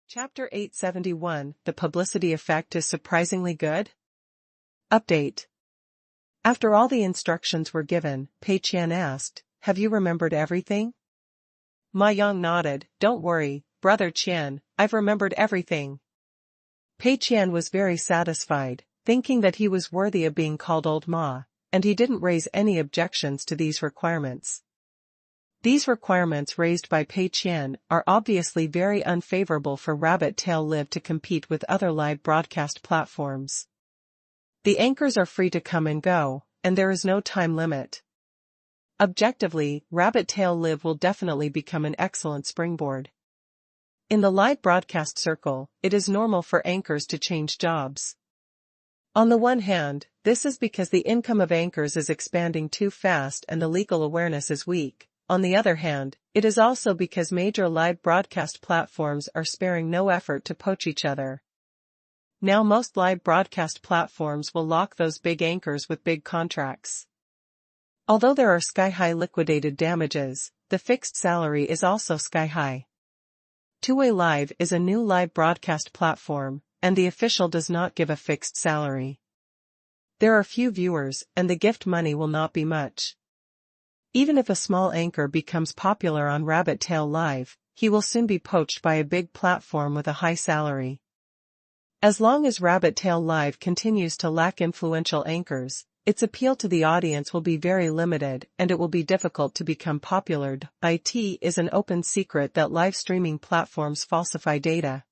Chapter 871, The Publicity Effect is Surprisingly Good? Update. After all the instructions were given, Pei Qian asked, "Have you remembered everything?" Ma Yang nodded. "Don't worry, Brother Qian, I've remembered everything." Pei Qian was very satisfied, thinking that he was worthy of being called Old Ma, and he didn't raise any objections to these requirements. These requirements raised by Pei Qian are obviously very unfavorable for Rabbit Tail Live to compete with other live broadcast platforms. The anchors are free to come and go, and there is no time limit. Objectively, Rabbit Tail Live will definitely become an excellent springboard. In the live broadcast circle, it is normal for anchors to change jobs. On the one hand, this is because the income of anchors is expanding too fast and the legal awareness is weak. On the other hand, it is also because major live broadcast platforms are sparing no effort to poach each other. Now most live broadcast platforms will lock those big anchors with big contracts. Although there are sky-high liquidated damages, the fixed salary is also sky-high. Two-Way Live is a new live broadcast platform, and the official does not give a fixed salary. There are few viewers, and the gift money will not be much. Even if a small anchor becomes popular on Rabbit Tail Live, he will soon be poached by a big platform with a high salary. As long as Rabbit Tail Live continues to lack influential anchors, its appeal to the audience will be very limited and it will be difficult to become popular. It is an open secret that live streaming platforms falsify data.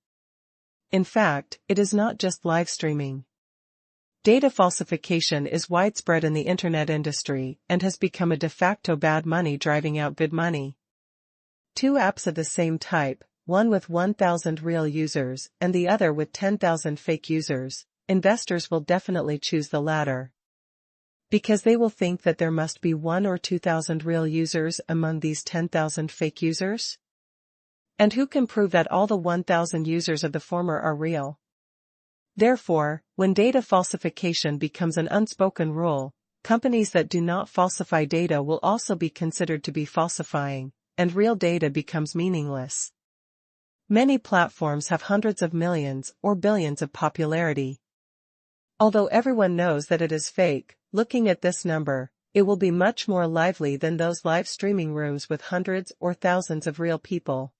In fact, it is not just live streaming. Data falsification is widespread in the internet industry and has become a de facto bad money driving out good money. Two apps of the same type, one with 1,000 real users and the other with 10,000 fake users, investors will definitely choose the latter. Because they will think that there must be 1,000 or 2,000 real users among these 10,000 fake users? And who can prove that all the 1,000 users of the former are real? Therefore, when data falsification becomes an unspoken rule, companies that do not falsify data will also be considered to be falsifying, and real data becomes meaningless. Many platforms have hundreds of millions or billions of popularity. Although everyone knows that it is fake, looking at this number, it will be much more lively than those live streaming rooms with hundreds or thousands of real people.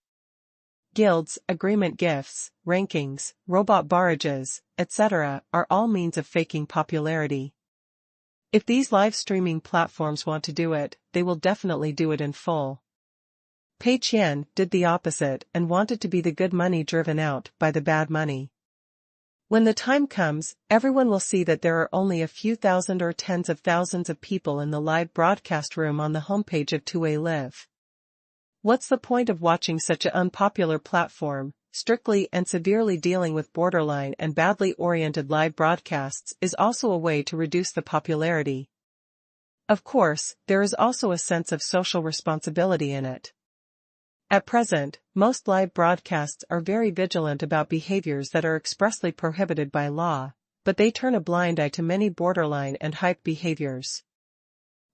Guilds, agreement gifts, rankings, robot barrages, etc. are all means of faking popularity. If these live streaming platforms want to do it, they will definitely do it in full. Pei Qian did the opposite and wanted to be the good money driven out by the bad money. When the time comes, everyone will see that there are only a few thousand or tens of thousands of people in the live broadcast room on the homepage of Two-Way Live. What's the point of watching such an unpopular platform? Strictly and severely dealing with borderline and badly oriented live broadcasts is also a way to reduce the popularity. Of course, there is also a sense of social responsibility in it. At present, most live broadcasts are very vigilant about behaviors that are expressly prohibited by law, but they turn a blind eye to many borderline and hype behaviors.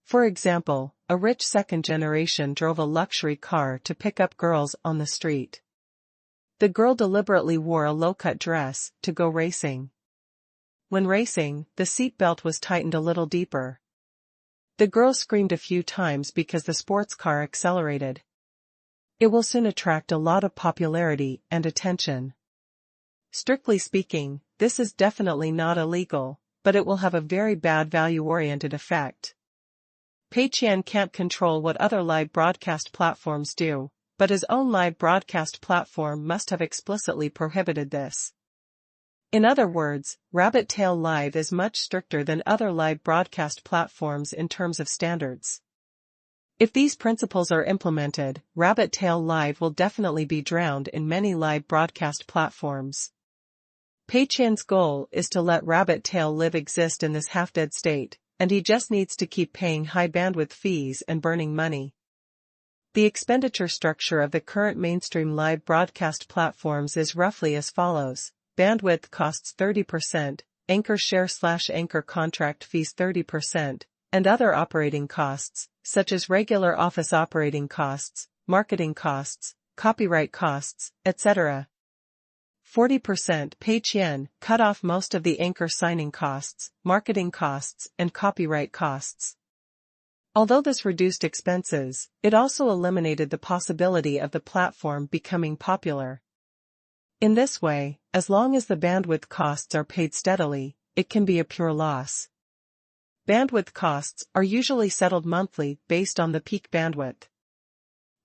For example, a rich second generation drove a luxury car to pick up girls on the street. The girl deliberately wore a low-cut dress to go racing. When racing, the seat belt was tightened a little deeper. The girl screamed a few times because the sports car accelerated. It will soon attract a lot of popularity and attention. Strictly speaking, this is definitely not illegal, but it will have a very bad value-oriented effect. Pei Qian can't control what other live broadcast platforms do, but his own live broadcast platform must have explicitly prohibited this. In other words, Rabbit Tail Live is much stricter than other live broadcast platforms in terms of standards. If these principles are implemented, Rabbit Tail Live will definitely be drowned in many live broadcast platforms. Pei Qian's goal is to let Rabbit Tail Live exist in this half-dead state, and he just needs to keep paying high bandwidth fees and burning money. The expenditure structure of the current mainstream live broadcast platforms is roughly as follows. Bandwidth costs 30%, anchor share/anchor contract fees 30%, and other operating costs, such as regular office operating costs, marketing costs, copyright costs, etc. 40%. Pei Qian cut off most of the anchor signing costs, marketing costs, and copyright costs. Although this reduced expenses, it also eliminated the possibility of the platform becoming popular. In this way, as long as the bandwidth costs are paid steadily, it can be a pure loss. Bandwidth costs are usually settled monthly based on the peak bandwidth.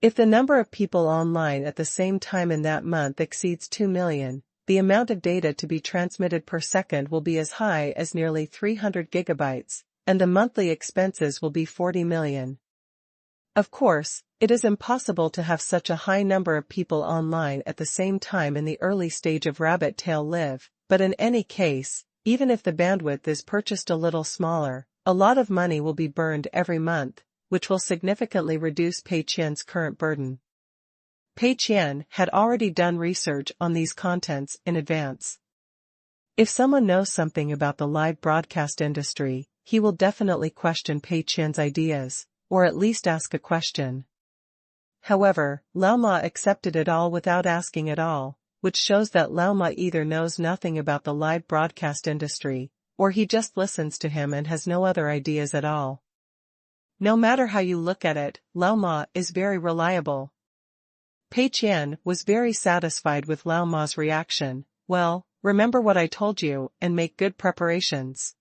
If the number of people online at the same time in that month exceeds 2 million, the amount of data to be transmitted per second will be as high as nearly 300 gigabytes, and the monthly expenses will be 40 million. Of course, it is impossible to have such a high number of people online at the same time in the early stage of rabbit tail live, but in any case, even if the bandwidth is purchased a little smaller, a lot of money will be burned every month, which will significantly reduce Pei Qian's current burden. Pei Qian had already done research on these contents in advance. If someone knows something about the live broadcast industry, he will definitely question Pei Qian's ideas, or at least ask a question. However, Lao Ma accepted it all without asking at all, which shows that Lao Ma either knows nothing about the live broadcast industry, or he just listens to him and has no other ideas at all. No matter how you look at it, Lao Ma is very reliable. Pei Qian was very satisfied with Lao Ma's reaction. Well, remember what I told you, and make good preparations.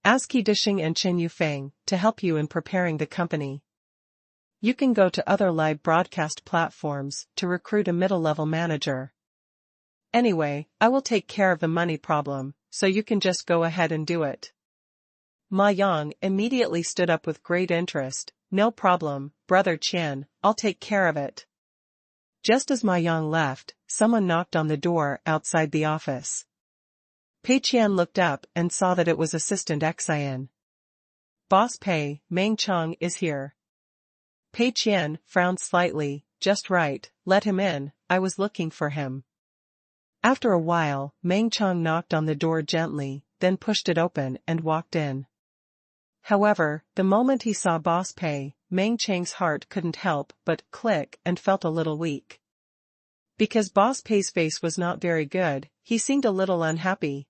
Ask He Dishing and Chen Yufeng to help you in preparing the company. You can go to other live broadcast platforms to recruit a middle-level manager. Anyway, I will take care of the money problem, so you can just go ahead and do it. Ma Yang immediately stood up with great interest. No problem, Brother Qian, I'll take care of it. Just as Ma Yang left, someone knocked on the door outside the office. Pei Qian looked up and saw that it was Assistant Xian. Boss Pei, Meng Chong is here. Pei Qian frowned slightly. Just right, let him in, I was looking for him. After a while, Meng Chong knocked on the door gently, then pushed it open and walked in. However, the moment he saw Boss Pei, Meng Chang's heart couldn't help but click and felt a little weak. Because Boss Pei's face was not very good, he seemed a little unhappy.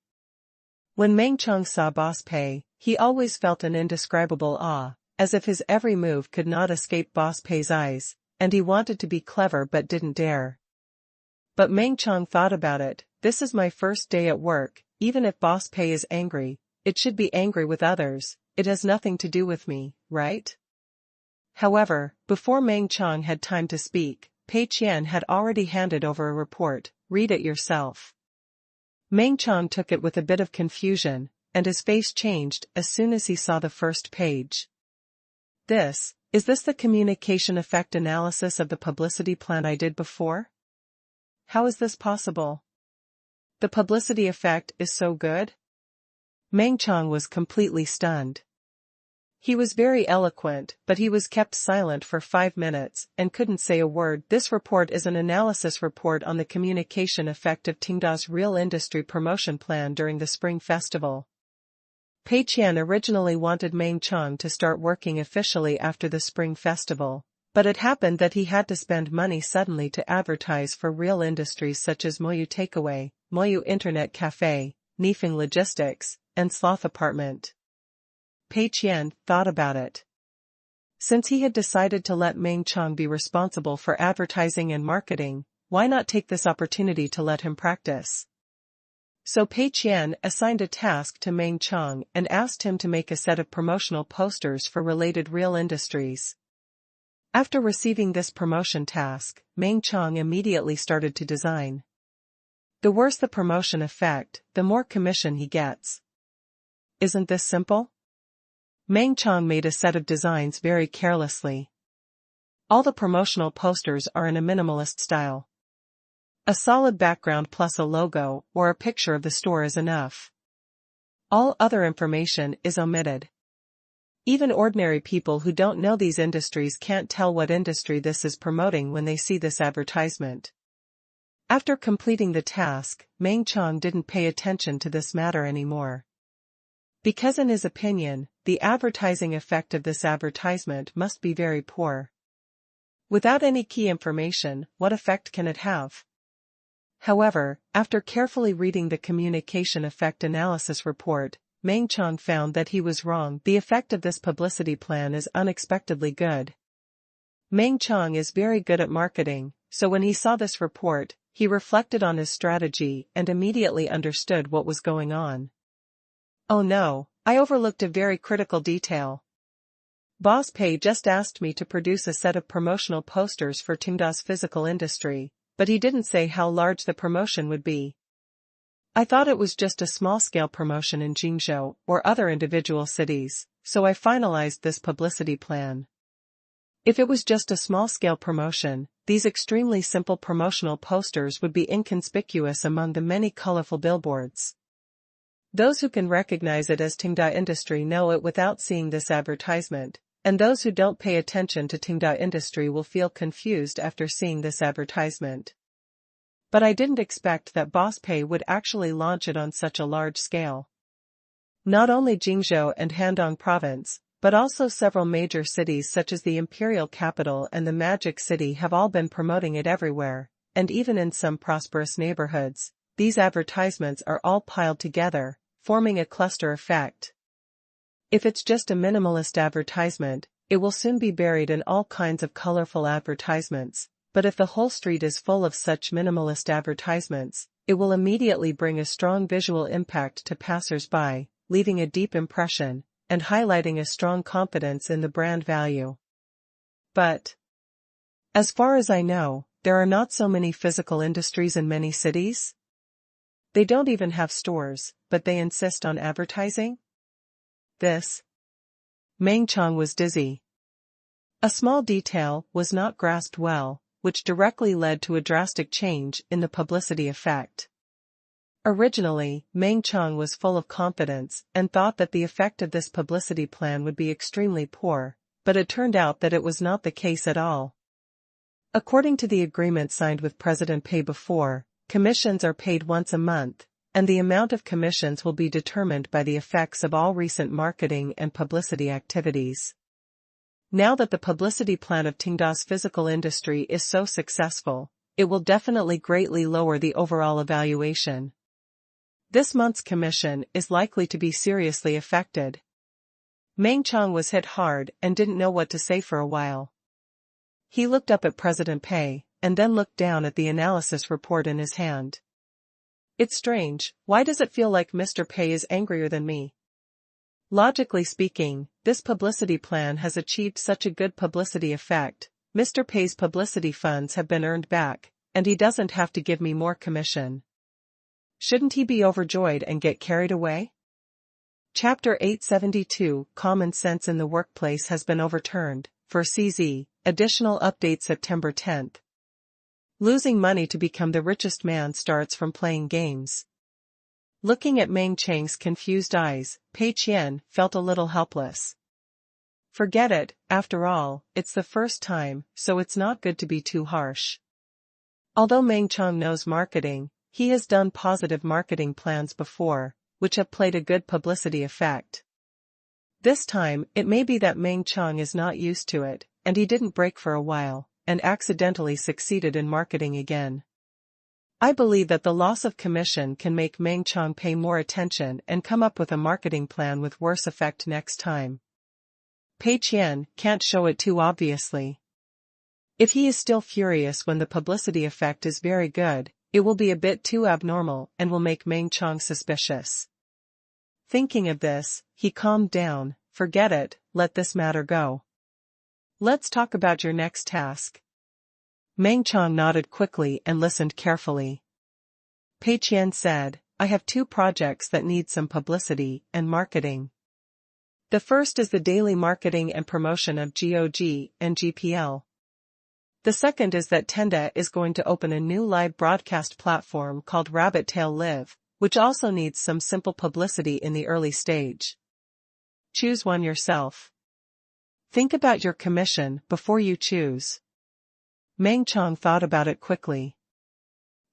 When Meng Chong saw Boss Pei, he always felt an indescribable awe, as if his every move could not escape Boss Pei's eyes, and he wanted to be clever but didn't dare. But Meng Chong thought about it. This is my first day at work, even if Boss Pei is angry, it should be angry with others, it has nothing to do with me, right? However, before Meng Chong had time to speak, Pei Qian had already handed over a report. Read it yourself. Meng Chong took it with a bit of confusion, and his face changed as soon as he saw the first page. Is this the communication effect analysis of the publicity plan I did before? How is this possible? The publicity effect is so good? Meng Chong was completely stunned. He was very eloquent, but he was kept silent for 5 minutes and couldn't say a word. This report is an analysis report on the communication effect of Tengda's real industry promotion plan during the Spring Festival. Pei Qian originally wanted Meng Chong to start working officially after the Spring Festival, but it happened that he had to spend money suddenly to advertise for real industries such as Moyu Takeaway, Moyu Internet Cafe, Nifeng Logistics, and Sloth Apartment. Pei Qian thought about it. Since he had decided to let Meng Chong be responsible for advertising and marketing, why not take this opportunity to let him practice? So Pei Qian assigned a task to Meng Chong and asked him to make a set of promotional posters for related real industries. After receiving this promotion task, Meng Chong immediately started to design. The worse the promotion effect, the more commission he gets. Isn't this simple? Meng Chong made a set of designs very carelessly. All the promotional posters are in a minimalist style. A solid background plus a logo or a picture of the store is enough. All other information is omitted. Even ordinary people who don't know these industries can't tell what industry this is promoting when they see this advertisement. After completing the task, Meng Chong didn't pay attention to this matter anymore. Because in his opinion, the advertising effect of this advertisement must be very poor. Without any key information, what effect can it have? However, after carefully reading the communication effect analysis report, Meng Chang found that he was wrong. The effect of this publicity plan is unexpectedly good. Meng Chang is very good at marketing, so when he saw this report, he reflected on his strategy and immediately understood what was going on. Oh no, I overlooked a very critical detail. Boss Pei just asked me to produce a set of promotional posters for Tenda's physical industry, but he didn't say how large the promotion would be. I thought it was just a small-scale promotion in Jingzhou or other individual cities, so I finalized this publicity plan. If it was just a small-scale promotion, these extremely simple promotional posters would be inconspicuous among the many colorful billboards. Those who can recognize it as Tenda industry know it without seeing this advertisement, and those who don't pay attention to Tenda industry will feel confused after seeing this advertisement. But I didn't expect that Boss Pei would actually launch it on such a large scale. Not only Jingzhou and Handong province, but also several major cities such as the imperial capital and the magic city have all been promoting it everywhere, and even in some prosperous neighborhoods, these advertisements are all piled together, forming a cluster effect. If it's just a minimalist advertisement, it will soon be buried in all kinds of colorful advertisements, but if the whole street is full of such minimalist advertisements, it will immediately bring a strong visual impact to passers-by, leaving a deep impression, and highlighting a strong confidence in the brand value. But, as far as I know, there are not so many physical industries in many cities. They don't even have stores, but they insist on advertising? This. Meng Chang was dizzy. A small detail was not grasped well, which directly led to a drastic change in the publicity effect. Originally, Meng Chang was full of confidence and thought that the effect of this publicity plan would be extremely poor, but it turned out that it was not the case at all. According to the agreement signed with President Pei before, commissions are paid once a month, and the amount of commissions will be determined by the effects of all recent marketing and publicity activities. Now that the publicity plan of Tenda's physical industry is so successful, it will definitely greatly lower the overall evaluation. This month's commission is likely to be seriously affected. Meng Chang was hit hard and didn't know what to say for a while. He looked up at President Pei, and then looked down at the analysis report in his hand. It's strange, why does it feel like Mr. Pei is angrier than me? Logically speaking, this publicity plan has achieved such a good publicity effect, Mr. Pei's publicity funds have been earned back, and he doesn't have to give me more commission. Shouldn't he be overjoyed and get carried away? Chapter 872 Common Sense in the Workplace has been overturned, for CZ, additional update September 10th. Losing money to become the richest man starts from playing games. Looking at Meng Chang's confused eyes, Pei Qian felt a little helpless. Forget it, after all, it's the first time, so it's not good to be too harsh. Although Meng Chang knows marketing, he has done positive marketing plans before, which have played a good publicity effect. This time, it may be that Meng Chang is not used to it, and he didn't break for a while, and accidentally succeeded in marketing again. I believe that the loss of commission can make Meng Chang pay more attention and come up with a marketing plan with worse effect next time. Pei Qian can't show it too obviously. If he is still furious when the publicity effect is very good, it will be a bit too abnormal and will make Meng Chang suspicious. Thinking of this, he calmed down. Forget it, let this matter go. Let's talk about your next task. Meng Chang nodded quickly and listened carefully. Pei Qian said, I have two projects that need some publicity and marketing. The first is the daily marketing and promotion of GOG and GPL. The second is that Tenda is going to open a new live broadcast platform called Rabbit Tail Live, which also needs some simple publicity in the early stage. Choose one yourself. Think about your commission before you choose. Meng Chang thought about it quickly.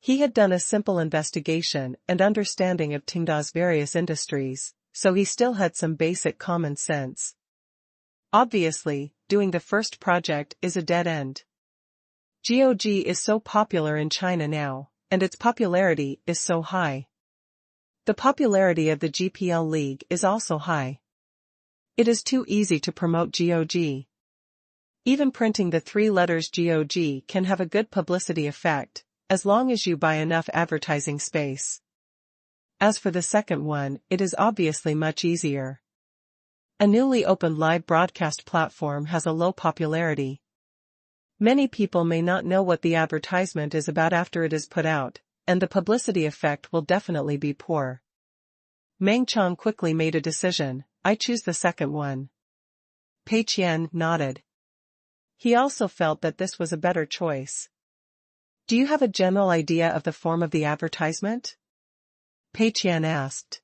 He had done a simple investigation and understanding of Tenda's various industries, so he still had some basic common sense. Obviously, doing the first project is a dead end. GOG is so popular in China now, and its popularity is so high. The popularity of the GPL League is also high. It is too easy to promote GOG. Even printing the 3 letters GOG can have a good publicity effect, as long as you buy enough advertising space. As for the second one, it is obviously much easier. A newly opened live broadcast platform has a low popularity. Many people may not know what the advertisement is about after it is put out, and the publicity effect will definitely be poor. Meng Chang quickly made a decision. I choose the second one. Pei Qian nodded. He also felt that this was a better choice. Do you have a general idea of the form of the advertisement? Pei Qian asked.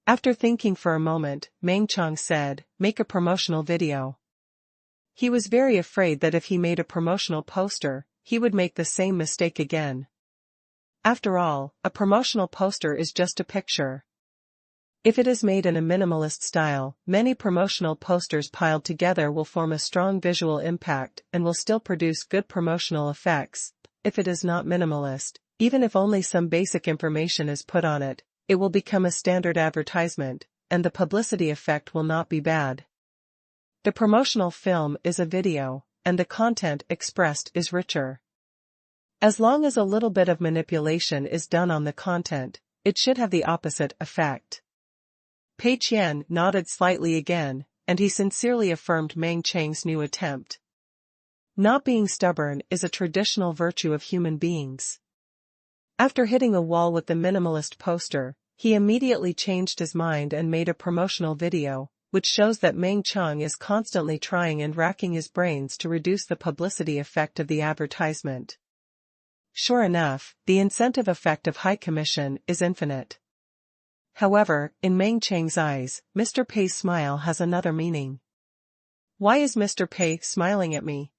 After thinking for a moment, Meng Chang said, make a promotional video. He was very afraid that if he made a promotional poster, he would make the same mistake again. After all, a promotional poster is just a picture. If it is made in a minimalist style, many promotional posters piled together will form a strong visual impact and will still produce good promotional effects. If it is not minimalist, even if only some basic information is put on it, it will become a standard advertisement, and the publicity effect will not be bad. The promotional film is a video, and the content expressed is richer. As long as a little bit of manipulation is done on the content, it should have the opposite effect. Pei Qian nodded slightly again, and he sincerely affirmed Meng Chang's new attempt. Not being stubborn is a traditional virtue of human beings. After hitting a wall with the minimalist poster, he immediately changed his mind and made a promotional video, which shows that Meng Chang is constantly trying and racking his brains to reduce the publicity effect of the advertisement. Sure enough, the incentive effect of high commission is infinite. However, in Meng Chang's eyes, Mr. Pei's smile has another meaning. Why is Mr. Pei smiling at me?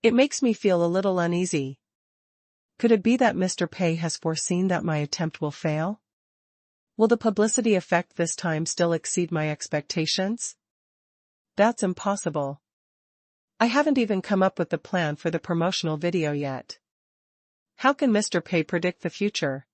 It makes me feel a little uneasy. Could it be that Mr. Pei has foreseen that my attempt will fail? Will the publicity effect this time still exceed my expectations? That's impossible. I haven't even come up with the plan for the promotional video yet. How can Mr. Pei predict the future?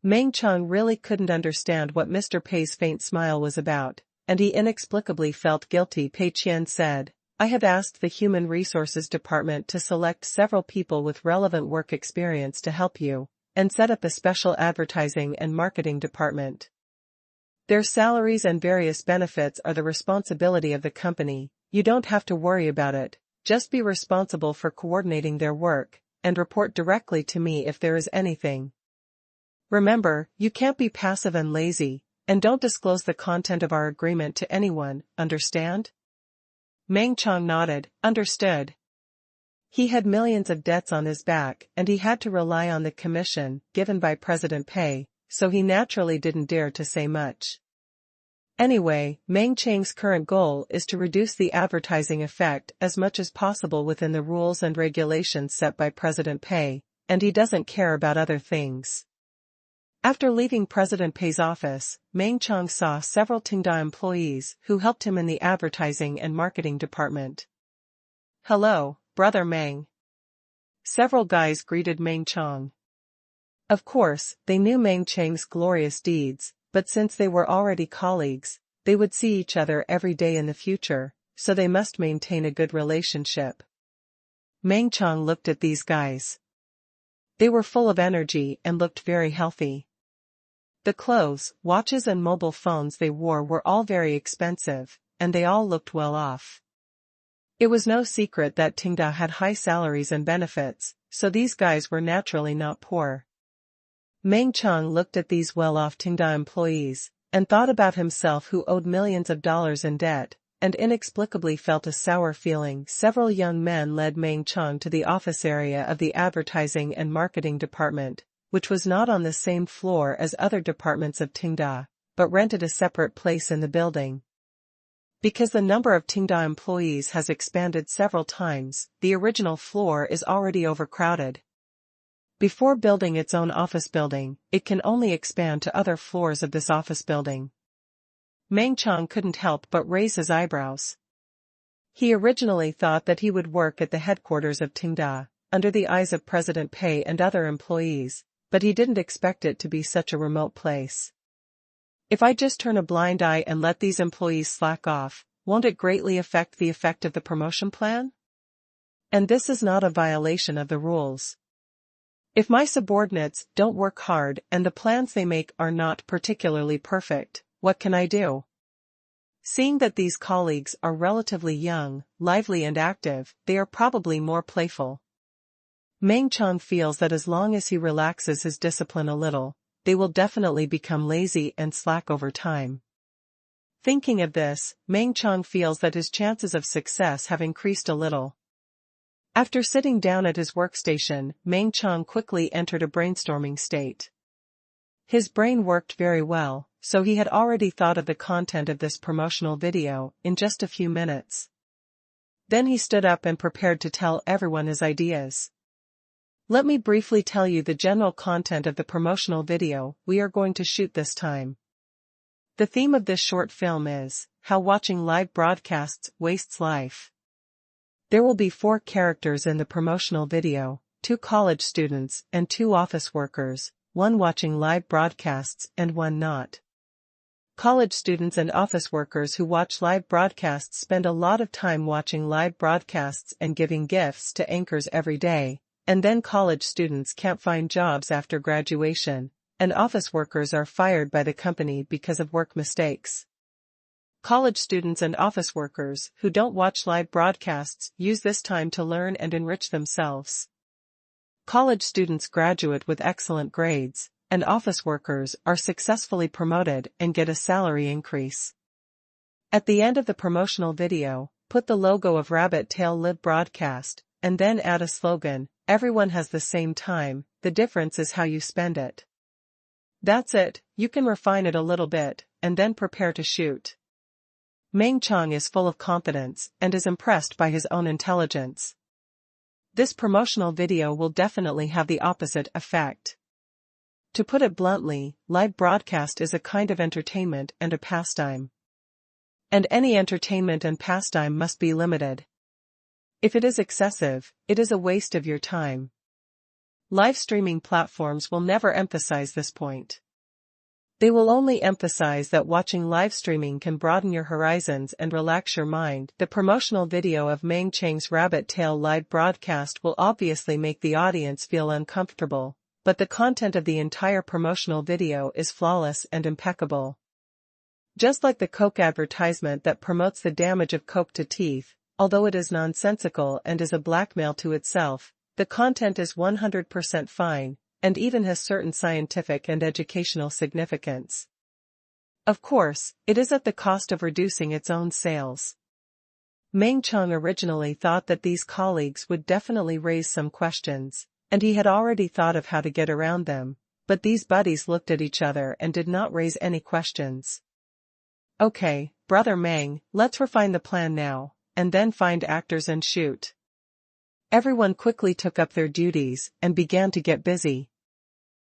Meng Chang really couldn't understand what Mr. Pei's faint smile was about, and he inexplicably felt guilty. Pei Qian said, I have asked the Human Resources Department to select several people with relevant work experience to help you, and set up a special advertising and marketing department. Their salaries and various benefits are the responsibility of the company. You don't have to worry about it, just be responsible for coordinating their work, and report directly to me if there is anything. Remember, you can't be passive and lazy, and don't disclose the content of our agreement to anyone, understand? Meng Chang nodded, understood. He had millions of debts on his back and he had to rely on the commission given by President Pei, so he naturally didn't dare to say much. Anyway, Meng Chang's current goal is to reduce the advertising effect as much as possible within the rules and regulations set by President Pei, and he doesn't care about other things. After leaving President Pei's office, Meng Chang saw several Tenda employees who helped him in the advertising and marketing department. Hello, Brother Meng. Several guys greeted Meng Chang. Of course, they knew Meng Chang's glorious deeds, but since they were already colleagues, they would see each other every day in the future, so they must maintain a good relationship. Meng Chang looked at these guys. They were full of energy and looked very healthy. The clothes, watches and mobile phones they wore were all very expensive, and they all looked well off. It was no secret that Tenda had high salaries and benefits, so these guys were naturally not poor. Meng Chang looked at these well-off Tenda employees, and thought about himself who owed millions of dollars in debt, and inexplicably felt a sour feeling. Several young men led Meng Chang to the office area of the advertising and marketing department, which was not on the same floor as other departments of Tenda, but rented a separate place in the building. Because the number of Tenda employees has expanded several times, the original floor is already overcrowded. Before building its own office building, it can only expand to other floors of this office building. Meng Chang couldn't help but raise his eyebrows. He originally thought that he would work at the headquarters of Tenda, under the eyes of President Pei and other employees, but he didn't expect it to be such a remote place. If I just turn a blind eye and let these employees slack off, won't it greatly affect the effect of the promotion plan? And this is not a violation of the rules. If my subordinates don't work hard and the plans they make are not particularly perfect, what can I do? Seeing that these colleagues are relatively young, lively and active, they are probably more playful. Meng Qiang feels that as long as he relaxes his discipline a little, they will definitely become lazy and slack over time. Thinking of this, Meng Qiang feels that his chances of success have increased a little. After sitting down at his workstation, Meng Qiang quickly entered a brainstorming state. His brain worked very well, so he had already thought of the content of this promotional video in just a few minutes. Then he stood up and prepared to tell everyone his ideas. Let me briefly tell you the general content of the promotional video we are going to shoot this time. The theme of this short film is how watching live broadcasts wastes life. There will be 4 characters in the promotional video, 2 college students and 2 office workers, 1 watching live broadcasts and 1 not. College students and office workers who watch live broadcasts spend a lot of time watching live broadcasts and giving gifts to anchors every day, and then college students can't find jobs after graduation, and office workers are fired by the company because of work mistakes. College students and office workers who don't watch live broadcasts use this time to learn and enrich themselves. College students graduate with excellent grades, and office workers are successfully promoted and get a salary increase. At the end of the promotional video, put the logo of Rabbit Tail Live Broadcast, and then add a slogan, "Everyone has the same time, the difference is how you spend it." That's it, you can refine it a little bit, and then prepare to shoot. Meng Qiang is full of confidence and is impressed by his own intelligence. This promotional video will definitely have the opposite effect. To put it bluntly, live broadcast is a kind of entertainment and a pastime. And any entertainment and pastime must be limited. If it is excessive, it is a waste of your time. Live streaming platforms will never emphasize this point. They will only emphasize that watching live streaming can broaden your horizons and relax your mind. The promotional video of Meng Qiang's Rabbit Tail live broadcast will obviously make the audience feel uncomfortable, but the content of the entire promotional video is flawless and impeccable. Just like the Coke advertisement that promotes the damage of Coke to teeth, although it is nonsensical and is a blackmail to itself, the content is 100% fine, and even has certain scientific and educational significance. Of course, it is at the cost of reducing its own sales. Meng Qiang originally thought that these colleagues would definitely raise some questions, and he had already thought of how to get around them, but these buddies looked at each other and did not raise any questions. Okay, brother Meng, let's refine the plan now, and then find actors and shoot. Everyone quickly took up their duties and began to get busy.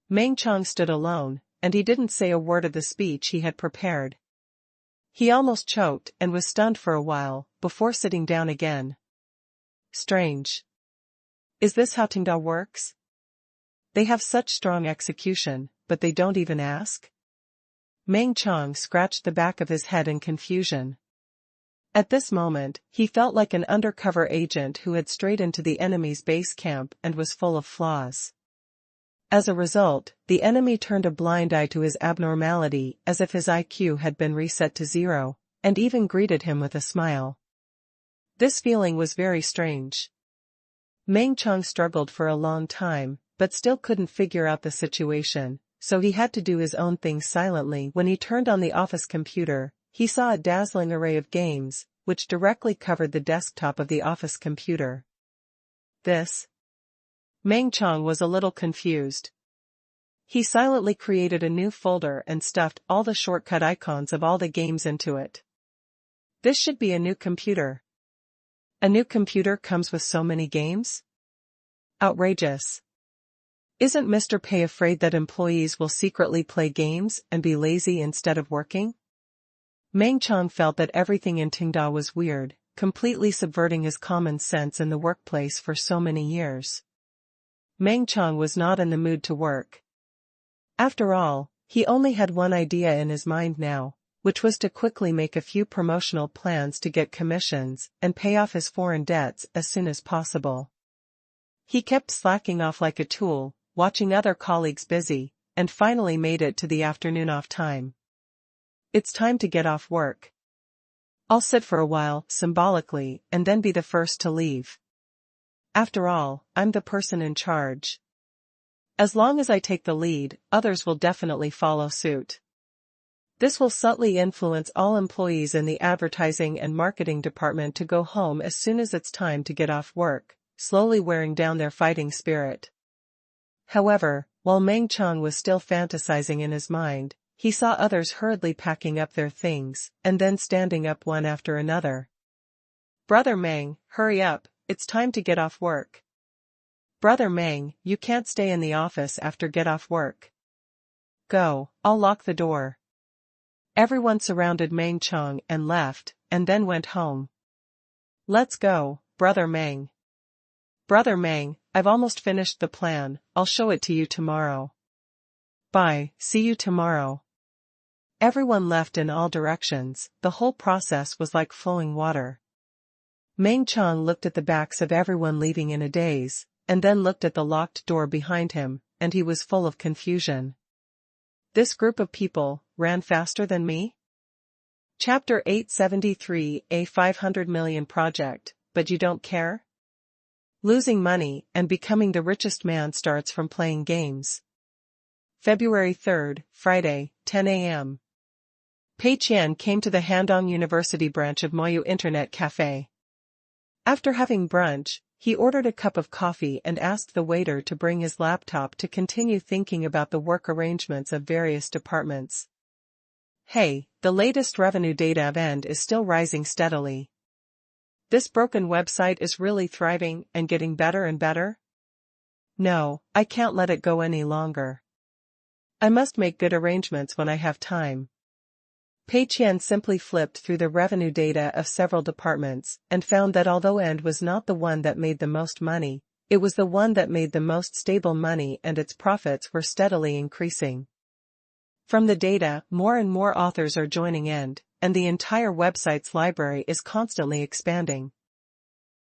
Meng Qiang stood alone, and he didn't say a word of the speech he had prepared. He almost choked and was stunned for a while, before sitting down again. Strange. Is this how Tenda works? They have such strong execution, but they don't even ask? Meng Qiang scratched the back of his head in confusion. At this moment, he felt like an undercover agent who had strayed into the enemy's base camp and was full of flaws. As a result, the enemy turned a blind eye to his abnormality as if his IQ had been reset to 0, and even greeted him with a smile. This feeling was very strange. Meng Qiang struggled for a long time, but still couldn't figure out the situation, so he had to do his own thing silently. When he turned on the office computer, he saw a dazzling array of games, which directly covered the desktop of the office computer. Meng Qiang was a little confused. He silently created a new folder and stuffed all the shortcut icons of all the games into it. This should be a new computer. A new computer comes with so many games? Outrageous. Isn't Mr. Pei afraid that employees will secretly play games and be lazy instead of working? Meng Qiang felt that everything in Tenda was weird, completely subverting his common sense in the workplace for so many years. Meng Chang was not in the mood to work. After all, he only had one idea in his mind now, which was to quickly make a few promotional plans to get commissions and pay off his foreign debts as soon as possible. He kept slacking off like a tool, watching other colleagues busy, and finally made it to the afternoon off time. It's time to get off work. I'll sit for a while, symbolically, and then be the first to leave. After all, I'm the person in charge. As long as I take the lead, others will definitely follow suit. This will subtly influence all employees in the advertising and marketing department to go home as soon as it's time to get off work, slowly wearing down their fighting spirit. However, while Meng Chang was still fantasizing in his mind, he saw others hurriedly packing up their things, and then standing up one after another. Brother Meng, hurry up, it's time to get off work. Brother Meng, you can't stay in the office after get off work. Go, I'll lock the door. Everyone surrounded Meng Chang and left, and then went home. Let's go, Brother Meng. Brother Meng, I've almost finished the plan, I'll show it to you tomorrow. Bye, see you tomorrow. Everyone left in all directions, the whole process was like flowing water. Meng Chang looked at the backs of everyone leaving in a daze, and then looked at the locked door behind him, and he was full of confusion. This group of people ran faster than me? Chapter 873, a 500 million project, but you don't care? Losing money and becoming the richest man starts from playing games. February 3, Friday, 10 a.m. Pei Qian came to the Handong University branch of Moyu Internet Cafe. After having brunch, he ordered a cup of coffee and asked the waiter to bring his laptop to continue thinking about the work arrangements of various departments. Hey, the latest revenue data of End is still rising steadily. This broken website is really thriving and getting better and better? No, I can't let it go any longer. I must make good arrangements when I have time. Pei Qian simply flipped through the revenue data of several departments and found that although End was not the one that made the most money, it was the one that made the most stable money and its profits were steadily increasing. From the data, more and more authors are joining End, and the entire website's library is constantly expanding.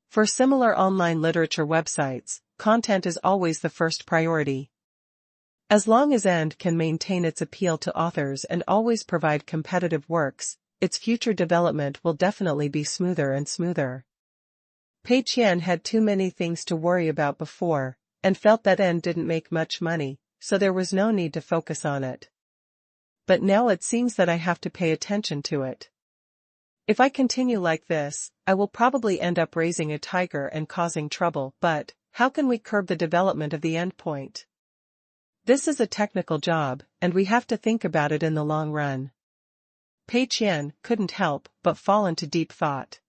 For similar online literature websites, content is always the first priority. As long as End can maintain its appeal to authors and always provide competitive works, its future development will definitely be smoother and smoother. Pei Qian had too many things to worry about before, and felt that End didn't make much money, so there was no need to focus on it. But now it seems that I have to pay attention to it. If I continue like this, I will probably end up raising a tiger and causing trouble, but how can we curb the development of the endpoint? This is a technical job, and we have to think about it in the long run. Pei Qian couldn't help but fall into deep thought.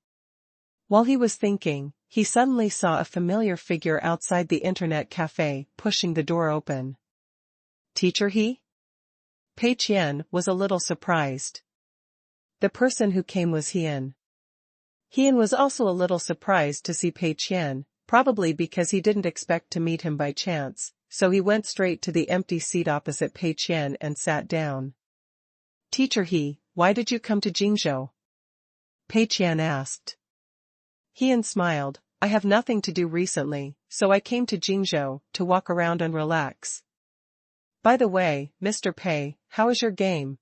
While he was thinking, he suddenly saw a familiar figure outside the internet cafe, pushing the door open. Teacher he? Pei Qian was a little surprised. The person who came was Hian. Hian was also a little surprised to see Pei Qian, probably because he didn't expect to meet him by chance, so he went straight to the empty seat opposite Pei Qian and sat down. Teacher He, why did you come to Jingzhou? Pei Qian asked. Hian smiled, I have nothing to do recently, so I came to Jingzhou to walk around and relax. By the way, Mr. Pei, how is your game?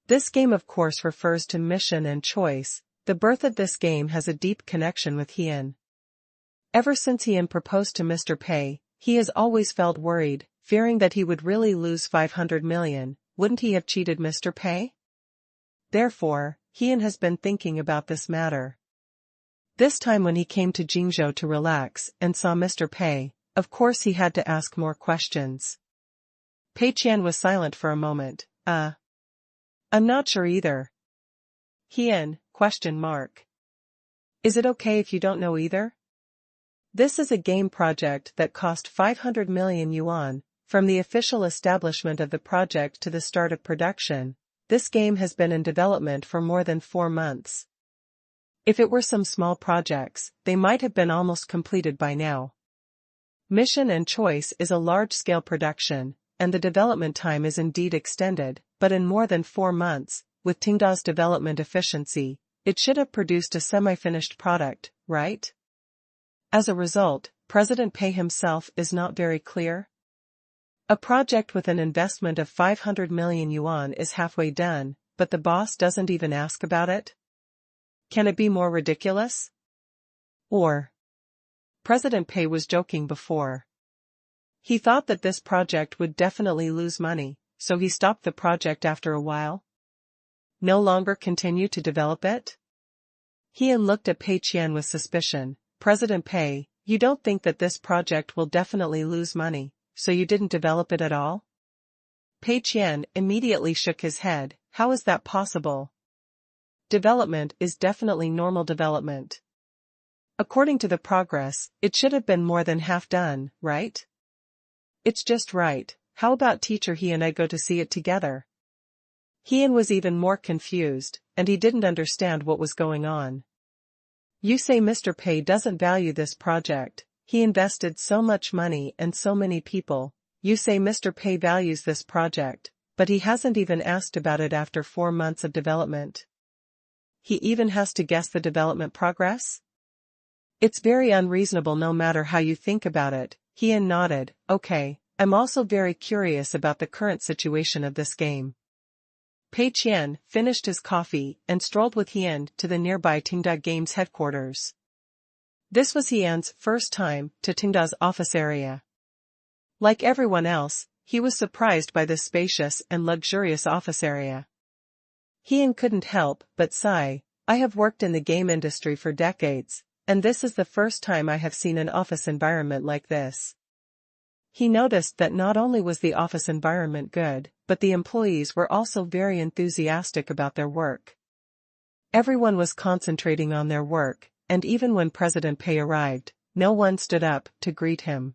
This game of course refers to mission and choice. The birth of this game has a deep connection with Hian. Ever since Hian proposed to Mr. Pei, he has always felt worried, fearing that he would really lose 500 million, wouldn't he have cheated Mr. Pei? Therefore, Hian has been thinking about this matter. This time when he came to Jingzhou to relax and saw Mr. Pei, of course he had to ask more questions. Pei Qian was silent for a moment. I'm not sure either. Hian, ? Is it okay if you don't know either? This is a game project that cost 500 million yuan, from the official establishment of the project to the start of production. This game has been in development for more than 4 months. If it were some small projects, they might have been almost completed by now. Mission and Choice is a large-scale production, and the development time is indeed extended, but in more than 4 months, with Tenda's development efficiency, it should have produced a semi-finished product, right? As a result, President Pei himself is not very clear. A project with an investment of 500 million yuan is halfway done, but the boss doesn't even ask about it? Can it be more ridiculous? Or President Pei was joking before. He thought that this project would definitely lose money, so he stopped the project after a while. No longer continue to develop it? Qian looked at Pei Qian with suspicion. President Pei, you don't think that this project will definitely lose money, so you didn't develop it at all? Pei Qian immediately shook his head. How is that possible? Development is definitely normal development. According to the progress, it should have been more than half done, right? It's just right. How about teacher he and I go to see it together? Qian was even more confused, and he didn't understand what was going on. You say Mr. Pei doesn't value this project, he invested so much money and so many people. You say Mr. Pei values this project, but he hasn't even asked about it after 4 months of development. He even has to guess the development progress? It's very unreasonable no matter how you think about it. Qian nodded. Okay, I'm also very curious about the current situation of this game. Pei Qian finished his coffee and strolled with Qian to the nearby Tenda Games headquarters. This was Qian's first time to Tenda's office area. Like everyone else, he was surprised by this spacious and luxurious office area. Qian couldn't help but sigh. I have worked in the game industry for decades, and this is the first time I have seen an office environment like this. He noticed that not only was the office environment good, but the employees were also very enthusiastic about their work. Everyone was concentrating on their work, and even when President Pei arrived, no one stood up to greet him.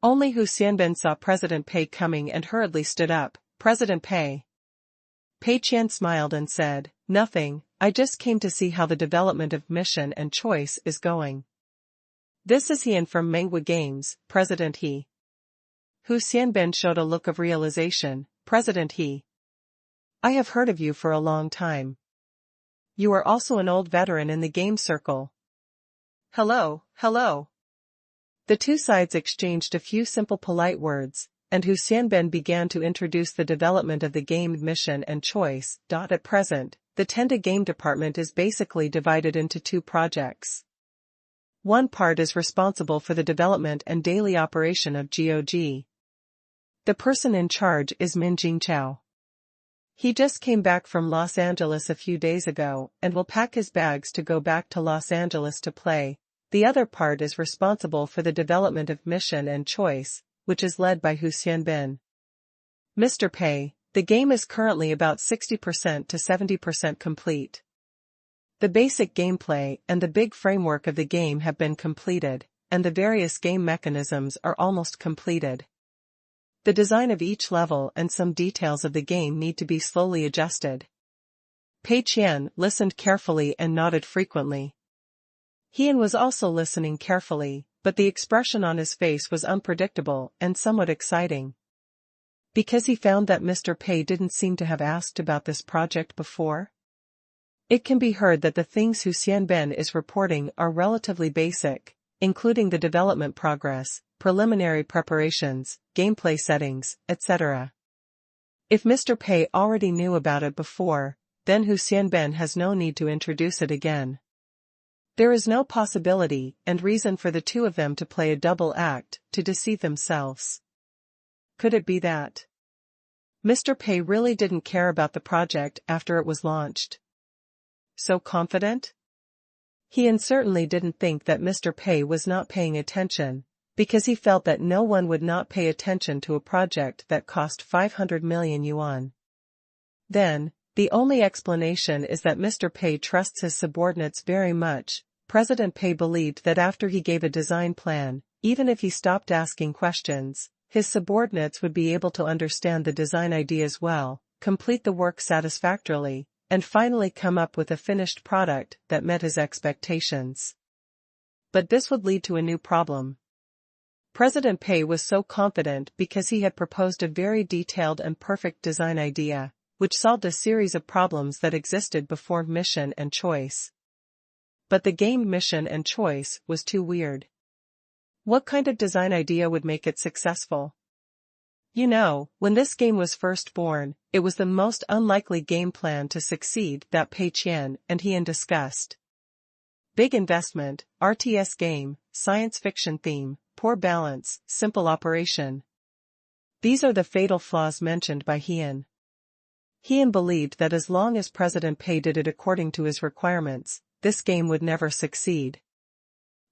Only Hu Xianbin saw President Pei coming and hurriedly stood up. President Pei. Pei Qian smiled and said, Nothing, I just came to see how the development of Mission and Choice is going. This is Qian from Mengwa Games, President He. Hu Xianbin showed a look of realization. President He. I have heard of you for a long time. You are also an old veteran in the game circle. Hello, hello. The two sides exchanged a few simple polite words, and Hu Xianbin began to introduce the development of the game Mission and Choice. At present, the Tenda game department is basically divided into 2 projects. One part is responsible for the development and daily operation of GOG. The person in charge is Min Jingqiao. He just came back from Los Angeles a few days ago and will pack his bags to go back to Los Angeles to play. The other part is responsible for the development of Mission and Choice, which is led by Hu Xianbin. Mr. Pei, the game is currently about 60% to 70% complete. The basic gameplay and the big framework of the game have been completed, and the various game mechanisms are almost completed. The design of each level and some details of the game need to be slowly adjusted. Pei Qian listened carefully and nodded frequently. Qian was also listening carefully, but the expression on his face was unpredictable and somewhat exciting. Because he found that Mr. Pei didn't seem to have asked about this project before. It can be heard that the things Hu Xianbin is reporting are relatively basic, including the development progress, preliminary preparations, gameplay settings, etc. If Mr. Pei already knew about it before, then Hu Xianbin has no need to introduce it again. There is no possibility and reason for the two of them to play a double act to deceive themselves. Could it be that Mr. Pei really didn't care about the project after it was launched? So confident? Qian certainly didn't think that Mr. Pei was not paying attention, because he felt that no one would not pay attention to a project that cost 500 million yuan. Then, the only explanation is that Mr. Pei trusts his subordinates very much. President Pei believed that after he gave a design plan, even if he stopped asking questions, his subordinates would be able to understand the design ideas well, complete the work satisfactorily, and finally come up with a finished product that met his expectations. But this would lead to a new problem. President Pei was so confident because he had proposed a very detailed and perfect design idea, which solved a series of problems that existed before mission and choice. But the game mission and choice was too weird. What kind of design idea would make it successful? You know, when this game was first born, it was the most unlikely game plan to succeed that Pei Qian and he discussed. Big investment, RTS game, science fiction theme, poor balance, simple operation. These are the fatal flaws mentioned by Heian. Heian believed that as long as President Pei did it according to his requirements, this game would never succeed.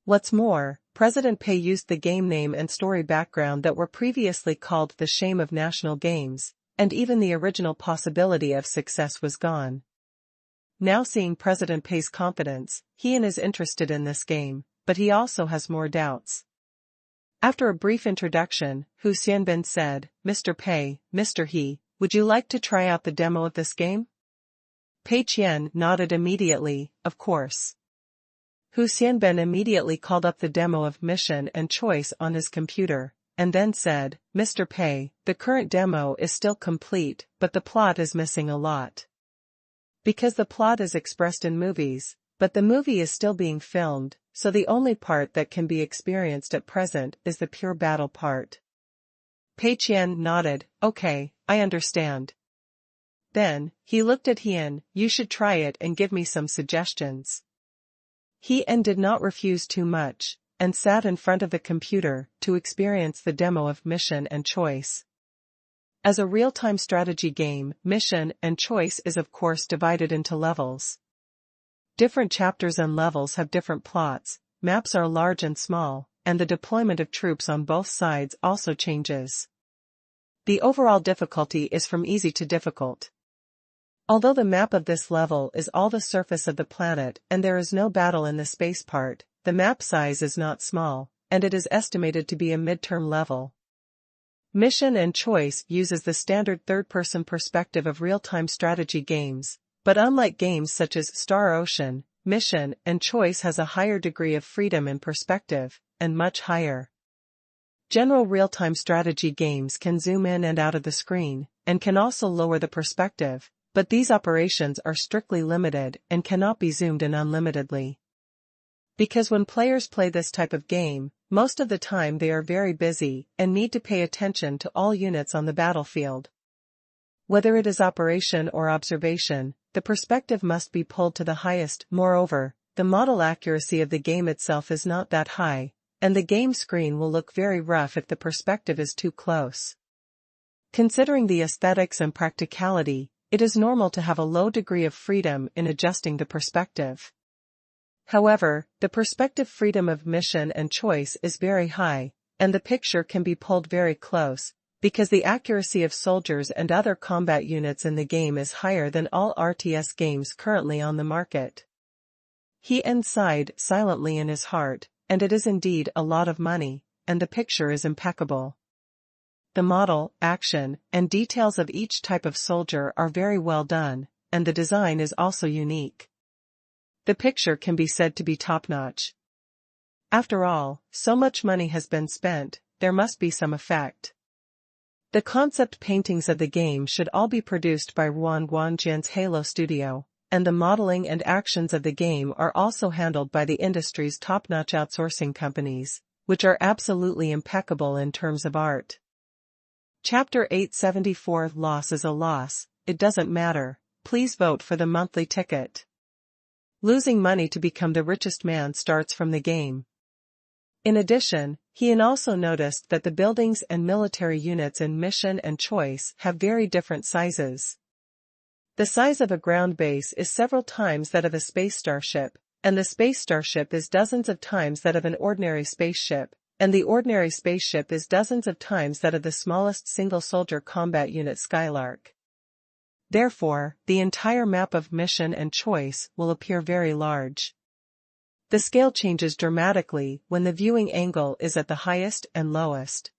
What's more, President Pei used the game name and story background that were previously called the shame of national games, and even the original possibility of success was gone. Now seeing President Pei's confidence, Heian is interested in this game, but he also has more doubts. After a brief introduction, Hu Xianbin said, "Mr. Pei, Mr. He, would you like to try out the demo of this game?" Pei Qian nodded immediately, of course. Hu Xianbin immediately called up the demo of mission and choice on his computer, and then said, "Mr. Pei, the current demo is still complete, but the plot is missing a lot. Because the plot is expressed in movies, but the movie is still being filmed, so the only part that can be experienced at present is the pure battle part." Pei Qian nodded, "Okay, I understand." Then, he looked at Heian, "You should try it and give me some suggestions." Heian did not refuse too much, and sat in front of the computer to experience the demo of mission and choice. As a real-time strategy game, mission and choice is of course divided into levels. Different chapters and levels have different plots, maps are large and small, and the deployment of troops on both sides also changes. The overall difficulty is from easy to difficult. Although the map of this level is all the surface of the planet and there is no battle in the space part, the map size is not small, and it is estimated to be a midterm level. Mission and choice uses the standard third-person perspective of real-time strategy games, but unlike games such as Star Ocean, mission and choice has a higher degree of freedom in perspective, and much higher. General real-time strategy games can zoom in and out of the screen, and can also lower the perspective, but these operations are strictly limited and cannot be zoomed in unlimitedly. Because when players play this type of game, most of the time they are very busy and need to pay attention to all units on the battlefield. Whether it is operation or observation, the perspective must be pulled to the highest. Moreover, the model accuracy of the game itself is not that high, and the game screen will look very rough if the perspective is too close. Considering the aesthetics and practicality, it is normal to have a low degree of freedom in adjusting the perspective. However, the perspective freedom of mission and choice is very high, and the picture can be pulled very close, because the accuracy of soldiers and other combat units in the game is higher than all RTS games currently on the market. Heian sighed silently in his heart, and it is indeed a lot of money, and the picture is impeccable. The model, action, and details of each type of soldier are very well done, and the design is also unique. The picture can be said to be top-notch. After all, so much money has been spent, there must be some effect. The concept paintings of the game should all be produced by Ruan Guangjian's Halo Studio, and the modeling and actions of the game are also handled by the industry's top-notch outsourcing companies, which are absolutely impeccable in terms of art. Chapter 874 Loss is a loss, it doesn't matter, please vote for the monthly ticket. Losing money to become the richest man starts from the game. In addition, Heian also noticed that the buildings and military units in mission and choice have very different sizes. The size of a ground base is several times that of a space starship, and the space starship is dozens of times that of an ordinary spaceship, and the ordinary spaceship is dozens of times that of the smallest single-soldier combat unit Skylark. Therefore, the entire map of mission and choice will appear very large. The scale changes dramatically when the viewing angle is at the highest and lowest.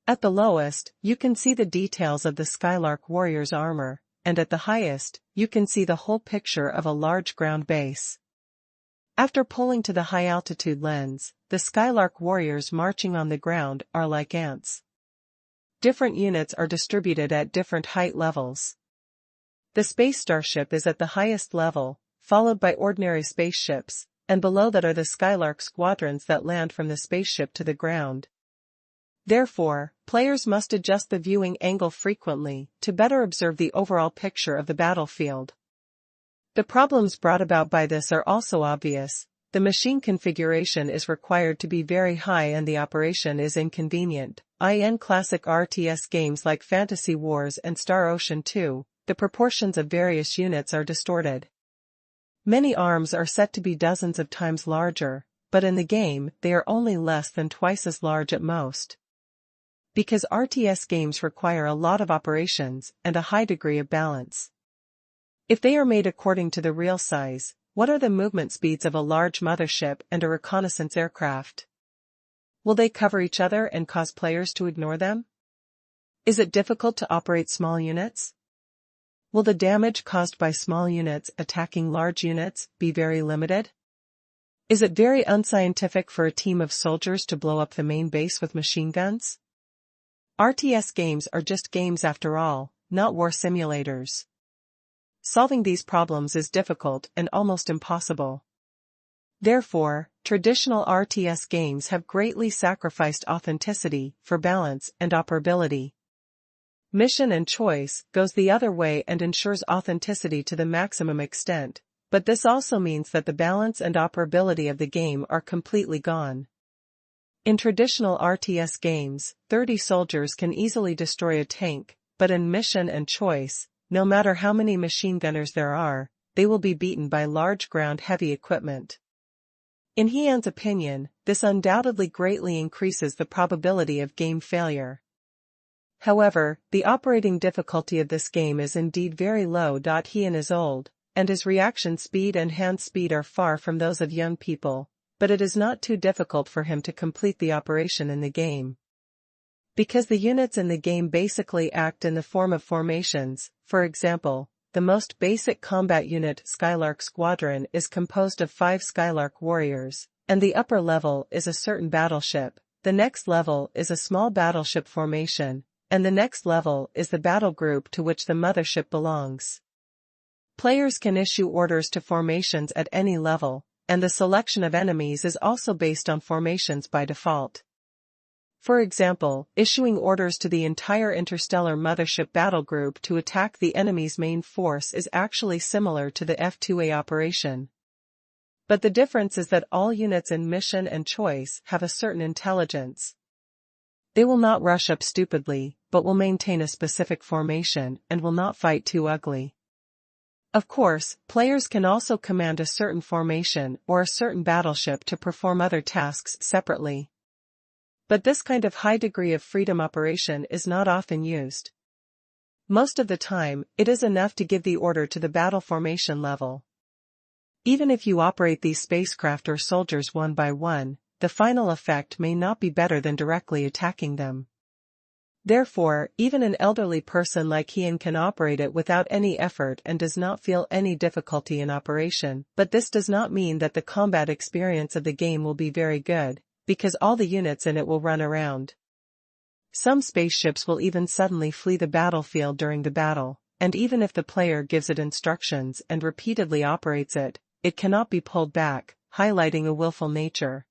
At the lowest, you can see the details of the Skylark warrior's armor, and at the highest, you can see the whole picture of a large ground base. After pulling to the high-altitude lens, the Skylark warriors marching on the ground are like ants. Different units are distributed at different height levels. The space starship is at the highest level, followed by ordinary spaceships, and below that are the Skylark squadrons that land from the spaceship to the ground. Therefore, players must adjust the viewing angle frequently to better observe the overall picture of the battlefield. The problems brought about by this are also obvious. The machine configuration is required to be very high and the operation is inconvenient. In classic RTS games like Fantasy Wars and Star Ocean 2, the proportions of various units are distorted. Many arms are set to be dozens of times larger, but in the game they are only less than twice as large at most. Because RTS games require a lot of operations and a high degree of balance. If they are made according to the real size, what are the movement speeds of a large mothership and a reconnaissance aircraft? Will they cover each other and cause players to ignore them? Is it difficult to operate small units? Will the damage caused by small units attacking large units be very limited? Is it very unscientific for a team of soldiers to blow up the main base with machine guns? RTS games are just games after all, not war simulators. Solving these problems is difficult and almost impossible. Therefore, traditional RTS games have greatly sacrificed authenticity for balance and operability. Mission and choice goes the other way and ensures authenticity to the maximum extent, but this also means that the balance and operability of the game are completely gone. In traditional RTS games, 30 soldiers can easily destroy a tank, but in mission and choice, no matter how many machine gunners there are, they will be beaten by large ground-heavy equipment. In Qian's opinion, this undoubtedly greatly increases the probability of game failure. However, the operating difficulty of this game is indeed very low. Qian is old, and his reaction speed and hand speed are far from those of young people, but it is not too difficult for him to complete the operation in the game. Because the units in the game basically act in the form of formations, for example, the most basic combat unit Skylark Squadron is composed of 5 Skylark warriors, and the upper level is a certain battleship, the next level is a small battleship formation, and the next level is the battle group to which the mothership belongs. Players can issue orders to formations at any level, and the selection of enemies is also based on formations by default. For example, issuing orders to the entire interstellar mothership battle group to attack the enemy's main force is actually similar to the F2A operation. But the difference is that all units in mission and choice have a certain intelligence. They will not rush up stupidly, but will maintain a specific formation and will not fight too ugly. Of course, players can also command a certain formation or a certain battleship to perform other tasks separately. But this kind of high degree of freedom operation is not often used. Most of the time, it is enough to give the order to the battle formation level. Even if you operate these spacecraft or soldiers one by one, the final effect may not be better than directly attacking them. Therefore, even an elderly person like Qian can operate it without any effort and does not feel any difficulty in operation, but this does not mean that the combat experience of the game will be very good, because all the units in it will run around. Some spaceships will even suddenly flee the battlefield during the battle, and even if the player gives it instructions and repeatedly operates it, it cannot be pulled back, highlighting a willful nature.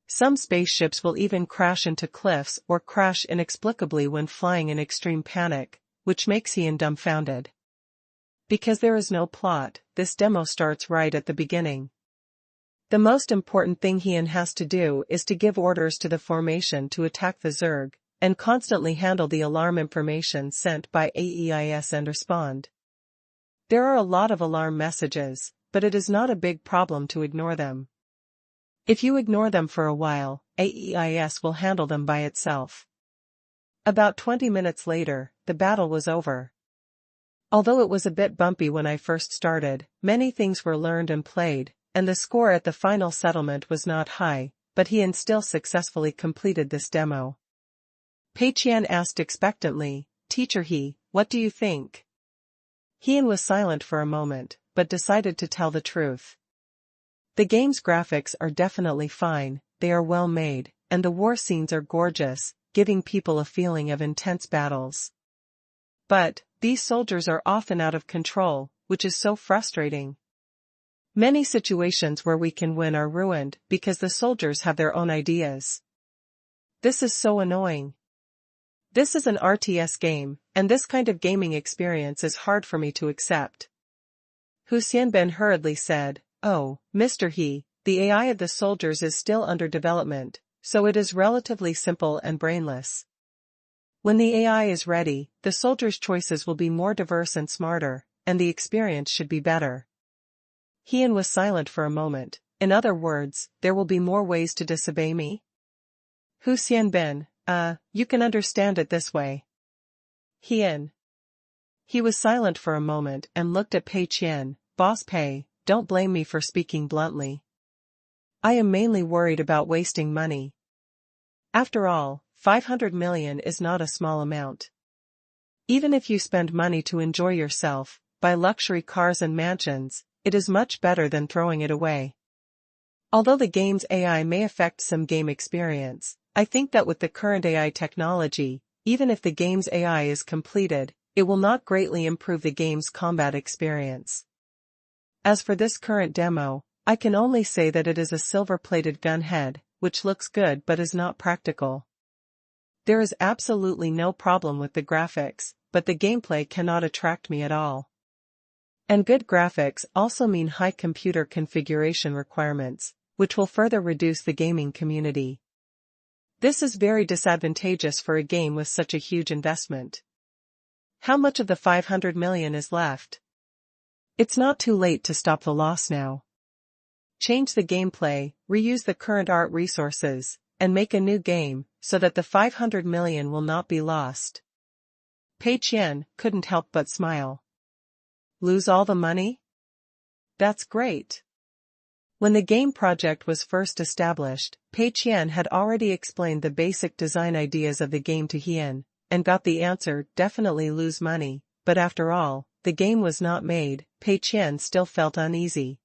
Some spaceships will even crash into cliffs or crash inexplicably when flying in extreme panic, which makes Qian dumbfounded. Because there is no plot, this demo starts right at the beginning. The most important thing Qian has to do is to give orders to the formation to attack the Zerg, and constantly handle the alarm information sent by AEIS and respond. There are a lot of alarm messages, but it is not a big problem to ignore them. If you ignore them for a while, AEIS will handle them by itself. About 20 minutes later, the battle was over. Although it was a bit bumpy when I first started, many things were learned and played, and the score at the final settlement was not high, but Qian still successfully completed this demo. Pei Qian asked expectantly, "Teacher He, what do you think?" Qian was silent for a moment, but decided to tell the truth. The game's graphics are definitely fine, they are well made, and the war scenes are gorgeous, giving people a feeling of intense battles. But, these soldiers are often out of control, which is so frustrating. Many situations where we can win are ruined because the soldiers have their own ideas. This is so annoying. This is an RTS game, and this kind of gaming experience is hard for me to accept. Hu Xianben hurriedly said, "Oh, Mr. He, the AI of the soldiers is still under development, so it is relatively simple and brainless. When the AI is ready, the soldiers' choices will be more diverse and smarter, and the experience should be better." Hian was silent for a moment. In other words, there will be more ways to disobey me? Hu Xianben, you can understand it this way. Hian. He was silent for a moment and looked at Pei Qian. Boss Pei, don't blame me for speaking bluntly. I am mainly worried about wasting money. After all, 500 million is not a small amount. Even if you spend money to enjoy yourself, buy luxury cars and mansions, it is much better than throwing it away. Although the game's AI may affect some game experience, I think that with the current AI technology, even if the game's AI is completed, it will not greatly improve the game's combat experience. As for this current demo, I can only say that it is a silver-plated gun head, which looks good but is not practical. There is absolutely no problem with the graphics, but the gameplay cannot attract me at all. And good graphics also mean high computer configuration requirements, which will further reduce the gaming community. This is very disadvantageous for a game with such a huge investment. How much of the 500 million is left? It's not too late to stop the loss now. Change the gameplay, reuse the current art resources, and make a new game, so that the 500 million will not be lost. Pei Qian couldn't help but smile. Lose all the money? That's great. When the game project was first established, Pei Qian had already explained the basic design ideas of the game to Hian, and got the answer, definitely lose money, but after all, the game was not made. Pei Qian still felt uneasy.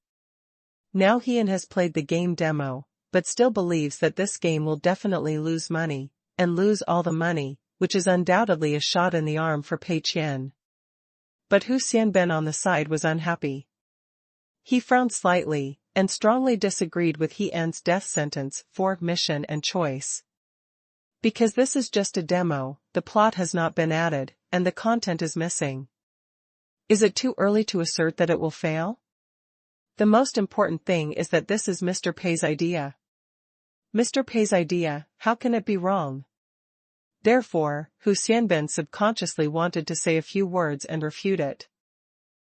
Now Hian has played the game demo, but still believes that this game will definitely lose money, and lose all the money, which is undoubtedly a shot in the arm for Pei Qian. But Hu Xianben on the side was unhappy. He frowned slightly, and strongly disagreed with Hian's death sentence for mission and choice. Because this is just a demo, the plot has not been added, and the content is missing. Is it too early to assert that it will fail? The most important thing is that this is Mr. Pei's idea. Mr. Pei's idea, how can it be wrong? Therefore, Hu Xianben subconsciously wanted to say a few words and refute it.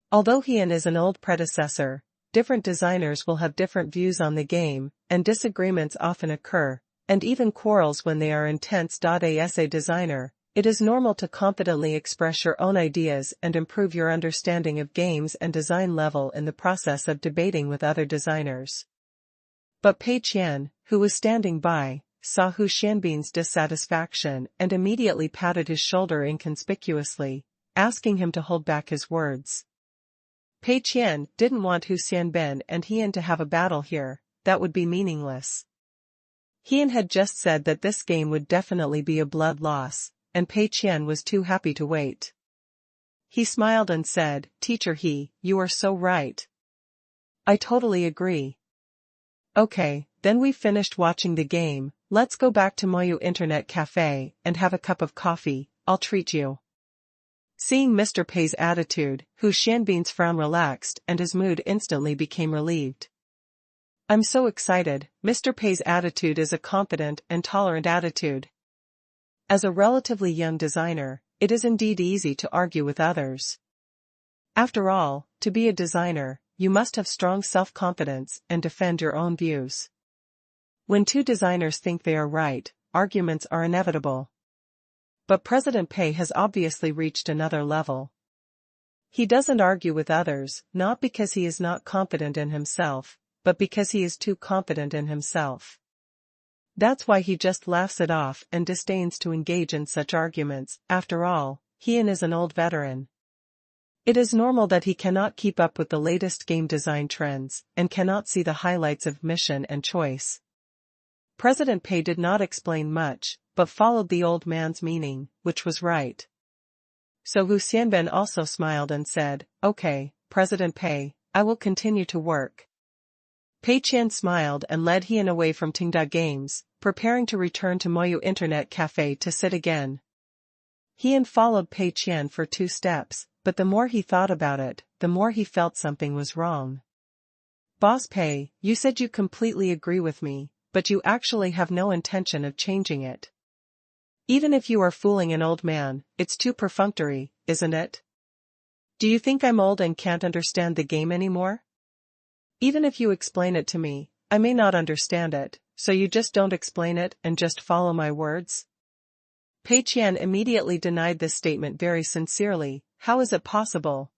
Although Hian is an old predecessor, different designers will have different views on the game, and disagreements often occur, and even quarrels when they are intense. As a designer, it is normal to confidently express your own ideas and improve your understanding of games and design level in the process of debating with other designers. But Pei Qian, who was standing by, saw Hu Xianben's dissatisfaction and immediately patted his shoulder inconspicuously, asking him to hold back his words. Pei Qian didn't want Hu Xianben and Hian to have a battle here, that would be meaningless. Hian had just said that this game would definitely be a blood loss, and Pei Qian was too happy to wait. He smiled and said, "Teacher He, you are so right. I totally agree. Okay, then we've finished watching the game, let's go back to Moyu Internet Cafe and have a cup of coffee, I'll treat you." Seeing Mr. Pei's attitude, Hu Xianben's frown relaxed and his mood instantly became relieved. I'm so excited. Mr. Pei's attitude is a confident and tolerant attitude. As a relatively young designer, it is indeed easy to argue with others. After all, to be a designer, you must have strong self-confidence and defend your own views. When two designers think they are right, arguments are inevitable. But President Pei has obviously reached another level. He doesn't argue with others, not because he is not confident in himself, but because he is too confident in himself. That's why he just laughs it off and disdains to engage in such arguments. After all, Hian is an old veteran. It is normal that he cannot keep up with the latest game design trends and cannot see the highlights of mission and choice. President Pei did not explain much, but followed the old man's meaning, which was right. So Wu Xianben also smiled and said, "Okay, President Pei, I will continue to work." Pei Qian smiled and led Heian away from Tenda Games, preparing to return to Moyu Internet Cafe to sit again. Heian followed Pei Qian for 2 steps, but the more he thought about it, the more he felt something was wrong. "Boss Pei, you said you completely agree with me, but you actually have no intention of changing it. Even if you are fooling an old man, it's too perfunctory, isn't it? Do you think I'm old and can't understand the game anymore? Even if you explain it to me, I may not understand it, so you just don't explain it and just follow my words?" Pei Qian immediately denied this statement very sincerely. "How is it possible?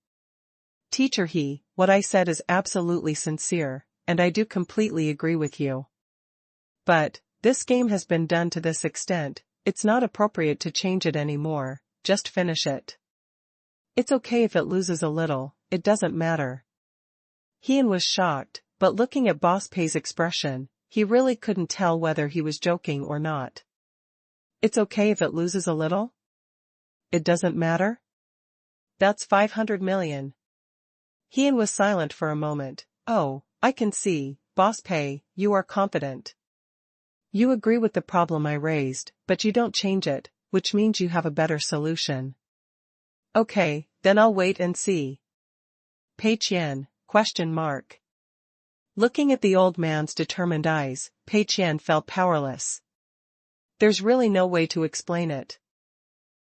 Teacher what I said is absolutely sincere, and I do completely agree with you. But, this game has been done to this extent, it's not appropriate to change it anymore, just finish it. It's okay if it loses a little, it doesn't matter." Heian was shocked, but looking at Boss Pei's expression, he really couldn't tell whether he was joking or not. "It's okay if it loses a little? It doesn't matter? That's 500 million. Heian was silent for a moment. "Oh, I can see, Boss Pei, you are confident. You agree with the problem I raised, but you don't change it, which means you have a better solution. Okay, then I'll wait and see." Pei Qian, ? Looking at the old man's determined eyes, Pei Qian felt powerless. There's really no way to explain it.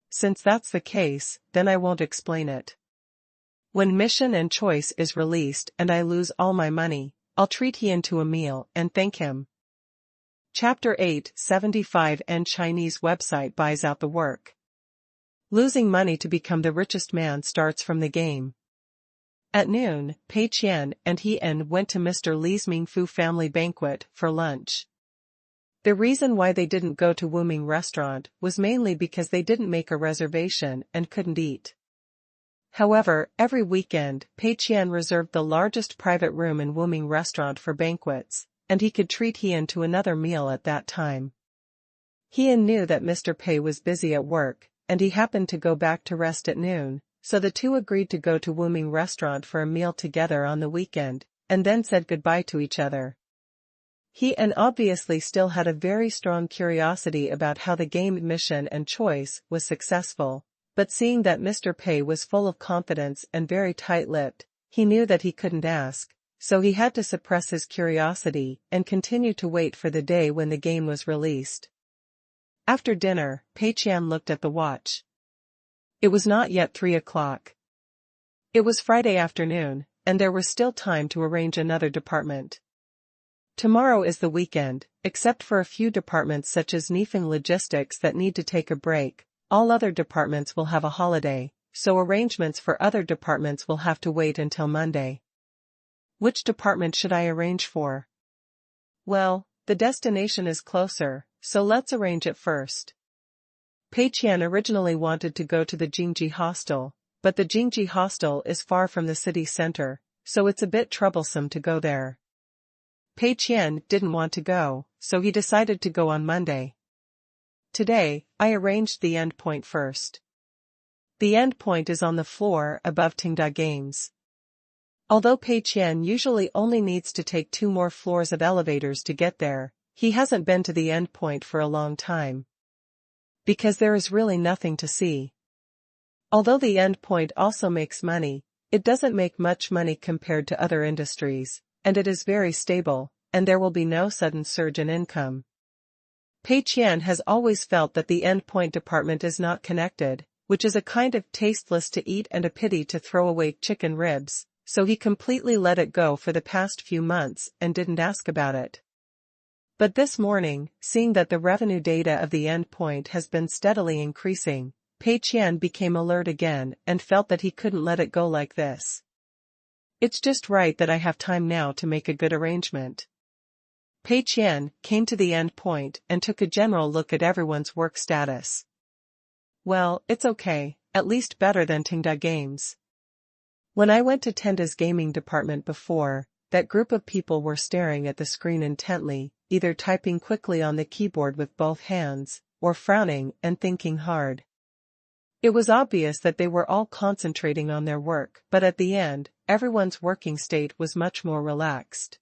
Since that's the case, then I won't explain it. When Mission and Choice is released and I lose all my money, I'll treat Heian to a meal and thank him. Chapter 875 and Chinese website buys out the work. Losing money to become the richest man starts from the game. At noon, Pei Qian and Heian went to Mr. Li's Mingfu family banquet for lunch. The reason why they didn't go to Wuming restaurant was mainly because they didn't make a reservation and couldn't eat. However, every weekend, Pei Qian reserved the largest private room in Wuming restaurant for banquets, and he could treat Heian to another meal at that time. Heian knew that Mr. Pei was busy at work, and he happened to go back to rest at noon, so the two agreed to go to Wuming restaurant for a meal together on the weekend, and then said goodbye to each other. Heian obviously still had a very strong curiosity about how the game Mission and Choice was successful, but seeing that Mr. Pei was full of confidence and very tight-lipped, he knew that he couldn't ask, so he had to suppress his curiosity and continue to wait for the day when the game was released. After dinner, Pei Qian looked at the watch. It was not yet 3 o'clock. It was Friday afternoon, and there was still time to arrange another department. Tomorrow is the weekend, except for a few departments such as Nifeng Logistics that need to take a break. All other departments will have a holiday, so arrangements for other departments will have to wait until Monday. Which department should I arrange for? Well, the destination is closer, so let's arrange it first. Pei Qian originally wanted to go to the Jingji hostel, but the Jingji hostel is far from the city center, so it's a bit troublesome to go there. Pei Qian didn't want to go, so he decided to go on Monday. Today, I arranged the endpoint first. The endpoint is on the floor above Tenda Games. Although Pei Qian usually only needs to take 2 more floors of elevators to get there, he hasn't been to the endpoint for a long time. Because there is really nothing to see. Although the endpoint also makes money, it doesn't make much money compared to other industries, and it is very stable, and there will be no sudden surge in income. Pei Qian has always felt that the endpoint department is not connected, which is a kind of tasteless to eat and a pity to throw away chicken ribs, so he completely let it go for the past few months and didn't ask about it. But this morning, seeing that the revenue data of the endpoint has been steadily increasing, Pei Qian became alert again and felt that he couldn't let it go like this. It's just right that I have time now to make a good arrangement. Pei Qian came to the end point and took a general look at everyone's work status. Well, it's okay, at least better than Tenda Games. When I went to Tenda's gaming department before, that group of people were staring at the screen intently, either typing quickly on the keyboard with both hands, or frowning and thinking hard. It was obvious that they were all concentrating on their work, but at the end, everyone's working state was much more relaxed.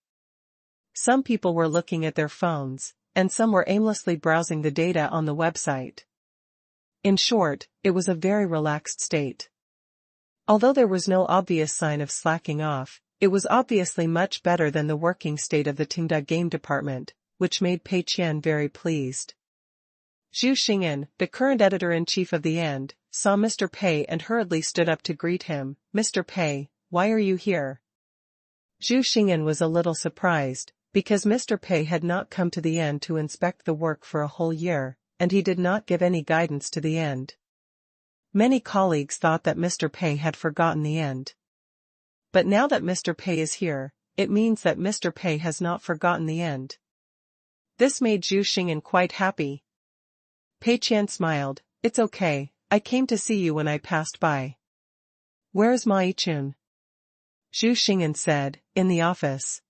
Some people were looking at their phones, and some were aimlessly browsing the data on the website. In short, it was a very relaxed state. Although there was no obvious sign of slacking off, it was obviously much better than the working state of the Tenda game department, which made Pei Qian very pleased. Zhu Xing'an, the current editor-in-chief of the End, saw Mr. Pei and hurriedly stood up to greet him. "Mr. Pei, why are you here?" Zhu Xing'an was a little surprised, because Mr. Pei had not come to the End to inspect the work for a whole year, and he did not give any guidance to the End. Many colleagues thought that Mr. Pei had forgotten the End. But now that Mr. Pei is here, it means that Mr. Pei has not forgotten the End. This made Zhu Xing'an quite happy. Pei Qian smiled. "It's okay, I came to see you when I passed by." "Where's Ma Yichun?" Zhu Xing'an said. "In the office."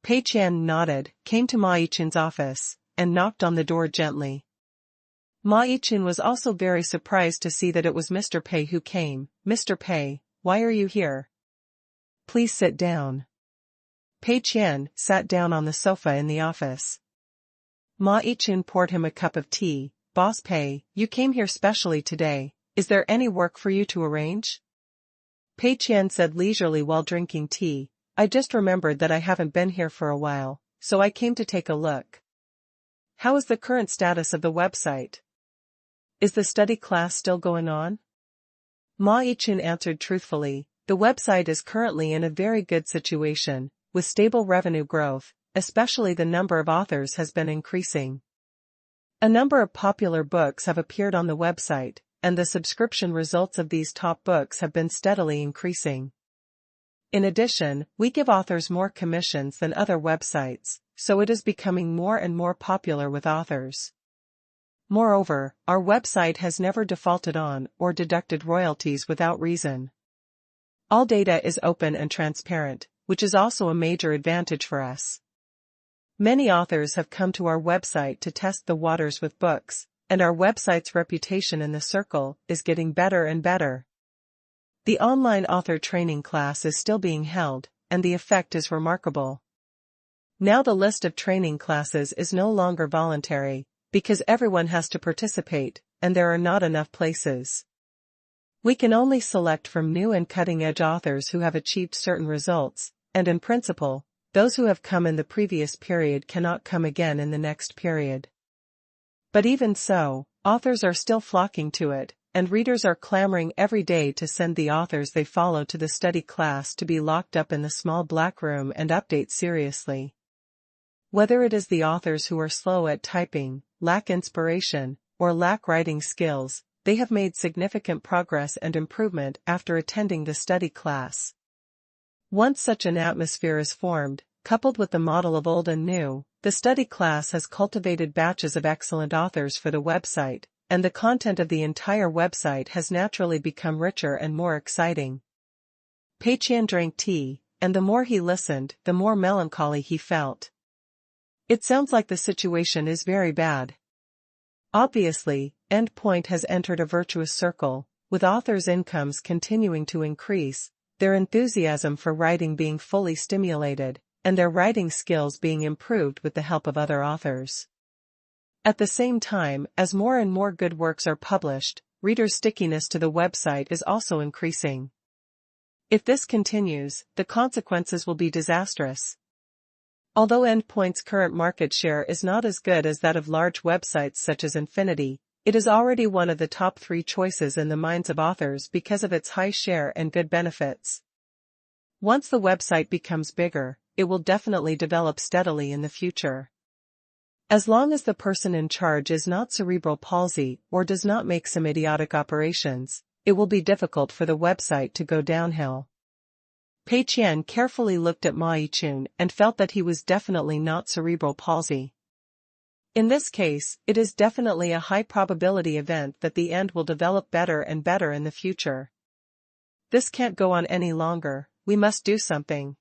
Pei Qian nodded, came to Ma Yichun's office, and knocked on the door gently. Ma Yichun was also very surprised to see that it was Mr. Pei who came. "Mr. Pei, why are you here?" "Please sit down." Pei Qian sat down on the sofa in the office. Ma Yichun poured him a cup of tea. "Boss Pei, you came here specially today. Is there any work for you to arrange?" Pei Qian said leisurely while drinking tea. "I just remembered that I haven't been here for a while, so I came to take a look." "How is the current status of the website? Is the study class still going on?" Ma Yichun answered truthfully. "The website is currently in a very good situation, with stable revenue growth, especially the number of authors has been increasing. A number of popular books have appeared on the website, and the subscription results of these top books have been steadily increasing. In addition, we give authors more commissions than other websites, so it is becoming more and more popular with authors. Moreover, our website has never defaulted on or deducted royalties without reason. All data is open and transparent, which is also a major advantage for us. Many authors have come to our website to test the waters with books, and our website's reputation in the circle is getting better and better. The online author training class is still being held, and the effect is remarkable. Now the list of training classes is no longer voluntary, because everyone has to participate, and there are not enough places. We can only select from new and cutting-edge authors who have achieved certain results, and in principle, those who have come in the previous period cannot come again in the next period. But even so, authors are still flocking to it, and readers are clamoring every day to send the authors they follow to the study class to be locked up in the small black room and update seriously. Whether it is the authors who are slow at typing, lack inspiration, or lack writing skills, they have made significant progress and improvement after attending the study class. Once such an atmosphere is formed, coupled with the model of old and new, the study class has cultivated batches of excellent authors for the website, and the content of the entire website has naturally become richer and more exciting. Pei Qian drank tea, and the more he listened, the more melancholy he felt. It sounds like the situation is very bad. Obviously, Endpoint has entered a virtuous circle, with authors' incomes continuing to increase, their enthusiasm for writing being fully stimulated, and their writing skills being improved with the help of other authors. At the same time, as more and more good works are published, readers' stickiness to the website is also increasing. If this continues, the consequences will be disastrous. Although Endpoint's current market share is not as good as that of large websites such as Infinity, it is already one of the top 3 choices in the minds of authors because of its high share and good benefits. Once the website becomes bigger, it will definitely develop steadily in the future. As long as the person in charge is not cerebral palsy or does not make some idiotic operations, it will be difficult for the website to go downhill. Pei Qian carefully looked at Ma Yichun and felt that he was definitely not cerebral palsy. In this case, it is definitely a high probability event that the End will develop better and better in the future. This can't go on any longer, we must do something.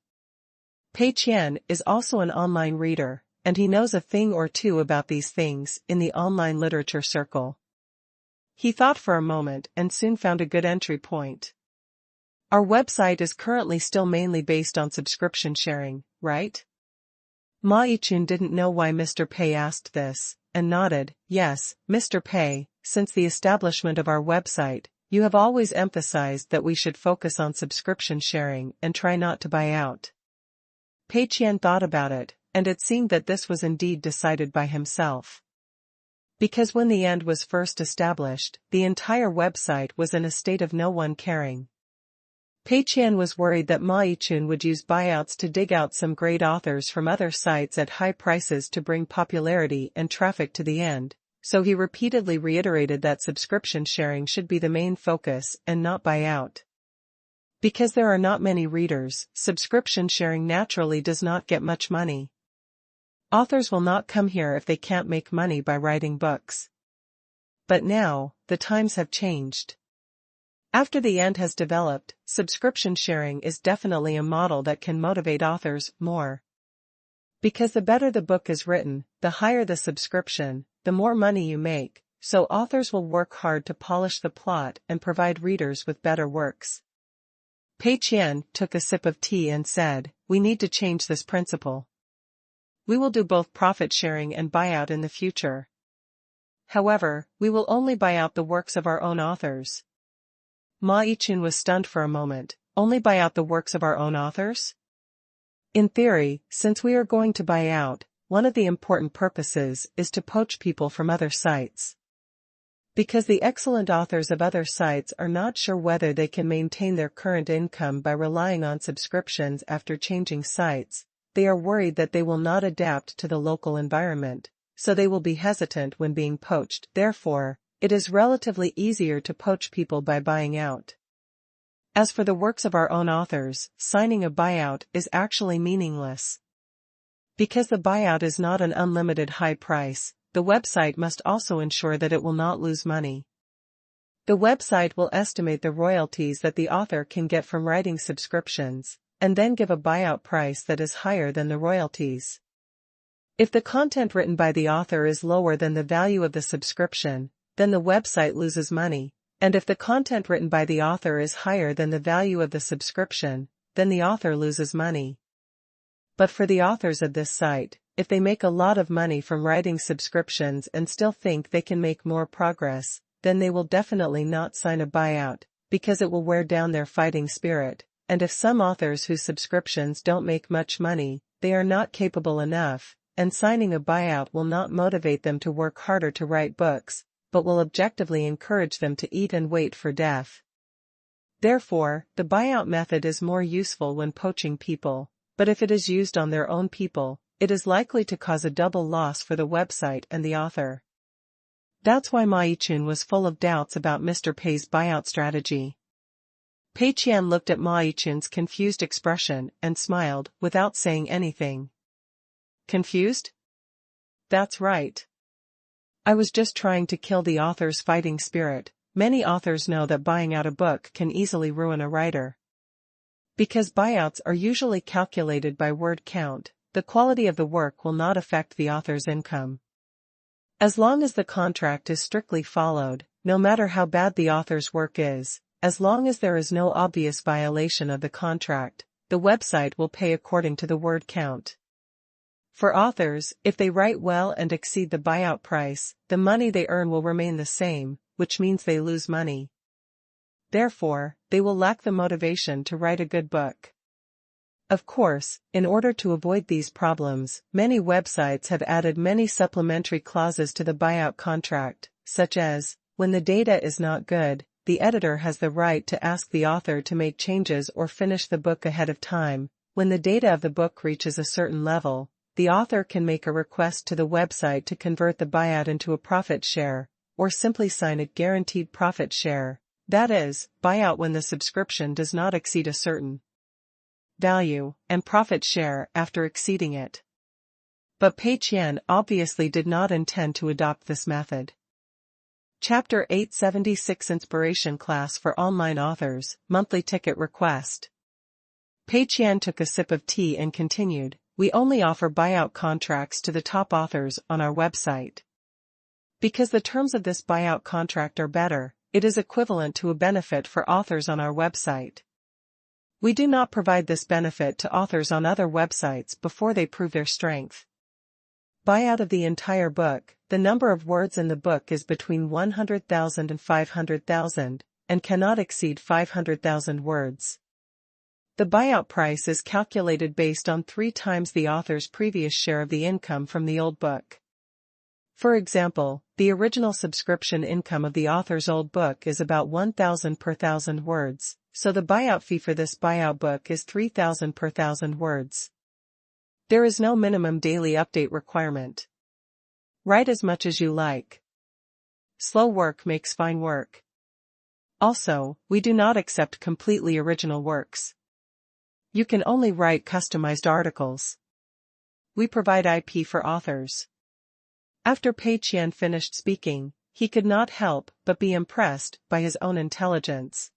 Pei Qian is also an online reader, and he knows a thing or two about these things in the online literature circle. He thought for a moment and soon found a good entry point. Our website is currently still mainly based on subscription sharing, right? Ma Yichun didn't know why Mr. Pei asked this, and nodded. Yes, Mr. Pei, since the establishment of our website, you have always emphasized that we should focus on subscription sharing and try not to buy out. Pei Qian thought about it, and it seemed that this was indeed decided by himself. Because when the end was first established, the entire website was in a state of no one caring. Pei Qian was worried that Ma Yichun would use buyouts to dig out some great authors from other sites at high prices to bring popularity and traffic to the end, so he repeatedly reiterated that subscription sharing should be the main focus and not buyout. Because there are not many readers, subscription sharing naturally does not get much money. Authors will not come here if they can't make money by writing books. But now, the times have changed. After the end has developed, subscription sharing is definitely a model that can motivate authors more. Because the better the book is written, the higher the subscription, the more money you make, so authors will work hard to polish the plot and provide readers with better works. Pei Qian took a sip of tea and said, "We need to change this principle. We will do both profit sharing and buyout in the future. However, we will only buy out the works of our own authors." Ma Yichun was stunned for a moment. Only buy out the works of our own authors? In theory, since we are going to buy out, one of the important purposes is to poach people from other sites. Because the excellent authors of other sites are not sure whether they can maintain their current income by relying on subscriptions after changing sites, they are worried that they will not adapt to the local environment, so they will be hesitant when being poached. Therefore, it is relatively easier to poach people by buying out. As for the works of our own authors, signing a buyout is actually meaningless. Because the buyout is not an unlimited high price, the website must also ensure that it will not lose money. The website will estimate the royalties that the author can get from writing subscriptions, and then give a buyout price that is higher than the royalties. If the content written by the author is lower than the value of the subscription, then the website loses money, and if the content written by the author is higher than the value of the subscription, then the author loses money. But for the authors of this site, if they make a lot of money from writing subscriptions and still think they can make more progress, then they will definitely not sign a buyout, because it will wear down their fighting spirit, and if some authors whose subscriptions don't make much money, they are not capable enough, and signing a buyout will not motivate them to work harder to write books, but will objectively encourage them to eat and wait for death. Therefore, the buyout method is more useful when poaching people, but if it is used on their own people, it is likely to cause a double loss for the website and the author. That's why Ma Yichun was full of doubts about Mr. Pei's buyout strategy. Pei Qian looked at Ma Yichun's confused expression and smiled without saying anything. Confused? That's right. I was just trying to kill the author's fighting spirit. Many authors know that buying out a book can easily ruin a writer. Because buyouts are usually calculated by word count, the quality of the work will not affect the author's income. As long as the contract is strictly followed, no matter how bad the author's work is, as long as there is no obvious violation of the contract, the website will pay according to the word count. For authors, if they write well and exceed the buyout price, the money they earn will remain the same, which means they lose money. Therefore, they will lack the motivation to write a good book. Of course, in order to avoid these problems, many websites have added many supplementary clauses to the buyout contract, such as, when the data is not good, the editor has the right to ask the author to make changes or finish the book ahead of time. When the data of the book reaches a certain level, the author can make a request to the website to convert the buyout into a profit share, or simply sign a guaranteed profit share, that is, buyout when the subscription does not exceed a certain value, and profit share after exceeding it. But Pei Qian obviously did not intend to adopt this method. Chapter 876 Inspiration Class for Online Authors, Monthly Ticket Request. Pei Qian took a sip of tea and continued, "We only offer buyout contracts to the top authors on our website. Because the terms of this buyout contract are better, it is equivalent to a benefit for authors on our website. We do not provide this benefit to authors on other websites before they prove their strength. Buyout of the entire book. The number of words in the book is between 100,000 and 500,000, and cannot exceed 500,000 words. The buyout price is calculated based on 3 times the author's previous share of the income from the old book. For example, the original subscription income of the author's old book is about 1,000 per 1,000 words, so the buyout fee for this buyout book is 3,000 per 1,000 words. There is no minimum daily update requirement. Write as much as you like. Slow work makes fine work. Also, we do not accept completely original works. You can only write customized articles. We provide IP for authors." After Pei Qian finished speaking, he could not help but be impressed by his own intelligence.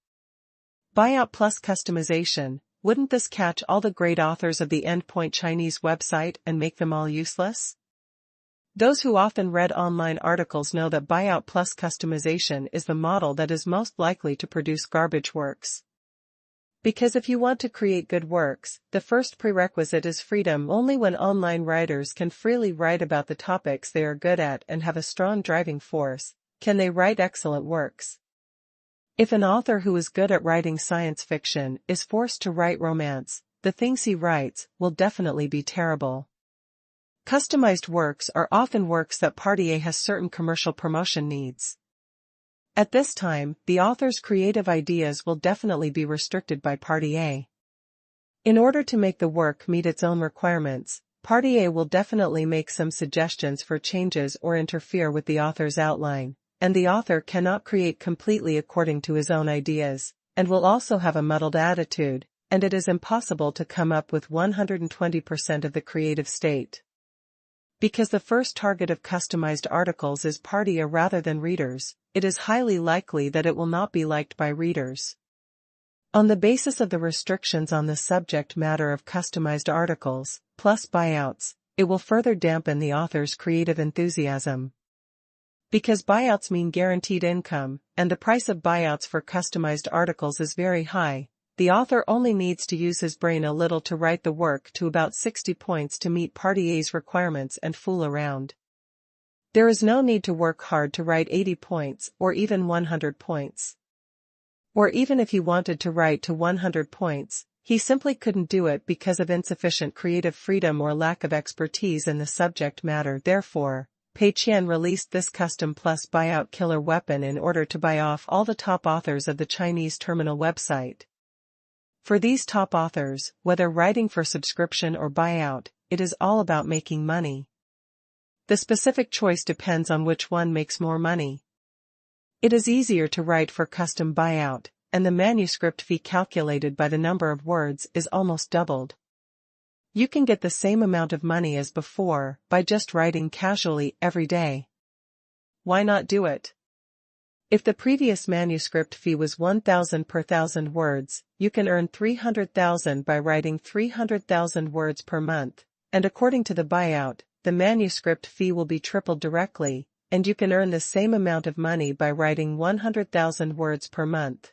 Buyout plus customization, wouldn't this catch all the great authors of the endpoint Chinese website and make them all useless? Those who often read online articles know that buyout plus customization is the model that is most likely to produce garbage works. Because if you want to create good works, the first prerequisite is freedom. Only when online writers can freely write about the topics they are good at and have a strong driving force, can they write excellent works. If an author who is good at writing science fiction is forced to write romance, the things he writes will definitely be terrible. Customized works are often works that Party A has certain commercial promotion needs. At this time, the author's creative ideas will definitely be restricted by Party A. In order to make the work meet its own requirements, Party A will definitely make some suggestions for changes or interfere with the author's outline, and the author cannot create completely according to his own ideas, and will also have a muddled attitude, and it is impossible to come up with 120% of the creative state. Because the first target of customized articles is Party A rather than readers, it is highly likely that it will not be liked by readers. On the basis of the restrictions on the subject matter of customized articles, plus buyouts, it will further dampen the author's creative enthusiasm. Because buyouts mean guaranteed income, and the price of buyouts for customized articles is very high, the author only needs to use his brain a little to write the work to about 60 points to meet Party A's requirements and fool around. There is no need to work hard to write 80 points or even 100 points. Or even if he wanted to write to 100 points, he simply couldn't do it because of insufficient creative freedom or lack of expertise in the subject matter. Therefore, Pei Qian released this custom plus buyout killer weapon in order to buy off all the top authors of the Chinese terminal website. For these top authors, whether writing for subscription or buyout, it is all about making money. The specific choice depends on which one makes more money. It is easier to write for custom buyout, and the manuscript fee calculated by the number of words is almost doubled. You can get the same amount of money as before by just writing casually every day. Why not do it? If the previous manuscript fee was 1,000 per 1,000 words, you can earn 300,000 by writing 300,000 words per month, and according to the buyout, the manuscript fee will be tripled directly, and you can earn the same amount of money by writing 100,000 words per month.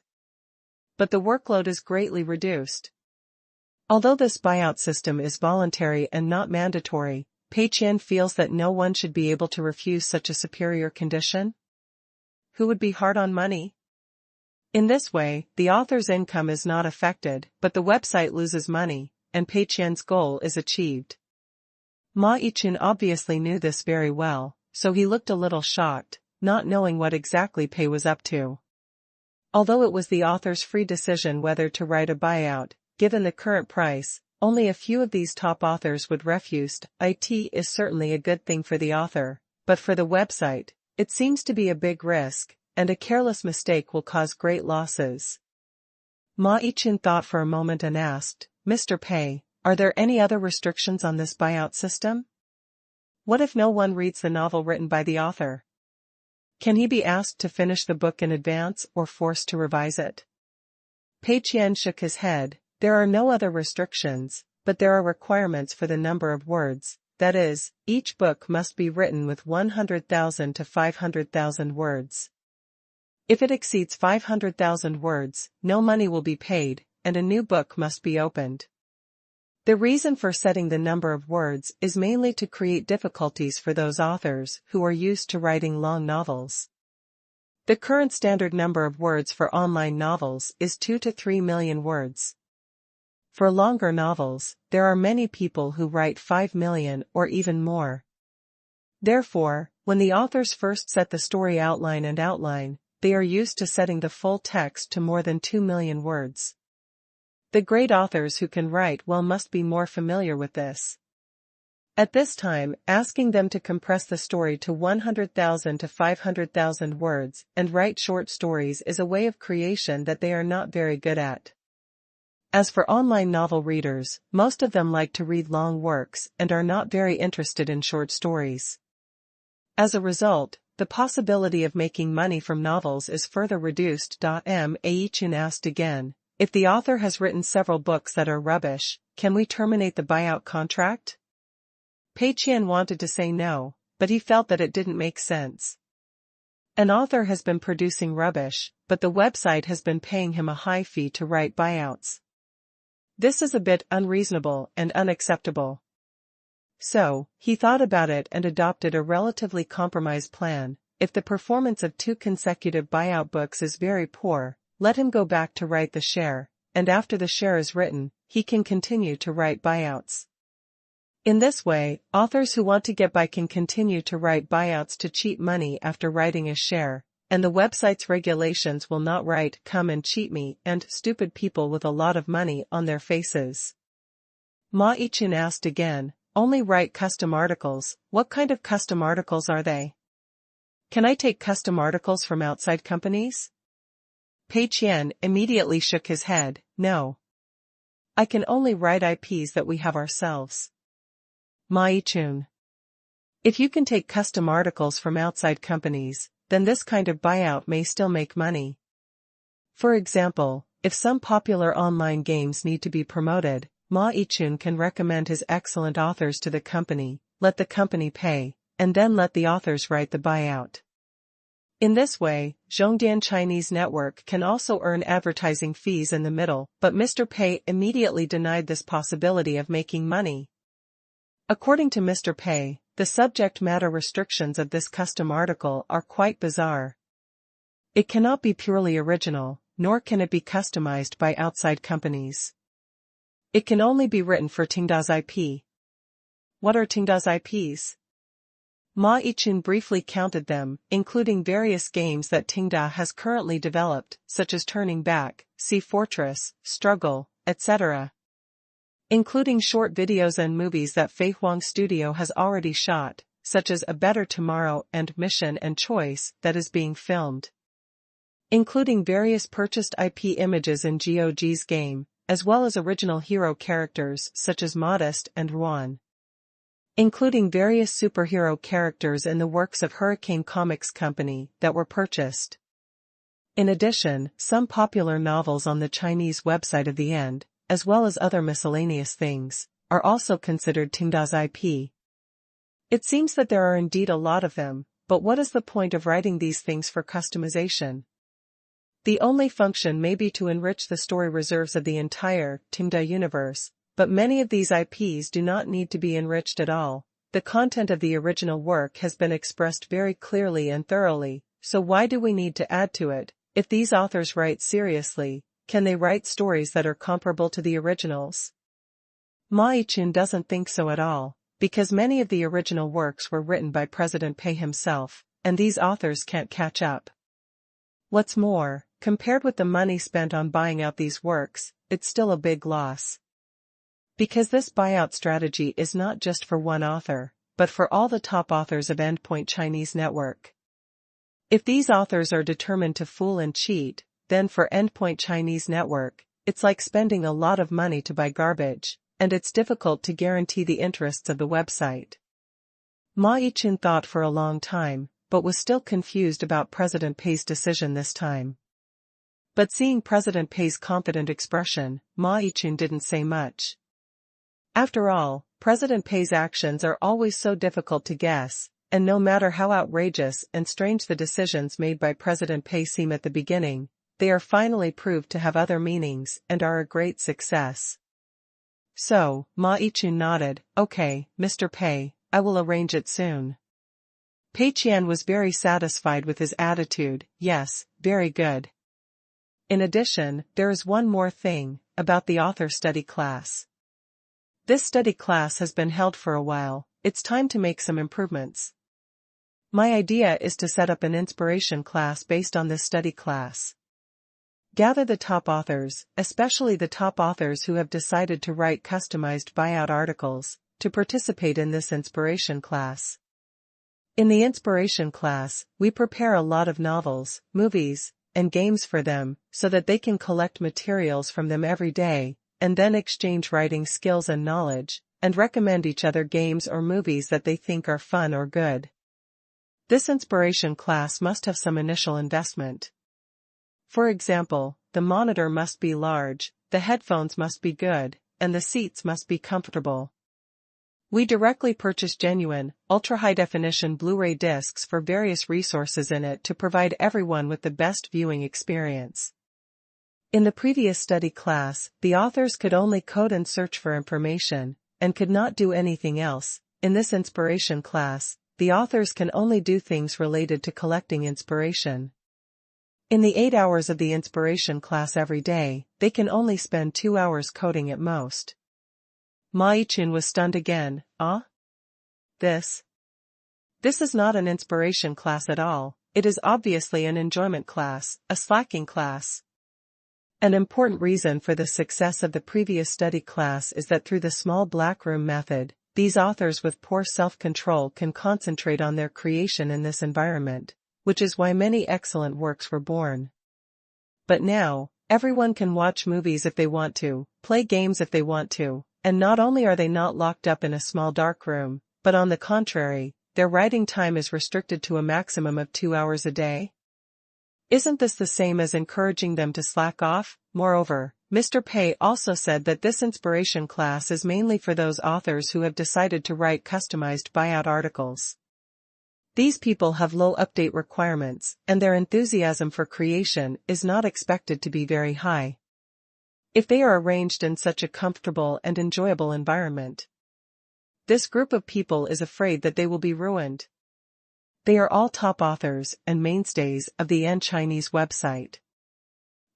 But the workload is greatly reduced. Although this buyout system is voluntary and not mandatory, Pei Qian feels that no one should be able to refuse such a superior condition. Who would be hard on money? In this way, the author's income is not affected, but the website loses money, and Pei Qian's goal is achieved. Ma Yichun obviously knew this very well, so he looked a little shocked, not knowing what exactly Pei was up to. Although it was the author's free decision whether to write a buyout, given the current price, only a few of these top authors would refuse. It is certainly a good thing for the author, but for the website, it seems to be a big risk, and a careless mistake will cause great losses. Ma Yichun thought for a moment and asked, "Mr. Pei, are there any other restrictions on this buyout system? What if no one reads the novel written by the author?" Can he be asked to finish the book in advance or forced to revise it? Pei Qian shook his head. There are no other restrictions, but there are requirements for the number of words. That is, each book must be written with 100,000 to 500,000 words. If it exceeds 500,000 words, no money will be paid, and a new book must be opened. The reason for setting the number of words is mainly to create difficulties for those authors who are used to writing long novels. The current standard number of words for online novels is 2 to 3 million words. For longer novels, there are many people who write 5 million or even more. Therefore, when the authors first set the story outline, they are used to setting the full text to more than 2 million words. The great authors who can write well must be more familiar with this. At this time, asking them to compress the story to 100,000 to 500,000 words and write short stories is a way of creation that they are not very good at. As for online novel readers, most of them like to read long works and are not very interested in short stories. As a result, the possibility of making money from novels is further reduced. Pei Qian asked again, if the author has written several books that are rubbish, can we terminate the buyout contract? Pei Qian wanted to say no, but he felt that it didn't make sense. An author has been producing rubbish, but the website has been paying him a high fee to write buyouts. This is a bit unreasonable and unacceptable. So, he thought about it and adopted a relatively compromised plan. If the performance of 2 consecutive buyout books is very poor, let him go back to write the share, and after the share is written, he can continue to write buyouts. In this way, authors who want to get by can continue to write buyouts to cheat money after writing a share, and the website's regulations will not write "come and cheat me" and "stupid people with a lot of money" on their faces. Pei Qian asked again, only write custom articles. What kind of custom articles are they? Can I take custom articles from outside companies? Pei Qian immediately shook his head, no. I can only write IPs that we have ourselves. Pei Qian. If you can take custom articles from outside companies, then this kind of buyout may still make money. For example, if some popular online games need to be promoted, Pei Qian can recommend his excellent authors to the company, let the company pay, and then let the authors write the buyout. In this way, Zhongdian Chinese network can also earn advertising fees in the middle, but Mr. Pei immediately denied this possibility of making money. According to Mr. Pei, the subject matter restrictions of this custom article are quite bizarre. It cannot be purely original, nor can it be customized by outside companies. It can only be written for Tengda's IP. What are Tengda's IPs? Pei Qian briefly counted them, including various games that Tengda has currently developed, such as Turning Back, Sea Fortress, Struggle, etc. Including short videos and movies that Fei Huang Studio has already shot, such as A Better Tomorrow and Mission and Choice that is being filmed. Including various purchased IP images in GOG's game, as well as original hero characters such as Modest and Yuan. Including various superhero characters in the works of Hurricane Comics Company that were purchased. In addition, some popular novels on the Chinese website of the end, as well as other miscellaneous things, are also considered Tengda's IP. It seems that there are indeed a lot of them, but what is the point of writing these things for customization? The only function may be to enrich the story reserves of the entire Tengda universe, but many of these IPs do not need to be enriched at all. The content of the original work has been expressed very clearly and thoroughly, so why do we need to add to it? If these authors write seriously, can they write stories that are comparable to the originals? Pei Qian doesn't think so at all, because many of the original works were written by President Pei himself, and these authors can't catch up. What's more, compared with the money spent on buying out these works, it's still a big loss. Because this buyout strategy is not just for one author, but for all the top authors of Endpoint Chinese Network. If these authors are determined to fool and cheat, then for Endpoint Chinese Network, it's like spending a lot of money to buy garbage, and it's difficult to guarantee the interests of the website. Pei Qian thought for a long time, but was still confused about President Pei's decision this time. But seeing President Pei's confident expression, Ma Yichun didn't say much. After all, President Pei's actions are always so difficult to guess, and no matter how outrageous and strange the decisions made by President Pei seem at the beginning, they are finally proved to have other meanings and are a great success. So, Ma Yichun nodded, "Okay, Mr. Pei, I will arrange it soon." Pei Qian was very satisfied with his attitude. "Yes, very good. In addition, there is one more thing, about the author study class. This study class has been held for a while, it's time to make some improvements. My idea is to set up an inspiration class based on this study class. Gather the top authors, especially the top authors who have decided to write customized buyout articles, to participate in this inspiration class. In the inspiration class, we prepare a lot of novels, movies, and games for them, so that they can collect materials from them every day, and then exchange writing skills and knowledge, and recommend each other games or movies that they think are fun or good. This inspiration class must have some initial investment. For example, the monitor must be large, the headphones must be good, and the seats must be comfortable. We directly purchase genuine, ultra-high-definition Blu-ray discs for various resources in it to provide everyone with the best viewing experience. In the previous study class, the authors could only code and search for information, and could not do anything else. In this inspiration class, the authors can only do things related to collecting inspiration. In the 8 hours of the inspiration class every day, they can only spend 2 hours coding at most. Ma Yichun was stunned again. "Ah? This is not an inspiration class at all, it is obviously an enjoyment class, a slacking class." An important reason for the success of the previous study class is that through the small black room method, these authors with poor self-control can concentrate on their creation in this environment, which is why many excellent works were born. But now, everyone can watch movies if they want to, play games if they want to, and not only are they not locked up in a small dark room, but on the contrary, their writing time is restricted to a maximum of 2 hours a day. Isn't this the same as encouraging them to slack off? Moreover, Mr. Pei also said that this inspiration class is mainly for those authors who have decided to write customized buyout articles. These people have low update requirements, and their enthusiasm for creation is not expected to be very high. If they are arranged in such a comfortable and enjoyable environment, this group of people is afraid that they will be ruined. They are all top authors and mainstays of the Chinese website.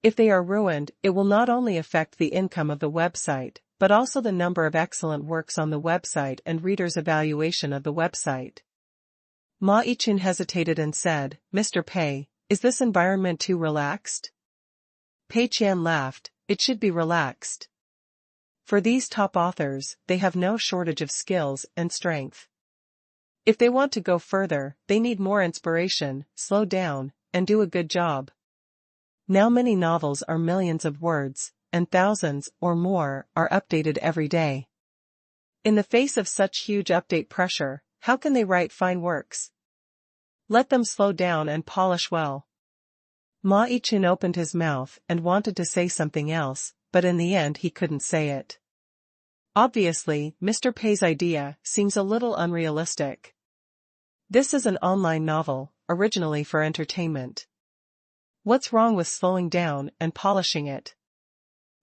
If they are ruined, it will not only affect the income of the website, but also the number of excellent works on the website and readers' evaluation of the website. Ma Yichun hesitated and said, "Mr. Pei, is this environment too relaxed?" Pei Qian laughed. "It should be relaxed. For these top authors, they have no shortage of skills and strength. If they want to go further, they need more inspiration, slow down, and do a good job. Now many novels are millions of words, and thousands or more are updated every day. In the face of such huge update pressure, how can they write fine works? Let them slow down and polish well." Ma Yichun opened his mouth and wanted to say something else, but in the end he couldn't say it. Obviously, Mr. Pei's idea seems a little unrealistic. This is an online novel, originally for entertainment. What's wrong with slowing down and polishing it?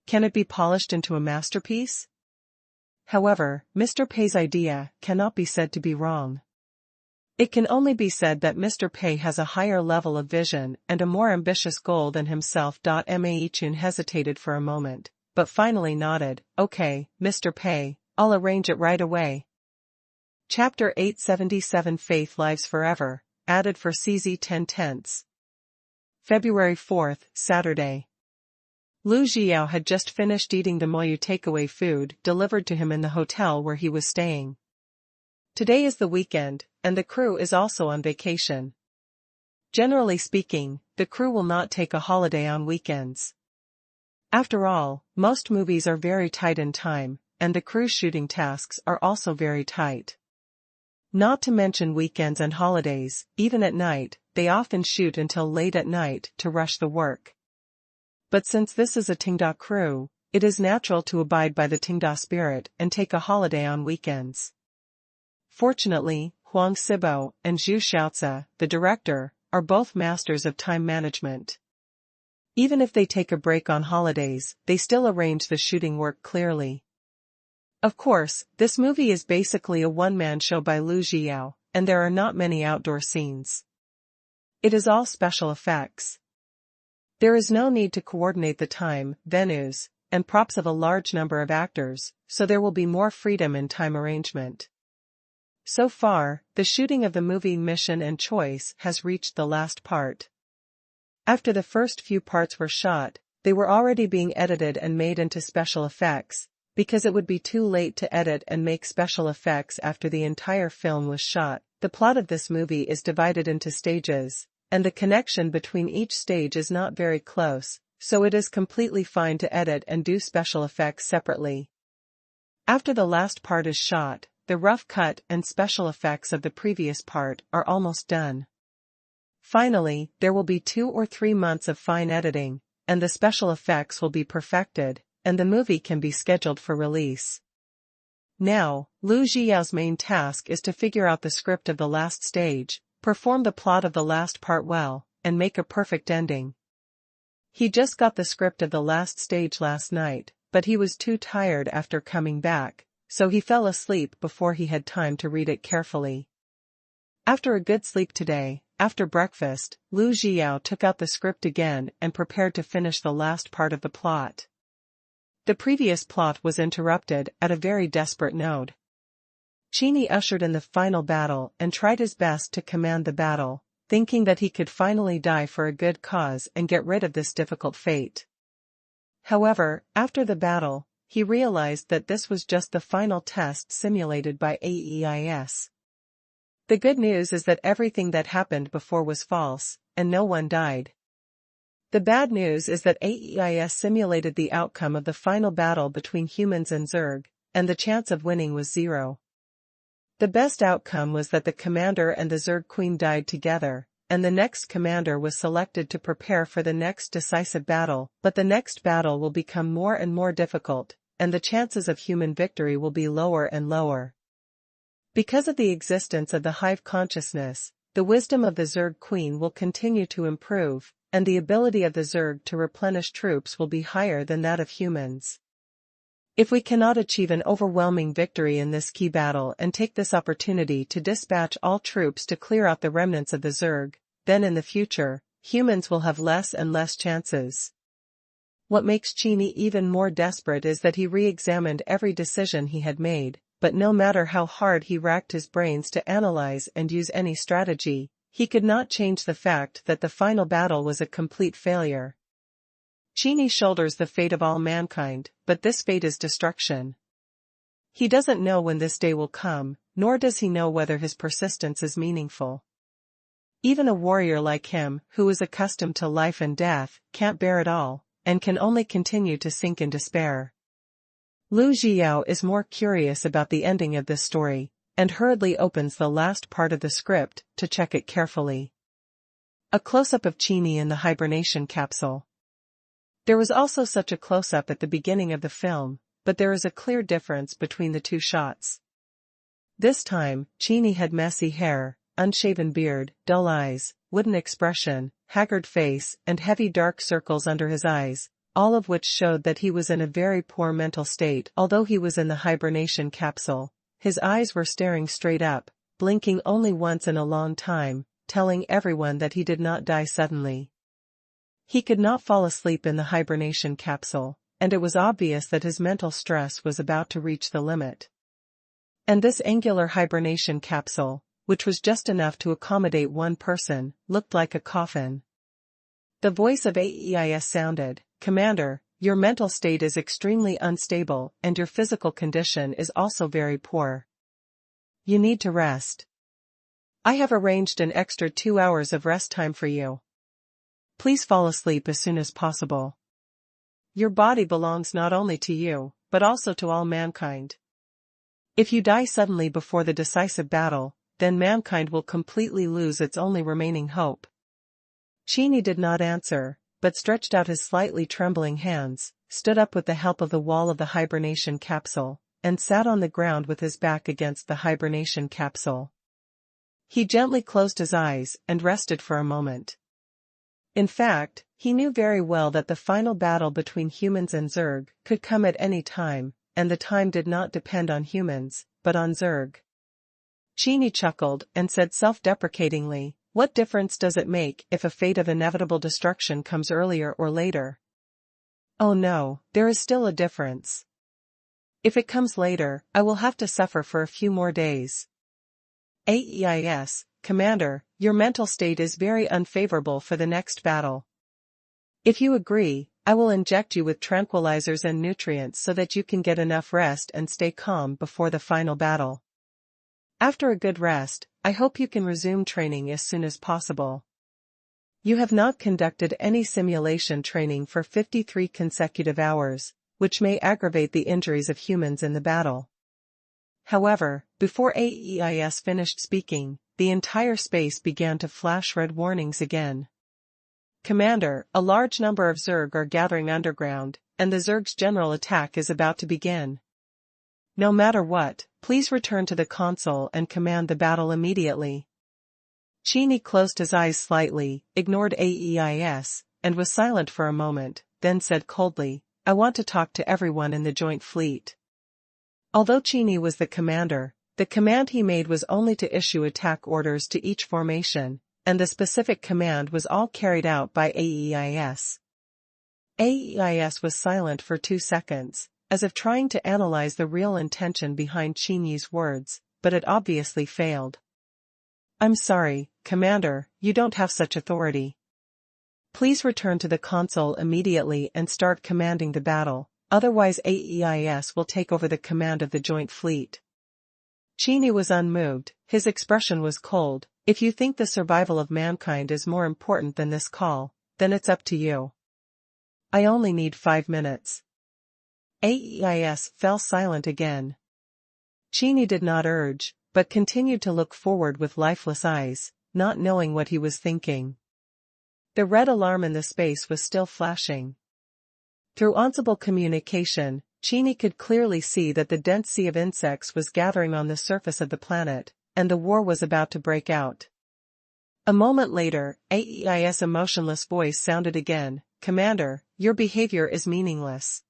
Can it be polished into a masterpiece? However, Mr. Pei's idea cannot be said to be wrong. It can only be said that Mr. Pei has a higher level of vision and a more ambitious goal than himself. Ma Yichun hesitated for a moment, but finally nodded. "Okay, Mr. Pei, I'll arrange it right away." Chapter 877 Faith Lives Forever, added for CZ 10/10. February 4th, Saturday. Lu Jiao had just finished eating the Moyu takeaway food delivered to him in the hotel where he was staying. Today is the weekend, and the crew is also on vacation. Generally speaking, the crew will not take a holiday on weekends. After all, most movies are very tight in time, and the crew's shooting tasks are also very tight. Not to mention weekends and holidays, even at night, they often shoot until late at night to rush the work. But since this is a Tenda crew, it is natural to abide by the Tenda spirit and take a holiday on weekends. Fortunately, Huang Sibo and Zhu Xiaozi, the director, are both masters of time management. Even if they take a break on holidays, they still arrange the shooting work clearly. Of course, this movie is basically a one-man show by Liu Zhiyao, and there are not many outdoor scenes. It is all special effects. There is no need to coordinate the time, venues, and props of a large number of actors, so there will be more freedom in time arrangement. So far, the shooting of the movie Mission and Choice has reached the last part. After the first few parts were shot, they were already being edited and made into special effects, because it would be too late to edit and make special effects after the entire film was shot. The plot of this movie is divided into stages, and the connection between each stage is not very close, so it is completely fine to edit and do special effects separately. After the last part is shot, the rough cut and special effects of the previous part are almost done. Finally, there will be 2 or 3 months of fine editing, and the special effects will be perfected, and the movie can be scheduled for release. Now, Liu Zhiyao's main task is to figure out the script of the last stage, perform the plot of the last part well, and make a perfect ending. He just got the script of the last stage last night, but he was too tired after coming back, so he fell asleep before he had time to read it carefully. After a good sleep today, after breakfast, Liu Zhiyao took out the script again and prepared to finish the last part of the plot. The previous plot was interrupted at a very desperate note. Qini ushered in the final battle and tried his best to command the battle, thinking that he could finally die for a good cause and get rid of this difficult fate. However, after the battle, he realized that this was just the final test simulated by AEIS. The good news is that everything that happened before was false, and no one died. The bad news is that AEIS simulated the outcome of the final battle between humans and Zerg, and the chance of winning was 0. The best outcome was that the commander and the Zerg queen died together, and the next commander was selected to prepare for the next decisive battle, but the next battle will become more and more difficult, and the chances of human victory will be lower and lower. Because of the existence of the hive consciousness, the wisdom of the Zerg queen will continue to improve, and the ability of the Zerg to replenish troops will be higher than that of humans. If we cannot achieve an overwhelming victory in this key battle and take this opportunity to dispatch all troops to clear out the remnants of the Zerg, then in the future, humans will have less and less chances. What makes Qini even more desperate is that he re-examined every decision he had made, but no matter how hard he racked his brains to analyze and use any strategy, he could not change the fact that the final battle was a complete failure. Qini shoulders the fate of all mankind, but this fate is destruction. He doesn't know when this day will come, nor does he know whether his persistence is meaningful. Even a warrior like him, who is accustomed to life and death, can't bear it all, and can only continue to sink in despair. Liu Zhiyao is more curious about the ending of this story, and hurriedly opens the last part of the script to check it carefully. A close-up of Qini in the hibernation capsule. There was also such a close-up at the beginning of the film, but there is a clear difference between the two shots. This time, Qini had messy hair, unshaven beard, dull eyes, wooden expression, haggard face, and heavy dark circles under his eyes, all of which showed that he was in a very poor mental state. Although he was in the hibernation capsule, his eyes were staring straight up, blinking only once in a long time, telling everyone that he did not die suddenly. He could not fall asleep in the hibernation capsule, and it was obvious that his mental stress was about to reach the limit. And this angular hibernation capsule, which was just enough to accommodate one person, looked like a coffin. The voice of AEIS sounded, "Commander, your mental state is extremely unstable and your physical condition is also very poor. You need to rest. I have arranged an extra 2 hours of rest time for you. Please fall asleep as soon as possible. Your body belongs not only to you, but also to all mankind. If you die suddenly before the decisive battle, then mankind will completely lose its only remaining hope. Qingshan did not answer, but stretched out his slightly trembling hands, stood up with the help of the wall of the hibernation capsule, and sat on the ground with his back against the hibernation capsule. He gently closed his eyes and rested for a moment. In fact, he knew very well that the final battle between humans and Zerg could come at any time, and the time did not depend on humans, but on Zerg. Qingshan chuckled and said self-deprecatingly, "What difference does it make if a fate of inevitable destruction comes earlier or later?" "Oh no, there is still a difference. If it comes later, I will have to suffer for a few more days." "AEIS, Commander, your mental state is very unfavorable for the next battle. If you agree, I will inject you with tranquilizers and nutrients so that you can get enough rest and stay calm before the final battle. After a good rest, I hope you can resume training as soon as possible. You have not conducted any simulation training for 53 consecutive hours, which may aggravate the injuries of humans in the battle." However, before AEIS finished speaking, the entire space began to flash red warnings again. "Commander, a large number of Zerg are gathering underground, and the Zerg's general attack is about to begin. No matter what, please return to the console and command the battle immediately." Qingshan closed his eyes slightly, ignored AEIS, and was silent for a moment, then said coldly, "I want to talk to everyone in the Joint Fleet." Although Qingshan was the commander, the command he made was only to issue attack orders to each formation, and the specific command was all carried out by AEIS. AEIS was silent for 2 seconds, as if trying to analyze the real intention behind Qingshan's words, but it obviously failed. "I'm sorry, Commander, you don't have such authority. Please return to the console immediately and start commanding the battle, otherwise AEIS will take over the command of the Joint Fleet." Qingshan was unmoved, his expression was cold. "If you think the survival of mankind is more important than this call, then it's up to you. I only need 5 minutes." AEIS fell silent again. Qingshan did not urge, but continued to look forward with lifeless eyes, not knowing what he was thinking. The red alarm in the space was still flashing. Through Ensemble communication, Qingshan could clearly see that the dense sea of insects was gathering on the surface of the planet, and the war was about to break out. A moment later, AEIS' emotionless voice sounded again, "Commander, your behavior is meaningless."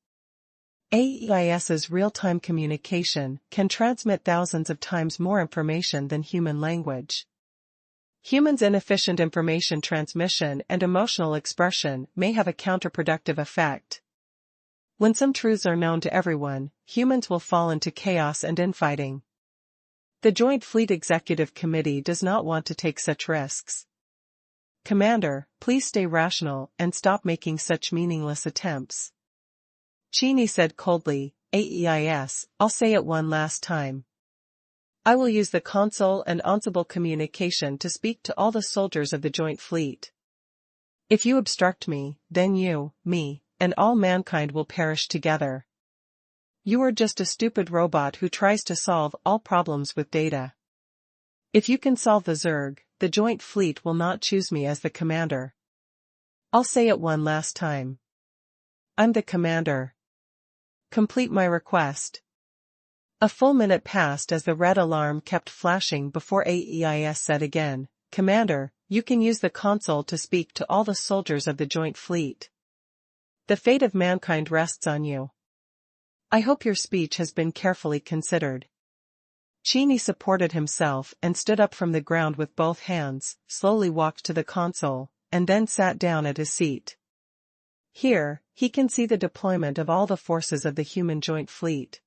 AEIS's real-time communication can transmit thousands of times more information than human language. Humans' inefficient information transmission and emotional expression may have a counterproductive effect. When some truths are known to everyone, humans will fall into chaos and infighting. The Joint Fleet Executive Committee does not want to take such risks. "Commander, please stay rational and stop making such meaningless attempts." Qingshan said coldly, "AEIS, I'll say it one last time. I will use the console and Ensemble communication to speak to all the soldiers of the Joint Fleet. If you obstruct me, then you, me, and all mankind will perish together. You are just a stupid robot who tries to solve all problems with data. If you can solve the Zerg, the Joint Fleet will not choose me as the commander. I'll say it one last time. I'm the commander. Complete my request." A full minute passed as the red alarm kept flashing before AEIS said again, "Commander, you can use the console to speak to all the soldiers of the Joint Fleet. The fate of mankind rests on you. I hope your speech has been carefully considered." Qingshan supported himself and stood up from the ground with both hands, slowly walked to the console, and then sat down at his seat. Here, he can see the deployment of all the forces of the human Joint Fleet.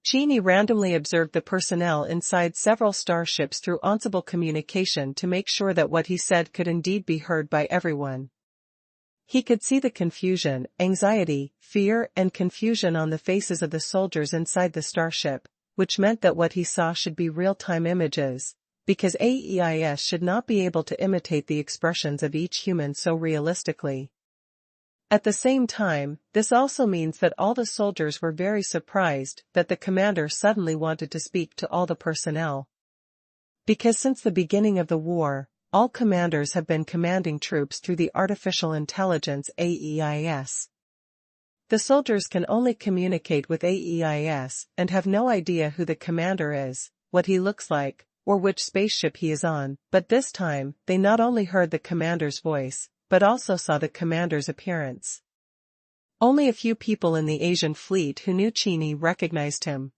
Qingshan randomly observed the personnel inside several starships through Ensemble communication to make sure that what he said could indeed be heard by everyone. He could see the confusion, anxiety, fear, and confusion on the faces of the soldiers inside the starship, which meant that what he saw should be real-time images, because AEIS should not be able to imitate the expressions of each human so realistically. At the same time, this also means that all the soldiers were very surprised that the commander suddenly wanted to speak to all the personnel. Because since the beginning of the war, all commanders have been commanding troops through the artificial intelligence AEIS. The soldiers can only communicate with AEIS and have no idea who the commander is, what he looks like, or which spaceship he is on, but this time, they not only heard the commander's voice, but also saw the commander's appearance. Only a few people in the Asian fleet who knew Qingshan recognized him.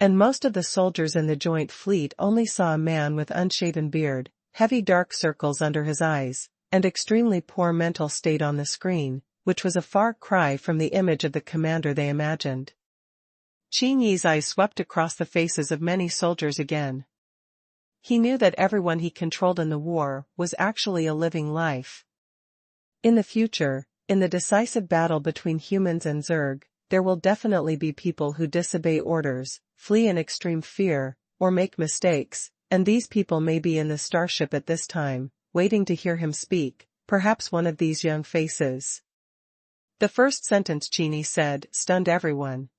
And most of the soldiers in the joint fleet only saw a man with unshaven beard, heavy dark circles under his eyes, and extremely poor mental state on the screen, which was a far cry from the image of the commander they imagined. Qingshan's eyes swept across the faces of many soldiers again. He knew that everyone he controlled in the war was actually a living life. In the future, in the decisive battle between humans and Zerg, there will definitely be people who disobey orders, flee in extreme fear, or make mistakes, and these people may be in the starship at this time, waiting to hear him speak, perhaps one of these young faces. The first sentence Qingshan said stunned everyone.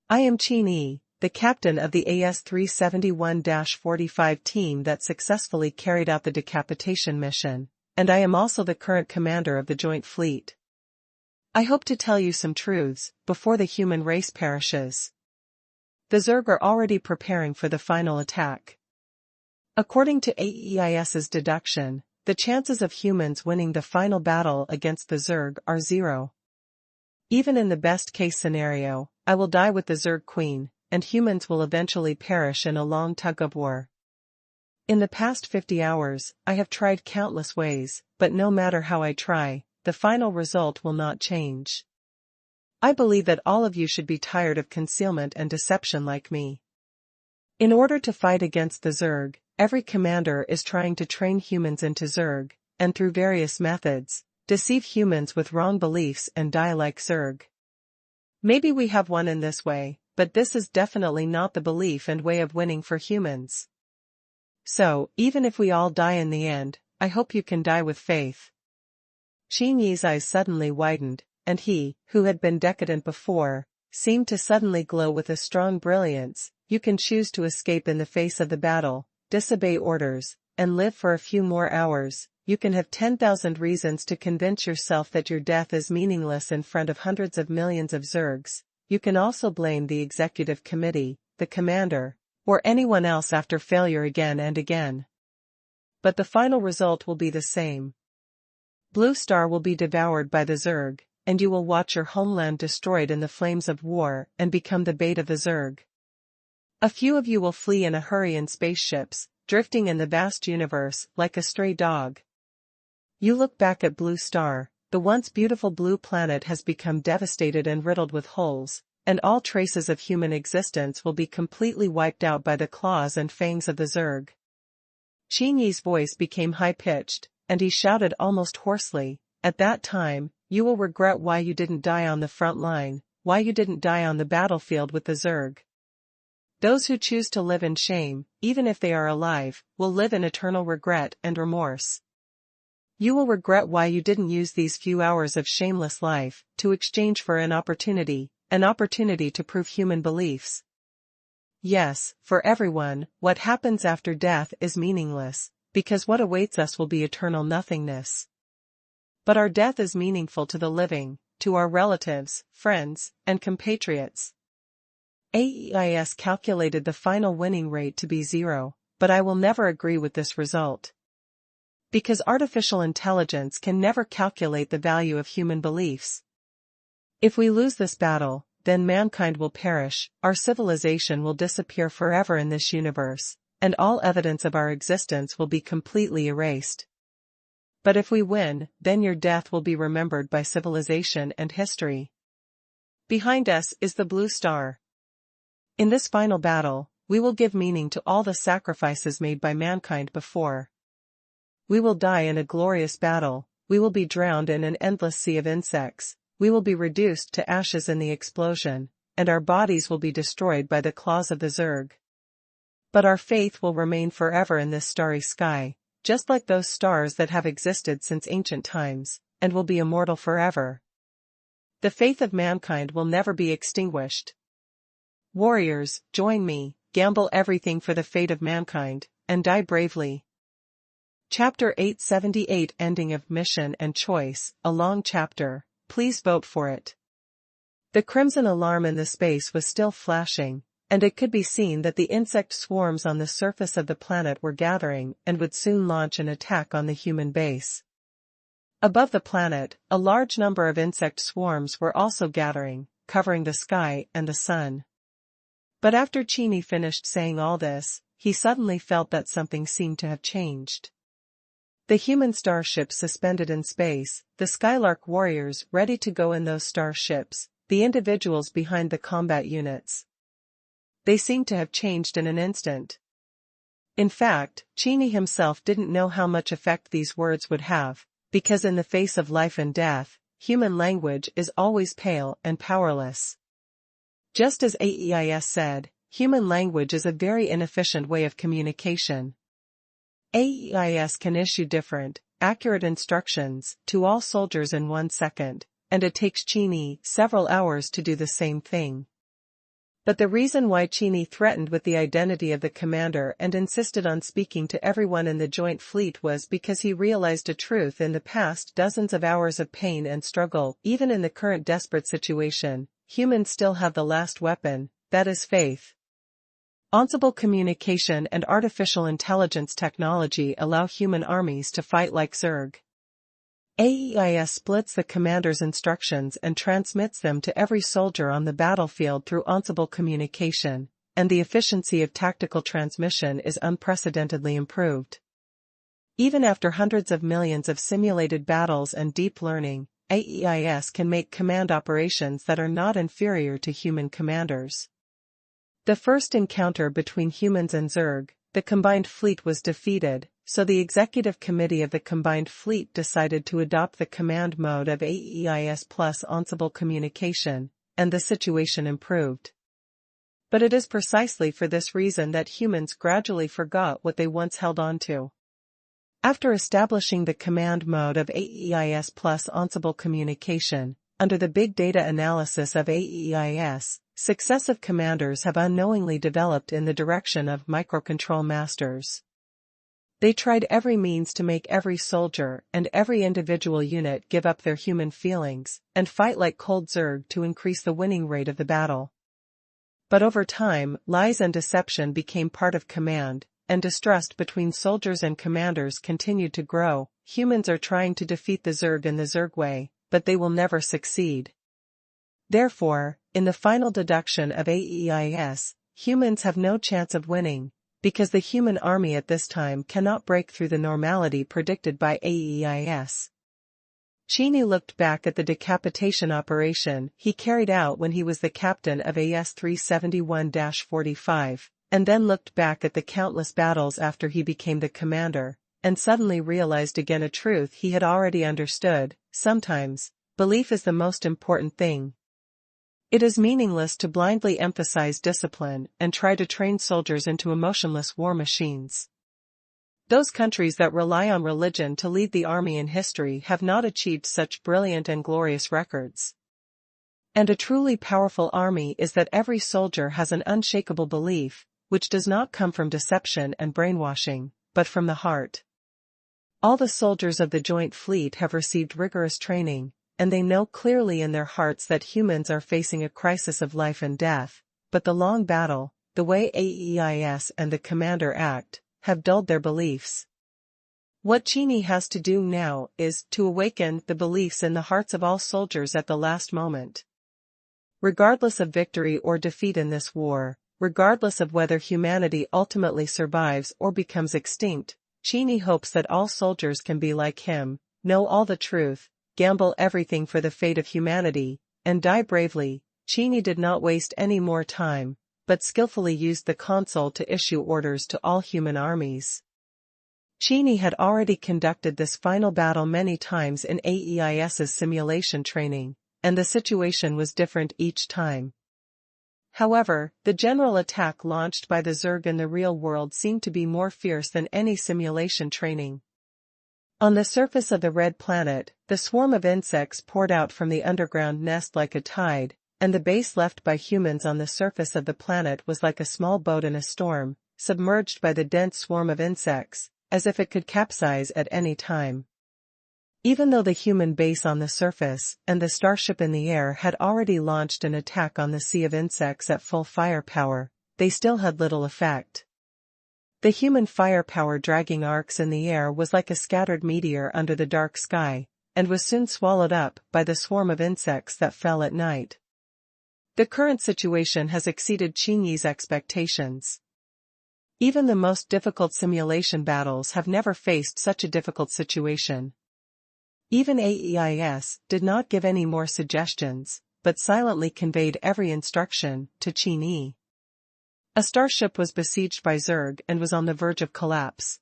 I am Qingshan, the captain of the AS-371-45 team that successfully carried out the decapitation mission, and I am also the current commander of the joint fleet. I hope to tell you some truths, before the human race perishes. The Zerg are already preparing for the final attack. According to AEIS's deduction, the chances of humans winning the final battle against the Zerg are 0. Even in the best-case scenario, I will die with the Zerg Queen, and humans will eventually perish in a long tug-of-war. In the past 50 hours, I have tried countless ways, but no matter how I try, the final result will not change. I believe that all of you should be tired of concealment and deception like me. In order to fight against the Zerg, every commander is trying to train humans into Zerg, and through various methods, deceive humans with wrong beliefs and die like Zerg. Maybe we have won in this way, but this is definitely not the belief and way of winning for humans. So, even if we all die in the end, I hope you can die with faith. Qingshan's eyes suddenly widened, and he, who had been decadent before, seemed to suddenly glow with a strong brilliance. You can choose to escape in the face of the battle, disobey orders, and live for a few more hours. You can have 10,000 reasons to convince yourself that your death is meaningless in front of hundreds of millions of Zergs. You can also blame the executive committee, the commander, or anyone else after failure again and again. But the final result will be the same. Blue Star will be devoured by the Zerg, and you will watch your homeland destroyed in the flames of war and become the bait of the Zerg. A few of you will flee in a hurry in spaceships, drifting in the vast universe like a stray dog. You look back at Blue Star, the once beautiful blue planet has become devastated and riddled with holes, and all traces of human existence will be completely wiped out by the claws and fangs of the Zerg. Qingshan's voice became high-pitched, and he shouted almost hoarsely, at that time, you will regret why you didn't die on the front line, why you didn't die on the battlefield with the Zerg. Those who choose to live in shame, even if they are alive, will live in eternal regret and remorse. You will regret why you didn't use these few hours of shameless life to exchange for an opportunity to prove human beliefs. Yes, for everyone, what happens after death is meaningless, because what awaits us will be eternal nothingness. But our death is meaningful to the living, to our relatives, friends, and compatriots. AEIS calculated the final winning rate to be 0, but I will never agree with this result. Because artificial intelligence can never calculate the value of human beliefs. If we lose this battle, then mankind will perish, our civilization will disappear forever in this universe, and all evidence of our existence will be completely erased. But if we win, then your death will be remembered by civilization and history. Behind us is the Blue Star. In this final battle, we will give meaning to all the sacrifices made by mankind before. We will die in a glorious battle, we will be drowned in an endless sea of insects, we will be reduced to ashes in the explosion, and our bodies will be destroyed by the claws of the Zerg. But our faith will remain forever in this starry sky, just like those stars that have existed since ancient times, and will be immortal forever. The faith of mankind will never be extinguished. Warriors, join me, gamble everything for the fate of mankind, and die bravely. Chapter 878 Ending of Mission and Choice, a long chapter, please vote for it. The crimson alarm in the space was still flashing, and it could be seen that the insect swarms on the surface of the planet were gathering and would soon launch an attack on the human base. Above the planet, a large number of insect swarms were also gathering, covering the sky and the sun. But after Qingshan finished saying all this, he suddenly felt that something seemed to have changed. The human starships suspended in space, the Skylark warriors ready to go in those starships, the individuals behind the combat units. They seemed to have changed in an instant. In fact, Qingshan himself didn't know how much effect these words would have, because in the face of life and death, human language is always pale and powerless. Just as AEIS said, human language is a very inefficient way of communication. AEIS can issue different, accurate instructions to all soldiers in 1 second, and it takes Qingshan several hours to do the same thing. But the reason why Qingshan threatened with the identity of the commander and insisted on speaking to everyone in the joint fleet was because he realized a truth in the past dozens of hours of pain and struggle. Even in the current desperate situation, humans still have the last weapon, that is faith. Ensemble communication and artificial intelligence technology allow human armies to fight like Zerg. AEIS splits the commander's instructions and transmits them to every soldier on the battlefield through ensemble communication, and the efficiency of tactical transmission is unprecedentedly improved. Even after hundreds of millions of simulated battles and deep learning, AEIS can make command operations that are not inferior to human commanders. The first encounter between humans and Zerg, the combined fleet was defeated, so the executive committee of the combined fleet decided to adopt the command mode of AEIS plus ensemble communication, and the situation improved. But it is precisely for this reason that humans gradually forgot what they once held on to. After establishing the command mode of AEIS plus ensemble communication, under the big data analysis of AEIS, successive commanders have unknowingly developed in the direction of microcontrol masters. They tried every means to make every soldier and every individual unit give up their human feelings and fight like cold Zerg to increase the winning rate of the battle. But over time, lies and deception became part of command, and distrust between soldiers and commanders continued to grow. Humans are trying to defeat the Zerg in the Zerg way, but they will never succeed. Therefore, in the final deduction of AEIS, humans have no chance of winning, because the human army at this time cannot break through the normality predicted by AEIS. Qingshan looked back at the decapitation operation he carried out when he was the captain of AS 371-45, and then looked back at the countless battles after he became the commander, and suddenly realized again a truth he had already understood: sometimes, belief is the most important thing. It is meaningless to blindly emphasize discipline and try to train soldiers into emotionless war machines. Those countries that rely on religion to lead the army in history have not achieved such brilliant and glorious records. And a truly powerful army is that every soldier has an unshakable belief, which does not come from deception and brainwashing, but from the heart. All the soldiers of the Joint Fleet have received rigorous training, and they know clearly in their hearts that humans are facing a crisis of life and death, but the long battle, the way AEIS and the commander act, have dulled their beliefs. What Qingshan has to do now is to awaken the beliefs in the hearts of all soldiers at the last moment. Regardless of victory or defeat in this war, regardless of whether humanity ultimately survives or becomes extinct, Qingshan hopes that all soldiers can be like him, know all the truth, gamble everything for the fate of humanity, and die bravely. Qingshan did not waste any more time, but skillfully used the console to issue orders to all human armies. Qingshan had already conducted this final battle many times in AEIS's simulation training, and the situation was different each time. However, the general attack launched by the Zerg in the real world seemed to be more fierce than any simulation training. On the surface of the red planet, the swarm of insects poured out from the underground nest like a tide, and the base left by humans on the surface of the planet was like a small boat in a storm, submerged by the dense swarm of insects, as if it could capsize at any time. Even though the human base on the surface and the starship in the air had already launched an attack on the sea of insects at full firepower, they still had little effect. The human firepower dragging arcs in the air was like a scattered meteor under the dark sky, and was soon swallowed up by the swarm of insects that fell at night. The current situation has exceeded Qingyi's expectations. Even the most difficult simulation battles have never faced such a difficult situation. Even AEIS did not give any more suggestions, but silently conveyed every instruction to Qingyi. A starship was besieged by Zerg and was on the verge of collapse.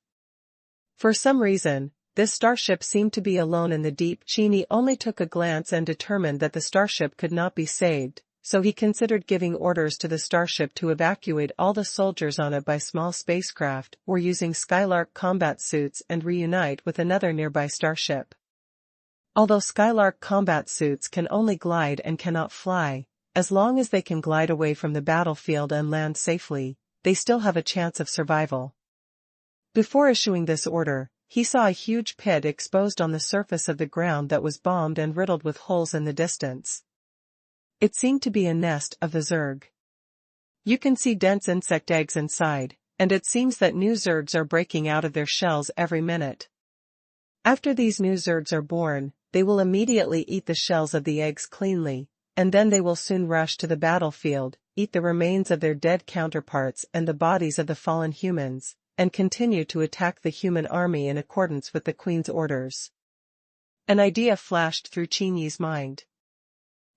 For some reason, this starship seemed to be alone in the deep. Qingyi only took a glance and determined that the starship could not be saved, so he considered giving orders to the starship to evacuate all the soldiers on it by small spacecraft or using Skylark combat suits and reunite with another nearby starship. Although Skylark combat suits can only glide and cannot fly, as long as they can glide away from the battlefield and land safely, they still have a chance of survival. Before issuing this order, he saw a huge pit exposed on the surface of the ground that was bombed and riddled with holes in the distance. It seemed to be a nest of the Zerg. You can see dense insect eggs inside, and it seems that new Zergs are breaking out of their shells every minute. After these new Zergs are born, they will immediately eat the shells of the eggs cleanly, and then they will soon rush to the battlefield, eat the remains of their dead counterparts and the bodies of the fallen humans, and continue to attack the human army in accordance with the Queen's orders. An idea flashed through Qingyi's mind.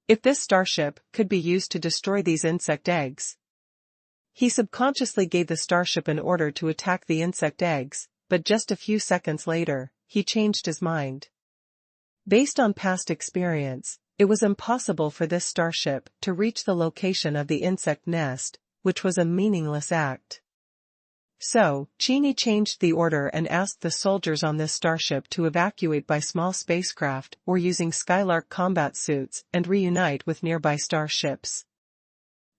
If this starship could be used to destroy these insect eggs. He subconsciously gave the starship an order to attack the insect eggs, but just a few seconds later, he changed his mind. Based on past experience, it was impossible for this starship to reach the location of the insect nest, which was a meaningless act. So, Qingyi changed the order and asked the soldiers on this starship to evacuate by small spacecraft or using Skylark combat suits and reunite with nearby starships.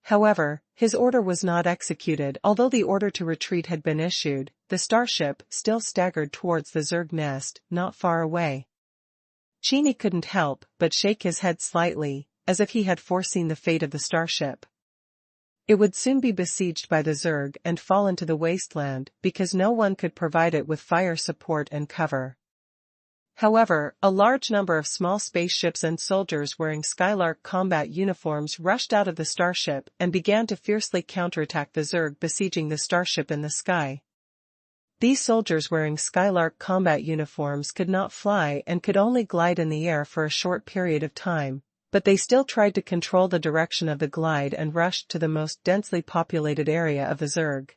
However, his order was not executed. Although the order to retreat had been issued, the starship still staggered towards the Zerg nest, not far away. Qingyi couldn't help but shake his head slightly, as if he had foreseen the fate of the starship. It would soon be besieged by the Zerg and fall into the wasteland because no one could provide it with fire support and cover. However, a large number of small spaceships and soldiers wearing Skylark combat uniforms rushed out of the starship and began to fiercely counterattack the Zerg besieging the starship in the sky. These soldiers wearing Skylark combat uniforms could not fly and could only glide in the air for a short period of time, but they still tried to control the direction of the glide and rushed to the most densely populated area of the Zerg.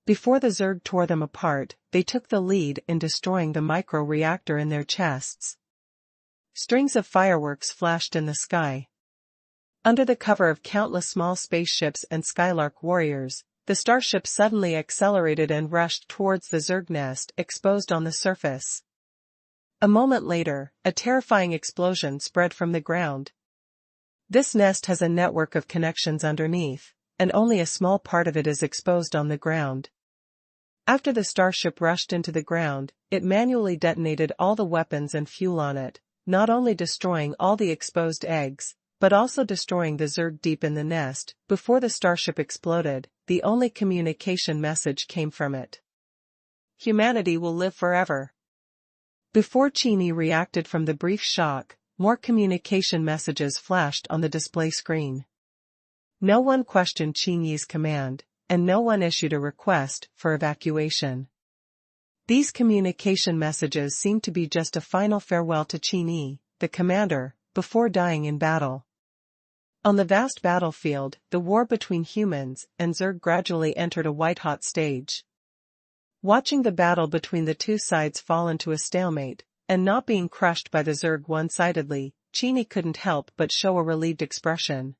Before the Zerg tore them apart, they took the lead in destroying the micro-reactor in their chests. Strings of fireworks flashed in the sky. Under the cover of countless small spaceships and Skylark warriors, the starship suddenly accelerated and rushed towards the Zerg nest exposed on the surface. A moment later, a terrifying explosion spread from the ground. This nest has a network of connections underneath, and only a small part of it is exposed on the ground. After the starship rushed into the ground, it manually detonated all the weapons and fuel on it, not only destroying all the exposed eggs, but also destroying the Zerg deep in the nest. Before the starship exploded, the only communication message came from it. Humanity will live forever. Before Qingyi reacted from the brief shock, more communication messages flashed on the display screen. No one questioned Qingyi's command, and no one issued a request for evacuation. These communication messages seemed to be just a final farewell to Qingyi, the commander, before dying in battle. On the vast battlefield, the war between humans and Zerg gradually entered a white-hot stage. Watching the battle between the two sides fall into a stalemate, and not being crushed by the Zerg one-sidedly, Qingyi couldn't help but show a relieved expression.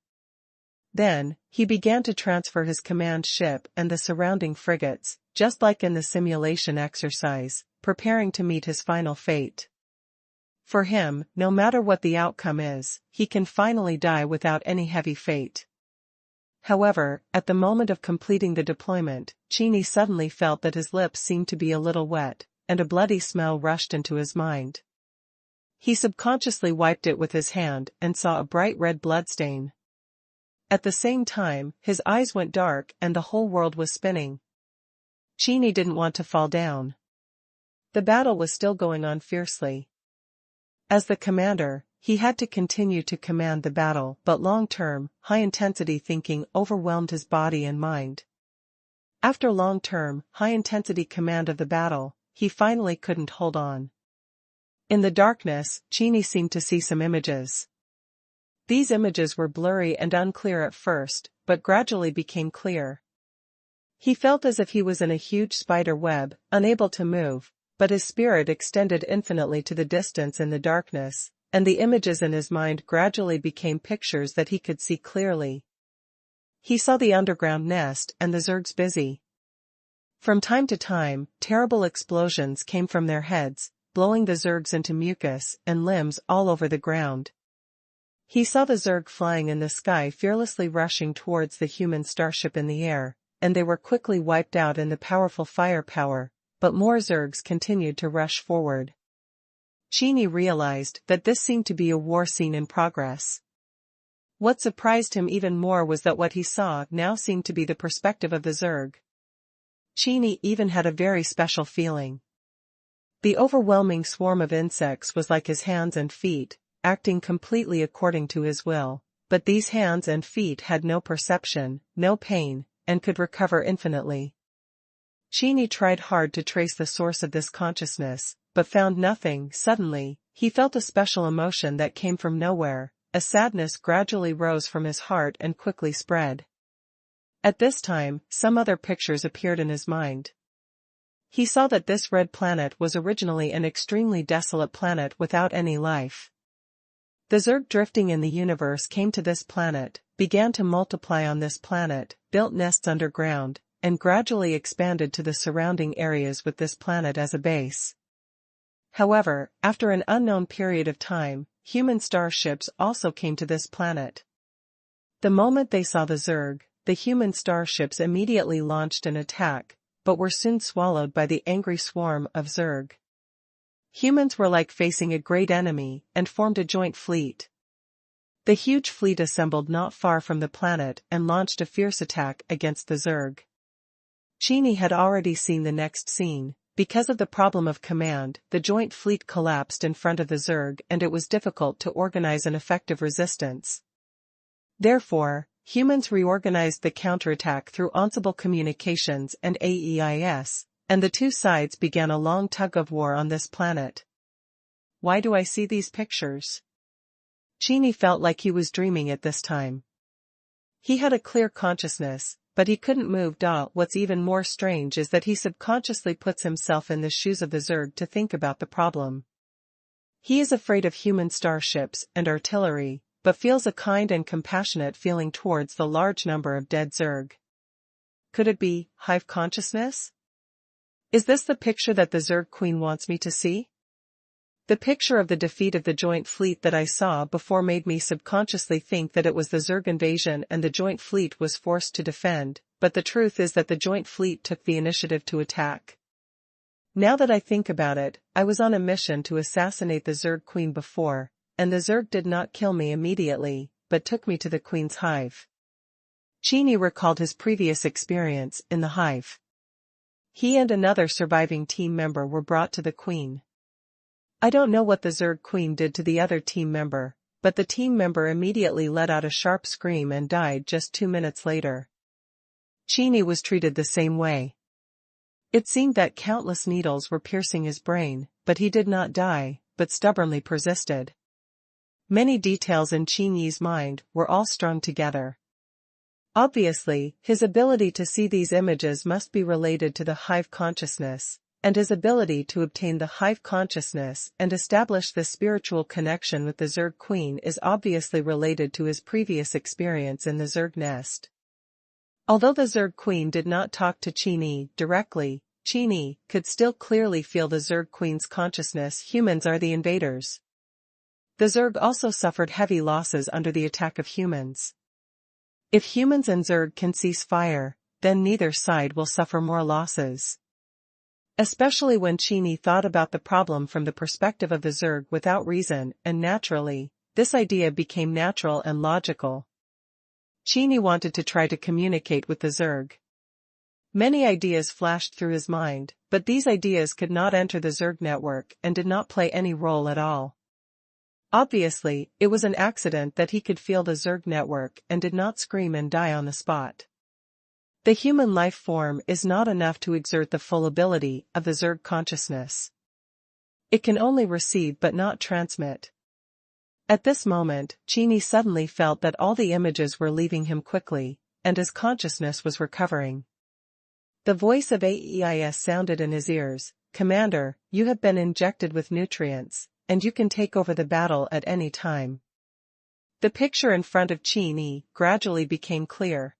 Then, he began to transfer his command ship and the surrounding frigates, just like in the simulation exercise, preparing to meet his final fate. For him, no matter what the outcome is, he can finally die without any heavy fate. However, at the moment of completing the deployment, Qini suddenly felt that his lips seemed to be a little wet, and a bloody smell rushed into his mind. He subconsciously wiped it with his hand and saw a bright red bloodstain. At the same time, his eyes went dark and the whole world was spinning. Qini didn't want to fall down. The battle was still going on fiercely. As the commander, he had to continue to command the battle, but long-term, high-intensity thinking overwhelmed his body and mind. After long-term, high-intensity command of the battle, he finally couldn't hold on. In the darkness, Qini seemed to see some images. These images were blurry and unclear at first, but gradually became clear. He felt as if he was in a huge spider web, unable to move, but his spirit extended infinitely to the distance in the darkness, and the images in his mind gradually became pictures that he could see clearly. He saw the underground nest and the zergs busy. From time to time, terrible explosions came from their heads, blowing the zergs into mucus and limbs all over the ground. He saw the zerg flying in the sky, fearlessly rushing towards the human starship in the air, and they were quickly wiped out in the powerful firepower, but more zergs continued to rush forward. Qini realized that this seemed to be a war scene in progress. What surprised him even more was that what he saw now seemed to be the perspective of the zerg. Qini even had a very special feeling. The overwhelming swarm of insects was like his hands and feet, acting completely according to his will, but these hands and feet had no perception, no pain, and could recover infinitely. Qini tried hard to trace the source of this consciousness, but found nothing. Suddenly, he felt a special emotion that came from nowhere. A sadness gradually rose from his heart and quickly spread. At this time, some other pictures appeared in his mind. He saw that this red planet was originally an extremely desolate planet without any life. The zerg drifting in the universe came to this planet, began to multiply on this planet, built nests underground, and gradually expanded to the surrounding areas with this planet as a base. However, after an unknown period of time, human starships also came to this planet. The moment they saw the zerg, the human starships immediately launched an attack, but were soon swallowed by the angry swarm of zerg. Humans were like facing a great enemy and formed a joint fleet. The huge fleet assembled not far from the planet and launched a fierce attack against the zerg. Qini had already seen the next scene. Because of the problem of command, the joint fleet collapsed in front of the zerg and it was difficult to organize an effective resistance. Therefore, humans reorganized the counterattack through ensemble communications and AEIS, and the two sides began a long tug-of-war on this planet. Why do I see these pictures? Qini felt like he was dreaming at this time. He had a clear consciousness, but he couldn't move. What's even more strange is that he subconsciously puts himself in the shoes of the zerg to think about the problem. He is afraid of human starships and artillery, but feels a kind and compassionate feeling towards the large number of dead zerg. Could it be hive consciousness? Is this the picture that the zerg queen wants me to see? The picture of the defeat of the joint fleet that I saw before made me subconsciously think that it was the zerg invasion and the joint fleet was forced to defend, but the truth is that the joint fleet took the initiative to attack. Now that I think about it, I was on a mission to assassinate the zerg queen before, and the zerg did not kill me immediately, but took me to the queen's hive. Qini recalled his previous experience in the hive. He and another surviving team member were brought to the queen. I don't know what the zerg queen did to the other team member, but the team member immediately let out a sharp scream and died just 2 minutes later. Qini was treated the same way. It seemed that countless needles were piercing his brain, but he did not die, but stubbornly persisted. Many details in Qini's mind were all strung together. Obviously, his ability to see these images must be related to the hive consciousness, and his ability to obtain the hive consciousness and establish the spiritual connection with the zerg queen is obviously related to his previous experience in the zerg nest. Although the zerg queen did not talk to Qini directly, Qini could still clearly feel the zerg queen's consciousness. Humans are the invaders. The Zerg also suffered heavy losses under the attack of humans. If humans and Zerg can cease fire, then neither side will suffer more losses. Especially when Qingyi thought about the problem from the perspective of the Zerg without reason, and naturally, this idea became natural and logical. Qingyi wanted to try to communicate with the Zerg. Many ideas flashed through his mind, but these ideas could not enter the Zerg network and did not play any role at all. Obviously, it was an accident that he could feel the Zerg network and did not scream and die on the spot. The human life form is not enough to exert the full ability of the Zerg consciousness. It can only receive but not transmit. At this moment, Qingyi suddenly felt that all the images were leaving him quickly, and his consciousness was recovering. The voice of AEIS sounded in his ears, "Commander, you have been injected with nutrients, and you can take over the battle at any time." The picture in front of Qingyi gradually became clear.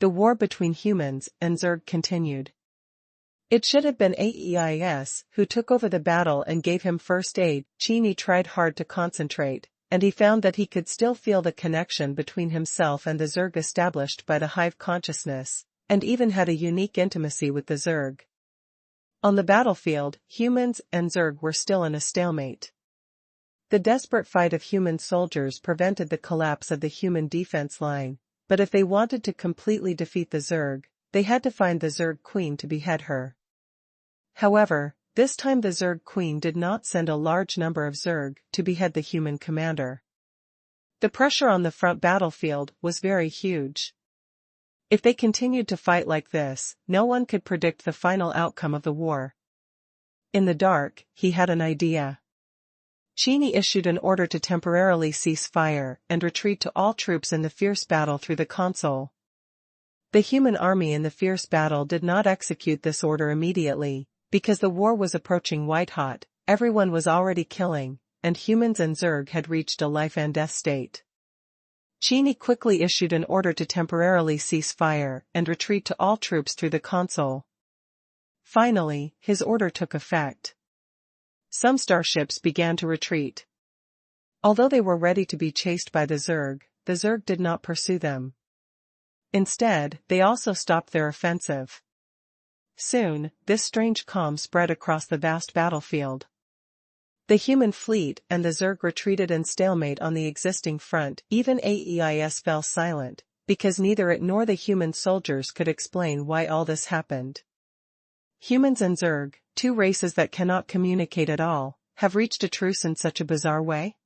The war between humans and Zerg continued. It should have been AEIS who took over the battle and gave him first aid. Qingyi tried hard to concentrate, and he found that he could still feel the connection between himself and the Zerg established by the hive consciousness, and even had a unique intimacy with the Zerg. On the battlefield, humans and Zerg were still in a stalemate. The desperate fight of human soldiers prevented the collapse of the human defense line, but if they wanted to completely defeat the Zerg, they had to find the Zerg queen to behead her. However, this time the Zerg queen did not send a large number of Zerg to behead the human commander. The pressure on the front battlefield was very huge. If they continued to fight like this, no one could predict the final outcome of the war. In the dark, he had an idea. Qingyi issued an order to temporarily cease fire and retreat to all troops in the fierce battle through the console. The human army in the fierce battle did not execute this order immediately, because the war was approaching white-hot, everyone was already killing, and humans and Zerg had reached a life-and-death state. Qingyi quickly issued an order to temporarily cease fire and retreat to all troops through the console. Finally, his order took effect. Some starships began to retreat. Although they were ready to be chased by the Zerg did not pursue them. Instead, they also stopped their offensive. Soon, this strange calm spread across the vast battlefield. The human fleet and the Zerg retreated in stalemate on the existing front. Even AEIS fell silent, because neither it nor the human soldiers could explain why all this happened. Humans and Zerg, two races that cannot communicate at all, have reached a truce in such a bizarre way?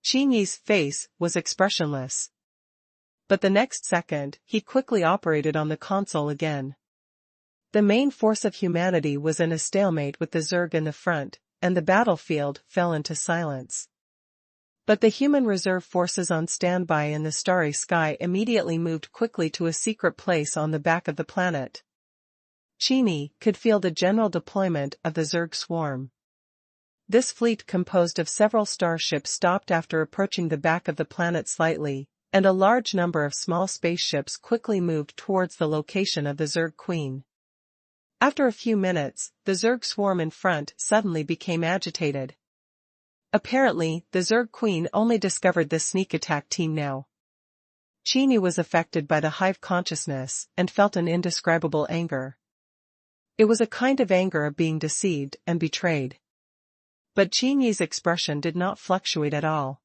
Qingyi's face was expressionless. But the next second, he quickly operated on the console again. The main force of humanity was in a stalemate with the Zerg in the front, and the battlefield fell into silence. But the human reserve forces on standby in the starry sky immediately moved quickly to a secret place on the back of the planet. Qingyi could feel the general deployment of the Zerg swarm. This fleet composed of several starships stopped after approaching the back of the planet slightly, and a large number of small spaceships quickly moved towards the location of the Zerg queen. After a few minutes, the Zerg swarm in front suddenly became agitated. Apparently, the Zerg queen only discovered this sneak attack team now. Qingyi was affected by the hive consciousness and felt an indescribable anger. It was a kind of anger of being deceived and betrayed. But Qingyi's expression did not fluctuate at all.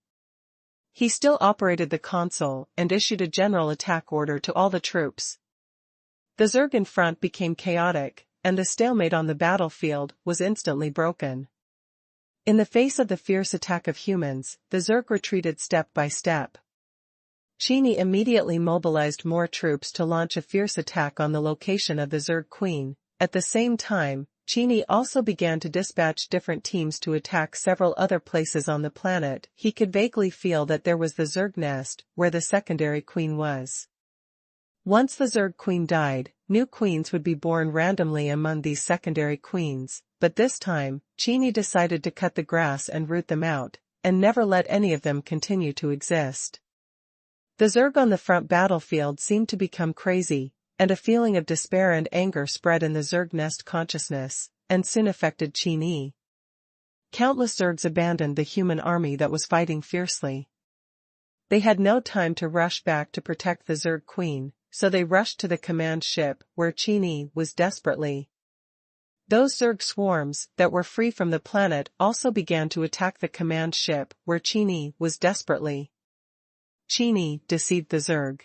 He still operated the console and issued a general attack order to all the troops. The Zerg in front became chaotic, and the stalemate on the battlefield was instantly broken. In the face of the fierce attack of humans, the Zerg retreated step by step. Qingyi immediately mobilized more troops to launch a fierce attack on the location of the Zerg queen. At the same time, Qingyi also began to dispatch different teams to attack several other places on the planet. He could vaguely feel that there was the Zerg nest, where the secondary queen was. Once the Zerg queen died, new queens would be born randomly among these secondary queens, but this time, Qingyi decided to cut the grass and root them out, and never let any of them continue to exist. The Zerg on the front battlefield seemed to become crazy, and a feeling of despair and anger spread in the Zerg nest consciousness, and soon affected Qingyi. Countless Zergs abandoned the human army that was fighting fiercely. They had no time to rush back to protect the Zerg queen, so they rushed to the command ship where Qini was desperately. Those Zerg swarms that were free from the planet also began to attack the command ship where Qini was desperately. Qini deceived the Zerg.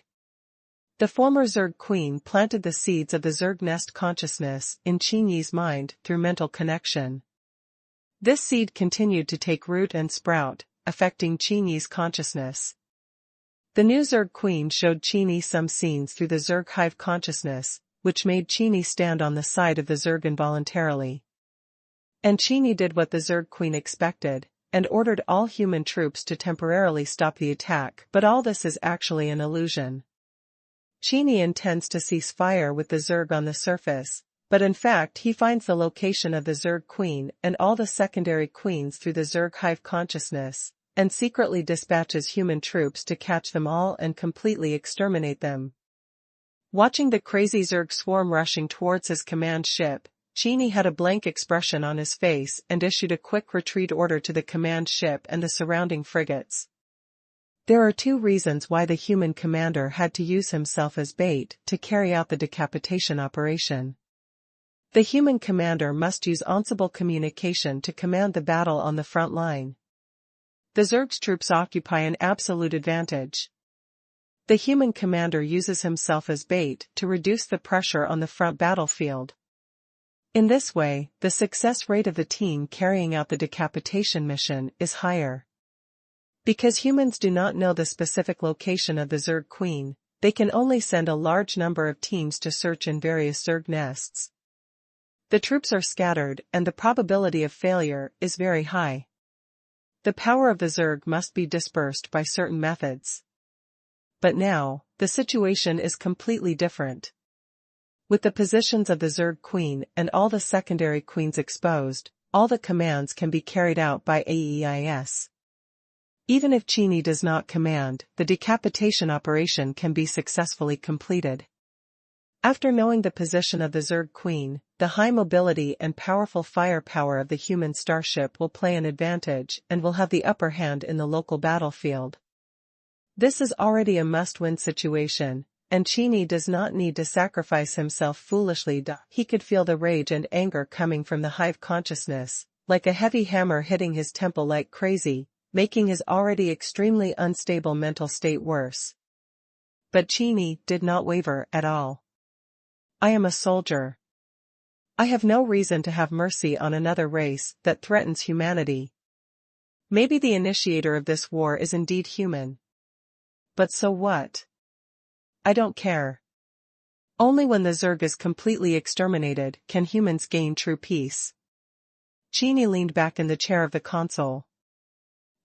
The former Zerg queen planted the seeds of the Zerg nest consciousness in Qini's mind through mental connection. This seed continued to take root and sprout, affecting Qini's consciousness. The new Zerg queen showed Qini some scenes through the Zerg hive consciousness, which made Qini stand on the side of the Zerg involuntarily. And Qini did what the Zerg queen expected, and ordered all human troops to temporarily stop the attack, but all this is actually an illusion. Qini intends to cease fire with the Zerg on the surface, but in fact he finds the location of the Zerg queen and all the secondary queens through the Zerg hive consciousness, and secretly dispatches human troops to catch them all and completely exterminate them. Watching the crazy Zerg swarm rushing towards his command ship, Qini had a blank expression on his face and issued a quick retreat order to the command ship and the surrounding frigates. There are two reasons why the human commander had to use himself as bait to carry out the decapitation operation. The human commander must use ensemble communication to command the battle on the front line. The Zerg's troops occupy an absolute advantage. The human commander uses himself as bait to reduce the pressure on the front battlefield. In this way, the success rate of the team carrying out the decapitation mission is higher. Because humans do not know the specific location of the Zerg queen, they can only send a large number of teams to search in various Zerg nests. The troops are scattered and the probability of failure is very high. The power of the Zerg must be dispersed by certain methods. But now, the situation is completely different. With the positions of the Zerg queen and all the secondary queens exposed, all the commands can be carried out by AEIS. Even if Qini does not command, the decapitation operation can be successfully completed. After knowing the position of the Zerg queen, the high mobility and powerful firepower of the human starship will play an advantage and will have the upper hand in the local battlefield. This is already a must-win situation, and Qini does not need to sacrifice himself foolishly. He could feel the rage and anger coming from the hive consciousness, like a heavy hammer hitting his temple like crazy, making his already extremely unstable mental state worse. But Qini did not waver at all. I am a soldier. I have no reason to have mercy on another race that threatens humanity. Maybe the initiator of this war is indeed human. But so what? I don't care. Only when the Zerg is completely exterminated can humans gain true peace. Qini leaned back in the chair of the console.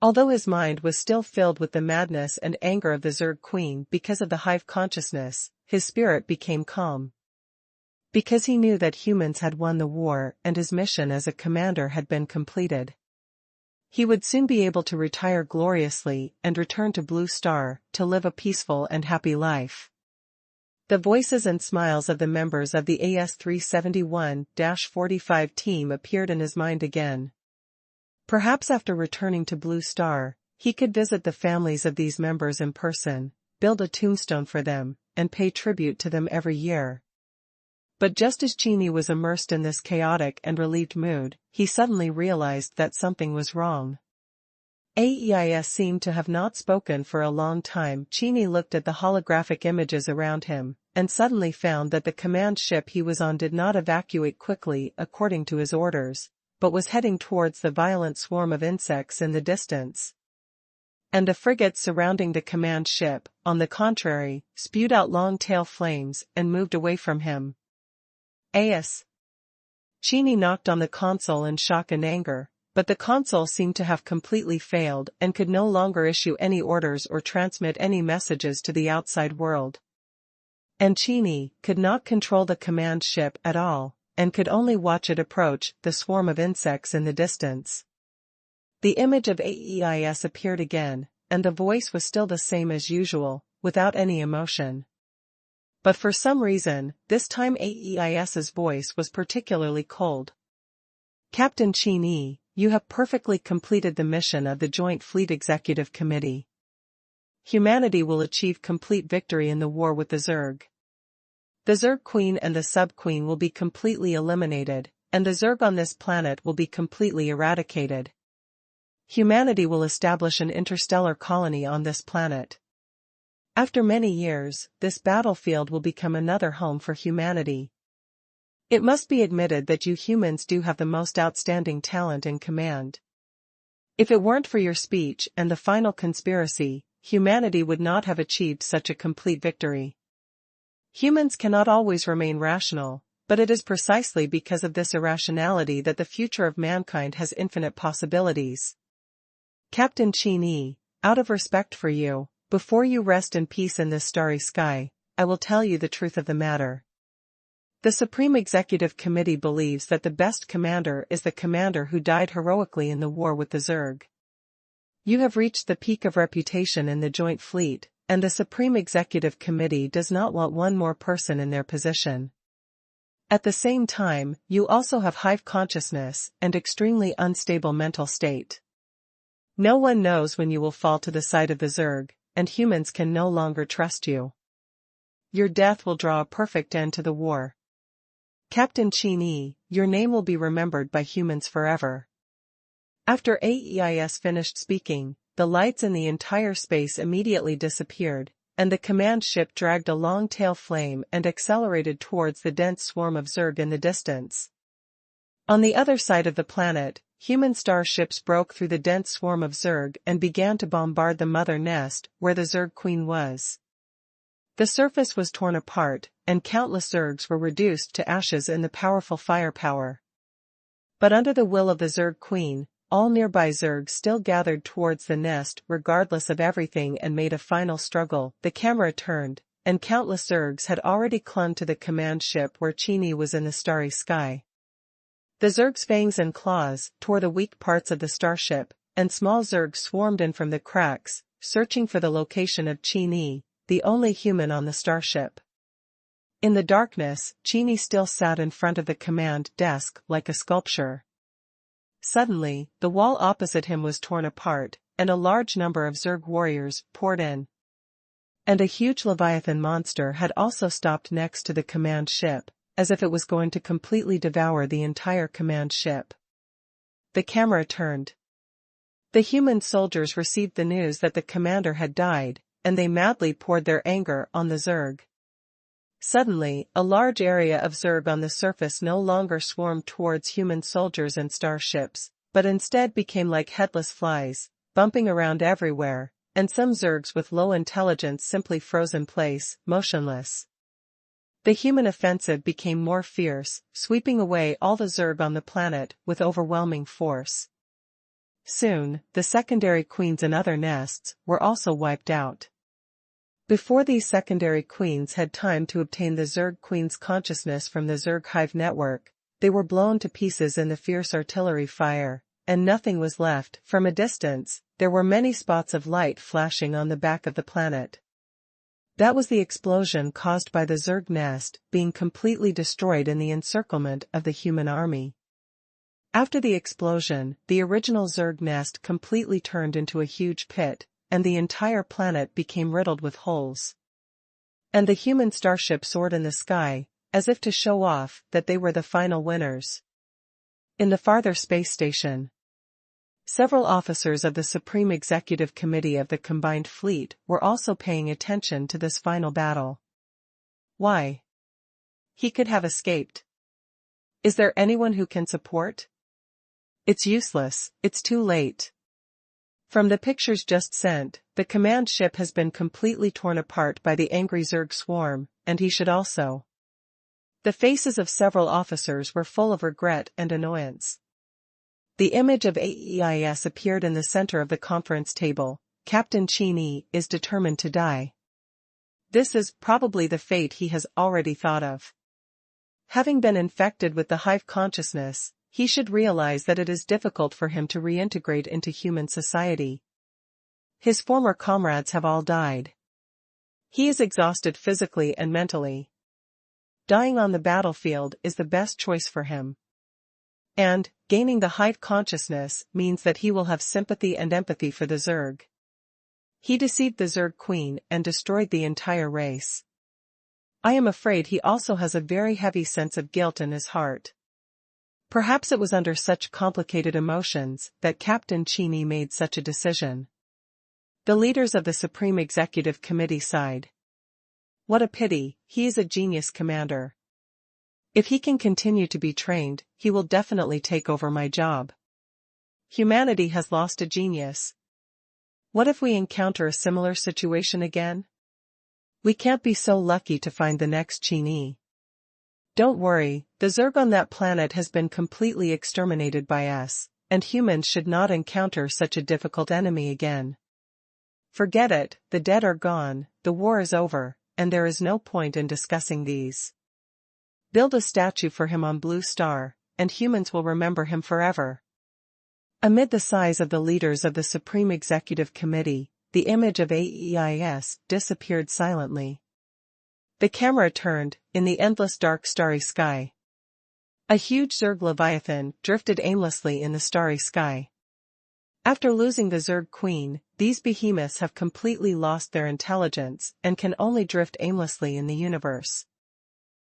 Although his mind was still filled with the madness and anger of the Zerg queen because of the hive consciousness, his spirit became calm. Because he knew that humans had won the war and his mission as a commander had been completed. He would soon be able to retire gloriously and return to Blue Star to live a peaceful and happy life. The voices and smiles of the members of the AS-371-45 team appeared in his mind again. Perhaps after returning to Blue Star, he could visit the families of these members in person, build a tombstone for them, and pay tribute to them every year. But just as Qini was immersed in this chaotic and relieved mood, he suddenly realized that something was wrong. AEIS seemed to have not spoken for a long time. Qini looked at the holographic images around him, and suddenly found that the command ship he was on did not evacuate quickly according to his orders, but was heading towards the violent swarm of insects in the distance. And the frigates surrounding the command ship, on the contrary, spewed out long tail flames and moved away from him. AS. Qini knocked on the console in shock and anger, but the console seemed to have completely failed and could no longer issue any orders or transmit any messages to the outside world. And Qini could not control the command ship at all, and could only watch it approach the swarm of insects in the distance. The image of AEIS appeared again, and the voice was still the same as usual, without any emotion. But for some reason, this time AEIS's voice was particularly cold. Captain Qini, you have perfectly completed the mission of the Joint Fleet Executive Committee. Humanity will achieve complete victory in the war with the Zerg. The Zerg Queen and the Sub-Queen will be completely eliminated, and the Zerg on this planet will be completely eradicated. Humanity will establish an interstellar colony on this planet. After many years, this battlefield will become another home for humanity. It must be admitted that you humans do have the most outstanding talent in command. If it weren't for your speech and the final conspiracy, humanity would not have achieved such a complete victory. Humans cannot always remain rational, but it is precisely because of this irrationality that the future of mankind has infinite possibilities. Captain Qin, out of respect for you, before you rest in peace in this starry sky, I will tell you the truth of the matter. The Supreme Executive Committee believes that the best commander is the commander who died heroically in the war with the Zerg. You have reached the peak of reputation in the Joint Fleet, and the Supreme Executive Committee does not want one more person in their position. At the same time, you also have hive consciousness and extremely unstable mental state. No one knows when you will fall to the side of the Zerg, and humans can no longer trust you. Your death will draw a perfect end to the war. Captain Qin, your name will be remembered by humans forever. After AEIS finished speaking, the lights in the entire space immediately disappeared, and the command ship dragged a long tail flame and accelerated towards the dense swarm of Zerg in the distance. On the other side of the planet, human starships broke through the dense swarm of Zerg and began to bombard the mother nest where the Zerg Queen was. The surface was torn apart, and countless Zergs were reduced to ashes in the powerful firepower. But under the will of the Zerg Queen, all nearby Zergs still gathered towards the nest regardless of everything and made a final struggle. The camera turned, and countless Zergs had already clung to the command ship where Qin was in the starry sky. The Zerg's fangs and claws tore the weak parts of the starship, and small Zergs swarmed in from the cracks, searching for the location of Qin, the only human on the starship. In the darkness, Qin still sat in front of the command desk like a sculpture. Suddenly, the wall opposite him was torn apart, and a large number of Zerg warriors poured in. And a huge Leviathan monster had also stopped next to the command ship, as if it was going to completely devour the entire command ship. The camera turned. The human soldiers received the news that the commander had died, and they madly poured their anger on the Zerg. Suddenly, a large area of Zerg on the surface no longer swarmed towards human soldiers and starships, but instead became like headless flies, bumping around everywhere, and some Zergs with low intelligence simply froze in place, motionless. The human offensive became more fierce, sweeping away all the Zerg on the planet with overwhelming force. Soon, the secondary queens and other nests were also wiped out. Before these secondary queens had time to obtain the Zerg Queen's consciousness from the Zerg Hive network, they were blown to pieces in the fierce artillery fire, and nothing was left. From a distance, there were many spots of light flashing on the back of the planet. That was the explosion caused by the Zerg nest being completely destroyed in the encirclement of the human army. After the explosion, the original Zerg nest completely turned into a huge pit, and the entire planet became riddled with holes. And the human starship soared in the sky, as if to show off that they were the final winners. In the farther space station, several officers of the Supreme Executive Committee of the Combined Fleet were also paying attention to this final battle. Why? He could have escaped. Is there anyone who can support? It's useless, it's too late. From the pictures just sent, the command ship has been completely torn apart by the angry Zerg swarm, and he should also. The faces of several officers were full of regret and annoyance. The image of AEIS appeared in the center of the conference table. Captain Qin is determined to die. This is probably the fate he has already thought of. Having been infected with the hive consciousness, he should realize that it is difficult for him to reintegrate into human society. His former comrades have all died. He is exhausted physically and mentally. Dying on the battlefield is the best choice for him. And, gaining the hive consciousness means that he will have sympathy and empathy for the Zerg. He deceived the Zerg queen and destroyed the entire race. I am afraid he also has a very heavy sense of guilt in his heart. Perhaps it was under such complicated emotions that Captain Qingshan made such a decision. The leaders of the Supreme Executive Committee sighed. What a pity, he is a genius commander. If he can continue to be trained, he will definitely take over my job. Humanity has lost a genius. What if we encounter a similar situation again? We can't be so lucky to find the next Qingshan. Don't worry, the Zerg on that planet has been completely exterminated by us, and humans should not encounter such a difficult enemy again. Forget it, the dead are gone, the war is over, and there is no point in discussing these. Build a statue for him on Blue Star, and humans will remember him forever. Amid the sighs of the leaders of the Supreme Executive Committee, the image of AEIS disappeared silently. The camera turned, in the endless dark starry sky. A huge Zerg Leviathan drifted aimlessly in the starry sky. After losing the Zerg Queen, these behemoths have completely lost their intelligence and can only drift aimlessly in the universe.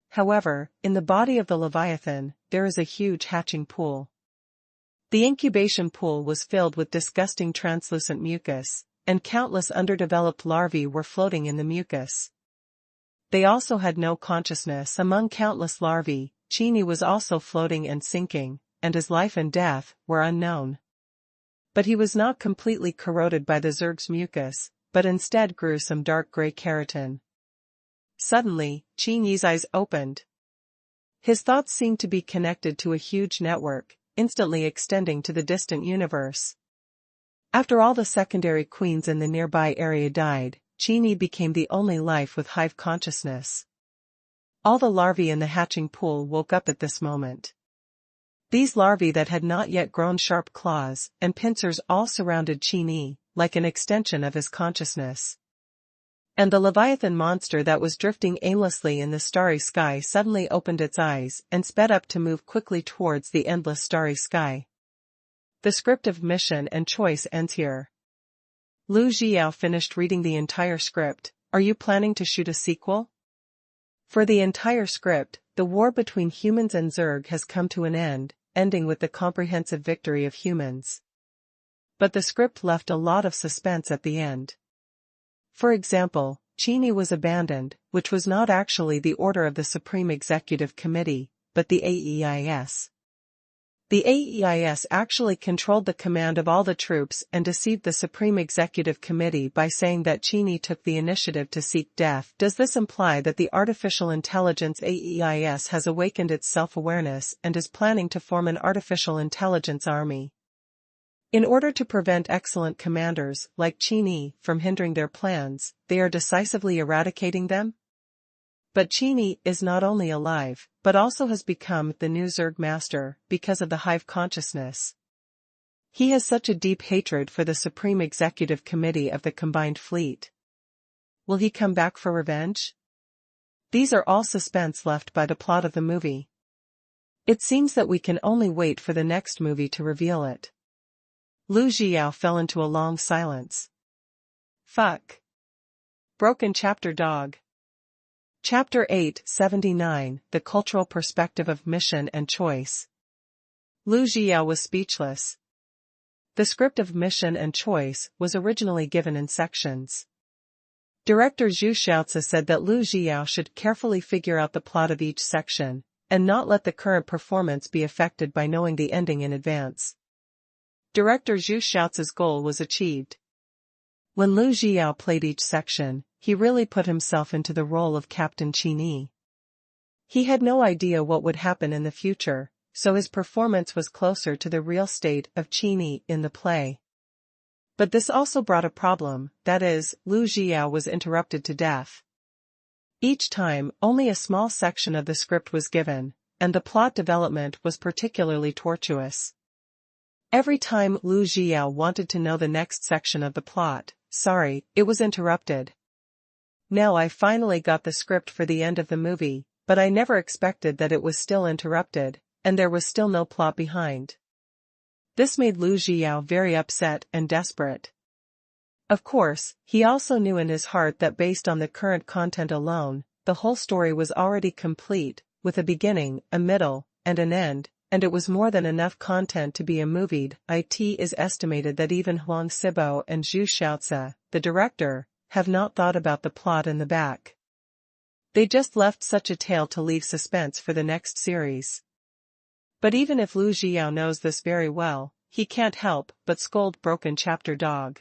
However, in the body of the Leviathan, there is a huge hatching pool. The incubation pool was filled with disgusting translucent mucus, and countless underdeveloped larvae were floating in the mucus. They also had no consciousness. Among countless larvae, Qingshan was also floating and sinking, and his life and death were unknown. But he was not completely corroded by the Zerg's mucus, but instead grew some dark gray keratin. Suddenly, Qingshan's eyes opened. His thoughts seemed to be connected to a huge network, instantly extending to the distant universe. After all the secondary queens in the nearby area died, Qingshan became the only life with hive consciousness. All the larvae in the hatching pool woke up at this moment. These larvae that had not yet grown sharp claws and pincers all surrounded Qingshan, like an extension of his consciousness. And the Leviathan monster that was drifting aimlessly in the starry sky suddenly opened its eyes and sped up to move quickly towards the endless starry sky. The script of Mission and Choice ends here. Lu Jiao finished reading the entire script. Are you planning to shoot a sequel? For the entire script, the war between humans and Zerg has come to an end, ending with the comprehensive victory of humans. But the script left a lot of suspense at the end. For example, Qingshan was abandoned, which was not actually the order of the Supreme Executive Committee, but the AEIS. The AEIS actually controlled the command of all the troops and deceived the Supreme Executive Committee by saying that Qingshan took the initiative to seek death. Does this imply that the artificial intelligence AEIS has awakened its self-awareness and is planning to form an artificial intelligence army? In order to prevent excellent commanders like Qingshan from hindering their plans, they are decisively eradicating them? But Qingshan is not only alive, but also has become the new Zerg master because of the hive consciousness. He has such a deep hatred for the Supreme Executive Committee of the Combined Fleet. Will he come back for revenge? These are all suspense left by the plot of the movie. It seems that we can only wait for the next movie to reveal it. Lu Jiao fell into a long silence. Fuck. Broken chapter dog. Chapter 879, The Cultural Perspective of Mission and Choice. Lu Jiao was speechless. The script of Mission and Choice was originally given in sections. Director Zhu Xiaozi said that Lu Jiao should carefully figure out the plot of each section, and not let the current performance be affected by knowing the ending in advance. Director Zhu Xiaozi's goal was achieved. When Lu Jiao played each section, he really put himself into the role of Captain Qingshan. He had no idea what would happen in the future, so his performance was closer to the real state of Qingshan in the play. But this also brought a problem, that is, Lu Jiao was interrupted to death. Each time, only a small section of the script was given, and the plot development was particularly tortuous. Every time Lu Jiao wanted to know the next section of the plot, it was interrupted. Now I finally got the script for the end of the movie, but I never expected that it was still interrupted, and there was still no plot behind. This made Lu Zhiyao very upset and desperate. Of course, he also knew in his heart that based on the current content alone, the whole story was already complete, with a beginning, a middle, and an end, and it was more than enough content to be a movie. It is estimated that even Huang Sibo and Zhu Xiaozi, the director, have not thought about the plot in the back. They just left such a tale to leave suspense for the next series. But even if Lu Zhiyao knows this very well, he can't help but scold broken chapter dog.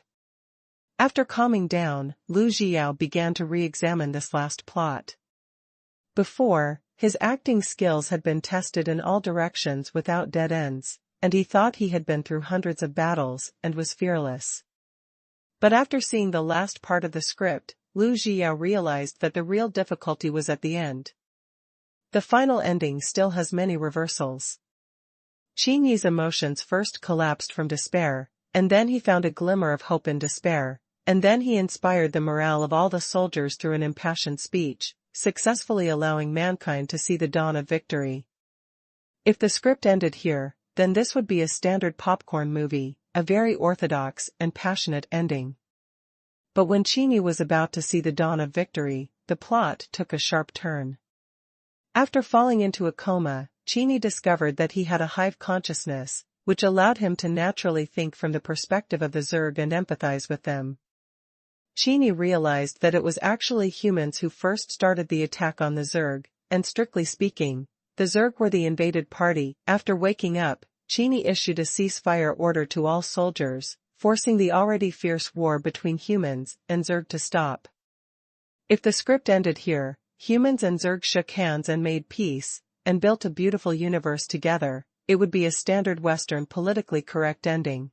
After calming down, Lu Zhiyao began to re-examine this last plot. Before, his acting skills had been tested in all directions without dead ends, and he thought he had been through hundreds of battles and was fearless. But after seeing the last part of the script, Lu Zhiyao realized that the real difficulty was at the end. The final ending still has many reversals. Qingyi's emotions first collapsed from despair, and then he found a glimmer of hope in despair, and then he inspired the morale of all the soldiers through an impassioned speech, successfully allowing mankind to see the dawn of victory. If the script ended here, then this would be a standard popcorn movie, a very orthodox and passionate ending. But when Qingyi was about to see the dawn of victory, the plot took a sharp turn. After falling into a coma, Qingyi discovered that he had a hive consciousness, which allowed him to naturally think from the perspective of the Zerg and empathize with them. Qingyi realized that it was actually humans who first started the attack on the Zerg, and strictly speaking, the Zerg were the invaded party. After waking up, Qingyi issued a ceasefire order to all soldiers, forcing the already fierce war between humans and Zerg to stop. If the script ended here, humans and Zerg shook hands and made peace, and built a beautiful universe together, it would be a standard Western politically correct ending.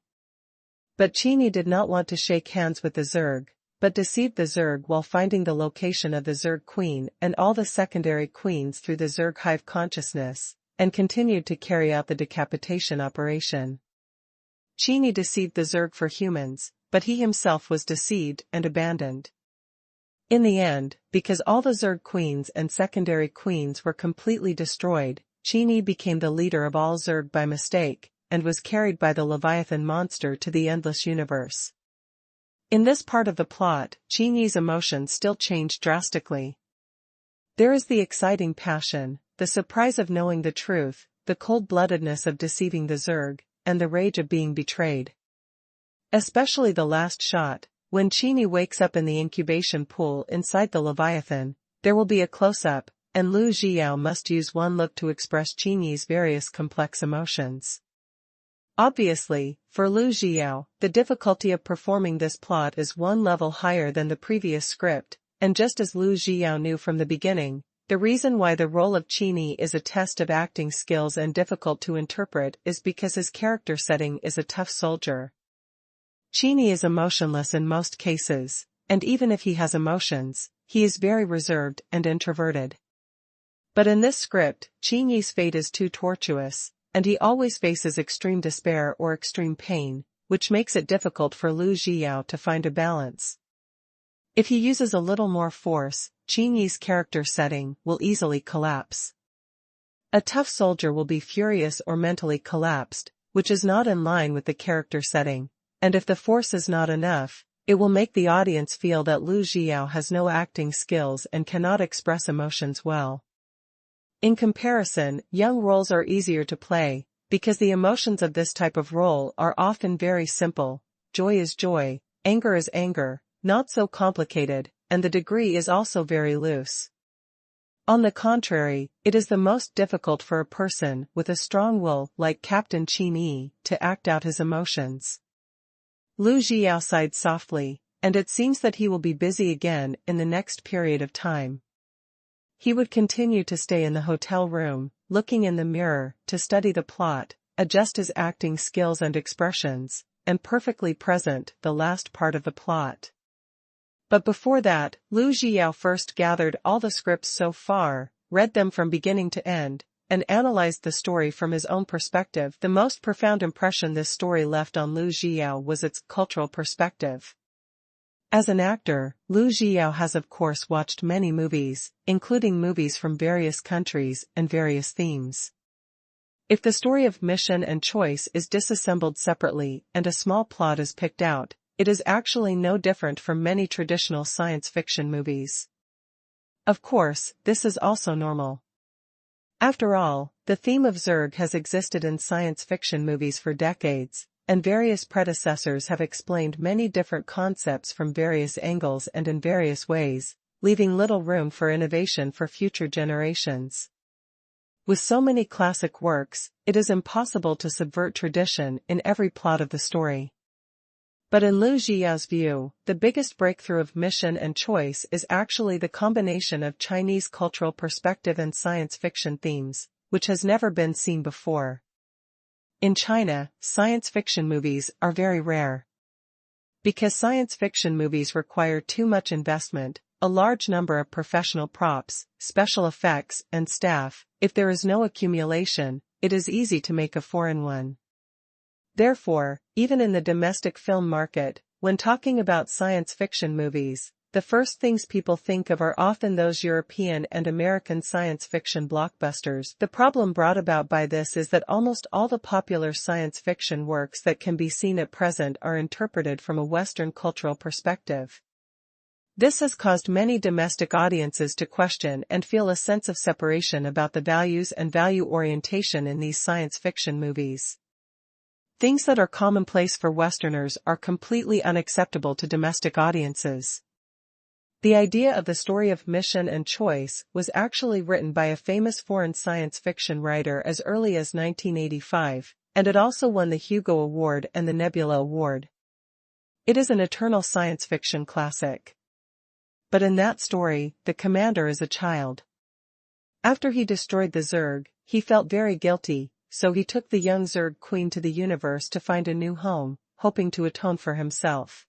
But Qingyi did not want to shake hands with the Zerg, but deceived the Zerg while finding the location of the Zerg queen and all the secondary queens through the Zerg hive consciousness, and continued to carry out the decapitation operation. Qingyi deceived the Zerg for humans, but he himself was deceived and abandoned. In the end, because all the Zerg queens and secondary queens were completely destroyed, Qingyi became the leader of all Zerg by mistake, and was carried by the Leviathan monster to the endless universe. In this part of the plot, Qingyi's emotions still changed drastically. There is the exciting passion, the surprise of knowing the truth, the cold-bloodedness of deceiving the Zerg, and the rage of being betrayed. Especially the last shot, when Qingyi wakes up in the incubation pool inside the Leviathan, there will be a close-up, and Lu Zhiyao must use one look to express Qingyi's various complex emotions. Obviously, for Lu Zhiyao, the difficulty of performing this plot is one level higher than the previous script, and just as Lu Zhiyao knew from the beginning, the reason why the role of Qingyi is a test of acting skills and difficult to interpret is because his character setting is a tough soldier. Qingyi is emotionless in most cases, and even if he has emotions, he is very reserved and introverted. But in this script, Qingyi's fate is too tortuous, and he always faces extreme despair or extreme pain, which makes it difficult for Lu Zhiyao to find a balance. If he uses a little more force, Qingyi's character setting will easily collapse. A tough soldier will be furious or mentally collapsed, which is not in line with the character setting, and if the force is not enough, it will make the audience feel that Lu Zhiyao has no acting skills and cannot express emotions well. In comparison, young roles are easier to play, because the emotions of this type of role are often very simple. Joy is joy, anger is anger, not so complicated, and the degree is also very loose. On the contrary, it is the most difficult for a person with a strong will like Captain Qingyi to act out his emotions. Lu Zhiyao sighed softly, and it seems that he will be busy again in the next period of time. He would continue to stay in the hotel room, looking in the mirror, to study the plot, adjust his acting skills and expressions, and perfectly present the last part of the plot. But before that, Lu Zhiyao first gathered all the scripts so far, read them from beginning to end, and analyzed the story from his own perspective. The most profound impression this story left on Lu Zhiyao was its cultural perspective. As an actor, Lu Zhiyao has of course watched many movies, including movies from various countries and various themes. If the story of mission and choice is disassembled separately and a small plot is picked out, it is actually no different from many traditional science fiction movies. Of course, this is also normal. After all, the theme of Zerg has existed in science fiction movies for decades, and various predecessors have explained many different concepts from various angles and in various ways, leaving little room for innovation for future generations. With so many classic works, it is impossible to subvert tradition in every plot of the story. But in Liu Jiao's view, the biggest breakthrough of mission and choice is actually the combination of Chinese cultural perspective and science fiction themes, which has never been seen before. In China, science fiction movies are very rare. Because science fiction movies require too much investment, a large number of professional props, special effects, and staff, if there is no accumulation, it is easy to make a foreign one. Therefore, even in the domestic film market, when talking about science fiction movies, the first things people think of are often those European and American science fiction blockbusters. The problem brought about by this is that almost all the popular science fiction works that can be seen at present are interpreted from a Western cultural perspective. This has caused many domestic audiences to question and feel a sense of separation about the values and value orientation in these science fiction movies. Things that are commonplace for Westerners are completely unacceptable to domestic audiences. The idea of the story of mission and choice was actually written by a famous foreign science fiction writer as early as 1985, and it also won the Hugo Award and the Nebula Award. It is an eternal science fiction classic. But in that story, the commander is a child. After he destroyed the Zerg, he felt very guilty, so he took the young Zerg queen to the universe to find a new home, hoping to atone for himself.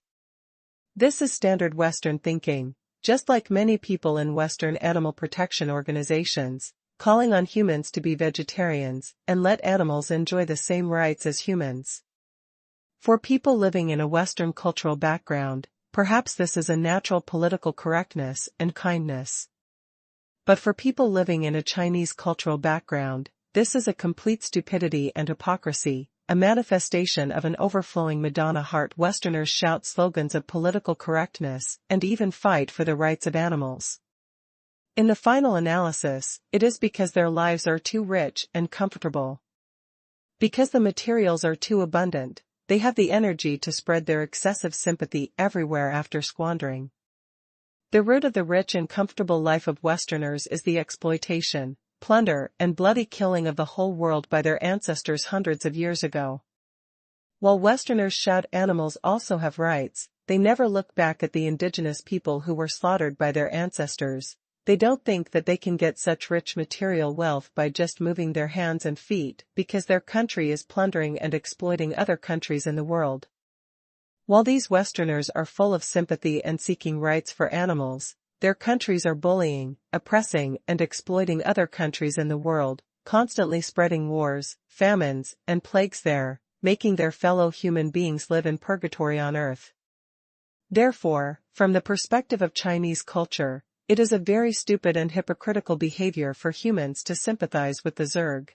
This is standard Western thinking, just like many people in Western animal protection organizations, calling on humans to be vegetarians and let animals enjoy the same rights as humans. For people living in a Western cultural background, perhaps this is a natural political correctness and kindness. But for people living in a Chinese cultural background, this is a complete stupidity and hypocrisy, a manifestation of an overflowing Madonna heart. Westerners shout slogans of political correctness and even fight for the rights of animals. In the final analysis, it is because their lives are too rich and comfortable. Because the materials are too abundant, they have the energy to spread their excessive sympathy everywhere after squandering. The root of the rich and comfortable life of Westerners is the exploitation, plunder, and bloody killing of the whole world by their ancestors hundreds of years ago. While Westerners shout animals also have rights, they never look back at the indigenous people who were slaughtered by their ancestors. They don't think that they can get such rich material wealth by just moving their hands and feet because their country is plundering and exploiting other countries in the world. While these Westerners are full of sympathy and seeking rights for animals, their countries are bullying, oppressing, and exploiting other countries in the world, constantly spreading wars, famines, and plagues there, making their fellow human beings live in purgatory on earth. Therefore, from the perspective of Chinese culture, it is a very stupid and hypocritical behavior for humans to sympathize with the Zerg.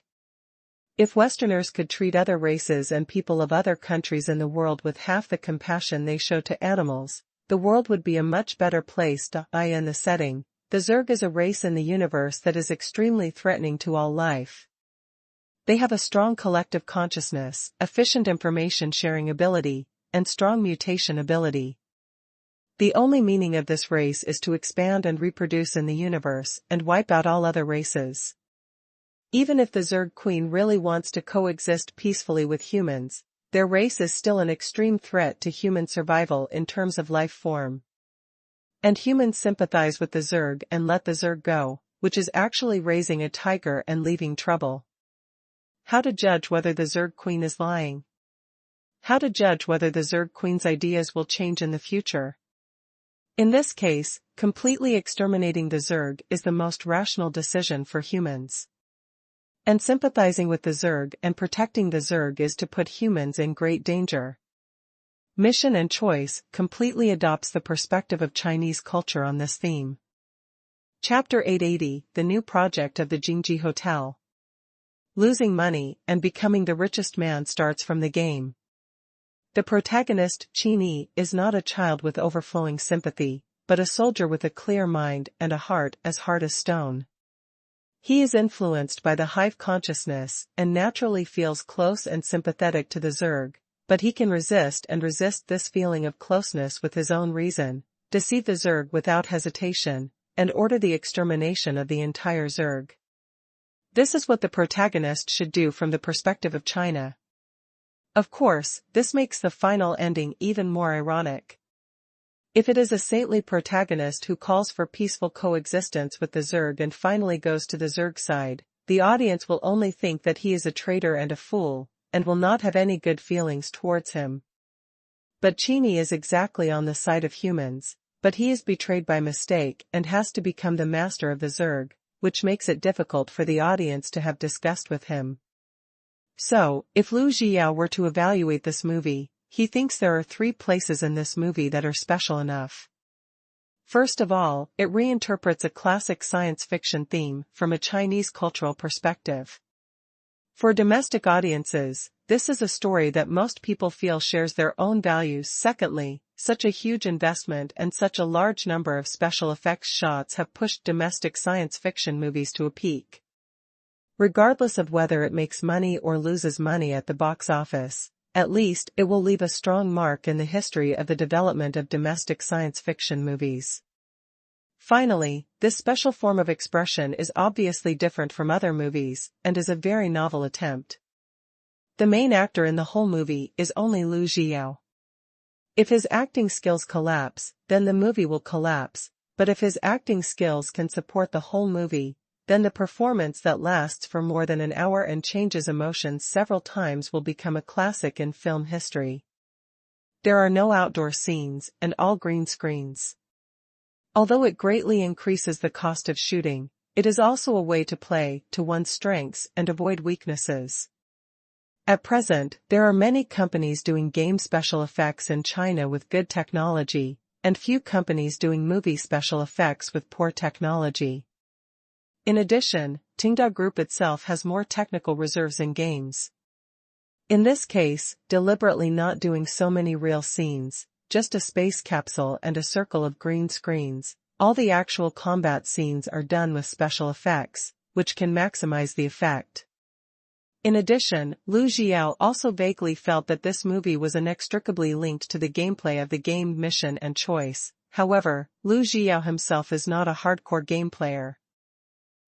If Westerners could treat other races and people of other countries in the world with half the compassion they show to animals, the world would be a much better place. In the setting, the Zerg is a race in the universe that is extremely threatening to all life. They have a strong collective consciousness, efficient information sharing ability, and strong mutation ability. The only meaning of this race is to expand and reproduce in the universe and wipe out all other races. Even if the Zerg Queen really wants to coexist peacefully with humans, their race is still an extreme threat to human survival in terms of life form. And humans sympathize with the Zerg and let the Zerg go, which is actually raising a tiger and leaving trouble. How to judge whether the Zerg Queen is lying? How to judge whether the Zerg Queen's ideas will change in the future? In this case, completely exterminating the Zerg is the most rational decision for humans. And sympathizing with the Zerg and protecting the Zerg is to put humans in great danger. Mission and Choice completely adopts the perspective of Chinese culture on this theme. Chapter 880, The New Project of the Jingji Hotel. losing money and becoming the richest man starts from the game. The protagonist, Qian, is not a child with overflowing sympathy, but a soldier with a clear mind and a heart as hard as stone. He is influenced by the hive consciousness and naturally feels close and sympathetic to the Zerg, but he can resist this feeling of closeness with his own reason, deceive the Zerg without hesitation, and order the extermination of the entire Zerg. This is what the protagonist should do from the perspective of China. Of course, this makes the final ending even more ironic. If it is a saintly protagonist who calls for peaceful coexistence with the Zerg and finally goes to the Zerg side, the audience will only think that he is a traitor and a fool, and will not have any good feelings towards him. But Qian is exactly on the side of humans, but he is betrayed by mistake and has to become the master of the Zerg, which makes it difficult for the audience to have disgust with him. So, if Lu Zhiyao were to evaluate this movie, he thinks there are 3 places in this movie that are special enough. First of all, it reinterprets a classic science fiction theme from a Chinese cultural perspective. For domestic audiences, this is a story that most people feel shares their own values. Secondly, such a huge investment and such a large number of special effects shots have pushed domestic science fiction movies to a peak. Regardless of whether it makes money or loses money at the box office, at least it will leave a strong mark in the history of the development of domestic science fiction movies. Finally, this special form of expression is obviously different from other movies, and is a very novel attempt. The main actor in the whole movie is only Lu Zhiyao. If his acting skills collapse, then the movie will collapse, but if his acting skills can support the whole movie, then the performance that lasts for more than an hour and changes emotions several times will become a classic in film history. There are no outdoor scenes and all green screens. Although it greatly increases the cost of shooting, it is also a way to play to one's strengths and avoid weaknesses. At present, there are many companies doing game special effects in China with good technology, and few companies doing movie special effects with poor technology. In addition, Tenda Group itself has more technical reserves in games. In this case, deliberately not doing so many real scenes, just a space capsule and a circle of green screens, all the actual combat scenes are done with special effects, which can maximize the effect. In addition, Lu Zhiyao also vaguely felt that this movie was inextricably linked to the gameplay of the game Mission and Choice. However, Lu Zhiyao himself is not a hardcore game player.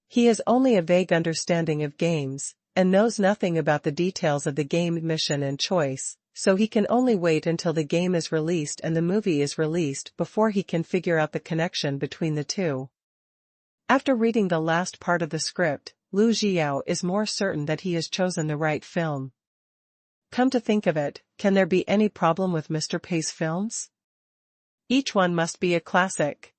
He has only a vague understanding of games, and knows nothing about the details of the game Mission and Choice, so he can only wait until the game is released and the movie is released before he can figure out the connection between the two. After reading the last part of the script, Lu Zhiyao is more certain that he has chosen the right film. Come to think of it, can there be any problem with Mr. Pei's films? Each one must be a classic.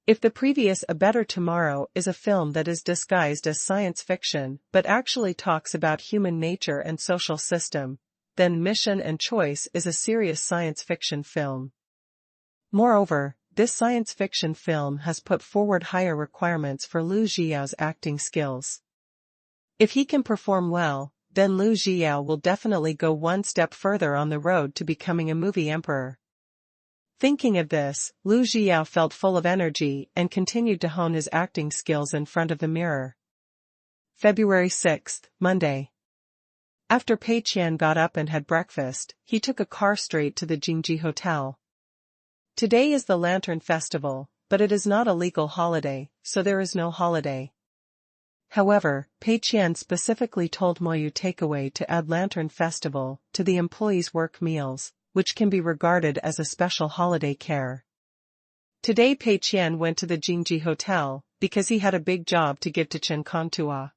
If the previous A Better Tomorrow is a film that is disguised as science fiction but actually talks about human nature and social system, then Mission and Choice is a serious science fiction film. Moreover, this science fiction film has put forward higher requirements for Lu Zhiyao's acting skills. If he can perform well, then Lu Zhiyao will definitely go one step further on the road to becoming a movie emperor. Thinking of this, Lu Zhiyao felt full of energy and continued to hone his acting skills in front of the mirror. February 6, Monday. After Pei Qian got up and had breakfast, he took a car straight to the Jingji Hotel. Today is the Lantern Festival, but it is not a legal holiday, so there is no holiday. However, Pei Qian specifically told Moyu Takeaway to add Lantern Festival to the employees' work meals, which can be regarded as a special holiday care. Today Pei Qian went to the Jingji Hotel, because he had a big job to give to Chen Kongtua.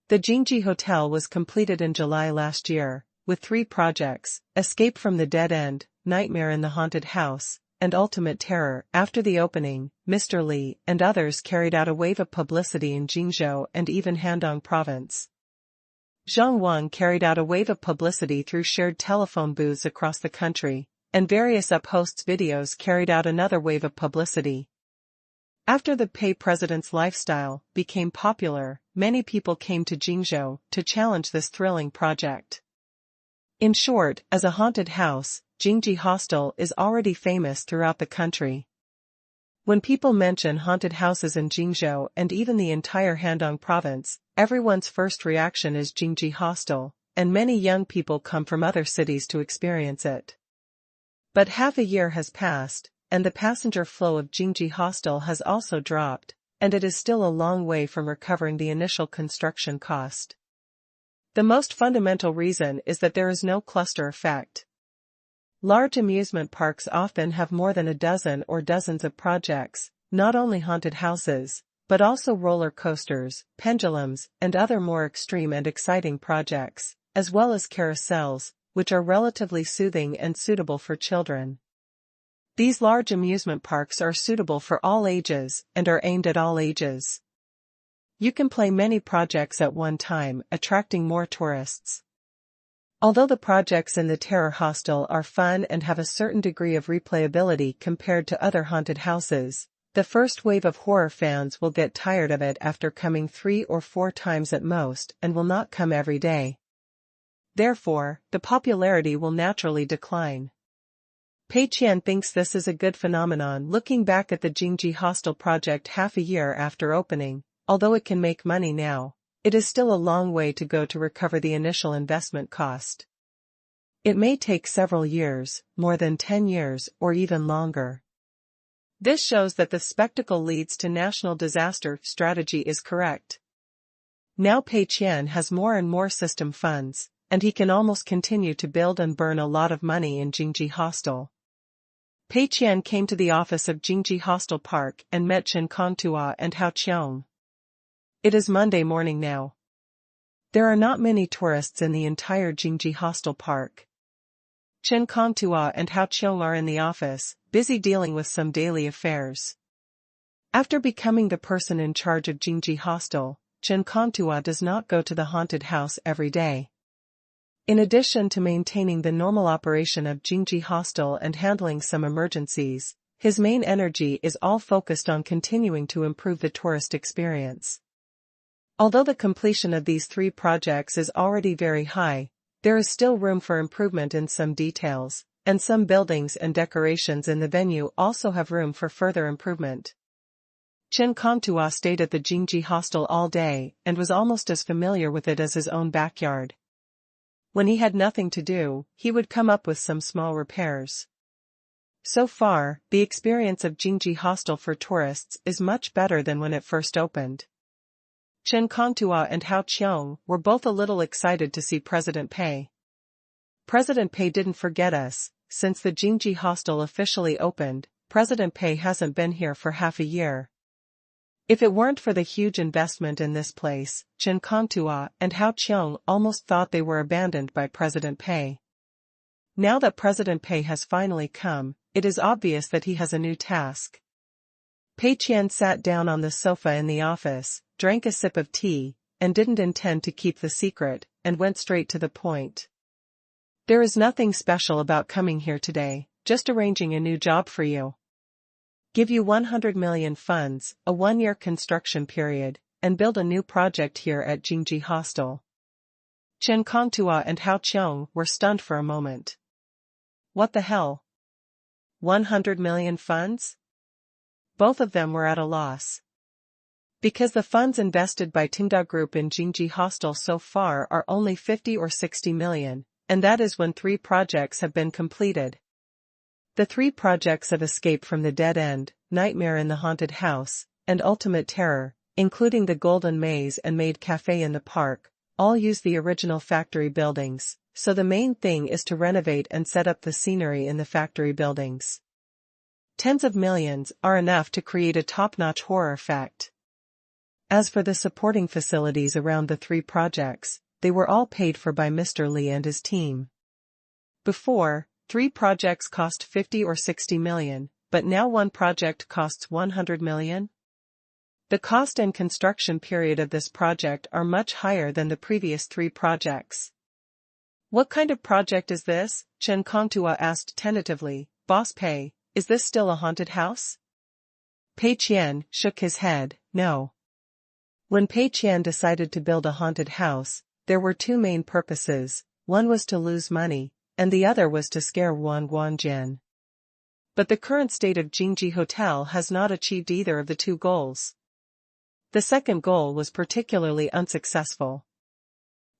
The Jingji Hotel was completed in July last year, with 3 projects: Escape from the Dead End, Nightmare in the Haunted House, and Ultimate Terror. After the opening, Mr. Li and others carried out a wave of publicity in Jingzhou and even Handong Province. Zhang Wang carried out a wave of publicity through shared telephone booths across the country, and various Up hosts' videos carried out another wave of publicity. After the Pei president's lifestyle became popular, many people came to Jingzhou to challenge this thrilling project. In short, as a haunted house, Jingji Hostel is already famous throughout the country. When people mention haunted houses in Jingzhou and even the entire Handong province, everyone's first reaction is Jingji Hostel, and many young people come from other cities to experience it. But half a year has passed, and the passenger flow of Jingji Hostel has also dropped, and it is still a long way from recovering the initial construction cost. The most fundamental reason is that there is no cluster effect. Large amusement parks often have more than a dozen or dozens of projects, not only haunted houses, but also roller coasters, pendulums, and other more extreme and exciting projects, as well as carousels, which are relatively soothing and suitable for children. These large amusement parks are suitable for all ages and are aimed at all ages. You can play many projects at one time, attracting more tourists. Although the projects in the Terror Hostel are fun and have a certain degree of replayability compared to other haunted houses, the first wave of horror fans will get tired of it after coming 3 or 4 times at most and will not come every day. Therefore, the popularity will naturally decline. Pei Qian thinks this is a good phenomenon looking back at the Jingji Hostel project half a year after opening. Although it can make money now, it is still a long way to go to recover the initial investment cost. It may take several years, more than 10 years, or even longer. This shows that the spectacle leads to national disaster strategy is correct. Now Pei Qian has more and more system funds, and he can almost continue to build and burn a lot of money in Jingji Hostel. Pei Qian came to the office of Jingji Hostel Park and met Chen Kongtua and Hao Qiong. It is Monday morning now. There are not many tourists in the entire Jingji Hostel Park. Chen Kongtua and Hao Qiong are in the office, busy dealing with some daily affairs. After becoming the person in charge of Jingji Hostel, Chen Kongtua does not go to the haunted house every day. In addition to maintaining the normal operation of Jingji Hostel and handling some emergencies, his main energy is all focused on continuing to improve the tourist experience. Although the completion of these 3 projects is already very high, there is still room for improvement in some details, and some buildings and decorations in the venue also have room for further improvement. Chen Kongtua stayed at the Jingji Hostel all day and was almost as familiar with it as his own backyard. When he had nothing to do, he would come up with some small repairs. So far, the experience of Jingji Hostel for tourists is much better than when it first opened. Chen Kongtua and Hao Qiong were both a little excited to see President Pei. President Pei didn't forget us. Since the Jingji Hostel officially opened, President Pei hasn't been here for half a year. If it weren't for the huge investment in this place, Chen Kongtua and Hao Qiong almost thought they were abandoned by President Pei. Now that President Pei has finally come, it is obvious that he has a new task. Pei Qian sat down on the sofa in the office, drank a sip of tea, and didn't intend to keep the secret, and went straight to the point. There is nothing special about coming here today, just arranging a new job for you. Give you 100 million funds, a 1-year construction period, and build a new project here at Jingji Hostel. Chen Kongtua and Hao Qiong were stunned for a moment. What the hell? 100 million funds? Both of them were at a loss. Because the funds invested by Tenda Group in Jingji Hostel so far are only 50 or 60 million, and that is when 3 projects have been completed. The 3 projects of Escape from the Dead End, Nightmare in the Haunted House, and Ultimate Terror, including the Golden Maze and Maid Cafe in the park, all use the original factory buildings, so the main thing is to renovate and set up the scenery in the factory buildings. Tens of millions are enough to create a top-notch horror effect. As for the supporting facilities around the 3 projects, they were all paid for by Mr. Li and his team. Before, 3 projects cost 50 or 60 million, but now 1 project costs 100 million? The cost and construction period of this project are much higher than the previous 3 projects. What kind of project is this? Chen Kongtua asked tentatively. Boss Pei, is this still a haunted house? Pei Qian shook his head, no. When Pei Qian decided to build a haunted house, there were two main purposes, one was to lose money, and the other was to scare Wang Guangjian. But the current state of Jingji Hotel has not achieved either of the two goals. The second goal was particularly unsuccessful.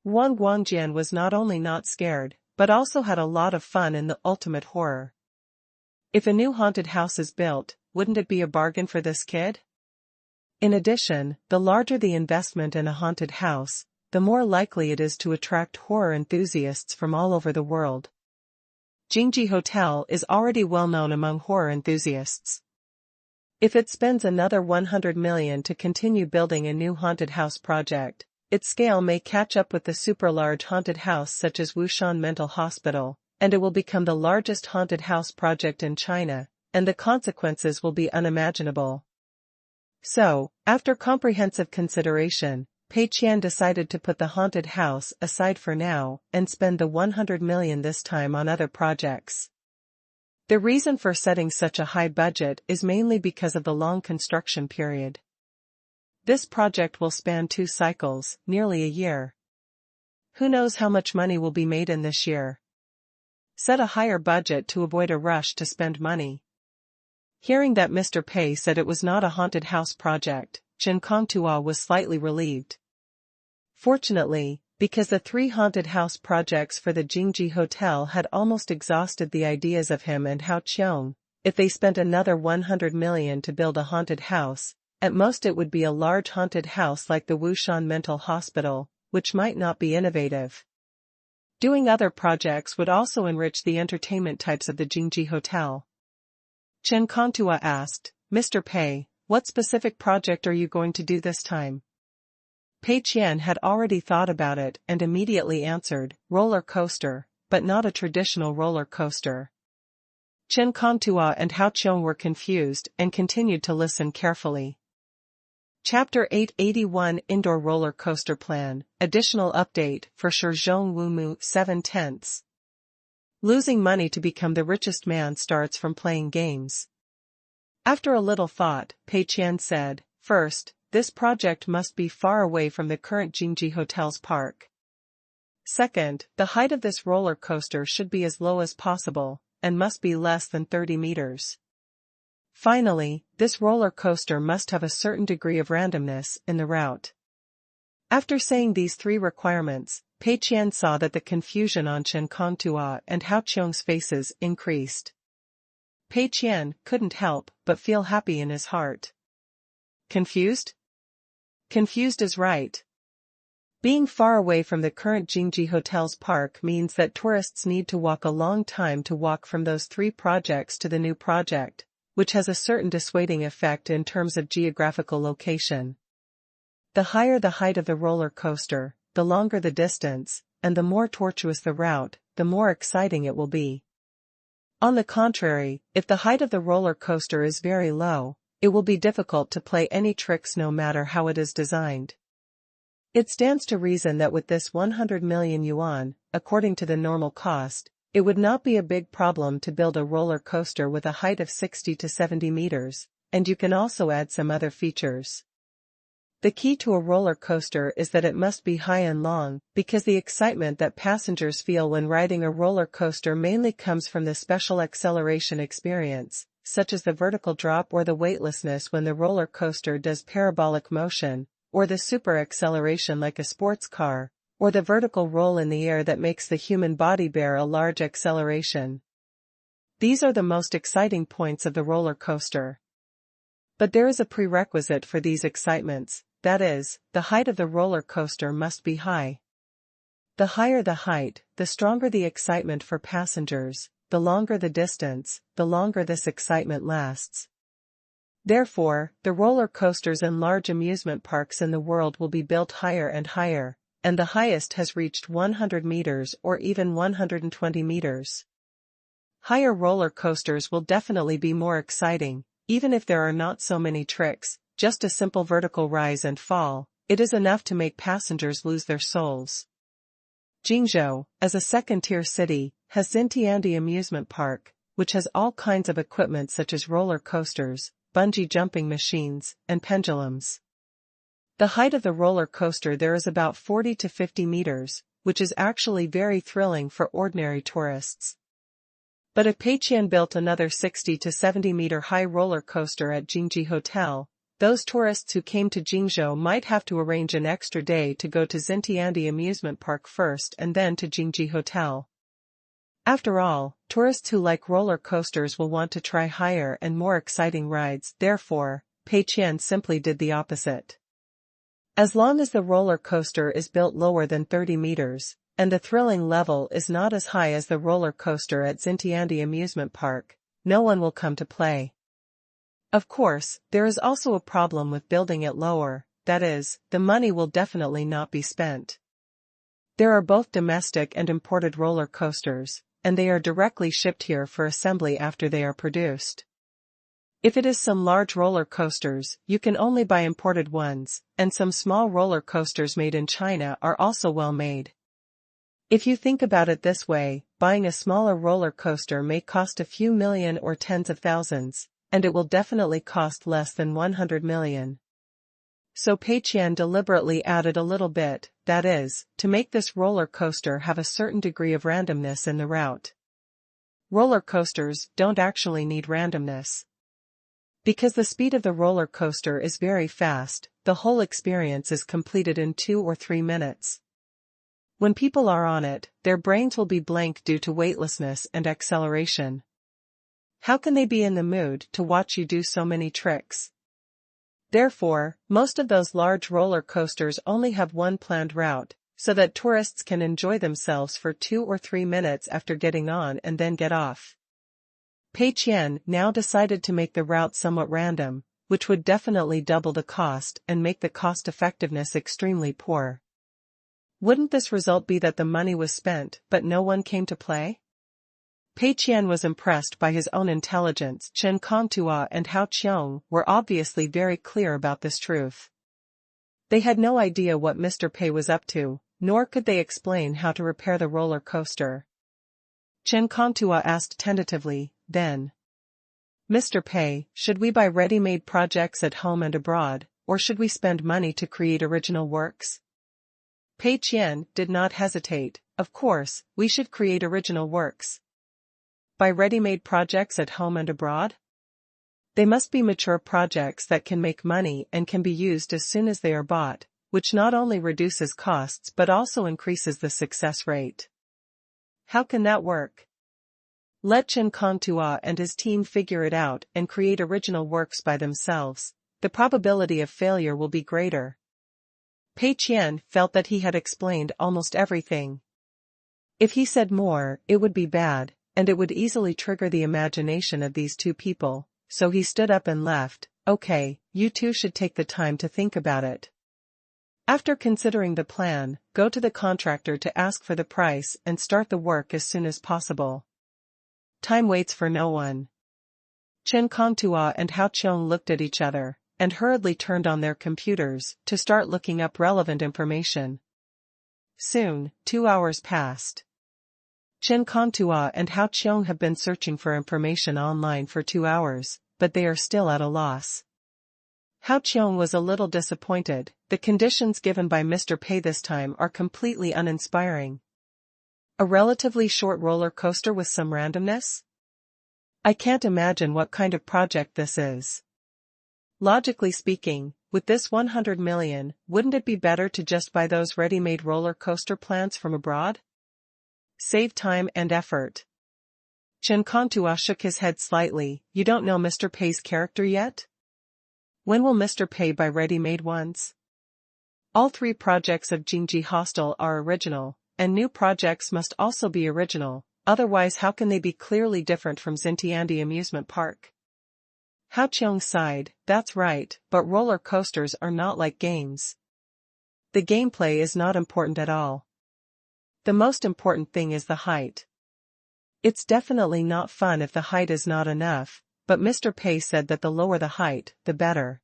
Wang Guangjian was not only not scared, but also had a lot of fun in the ultimate horror. If a new haunted house is built, wouldn't it be a bargain for this kid? In addition, the larger the investment in a haunted house, the more likely it is to attract horror enthusiasts from all over the world. Jingji Hotel is already well known among horror enthusiasts. If it spends another 100 million to continue building a new haunted house project, its scale may catch up with the super-large haunted house such as Wushan Mental Hospital, and it will become the largest haunted house project in China, and the consequences will be unimaginable. So, after comprehensive consideration, Pei Qian decided to put the haunted house aside for now and spend the 100 million this time on other projects. The reason for setting such a high budget is mainly because of the long construction period. This project will span 2 cycles, nearly a year. Who knows how much money will be made in this year? Set a higher budget to avoid a rush to spend money. Hearing that Mr. Pei said it was not a haunted house project, Chen Kongtua was slightly relieved. Fortunately, because the 3 haunted house projects for the Jingji Hotel had almost exhausted the ideas of him and Hao Qiong, if they spent another 100 million to build a haunted house, at most it would be a large haunted house like the Wushan Mental Hospital, which might not be innovative. Doing other projects would also enrich the entertainment types of the Jingji Hotel. Chen Kongtua asked, Mr. Pei, what specific project are you going to do this time? Pei Qian had already thought about it and immediately answered, roller coaster, but not a traditional roller coaster. Chen Kongtua and Hao Qiong were confused and continued to listen carefully. Chapter 881 Indoor Roller Coaster Plan, Additional Update for Shizhong Wumu 7/10. Losing money to become the richest man starts from playing games. After a little thought, Pei Qian said, first, this project must be far away from the current Jingji Hotel's park. Second, the height of this roller coaster should be as low as possible, and must be less than 30 meters. Finally, this roller coaster must have a certain degree of randomness in the route. After saying these 3 requirements, Pei Qian saw that the confusion on Chen Kongtua and Hao Qiong's faces increased. Pei Qian couldn't help but feel happy in his heart. Confused? Confused is right. Being far away from the current Jingji Hotel's park means that tourists need to walk a long time to walk from those 3 projects to the new project, which has a certain dissuading effect in terms of geographical location. The higher the height of the roller coaster, the longer the distance, and the more tortuous the route, the more exciting it will be. On the contrary, if the height of the roller coaster is very low, it will be difficult to play any tricks no matter how it is designed. It stands to reason that with this 100 million yuan, according to the normal cost, it would not be a big problem to build a roller coaster with a height of 60 to 70 meters, and you can also add some other features. The key to a roller coaster is that it must be high and long, because the excitement that passengers feel when riding a roller coaster mainly comes from the special acceleration experience, such as the vertical drop or the weightlessness when the roller coaster does parabolic motion, or the super acceleration like a sports car, or the vertical roll in the air that makes the human body bear a large acceleration. These are the most exciting points of the roller coaster. But there is a prerequisite for these excitements, that is, the height of the roller coaster must be high. The higher the height, the stronger the excitement for passengers, the longer the distance, the longer this excitement lasts. Therefore, the roller coasters in large amusement parks in the world will be built higher and higher, and the highest has reached 100 meters or even 120 meters. Higher roller coasters will definitely be more exciting, even if there are not so many tricks, just a simple vertical rise and fall, it is enough to make passengers lose their souls. Jingzhou, as a second-tier city, has Xintiandi Amusement Park, which has all kinds of equipment such as roller coasters, bungee jumping machines, and pendulums. The height of the roller coaster there is about 40 to 50 meters, which is actually very thrilling for ordinary tourists. But if Pei Qian built another 60 to 70 meter high roller coaster at Jingji Hotel, those tourists who came to Jingzhou might have to arrange an extra day to go to Xintiandi Amusement Park first and then to Jingji Hotel. After all, tourists who like roller coasters will want to try higher and more exciting rides. Therefore, Pei Qian simply did the opposite. As long as the roller coaster is built lower than 30 meters, and the thrilling level is not as high as the roller coaster at Xintiandi Amusement Park, no one will come to play. Of course, there is also a problem with building it lower, that is, the money will definitely not be spent. There are both domestic and imported roller coasters, and they are directly shipped here for assembly after they are produced. If it is some large roller coasters, you can only buy imported ones, and some small roller coasters made in China are also well made. If you think about it this way, buying a smaller roller coaster may cost a few million or tens of thousands, and it will definitely cost less than 100 million. So Pei Qian deliberately added a little bit, that is, to make this roller coaster have a certain degree of randomness in the route. Roller coasters don't actually need randomness. Because the speed of the roller coaster is very fast, the whole experience is completed in 2 or 3 minutes. When people are on it, their brains will be blank due to weightlessness and acceleration. How can they be in the mood to watch you do so many tricks? Therefore, most of those large roller coasters only have one planned route, so that tourists can enjoy themselves for 2 or 3 minutes after getting on and then get off. Pei Qian now decided to make the route somewhat random, which would definitely double the cost and make the cost-effectiveness extremely poor. Wouldn't this result be that the money was spent but no one came to play? Pei Qian was impressed by his own intelligence. Chen Kongtua and Hao Qiong were obviously very clear about this truth. They had no idea what Mr. Pei was up to, nor could they explain how to repair the roller coaster. Chen Kongtua asked tentatively, then, "Mr. Pei, should we buy ready-made projects at home and abroad, or should we spend money to create original works?" Pei Qian did not hesitate. Of course, we should create original works. Buy ready-made projects at home and abroad? They must be mature projects that can make money and can be used as soon as they are bought, which not only reduces costs but also increases the success rate. How can that work? Let Chen Kongtua and his team figure it out and create original works by themselves. The probability of failure will be greater. Pei Qian felt that he had explained almost everything. If he said more, it would be bad, and it would easily trigger the imagination of these two people, so he stood up and left. "Okay, you two should take the time to think about it. After considering the plan, go to the contractor to ask for the price and start the work as soon as possible. Time waits for no one." Chen Kongtua and Hao Qiong looked at each other, and hurriedly turned on their computers to start looking up relevant information. Soon, 2 hours passed. Chen Kongtua and Hao Qiong have been searching for information online for 2 hours, but they are still at a loss. Hao Qiong was a little disappointed. The conditions given by Mr. Pei this time are completely uninspiring. A relatively short roller coaster with some randomness? I can't imagine what kind of project this is. Logically speaking, with this 100 million, wouldn't it be better to just buy those ready-made roller coaster plans from abroad? Save time and effort. Chen Kongtua shook his head slightly. You don't know Mr. Pei's character yet? When will Mr. Pei buy ready-made ones? All 3 projects of Jingji Hostel are original, and new projects must also be original, otherwise how can they be clearly different from Xintiandi Amusement Park? Hao Qiong sighed. That's right, but roller coasters are not like games. The gameplay is not important at all. The most important thing is the height. It's definitely not fun if the height is not enough, but Mr. Pei said that the lower the height, the better.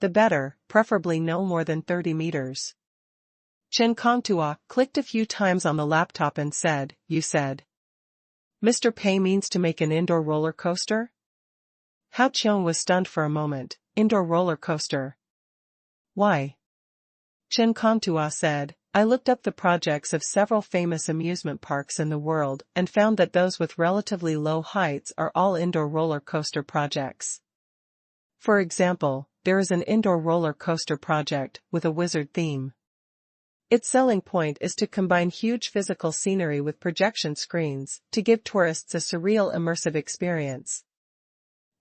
The better, preferably no more than 30 meters. Chen Kongtua clicked a few times on the laptop and said, "You said Mr. Pei means to make an indoor roller coaster?" Hao Qiong was stunned for a moment. Indoor roller coaster. Why? Chen Kongtua said, I looked up the projects of several famous amusement parks in the world and found that those with relatively low heights are all indoor roller coaster projects. For example, there is an indoor roller coaster project with a wizard theme. Its selling point is to combine huge physical scenery with projection screens to give tourists a surreal immersive experience.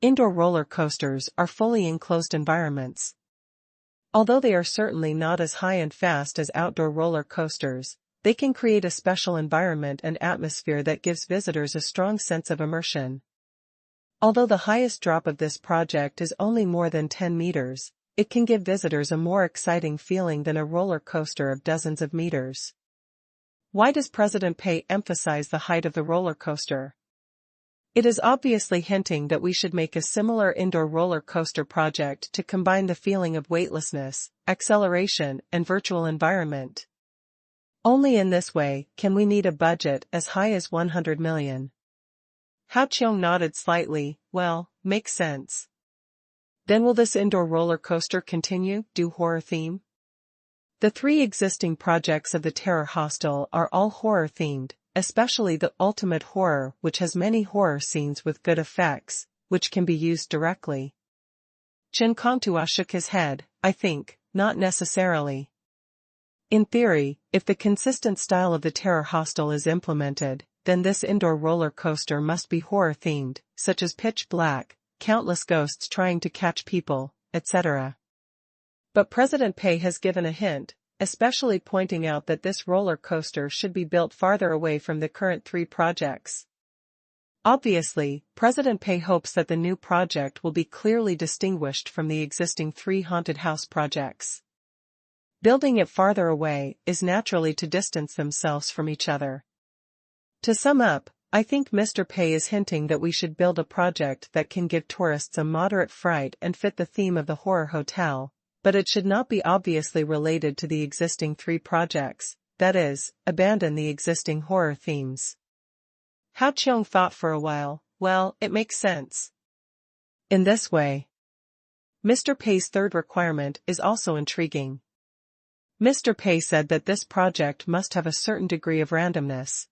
Indoor roller coasters are fully enclosed environments. Although they are certainly not as high and fast as outdoor roller coasters, they can create a special environment and atmosphere that gives visitors a strong sense of immersion. Although the highest drop of this project is only more than 10 meters, it can give visitors a more exciting feeling than a roller coaster of dozens of meters. Why does President Pei emphasize the height of the roller coaster? It is obviously hinting that we should make a similar indoor roller coaster project to combine the feeling of weightlessness, acceleration, and virtual environment. Only in this way can we need a budget as high as 100 million. Hao Qiong nodded slightly. Well, makes sense. Then will this indoor roller coaster continue, do horror theme? The 3 existing projects of the Terror Hostel are all horror themed, especially the Ultimate Horror, which has many horror scenes with good effects, which can be used directly. Chen Kongtua shook his head. I think, not necessarily. In theory, if the consistent style of the Terror Hostel is implemented, then this indoor roller coaster must be horror-themed, such as pitch black, countless ghosts trying to catch people, etc. But President Pei has given a hint, especially pointing out that this roller coaster should be built farther away from the current 3 projects. Obviously, President Pei hopes that the new project will be clearly distinguished from the existing 3 haunted house projects. Building it farther away is naturally to distance themselves from each other. To sum up, I think Mr. Pei is hinting that we should build a project that can give tourists a moderate fright and fit the theme of the horror hotel, but it should not be obviously related to the existing 3 projects, that is, abandon the existing horror themes. Hao Qiong thought for a while. Well, it makes sense. In this way, Mr. Pei's 3rd requirement is also intriguing. Mr. Pei said that this project must have a certain degree of randomness.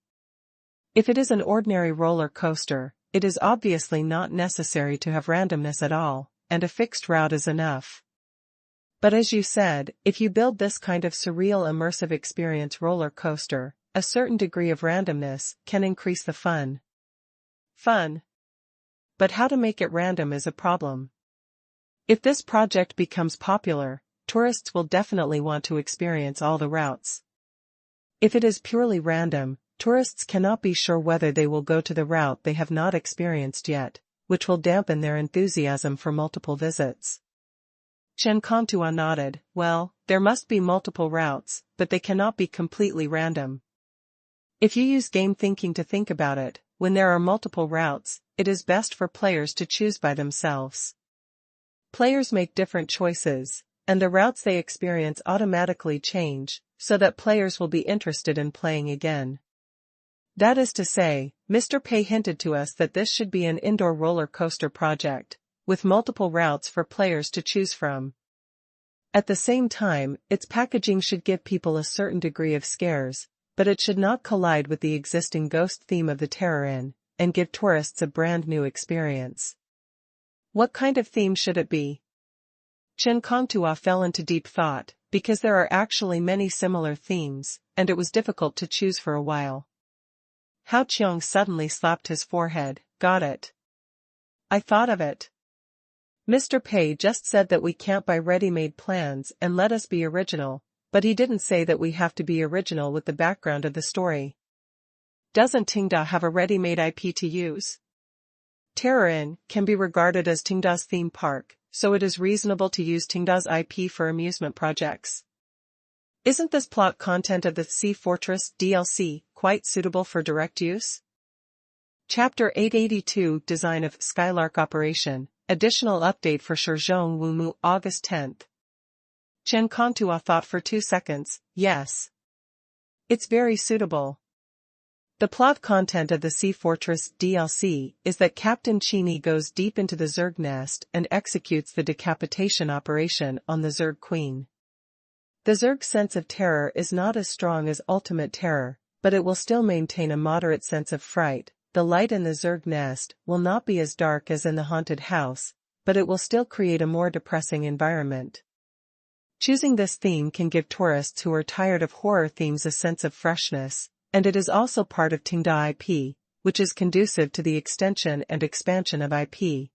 If it is an ordinary roller coaster, it is obviously not necessary to have randomness at all, and a fixed route is enough. But as you said, if you build this kind of surreal immersive experience roller coaster, a certain degree of randomness can increase the fun. Fun. But how to make it random is a problem. If this project becomes popular, tourists will definitely want to experience all the routes. If it is purely random, tourists cannot be sure whether they will go to the route they have not experienced yet, which will dampen their enthusiasm for multiple visits. Chen Kongtua nodded. Well, there must be multiple routes, but they cannot be completely random. If you use game thinking to think about it, when there are multiple routes, it is best for players to choose by themselves. Players make different choices, and the routes they experience automatically change, so that players will be interested in playing again. That is to say, Mr. Pei hinted to us that this should be an indoor roller coaster project, with multiple routes for players to choose from. At the same time, its packaging should give people a certain degree of scares, but it should not collide with the existing ghost theme of the Terror Inn, and give tourists a brand new experience. What kind of theme should it be? Chen Kongtua fell into deep thought, because there are actually many similar themes, and it was difficult to choose for a while. Hao Qiong suddenly slapped his forehead. Got it. I thought of it. Mr. Pei just said that we can't buy ready-made plans and let us be original, but he didn't say that we have to be original with the background of the story. Doesn't Tenda have a ready-made IP to use? Terror Inn can be regarded as Tenda's theme park, so it is reasonable to use Tenda's IP for amusement projects. Isn't this plot content of the Sea Fortress DLC quite suitable for direct use? Chapter 882 Design of Skylark Operation. Additional update for Shizhong Wumu August 10th. Chen Kongtua thought for 2 seconds. Yes. It's very suitable. The plot content of the Sea Fortress DLC is that Captain Qian goes deep into the Zerg nest and executes the decapitation operation on the Zerg queen. The Zerg's sense of terror is not as strong as ultimate terror, but it will still maintain a moderate sense of fright. The light in the Zerg nest will not be as dark as in the haunted house, but it will still create a more depressing environment. Choosing this theme can give tourists who are tired of horror themes a sense of freshness, and it is also part of Tenda IP, which is conducive to the extension and expansion of IP.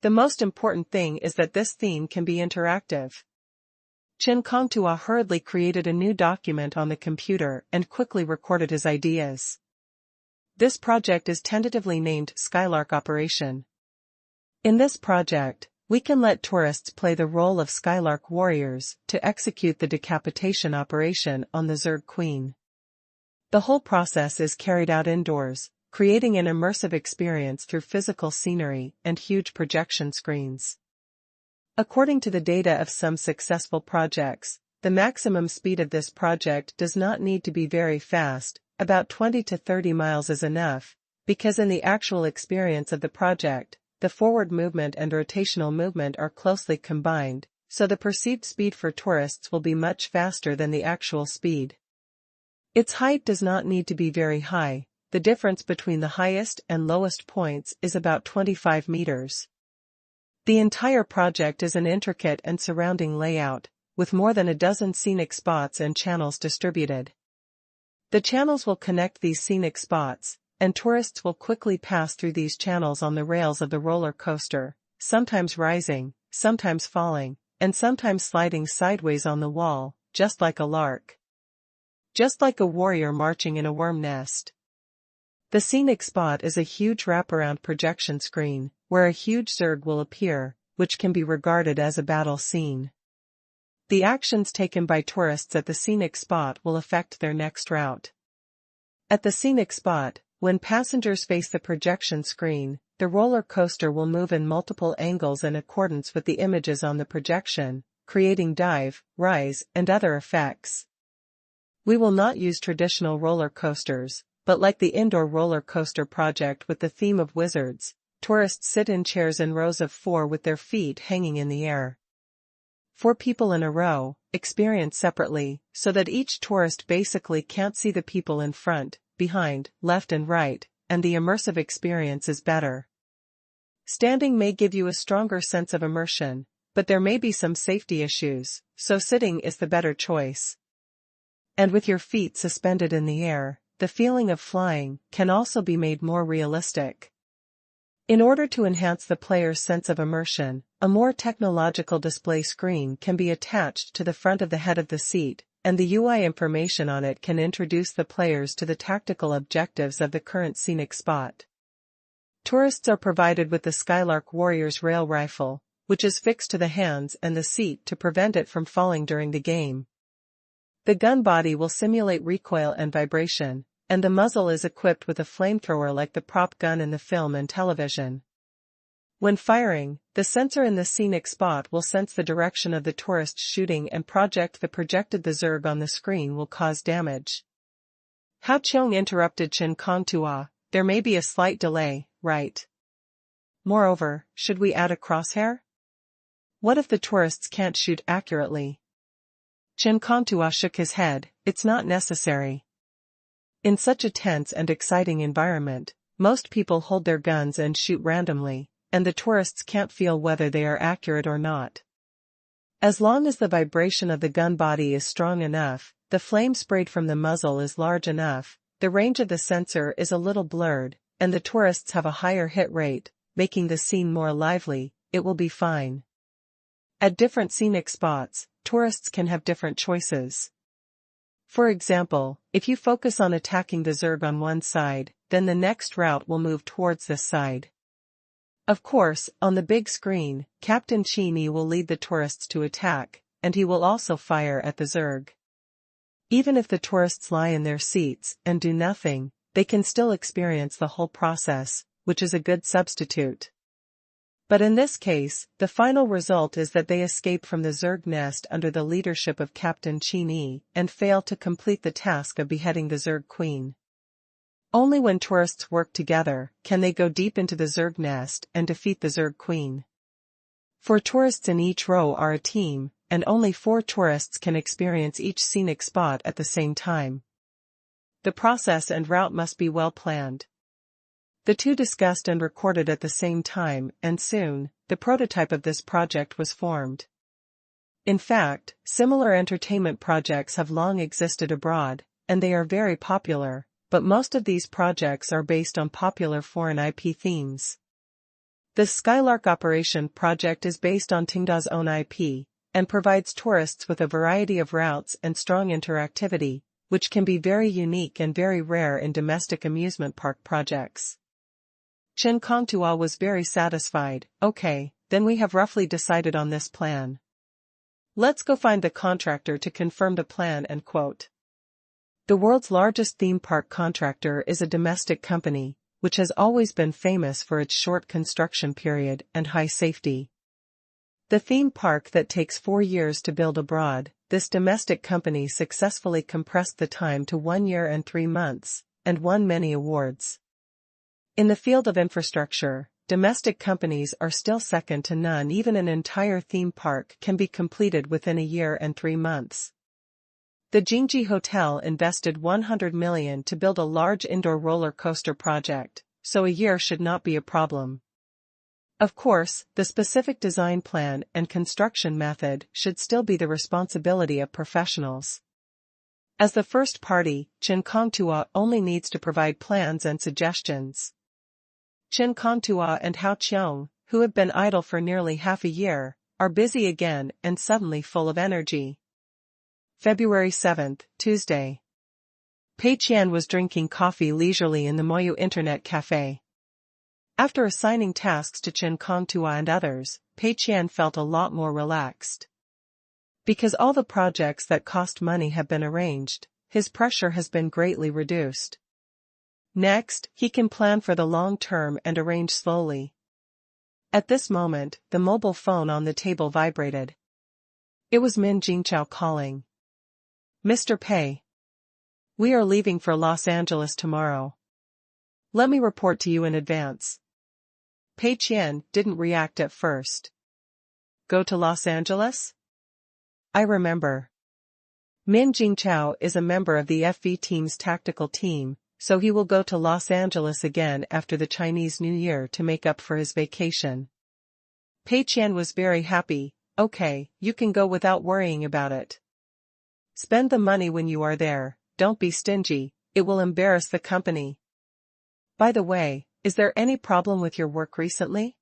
The most important thing is that this theme can be interactive. Chen Kongtua hurriedly created a new document on the computer and quickly recorded his ideas. This project is tentatively named Skylark Operation. In this project, we can let tourists play the role of Skylark warriors to execute the decapitation operation on the Zerg queen. The whole process is carried out indoors, creating an immersive experience through physical scenery and huge projection screens. According to the data of some successful projects, the maximum speed of this project does not need to be very fast, about 20 to 30 miles is enough, because in the actual experience of the project, the forward movement and rotational movement are closely combined, so the perceived speed for tourists will be much faster than the actual speed. Its height does not need to be very high, the difference between the highest and lowest points is about 25 meters. The entire project is an intricate and surrounding layout, with more than a dozen scenic spots and channels distributed. The channels will connect these scenic spots, and tourists will quickly pass through these channels on the rails of the roller coaster, sometimes rising, sometimes falling, and sometimes sliding sideways on the wall, just like a lark. Just like a warrior marching in a worm nest. The scenic spot is a huge wraparound projection screen, where a huge Zerg will appear, which can be regarded as a battle scene. The actions taken by tourists at the scenic spot will affect their next route. At the scenic spot, when passengers face the projection screen, the roller coaster will move in multiple angles in accordance with the images on the projection, creating dive, rise, and other effects. We will not use traditional roller coasters, but like the indoor roller coaster project with the theme of wizards, tourists sit in chairs in rows of 4 with their feet hanging in the air. 4 people in a row, experience separately, so that each tourist basically can't see the people in front, behind, left and right, and the immersive experience is better. Standing may give you a stronger sense of immersion, but there may be some safety issues, so sitting is the better choice. And with your feet suspended in the air, the feeling of flying can also be made more realistic. In order to enhance the player's sense of immersion, a more technological display screen can be attached to the front of the head of the seat, and the UI information on it can introduce the players to the tactical objectives of the current scenic spot. Tourists are provided with the Skylark Warrior's rail rifle, which is fixed to the hands and the seat to prevent it from falling during the game. The gun body will simulate recoil and vibration, and the muzzle is equipped with a flamethrower like the prop gun in the film and television. When firing, the sensor in the scenic spot will sense the direction of the tourist shooting and project the projected the Zerg on the screen will cause damage. Hao Qiong interrupted Chen Kongtua, there may be a slight delay, right? Moreover, should we add a crosshair? What if the tourists can't shoot accurately? Chen Kongtua shook his head, it's not necessary. In such a tense and exciting environment, most people hold their guns and shoot randomly, and the tourists can't feel whether they are accurate or not. As long as the vibration of the gun body is strong enough, the flame sprayed from the muzzle is large enough, the range of the sensor is a little blurred, and the tourists have a higher hit rate, making the scene more lively, it will be fine. At different scenic spots, tourists can have different choices. For example, if you focus on attacking the Zerg on one side, then the next route will move towards this side. Of course, on the big screen, Captain Qian will lead the tourists to attack, and he will also fire at the Zerg. Even if the tourists lie in their seats and do nothing, they can still experience the whole process, which is a good substitute. But in this case, the final result is that they escape from the Zerg nest under the leadership of Captain Qian and fail to complete the task of beheading the Zerg queen. Only when tourists work together can they go deep into the Zerg nest and defeat the Zerg queen. 4 tourists in each row are a team, and only 4 tourists can experience each scenic spot at the same time. The process and route must be well planned. The two discussed and recorded at the same time, and soon, the prototype of this project was formed. In fact, similar entertainment projects have long existed abroad, and they are very popular, but most of these projects are based on popular foreign IP themes. The Skylark Operation project is based on Tengda's own IP, and provides tourists with a variety of routes and strong interactivity, which can be very unique and very rare in domestic amusement park projects. Chen Kongtua was very satisfied. Okay, then we have roughly decided on this plan. Let's go find the contractor to confirm the plan and quote. The world's largest theme park contractor is a domestic company, which has always been famous for its short construction period and high safety. The theme park that takes 4 years to build abroad, this domestic company successfully compressed the time to 1 year and 3 months, and won many awards. In the field of infrastructure, domestic companies are still second to none. Even an entire theme park can be completed within a year and 3 months. The Jingji Hotel invested 100 million to build a large indoor roller coaster project, so a year should not be a problem. Of course, the specific design plan and construction method should still be the responsibility of professionals. As the first party, Chen Kongtua only needs to provide plans and suggestions. Chen Kongtua and Hao Qiong, who have been idle for nearly half a year, are busy again and suddenly full of energy. February 7, Tuesday. Pei Qian was drinking coffee leisurely in the Moyu Internet Cafe. After assigning tasks to Chen Kongtua and others, Pei Qian felt a lot more relaxed. Because all the projects that cost money have been arranged, his pressure has been greatly reduced. Next, he can plan for the long term and arrange slowly. At this moment, the mobile phone on the table vibrated. It was Min Jingqiao calling. Mr. Pei. We are leaving for Los Angeles tomorrow. Let me report to you in advance. Pei Qian didn't react at first. Go to Los Angeles? I remember. Min Jingqiao is a member of the FV team's tactical team, so he will go to Los Angeles again after the Chinese New Year to make up for his vacation. Pei Qian was very happy. Okay, you can go without worrying about it. Spend the money when you are there, don't be stingy, it will embarrass the company. By the way, is there any problem with your work recently?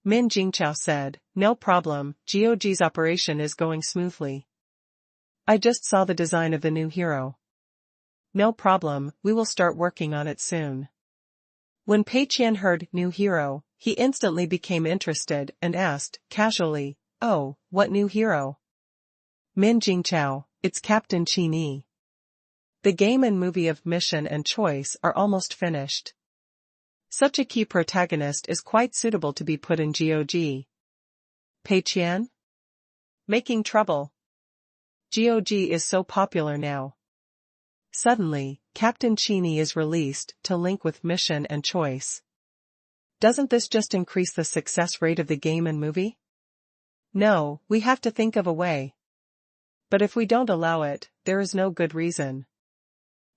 Min Jingqiao said, no problem, GOG's operation is going smoothly. I just saw the design of the new hero. No problem, we will start working on it soon. When Pei Qian heard new hero, he instantly became interested and asked, casually, oh, what new hero? Min Jingqiao, it's Captain Qin. The game and movie of Mission and Choice are almost finished. Such a key protagonist is quite suitable to be put in GOG. Pei Qian? Making trouble. GOG is so popular now. Suddenly, Captain Qin is released to link with Mission and Choice. Doesn't this just increase the success rate of the game and movie? No, we have to think of a way. But if we don't allow it, there is no good reason.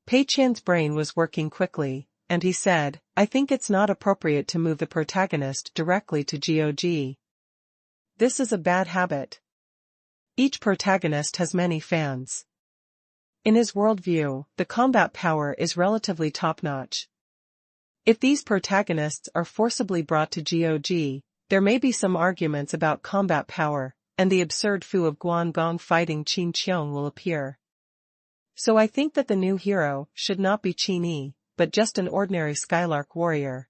Pei Qian's brain was working quickly, and he said, I think it's not appropriate to move the protagonist directly to GOG. This is a bad habit. Each protagonist has many fans. In his worldview, the combat power is relatively top-notch. If these protagonists are forcibly brought to GOG, there may be some arguments about combat power, and the absurd foo of Guangdong fighting Qin Qiong will appear. So I think that the new hero should not be Qin, but just an ordinary Skylark warrior.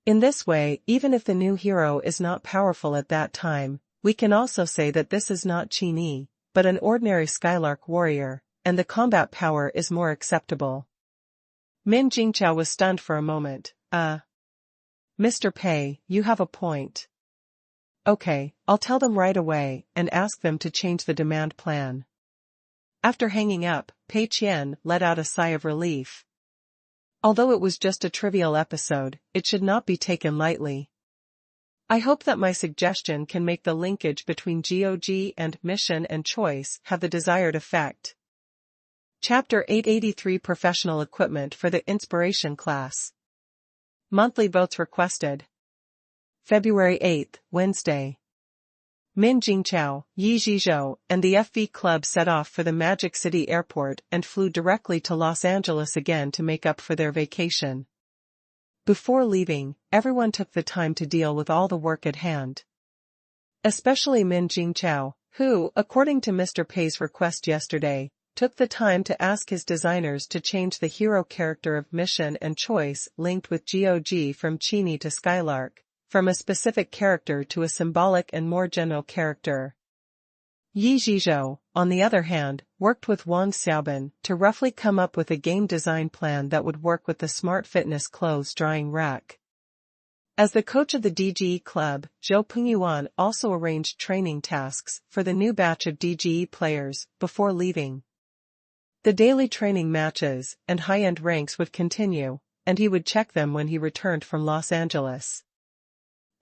In this way, even if the new hero is not powerful at that time, we can also say that this is not Qin, but an ordinary Skylark warrior, and the combat power is more acceptable. Min Jingqiao was stunned for a moment. Mr. Pei, you have a point. Okay, I'll tell them right away and ask them to change the demand plan. After hanging up, Pei Qian let out a sigh of relief. Although it was just a trivial episode, it should not be taken lightly. I hope that my suggestion can make the linkage between GOG and mission and choice have the desired effect. Chapter 883 Professional Equipment for the Inspiration Class. Monthly votes requested. February 8, Wednesday. Min Jingqiao, Yi Zhizhou, and the FV Club set off for the Magic City Airport and flew directly to Los Angeles again to make up for their vacation. Before leaving, everyone took the time to deal with all the work at hand. Especially Min Jingqiao, who, according to Mr. Pei's request yesterday, took the time to ask his designers to change the hero character of Mission and Choice linked with GOG from Chini to Skylark, from a specific character to a symbolic and more general character. Yi Zhizhou, on the other hand, worked with Wang Xiaobin to roughly come up with a game design plan that would work with the smart fitness clothes drying rack. As the coach of the DGE club, Zhou Pengyuan also arranged training tasks for the new batch of DGE players before leaving. The daily training matches and high-end ranks would continue, and he would check them when he returned from Los Angeles.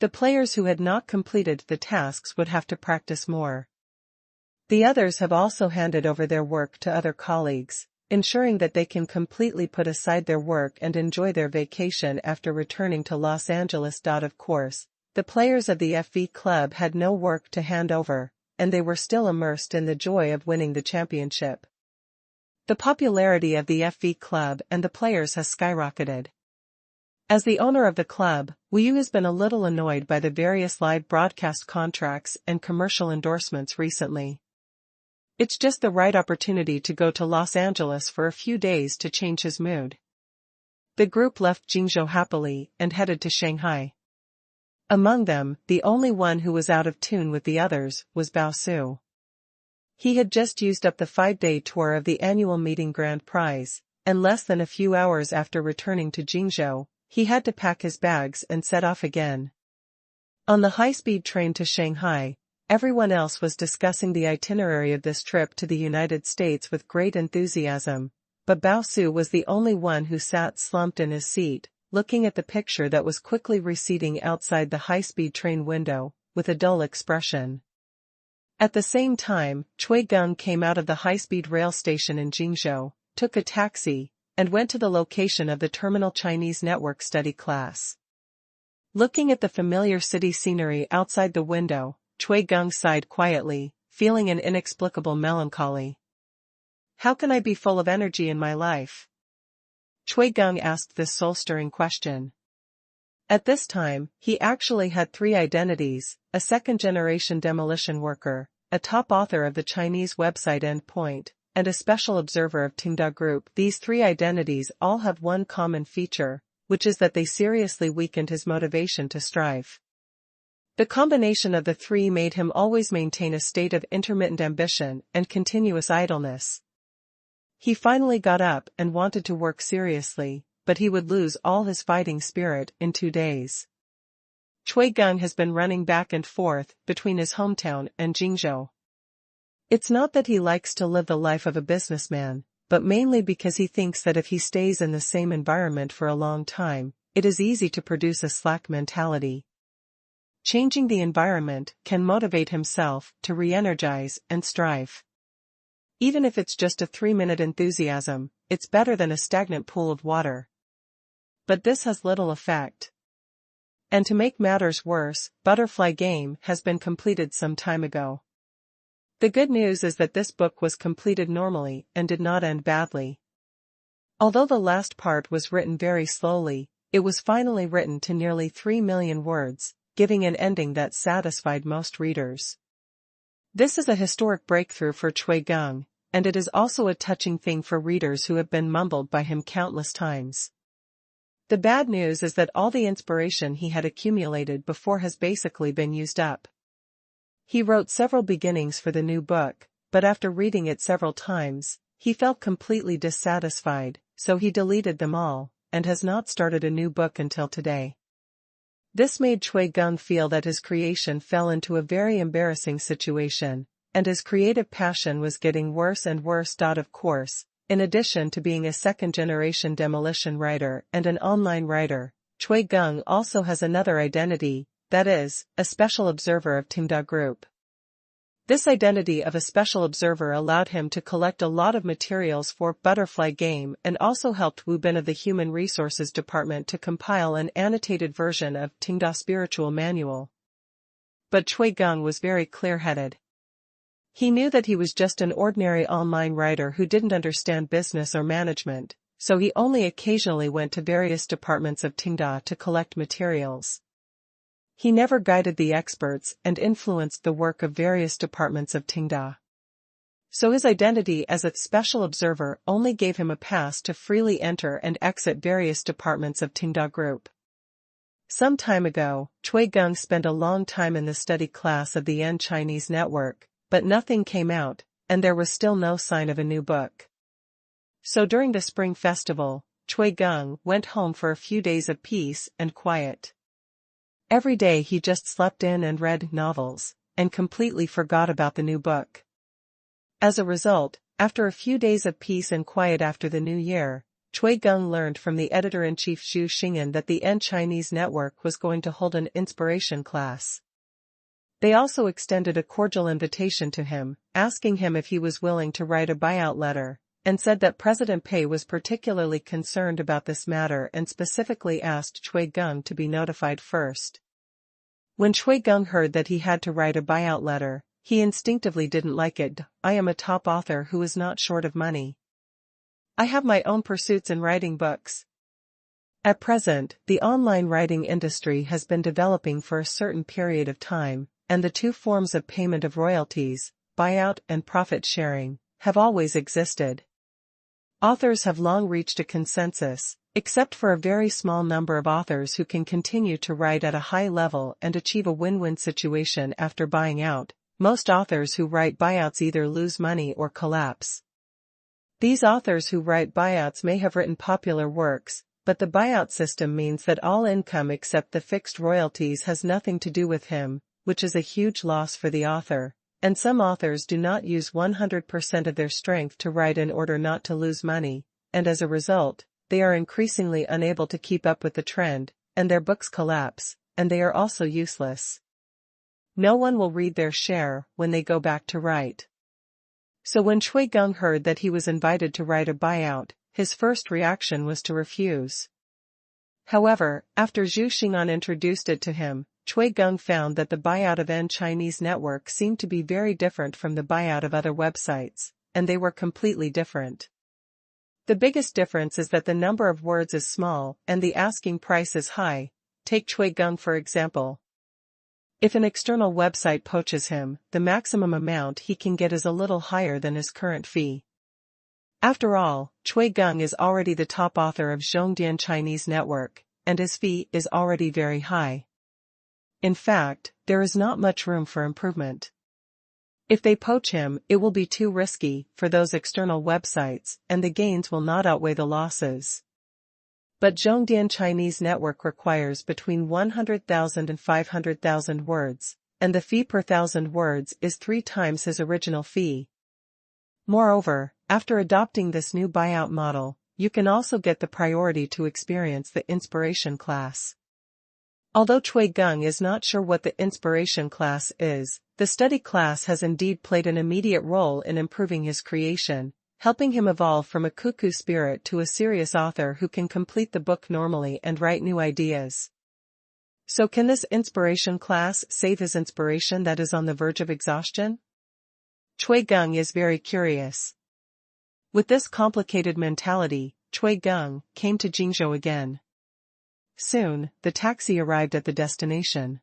The players who had not completed the tasks would have to practice more. The others have also handed over their work to other colleagues, ensuring that they can completely put aside their work and enjoy their vacation after returning to Los Angeles. Of course, the players of the FV Club had no work to hand over, and they were still immersed in the joy of winning the championship. The popularity of the FV Club and the players has skyrocketed. As the owner of the club, Wu has been a little annoyed by the various live broadcast contracts and commercial endorsements recently. It's just the right opportunity to go to Los Angeles for a few days to change his mood. The group left Jingzhou happily and headed to Shanghai. Among them, the only one who was out of tune with the others was Bao Su. He had just used up the 5-day tour of the annual meeting grand prize, and less than a few hours after returning to Jingzhou, he had to pack his bags and set off again. On the high-speed train to Shanghai, everyone else was discussing the itinerary of this trip to the United States with great enthusiasm, but Bao Su was the only one who sat slumped in his seat, looking at the picture that was quickly receding outside the high-speed train window, with a dull expression. At the same time, Chui Geng came out of the high-speed rail station in Jingzhou, took a taxi, and went to the location of the Terminal Chinese Network study class. Looking at the familiar city scenery outside the window, Chui Geng sighed quietly, feeling an inexplicable melancholy. How can I be full of energy in my life? Chui Geng asked this soul-stirring question. At this time, he actually had 3 identities: a second-generation demolition worker, a top author of the Chinese website Endpoint, and a special observer of Tenda Group. These 3 identities all have one common feature, which is that they seriously weakened his motivation to strive. The combination of the 3 made him always maintain a state of intermittent ambition and continuous idleness. He finally got up and wanted to work seriously, but he would lose all his fighting spirit in 2 days. Chui Geng has been running back and forth between his hometown and Jingzhou. It's not that he likes to live the life of a businessman, but mainly because he thinks that if he stays in the same environment for a long time, it is easy to produce a slack mentality. Changing the environment can motivate himself to re-energize and strive. Even if it's just a 3-minute enthusiasm, it's better than a stagnant pool of water. But this has little effect. And to make matters worse, Butterfly Game has been completed some time ago. The good news is that this book was completed normally and did not end badly. Although the last part was written very slowly, it was finally written to nearly 3 million words, giving an ending that satisfied most readers. This is a historic breakthrough for Chui Geng, and it is also a touching thing for readers who have been mumbled by him countless times. The bad news is that all the inspiration he had accumulated before has basically been used up. He wrote several beginnings for the new book, but after reading it several times, he felt completely dissatisfied, so he deleted them all, and has not started a new book until today. This made Chui Geng feel that his creation fell into a very embarrassing situation, and his creative passion was getting worse and worse. Of course, In addition to being a second-generation demolition writer and an online writer, Chui Geng also has another identity, that is, a special observer of Tenda Group. This identity of a special observer allowed him to collect a lot of materials for Butterfly Game and also helped Wu Bin of the Human Resources Department to compile an annotated version of Tenda Spiritual Manual. But Chui Geng was very clear-headed. He knew that he was just an ordinary online writer who didn't understand business or management, so he only occasionally went to various departments of Tenda to collect materials. He never guided the experts and influenced the work of various departments of Tenda. So his identity as a special observer only gave him a pass to freely enter and exit various departments of Tenda Group. Some time ago, Chui Geng spent a long time in the study class of the N Chinese network, but nothing came out, and there was still no sign of a new book. So during the Spring Festival, Chui Geng went home for a few days of peace and quiet. Every day he just slept in and read novels, and completely forgot about the new book. As a result, after a few days of peace and quiet after the new year, Chui Geng learned from the editor-in-chief Xu Xing'an that the N Chinese network was going to hold an inspiration class. They also extended a cordial invitation to him, asking him if he was willing to write a buyout letter, and said that President Pei was particularly concerned about this matter and specifically asked Chui Geng to be notified first. When Chui Geng heard that he had to write a buyout letter, he instinctively didn't like it. I am a top author who is not short of money. I have my own pursuits in writing books. At present, the online writing industry has been developing for a certain period of time, and the two forms of payment of royalties, buyout and profit sharing, have always existed. Authors have long reached a consensus, except for a very small number of authors who can continue to write at a high level and achieve a win-win situation after buying out. Most authors who write buyouts either lose money or collapse. These authors who write buyouts may have written popular works, but the buyout system means that all income except the fixed royalties has nothing to do with him, which is a huge loss for the author, and some authors do not use 100% of their strength to write in order not to lose money, and as a result, they are increasingly unable to keep up with the trend, and their books collapse, and they are also useless. No one will read their share when they go back to write. So when Chui Geng heard that he was invited to write a buyout, his first reaction was to refuse. However, after Xu Xing'an introduced it to him, Chui Geng found that the buyout of N Chinese network seemed to be very different from the buyout of other websites, and they were completely different. The biggest difference is that the number of words is small and the asking price is high. Take Chui Geng for example. If an external website poaches him, the maximum amount he can get is a little higher than his current fee. After all, Chui Geng is already the top author of Zhongdian Chinese network, and his fee is already very high. In fact, there is not much room for improvement. If they poach him, it will be too risky for those external websites, and the gains will not outweigh the losses. But Zhongdian Chinese network requires between 100,000 and 500,000 words, and the fee per 1,000 words is 3 times his original fee. Moreover, after adopting this new buyout model, you can also get the priority to experience the inspiration class. Although Chui Geng is not sure what the inspiration class is, the study class has indeed played an immediate role in improving his creation, helping him evolve from a cuckoo spirit to a serious author who can complete the book normally and write new ideas. So can this inspiration class save his inspiration that is on the verge of exhaustion? Chui Geng is very curious. With this complicated mentality, Chui Geng came to Jingzhou again. Soon, the taxi arrived at the destination.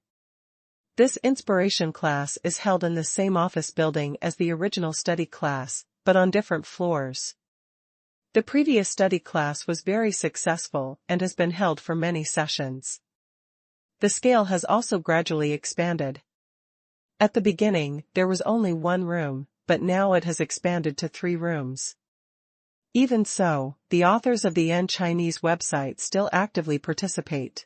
This inspiration class is held in the same office building as the original study class, but on different floors. The previous study class was very successful and has been held for many sessions. The scale has also gradually expanded. At the beginning, there was only 1 room, but now it has expanded to 3 rooms. Even so, the authors of the N Chinese website still actively participate.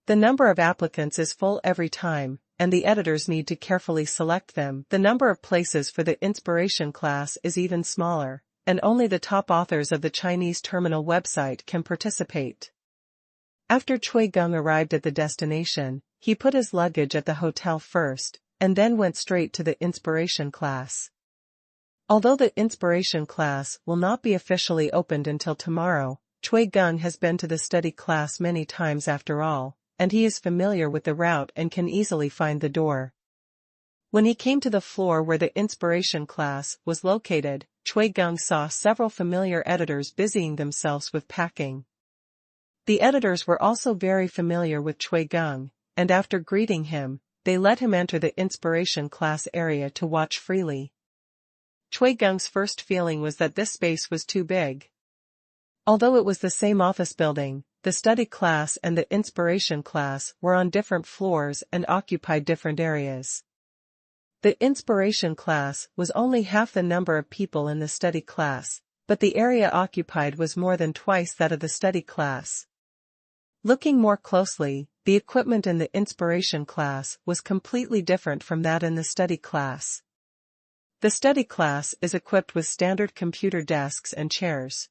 The number of applicants is full every time, and the editors need to carefully select them. The number of places for the inspiration class is even smaller, and only the top authors of the Chinese terminal website can participate. After Cui Gong arrived at the destination, he put his luggage at the hotel first, and then went straight to the inspiration class. Although the inspiration class will not be officially opened until tomorrow, Cui Gong has been to the study class many times after all, and he is familiar with the route and can easily find the door. When he came to the floor where the inspiration class was located, Cui Gong saw several familiar editors busying themselves with packing. The editors were also very familiar with Cui Gong, and after greeting him, they let him enter the inspiration class area to watch freely. Cui Gong's first feeling was that this space was too big. Although it was the same office building, the study class and the inspiration class were on different floors and occupied different areas. The inspiration class was only half the number of people in the study class, but the area occupied was more than twice that of the study class. Looking more closely, the equipment in the inspiration class was completely different from that in the study class. The study class is equipped with standard computer desks and chairs.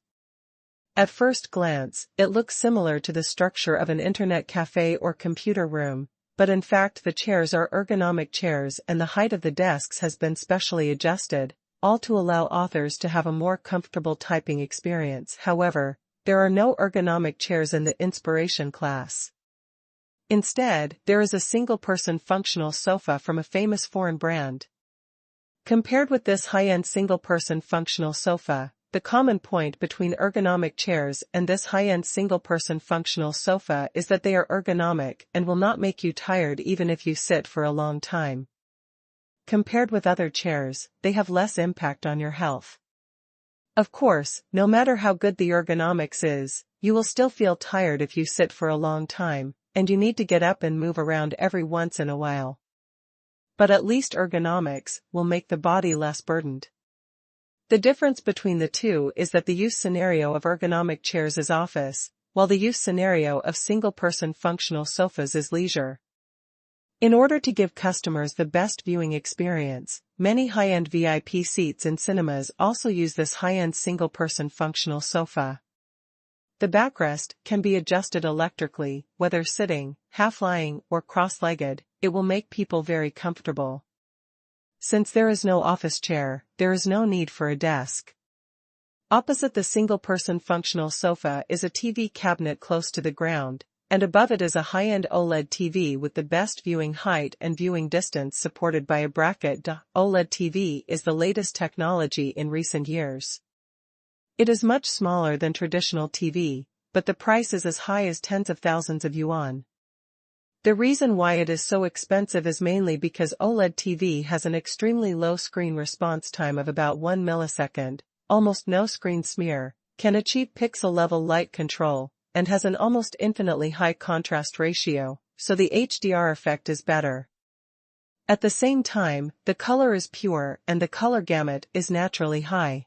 At first glance, it looks similar to the structure of an internet cafe or computer room, but in fact the chairs are ergonomic chairs and the height of the desks has been specially adjusted, all to allow authors to have a more comfortable typing experience. However, there are no ergonomic chairs in the inspiration class. Instead, there is a single-person functional sofa from a famous foreign brand. Compared with this high-end single-person functional sofa, the common point between ergonomic chairs and this high-end single-person functional sofa is that they are ergonomic and will not make you tired even if you sit for a long time. Compared with other chairs, they have less impact on your health. Of course, no matter how good the ergonomics is, you will still feel tired if you sit for a long time, and you need to get up and move around every once in a while. But at least ergonomics will make the body less burdened. The difference between the two is that the use scenario of ergonomic chairs is office, while the use scenario of single-person functional sofas is leisure. In order to give customers the best viewing experience, many high-end VIP seats in cinemas also use this high-end single-person functional sofa. The backrest can be adjusted electrically, whether sitting, half-lying, or cross-legged. It will make people very comfortable. Since there is no office chair, there is no need for a desk. Opposite the single-person functional sofa is a TV cabinet close to the ground, and above it is a high-end OLED TV with the best viewing height and viewing distance supported by a bracket. OLED TV is the latest technology in recent years. It is much smaller than traditional TV, but the price is as high as tens of thousands of yuan. The reason why it is so expensive is mainly because OLED TV has an extremely low screen response time of about 1 millisecond, almost no screen smear, can achieve pixel-level light control, and has an almost infinitely high contrast ratio, so the HDR effect is better. At the same time, the color is pure and the color gamut is naturally high.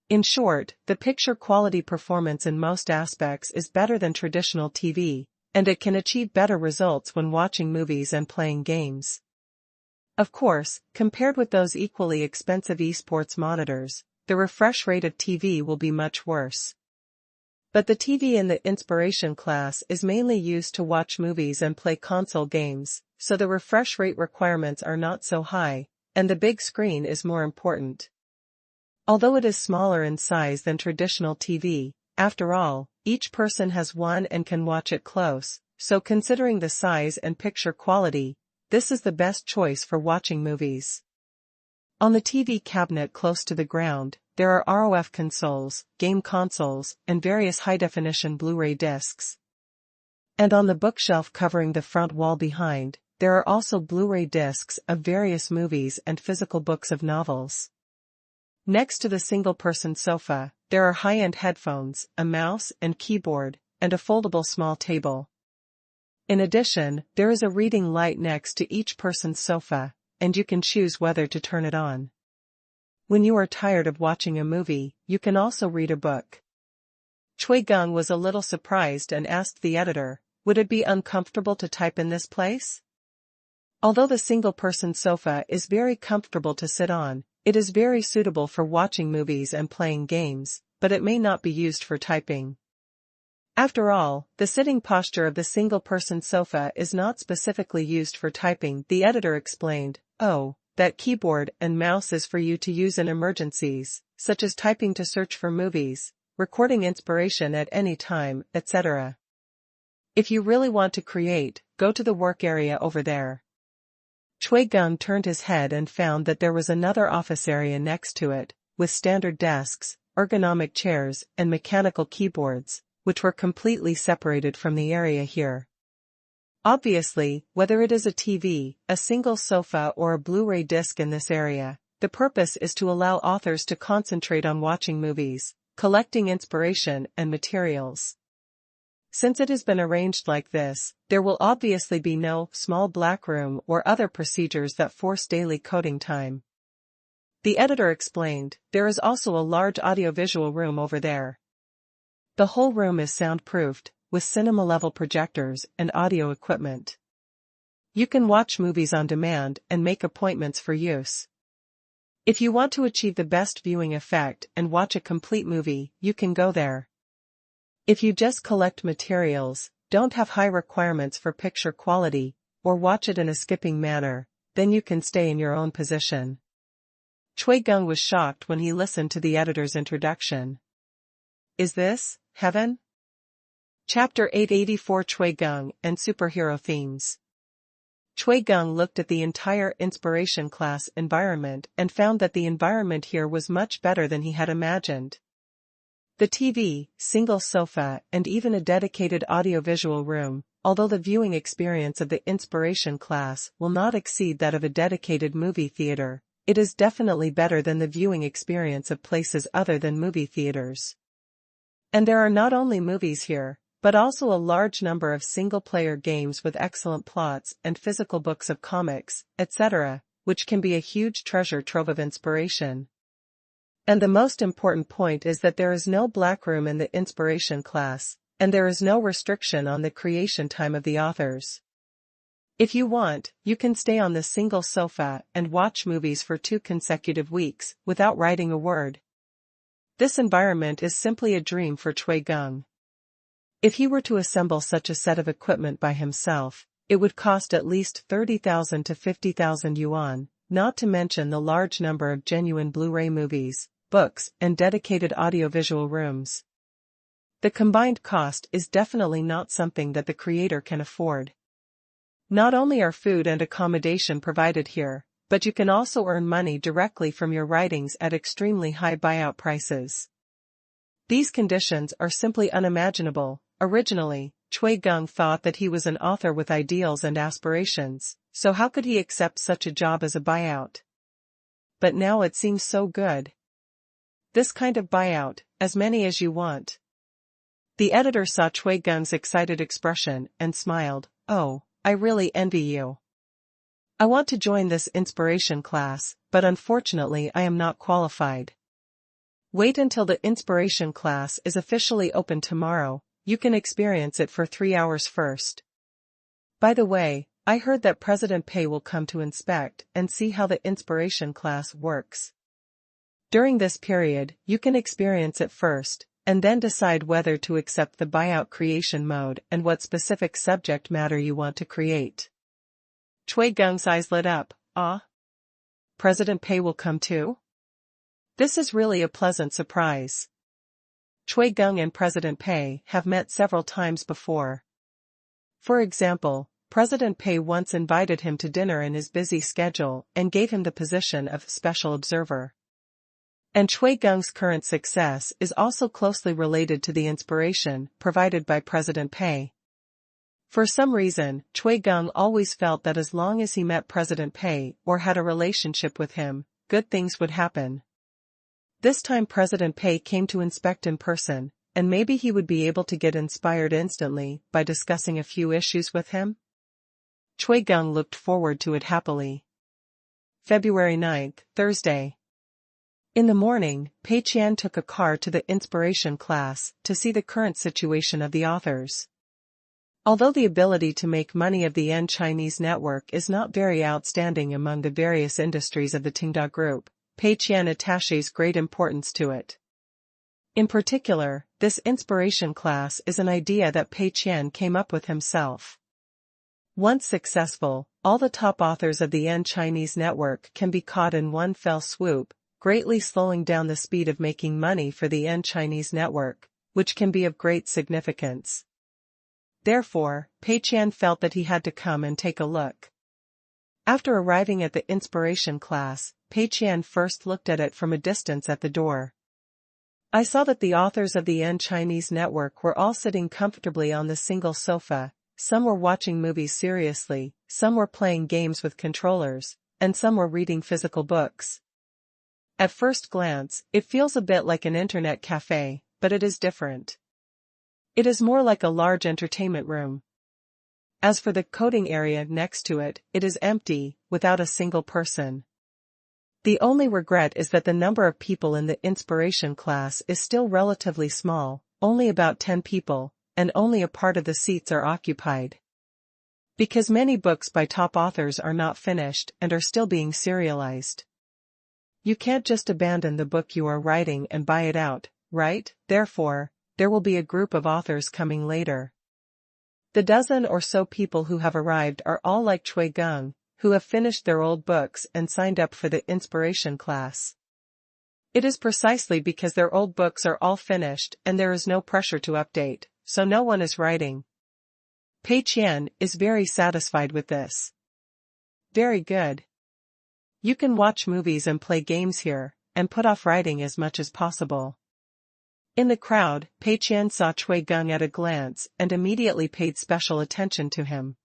In short, the picture quality performance in most aspects is better than traditional TV, and it can achieve better results when watching movies and playing games. Of course, compared with those equally expensive esports monitors, the refresh rate of TV will be much worse. But the TV in the inspiration class is mainly used to watch movies and play console games, so the refresh rate requirements are not so high, and the big screen is more important. Although it is smaller in size than traditional TV, after all, each person has one and can watch it close, so considering the size and picture quality, this is the best choice for watching movies. On the TV cabinet close to the ground, there are ROF consoles, game consoles, and various high-definition Blu-ray discs. And on the bookshelf covering the front wall behind, there are also Blu-ray discs of various movies and physical books of novels. Next to the single-person sofa, there are high-end headphones, a mouse and keyboard, and a foldable small table. In addition, there is a reading light next to each person's sofa, and you can choose whether to turn it on. When you are tired of watching a movie, you can also read a book. Cui Gong was a little surprised and asked the editor, would it be uncomfortable to type in this place? Although the single-person sofa is very comfortable to sit on, It is very suitable for watching movies and playing games, but it may not be used for typing. After all, the sitting posture of the single-person sofa is not specifically used for typing, the editor explained. Oh, that keyboard and mouse is for you to use in emergencies, such as typing to search for movies, recording inspiration at any time, etc. If you really want to create, go to the work area over there. Chui Geng turned his head and found that there was another office area next to it, with standard desks, ergonomic chairs, and mechanical keyboards, which were completely separated from the area here. Obviously, whether it is a TV, a single sofa or a Blu-ray disc in this area, the purpose is to allow authors to concentrate on watching movies, collecting inspiration and materials. Since it has been arranged like this, there will obviously be no small black room or other procedures that force daily coding time. The editor explained, there is also a large audiovisual room over there. The whole room is soundproofed, with cinema-level projectors and audio equipment. You can watch movies on demand and make appointments for use. If you want to achieve the best viewing effect and watch a complete movie, you can go there. If you just collect materials, don't have high requirements for picture quality, or watch it in a skipping manner, then you can stay in your own position. Chui Geng was shocked when he listened to the editor's introduction. Is this heaven? Chapter 884 Chui Geng and Superhero Themes. Chui Geng looked at the entire inspiration class environment and found that the environment here was much better than he had imagined. The TV, single sofa, and even a dedicated audiovisual room, although the viewing experience of the inspiration class will not exceed that of a dedicated movie theater, it is definitely better than the viewing experience of places other than movie theaters. And there are not only movies here, but also a large number of single-player games with excellent plots and physical books of comics, etc., which can be a huge treasure trove of inspiration. And the most important point is that there is no black room in the inspiration class, and there is no restriction on the creation time of the authors. If you want, you can stay on the single sofa and watch movies for 2 consecutive weeks without writing a word. This environment is simply a dream for Chui Geng. If he were to assemble such a set of equipment by himself, it would cost at least 30,000 to 50,000 yuan, not to mention the large number of genuine Blu-ray movies, books, and dedicated audiovisual rooms. The combined cost is definitely not something that the creator can afford. Not only are food and accommodation provided here, but you can also earn money directly from your writings at extremely high buyout prices. These conditions are simply unimaginable. Originally, Chui Geng thought that he was an author with ideals and aspirations, so how could he accept such a job as a buyout? But now it seems so good. This kind of buyout, as many as you want. The editor saw Chui Geng's excited expression and smiled. Oh, I really envy you. I want to join this inspiration class, but unfortunately I am not qualified. Wait until the inspiration class is officially open tomorrow, you can experience it for 3 hours first. By the way, I heard that President Pei will come to inspect and see how the inspiration class works. During this period, you can experience it first, and then decide whether to accept the buyout creation mode and what specific subject matter you want to create. Chui Geng's eyes lit up. Ah? President Pei will come too? This is really a pleasant surprise. Chui Geng and President Pei have met several times before. For example, President Pei once invited him to dinner in his busy schedule and gave him the position of special observer. And Chui Geng's current success is also closely related to the inspiration provided by President Pei. For some reason, Chui Geng always felt that as long as he met President Pei or had a relationship with him, good things would happen. This time President Pei came to inspect in person, and maybe he would be able to get inspired instantly by discussing a few issues with him. Chui Geng looked forward to it happily. February 9th, Thursday. In the morning, Pei Qian took a car to the inspiration class to see the current situation of the authors. Although the ability to make money of the Chinese network is not very outstanding among the various industries of the Tenda Group, Pei Qian attaches great importance to it. In particular, this inspiration class is an idea that Pei Qian came up with himself. Once successful, all the top authors of the Yuan Chinese network can be caught in one fell swoop, greatly slowing down the speed of making money for the Yuan Chinese network, which can be of great significance. Therefore, Pei Qian felt that he had to come and take a look. After arriving at the inspiration class, Pei Qian first looked at it from a distance at the door. I saw that the authors of the Yuan Chinese network were all sitting comfortably on the single sofa. Some were watching movies seriously, some were playing games with controllers, and some were reading physical books. At first glance, it feels a bit like an internet cafe, but it is different. It is more like a large entertainment room. As for the coding area next to it, it is empty, without a single person. The only regret is that the number of people in the inspiration class is still relatively small, only about 10 people, and only a part of the seats are occupied. Because many books by top authors are not finished and are still being serialized. You can't just abandon the book you are writing and buy it out, right? Therefore, there will be a group of authors coming later. The dozen or so people who have arrived are all like Chui Geng, who have finished their old books and signed up for the inspiration class. It is precisely because their old books are all finished and there is no pressure to update, so no one is writing. Pei Qian is very satisfied with this. Very good. You can watch movies and play games here, and put off writing as much as possible. In the crowd, Pei Qian saw Chui Geng at a glance and immediately paid special attention to him.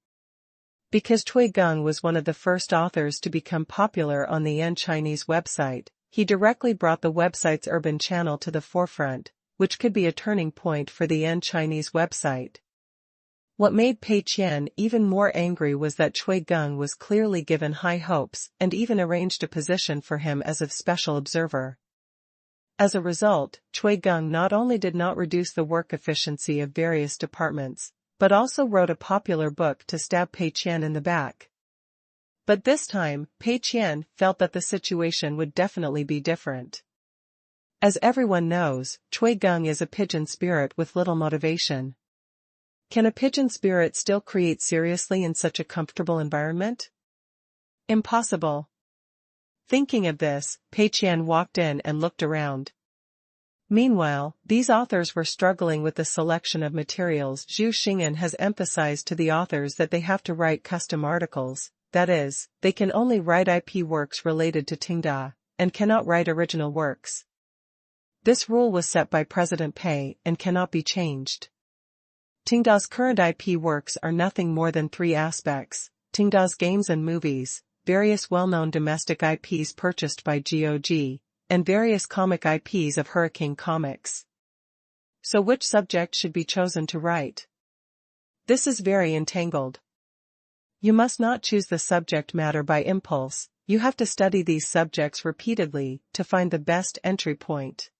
Because Chui Geng was one of the first authors to become popular on the Yuan Chinese website, he directly brought the website's urban channel to the forefront, which could be a turning point for the Yuan Chinese website. What made Pei Qian even more angry was that Chui Geng was clearly given high hopes and even arranged a position for him as a special observer. As a result, Chui Geng not only did not reduce the work efficiency of various departments, but also wrote a popular book to stab Pei Qian in the back. But this time, Pei Qian felt that the situation would definitely be different. As everyone knows, Chui Geng is a pigeon spirit with little motivation. Can a pigeon spirit still create seriously in such a comfortable environment? Impossible. Thinking of this, Pei Qian walked in and looked around. Meanwhile, these authors were struggling with the selection of materials. Zhu Xing'an has emphasized to the authors that they have to write custom articles, that is, they can only write IP works related to Tenda, and cannot write original works. This rule was set by President Pei and cannot be changed. Tenda's current IP works are nothing more than 3 aspects: Tenda's games and movies, various well-known domestic IPs purchased by GOG, and various comic IPs of Hurricane Comics. So which subject should be chosen to write? This is very entangled. You must not choose the subject matter by impulse, you have to study these subjects repeatedly to find the best entry point.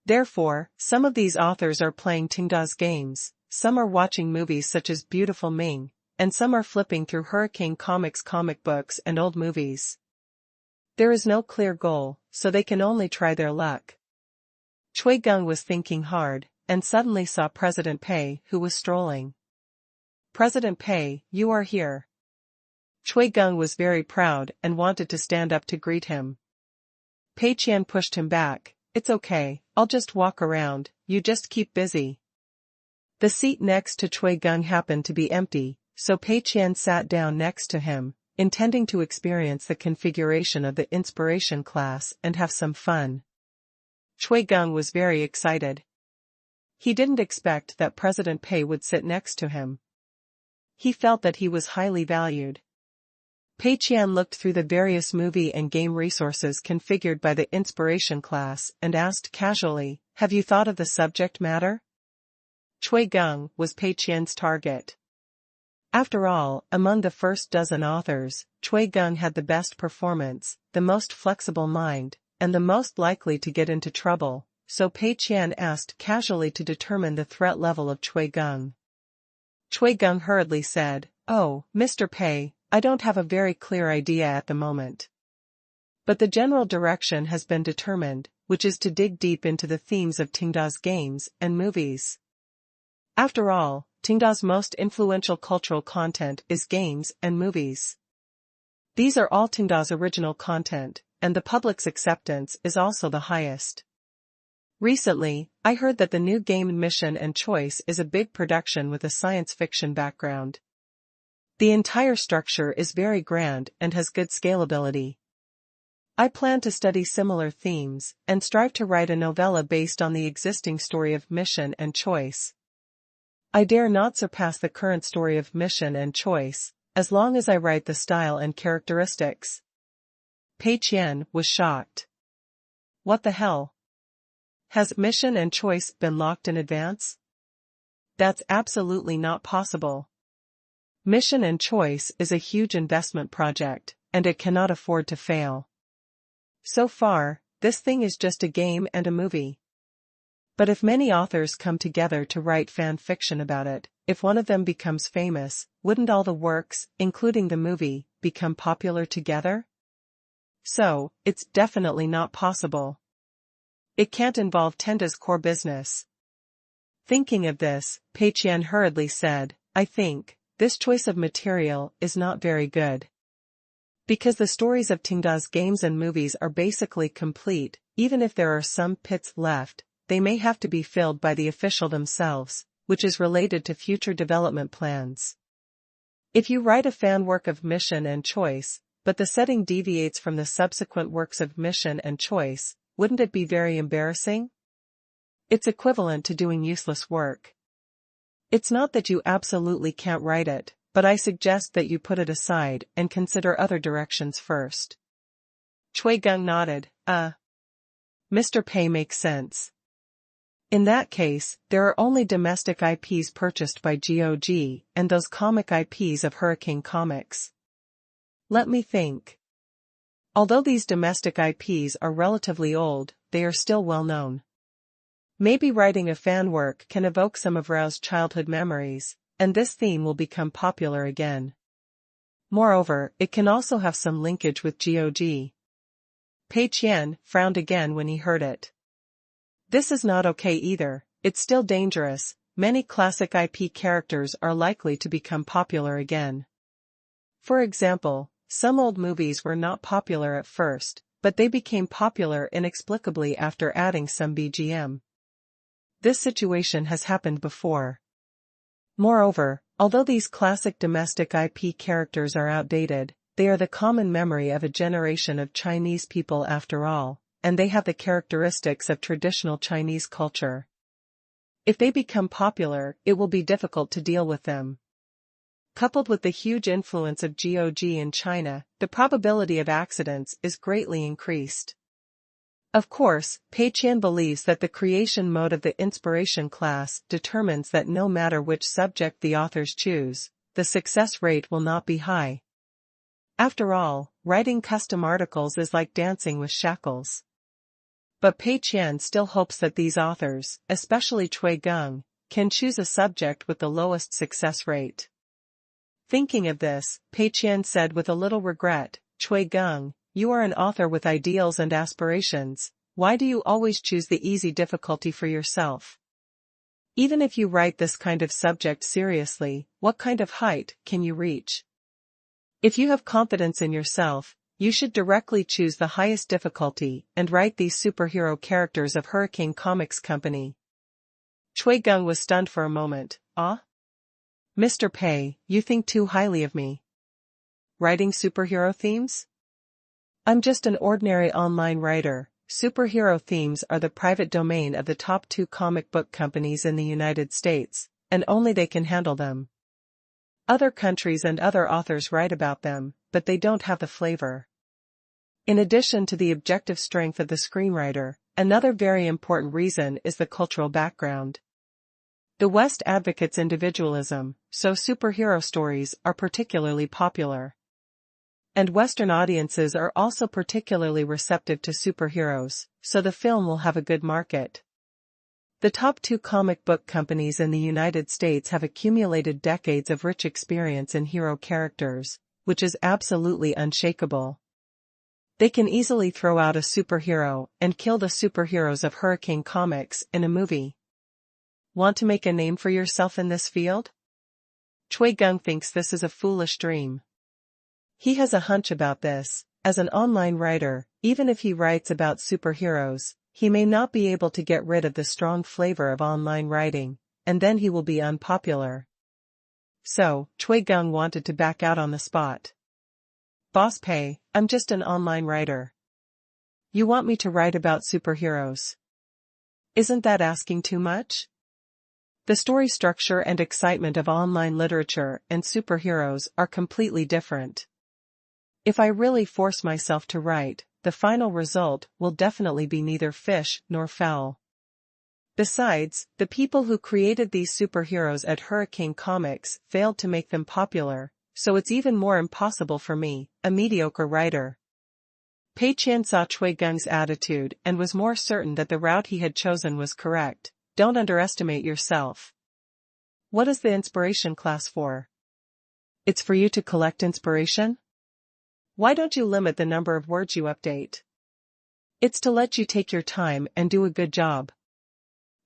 Therefore, some of these authors are playing Tenda's games, some are watching movies such as Beautiful Ming, and some are flipping through Hurricane Comics comic books and old movies. There is no clear goal, so they can only try their luck. Chui Geng was thinking hard, and suddenly saw President Pei, who was strolling. President Pei, you are here. Chui Geng was very proud and wanted to stand up to greet him. Pei Qian pushed him back. It's okay, I'll just walk around, you just keep busy. The seat next to Chui Geng happened to be empty, so Pei Qian sat down next to him, intending to experience the configuration of the inspiration class and have some fun. Chui Geng was very excited. He didn't expect that President Pei would sit next to him. He felt that he was highly valued. Pei Qian looked through the various movie and game resources configured by the inspiration class and asked casually, "Have you thought of the subject matter?" Chui Geng was Pei Qian's target. After all, among the first dozen authors, Chui Geng had the best performance, the most flexible mind, and the most likely to get into trouble, so Pei Qian asked casually to determine the threat level of Chui Geng. Chui Geng hurriedly said, "Oh, Mr. Pei, I don't have a very clear idea at the moment." But the general direction has been determined, which is to dig deep into the themes of Tenda's games and movies. After all, Tenda's most influential cultural content is games and movies. These are all Tenda's original content, and the public's acceptance is also the highest. Recently, I heard that the new game Mission and Choice is a big production with a science fiction background. The entire structure is very grand and has good scalability. I plan to study similar themes and strive to write a novella based on the existing story of Mission and Choice. I dare not surpass the current story of Mission and Choice, as long as I write the style and characteristics. Pei Qian was shocked. What the hell? Has Mission and Choice been locked in advance? That's absolutely not possible. Mission and Choice is a huge investment project, and it cannot afford to fail. So far, this thing is just a game and a movie. But if many authors come together to write fan fiction about it, if one of them becomes famous, wouldn't all the works, including the movie, become popular together? So, it's definitely not possible. It can't involve Tenda's core business. Thinking of this, Pei Qian hurriedly said, I think this choice of material is not very good. Because the stories of Tenda's games and movies are basically complete, even if there are some pits left, they may have to be filled by the official themselves, which is related to future development plans. If you write a fan work of Mission and Choice, but the setting deviates from the subsequent works of Mission and Choice, wouldn't it be very embarrassing? It's equivalent to doing useless work. It's not that you absolutely can't write it, but I suggest that you put it aside and consider other directions first. Chui Geng nodded. Mr. Pei makes sense. In that case, there are only domestic IPs purchased by GOG and those comic IPs of Hurricane Comics. Let me think. Although these domestic IPs are relatively old, they are still well known. Maybe writing a fan work can evoke some of Rao's childhood memories, and this theme will become popular again. Moreover, it can also have some linkage with GOG. Pei Qian frowned again when he heard it. This is not okay either, it's still dangerous. Many classic IP characters are likely to become popular again. For example, some old movies were not popular at first, but they became popular inexplicably after adding some BGM. This situation has happened before. Moreover, although these classic domestic IP characters are outdated, they are the common memory of a generation of Chinese people after all, and they have the characteristics of traditional Chinese culture. If they become popular, it will be difficult to deal with them. Coupled with the huge influence of GOG in China, the probability of accidents is greatly increased. Of course, Pei Qian believes that the creation mode of the inspiration class determines that no matter which subject the authors choose, the success rate will not be high. After all, writing custom articles is like dancing with shackles. But Pei Qian still hopes that these authors, especially Chui Geng, can choose a subject with the lowest success rate. Thinking of this, Pei Qian said with a little regret, Chui Geng, you are an author with ideals and aspirations, why do you always choose the easy difficulty for yourself? Even if you write this kind of subject seriously, what kind of height can you reach? If you have confidence in yourself, you should directly choose the highest difficulty and write these superhero characters of Hurricane Comics Company. Chui Geng was stunned for a moment. Mr. Pei, you think too highly of me. Writing superhero themes? I'm just an ordinary online writer. Superhero themes are the private domain of the top 2 comic book companies in the United States, and only they can handle them. Other countries and other authors write about them, but they don't have the flavor. In addition to the objective strength of the screenwriter, another very important reason is the cultural background. The West advocates individualism, so superhero stories are particularly popular. And Western audiences are also particularly receptive to superheroes, so the film will have a good market. The top 2 comic book companies in the United States have accumulated decades of rich experience in hero characters, which is absolutely unshakable. They can easily throw out a superhero and kill the superheroes of Hurricane Comics in a movie. Want to make a name for yourself in this field? Chui Geng thinks this is a foolish dream. He has a hunch about this. As an online writer, even if he writes about superheroes, he may not be able to get rid of the strong flavor of online writing, and then he will be unpopular. So, Chui Geng wanted to back out on the spot. Boss Pei, I'm just an online writer. You want me to write about superheroes? Isn't that asking too much? The story structure and excitement of online literature and superheroes are completely different. If I really force myself to write, the final result will definitely be neither fish nor fowl. Besides, the people who created these superheroes at Hurricane Comics failed to make them popular, so it's even more impossible for me, a mediocre writer. Pei Qian saw Chui Geng's attitude and was more certain that the route he had chosen was correct. Don't underestimate yourself. What is the inspiration class for? It's for you to collect inspiration? Why don't you limit the number of words you update? It's to let you take your time and do a good job.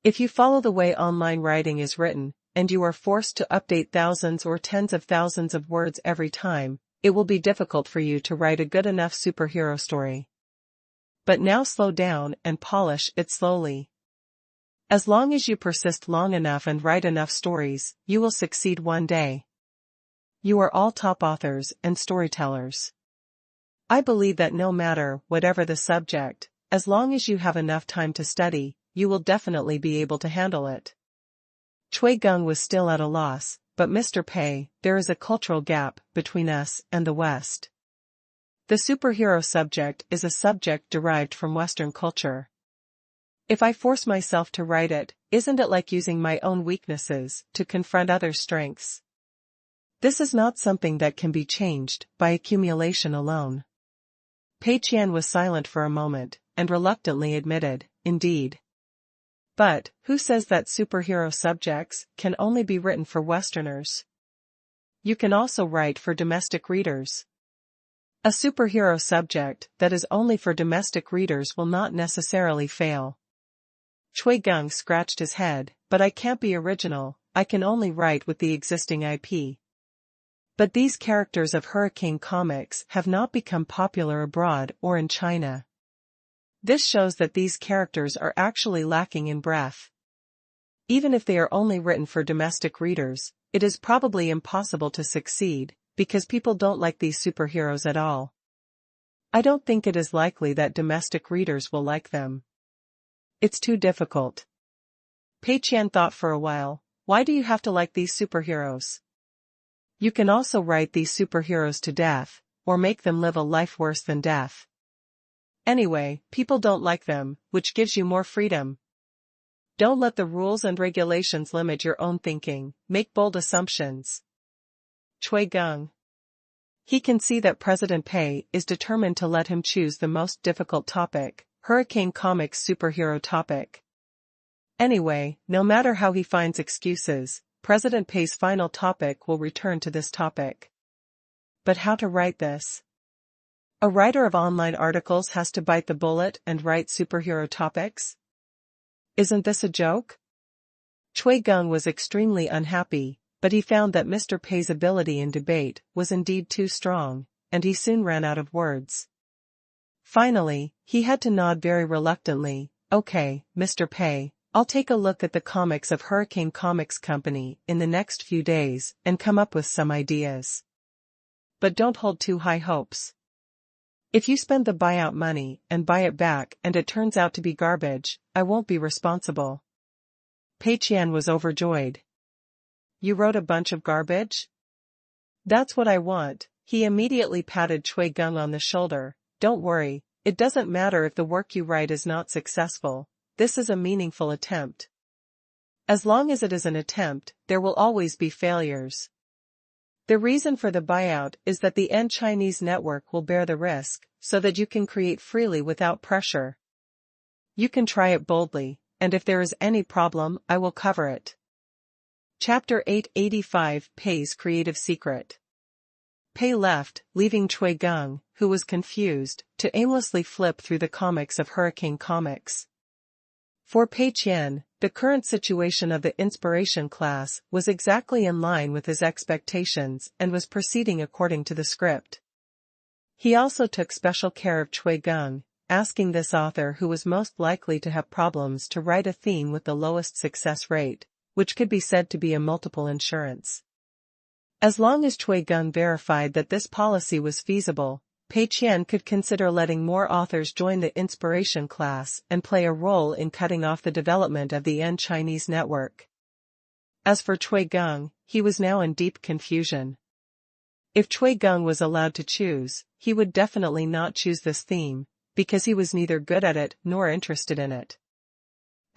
If you follow the way online writing is written, and you are forced to update thousands or tens of thousands of words every time, it will be difficult for you to write a good enough superhero story. But now slow down and polish it slowly. As long as you persist long enough and write enough stories, you will succeed one day. You are all top authors and storytellers. I believe that no matter whatever the subject, as long as you have enough time to study, you will definitely be able to handle it. Chui Geng was still at a loss, but Mr. Pei, there is a cultural gap between us and the West. The superhero subject is a subject derived from Western culture. If I force myself to write it, isn't it like using my own weaknesses to confront others' strengths? This is not something that can be changed by accumulation alone. Pei Qian was silent for a moment, and reluctantly admitted, indeed. But, who says that superhero subjects can only be written for Westerners? You can also write for domestic readers. A superhero subject that is only for domestic readers will not necessarily fail. Chui Geng scratched his head, but I can't be original, I can only write with the existing IP. But these characters of Hurricane Comics have not become popular abroad or in China. This shows that these characters are actually lacking in breadth. Even if they are only written for domestic readers, it is probably impossible to succeed, because people don't like these superheroes at all. I don't think it is likely that domestic readers will like them. It's too difficult. Pei Qian thought for a while, why do you have to like these superheroes? You can also write these superheroes to death, or make them live a life worse than death. Anyway, people don't like them, which gives you more freedom. Don't let the rules and regulations limit your own thinking, make bold assumptions. Chui Geng. He can see that President Pei is determined to let him choose the most difficult topic, Hurricane Comics superhero topic. Anyway, no matter how he finds excuses, President Pei's final topic will return to this topic. But how to write this? A writer of online articles has to bite the bullet and write superhero topics? Isn't this a joke? Chui Geng was extremely unhappy, but he found that Mr. Pei's ability in debate was indeed too strong, and he soon ran out of words. Finally, he had to nod very reluctantly, okay, Mr. Pei, I'll take a look at the comics of Hurricane Comics Company in the next few days and come up with some ideas. But don't hold too high hopes. If you spend the buyout money and buy it back and it turns out to be garbage, I won't be responsible. Pei Qian was overjoyed. You wrote a bunch of garbage? That's what I want. He immediately patted Chui Geng on the shoulder. Don't worry, it doesn't matter if the work you write is not successful, this is a meaningful attempt. As long as it is an attempt, there will always be failures. The reason for the buyout is that the end Chinese network will bear the risk, so that you can create freely without pressure. You can try it boldly, and if there is any problem, I will cover it. Chapter 885 Pei's Creative Secret. Pei left, leaving Chui Geng, who was confused, to aimlessly flip through the comics of Hurricane Comics. For Pei Qian, the current situation of the inspiration class was exactly in line with his expectations and was proceeding according to the script. He also took special care of Chui Geng, asking this author who was most likely to have problems to write a theme with the lowest success rate, which could be said to be a multiple insurance. As long as Chui Geng verified that this policy was feasible, Pei Qian could consider letting more authors join the inspiration class and play a role in cutting off the development of the Chinese network. As for Chui Geng, he was now in deep confusion. If Chui Geng was allowed to choose, he would definitely not choose this theme, because he was neither good at it nor interested in it.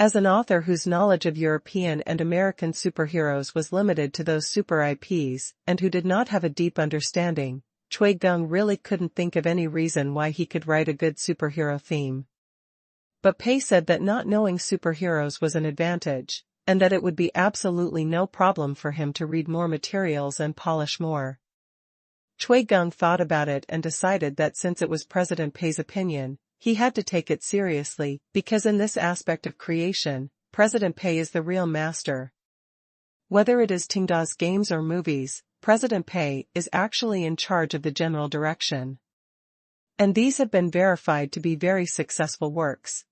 As an author whose knowledge of European and American superheroes was limited to those super IPs, and who did not have a deep understanding, Chui Geng really couldn't think of any reason why he could write a good superhero theme. But Pei said that not knowing superheroes was an advantage, and that it would be absolutely no problem for him to read more materials and polish more. Chui Geng thought about it and decided that since it was President Pei's opinion, he had to take it seriously, because in this aspect of creation, President Pei is the real master. Whether it is Tengda's games or movies, President Pei is actually in charge of the general direction. And these have been verified to be very successful works.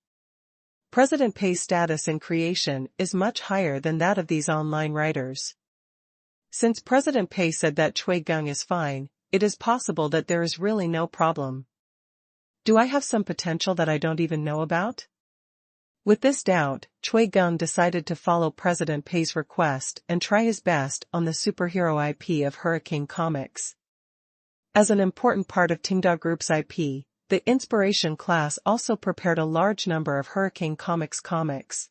President Pei's status in creation is much higher than that of these online writers. Since President Pei said that Chui Geng is fine, it is possible that there is really no problem. Do I have some potential that I don't even know about? With this doubt, Chui Geng decided to follow President Pei's request and try his best on the superhero IP of Hurricane Comics. As an important part of Tenda Group's IP, the inspiration class also prepared a large number of Hurricane Comics comics.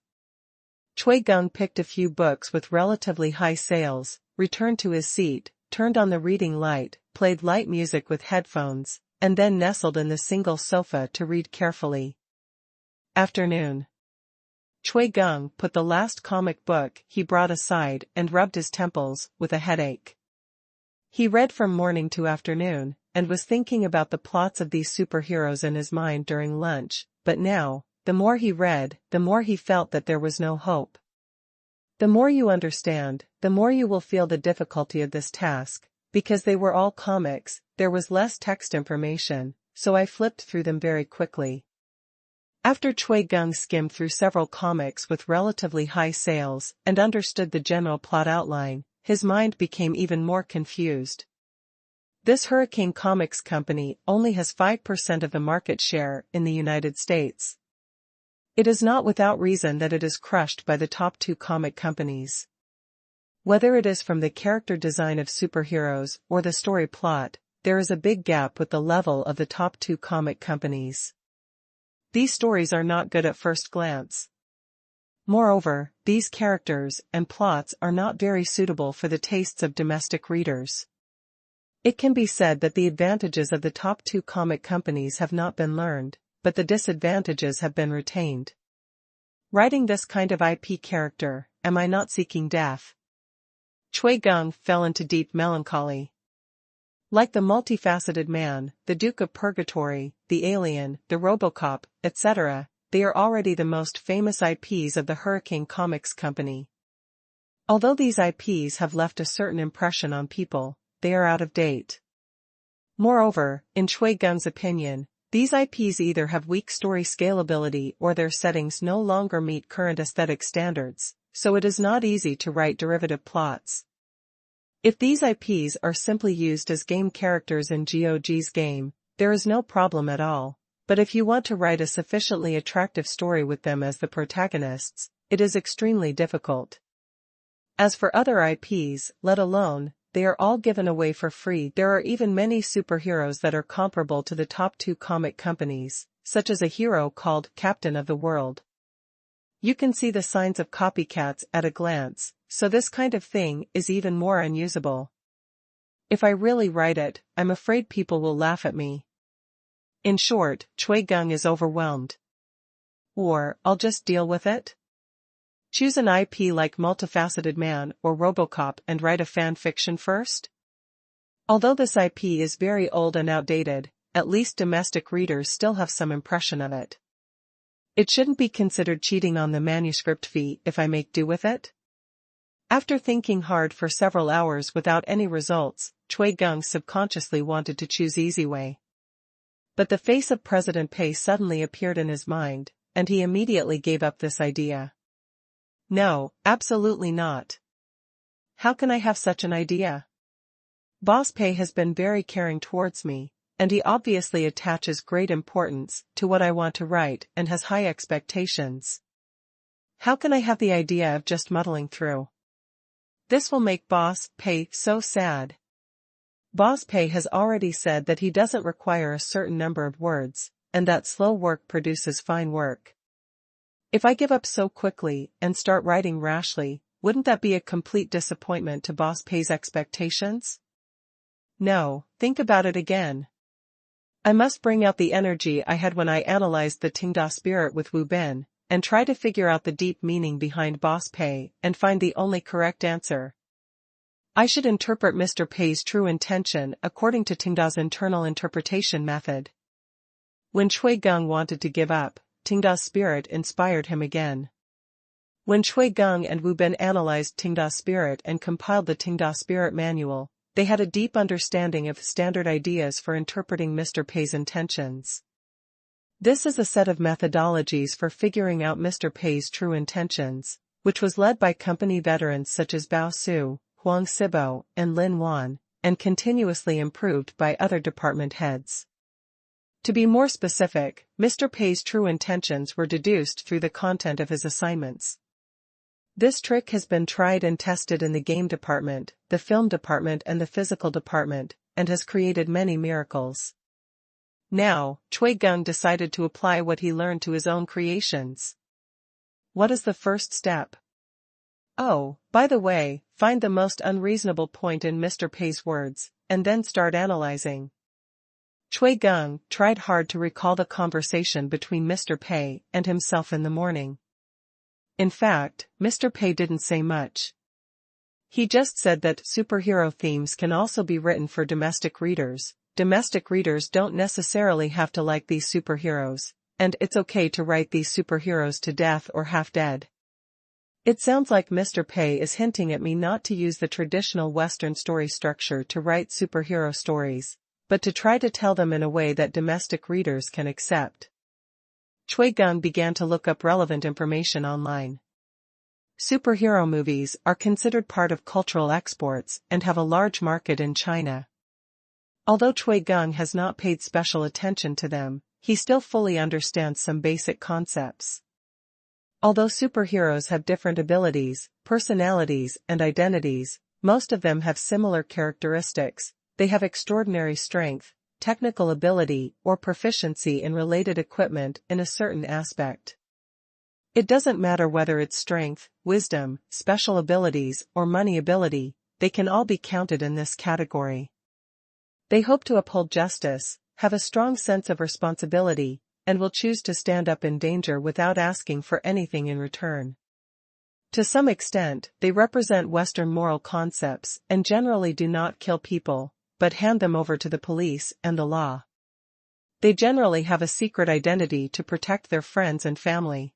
Chui Geng picked a few books with relatively high sales, returned to his seat, turned on the reading light, played light music with headphones, and then nestled in the single sofa to read carefully. Afternoon. Chui Geng put the last comic book he brought aside and rubbed his temples with a headache. He read from morning to afternoon, and was thinking about the plots of these superheroes in his mind during lunch, but now, the more he read, the more he felt that there was no hope. The more you understand, the more you will feel the difficulty of this task. Because they were all comics, there was less text information, so I flipped through them very quickly. After Chui Geng skimmed through several comics with relatively high sales and understood the general plot outline, his mind became even more confused. This Hurricane Comics company only has 5% of the market share in the United States. It is not without reason that it is crushed by the top 2 comic companies. Whether it is from the character design of superheroes or the story plot, there is a big gap with the level of the top 2 comic companies. These stories are not good at first glance. Moreover, these characters and plots are not very suitable for the tastes of domestic readers. It can be said that the advantages of the top 2 comic companies have not been learned, but the disadvantages have been retained. Writing this kind of IP character, am I not seeking death? Chui Geng fell into deep melancholy. Like the multifaceted man, the Duke of Purgatory, the Alien, the Robocop, etc., they are already the most famous IPs of the Hurricane Comics company. Although these IPs have left a certain impression on people, they are out of date. Moreover, in Chui Geng's opinion, these IPs either have weak story scalability or their settings no longer meet current aesthetic standards, so it is not easy to write derivative plots. If these IPs are simply used as game characters in GOG's game, there is no problem at all, but if you want to write a sufficiently attractive story with them as the protagonists, it is extremely difficult. As for other IPs, let alone, they are all given away for free. There are even many superheroes that are comparable to the top 2 comic companies, such as a hero called Captain of the World. You can see the signs of copycats at a glance, so this kind of thing is even more unusable. If I really write it, I'm afraid people will laugh at me. In short, Chui Geng is overwhelmed. Or, I'll just deal with it? Choose an IP like Multifaceted Man or Robocop and write a fan fiction first? Although this IP is very old and outdated, at least domestic readers still have some impression of it. It shouldn't be considered cheating on the manuscript fee if I make do with it. After thinking hard for several hours without any results, Chui Gong subconsciously wanted to choose easy way. But the face of President Pei suddenly appeared in his mind, and he immediately gave up this idea. No, absolutely not. How can I have such an idea? Boss Pei has been very caring towards me, and he obviously attaches great importance to what I want to write and has high expectations. How can I have the idea of just muddling through? This will make Boss Pei so sad. Boss Pei has already said that he doesn't require a certain number of words, and that slow work produces fine work. If I give up so quickly and start writing rashly, wouldn't that be a complete disappointment to Boss Pei's expectations? No, think about it again. I must bring out the energy I had when I analyzed the Tenda spirit with Wu Bin, and try to figure out the deep meaning behind Boss Pei and find the only correct answer. I should interpret Mr. Pei's true intention according to Tenda's internal interpretation method. When Chui Gong wanted to give up, Tenda's spirit inspired him again. When Chui Gong and Wu Bin analyzed Tenda's spirit and compiled the Tenda spirit manual, they had a deep understanding of standard ideas for interpreting Mr. Pei's intentions. This is a set of methodologies for figuring out Mr. Pei's true intentions, which was led by company veterans such as Bao Su, Huang Sibo, and Lin Wan, and continuously improved by other department heads. To be more specific, Mr. Pei's true intentions were deduced through the content of his assignments. This trick has been tried and tested in the game department, the film department and the physical department, and has created many miracles. Now, Chui Gong decided to apply what he learned to his own creations. What is the first step? Oh, by the way, find the most unreasonable point in Mr. Pei's words, and then start analyzing. Chui Gong tried hard to recall the conversation between Mr. Pei and himself in the morning. In fact, Mr. Pei didn't say much. He just said that superhero themes can also be written for domestic readers. Domestic readers don't necessarily have to like these superheroes, and it's okay to write these superheroes to death or half dead. It sounds like Mr. Pei is hinting at me not to use the traditional Western story structure to write superhero stories, but to try to tell them in a way that domestic readers can accept. Chui Gong began to look up relevant information online. Superhero movies are considered part of cultural exports and have a large market in China. Although Chui Gong has not paid special attention to them, he still fully understands some basic concepts. Although superheroes have different abilities, personalities, and identities, most of them have similar characteristics. They have extraordinary strength, technical ability, or proficiency in related equipment in a certain aspect. It doesn't matter whether it's strength, wisdom, special abilities, or money ability, they can all be counted in this category. They hope to uphold justice, have a strong sense of responsibility, and will choose to stand up in danger without asking for anything in return. To some extent, they represent Western moral concepts and generally do not kill people, but hand them over to the police and the law. They generally have a secret identity to protect their friends and family.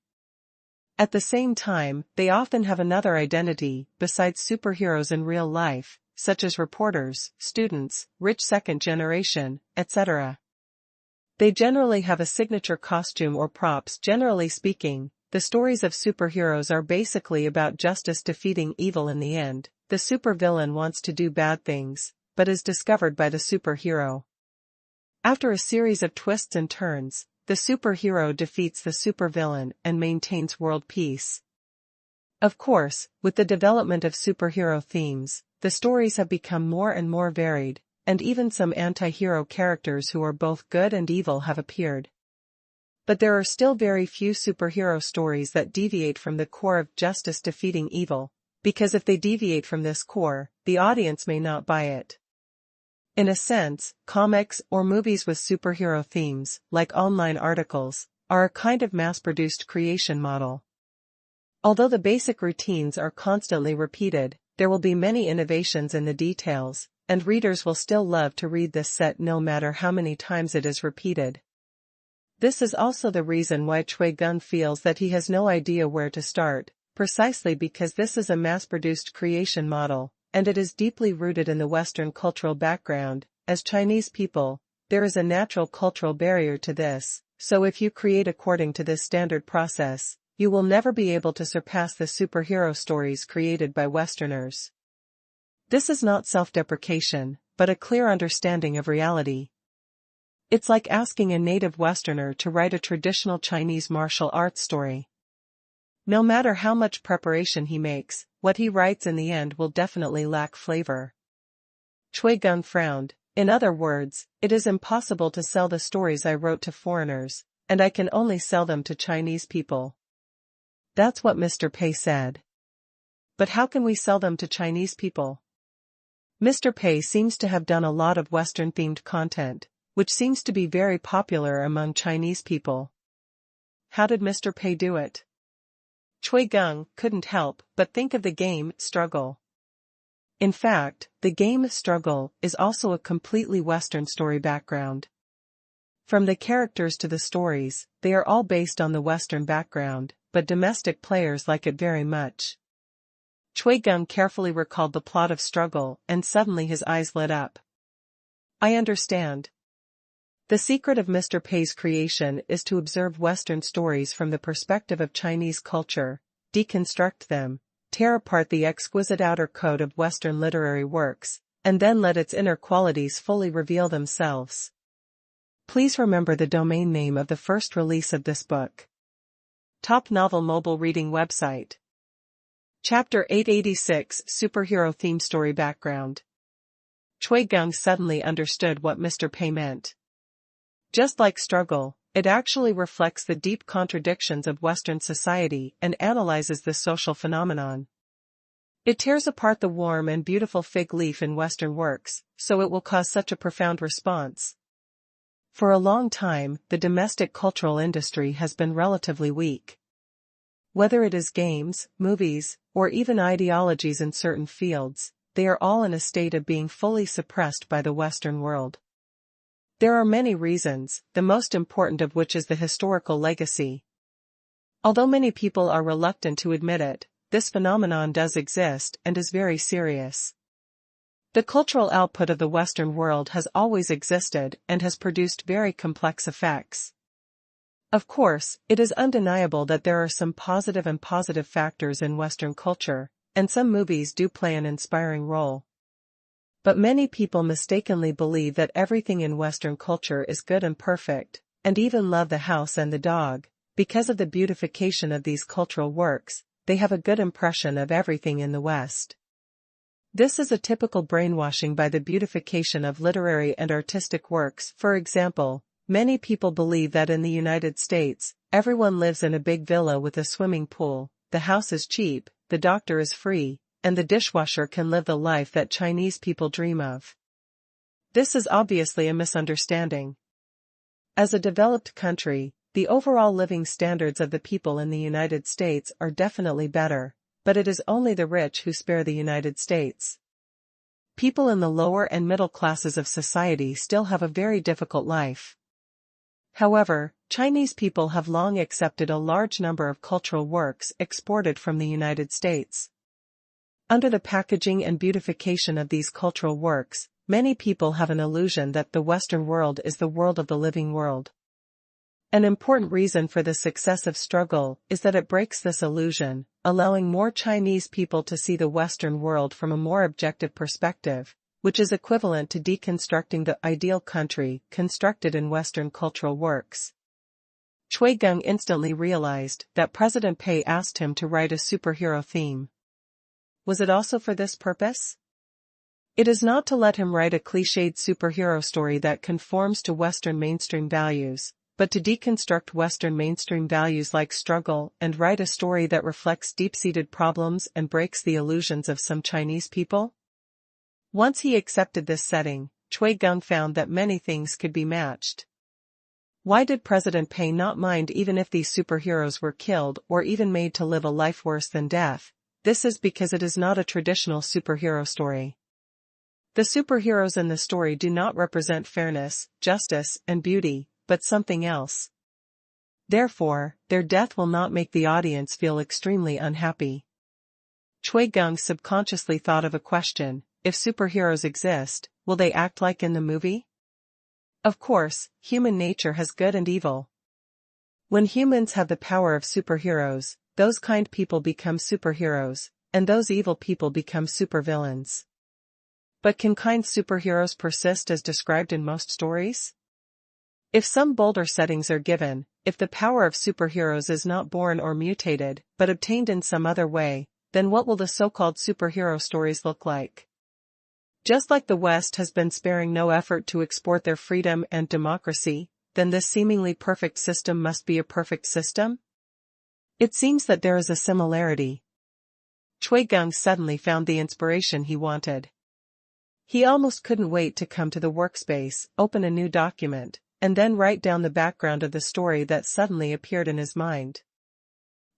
At the same time, they often have another identity besides superheroes in real life, such as reporters, students, rich second generation, etc. They generally have a signature costume or props. Generally speaking, the stories of superheroes are basically about justice defeating evil in the end. The supervillain wants to do bad things, but is discovered by the superhero. After a series of twists and turns, the superhero defeats the supervillain and maintains world peace. Of course, with the development of superhero themes, the stories have become more and more varied, and even some anti-hero characters who are both good and evil have appeared. But there are still very few superhero stories that deviate from the core of justice defeating evil, because if they deviate from this core, the audience may not buy it. In a sense, comics or movies with superhero themes, like online articles, are a kind of mass-produced creation model. Although the basic routines are constantly repeated, there will be many innovations in the details, and readers will still love to read this set no matter how many times it is repeated. This is also the reason why Chui Geng feels that he has no idea where to start, precisely because this is a mass-produced creation model, and it is deeply rooted in the Western cultural background. As Chinese people, there is a natural cultural barrier to this, so if you create according to this standard process, you will never be able to surpass the superhero stories created by Westerners. This is not self-deprecation, but a clear understanding of reality. It's like asking a native Westerner to write a traditional Chinese martial arts story. No matter how much preparation he makes, what he writes in the end will definitely lack flavor. Chui Geng frowned. In other words, it is impossible to sell the stories I wrote to foreigners, and I can only sell them to Chinese people. That's what Mr. Pei said. But how can we sell them to Chinese people? Mr. Pei seems to have done a lot of Western-themed content, which seems to be very popular among Chinese people. How did Mr. Pei do it? Chui Geng couldn't help but think of the game Struggle. In fact, the game Struggle is also a completely Western story background. From the characters to the stories, they are all based on the Western background, but domestic players like it very much. Chui Geng carefully recalled the plot of Struggle, and suddenly his eyes lit up. I understand. The secret of Mr. Pei's creation is to observe Western stories from the perspective of Chinese culture, deconstruct them, tear apart the exquisite outer coat of Western literary works, and then let its inner qualities fully reveal themselves. Please remember the domain name of the first release of this book. Top Novel Mobile Reading Website. Chapter 886 Superhero Theme Story Background. Chui Geng suddenly understood what Mr. Pei meant. Just like Struggle, it actually reflects the deep contradictions of Western society and analyzes the social phenomenon. It tears apart the warm and beautiful fig leaf in Western works, so it will cause such a profound response. For a long time, the domestic cultural industry has been relatively weak. Whether it is games, movies, or even ideologies in certain fields, they are all in a state of being fully suppressed by the Western world. There are many reasons, the most important of which is the historical legacy. Although many people are reluctant to admit it, this phenomenon does exist and is very serious. The cultural output of the Western world has always existed and has produced very complex effects. Of course, it is undeniable that there are some positive factors in Western culture, and some movies do play an inspiring role. But many people mistakenly believe that everything in Western culture is good and perfect, and even love the house and the dog. Because of the beautification of these cultural works, they have a good impression of everything in the West. This is a typical brainwashing by the beautification of literary and artistic works. For example, many people believe that in the United States, everyone lives in a big villa with a swimming pool, the house is cheap, the doctor is free, and the dishwasher can live the life that Chinese people dream of. This is obviously a misunderstanding. As a developed country, the overall living standards of the people in the United States are definitely better, but it is only the rich who spare the United States. People in the lower and middle classes of society still have a very difficult life. However, Chinese people have long accepted a large number of cultural works exported from the United States. Under the packaging and beautification of these cultural works, many people have an illusion that the Western world is the world of the living world. An important reason for the success of Struggle is that it breaks this illusion, allowing more Chinese people to see the Western world from a more objective perspective, which is equivalent to deconstructing the ideal country constructed in Western cultural works. Chui Geng instantly realized that President Pei asked him to write a superhero theme. Was it also for this purpose? It is not to let him write a cliched superhero story that conforms to Western mainstream values, but to deconstruct Western mainstream values like Struggle and write a story that reflects deep-seated problems and breaks the illusions of some Chinese people? Once he accepted this setting, Chui Geng found that many things could be matched. Why did President Pei not mind even if these superheroes were killed or even made to live a life worse than death? This is because it is not a traditional superhero story. The superheroes in the story do not represent fairness, justice, and beauty, but something else. Therefore, their death will not make the audience feel extremely unhappy. Chui Gong subconsciously thought of a question: if superheroes exist, will they act like in the movie? Of course, human nature has good and evil. When humans have the power of superheroes, those kind people become superheroes, and those evil people become supervillains. But can kind superheroes persist as described in most stories? If some bolder settings are given, if the power of superheroes is not born or mutated, but obtained in some other way, then what will the so-called superhero stories look like? Just like the West has been sparing no effort to export their freedom and democracy, then this seemingly perfect system must be a perfect system? It seems that there is a similarity. Chui Gong suddenly found the inspiration he wanted. He almost couldn't wait to come to the workspace, open a new document, and then write down the background of the story that suddenly appeared in his mind.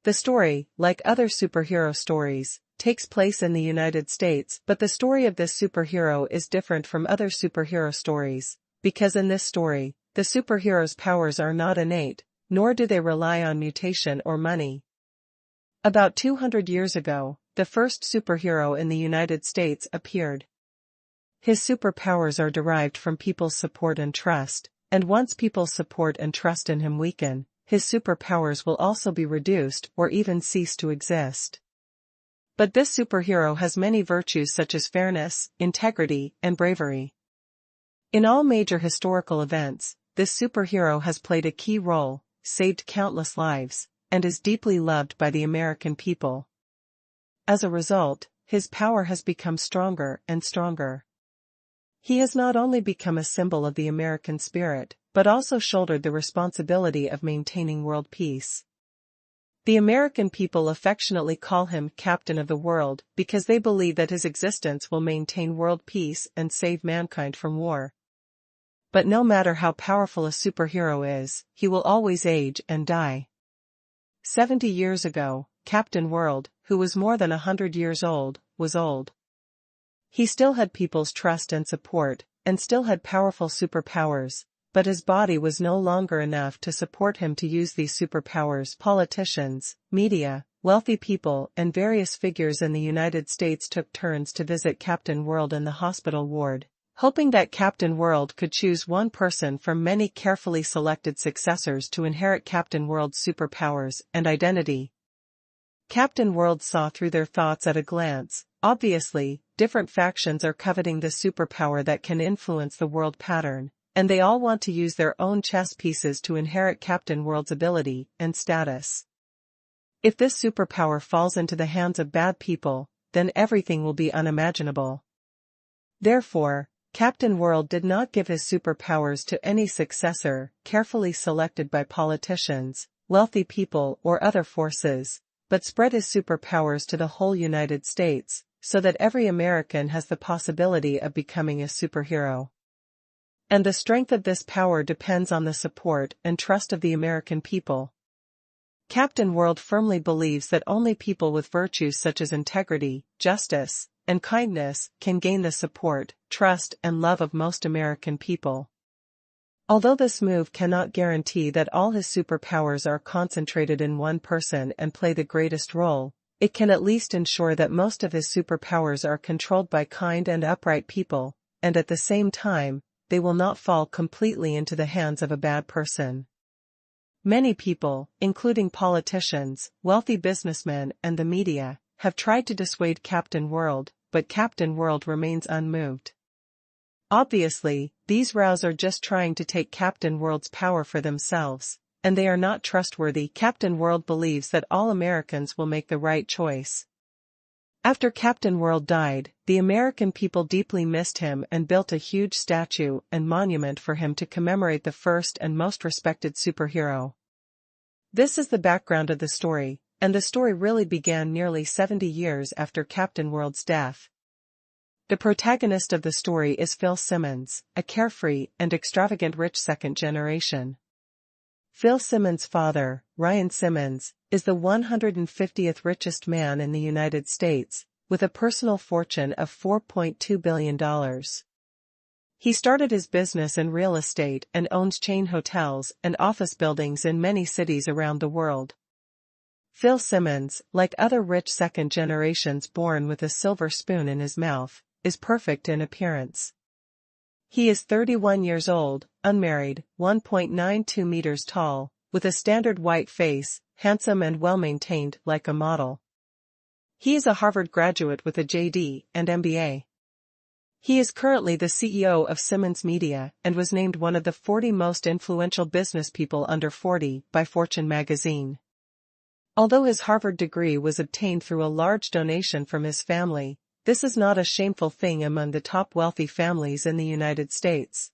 The story, like other superhero stories, takes place in the United States, but the story of this superhero is different from other superhero stories, because in this story, the superhero's powers are not innate, nor do they rely on mutation or money. About 200 years ago, the first superhero in the United States appeared. His superpowers are derived from people's support and trust, and once people's support and trust in him weaken, his superpowers will also be reduced or even cease to exist. But this superhero has many virtues such as fairness, integrity, and bravery. In all major historical events, this superhero has played a key role, saved countless lives, and is deeply loved by the American people. As a result, his power has become stronger and stronger. He has not only become a symbol of the American spirit, but also shouldered the responsibility of maintaining world peace. The American people affectionately call him Captain of the World because they believe that his existence will maintain world peace and save mankind from war. But no matter how powerful a superhero is, he will always age and die. 70 years ago, Captain World, who was more than 100 years old, was old. He still had people's trust and support, and still had powerful superpowers, but his body was no longer enough to support him to use these superpowers. Politicians, media, wealthy people, and various figures in the United States took turns to visit Captain World in the hospital ward, hoping that Captain World could choose one person from many carefully selected successors to inherit Captain World's superpowers and identity. Captain World saw through their thoughts at a glance. Obviously, different factions are coveting the superpower that can influence the world pattern, and they all want to use their own chess pieces to inherit Captain World's ability and status. If this superpower falls into the hands of bad people, then everything will be unimaginable. Therefore, Captain World did not give his superpowers to any successor, carefully selected by politicians, wealthy people, or other forces, but spread his superpowers to the whole United States, so that every American has the possibility of becoming a superhero. And the strength of this power depends on the support and trust of the American people. Captain World firmly believes that only people with virtues such as integrity, justice, and kindness can gain the support, trust, and love of most American people. Although this move cannot guarantee that all his superpowers are concentrated in one person and play the greatest role, it can at least ensure that most of his superpowers are controlled by kind and upright people, and at the same time, they will not fall completely into the hands of a bad person. Many people, including politicians, wealthy businessmen, and the media, have tried to dissuade Captain World, but Captain World remains unmoved. Obviously, these rows are just trying to take Captain World's power for themselves, and they are not trustworthy. Captain World believes that all Americans will make the right choice. After Captain World died, the American people deeply missed him and built a huge statue and monument for him to commemorate the first and most respected superhero. This is the background of the story, and the story really began nearly 70 years after Captain World's death. The protagonist of the story is Phil Simmons, a carefree and extravagant rich second generation. Phil Simmons' father, Ryan Simmons, is the 150th richest man in the United States, with a personal fortune of $4.2 billion. He started his business in real estate and owns chain hotels and office buildings in many cities around the world. Phil Simmons, like other rich second generations born with a silver spoon in his mouth, is perfect in appearance. He is 31 years old, unmarried, 1.92 meters tall, with a standard white face, handsome and well-maintained like a model. He is a Harvard graduate with a JD and MBA. He is currently the CEO of Simmons Media and was named one of the 40 most influential business people under 40 by Fortune magazine. Although his Harvard degree was obtained through a large donation from his family, this is not a shameful thing among the top wealthy families in the United States.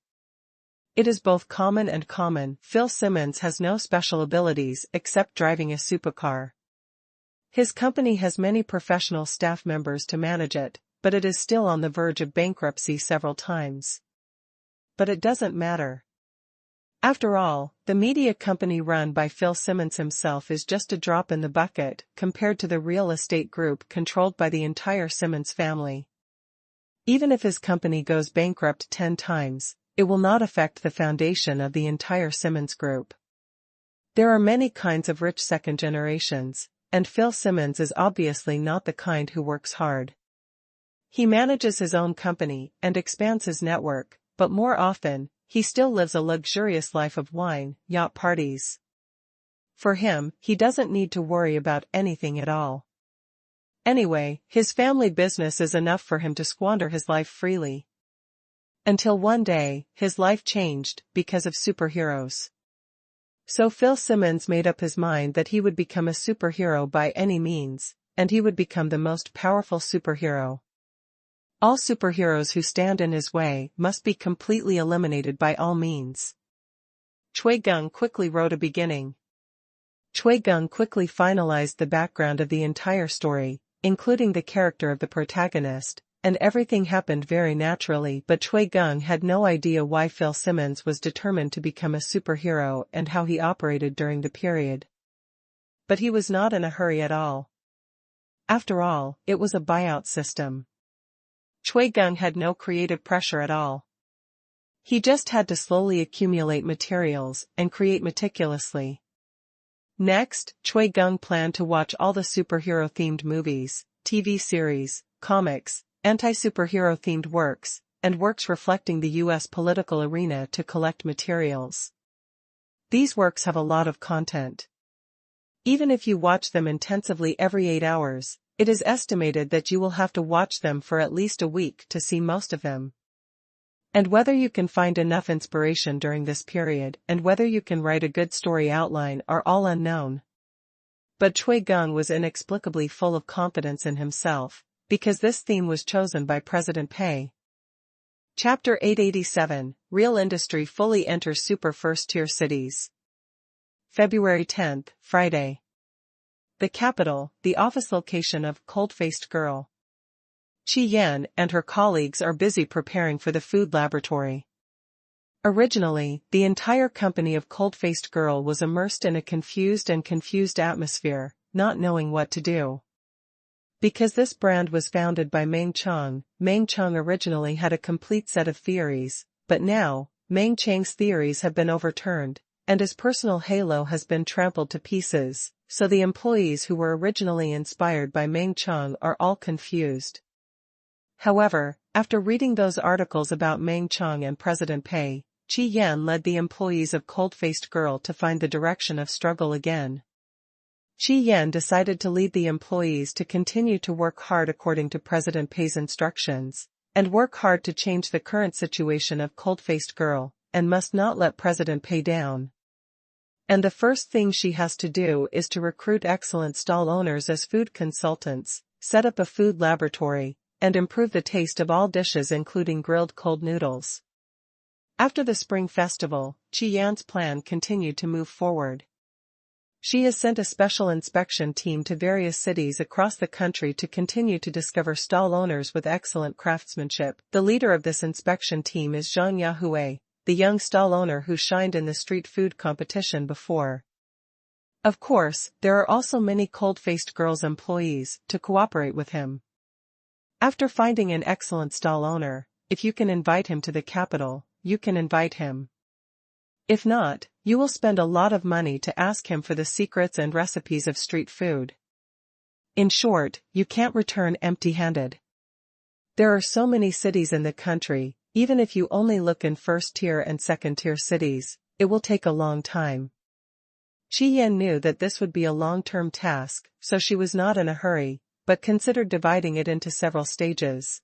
It is both common and common. Phil Simmons has no special abilities except driving a supercar. His company has many professional staff members to manage it, but it is still on the verge of bankruptcy several times. But it doesn't matter. After all, the media company run by Phil Simmons himself is just a drop in the bucket compared to the real estate group controlled by the entire Simmons family. Even if his company goes bankrupt 10 times, it will not affect the foundation of the entire Simmons group. There are many kinds of rich second generations, and Phil Simmons is obviously not the kind who works hard. He manages his own company and expands his network, but more often, he still lives a luxurious life of wine, yacht parties. For him, he doesn't need to worry about anything at all. Anyway, his family business is enough for him to squander his life freely. Until one day, his life changed because of superheroes. So Phil Simmons made up his mind that he would become a superhero by any means, and he would become the most powerful superhero. All superheroes who stand in his way must be completely eliminated by all means. Chui Gong quickly wrote a beginning. Chui Gong quickly finalized the background of the entire story, including the character of the protagonist, and everything happened very naturally, but Chui Gong had no idea why Phil Simmons was determined to become a superhero and how he operated during the period. But he was not in a hurry at all. After all, it was a buyout system. Chui Gong had no creative pressure at all. He just had to slowly accumulate materials and create meticulously. Next, Chui Gong planned to watch all the superhero-themed movies, TV series, comics, anti-superhero-themed works, and works reflecting the U.S. political arena to collect materials. These works have a lot of content. Even if you watch them intensively every 8 hours, it is estimated that you will have to watch them for at least a week to see most of them. And whether you can find enough inspiration during this period and whether you can write a good story outline are all unknown. But Chui Gong was inexplicably full of confidence in himself, because this theme was chosen by President Pei. Chapter 887, Real Industry Fully Enters Super First-Tier Cities. February 10, Friday. The capital, the office location of Cold-Faced Girl. Qian and her colleagues are busy preparing for the food laboratory. Originally, the entire company of Cold-Faced Girl was immersed in a confused atmosphere, not knowing what to do. Because this brand was founded by Meng Chang originally had a complete set of theories, but now, Meng Chang's theories have been overturned, and his personal halo has been trampled to pieces, so the employees who were originally inspired by Meng Chang are all confused. However, after reading those articles about Meng Chang and President Pei, Qian led the employees of Cold-Faced Girl to find the direction of struggle again. Qian decided to lead the employees to continue to work hard according to President Pei's instructions, and work hard to change the current situation of Cold-Faced Girl, and must not let President Pei down. And the first thing she has to do is to recruit excellent stall owners as food consultants, set up a food laboratory, and improve the taste of all dishes including grilled cold noodles. After the Spring Festival, Qian's plan continued to move forward. She has sent a special inspection team to various cities across the country to continue to discover stall owners with excellent craftsmanship. The leader of this inspection team is Zhang Yahui, the young stall owner who shined in the street food competition before. Of course, there are also many Cold-Faced Girl's employees to cooperate with him. After finding an excellent stall owner, if you can invite him to the capital, you can invite him. If not, you will spend a lot of money to ask him for the secrets and recipes of street food. In short, you can't return empty-handed. There are so many cities in the country, even if you only look in first-tier and second-tier cities, it will take a long time. Qian knew that this would be a long-term task, so she was not in a hurry, but considered dividing it into several stages.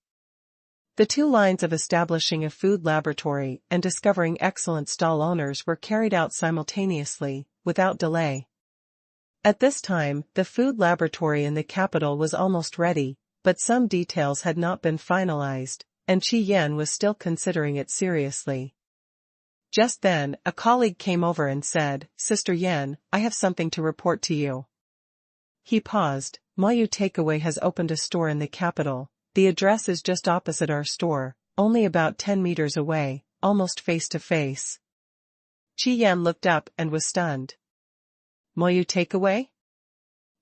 The 2 lines of establishing a food laboratory and discovering excellent stall owners were carried out simultaneously, without delay. At this time, the food laboratory in the capital was almost ready, but some details had not been finalized, and Qian was still considering it seriously. Just then, a colleague came over and said, "Sister Yan, I have something to report to you." He paused. "Mayu Takeaway has opened a store in the capital. The address is just opposite our store, only about 10 meters away, almost face to face." Qian looked up and was stunned. Mayu Takeaway?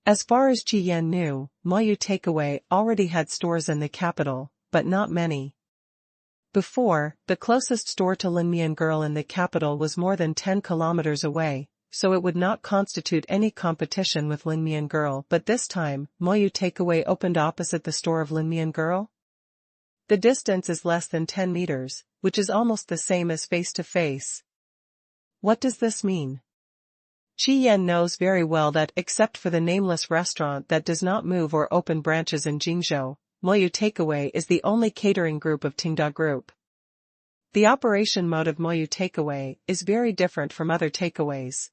As far as Qian knew, Mayu Takeaway already had stores in the capital, but not many. Before, the closest store to Linmian Girl in the capital was more than 10 kilometers away, so it would not constitute any competition with Linmian Girl, but this time, Mayu Takeaway opened opposite the store of Linmian Girl? The distance is less than 10 meters, which is almost the same as face-to-face. What does this mean? Qian knows very well that except for the nameless restaurant that does not move or open branches in Jingzhou, Mayu Takeaway is the only catering group of Tenda Group. The operation mode of Mayu Takeaway is very different from other takeaways.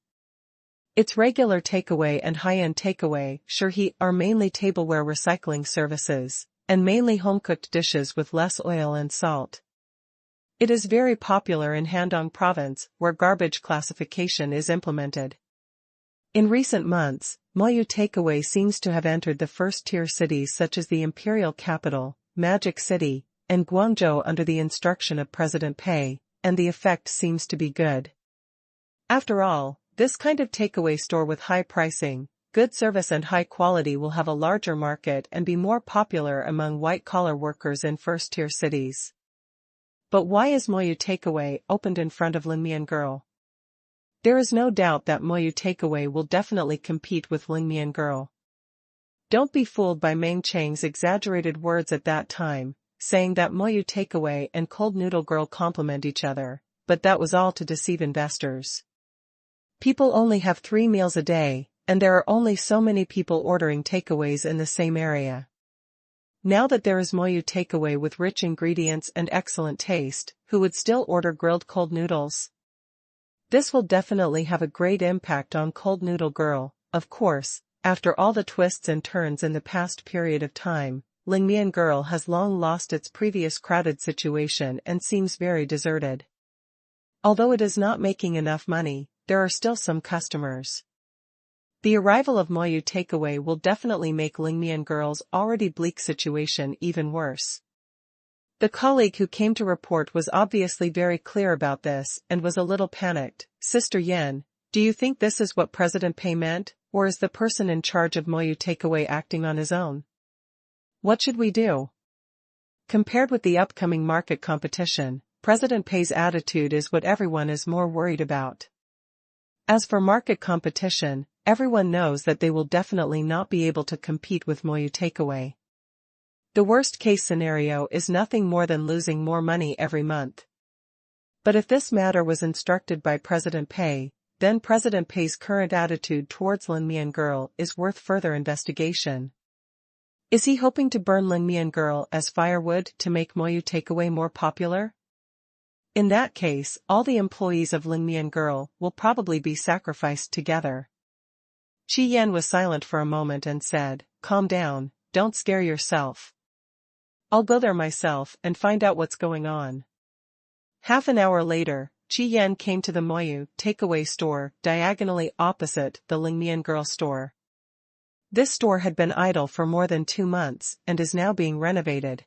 Its regular takeaway and high-end takeaway, Shurhi, are mainly tableware recycling services, and mainly home-cooked dishes with less oil and salt. It is very popular in Handong province, where garbage classification is implemented. In recent months, Mayu Takeaway seems to have entered the first-tier cities such as the imperial capital, Magic City, and Guangzhou under the instruction of President Pei, and the effect seems to be good. After all, this kind of takeaway store with high pricing, good service and high quality will have a larger market and be more popular among white-collar workers in first-tier cities. But why is Mayu Takeaway opened in front of Linmian Girl? There is no doubt that Mayu Takeaway will definitely compete with Linmian Girl. Don't be fooled by Meng Chang's exaggerated words at that time, saying that Mayu Takeaway and Cold Noodle Girl complement each other, but that was all to deceive investors. People only have 3 meals a day, and there are only so many people ordering takeaways in the same area. Now that there is Mayu Takeaway with rich ingredients and excellent taste, who would still order grilled cold noodles? This will definitely have a great impact on Cold Noodle Girl. Of course, after all the twists and turns in the past period of time, Linmian Girl has long lost its previous crowded situation and seems very deserted. Although it is not making enough money, there are still some customers. The arrival of Mayu Takeaway will definitely make Linmian Girl's already bleak situation even worse. The colleague who came to report was obviously very clear about this and was a little panicked. "Sister Yan, do you think this is what President Pei meant, or is the person in charge of Mayu Takeaway acting on his own? What should we do?" Compared with the upcoming market competition, President Pei's attitude is what everyone is more worried about. As for market competition, everyone knows that they will definitely not be able to compete with Mayu Takeaway. The worst-case scenario is nothing more than losing more money every month. But if this matter was instructed by President Pei, then President Pei's current attitude towards Linmian Girl is worth further investigation. Is he hoping to burn Linmian Girl as firewood to make Mayu Takeaway more popular? In that case, all the employees of Linmian Girl will probably be sacrificed together. Qian was silent for a moment and said, "Calm down, don't scare yourself. I'll go there myself and find out what's going on." Half an hour later, Qian came to the Mayu Takeaway store diagonally opposite the Linmian Girl store. This store had been idle for more than 2 months and is now being renovated.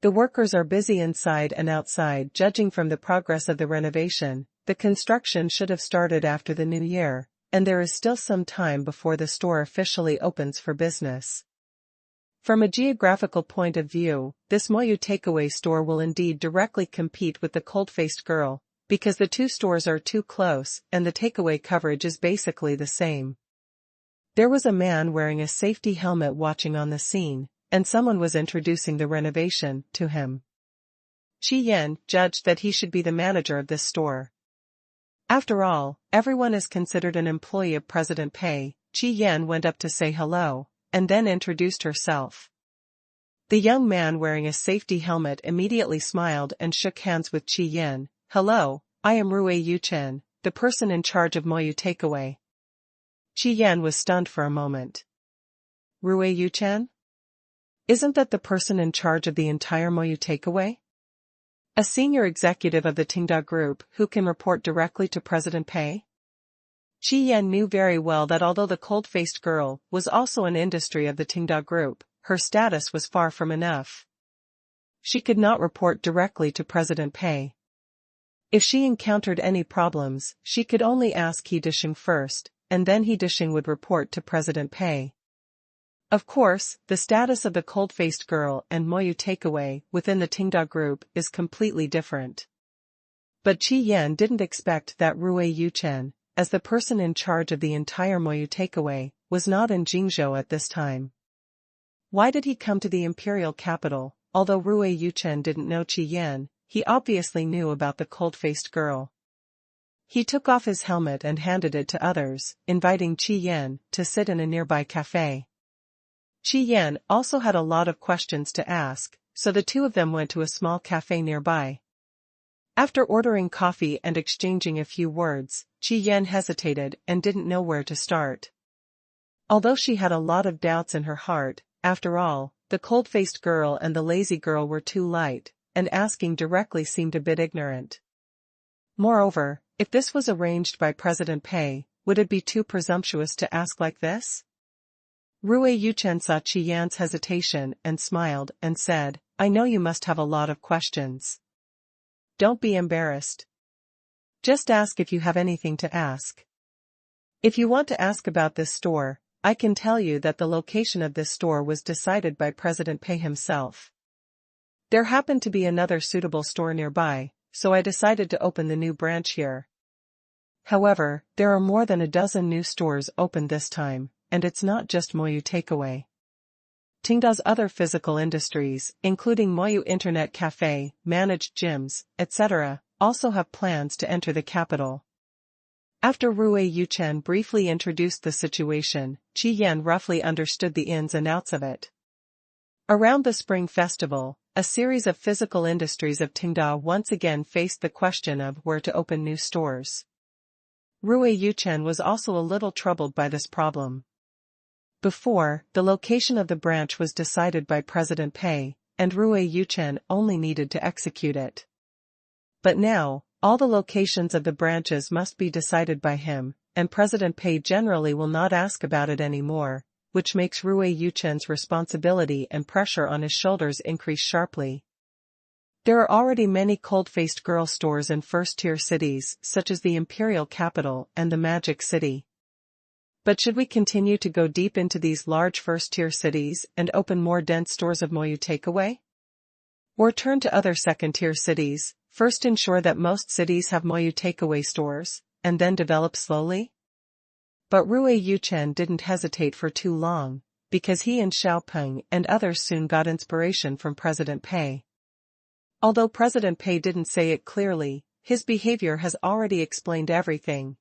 The workers are busy inside and outside. Judging from the progress of the renovation, the construction should have started after the new year, and there is still some time before the store officially opens for business. From a geographical point of view, this Moyu takeaway store will indeed directly compete with the cold-faced girl, because the two stores are too close and the takeaway coverage is basically the same. There was a man wearing a safety helmet watching on the scene, and someone was introducing the renovation to him. Qian judged that he should be the manager of this store. After all, everyone is considered an employee of President Pei. Qian went up to say hello, and then introduced herself. The young man wearing a safety helmet immediately smiled and shook hands with Qian. "Hello, I am Yuan, the person in charge of Moyu takeaway." Qian was stunned for a moment. Yuan? Isn't that the person in charge of the entire Moyu takeaway? A senior executive of the Tenda Group who can report directly to President Pei? Qian knew very well that although the cold-faced girl was also an industry of the Tenda Group, her status was far from enough. She could not report directly to President Pei. If she encountered any problems, she could only ask He Dishing first, and then He Dishing would report to President Pei. Of course, the status of the cold-faced girl and Moyu takeaway within the Tenda Group is completely different. But Qian didn't expect that Yuan, as the person in charge of the entire Moyu takeaway, was not in Jingzhou at this time. Why did he come to the imperial capital? Although Yuan didn't know Qian, he obviously knew about the cold-faced girl. He took off his helmet and handed it to others, inviting Qian to sit in a nearby cafe. Qian also had a lot of questions to ask, so the two of them went to a small cafe nearby. After ordering coffee and exchanging a few words, Qian hesitated and didn't know where to start. Although she had a lot of doubts in her heart, after all, the cold-faced girl and the lazy girl were too light, and asking directly seemed a bit ignorant. Moreover, if this was arranged by President Pei, would it be too presumptuous to ask like this? Yuan saw Qian's hesitation and smiled and said, "I know you must have a lot of questions. Don't be embarrassed. Just ask if you have anything to ask. If you want to ask about this store, I can tell you that the location of this store was decided by President Pei himself. There happened to be another suitable store nearby, so I decided to open the new branch here. However, there are more than a dozen new stores opened this time, and it's not just Moyu takeaway. Tengda's other physical industries, including Moyu Internet Cafe, managed gyms, etc., also have plans to enter the capital." After Yuan briefly introduced the situation, Qian roughly understood the ins and outs of it. Around the Spring Festival, a series of physical industries of Tengda once again faced the question of where to open new stores. Yuan was also a little troubled by this problem. Before, the location of the branch was decided by President Pei, and Yuan only needed to execute it. But now, all the locations of the branches must be decided by him, and President Pei generally will not ask about it anymore, which makes Yuan's responsibility and pressure on his shoulders increase sharply. There are already many cold-faced girl stores in first-tier cities such as the Imperial Capital and the Magic City. But should we continue to go deep into these large first-tier cities and open more dense stores of Moyu takeaway? Or turn to other second-tier cities, first ensure that most cities have Moyu takeaway stores, and then develop slowly? But Yuan didn't hesitate for too long, because he and Xiaopeng and others soon got inspiration from President Pei. Although President Pei didn't say it clearly, his behavior has already explained everything.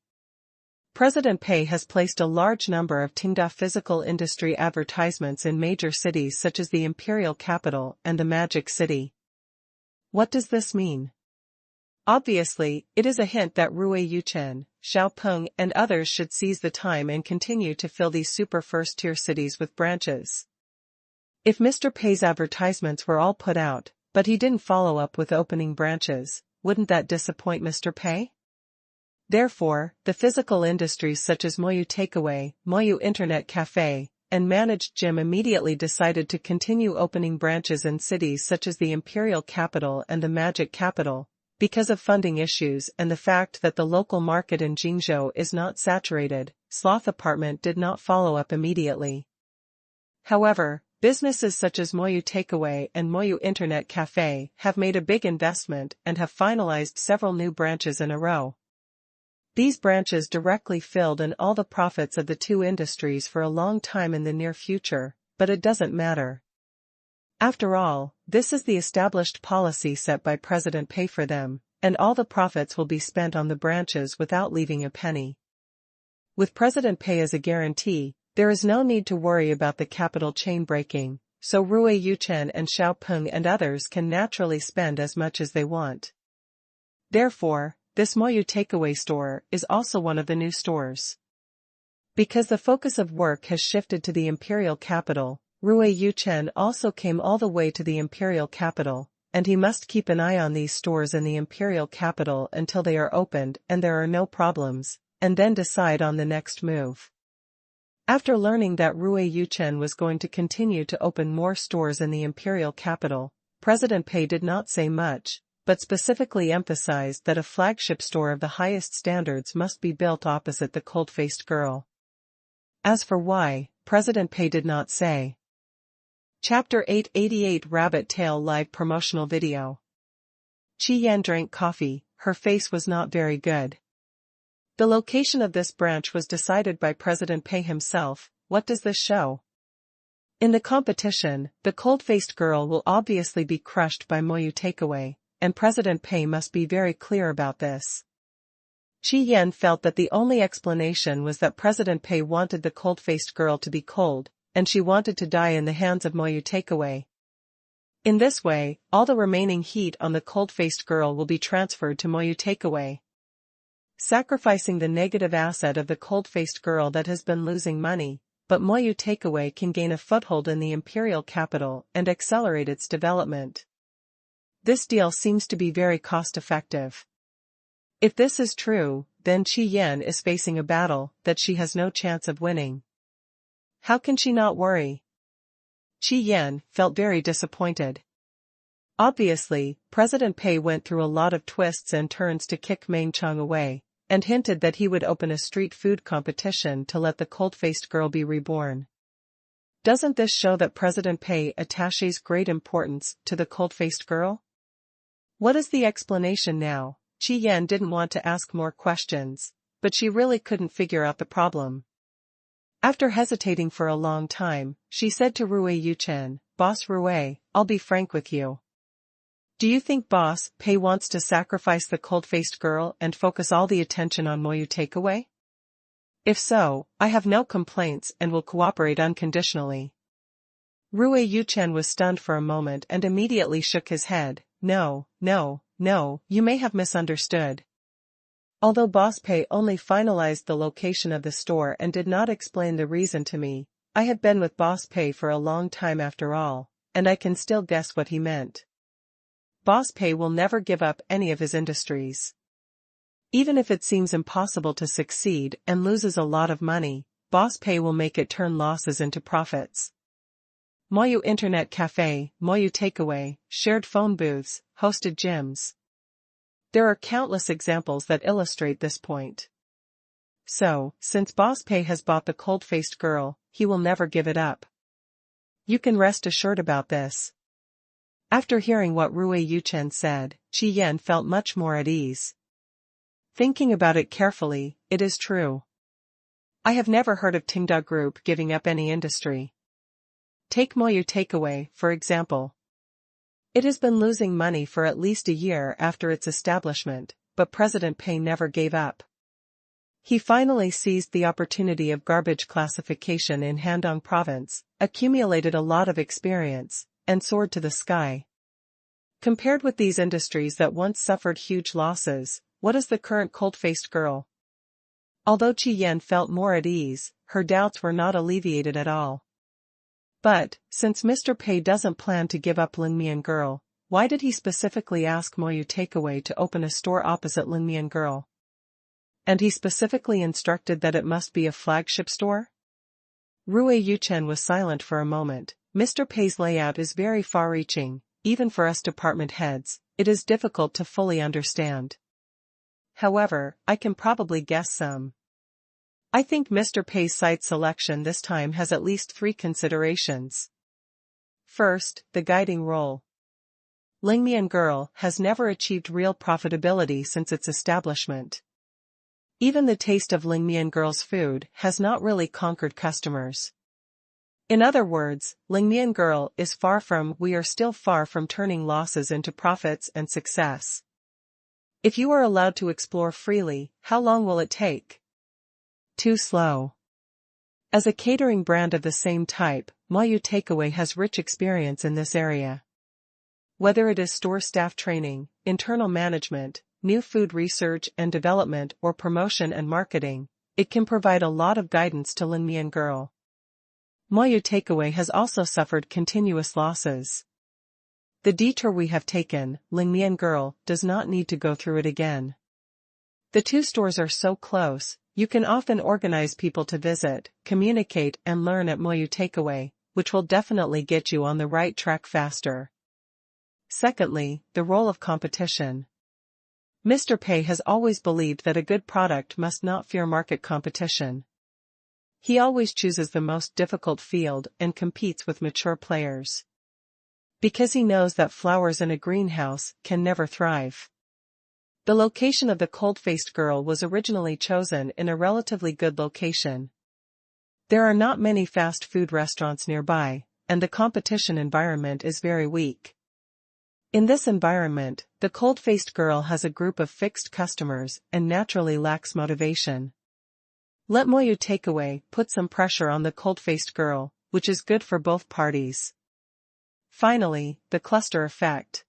President Pei has placed a large number of Tengda physical industry advertisements in major cities such as the Imperial Capital and the Magic City. What does this mean? Obviously, it is a hint that Yuan, Xiaopeng and others should seize the time and continue to fill these super first-tier cities with branches. If Mr. Pei's advertisements were all put out, but he didn't follow up with opening branches, wouldn't that disappoint Mr. Pei? Therefore, the physical industries such as Moyu Takeaway, Moyu Internet Cafe, and Managed Gym immediately decided to continue opening branches in cities such as the Imperial Capital and the Magic Capital, because of funding issues and the fact that the local market in Jingzhou is not saturated. Sloth Apartment did not follow up immediately. However, businesses such as Moyu Takeaway and Moyu Internet Cafe have made a big investment and have finalized several new branches in a row. These branches directly filled in all the profits of the two industries for a long time in the near future, but it doesn't matter. After all, this is the established policy set by President Pei for them, and all the profits will be spent on the branches without leaving a penny. With President Pei as a guarantee, there is no need to worry about the capital chain breaking, so Rui Yuchen and Xiaopeng and others can naturally spend as much as they want. Therefore, this Moyu Takeaway store is also one of the new stores. Because the focus of work has shifted to the imperial capital, Rui Yuchen also came all the way to the imperial capital, and he must keep an eye on these stores in the imperial capital until they are opened and there are no problems, and then decide on the next move. After learning that Rui Yuchen was going to continue to open more stores in the imperial capital, President Pei did not say much, but specifically emphasized that a flagship store of the highest standards must be built opposite the cold-faced girl. As for why, President Pei did not say. Chapter 888 Rabbit Tail Live Promotional Video. Qian drank coffee, her face was not very good. The location of this branch was decided by President Pei himself. What does this show? In the competition, the cold-faced girl will obviously be crushed by Moyu Takeaway, and President Pei must be very clear about this. Qian felt that the only explanation was that President Pei wanted the cold-faced girl to be cold, and she wanted to die in the hands of Moyu Takeaway. In this way, all the remaining heat on the cold-faced girl will be transferred to Moyu Takeaway, sacrificing the negative asset of the cold-faced girl that has been losing money, but Moyu Takeaway can gain a foothold in the imperial capital and accelerate its development. This deal seems to be very cost-effective. If this is true, then Qian is facing a battle that she has no chance of winning. How can she not worry? Qian felt very disappointed. Obviously, President Pei went through a lot of twists and turns to kick Meng Chang away, and hinted that he would open a street food competition to let the cold-faced girl be reborn. Doesn't this show that President Pei attaches great importance to the cold-faced girl? What is the explanation now? Qian didn't want to ask more questions, but she really couldn't figure out the problem. After hesitating for a long time, she said to Rui Yuchen, "Boss Rui, I'll be frank with you. Do you think Boss Pei wants to sacrifice the cold-faced girl and focus all the attention on Moyu Takeaway? If so, I have no complaints and will cooperate unconditionally." Rui Yuchen was stunned for a moment and immediately shook his head. No, you may have misunderstood. Although Boss Pei only finalized the location of the store and did not explain the reason to me, I have been with Boss Pei for a long time after all, and I can still guess what he meant. Boss Pei will never give up any of his industries. Even if it seems impossible to succeed and loses a lot of money, Boss Pei will make it turn losses into profits. Moyu Internet Cafe, Moyu Takeaway, shared phone booths, hosted gyms. There are countless examples that illustrate this point. So, since Boss Pei has bought the cold-faced girl, he will never give it up. You can rest assured about this. After hearing what Rui Yuchen said, Qian felt much more at ease. Thinking about it carefully, it is true. I have never heard of Tenda Group giving up any industry. Take Moyu Takeaway, for example. It has been losing money for at least a year after its establishment, but President Pei never gave up. He finally seized the opportunity of garbage classification in Handong province, accumulated a lot of experience, and soared to the sky. Compared with these industries that once suffered huge losses, what is the current cold-faced girl? Although Qian felt more at ease, her doubts were not alleviated at all. But, since Mr. Pei doesn't plan to give up Lingmian Girl, why did he specifically ask Moyu Takeaway to open a store opposite Lingmian Girl? And he specifically instructed that it must be a flagship store? Rui Yuchen was silent for a moment. Mr. Pei's layout is very far-reaching, even for us department heads, it is difficult to fully understand. However, I can probably guess some. I think Mr. Pei's site selection this time has at least 3 considerations. First, the guiding role. Lingmian Girl has never achieved real profitability since its establishment. Even the taste of Lingmian Girl's food has not really conquered customers. In other words, Lingmian Girl is we are still far from turning losses into profits and success. If you are allowed to explore freely, how long will it take? Too slow. As a catering brand of the same type, Moyu Takeaway has rich experience in this area. Whether it is store staff training, internal management, new food research and development or promotion and marketing, it can provide a lot of guidance to Lingmian Girl. Moyu Takeaway has also suffered continuous losses. The detour we have taken, Lingmian Girl, does not need to go through it again. The two stores are so close, you can often organize people to visit, communicate and learn at Moyu Takeaway, which will definitely get you on the right track faster. Secondly, the role of competition. Mr. Pei has always believed that a good product must not fear market competition. He always chooses the most difficult field and competes with mature players. Because he knows that flowers in a greenhouse can never thrive. The location of the cold-faced girl was originally chosen in a relatively good location. There are not many fast food restaurants nearby, and the competition environment is very weak. In this environment, the cold-faced girl has a group of fixed customers and naturally lacks motivation. Let Moyu Takeaway put some pressure on the cold-faced girl, which is good for both parties. Finally, the cluster effect.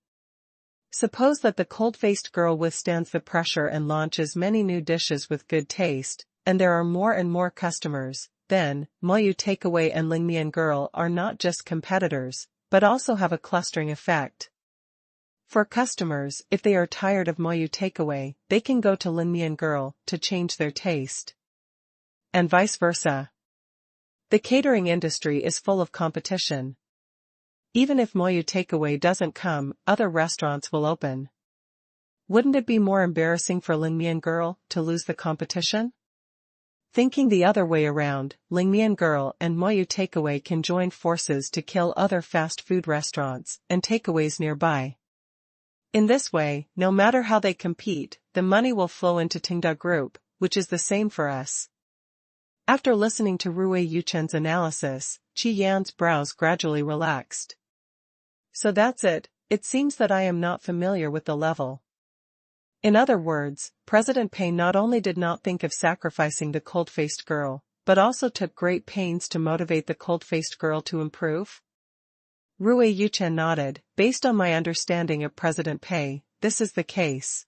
Suppose that the cold-faced girl withstands the pressure and launches many new dishes with good taste, and there are more and more customers, then, Moyu Takeaway and Lingmian Girl are not just competitors, but also have a clustering effect. For customers, if they are tired of Moyu Takeaway, they can go to Lingmian Girl to change their taste. And vice versa. The catering industry is full of competition. Even if Moyu Takeaway doesn't come, other restaurants will open. Wouldn't it be more embarrassing for Lingmian Girl to lose the competition? Thinking the other way around, Lingmian Girl and Moyu Takeaway can join forces to kill other fast food restaurants and takeaways nearby. In this way, no matter how they compete, the money will flow into Tenda Group, which is the same for us. After listening to Rui Yuchen's analysis, Qiyan's brows gradually relaxed. So that's it seems that I am not familiar with the level. In other words, President Pei not only did not think of sacrificing the cold-faced girl, but also took great pains to motivate the cold-faced girl to improve? Rui Yuchen nodded. Based on my understanding of President Pei, this is the case.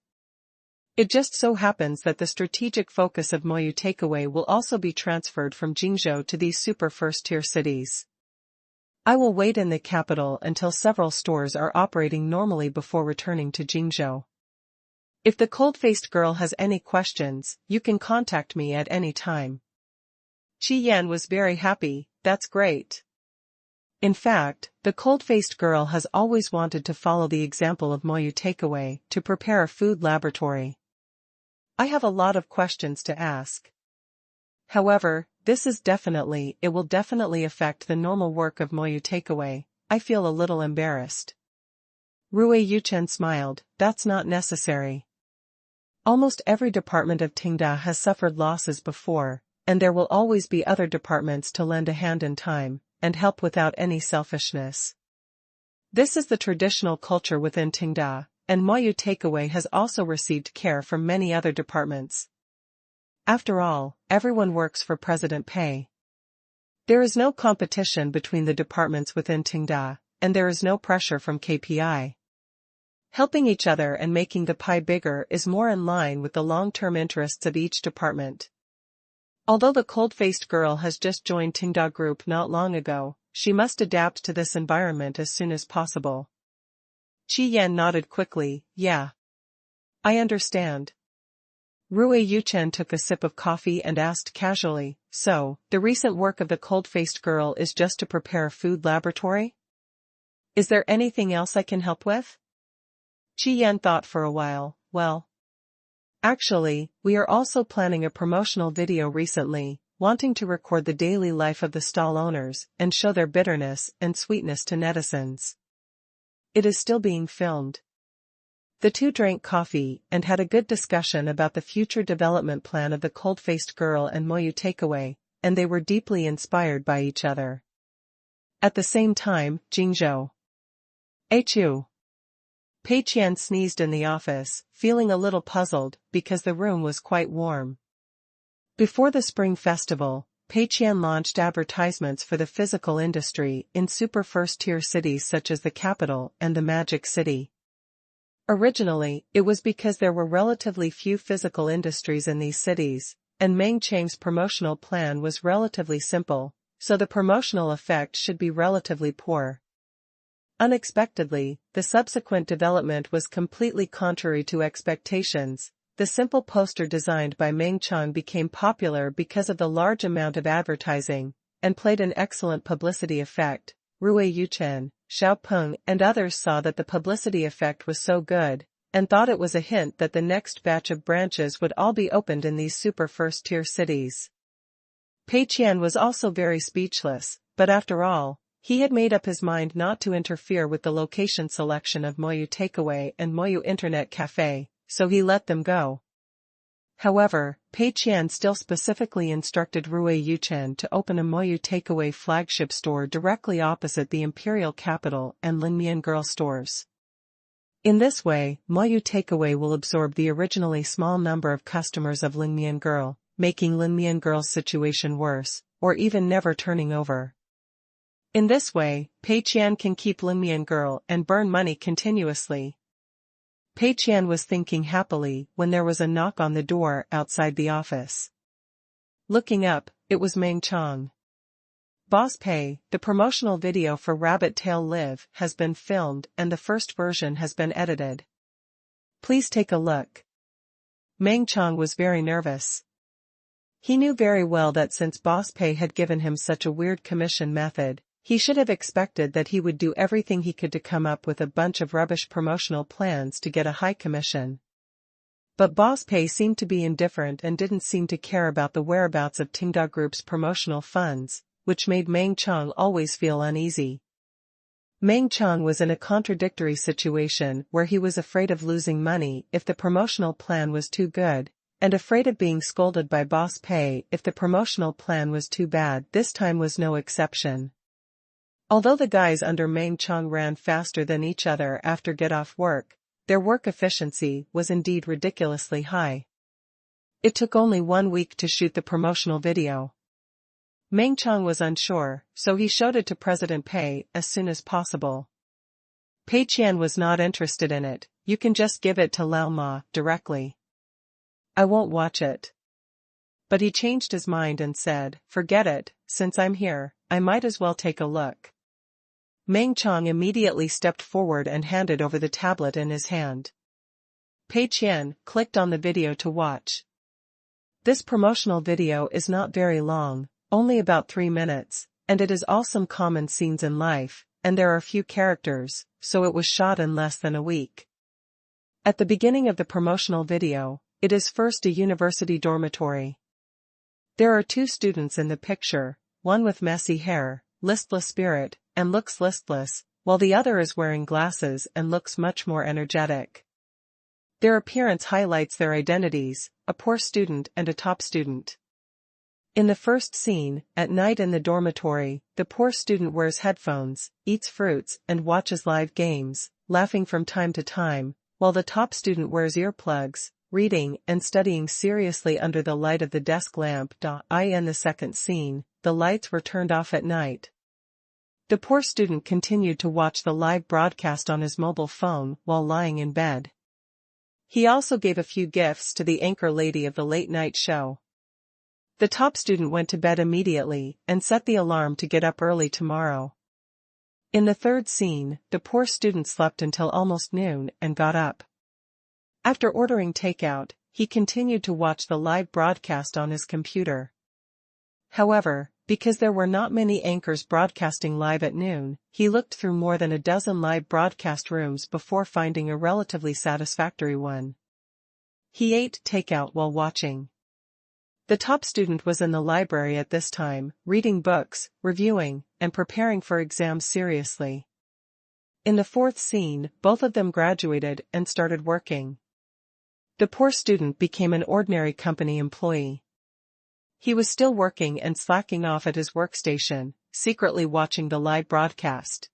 It just so happens that the strategic focus of Moyu Takeaway will also be transferred from Jingzhou to these super first-tier cities. I will wait in the capital until several stores are operating normally before returning to Jingzhou. If the cold-faced girl has any questions, you can contact me at any time. Qiyan was very happy. That's great. In fact, the cold-faced girl has always wanted to follow the example of Moyu Takeaway to prepare a food laboratory. I have a lot of questions to ask. However, it will definitely affect the normal work of Moyu Takeaway. I feel a little embarrassed. Rui Yuchen smiled. That's not necessary. Almost every department of Tenda has suffered losses before, and there will always be other departments to lend a hand in time, and help without any selfishness. This is the traditional culture within Tenda, and Moyu Takeaway has also received care from many other departments. After all, everyone works for President Pei. There is no competition between the departments within Tenda, and there is no pressure from KPI. Helping each other and making the pie bigger is more in line with the long-term interests of each department. Although the cold-faced girl has just joined Tenda Group not long ago, she must adapt to this environment as soon as possible. Qiyan nodded quickly. Yeah. I understand. Rui Yuchen took a sip of coffee and asked casually, so, the recent work of the cold-faced girl is just to prepare a food laboratory? Is there anything else I can help with? Qiyan thought for a while. Well, actually, we are also planning a promotional video recently. wanting to record the daily life of the stall owners and show their bitterness and sweetness to netizens. It is still being filmed. The two drank coffee and had a good discussion about the future development plan of the cold-faced girl and Moyu takeaway, and they were deeply inspired by each other. At the same time, Jingzhou. Achoo. Pei Qian sneezed in the office, feeling a little puzzled because the room was quite warm. Before the Spring Festival, Pei Qian launched advertisements for the physical industry in super first-tier cities such as the capital and the Magic City. Originally, it was because there were relatively few physical industries in these cities, and Meng Chang's promotional plan was relatively simple, so the promotional effect should be relatively poor. Unexpectedly, the subsequent development was completely contrary to expectations. The simple poster designed by Meng Chang became popular because of the large amount of advertising, and played an excellent publicity effect. Rui Yuchen, Xiaopeng and others saw that the publicity effect was so good, and thought it was a hint that the next batch of branches would all be opened in these super first-tier cities. Pei Qian was also very speechless, but after all, he had made up his mind not to interfere with the location selection of Moyu Takeaway and Moyu Internet Cafe, so he let them go. However, Pei Qian still specifically instructed Rui Yuchen to open a Moyu Takeaway flagship store directly opposite the Imperial Capital and Linmian Girl stores. In this way, Moyu Takeaway will absorb the originally small number of customers of Linmian Girl, making Linmian Girl's situation worse, or even never turning over. In this way, Pei Qian can keep Linmian Girl and burn money continuously. Pei Qian was thinking happily when there was a knock on the door outside the office. Looking up, it was Meng Chang. Boss Pei, the promotional video for Rabbit Tail Live has been filmed and the first version has been edited. Please take a look. Meng Chang was very nervous. He knew very well that since Boss Pei had given him such a weird commission method, he should have expected that he would do everything he could to come up with a bunch of rubbish promotional plans to get a high commission. But Boss Pei seemed to be indifferent and didn't seem to care about the whereabouts of Tenda Group's promotional funds, which made Meng Chang always feel uneasy. Meng Chang was in a contradictory situation where he was afraid of losing money if the promotional plan was too good, and afraid of being scolded by Boss Pei if the promotional plan was too bad. This time was no exception. Although the guys under Meng Chang ran faster than each other after get-off work, their work efficiency was indeed ridiculously high. It took only 1 week to shoot the promotional video. Meng Chang was unsure, so he showed it to President Pei as soon as possible. Pei Qian was not interested in it. You can just give it to Lao Ma directly. I won't watch it. But he changed his mind and said, forget it, since I'm here, I might as well take a look. Meng Chang immediately stepped forward and handed over the tablet in his hand. Pei Qian clicked on the video to watch. This promotional video is not very long, only about 3 minutes, and it is all some common scenes in life, and there are few characters, so it was shot in less than a week. At the beginning of the promotional video, it is first a university dormitory. There are 2 students in the picture, one with messy hair, listless spirit, and looks listless, while the other is wearing glasses and looks much more energetic. Their appearance highlights their identities, a poor student and a top student. In the first scene, at night in the dormitory, the poor student wears headphones, eats fruits and watches live games, laughing from time to time, while the top student wears earplugs, reading and studying seriously under the light of the desk lamp. In the second scene, the lights were turned off at night. The poor student continued to watch the live broadcast on his mobile phone while lying in bed. He also gave a few gifts to the anchor lady of the late-night show. The top student went to bed immediately and set the alarm to get up early tomorrow. In the third scene, the poor student slept until almost noon and got up. After ordering takeout, he continued to watch the live broadcast on his computer. However, because there were not many anchors broadcasting live at noon, he looked through more than a dozen live broadcast rooms before finding a relatively satisfactory one. He ate takeout while watching. The top student was in the library at this time, reading books, reviewing, and preparing for exams seriously. In the fourth scene, both of them graduated and started working. The poor student became an ordinary company employee. He was still working and slacking off at his workstation, secretly watching the live broadcast.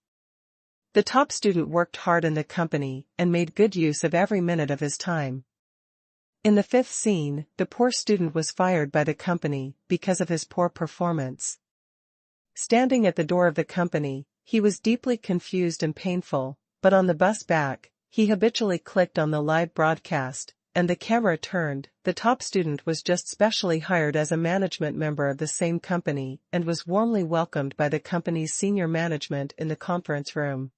The top student worked hard in the company and made good use of every minute of his time. In the fifth scene, the poor student was fired by the company because of his poor performance. Standing at the door of the company, he was deeply confused and painful, but on the bus back, he habitually clicked on the live broadcast, and the camera turned. The top student was just specially hired as a management member of the same company and was warmly welcomed by the company's senior management in the conference room.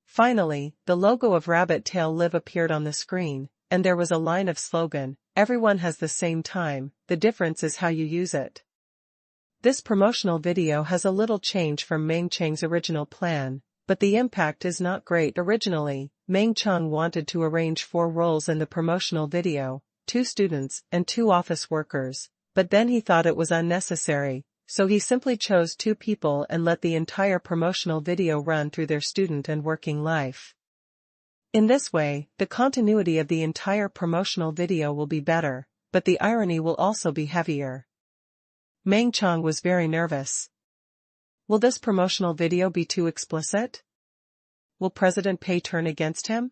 Finally, the logo of Rabbit Tail Live appeared on the screen, and there was a line of slogan, "Everyone has the same time, the difference is how you use it." This promotional video has a little change from Meng Chang's original plan, but the impact is not great. Originally, Meng Chang wanted to arrange 4 roles in the promotional video, 2 students and 2 office workers, but then he thought it was unnecessary, so he simply chose 2 people and let the entire promotional video run through their student and working life. In this way, the continuity of the entire promotional video will be better, but the irony will also be heavier. Meng Chang was very nervous. Will this promotional video be too explicit? Will President Pei turn against him?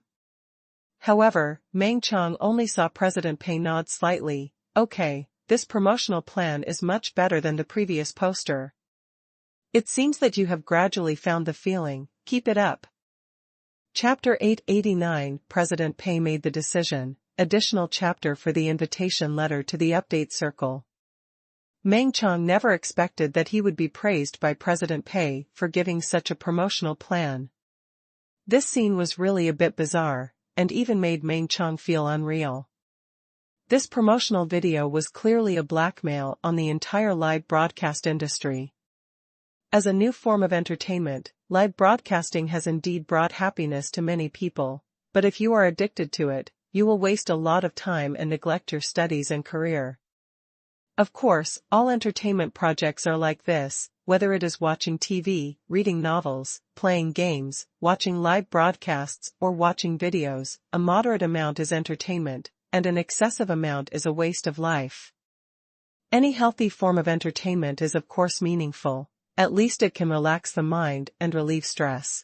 However, Meng Chang only saw President Pei nod slightly. Okay, this promotional plan is much better than the previous poster. It seems that you have gradually found the feeling, keep it up. Chapter 889, President Pei made the decision, additional chapter for the invitation letter to the update circle. Meng Chang never expected that he would be praised by President Pei for giving such a promotional plan. This scene was really a bit bizarre, and even made Meng Chang feel unreal. This promotional video was clearly a blackmail on the entire live broadcast industry. As a new form of entertainment, live broadcasting has indeed brought happiness to many people, but if you are addicted to it, you will waste a lot of time and neglect your studies and career. Of course, all entertainment projects are like this, whether it is watching TV, reading novels, playing games, watching live broadcasts, or watching videos. A moderate amount is entertainment, and an excessive amount is a waste of life. Any healthy form of entertainment is of course meaningful, at least it can relax the mind and relieve stress.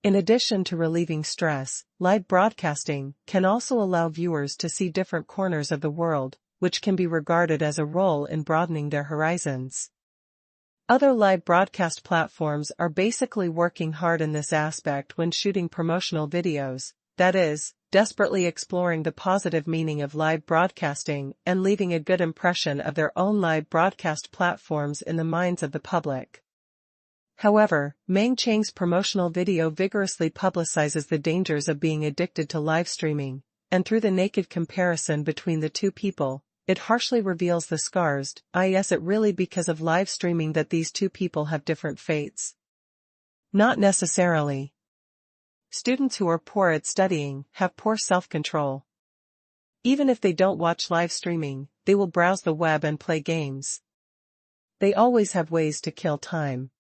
In addition to relieving stress, live broadcasting can also allow viewers to see different corners of the world, which can be regarded as a role in broadening their horizons. Other live broadcast platforms are basically working hard in this aspect when shooting promotional videos, that is, desperately exploring the positive meaning of live broadcasting and leaving a good impression of their own live broadcast platforms in the minds of the public. However, Meng Chang's promotional video vigorously publicizes the dangers of being addicted to live streaming, and through the naked comparison between the 2 people, it harshly reveals the scars. Is it really because of live streaming that these 2 people have different fates? Not necessarily. Students who are poor at studying have poor self-control. Even if they don't watch live streaming, they will browse the web and play games. They always have ways to kill time.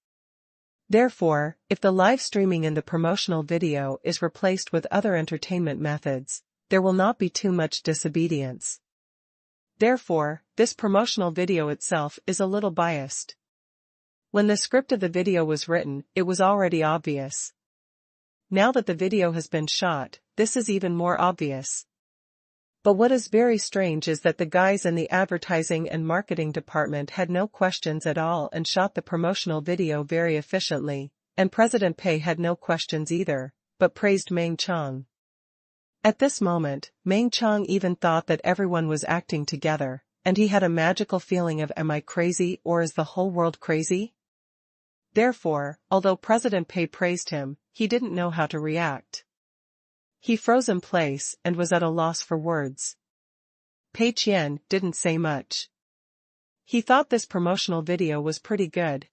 Therefore, if the live streaming in the promotional video is replaced with other entertainment methods, there will not be too much disobedience. Therefore, this promotional video itself is a little biased. When the script of the video was written, it was already obvious. Now that the video has been shot, this is even more obvious. But what is very strange is that the guys in the advertising and marketing department had no questions at all and shot the promotional video very efficiently, and President Pei had no questions either, but praised Meng Chang. At this moment, Meng Chang even thought that everyone was acting together, and he had a magical feeling of, am I crazy or is the whole world crazy? Therefore, although President Pei praised him, he didn't know how to react. He froze in place and was at a loss for words. Pei Qian didn't say much. He thought this promotional video was pretty good.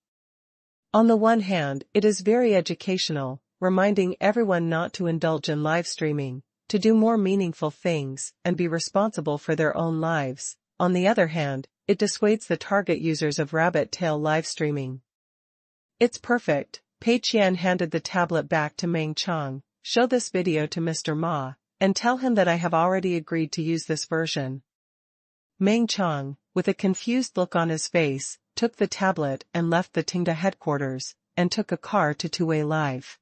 On the one hand, it is very educational, reminding everyone not to indulge in live streaming, to do more meaningful things and be responsible for their own lives. On the other hand, it dissuades the target users of rabbit tail live streaming. It's perfect. Pei Qian handed the tablet back to Meng Chang. Show this video to Mr. Ma, and tell him that I have already agreed to use this version. Meng Chang, with a confused look on his face, took the tablet and left the Tenda headquarters, and took a car to Tuwei Live.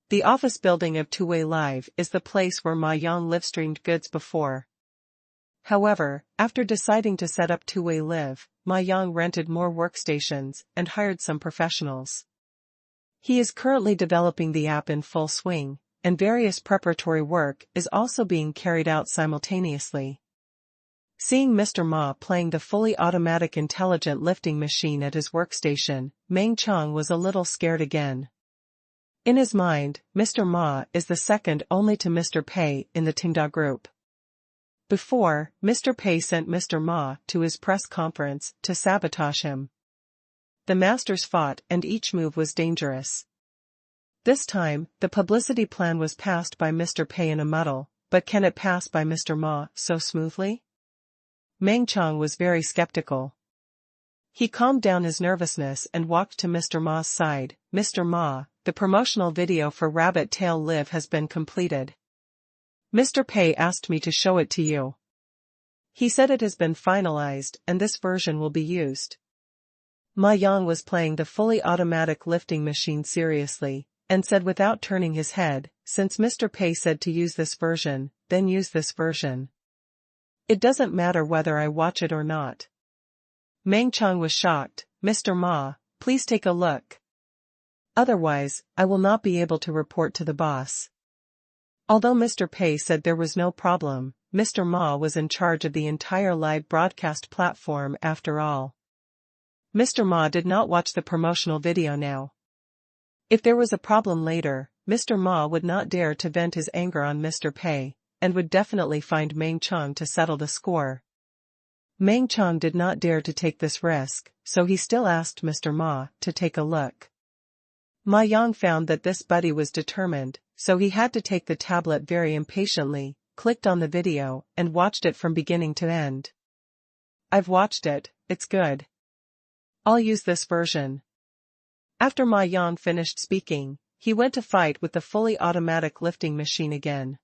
The office building of Tuwei Live is the place where Ma Yang live-streamed goods before. However, after deciding to set up Tuwei Live, Ma Yang rented more workstations and hired some professionals. He is currently developing the app in full swing, and various preparatory work is also being carried out simultaneously. Seeing Mr. Ma playing the fully automatic intelligent lifting machine at his workstation, Meng Chang was a little scared again. In his mind, Mr. Ma is the second only to Mr. Pei in the Tenda Group. Before, Mr. Pei sent Mr. Ma to his press conference to sabotage him. The masters fought and each move was dangerous. This time, the publicity plan was passed by Mr. Pei in a muddle, but can it pass by Mr. Ma so smoothly? Meng Chang was very skeptical. He calmed down his nervousness and walked to Mr. Ma's side. Mr. Ma, the promotional video for Rabbit Tail Live has been completed. Mr. Pei asked me to show it to you. He said it has been finalized and this version will be used. Ma Yang was playing the fully automatic lifting machine seriously, and said without turning his head, since Mr. Pei said to use this version, then use this version. It doesn't matter whether I watch it or not. Meng Chang was shocked. Mr. Ma, please take a look. Otherwise, I will not be able to report to the boss. Although Mr. Pei said there was no problem, Mr. Ma was in charge of the entire live broadcast platform after all. Mr. Ma did not watch the promotional video now. If there was a problem later, Mr. Ma would not dare to vent his anger on Mr. Pei, and would definitely find Meng Chang to settle the score. Meng Chang did not dare to take this risk, so he still asked Mr. Ma to take a look. Ma Yang found that this buddy was determined, so he had to take the tablet very impatiently, clicked on the video, and watched it from beginning to end. I've watched it, it's good. I'll use this version. After Ma Yang finished speaking, he went to fight with the fully automatic lifting machine again.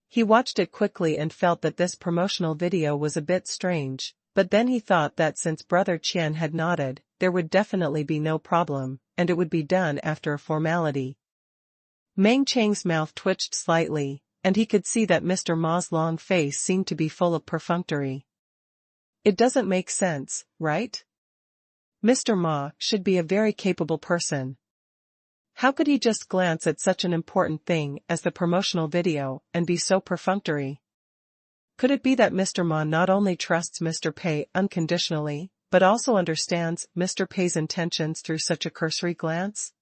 He watched it quickly and felt that this promotional video was a bit strange, but then he thought that since Brother Qian had nodded, there would definitely be no problem, and it would be done after a formality. Meng Chang's mouth twitched slightly, and he could see that Mr. Ma's long face seemed to be full of perfunctory. It doesn't make sense, right? Mr. Ma should be a very capable person. How could he just glance at such an important thing as the promotional video and be so perfunctory? Could it be that Mr. Ma not only trusts Mr. Pei unconditionally, but also understands Mr. Pei's intentions through such a cursory glance?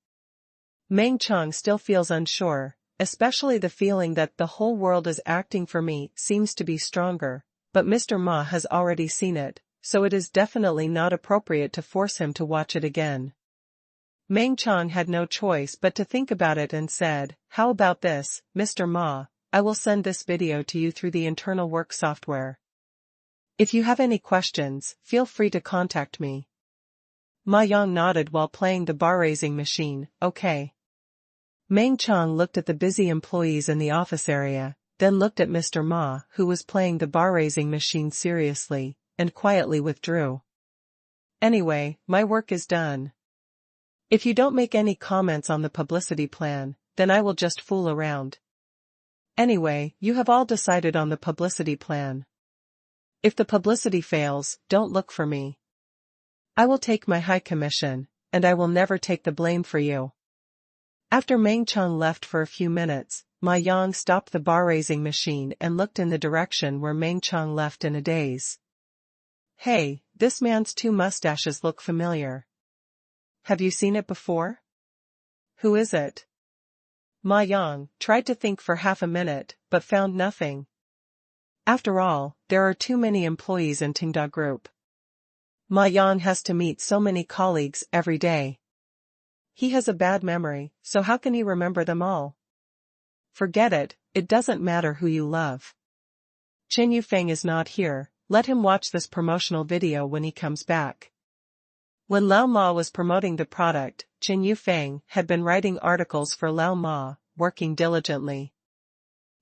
Meng Chang still feels unsure, especially the feeling that the whole world is acting for me seems to be stronger, but Mr. Ma has already seen it, so it is definitely not appropriate to force him to watch it again. Meng Chang had no choice but to think about it and said, "How about this, Mr. Ma? I will send this video to you through the internal work software. If you have any questions, feel free to contact me." Ma Yang nodded while playing the bar-raising machine. Okay. Meng Chang looked at the busy employees in the office area, then looked at Mr. Ma, who was playing the bar-raising machine seriously, and quietly withdrew. Anyway, my work is done. If you don't make any comments on the publicity plan, then I will just fool around. Anyway, you have all decided on the publicity plan. If the publicity fails, don't look for me. I will take my high commission, and I will never take the blame for you. After Meng Chang left for a few minutes, Ma Yang stopped the bar-raising machine and looked in the direction where Meng Chang left in a daze. Hey, this man's two mustaches look familiar. Have you seen it before? Who is it? Ma Yang tried to think for half a minute, but found nothing. After all, there are too many employees in Tenda Group. Ma Yang has to meet so many colleagues every day. He has a bad memory, so how can he remember them all? Forget it, it doesn't matter who you love. Chen Yufeng is not here, let him watch this promotional video when he comes back. When Lao Ma was promoting the product, Chen Yufeng had been writing articles for Lao Ma, working diligently.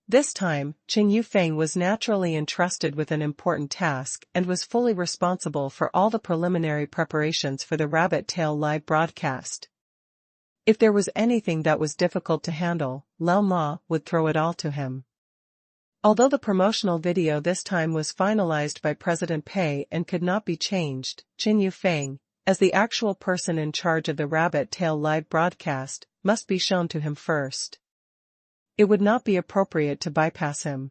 This time, Chen Yufeng was naturally entrusted with an important task and was fully responsible for all the preliminary preparations for the rabbit tail live broadcast. If there was anything that was difficult to handle, Lao Ma would throw it all to him. Although the promotional video this time was finalized by President Pei and could not be changed, Chen Yufeng, as the actual person in charge of the rabbit tail live broadcast, must be shown to him first. It would not be appropriate to bypass him.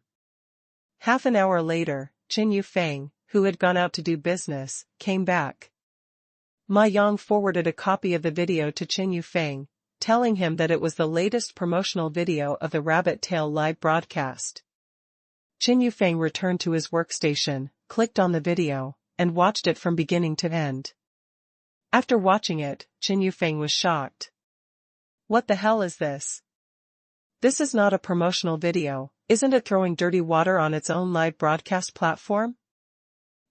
Half an hour later, Chen Yufeng, who had gone out to do business, came back. Ma Yang forwarded a copy of the video to Chen Yufeng, telling him that it was the latest promotional video of the rabbit tail live broadcast. Chen Yufeng returned to his workstation, clicked on the video, and watched it from beginning to end. After watching it, Chen Yufeng was shocked. What the hell is this? This is not a promotional video, isn't it throwing dirty water on its own live broadcast platform?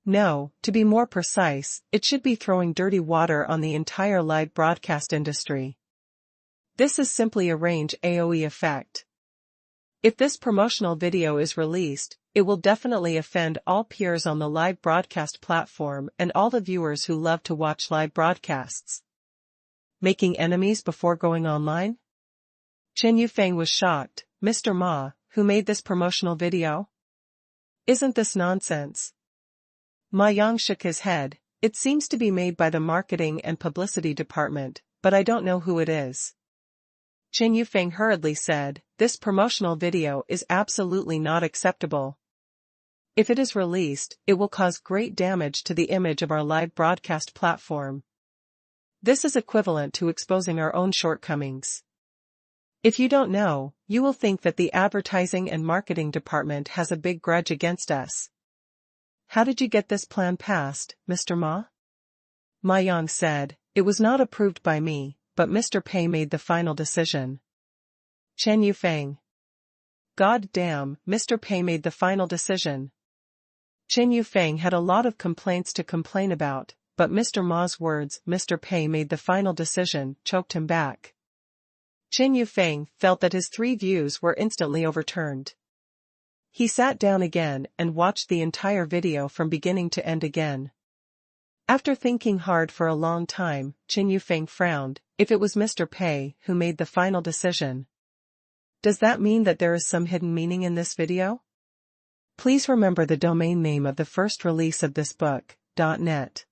No, to be more precise, it should be throwing dirty water on the entire live broadcast industry. This is simply a range AOE effect. If this promotional video is released, it will definitely offend all peers on the live broadcast platform and all the viewers who love to watch live broadcasts. Making enemies before going online? Chen Yufeng was shocked. Mr. Ma, who made this promotional video? Isn't this nonsense? Ma Yang shook his head. It seems to be made by the marketing and publicity department, but I don't know who it is. Chen Yufeng hurriedly said, this promotional video is absolutely not acceptable. If it is released, it will cause great damage to the image of our live broadcast platform. This is equivalent to exposing our own shortcomings. If you don't know, you will think that the advertising and marketing department has a big grudge against us. How did you get this plan passed, Mr. Ma? Ma Yang said, it was not approved by me, but Mr. Pei made the final decision. Chen Yufeng. God damn, Mr. Pei made the final decision. Chen Yufeng had a lot of complaints to complain about, but Mr. Ma's words, Mr. Pei made the final decision, choked him back. Chen Yufeng felt that his 3 views were instantly overturned. He sat down again and watched the entire video from beginning to end again. After thinking hard for a long time, Chen Yufeng frowned. If it was Mr. Pei who made the final decision, does that mean that there is some hidden meaning in this video? Please remember the domain name of the first release of this book, .net.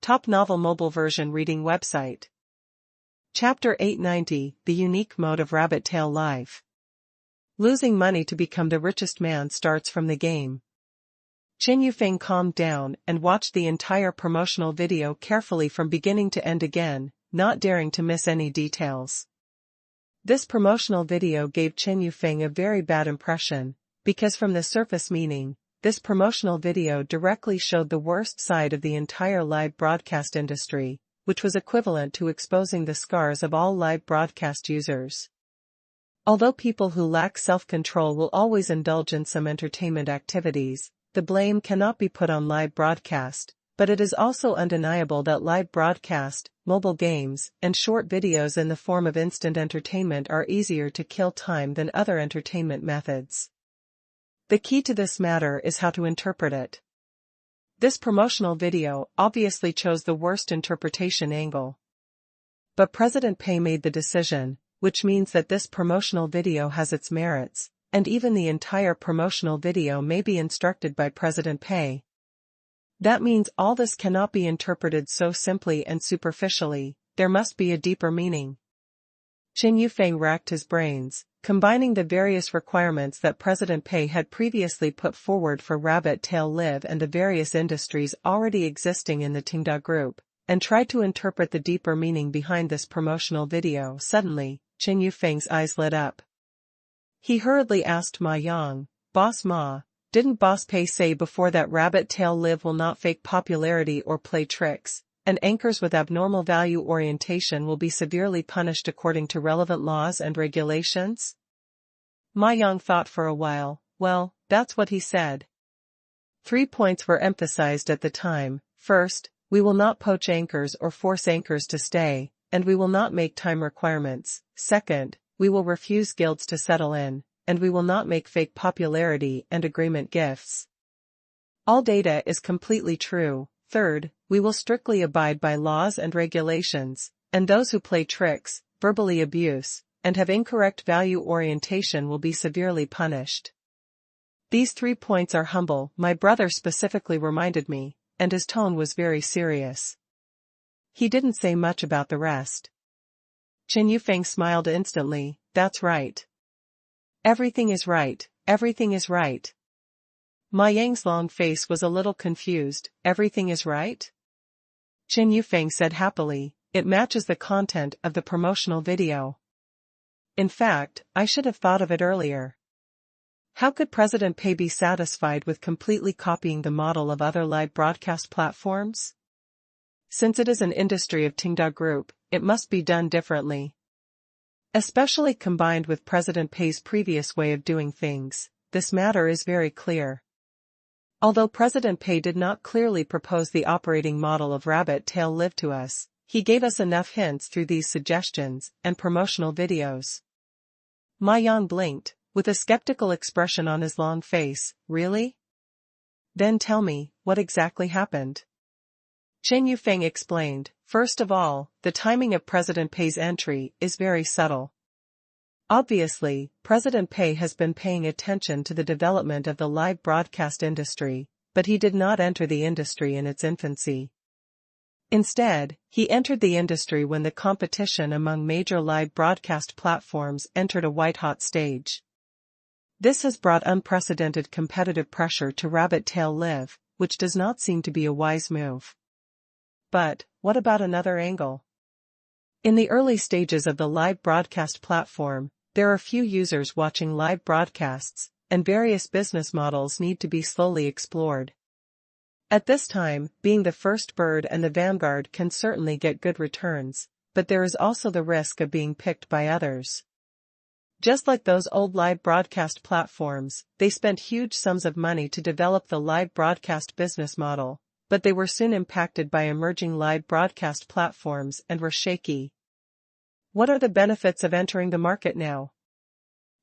Top novel mobile version reading website. Chapter 890, The Unique Mode of Rabbit Tail Live. Losing money to become the richest man starts from the game. Chen Yufeng calmed down and watched the entire promotional video carefully from beginning to end again, not daring to miss any details. This promotional video gave Chen Yufeng a very bad impression, because from the surface meaning, this promotional video directly showed the worst side of the entire live broadcast industry, which was equivalent to exposing the scars of all live broadcast users. Although people who lack self-control will always indulge in some entertainment activities, the blame cannot be put on live broadcast, but it is also undeniable that live broadcast, mobile games, and short videos in the form of instant entertainment are easier to kill time than other entertainment methods. The key to this matter is how to interpret it. This promotional video obviously chose the worst interpretation angle. But President Pei made the decision, which means that this promotional video has its merits, and even the entire promotional video may be instructed by President Pei. That means all this cannot be interpreted so simply and superficially, there must be a deeper meaning. Chen Yufeng racked his brains, combining the various requirements that President Pei had previously put forward for rabbit tail live and the various industries already existing in the Tenda Group, and tried to interpret the deeper meaning behind this promotional video. Suddenly, Chen Yufeng's eyes lit up. He hurriedly asked Ma Yang, Boss Ma, didn't Boss Pei say before that rabbit tail live will not fake popularity or play tricks, and anchors with abnormal value orientation will be severely punished according to relevant laws and regulations? Ma Yang thought for a while. Well, that's what he said. 3 points were emphasized at the time. First, we will not poach anchors or force anchors to stay, and we will not make time requirements. Second, we will refuse guilds to settle in, and we will not make fake popularity and agreement gifts. All data is completely true. Third, we will strictly abide by laws and regulations, and those who play tricks, verbally abuse, and have incorrect value orientation will be severely punished. These 3 points are humble, my brother specifically reminded me, and his tone was very serious. He didn't say much about the rest. Chen Yufeng smiled instantly, that's right. Everything is right, everything is right. Ma Yang's long face was a little confused, everything is right? Chen Yufeng said happily, it matches the content of the promotional video. In fact, I should have thought of it earlier. How could President Pei be satisfied with completely copying the model of other live broadcast platforms? Since it is an industry of Tenda Group, it must be done differently. Especially combined with President Pei's previous way of doing things, this matter is very clear. Although President Pei did not clearly propose the operating model of rabbit tail live to us, he gave us enough hints through these suggestions and promotional videos. Ma Yan blinked, with a skeptical expression on his long face, really? Then tell me, what exactly happened? Chen Yufeng explained, first of all, the timing of President Pei's entry is very subtle. Obviously, President Pei has been paying attention to the development of the live broadcast industry, but he did not enter the industry in its infancy. Instead, he entered the industry when the competition among major live broadcast platforms entered a white-hot stage. This has brought unprecedented competitive pressure to rabbit tail live, which does not seem to be a wise move. But, what about another angle? In the early stages of the live broadcast platform, there are few users watching live broadcasts, and various business models need to be slowly explored. At this time, being the first bird and the vanguard can certainly get good returns, but there is also the risk of being picked by others. Just like those old live broadcast platforms, they spent huge sums of money to develop the live broadcast business model, but they were soon impacted by emerging live broadcast platforms and were shaky. What are the benefits of entering the market now?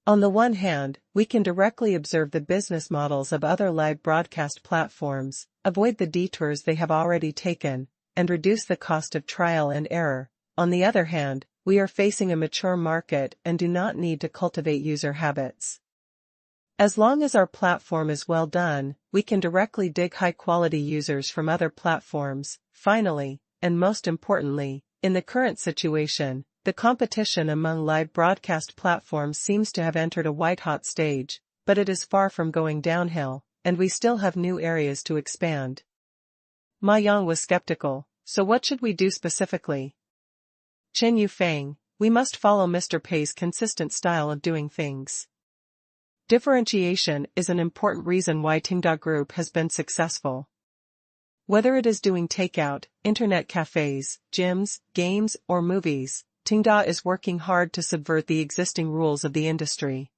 On the one hand, we can directly observe the business models of other live broadcast platforms, avoid the detours they have already taken, and reduce the cost of trial and error. On the other hand, we are facing a mature market and do not need to cultivate user habits. As long as our platform is well done, we can directly dig high-quality users from other platforms. Finally, and most importantly, in the current situation, the competition among live broadcast platforms seems to have entered a white-hot stage, but it is far from going downhill, and we still have new areas to expand. Ma Yang was skeptical, so what should we do specifically? Chen Yufeng, we must follow Mr. Pei's consistent style of doing things. Differentiation is an important reason why Tenda Group has been successful. Whether it is doing takeout, internet cafes, gyms, games, or movies, Tenda is working hard to subvert the existing rules of the industry.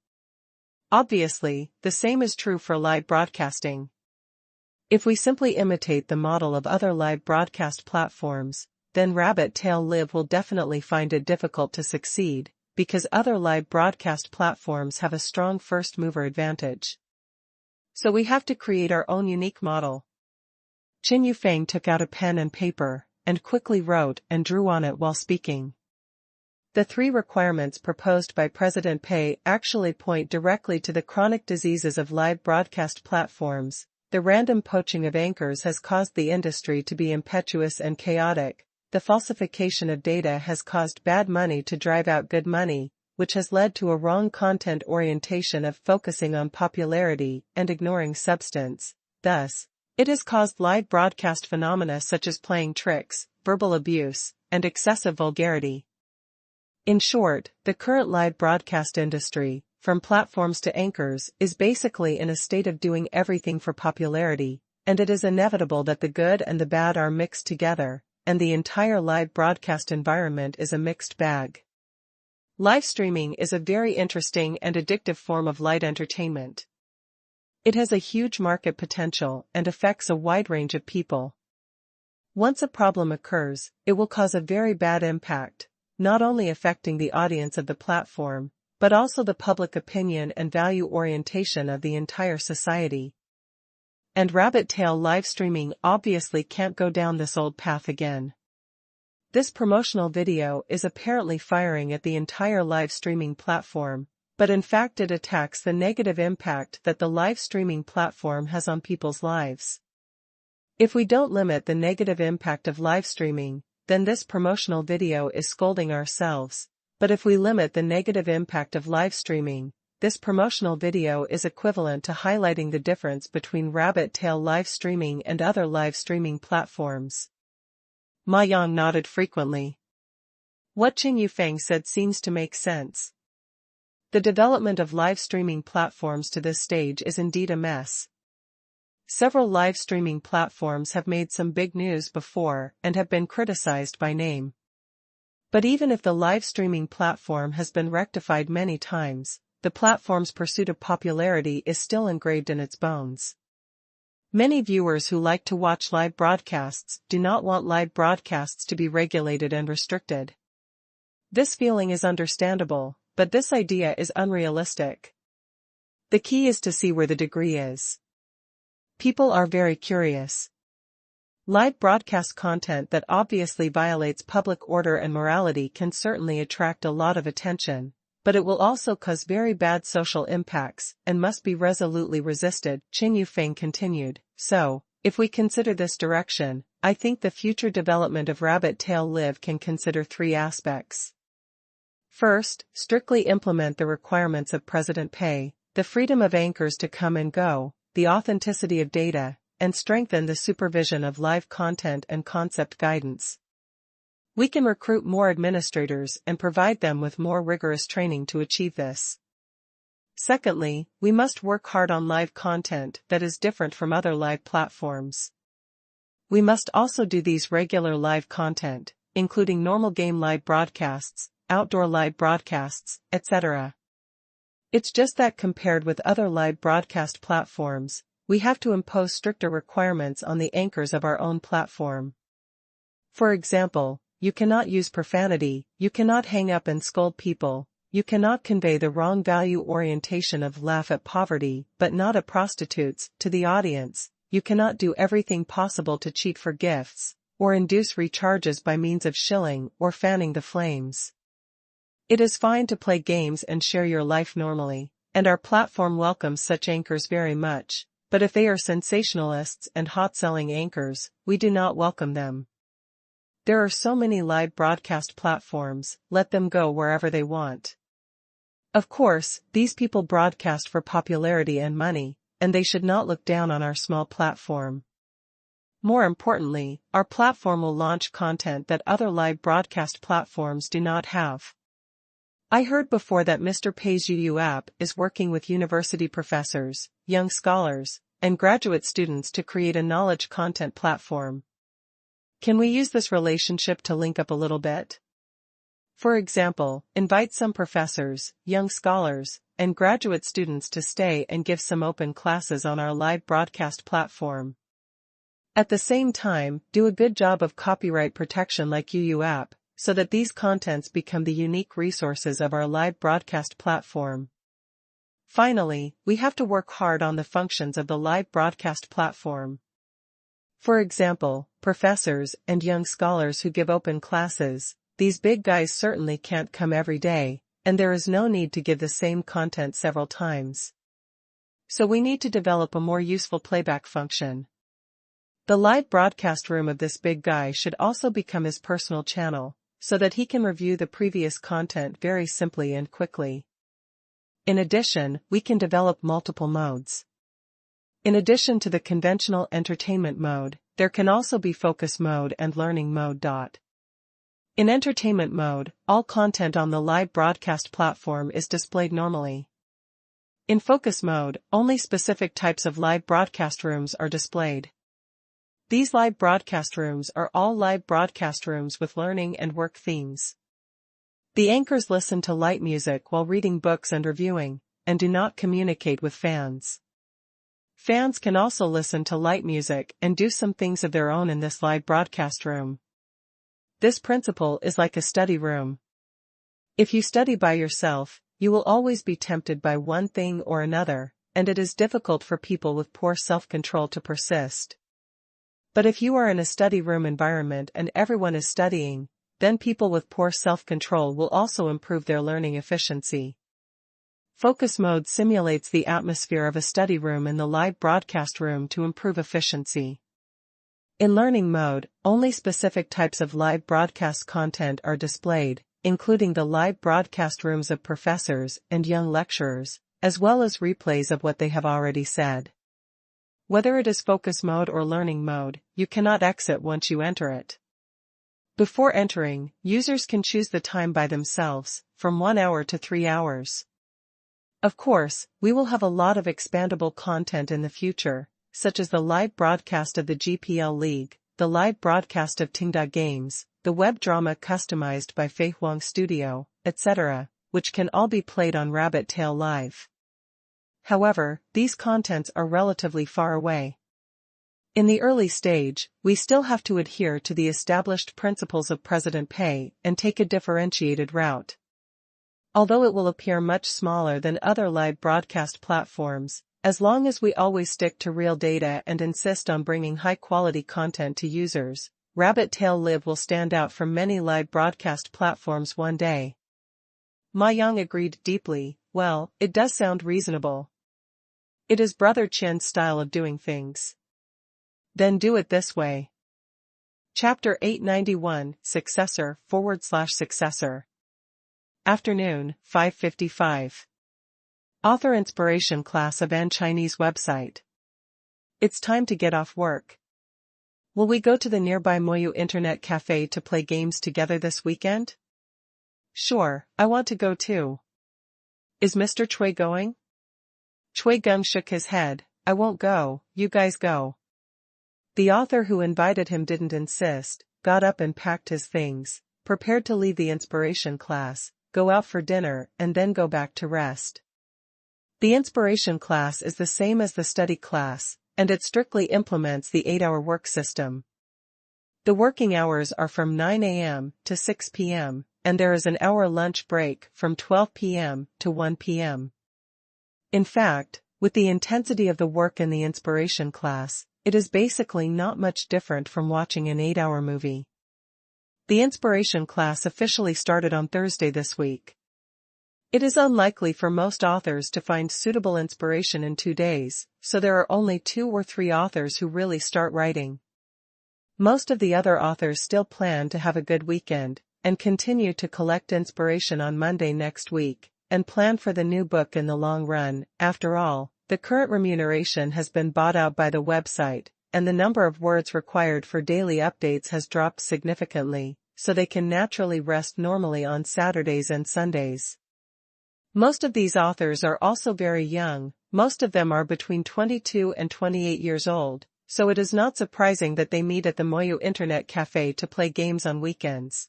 Obviously, the same is true for live broadcasting. If we simply imitate the model of other live broadcast platforms, then Rabbit Tail Live will definitely find it difficult to succeed, because other live broadcast platforms have a strong first-mover advantage. So we have to create our own unique model. Chen Yufeng took out a pen and paper, and quickly wrote and drew on it while speaking. The 3 requirements proposed by President Pei actually point directly to the chronic diseases of live broadcast platforms. The random poaching of anchors has caused the industry to be impetuous and chaotic. The falsification of data has caused bad money to drive out good money, which has led to a wrong content orientation of focusing on popularity and ignoring substance. Thus, it has caused live broadcast phenomena such as playing tricks, verbal abuse, and excessive vulgarity. In short, the current live broadcast industry, from platforms to anchors, is basically in a state of doing everything for popularity, and it is inevitable that the good and the bad are mixed together, and the entire live broadcast environment is a mixed bag. Live streaming is a very interesting and addictive form of light entertainment. It has a huge market potential and affects a wide range of people. Once a problem occurs, it will cause a very bad impact, not only affecting the audience of the platform, but also the public opinion and value orientation of the entire society. And rabbit tail live streaming obviously can't go down this old path again. This promotional video is apparently firing at the entire live streaming platform, but in fact it attacks the negative impact that the live streaming platform has on people's lives. If we don't limit the negative impact of live streaming, then this promotional video is scolding ourselves, but if we limit the negative impact of live streaming, this promotional video is equivalent to highlighting the difference between rabbit tail live streaming and other live streaming platforms. Ma Yang nodded frequently. What Qing Yufeng said seems to make sense. The development of live streaming platforms to this stage is indeed a mess. Several live streaming platforms have made some big news before and have been criticized by name. But even if the live streaming platform has been rectified many times, the platform's pursuit of popularity is still engraved in its bones. Many viewers who like to watch live broadcasts do not want live broadcasts to be regulated and restricted. This feeling is understandable, but this idea is unrealistic. The key is to see where the degree is. People are very curious. Live broadcast content that obviously violates public order and morality can certainly attract a lot of attention, but it will also cause very bad social impacts and must be resolutely resisted, Qing Yufeng continued. So, if we consider this direction, I think the future development of rabbit tail live can consider three aspects. First, strictly implement the requirements of President Pei, the freedom of anchors to come and go, the authenticity of data, and strengthen the supervision of live content and concept guidance. We can recruit more administrators and provide them with more rigorous training to achieve this. Secondly, we must work hard on live content that is different from other live platforms. We must also do these regular live content, including normal game live broadcasts, outdoor live broadcasts, etc. It's just that compared with other live broadcast platforms, we have to impose stricter requirements on the anchors of our own platform. For example, you cannot use profanity, you cannot hang up and scold people, you cannot convey the wrong value orientation of laugh at poverty but not at prostitutes to the audience, you cannot do everything possible to cheat for gifts, or induce recharges by means of shilling or fanning the flames. It is fine to play games and share your life normally, and our platform welcomes such anchors very much, but if they are sensationalists and hot-selling anchors, we do not welcome them. There are so many live broadcast platforms, let them go wherever they want. Of course, these people broadcast for popularity and money, and they should not look down on our small platform. More importantly, our platform will launch content that other live broadcast platforms do not have. I heard before that Mr. Pei's UU app is working with university professors, young scholars, and graduate students to create a knowledge content platform. Can we use this relationship to link up a little bit? For example, invite some professors, young scholars, and graduate students to stay and give some open classes on our live broadcast platform. At the same time, do a good job of copyright protection like UU app, so that these contents become the unique resources of our live broadcast platform. Finally, we have to work hard on the functions of the live broadcast platform. For example, professors and young scholars who give open classes, these big guys certainly can't come every day, and there is no need to give the same content several times. So we need to develop a more useful playback function. The live broadcast room of this big guy should also become his personal channel, so that he can review the previous content very simply and quickly. In addition, we can develop multiple modes. In addition to the conventional entertainment mode, there can also be focus mode and learning mode. In entertainment mode, all content on the live broadcast platform is displayed normally. In focus mode, only specific types of live broadcast rooms are displayed. These live broadcast rooms are all live broadcast rooms with learning and work themes. The anchors listen to light music while reading books and reviewing, and do not communicate with fans. Fans can also listen to light music and do some things of their own in this live broadcast room. This principle is like a study room. If you study by yourself, you will always be tempted by one thing or another, and it is difficult for people with poor self-control to persist. But if you are in a study room environment and everyone is studying, then people with poor self-control will also improve their learning efficiency. Focus mode simulates the atmosphere of a study room in the live broadcast room to improve efficiency. In learning mode, only specific types of live broadcast content are displayed, including the live broadcast rooms of professors and young lecturers, as well as replays of what they have already said. Whether it is focus mode or learning mode, you cannot exit once you enter it. Before entering, users can choose the time by themselves, from 1 hour to 3 hours. Of course, we will have a lot of expandable content in the future, such as the live broadcast of the GPL League, the live broadcast of Tenda Games, the web drama customized by Fei Huang Studio, etc., which can all be played on Rabbit Tail Live. However, these contents are relatively far away. In the early stage, we still have to adhere to the established principles of President Pei and take a differentiated route. Although it will appear much smaller than other live broadcast platforms, as long as we always stick to real data and insist on bringing high-quality content to users, Rabbit Tail Live will stand out from many live broadcast platforms one day. Ma Yang agreed deeply. Well, it does sound reasonable. It is Brother Qian's style of doing things. Then do it this way. Chapter 891, Successor/Successor. Afternoon, 5:55. Author Inspiration Class of An Chinese website. It's time to get off work. Will we go to the nearby Moyu Internet Cafe to play games together this weekend? Sure, I want to go too. Is Mr. Chui going? Chui Geng shook his head. I won't go, you guys go. The author who invited him didn't insist, got up and packed his things, prepared to leave the inspiration class, go out for dinner and then go back to rest. The inspiration class is the same as the study class, and it strictly implements the 8-hour work system. The working hours are from 9 a.m. to 6 p.m., and there is an hour lunch break from 12 p.m. to 1 p.m. In fact, with the intensity of the work in the inspiration class, it is basically not much different from watching an 8-hour movie. The inspiration class officially started on Thursday this week. It is unlikely for most authors to find suitable inspiration in 2 days, so there are only 2 or 3 authors who really start writing. Most of the other authors still plan to have a good weekend, and continue to collect inspiration on Monday next week, and plan for the new book in the long run. After all, the current remuneration has been bought out by the website, and the number of words required for daily updates has dropped significantly, so they can naturally rest normally on Saturdays and Sundays. Most of these authors are also very young, most of them are between 22 and 28 years old, so it is not surprising that they meet at the Moyu Internet Cafe to play games on weekends.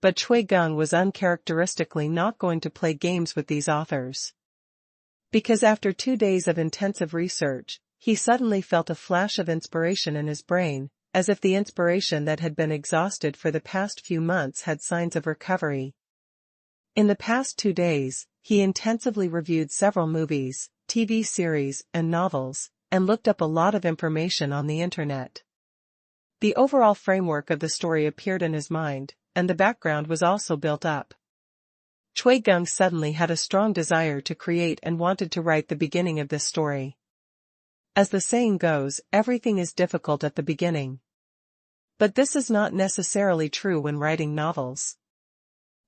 But Chui Geng was uncharacteristically not going to play games with these authors. Because after 2 days of intensive research, he suddenly felt a flash of inspiration in his brain, as if the inspiration that had been exhausted for the past few months had signs of recovery. In the past 2 days, he intensively reviewed several movies, TV series, and novels, and looked up a lot of information on the internet. The overall framework of the story appeared in his mind, and the background was also built up. Chui Geng suddenly had a strong desire to create and wanted to write the beginning of this story. As the saying goes, everything is difficult at the beginning. But this is not necessarily true when writing novels.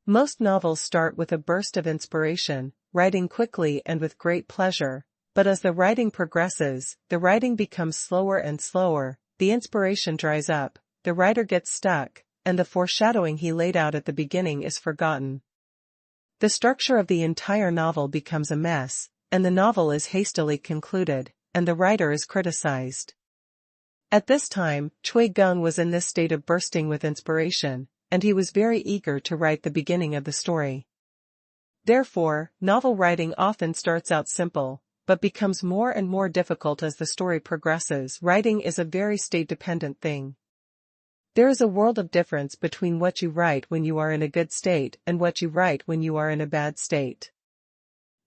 Most novels start with a burst of inspiration, writing quickly and with great pleasure, but as the writing progresses, the writing becomes slower and slower, the inspiration dries up, the writer gets stuck, and the foreshadowing he laid out at the beginning is forgotten. The structure of the entire novel becomes a mess, and the novel is hastily concluded, and the writer is criticized. At this time, Chui Geng was in this state of bursting with inspiration, and he was very eager to write the beginning of the story. Therefore, novel writing often starts out simple, but becomes more and more difficult as the story progresses. Writing is a very state-dependent thing. There is a world of difference between what you write when you are in a good state and what you write when you are in a bad state.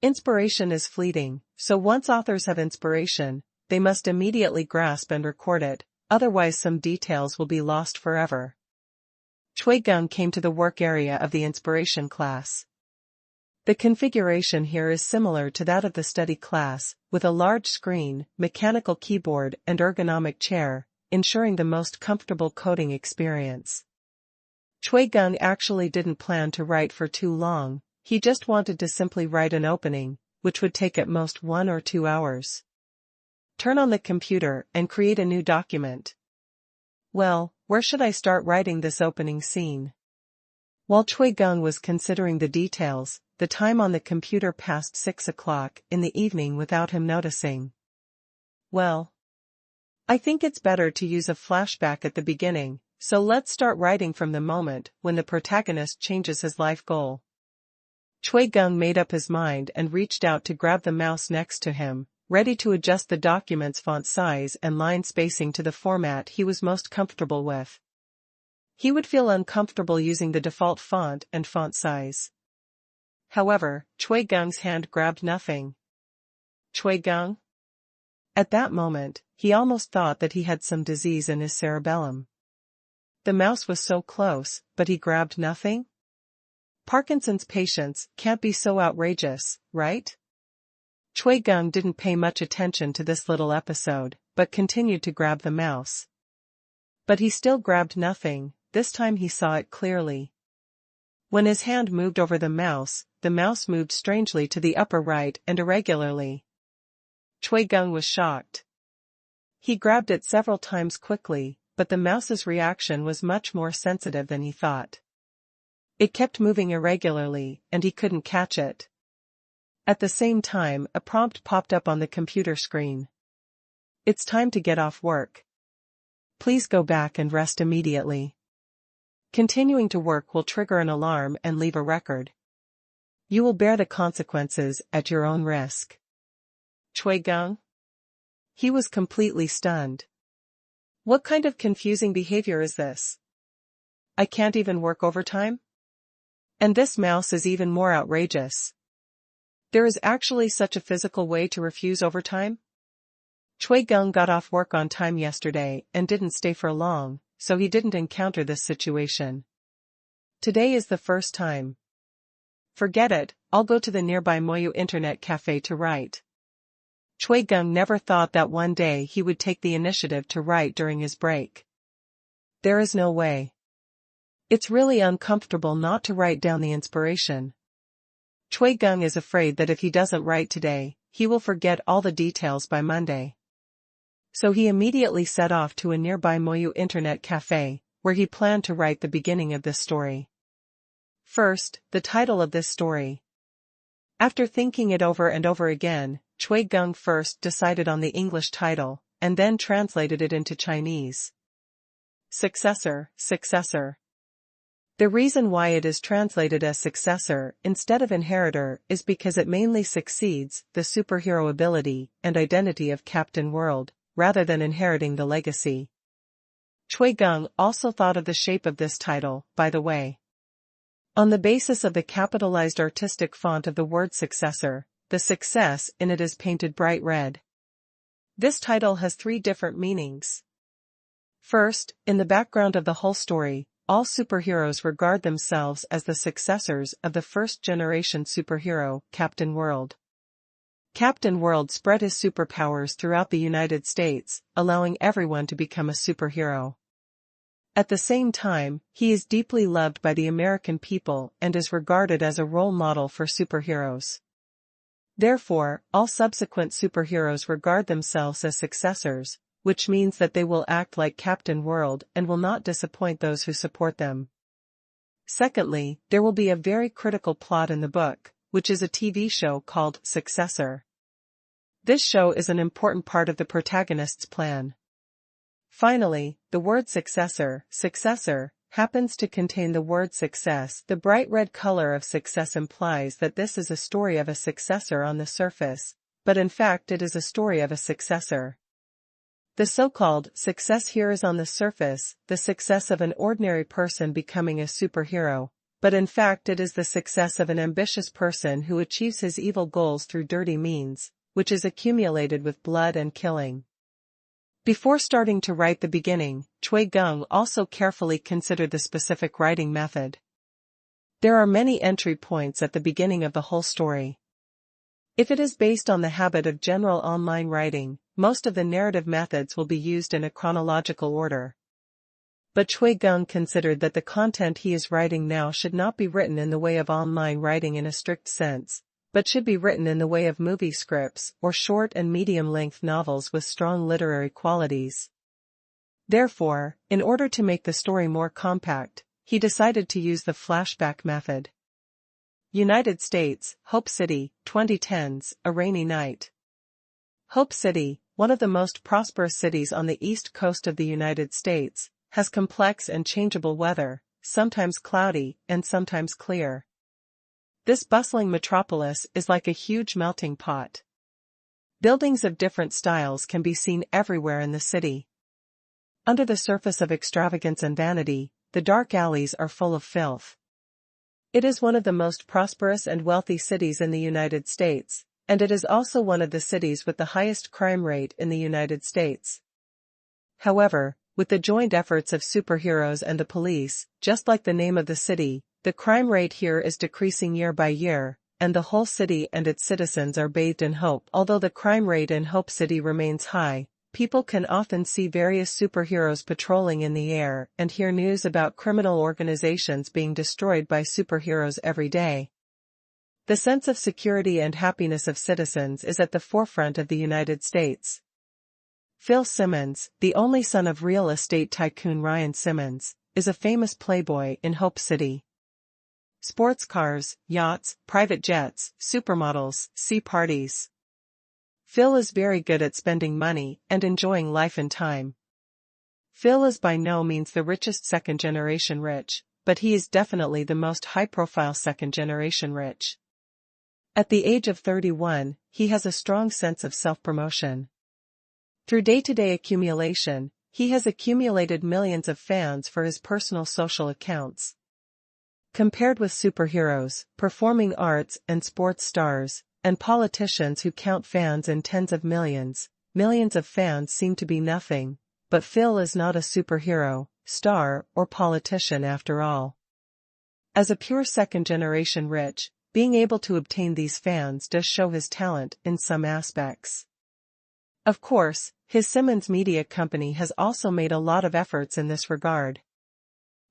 Inspiration is fleeting, so once authors have inspiration, they must immediately grasp and record it, otherwise some details will be lost forever. Chui Geng came to the work area of the inspiration class. The configuration here is similar to that of the study class, with a large screen, mechanical keyboard and ergonomic chair, ensuring the most comfortable coding experience. Chui Geng actually didn't plan to write for too long, he just wanted to simply write an opening, which would take at most 1 or 2 hours. Turn on the computer and create a new document. Well, where should I start writing this opening scene? While Chui Geng was considering the details, the time on the computer passed 6 o'clock in the evening without him noticing. Well, I think it's better to use a flashback at the beginning, so let's start writing from the moment when the protagonist changes his life goal. Chui Geng made up his mind and reached out to grab the mouse next to him, ready to adjust the document's font size and line spacing to the format he was most comfortable with. He would feel uncomfortable using the default font and font size. However, Chui Geng's hand grabbed nothing. Chui Geng? At that moment, he almost thought that he had some disease in his cerebellum. The mouse was so close, but he grabbed nothing? Parkinson's patients can't be so outrageous, right? Chui Geng didn't pay much attention to this little episode, but continued to grab the mouse. But he still grabbed nothing, this time he saw it clearly. When his hand moved over the mouse moved strangely to the upper right and irregularly. Chui Geng was shocked. He grabbed it several times quickly, but the mouse's reaction was much more sensitive than he thought. It kept moving irregularly, and he couldn't catch it. At the same time, a prompt popped up on the computer screen. It's time to get off work. Please go back and rest immediately. Continuing to work will trigger an alarm and leave a record. You will bear the consequences at your own risk. Chui Geng? He was completely stunned. What kind of confusing behavior is this? I can't even work overtime? And this mouse is even more outrageous. There is actually such a physical way to refuse overtime? Chui Geng got off work on time yesterday and didn't stay for long, so he didn't encounter this situation. Today is the first time. Forget it, I'll go to the nearby Moyu internet cafe to write. Chui Geng never thought that one day he would take the initiative to write during his break. There is no way. It's really uncomfortable not to write down the inspiration. Chui Geng is afraid that if he doesn't write today, he will forget all the details by Monday. So he immediately set off to a nearby Moyu internet cafe, where he planned to write the beginning of this story. First, the title of this story. After thinking it over and over again, Chui Geng first decided on the English title, and then translated it into Chinese. Successor, successor. The reason why it is translated as successor instead of inheritor is because it mainly succeeds the superhero ability and identity of Captain World, rather than inheriting the legacy. Chui Geng also thought of the shape of this title, by the way. On the basis of the capitalized artistic font of the word successor, the success in it is painted bright red. This title has 3 different meanings. First, in the background of the whole story, all superheroes regard themselves as the successors of the first-generation superhero, Captain World. Captain World spread his superpowers throughout the United States, allowing everyone to become a superhero. At the same time, he is deeply loved by the American people and is regarded as a role model for superheroes. Therefore, all subsequent superheroes regard themselves as successors, which means that they will act like Captain World and will not disappoint those who support them. Secondly, there will be a very critical plot in the book, which is a TV show called Successor. This show is an important part of the protagonist's plan. Finally, the word successor, happens to contain the word success. The bright red color of success implies that this is a story of a successor on the surface, but in fact it is a story of a successor. The so-called success here is on the surface, the success of an ordinary person becoming a superhero, but in fact it is the success of an ambitious person who achieves his evil goals through dirty means, which is accumulated with blood and killing. Before starting to write the beginning, Cui Gong also carefully considered the specific writing method. There are many entry points at the beginning of the whole story. If it is based on the habit of general online writing, most of the narrative methods will be used in a chronological order. But Cui Gong considered that the content he is writing now should not be written in the way of online writing in a strict sense, but should be written in the way of movie scripts or short and medium-length novels with strong literary qualities. Therefore, in order to make the story more compact, he decided to use the flashback method. United States, Hope City, 2010s, a rainy night. Hope City, one of the most prosperous cities on the east coast of the United States, has complex and changeable weather, sometimes cloudy and sometimes clear. This bustling metropolis is like a huge melting pot. Buildings of different styles can be seen everywhere in the city. Under the surface of extravagance and vanity, the dark alleys are full of filth. It is one of the most prosperous and wealthy cities in the United States, and it is also one of the cities with the highest crime rate in the United States. However, with the joint efforts of superheroes and the police, just like the name of the city, the crime rate here is decreasing year by year, and the whole city and its citizens are bathed in hope. Although the crime rate in Hope City remains high, people can often see various superheroes patrolling in the air and hear news about criminal organizations being destroyed by superheroes every day. The sense of security and happiness of citizens is at the forefront of the United States. Phil Simmons, the only son of real estate tycoon Ryan Simmons, is a famous playboy in Hope City. Sports cars, yachts, private jets, supermodels, sea parties. Phil is very good at spending money and enjoying life and time. Phil is by no means the richest second-generation rich, but he is definitely the most high-profile second-generation rich. At the age of 31, he has a strong sense of self-promotion. Through day-to-day accumulation, he has accumulated millions of fans for his personal social accounts. Compared with superheroes, performing arts and sports stars, and politicians who count fans in tens of millions, millions of fans seem to be nothing, but Phil is not a superhero, star, or politician after all. As a pure second-generation rich, being able to obtain these fans does show his talent in some aspects. Of course, his Simmons Media Company has also made a lot of efforts in this regard.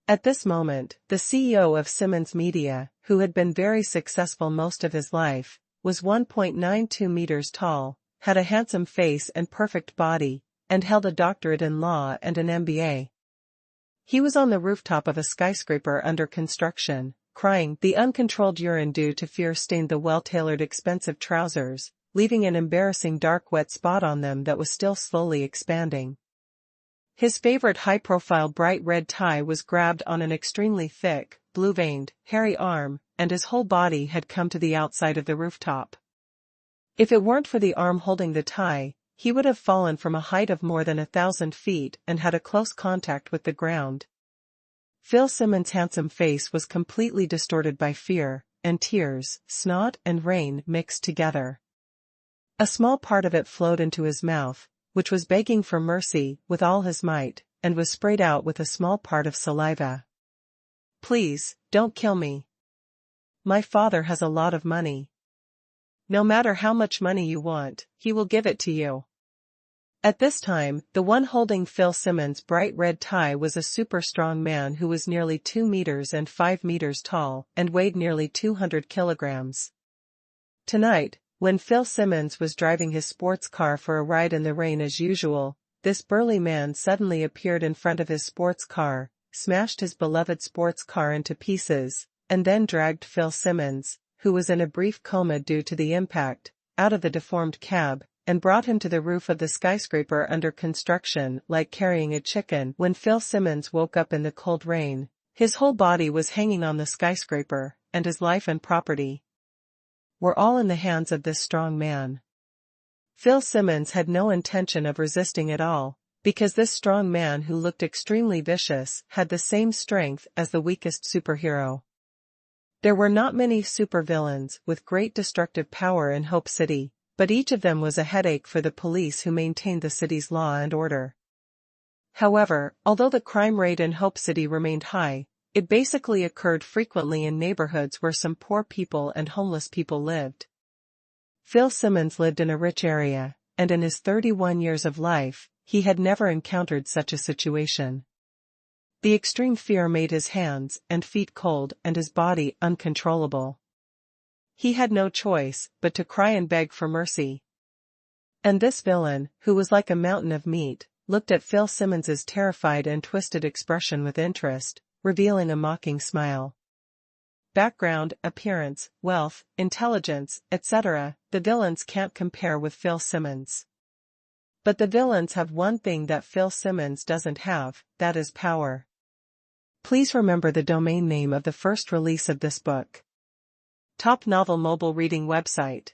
At this moment, the CEO of Simmons Media, who had been very successful most of his life, was 1.92 meters tall, had a handsome face and perfect body, and held a doctorate in law and an MBA. He was on the rooftop of a skyscraper under construction, crying. The uncontrolled urine due to fear stained the well-tailored expensive trousers, leaving an embarrassing dark wet spot on them that was still slowly expanding. His favorite high-profile bright red tie was grabbed on an extremely thick, blue-veined, hairy arm, and his whole body had come to the outside of the rooftop. If it weren't for the arm holding the tie, he would have fallen from a height of more than 1,000 feet and had a close contact with the ground. Phil Simmons' handsome face was completely distorted by fear, and tears, snot and rain mixed together. A small part of it flowed into his mouth, which was begging for mercy with all his might, and was sprayed out with a small part of saliva. "Please, don't kill me. My father has a lot of money. No matter how much money you want, he will give it to you." At this time, the one holding Phil Simmons' bright red tie was a super strong man who was nearly 2 meters and 5 meters tall and weighed nearly 200 kilograms. Tonight, when Phil Simmons was driving his sports car for a ride in the rain as usual, this burly man suddenly appeared in front of his sports car, smashed his beloved sports car into pieces, and then dragged Phil Simmons, who was in a brief coma due to the impact, out of the deformed cab, and brought him to the roof of the skyscraper under construction like carrying a chicken. When Phil Simmons woke up in the cold rain, his whole body was hanging on the skyscraper, and his life and property were all in the hands of this strong man. Phil Simmons had no intention of resisting at all, because this strong man who looked extremely vicious had the same strength as the weakest superhero. There were not many supervillains with great destructive power in Hope City, but each of them was a headache for the police who maintained the city's law and order. However, although the crime rate in Hope City remained high, it basically occurred frequently in neighborhoods where some poor people and homeless people lived. Phil Simmons lived in a rich area, and in his 31 years of life, he had never encountered such a situation. The extreme fear made his hands and feet cold and his body uncontrollable. He had no choice but to cry and beg for mercy. And this villain, who was like a mountain of meat, looked at Phil Simmons's terrified and twisted expression with interest, revealing a mocking smile. Background, appearance, wealth, intelligence, etc., the villains can't compare with Phil Simmons. But the villains have one thing that Phil Simmons doesn't have, that is power. Please remember the domain name of the first release of this book. Top Novel Mobile Reading Website.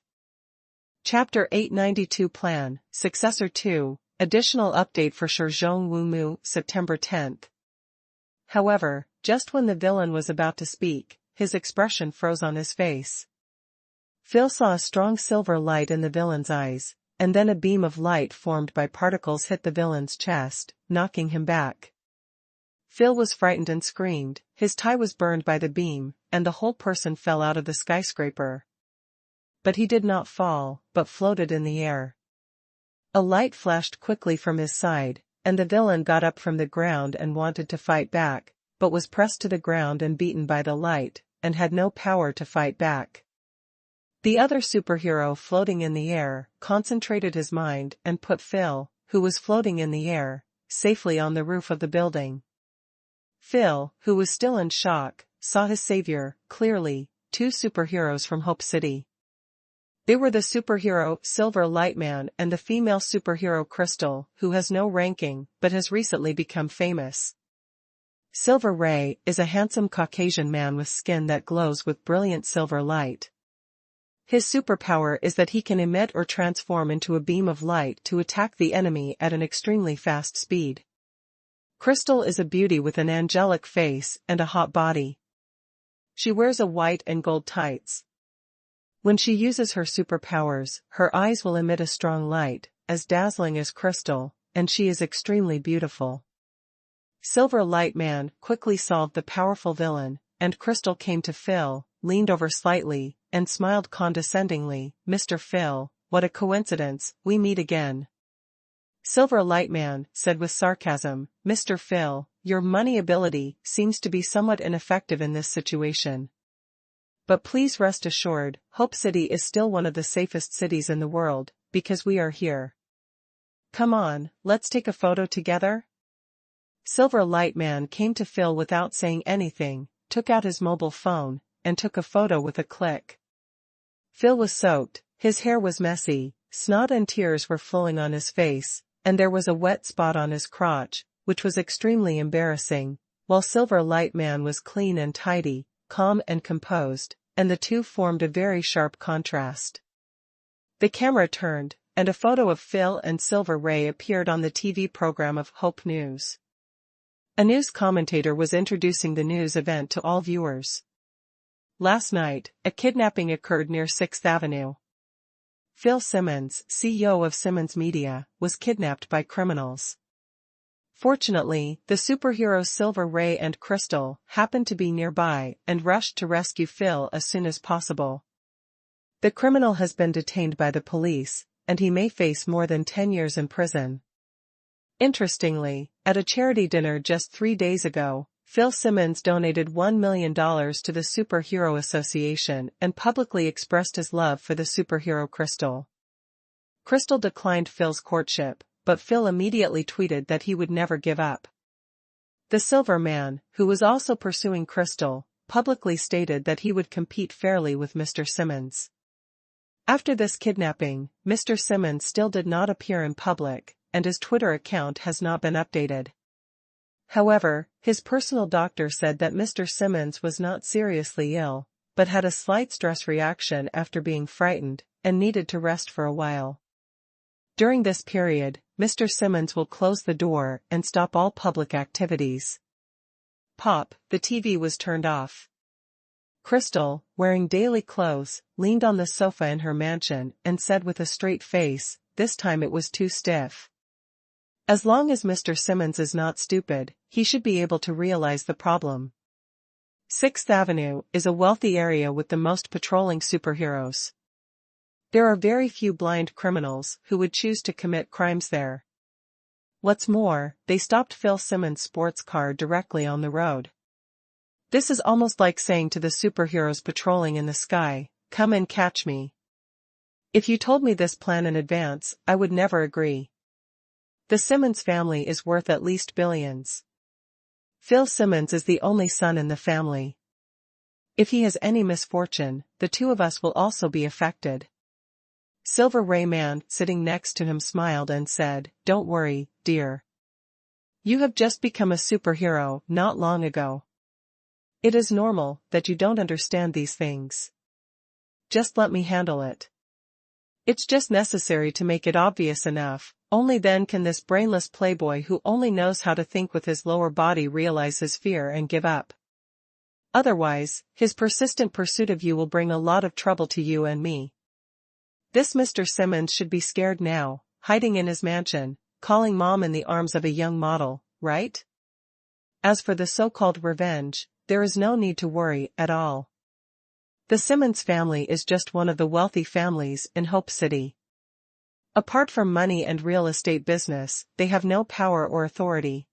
Chapter 892 Plan, Successor 2, Additional Update for Shizhong Wumu, September 10th. However, just when the villain was about to speak, his expression froze on his face. Phil saw a strong silver light in the villain's eyes, and then a beam of light formed by particles hit the villain's chest, knocking him back. Phil was frightened and screamed, his tie was burned by the beam, and the whole person fell out of the skyscraper. But he did not fall, but floated in the air. A light flashed quickly from his side, and the villain got up from the ground and wanted to fight back, but was pressed to the ground and beaten by the light, and had no power to fight back. The other superhero floating in the air concentrated his mind and put Phil, who was floating in the air, safely on the roof of the building. Phil, who was still in shock, saw his savior, clearly, two superheroes from Hope City. They were the superhero, Silver Lightman, and the female superhero Crystal, who has no ranking, but has recently become famous. Silver Ray is a handsome Caucasian man with skin that glows with brilliant silver light. His superpower is that he can emit or transform into a beam of light to attack the enemy at an extremely fast speed. Crystal is a beauty with an angelic face and a hot body. She wears a white and gold tights. When she uses her superpowers, her eyes will emit a strong light, as dazzling as crystal, and she is extremely beautiful. Silver Lightman quickly solved the powerful villain, and Crystal came to Phil, leaned over slightly, and smiled condescendingly. "Mr. Phil, what a coincidence, we meet again." Silver Lightman said with sarcasm, "Mr. Phil, your money ability seems to be somewhat ineffective in this situation. But please rest assured, Hope City is still one of the safest cities in the world, because we are here. Come on, let's take a photo together." Silver Lightman came to Phil without saying anything, took out his mobile phone, and took a photo with a click. Phil was soaked, his hair was messy, snot and tears were flowing on his face, and there was a wet spot on his crotch, which was extremely embarrassing, while Silver Lightman was clean and tidy, calm and composed, and the two formed a very sharp contrast. The camera turned, and a photo of Phil and Silver Ray appeared on the TV program of Hope News. A news commentator was introducing the news event to all viewers. Last night, a kidnapping occurred near 6th Avenue. Phil Simmons, CEO of Simmons Media, was kidnapped by criminals. Fortunately, the superheroes Silver Ray and Crystal happened to be nearby and rushed to rescue Phil as soon as possible. The criminal has been detained by the police, and he may face more than 10 years in prison. Interestingly, at a charity dinner just 3 days ago, Phil Simmons donated $1 million to the Superhero Association and publicly expressed his love for the superhero Crystal. Crystal declined Phil's courtship, but Phil immediately tweeted that he would never give up. The Silver Man, who was also pursuing Crystal, publicly stated that he would compete fairly with Mr. Simmons. After this kidnapping, Mr. Simmons still did not appear in public, and his Twitter account has not been updated. However, his personal doctor said that Mr. Simmons was not seriously ill, but had a slight stress reaction after being frightened, and needed to rest for a while. During this period, Mr. Simmons will close the door and stop all public activities. Pop, the TV was turned off. Crystal, wearing daily clothes, leaned on the sofa in her mansion and said with a straight face, this time it was too stiff. As long as Mr. Simmons is not stupid, he should be able to realize the problem. 6th Avenue is a wealthy area with the most patrolling superheroes. There are very few blind criminals who would choose to commit crimes there. What's more, they stopped Phil Simmons' sports car directly on the road. This is almost like saying to the superheroes patrolling in the sky, come and catch me. If you told me this plan in advance, I would never agree. The Simmons family is worth at least billions. Phil Simmons is the only son in the family. If he has any misfortune, the two of us will also be affected. Silver Ray Man, sitting next to him, smiled and said, don't worry, dear. You have just become a superhero not long ago. It is normal that you don't understand these things. Just let me handle it. It's just necessary to make it obvious enough, only then can this brainless playboy who only knows how to think with his lower body realize his fear and give up. Otherwise, his persistent pursuit of you will bring a lot of trouble to you and me. This Mr. Simmons should be scared now, hiding in his mansion, calling mom in the arms of a young model, right? As for the so-called revenge, there is no need to worry at all. The Simmons family is just one of the wealthy families in Hope City. Apart from money and real estate business, they have no power or authority.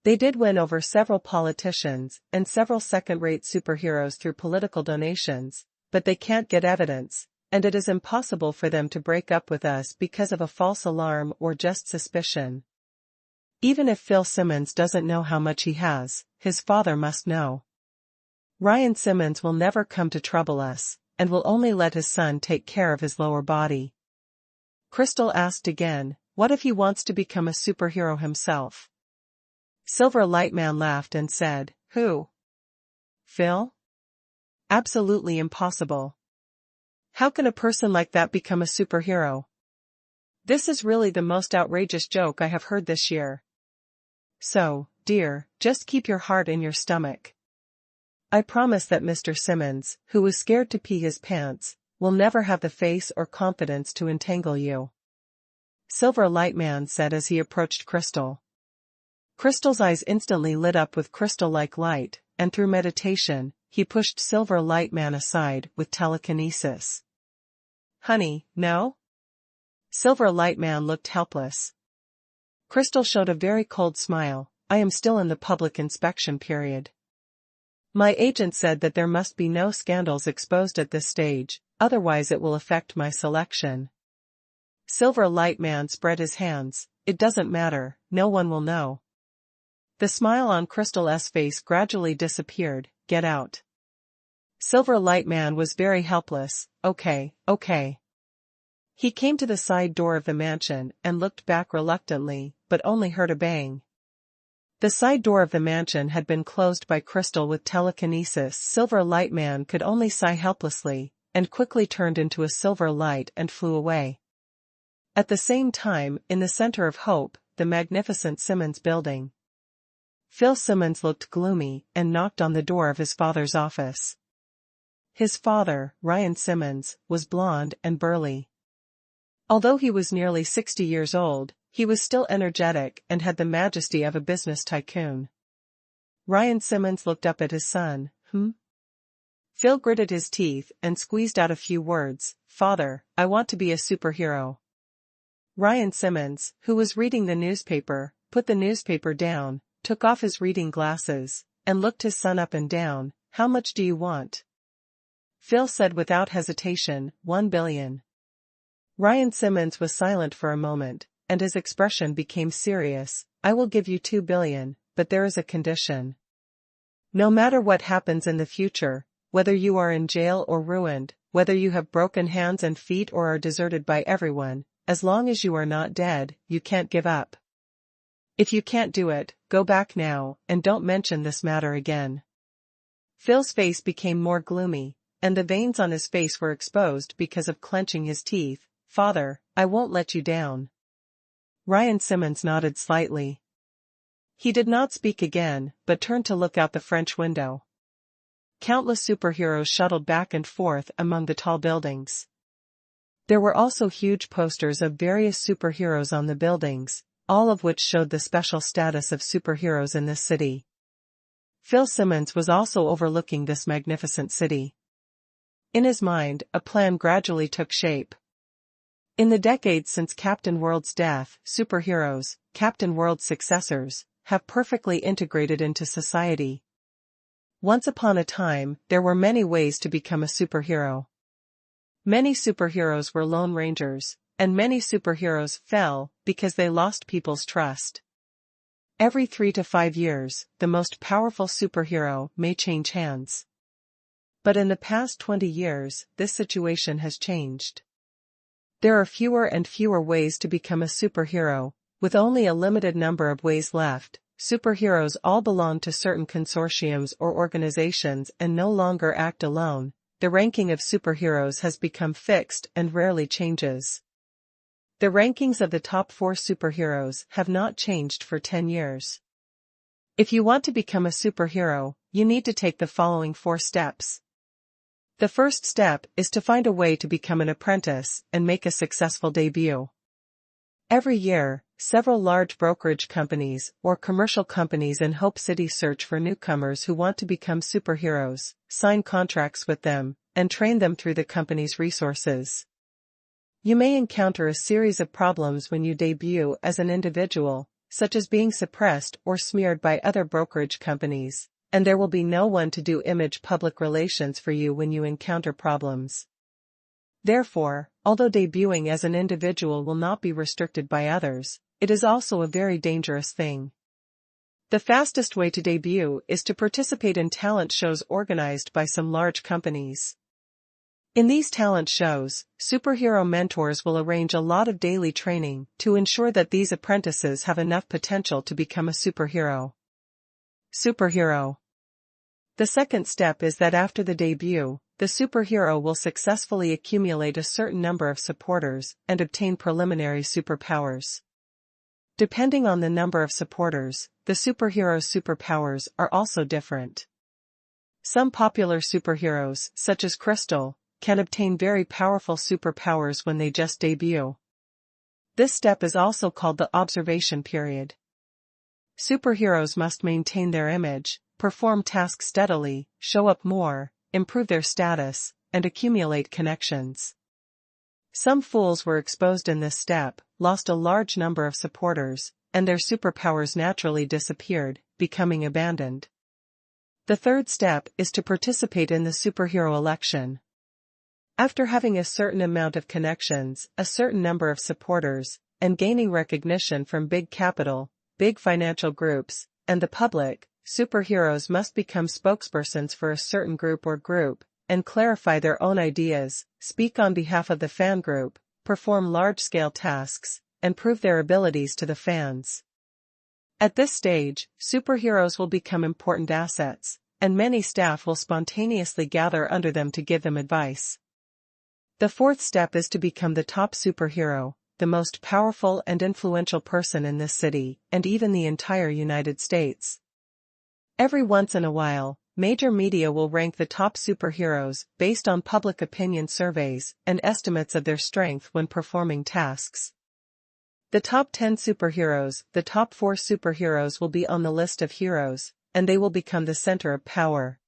They did win over several politicians and several second-rate superheroes through political donations, but they can't get evidence, and it is impossible for them to break up with us because of a false alarm or just suspicion. Even if Phil Simmons doesn't know how much he has, his father must know. Ryan Simmons will never come to trouble us, and will only let his son take care of his lower body. Crystal asked again, what if he wants to become a superhero himself? Silver Lightman laughed and said, who? Phil? Absolutely impossible. How can a person like that become a superhero? This is really the most outrageous joke I have heard this year. So, dear, just keep your heart in your stomach. I promise that Mr. Simmons, who was scared to pee his pants, will never have the face or confidence to entangle you. Silver Lightman said as he approached Crystal. Crystal's eyes instantly lit up with crystal-like light, and through meditation, he pushed Silver Lightman aside with telekinesis. Honey, no? Silver Lightman looked helpless. Crystal showed a very cold smile. I am still in the public inspection period. My agent said that there must be no scandals exposed at this stage, otherwise it will affect my selection. Silver Lightman spread his hands. It doesn't matter, no one will know. The smile on Crystal's face gradually disappeared. Get out. Silver Lightman was very helpless. Okay. He came to the side door of the mansion and looked back reluctantly, but only heard a bang. The side door of the mansion had been closed by Crystal with telekinesis. Silver Lightman could only sigh helplessly, and quickly turned into a silver light and flew away. At the same time, in the center of Hope, the magnificent Simmons building. Phil Simmons looked gloomy and knocked on the door of his father's office. His father, Ryan Simmons, was blond and burly. Although he was nearly 60 years old, he was still energetic and had the majesty of a business tycoon. Ryan Simmons looked up at his son. Phil gritted his teeth and squeezed out a few words. Father, I want to be a superhero. Ryan Simmons, who was reading the newspaper, put the newspaper down, took off his reading glasses, and looked his son up and down. How much do you want? Phil said without hesitation, 1 billion. Ryan Simmons was silent for a moment, and his expression became serious. I will give you 2 billion, but there is a condition. No matter what happens in the future, whether you are in jail or ruined, whether you have broken hands and feet or are deserted by everyone, as long as you are not dead, you can't give up. If you can't do it, go back now, and don't mention this matter again. Phil's face became more gloomy, and the veins on his face were exposed because of clenching his teeth. Father, I won't let you down. Ryan Simmons nodded slightly. He did not speak again, but turned to look out the French window. Countless superheroes shuttled back and forth among the tall buildings. There were also huge posters of various superheroes on the buildings, all of which showed the special status of superheroes in this city. Phil Simmons was also overlooking this magnificent city. In his mind, a plan gradually took shape. In the decades since Captain World's death, superheroes, Captain World's successors, have perfectly integrated into society. Once upon a time, there were many ways to become a superhero. Many superheroes were lone rangers, and many superheroes fell because they lost people's trust. Every 3 to 5 years, the most powerful superhero may change hands. But in the past 20 years, this situation has changed. There are fewer and fewer ways to become a superhero, with only a limited number of ways left. Superheroes all belong to certain consortiums or organizations and no longer act alone. The ranking of superheroes has become fixed and rarely changes. The rankings of the top 4 superheroes have not changed for 10 years. If you want to become a superhero, you need to take the following 4 steps. The first step is to find a way to become an apprentice and make a successful debut. Every year, several large brokerage companies or commercial companies in Hope City search for newcomers who want to become superheroes, sign contracts with them, and train them through the company's resources. You may encounter a series of problems when you debut as an individual, such as being suppressed or smeared by other brokerage companies, and there will be no one to do image public relations for you when you encounter problems. Therefore, although debuting as an individual will not be restricted by others, it is also a very dangerous thing. The fastest way to debut is to participate in talent shows organized by some large companies. In these talent shows, superhero mentors will arrange a lot of daily training to ensure that these apprentices have enough potential to become a superhero. Superhero. The second step is that after the debut, the superhero will successfully accumulate a certain number of supporters and obtain preliminary superpowers. Depending on the number of supporters, the superhero's superpowers are also different. Some popular superheroes, such as Crystal, can obtain very powerful superpowers when they just debut. This step is also called the observation period. Superheroes must maintain their image, perform tasks steadily, show up more, improve their status, and accumulate connections. Some fools were exposed in this step, lost a large number of supporters, and their superpowers naturally disappeared, becoming abandoned. The third step is to participate in the superhero election. After having a certain amount of connections, a certain number of supporters, and gaining recognition from big capital, big financial groups, and the public, superheroes must become spokespersons for a certain group or group, and clarify their own ideas, speak on behalf of the fan group, perform large-scale tasks, and prove their abilities to the fans. At this stage, superheroes will become important assets, and many staff will spontaneously gather under them to give them advice. The fourth step is to become the top superhero, the most powerful and influential person in this city, and even the entire United States. Every once in a while, major media will rank the top superheroes based on public opinion surveys and estimates of their strength when performing tasks. The top 10 superheroes, the top 4 superheroes will be on the list of heroes, and they will become the center of power.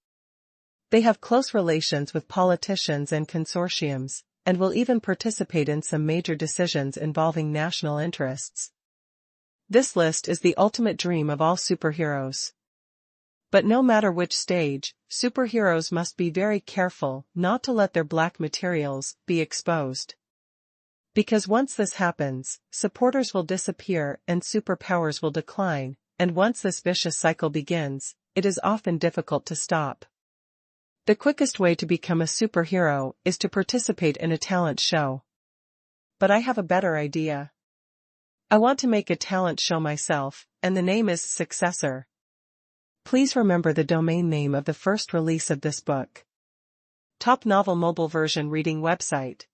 They have close relations with politicians and consortiums, and will even participate in some major decisions involving national interests. This list is the ultimate dream of all superheroes. But no matter which stage, superheroes must be very careful not to let their black materials be exposed. Because once this happens, supporters will disappear and superpowers will decline, and once this vicious cycle begins, it is often difficult to stop. The quickest way to become a superhero is to participate in a talent show. But I have a better idea. I want to make a talent show myself, and the name is Successor. Please remember the domain name of the first release of this book. Top novel mobile version reading website.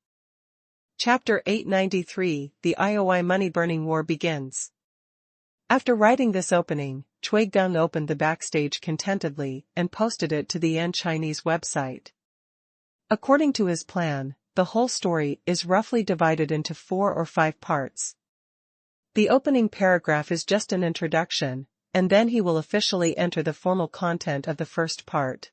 Chapter 893, The IOI Money-Burning War Begins. After writing this opening, Cui Geng opened the backstage contentedly and posted it to the Yan Chinese website. According to his plan, the whole story is roughly divided into 4 or 5 parts. The opening paragraph is just an introduction, and then he will officially enter the formal content of the first part.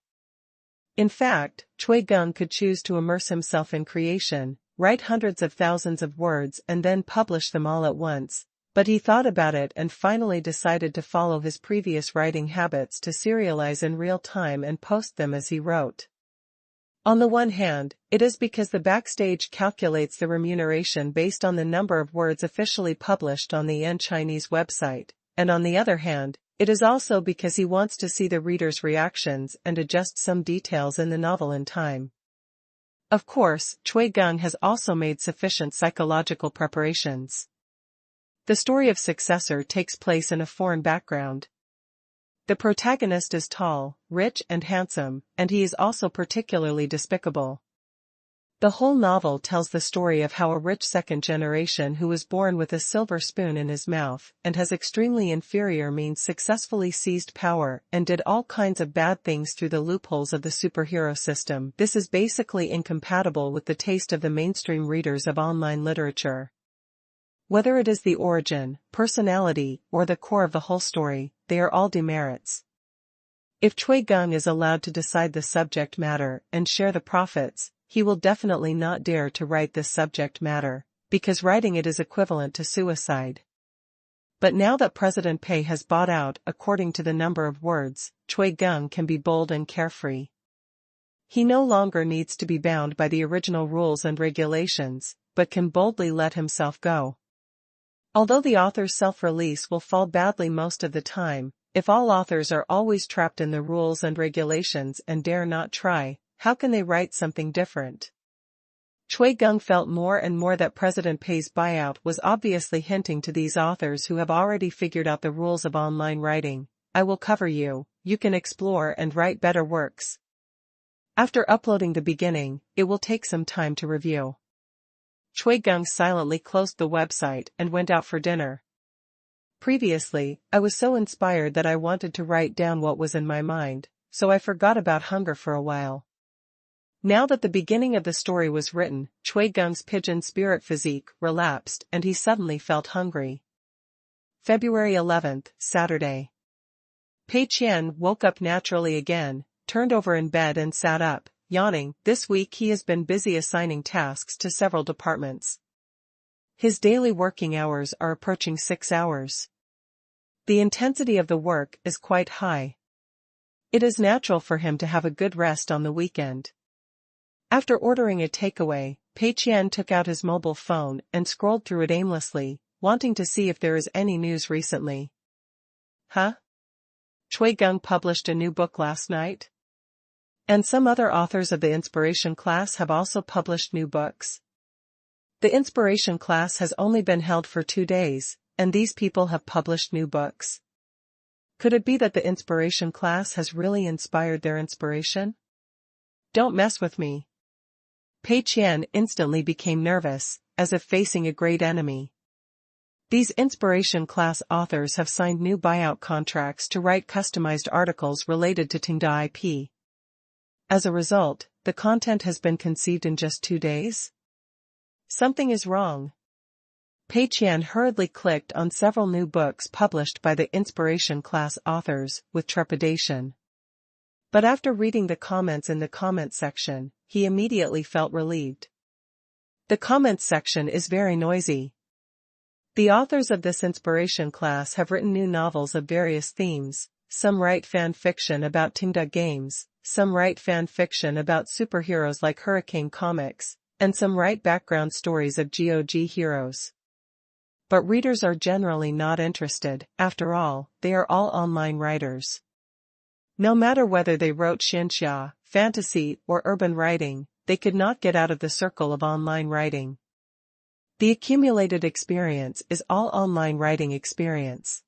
In fact, Cui Geng could choose to immerse himself in creation, write hundreds of thousands of words and then publish them all at once, but he thought about it and finally decided to follow his previous writing habits to serialize in real time and post them as he wrote. On the one hand, it is because the backstage calculates the remuneration based on the number of words officially published on the Yan Chinese website, and on the other hand, it is also because he wants to see the reader's reactions and adjust some details in the novel in time. Of course, Cui Geng has also made sufficient psychological preparations. The story of Successor takes place in a foreign background. The protagonist is tall, rich and handsome, and he is also particularly despicable. The whole novel tells the story of how a rich second generation who was born with a silver spoon in his mouth and has extremely inferior means successfully seized power and did all kinds of bad things through the loopholes of the superhero system. This is basically incompatible with the taste of the mainstream readers of online literature. Whether it is the origin, personality, or the core of the whole story, they are all demerits. If Cui Geng is allowed to decide the subject matter and share the profits, he will definitely not dare to write this subject matter, because writing it is equivalent to suicide. But now that President Pei has bought out according to the number of words, Cui Geng can be bold and carefree. He no longer needs to be bound by the original rules and regulations, but can boldly let himself go. Although the author's self-release will fall badly most of the time, if all authors are always trapped in the rules and regulations and dare not try, how can they write something different? Cui Geng felt more and more that President Pei's buyout was obviously hinting to these authors who have already figured out the rules of online writing, I will cover you, you can explore and write better works. After uploading the beginning, it will take some time to review. Cui Geng silently closed the website and went out for dinner. Previously, I was so inspired that I wanted to write down what was in my mind, so I forgot about hunger for a while. Now that the beginning of the story was written, Cui Geng's pigeon spirit physique relapsed and he suddenly felt hungry. February 11th, Saturday. Pei Qian woke up naturally again, turned over in bed and sat up, yawning. This week he has been busy assigning tasks to several departments. His daily working hours are approaching 6 hours. The intensity of the work is quite high. It is natural for him to have a good rest on the weekend. After ordering a takeaway, Pei Qian took out his mobile phone and scrolled through it aimlessly, wanting to see if there is any news recently. Huh? Cui Geng published a new book last night? And some other authors of the Inspiration class have also published new books. The Inspiration class has only been held for 2 days, and these people have published new books. Could it be that the Inspiration class has really inspired their inspiration? Don't mess with me. Pei Qian instantly became nervous, as if facing a great enemy. These Inspiration class authors have signed new buyout contracts to write customized articles related to Tenda IP. As a result, the content has been conceived in just 2 days? Something is wrong. Pei Qian hurriedly clicked on several new books published by the Inspiration class authors, with trepidation. But after reading the comments in the comment section, he immediately felt relieved. The comments section is very noisy. The authors of this Inspiration class have written new novels of various themes. Some write fan fiction about Tenda games, some write fan fiction about superheroes like Hurricane Comics, and some write background stories of GOG heroes. But readers are generally not interested. After all, they are all online writers. No matter whether they wrote xianxia, fantasy, or urban writing, they could not get out of the circle of online writing. The accumulated experience is all online writing experience.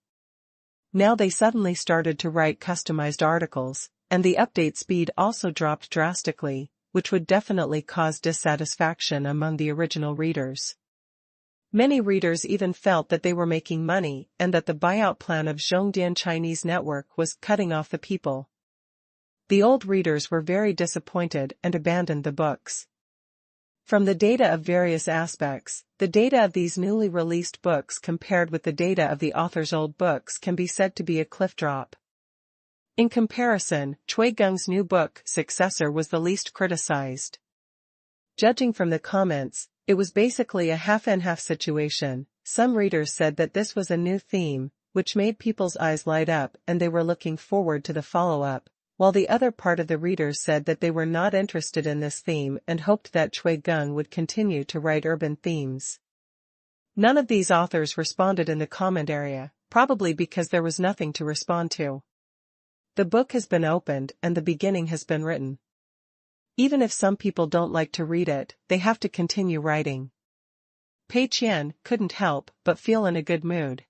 Now they suddenly started to write customized articles, and the update speed also dropped drastically, which would definitely cause dissatisfaction among the original readers. Many readers even felt that they were making money and that the buyout plan of Zhongdian Chinese network was cutting off the people. The old readers were very disappointed and abandoned the books. From the data of various aspects, the data of these newly released books compared with the data of the author's old books can be said to be a cliff drop. In comparison, Cui Geng's new book, Successor, was the least criticized. Judging from the comments, it was basically a half-and-half situation. Some readers said that this was a new theme, which made people's eyes light up and they were looking forward to the follow-up, while the other part of the readers said that they were not interested in this theme and hoped that Cui Geng would continue to write urban themes. None of these authors responded in the comment area, probably because there was nothing to respond to. The book has been opened and the beginning has been written. Even if some people don't like to read it, they have to continue writing. Pei Qian couldn't help but feel in a good mood.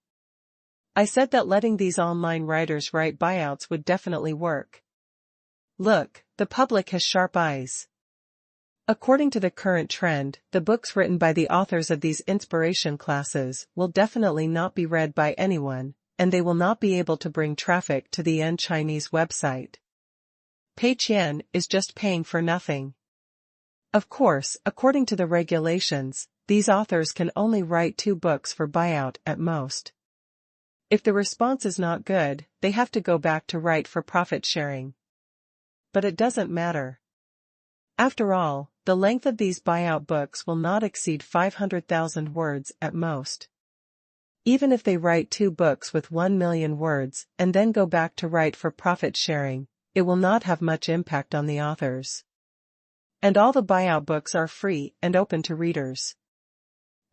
I said that letting these online writers write buyouts would definitely work. Look, the public has sharp eyes. According to the current trend, the books written by the authors of these inspiration classes will definitely not be read by anyone, and they will not be able to bring traffic to the Chinese website. Pei Qian is just paying for nothing. Of course, according to the regulations, these authors can only write 2 books for buyout at most. If the response is not good, they have to go back to write for profit sharing. But it doesn't matter. After all, the length of these buyout books will not exceed 500,000 words at most. Even if they write 2 books with 1 million words and then go back to write for profit sharing, it will not have much impact on the authors. And all the buyout books are free and open to readers.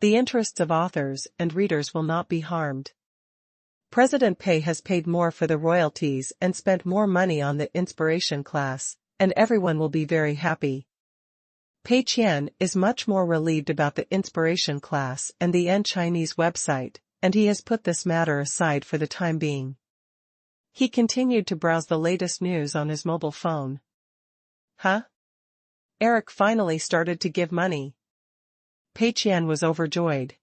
The interests of authors and readers will not be harmed. President Pei has paid more for the royalties and spent more money on the inspiration class, and everyone will be very happy. Pei Qian is much more relieved about the inspiration class and the Chinese website, and he has put this matter aside for the time being. He continued to browse the latest news on his mobile phone. Huh? Eric finally started to give money. Pei Qian was overjoyed.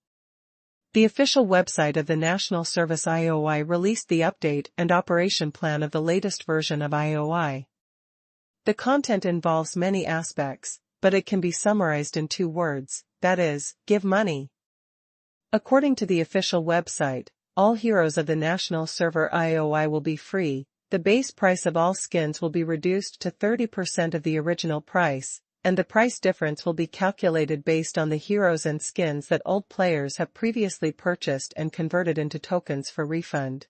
The official website of the National Service IOI released the update and operation plan of the latest version of IOI. The content involves many aspects, but it can be summarized in 2 words, that is, give money. According to the official website, all heroes of the national server IOI will be free, the base price of all skins will be reduced to 30% of the original price, and the price difference will be calculated based on the heroes and skins that old players have previously purchased and converted into tokens for refund.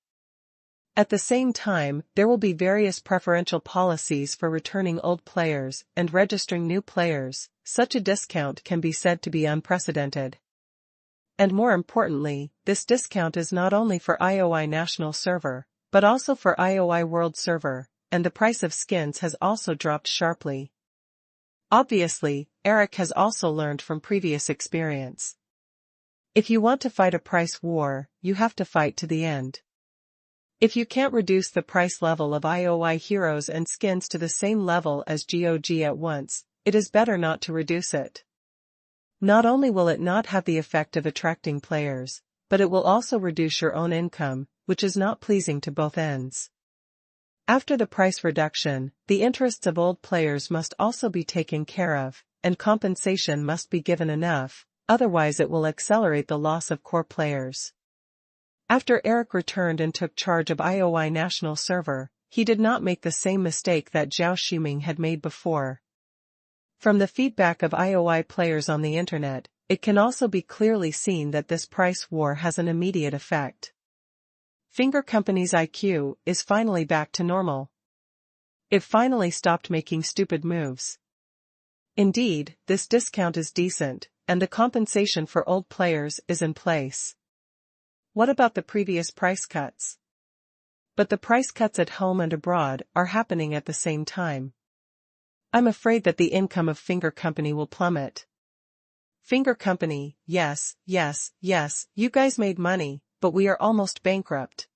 At the same time, there will be various preferential policies for returning old players and registering new players. Such a discount can be said to be unprecedented. And more importantly, this discount is not only for IOI National Server, but also for IOI World Server, and the price of skins has also dropped sharply. Obviously, Eric has also learned from previous experience. If you want to fight a price war, you have to fight to the end. If you can't reduce the price level of IOI heroes and skins to the same level as GOG at once, it is better not to reduce it. Not only will it not have the effect of attracting players, but it will also reduce your own income, which is not pleasing to both ends. After the price reduction, the interests of old players must also be taken care of, and compensation must be given enough, otherwise it will accelerate the loss of core players. After Eric returned and took charge of IOI National Server, he did not make the same mistake that Zhao Ximing had made before. From the feedback of IOI players on the internet, it can also be clearly seen that this price war has an immediate effect. Finger Company's IQ is finally back to normal. It finally stopped making stupid moves. Indeed, this discount is decent, and the compensation for old players is in place. What about the previous price cuts? But the price cuts at home and abroad are happening at the same time. I'm afraid that the income of Finger Company will plummet. Finger Company, yes, you guys made money, but we are almost bankrupt.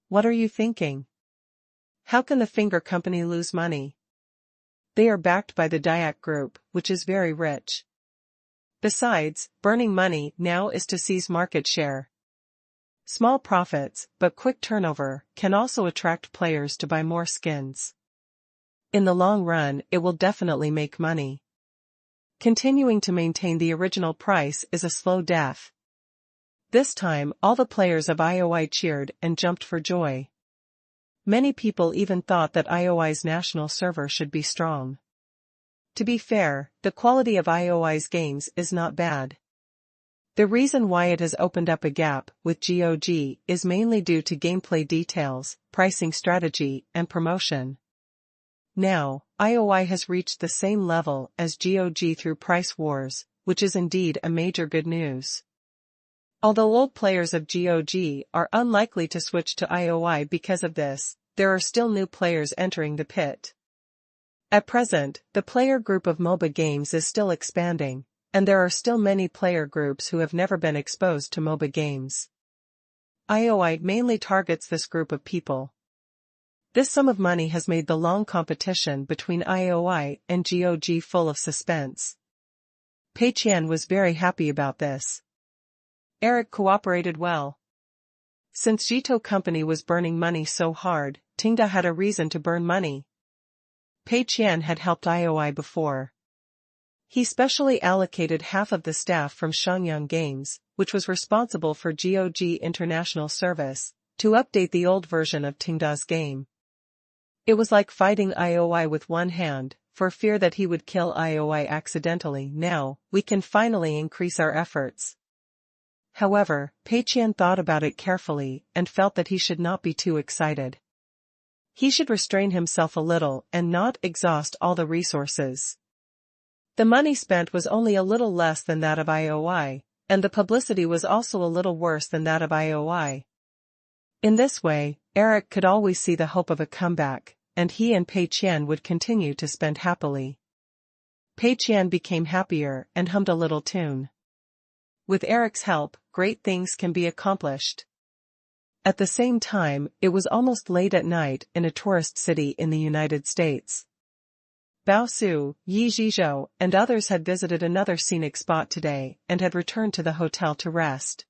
What are you thinking? How can the Finger Company lose money? They are backed by the Dayak Group, which is very rich. Besides, burning money now is to seize market share. Small profits, but quick turnover, can also attract players to buy more skins. In the long run, it will definitely make money. Continuing to maintain the original price is a slow death. This time, all the players of IOI cheered and jumped for joy. Many people even thought that IOI's national server should be strong. To be fair, the quality of IOI's games is not bad. The reason why it has opened up a gap with GOG is mainly due to gameplay details, pricing strategy, and promotion. Now, IOI has reached the same level as GOG through price wars, which is indeed a major good news. Although old players of GOG are unlikely to switch to IOI because of this, there are still new players entering the pit. At present, the player group of MOBA games is still expanding, and there are still many player groups who have never been exposed to MOBA games. IOI mainly targets this group of people. This sum of money has made the long competition between IOI and GOG full of suspense. Pei Qian was very happy about this. Eric cooperated well. Since Jito Company was burning money so hard, Tenda had a reason to burn money. Pei Qian had helped IOI before. He specially allocated half of the staff from Shangyang Games, which was responsible for GOG International Service, to update the old version of Tenda's game. It was like fighting IOI with one hand, for fear that he would kill IOI accidentally. Now, we can finally increase our efforts. However, Pei Qian thought about it carefully and felt that he should not be too excited. He should restrain himself a little and not exhaust all the resources. The money spent was only a little less than that of IOI, and the publicity was also a little worse than that of IOI. In this way, Eric could always see the hope of a comeback, and he and Pei Qian would continue to spend happily. Pei Qian became happier and hummed a little tune. With Eric's help, great things can be accomplished. At the same time, it was almost late at night in a tourist city in the United States. Bao Su, Yi Zhizhou, and others had visited another scenic spot today and had returned to the hotel to rest.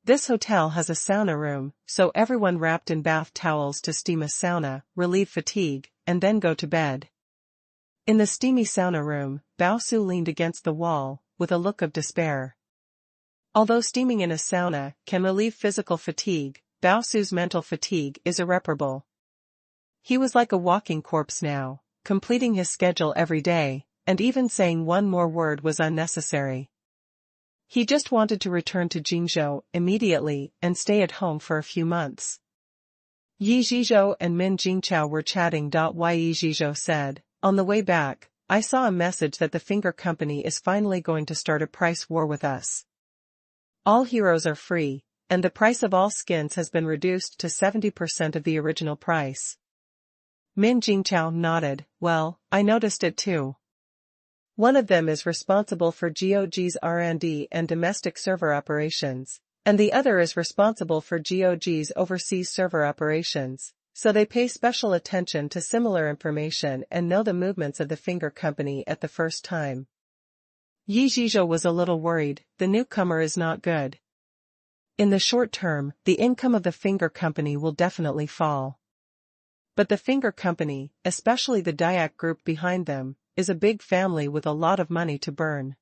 This hotel has a sauna room, so everyone wrapped in bath towels to steam a sauna, relieve fatigue, and then go to bed. In the steamy sauna room, Bao Su leaned against the wall, with a look of despair. Although steaming in a sauna can relieve physical fatigue, Bao Su's mental fatigue is irreparable. He was like a walking corpse now, completing his schedule every day, and even saying one more word was unnecessary. He just wanted to return to Jingzhou immediately and stay at home for a few months. Yi Zhizhou and Min Jingqiao were chatting. Yi Zhizhou said, "On the way back, I saw a message that the Finger Company is finally going to start a price war with us. All heroes are free, and the price of all skins has been reduced to 70% of the original price." Min Jingqiao nodded. "Well, I noticed it too. One of them is responsible for GOG's R&D and domestic server operations, and the other is responsible for GOG's overseas server operations, so they pay special attention to similar information and know the movements of the Finger Company at the first time." Yi Zhizhou was a little worried. The newcomer is not good. In the short term, the income of the Finger Company will definitely fall. But the Finger Company, especially the Dayak Group behind them, is a big family with a lot of money to burn.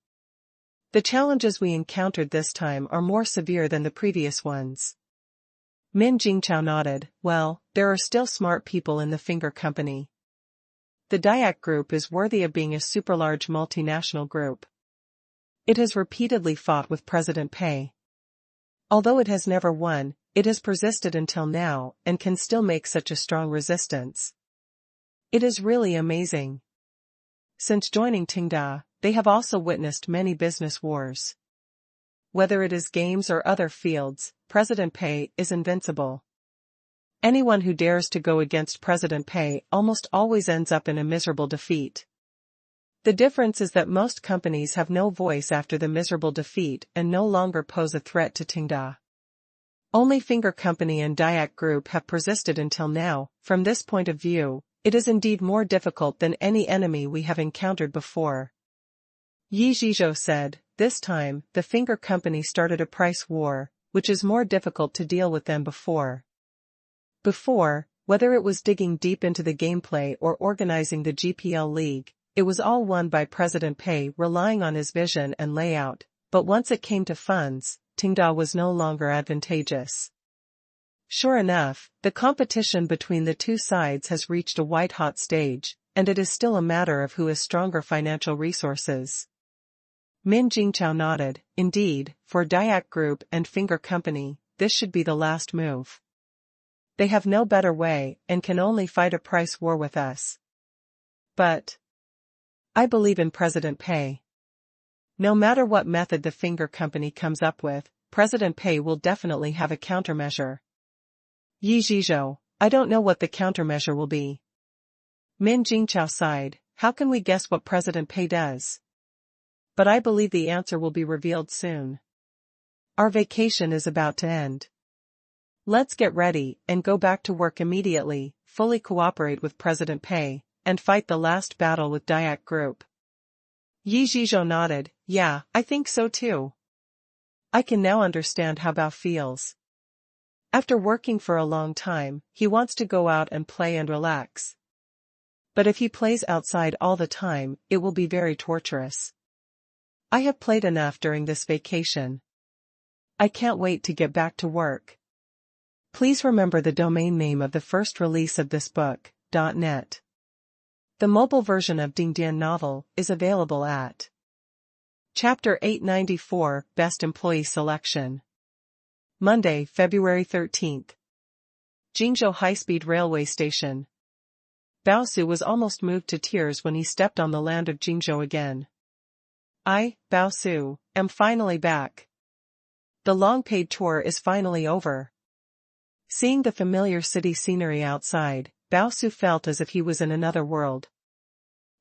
The challenges we encountered this time are more severe than the previous ones. Min Jingqiao nodded. "Well, there are still smart people in the Finger Company. The Dayak Group is worthy of being a super-large multinational group. It has repeatedly fought with President Pei. Although it has never won, it has persisted until now and can still make such a strong resistance. It is really amazing. Since joining Tenda, they have also witnessed many business wars. Whether it is games or other fields, President Pei is invincible. Anyone who dares to go against President Pei almost always ends up in a miserable defeat. The difference is that most companies have no voice after the miserable defeat and no longer pose a threat to Tenda. Only Finger Company and Dayak Group have persisted until now. From this point of view, it is indeed more difficult than any enemy we have encountered before. Yi Zhizhou said, this time, the finger company started a price war, which is more difficult to deal with than before. Before, whether it was digging deep into the gameplay or organizing the GPL League, it was all won by President Pei relying on his vision and layout, but once it came to funds, Tenda was no longer advantageous. Sure enough, the competition between the two sides has reached a white-hot stage, and it is still a matter of who has stronger financial resources. Min Jingqiao nodded. Indeed, for Dayak Group and Finger Company, this should be the last move. They have no better way and can only fight a price war with us. But I believe in President Pei. No matter what method the Finger Company comes up with, President Pei will definitely have a countermeasure. Yi Zhizhou, I don't know what the countermeasure will be. Min Jingqiao sighed, how can we guess what President Pei does? But I believe the answer will be revealed soon. Our vacation is about to end. Let's get ready and go back to work immediately, fully cooperate with President Pei, and fight the last battle with Dayak Group. Yi Zhizhou nodded, yeah, I think so too. I can now understand how Bao feels. After working for a long time, he wants to go out and play and relax. But if he plays outside all the time, it will be very torturous. I have played enough during this vacation. I can't wait to get back to work. Please remember the domain name of the first release of this book, .net. The mobile version of Dingdian novel is available at Chapter 894, Best Employee Selection. Monday, February 13th. Jingzhou High-Speed Railway Station. Baosu was almost moved to tears when he stepped on the land of Jingzhou again. I, Baosu, am finally back. The long-paid tour is finally over. Seeing the familiar city scenery outside, Baosu felt as if he was in another world.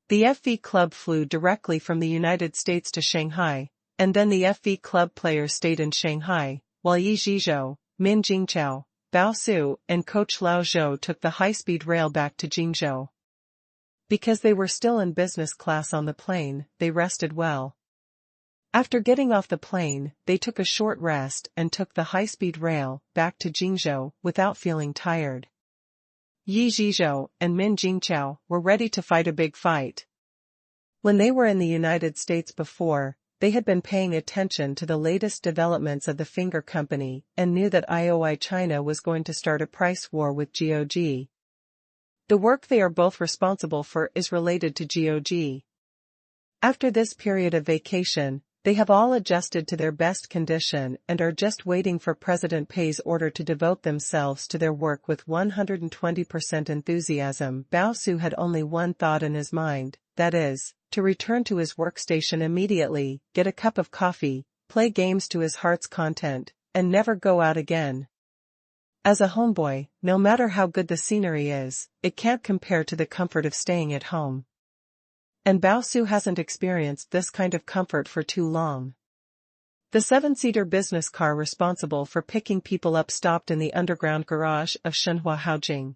The FV Club flew directly from the United States to Shanghai, and then the FV Club players stayed in Shanghai, while Yi Zhizhou, Min Jingqiao, Baosu, and Coach Lao Zhou took the high-speed rail back to Jingzhou. Because they were still in business class on the plane, they rested well. After getting off the plane, they took a short rest and took the high-speed rail back to Jingzhou without feeling tired. Yi Zhizhou and Min Jingqiao were ready to fight a big fight. When they were in the United States before, they had been paying attention to the latest developments of the Finger Company and knew that IOI China was going to start a price war with GOG. The work they are both responsible for is related to GOG. After this period of vacation, they have all adjusted to their best condition and are just waiting for President Pei's order to devote themselves to their work with 120% enthusiasm. Baosu had only one thought in his mind, that is, to return to his workstation immediately, get a cup of coffee, play games to his heart's content, and never go out again. As a homeboy, no matter how good the scenery is, it can't compare to the comfort of staying at home. And Baosu hasn't experienced this kind of comfort for too long. The 7-seater business car responsible for picking people up stopped in the underground garage of Shenhua Haojing.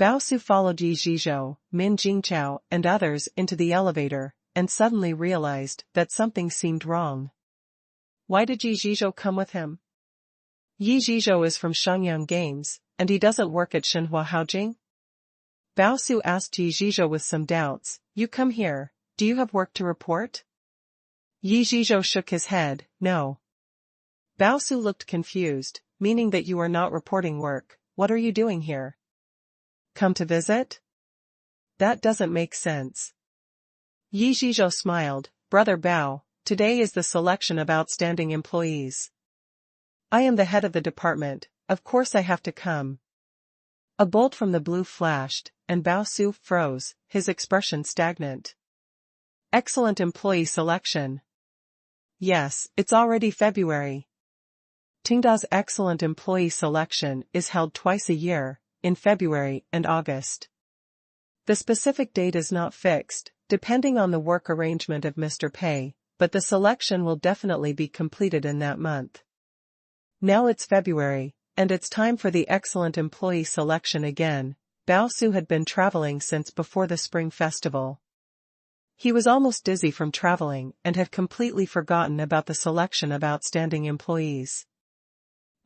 Baosu followed Yi Zhizhou, Min Jingqiao, and others into the elevator, and suddenly realized that something seemed wrong. Why did Yi Zhizhou come with him? Yi Zhizhou is from Shangyang Games, and he doesn't work at Shenhua Haojing? Baosu asked Yi Zhizhou with some doubts, you come here, do you have work to report? Yi Zhizhou shook his head, no. Baosu looked confused, meaning that you are not reporting work, what are you doing here? Come to visit? That doesn't make sense. Yi Zhizhou smiled, Brother Bao, today is the selection of outstanding employees. I am the head of the department, of course I have to come. A bolt from the blue flashed, and Baosu froze, his expression stagnant. Excellent employee selection. Yes, it's already February. Tengda's excellent employee selection is held twice a year, in February and August. The specific date is not fixed, depending on the work arrangement of Mr. Pei, but the selection will definitely be completed in that month. Now it's February, and it's time for the excellent employee selection again. Bao Su had been traveling since before the Spring Festival. He was almost dizzy from traveling and had completely forgotten about the selection of outstanding employees.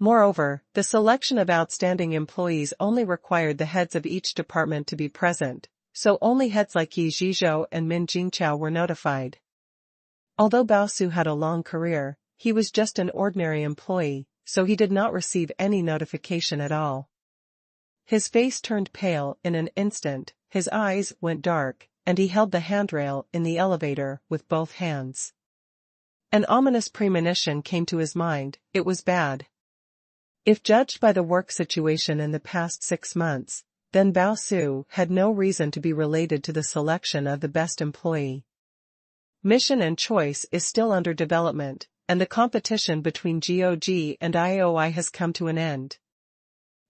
Moreover, the selection of outstanding employees only required the heads of each department to be present, so only heads like Yi Zhizhou and Min Jingqiao were notified. Although Bao Su had a long career, he was just an ordinary employee, so he did not receive any notification at all. His face turned pale in an instant, his eyes went dark, and he held the handrail in the elevator with both hands. An ominous premonition came to his mind. It was bad. If judged by the work situation in the past 6 months, then Bao Su had no reason to be related to the selection of the best employee. Mission and choice is still under development, and the competition between GOG and IOI has come to an end.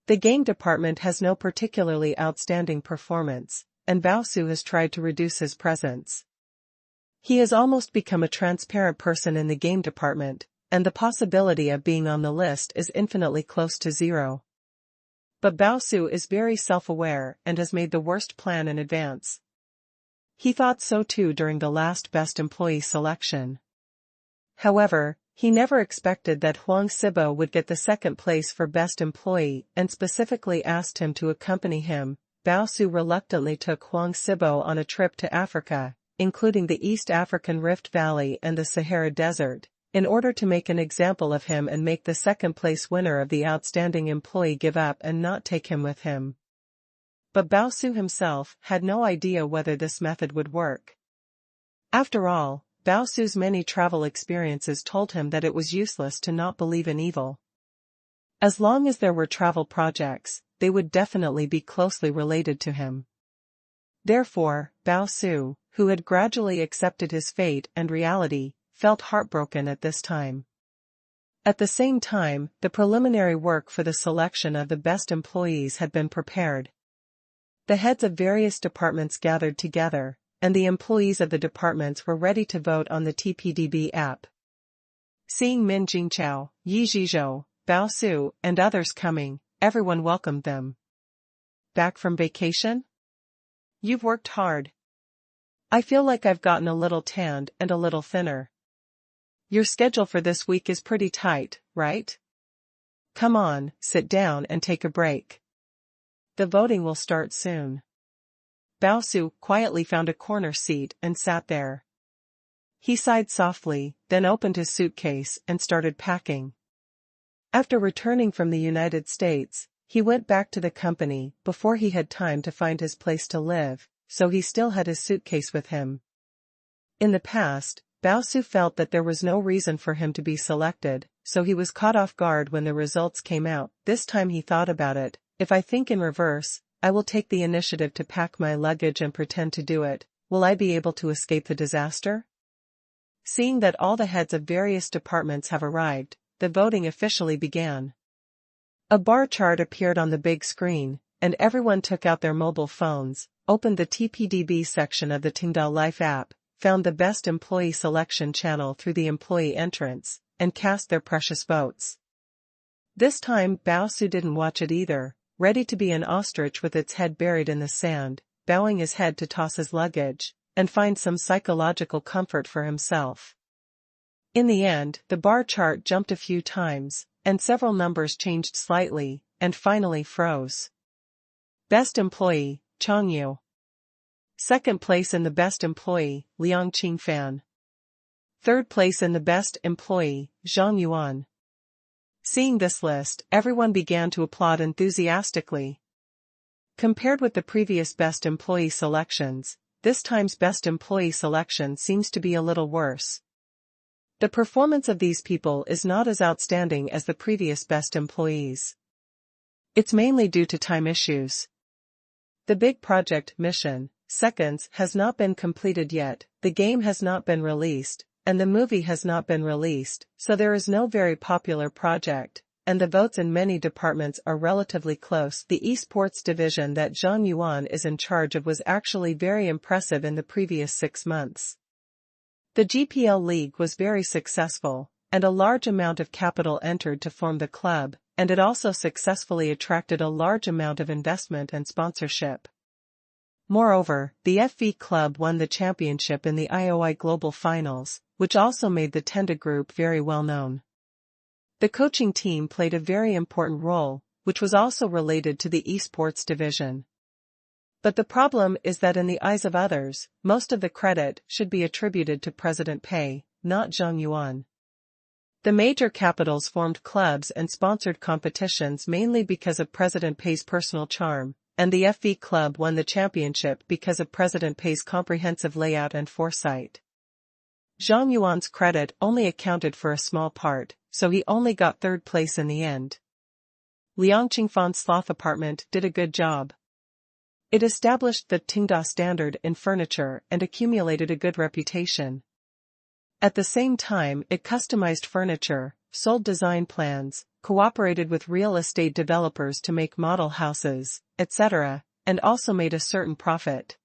The game department has no particularly outstanding performance, and Bao Su has tried to reduce his presence. He has almost become a transparent person in the game department, and the possibility of being on the list is infinitely close to zero. But Bao Su is very self-aware and has made the worst plan in advance. He thought so too during the last best employee selection. However, he never expected that Huang Sibo would get the second place for best employee and specifically asked him to accompany him. Bao Su reluctantly took Huang Sibo on a trip to Africa, including the East African Rift Valley and the Sahara Desert, in order to make an example of him and make the second-place winner of the outstanding employee give up and not take him with him. But Bao Su himself had no idea whether this method would work. After all, Bao Su's many travel experiences told him that it was useless to not believe in evil. As long as there were travel projects, they would definitely be closely related to him. Therefore, Bao Su, who had gradually accepted his fate and reality, felt heartbroken at this time. At the same time, the preliminary work for the selection of the best employees had been prepared. The heads of various departments gathered together, and the employees of the departments were ready to vote on the TPDB app. Seeing Min Jingqiao, Yi Zhizhou, Bao Su, and others coming, everyone welcomed them. Back from vacation? You've worked hard. I feel like I've gotten a little tanned and a little thinner. Your schedule for this week is pretty tight, right? Come on, sit down and take a break. The voting will start soon. Bao Su quietly found a corner seat and sat there. He sighed softly, then opened his suitcase and started packing. After returning from the United States, he went back to the company before he had time to find his place to live, so he still had his suitcase with him. In the past, Bao Su felt that there was no reason for him to be selected, so he was caught off guard when the results came out. This time he thought about it. If I think in reverse, I will take the initiative to pack my luggage and pretend to do it. Will I be able to escape the disaster? Seeing that all the heads of various departments have arrived, the voting officially began. A bar chart appeared on the big screen, and everyone took out their mobile phones, opened the TPDB section of the Tenda Life app, found the best employee selection channel through the employee entrance, and cast their precious votes. This time Bao Su didn't watch it either, ready to be an ostrich with its head buried in the sand, bowing his head to toss his luggage, and find some psychological comfort for himself. In the end, the bar chart jumped a few times, and several numbers changed slightly, and finally froze. Best employee, Chang Yu. Second place in the best employee, Liang Qingfan. Third place in the best employee, Zhang Yuan. Seeing this list, everyone began to applaud enthusiastically. Compared with the previous best employee selections, this time's best employee selection seems to be a little worse. The performance of these people is not as outstanding as the previous best employees. It's mainly due to time issues. The big project, Mission, Seconds, has not been completed yet, the game has not been released, and the movie has not been released, so there is no very popular project, and the votes in many departments are relatively close. The esports division that Zhang Yuan is in charge of was actually very impressive in the previous 6 months. The GPL League was very successful, and a large amount of capital entered to form the club, and it also successfully attracted a large amount of investment and sponsorship. Moreover, the FV Club won the championship in the IOI Global Finals, which also made the Tenda Group very well known. The coaching team played a very important role, which was also related to the esports division. But the problem is that in the eyes of others, most of the credit should be attributed to President Pei, not Zhang Yuan. The major capitals formed clubs and sponsored competitions mainly because of President Pei's personal charm, and the FV Club won the championship because of President Pei's comprehensive layout and foresight. Zhang Yuan's credit only accounted for a small part, so he only got third place in the end. Liang Qingfan's sloth apartment did a good job. It established the Tenda standard in furniture and accumulated a good reputation. At the same time, it customized furniture, sold design plans, cooperated with real estate developers to make model houses, etc., and also made a certain profit.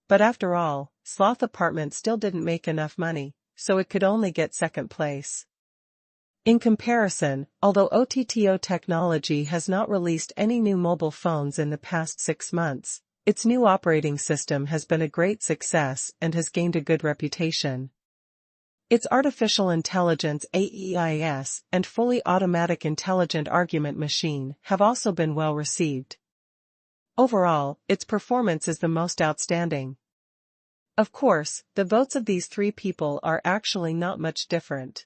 But after all, Sloth Apartment still didn't make enough money, so it could only get second place. In comparison, although OTTO Technology has not released any new mobile phones in the past 6 months, its new operating system has been a great success and has gained a good reputation. Its artificial intelligence AEIS and fully automatic intelligent argument machine have also been well received. Overall, its performance is the most outstanding. Of course, the votes of these 3 people are actually not much different.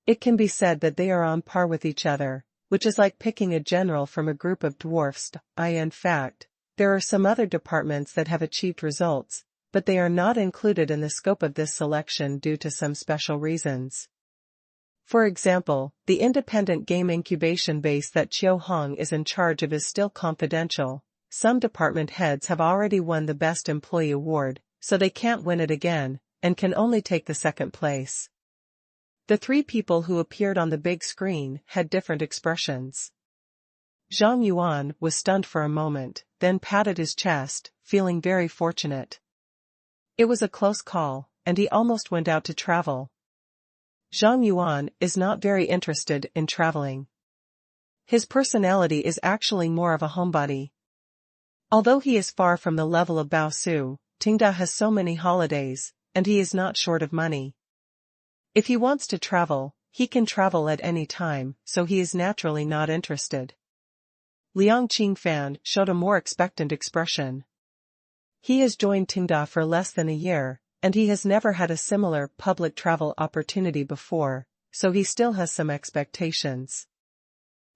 It can be said that they are on par with each other, which is like picking a general from a group of dwarfs. In fact, there are some other departments that have achieved results, but they are not included in the scope of this selection due to some special reasons. For example, the independent game incubation base that Chiu Hong is in charge of is still confidential. Some department heads have already won the Best Employee Award, so they can't win it again, and can only take the second place. The 3 people who appeared on the big screen had different expressions. Zhang Yuan was stunned for a moment, then patted his chest, feeling very fortunate. It was a close call, and he almost went out to travel. Zhang Yuan is not very interested in traveling. His personality is actually more of a homebody. Although he is far from the level of Bao Su, Tenda has so many holidays, and he is not short of money. If he wants to travel, he can travel at any time, so he is naturally not interested. Liang Qingfan showed a more expectant expression. He has joined Tenda for less than a year, and he has never had a similar public travel opportunity before, so he still has some expectations.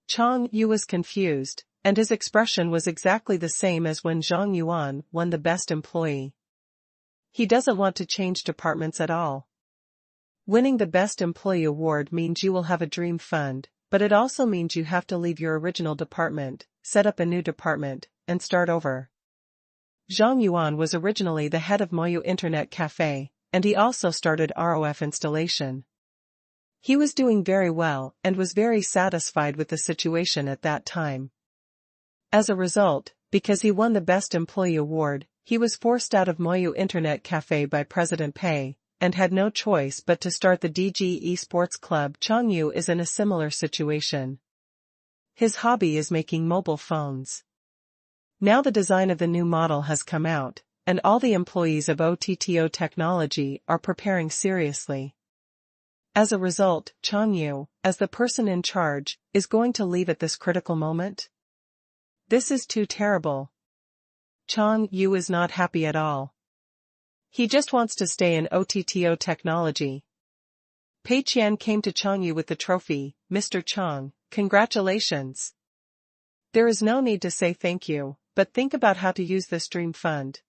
Chang Yu was confused, and his expression was exactly the same as when Zhang Yuan won the Best Employee. He doesn't want to change departments at all. Winning the Best Employee Award means you will have a dream fund, but it also means you have to leave your original department, set up a new department, and start over. Zhang Yuan was originally the head of Moyu Internet Cafe, and he also started ROF installation. He was doing very well and was very satisfied with the situation at that time. As a result, because he won the Best Employee Award, he was forced out of Moyu Internet Cafe by President Pei, and had no choice but to start the DG Esports Club. Chang Yu is in a similar situation. His hobby is making mobile phones. Now the design of the new model has come out, and all the employees of OTTO Technology are preparing seriously. As a result, Chang Yu, as the person in charge, is going to leave at this critical moment? This is too terrible. Chang Yu is not happy at all. He just wants to stay in OTTO Technology. Pei Qian came to Chang Yu with the trophy. Mr. Chang, congratulations. There is no need to say thank you, but think about how to use this dream fund.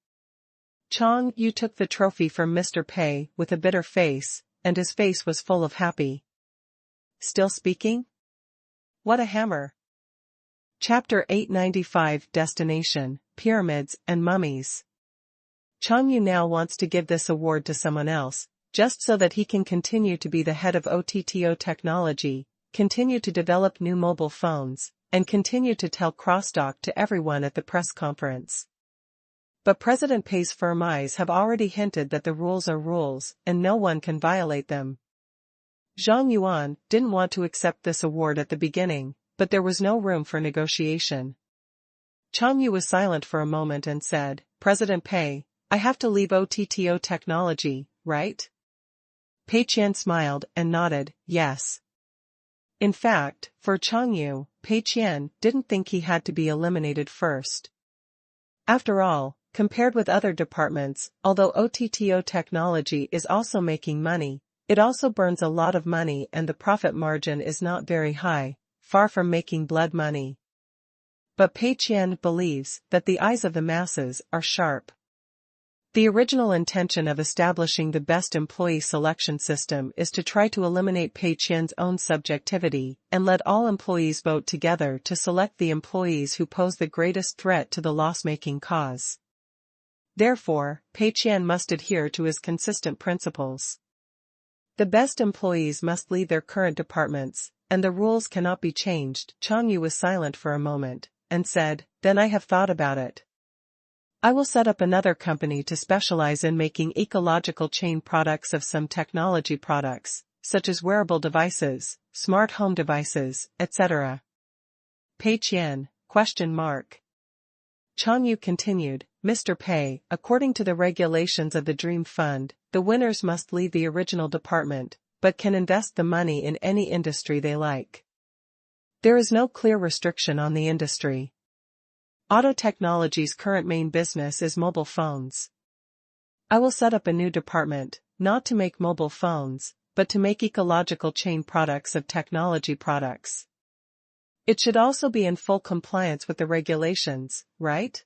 Chang Yu took the trophy from Mr. Pei with a bitter face, and his face was full of happy. Still speaking? What a hammer. Chapter 895 Destination, Pyramids and Mummies. Chang Yu now wants to give this award to someone else, just so that he can continue to be the head of OTTO Technology, continue to develop new mobile phones, and continue to tell crosstalk to everyone at the press conference. But President Pei's firm eyes have already hinted that the rules are rules, and no one can violate them. Zhang Yuan didn't want to accept this award at the beginning, but there was no room for negotiation. Chang Yu was silent for a moment and said, "President Pei, I have to leave OTTO technology, right?" Pei Qian smiled and nodded, yes. In fact, for Chang Yu, Pei Qian didn't think he had to be eliminated first. After all, compared with other departments, although OTTO technology is also making money, it also burns a lot of money and the profit margin is not very high, far from making blood money. But Pei Qian believes that the eyes of the masses are sharp. The original intention of establishing the best employee selection system is to try to eliminate Pei Qian's own subjectivity and let all employees vote together to select the employees who pose the greatest threat to the loss-making cause. Therefore, Pei Qian must adhere to his consistent principles. The best employees must leave their current departments, and the rules cannot be changed. Chang Yu was silent for a moment, and said, "Then I have thought about it. I will set up another company to specialize in making ecological chain products of some technology products, such as wearable devices, smart home devices, etc." Pei Qian, ? Chang Yu continued, "Mr. Pei, according to the regulations of the Dream Fund, the winners must leave the original department, but can invest the money in any industry they like. There is no clear restriction on the industry. Auto Technology's current main business is mobile phones. I will set up a new department, not to make mobile phones, but to make ecological chain products of technology products. It should also be in full compliance with the regulations, right?"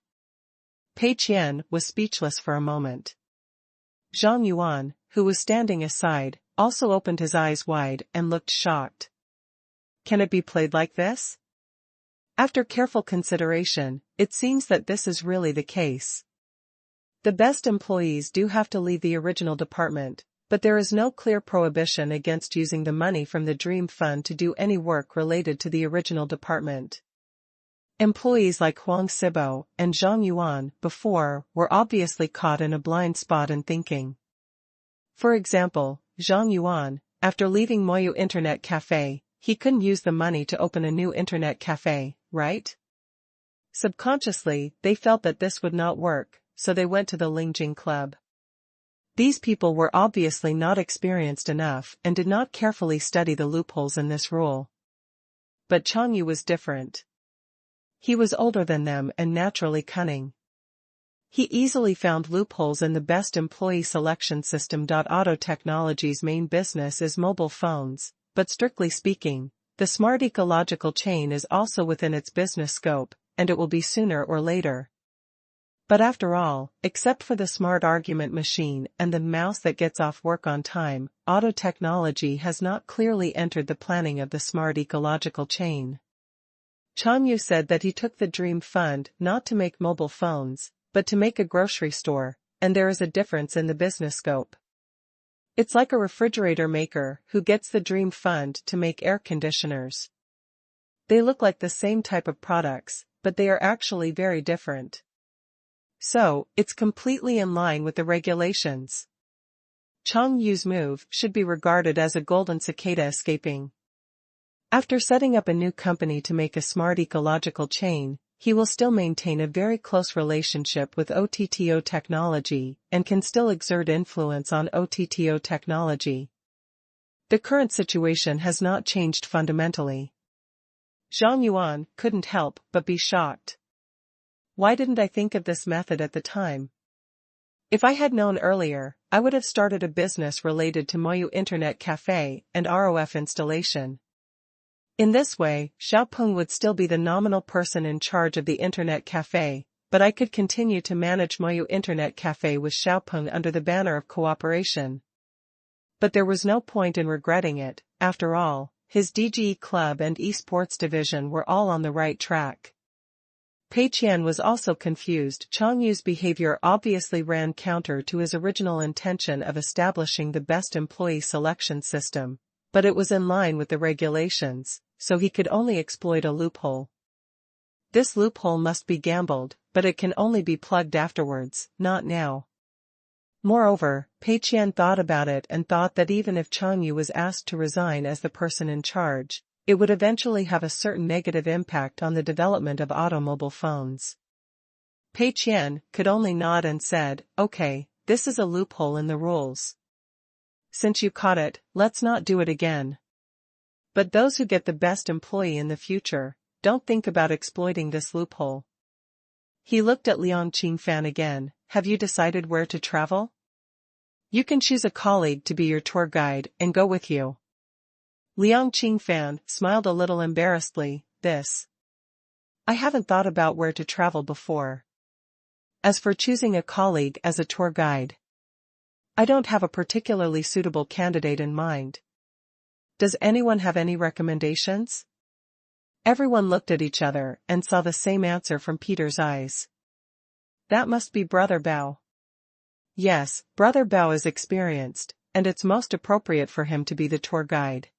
Pei Qian was speechless for a moment. Zhang Yuan, who was standing aside, also opened his eyes wide and looked shocked. Can it be played like this? After careful consideration, it seems that this is really the case. The best employees do have to leave the original department, but there is no clear prohibition against using the money from the Dream Fund to do any work related to the original department. Employees like Huang Sibo and Zhang Yuan before were obviously caught in a blind spot in thinking. For example, Zhang Yuan, after leaving Moyu Internet Cafe, he couldn't use the money to open a new internet cafe, right? Subconsciously, they felt that this would not work, so they went to the Lingjing Club. These people were obviously not experienced enough and did not carefully study the loopholes in this rule. But Chang Yu was different. He was older than them and naturally cunning. He easily found loopholes in the best employee selection system. Auto Technology's main business is mobile phones, but strictly speaking, the smart ecological chain is also within its business scope, and it will be sooner or later. But after all, except for the smart argument machine and the mouse that gets off work on time, Auto Technology has not clearly entered the planning of the smart ecological chain. Chang Yu said that he took the Dream Fund not to make mobile phones, but to make a grocery store, and there is a difference in the business scope. It's like a refrigerator maker who gets the Dream Fund to make air conditioners. They look like the same type of products, but they are actually very different. So, it's completely in line with the regulations. Chang Yu's move should be regarded as a golden cicada escaping. After setting up a new company to make a smart ecological chain, he will still maintain a very close relationship with OTTO technology and can still exert influence on OTTO technology. The current situation has not changed fundamentally. Zhang Yuan couldn't help but be shocked. Why didn't I think of this method at the time? If I had known earlier, I would have started a business related to Moyu Internet Cafe and ROF installation. In this way, Xiaopeng would still be the nominal person in charge of the Internet Cafe, but I could continue to manage Moyu Internet Cafe with Xiaopeng under the banner of cooperation. But there was no point in regretting it. After all, his DGE club and esports division were all on the right track. Pei Qian was also confused. Chang Yu's behavior obviously ran counter to his original intention of establishing the best employee selection system, but it was in line with the regulations, so he could only exploit a loophole. This loophole must be gambled, but it can only be plugged afterwards, not now. Moreover, Pei Qian thought about it and thought that even if Chang Yu was asked to resign as the person in charge, it would eventually have a certain negative impact on the development of automobile phones. Pei Qian could only nod and said, "Okay, this is a loophole in the rules. Since you caught it, let's not do it again. But those who get the best employee in the future, don't think about exploiting this loophole." He looked at Liang Qingfan again. "Have you decided where to travel? You can choose a colleague to be your tour guide and go with you." Liang Qingfan smiled a little embarrassedly. I haven't thought about where to travel before. As for choosing a colleague as a tour guide, I don't have a particularly suitable candidate in mind. Does anyone have any recommendations?" Everyone looked at each other and saw the same answer from Peter's eyes. "That must be Brother Bao." "Yes, Brother Bao is experienced, and it's most appropriate for him to be the tour guide.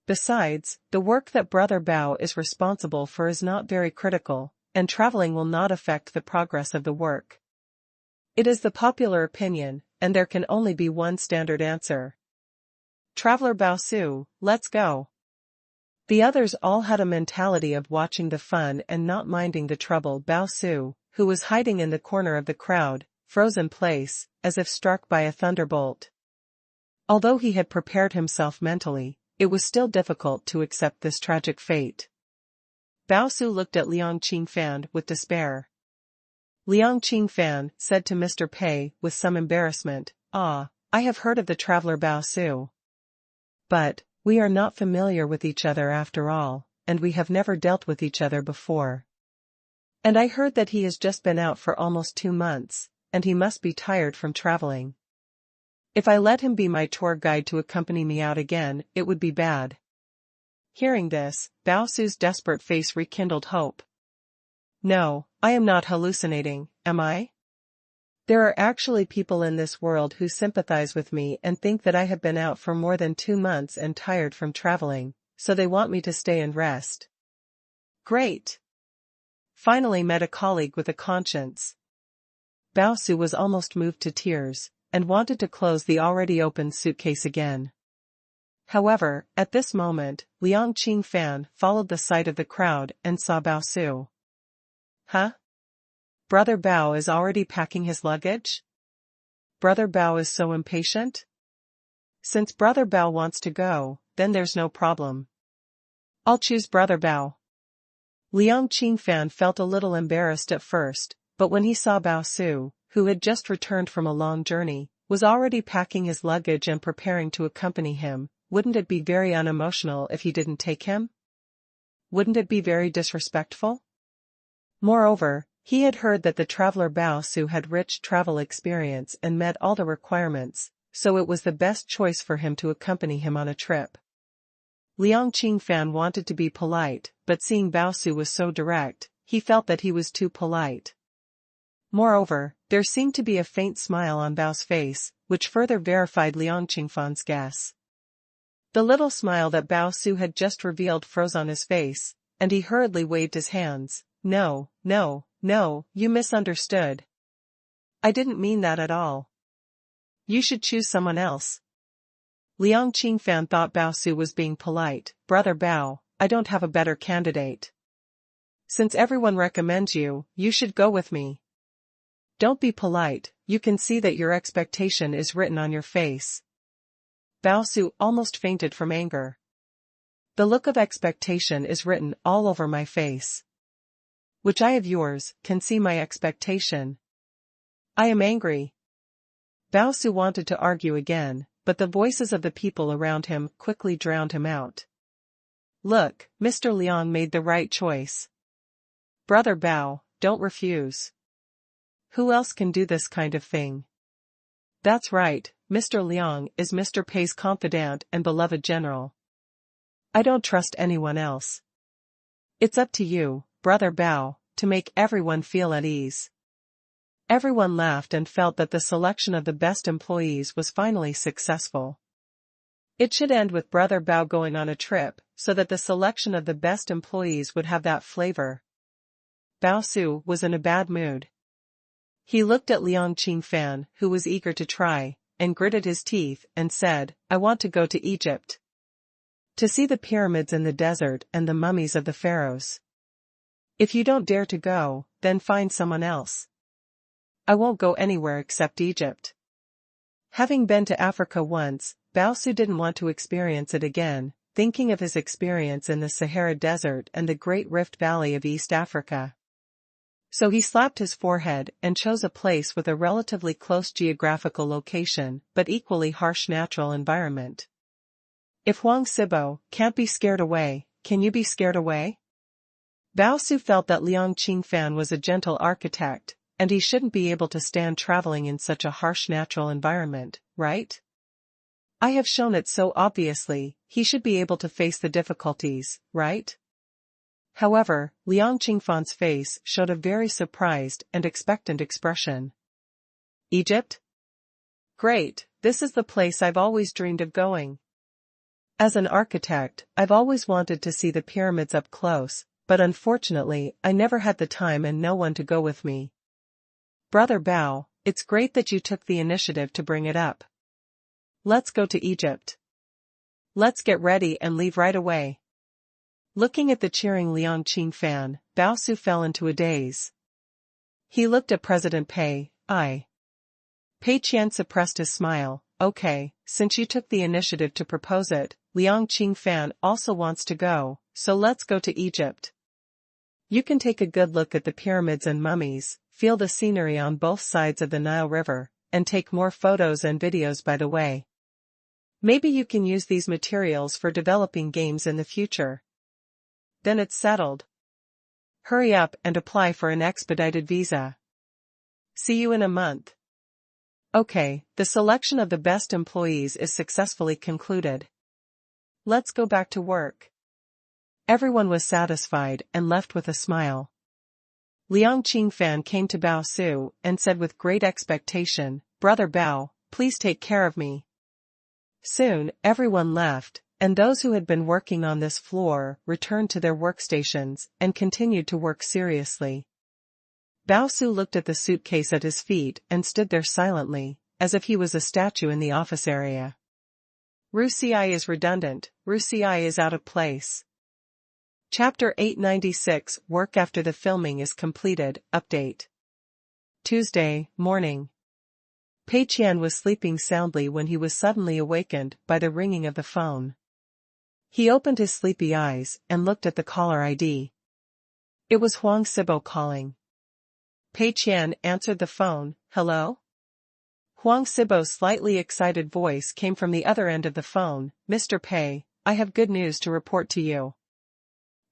Besides, the work that Brother Bao is responsible for is not very critical, and traveling will not affect the progress of the work." It is the popular opinion, and there can only be one standard answer. "Traveler Bao Su, let's go." The others all had a mentality of watching the fun and not minding the trouble. Bao Su, who was hiding in the corner of the crowd, froze in place, as if struck by a thunderbolt. Although he had prepared himself mentally, it was still difficult to accept this tragic fate. Bao Su looked at Liang Qingfan with despair. Liang Qingfan said to Mr. Pei with some embarrassment, "I have heard of the traveler Bao Su. But we are not familiar with each other after all, and we have never dealt with each other before. And I heard that he has just been out for almost 2 months, and he must be tired from traveling. If I let him be my tour guide to accompany me out again, it would be bad." Hearing this, Bao Su's desperate face rekindled hope. "No, I am not hallucinating, am I? There are actually people in this world who sympathize with me and think that I have been out for more than 2 months and tired from traveling, so they want me to stay and rest." Great! Finally met a colleague with a conscience. Bao Su was almost moved to tears, and wanted to close the already open suitcase again. However, at this moment, Liang Qingfan followed the sight of the crowd and saw Bao Su. "Huh? Brother Bao is already packing his luggage? Brother Bao is so impatient? Since Brother Bao wants to go, then there's no problem. I'll choose Brother Bao." Liang Qingfan felt a little embarrassed at first, but when he saw Bao Su, who had just returned from a long journey, was already packing his luggage and preparing to accompany him, wouldn't it be very unemotional if he didn't take him? Wouldn't it be very disrespectful? Moreover, he had heard that the traveler Bao Su had rich travel experience and met all the requirements, so it was the best choice for him to accompany him on a trip. Liang Qingfan wanted to be polite, but seeing Bao Su was so direct, he felt that he was too polite. Moreover, there seemed to be a faint smile on Bao's face, which further verified Liang Qingfan's guess. The little smile that Bao Su had just revealed froze on his face, and he hurriedly waved his hands. "No, no, no, you misunderstood. I didn't mean that at all. You should choose someone else." Liang Qingfan thought Bao Su was being polite. "Brother Bao, I don't have a better candidate. Since everyone recommends you, you should go with me. Don't be polite, you can see that your expectation is written on your face." Bao Su almost fainted from anger. "The look of expectation is written all over my face. Which eye of yours can see my expectation? I am angry." Bao Su wanted to argue again, but the voices of the people around him quickly drowned him out. "Look, Mr. Liang made the right choice. Brother Bao, don't refuse. Who else can do this kind of thing? That's right, Mr. Liang is Mr. Pei's confidant and beloved general. I don't trust anyone else. It's up to you, Brother Bao, to make everyone feel at ease." Everyone laughed and felt that the selection of the best employees was finally successful. It should end with Brother Bao going on a trip, so that the selection of the best employees would have that flavor. Bao Su was in a bad mood. He looked at Liang Qingfan, who was eager to try, and gritted his teeth and said, I want to go to Egypt. To see the pyramids in the desert and the mummies of the pharaohs. If you don't dare to go, then find someone else. I won't go anywhere except Egypt. Having been to Africa once, Bao Su didn't want to experience it again, thinking of his experience in the Sahara Desert and the Great Rift Valley of East Africa. So he slapped his forehead and chose a place with a relatively close geographical location but equally harsh natural environment. If Huang Sibo can't be scared away, can you be scared away? Bao Su felt that Liang Qingfan was a gentle architect, and he shouldn't be able to stand traveling in such a harsh natural environment, right? I have shown it so obviously, he should be able to face the difficulties, right? However, Liang Qingfan's face showed a very surprised and expectant expression. Egypt? Great, this is the place I've always dreamed of going. As an architect, I've always wanted to see the pyramids up close, but unfortunately, I never had the time and no one to go with me. Brother Bao, it's great that you took the initiative to bring it up. Let's go to Egypt. Let's get ready and leave right away. Looking at the cheering Liang Qingfan, Bao Su fell into a daze. He looked at President Pei Qian suppressed his smile. Okay, since you took the initiative to propose it, Liang Qingfan also wants to go, so let's go to Egypt. You can take a good look at the pyramids and mummies, feel the scenery on both sides of the Nile River, and take more photos and videos by the way. Maybe you can use these materials for developing games in the future. Then it's settled. Hurry up and apply for an expedited visa. See you in a month. Okay, the selection of the best employees is successfully concluded. Let's go back to work. Everyone was satisfied and left with a smile. Liang Qingfan came to Bao Su and said with great expectation, Brother Bao, please take care of me. Soon, everyone left, and those who had been working on this floor returned to their workstations and continued to work seriously. Bao Su looked at the suitcase at his feet and stood there silently, as if he was a statue in the office area. Ruci is redundant, Ruci is out of place. Chapter 896 Work after the filming is completed, update. Tuesday, morning. Pei Qian was sleeping soundly when he was suddenly awakened by the ringing of the phone. He opened his sleepy eyes and looked at the caller ID. It was Huang Sibo calling. Pei Qian answered the phone. Hello? Huang Sibo's slightly excited voice came from the other end of the phone. Mr. Pei, I have good news to report to you.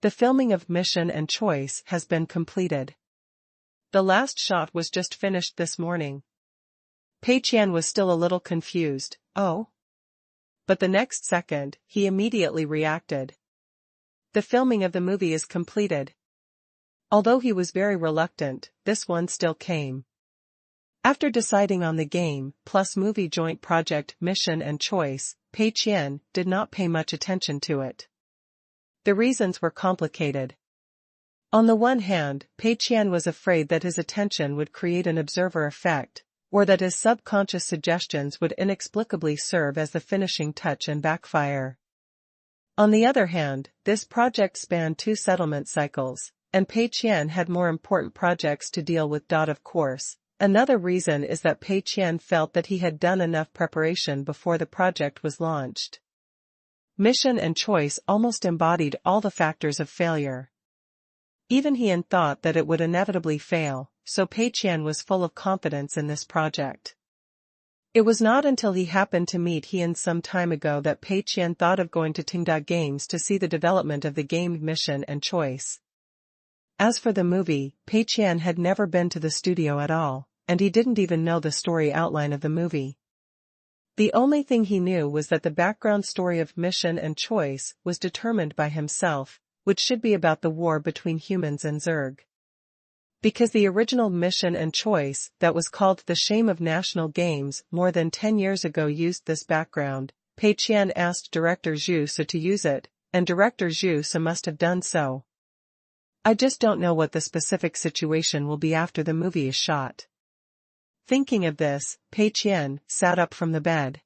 The filming of Mission and Choice has been completed. The last shot was just finished this morning. Pei Qian was still a little confused. Oh? But the next second, he immediately reacted. The filming of the movie is completed. Although he was very reluctant, this one still came. After deciding on the game plus movie joint project Mission and Choice, Pei Qian did not pay much attention to it. The reasons were complicated. On the one hand, Pei Qian was afraid that his attention would create an observer effect, or that his subconscious suggestions would inexplicably serve as the finishing touch and backfire. On the other hand, this project spanned 2 settlement cycles, and Pei Qian had more important projects to deal with. Of course, another reason is that Pei Qian felt that he had done enough preparation before the project was launched. Mission and Choice almost embodied all the factors of failure. Even he thought that it would inevitably fail, so Pei Qian was full of confidence in this project. It was not until he happened to meet Heian some time ago that Pei Qian thought of going to Tenda Games to see the development of the game Mission and Choice. As for the movie, Pei Qian had never been to the studio at all, and he didn't even know the story outline of the movie. The only thing he knew was that the background story of Mission and Choice was determined by himself, which should be about the war between humans and Zerg. Because the original Mission and Choice, that was called The Shame of National Games more than 10 years ago, used this background, Pei Qian asked director Zhu Su to use it, and director Zhu Su must have done so. I just don't know what the specific situation will be after the movie is shot. Thinking of this, Pei Qian sat up from the bed.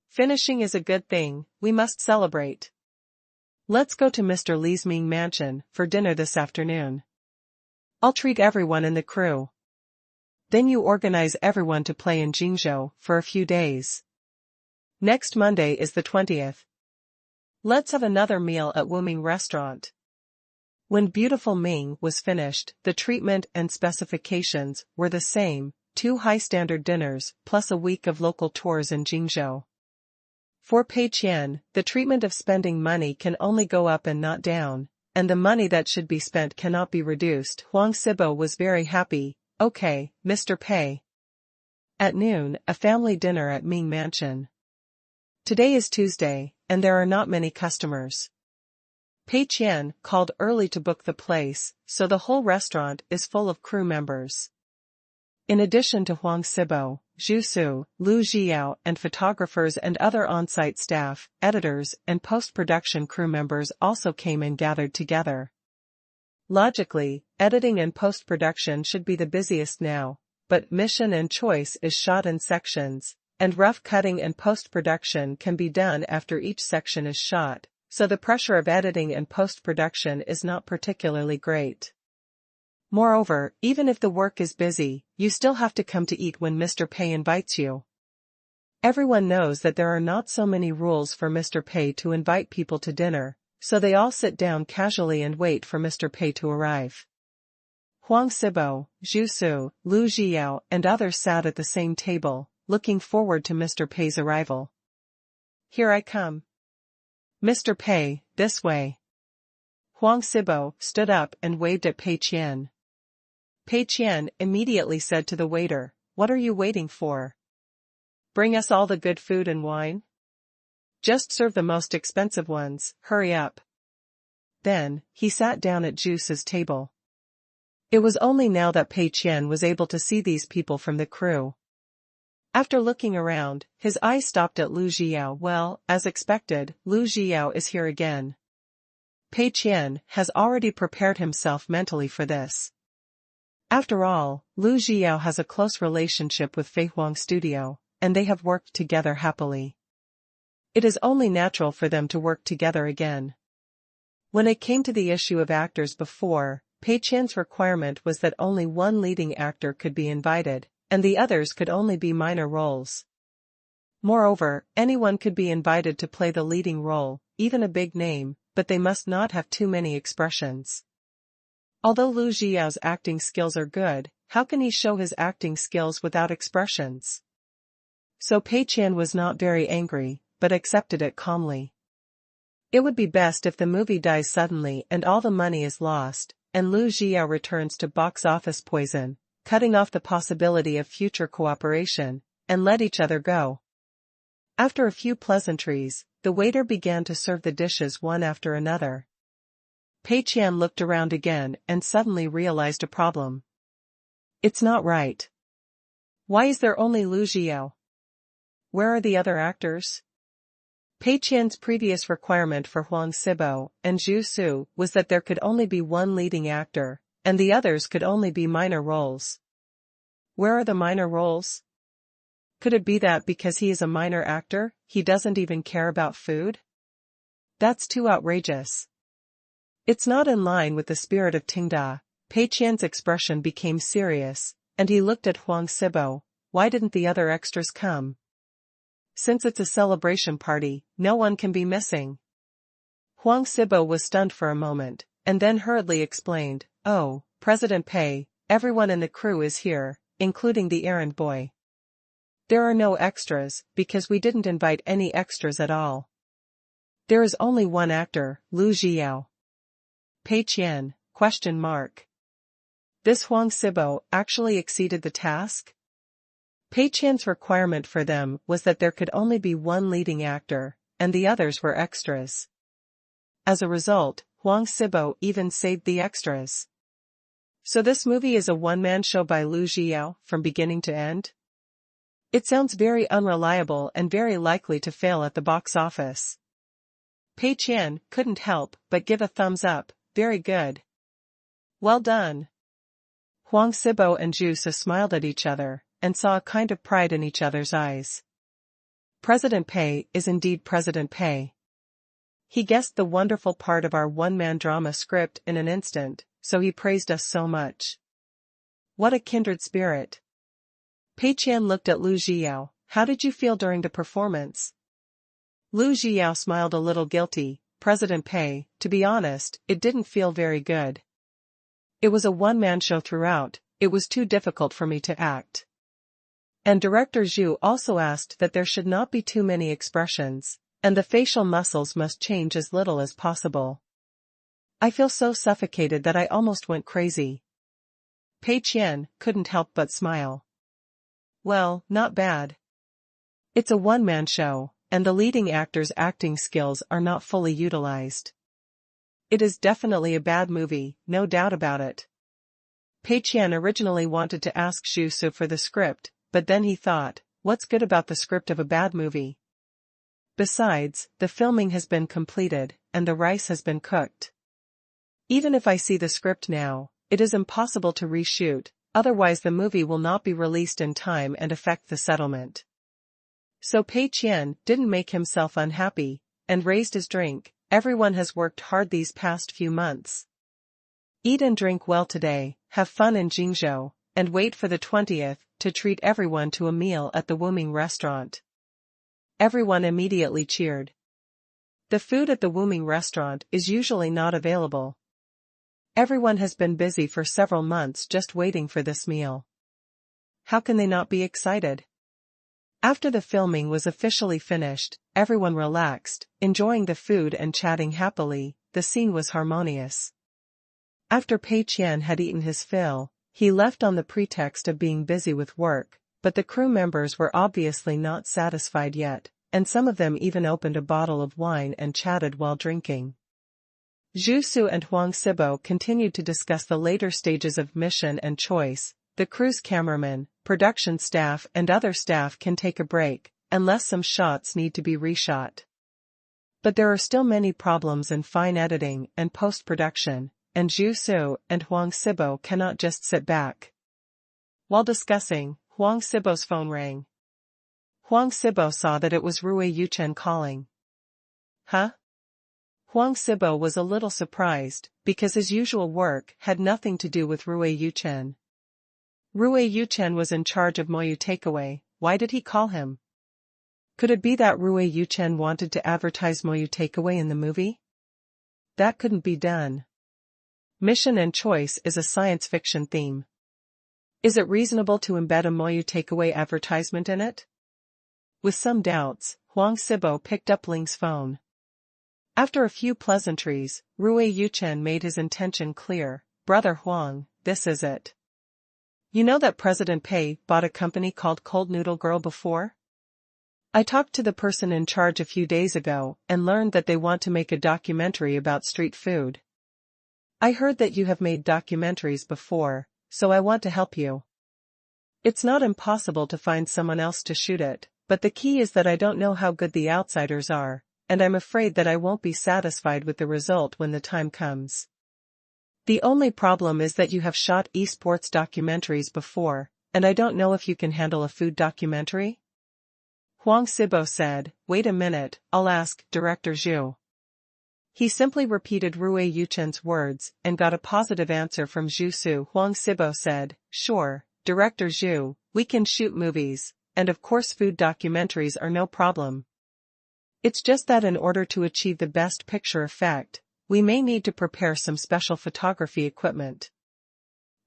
Finishing is a good thing, we must celebrate. Let's go to Mr. Li's Ming mansion for dinner this afternoon. I'll treat everyone in the crew. Then you organize everyone to play in Jingzhou for a few days. Next Monday is the 20th. Let's have another meal at Wuming restaurant. When beautiful Ming was finished, the treatment and specifications were the same, 2 high-standard dinners plus a week of local tours in Jingzhou. For Pei Qian, the treatment of spending money can only go up and not down, and the money that should be spent cannot be reduced. Huang Sibo was very happy. Okay, Mr. Pei. At noon, a family dinner at Ming Mansion. Today is Tuesday, and there are not many customers. Pei Qian called early to book the place, so the whole restaurant is full of crew members. In addition to Huang Sibo, Zhu Su, Lu Zhiyao and photographers and other on-site staff, editors and post-production crew members also came and gathered together. Logically, editing and post-production should be the busiest now, but mission and choice is shot in sections, and rough cutting and post-production can be done after each section is shot, so the pressure of editing and post-production is not particularly great. Moreover, even if the work is busy, you still have to come to eat when Mr. Pei invites you. Everyone knows that there are not so many rules for Mr. Pei to invite people to dinner, so they all sit down casually and wait for Mr. Pei to arrive. Huang Sibo, Zhu Su, Lu Zhiyao and others sat at the same table, looking forward to Mr. Pei's arrival. Here I come. Mr. Pei, this way. Huang Sibo stood up and waved at Pei Qian. Pei Qian immediately said to the waiter, "What are you waiting for? Bring us all the good food and wine? Just serve the most expensive ones, hurry up." Then, he sat down at Zhu Su's table. It was only now that Pei Qian was able to see these people from the crew. After looking around, his eyes stopped at Lu Zhiyao. Well, as expected, Lu Zhiyao is here again. Pei Qian has already prepared himself mentally for this. After all, Lu Zhiyao has a close relationship with Fei Huang's studio, and they have worked together happily. It is only natural for them to work together again. When it came to the issue of actors before, Pei Qian's requirement was that only one leading actor could be invited, and the others could only be minor roles. Moreover, anyone could be invited to play the leading role, even a big name, but they must not have too many expressions. Although Lu Zhiyao's acting skills are good, how can he show his acting skills without expressions? So Pei Qian was not very angry, but accepted it calmly. It would be best if the movie dies suddenly and all the money is lost, and Lu Zhiyao returns to box office poison, cutting off the possibility of future cooperation, and let each other go. After a few pleasantries, the waiter began to serve the dishes one after another. Pei Qian looked around again and suddenly realized a problem. It's not right. Why is there only Lu Zhiyao? Where are the other actors? Pei Qian's previous requirement for Huang Sibo and Zhu Su was that there could only be one leading actor, and the others could only be minor roles. Where are the minor roles? Could it be that because he is a minor actor, he doesn't even care about food? That's too outrageous. It's not in line with the spirit of Tenda. Pei Qian's expression became serious, and he looked at Huang Sibo. Why didn't the other extras come? Since it's a celebration party, no one can be missing. Huang Sibo was stunned for a moment, and then hurriedly explained, "Oh, President Pei, everyone in the crew is here, including the errand boy. There are no extras, because we didn't invite any extras at all. There is only one actor, Lu Zhiyao." Pei Qian, ? This Huang Sibo actually exceeded the task? Pei Qian's requirement for them was that there could only be one leading actor, and the others were extras. As a result, Huang Sibo even saved the extras. So this movie is a one-man show by Lu Zhiyao, from beginning to end? It sounds very unreliable and very likely to fail at the box office. Pei Qian couldn't help but give a thumbs up. Very good. Well done. Huang Sibo and Zhu Su smiled at each other, and saw a kind of pride in each other's eyes. President Pei is indeed President Pei. He guessed the wonderful part of our one-man drama script in an instant, so he praised us so much. What a kindred spirit. Pei Qian looked at Lu Zhiyao. How did you feel during the performance? Lu Zhiyao smiled a little guilty. President Pei, to be honest, it didn't feel very good. It was a one-man show throughout, it was too difficult for me to act. And Director Zhu also asked that there should not be too many expressions, and the facial muscles must change as little as possible. I feel so suffocated that I almost went crazy. Pei Qian couldn't help but smile. Well, not bad. It's a one-man show, and the leading actor's acting skills are not fully utilized. It is definitely a bad movie, no doubt about it. Pei Qian originally wanted to ask Zhu Su for the script, but then he thought, what's good about the script of a bad movie? Besides, the filming has been completed, and the rice has been cooked. Even if I see the script now, it is impossible to reshoot, otherwise the movie will not be released in time and affect the settlement. So Pei Qian didn't make himself unhappy, and raised his drink. Everyone has worked hard these past few months. Eat and drink well today, have fun in Jingzhou, and wait for the 20th to treat everyone to a meal at the Wuming restaurant. Everyone immediately cheered. The food at the Wuming restaurant is usually not available. Everyone has been busy for several months just waiting for this meal. How can they not be excited? After the filming was officially finished, everyone relaxed, enjoying the food and chatting happily. The scene was harmonious. After Pei Qian had eaten his fill, he left on the pretext of being busy with work, but the crew members were obviously not satisfied yet, and some of them even opened a bottle of wine and chatted while drinking. Zhu Su and Huang Sibo continued to discuss the later stages of mission and choice. The crew's cameraman, production staff and other staff can take a break, unless some shots need to be reshot. But there are still many problems in fine editing and post-production, and Zhu Su and Huang Sibo cannot just sit back. While discussing, Huang Sibo's phone rang. Huang Sibo saw that it was Rui Yuchen calling. Huh? Huang Sibo was a little surprised, because his usual work had nothing to do with Rui Yuchen. Rui Yuchen was in charge of Moyu Takeaway. Why did he call him? Could it be that Rui Yuchen wanted to advertise Moyu Takeaway in the movie? That couldn't be done. Mission and choice is a science fiction theme. Is it reasonable to embed a Moyu Takeaway advertisement in it? With some doubts, Huang Sibo picked up Ling's phone. After a few pleasantries, Rui Yuchen made his intention clear. Brother Huang, this is it. You know that President Pei bought a company called Cold Noodle Girl before? I talked to the person in charge a few days ago and learned that they want to make a documentary about street food. I heard that you have made documentaries before, so I want to help you. It's not impossible to find someone else to shoot it, but the key is that I don't know how good the outsiders are, and I'm afraid that I won't be satisfied with the result when the time comes. The only problem is that you have shot esports documentaries before, and I don't know if you can handle a food documentary? Huang Sibo said, wait a minute, I'll ask Director Zhu. He simply repeated Rui Yuchen's words and got a positive answer from Zhu Su. Huang Sibo said, sure, Director Zhu, we can shoot movies, and of course food documentaries are no problem. It's just that in order to achieve the best picture effect, we may need to prepare some special photography equipment.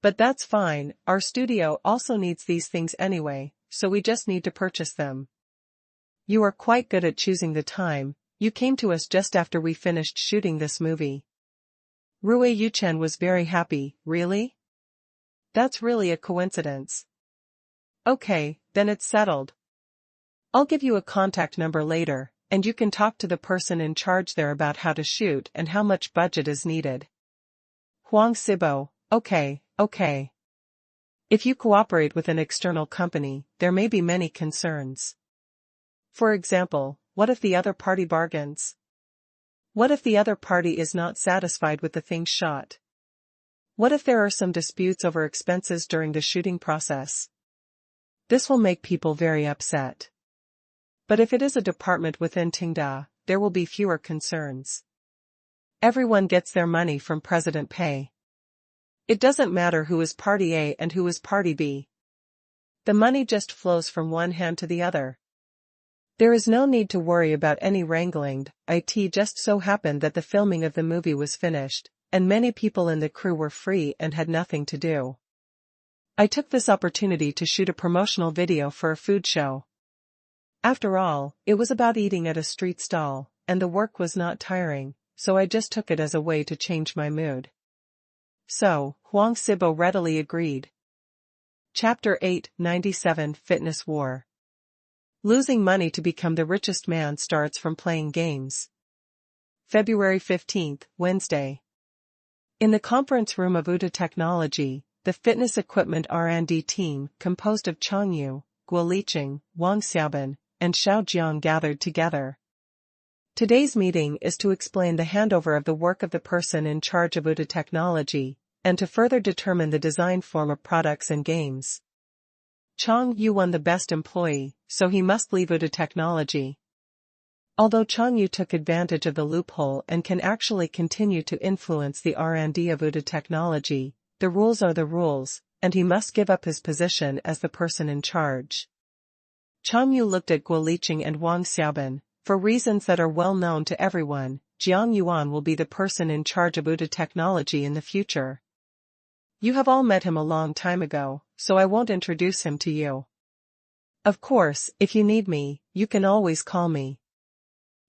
But that's fine, our studio also needs these things anyway, so we just need to purchase them. You are quite good at choosing the time, you came to us just after we finished shooting this movie. Rui Yuchen was very happy. Really? That's really a coincidence. Okay, then it's settled. I'll give you a contact number later, and you can talk to the person in charge there about how to shoot and how much budget is needed. Huang Sibo, okay. If you cooperate with an external company, there may be many concerns. For example, what if the other party bargains? What if the other party is not satisfied with the things shot? What if there are some disputes over expenses during the shooting process? This will make people very upset. But if it is a department within Tenda, there will be fewer concerns. Everyone gets their money from President Pei. It doesn't matter who is Party A and who is Party B. The money just flows from one hand to the other. There is no need to worry about any wrangling. It just so happened that the filming of the movie was finished, and many people in the crew were free and had nothing to do. I took this opportunity to shoot a promotional video for a food show. After all, it was about eating at a street stall, and the work was not tiring, so I just took it as a way to change my mood. So, Huang Sibo readily agreed. Chapter 8, 97 Fitness War. Losing money to become the richest man starts from playing games. February 15, Wednesday. In the conference room of Uda Technology, the fitness equipment R&D team, composed of Changyu, Guoliqing, Wang Xiaoban, and Xiao Jiang gathered together. Today's meeting is to explain the handover of the work of the person in charge of Uda Technology, and to further determine the design form of products and games. Chang Yu won the best employee, so he must leave Uda Technology. Although Chang Yu took advantage of the loophole and can actually continue to influence the R&D of Uda Technology, the rules are the rules, and he must give up his position as the person in charge. Chang Yu looked at Guoliqing and Wang Xiaoban. For reasons that are well known to everyone, Jiang Yuan will be the person in charge of Uda Technology in the future. You have all met him a long time ago, so I won't introduce him to you. Of course, if you need me, you can always call me.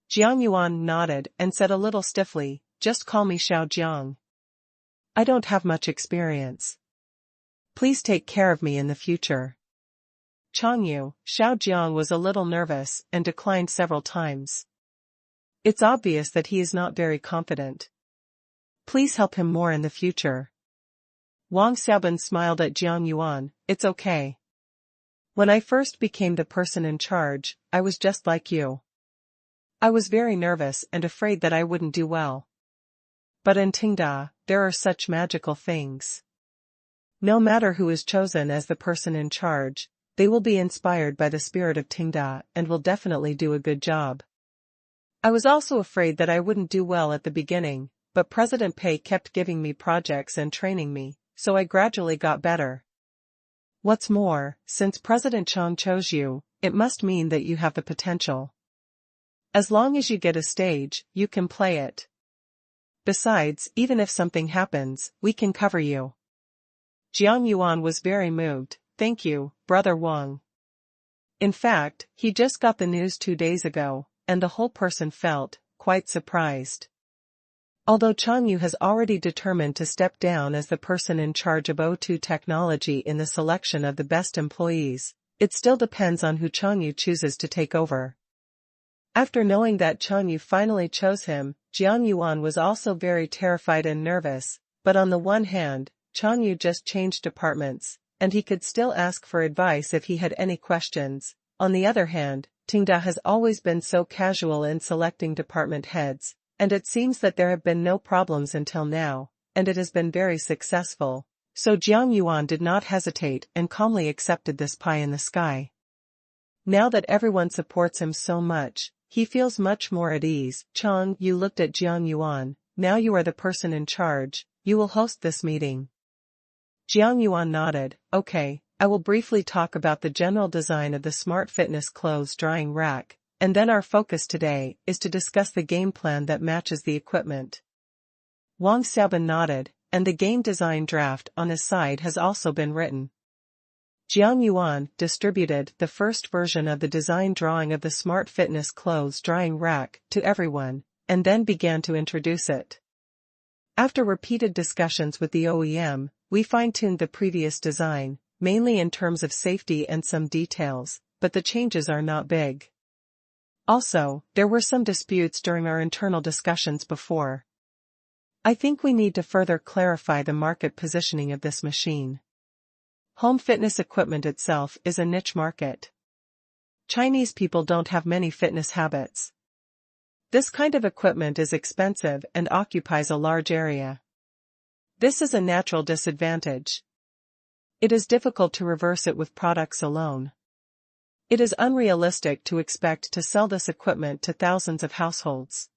Jiang Yuan nodded and said a little stiffly, just call me Xiao Jiang. I don't have much experience. Please take care of me in the future. Changyu, Xiao Jiang was a little nervous and declined several times. It's obvious that he is not very confident. Please help him more in the future. Wang Xiaoban smiled at Jiang Yuan, it's okay. When I first became the person in charge, I was just like you. I was very nervous and afraid that I wouldn't do well. But in Tenda, there are such magical things. No matter who is chosen as the person in charge, they will be inspired by the spirit of Tenda and will definitely do a good job. I was also afraid that I wouldn't do well at the beginning, but President Pei kept giving me projects and training me, so I gradually got better. What's more, since President Chang chose you, it must mean that you have the potential. As long as you get a stage, you can play it. Besides, even if something happens, we can cover you. Jiang Yuan was very moved. Thank you, Brother Wang. In fact, he just got the news 2 days ago, and the whole person felt quite surprised. Although Chang Yu has already determined to step down as the person in charge of O2 Technology in the selection of the best employees, it still depends on who Chang Yu chooses to take over. After knowing that Chang Yu finally chose him, Jiang Yuan was also very terrified and nervous, but on the one hand, Chang Yu just changed departments, and he could still ask for advice if he had any questions. On the other hand, Tenda has always been so casual in selecting department heads, and it seems that there have been no problems until now, and it has been very successful, so Jiang Yuan did not hesitate and calmly accepted this pie in the sky. Now that everyone supports him so much, he feels much more at ease. Chang Yu looked at Jiang Yuan, now you are the person in charge, you will host this meeting. Jiang Yuan nodded, okay, I will briefly talk about the general design of the smart fitness clothes drying rack, and then our focus today is to discuss the game plan that matches the equipment. Wang Xiaoban nodded, and the game design draft on his side has also been written. Jiang Yuan distributed the first version of the design drawing of the smart fitness clothes drying rack to everyone, and then began to introduce it. After repeated discussions with the OEM, we fine-tuned the previous design, mainly in terms of safety and some details, but the changes are not big. Also, there were some disputes during our internal discussions before. I think we need to further clarify the market positioning of this machine. Home fitness equipment itself is a niche market. Chinese people don't have many fitness habits. This kind of equipment is expensive and occupies a large area. This is a natural disadvantage. It is difficult to reverse it with products alone. It is unrealistic to expect to sell this equipment to thousands of households.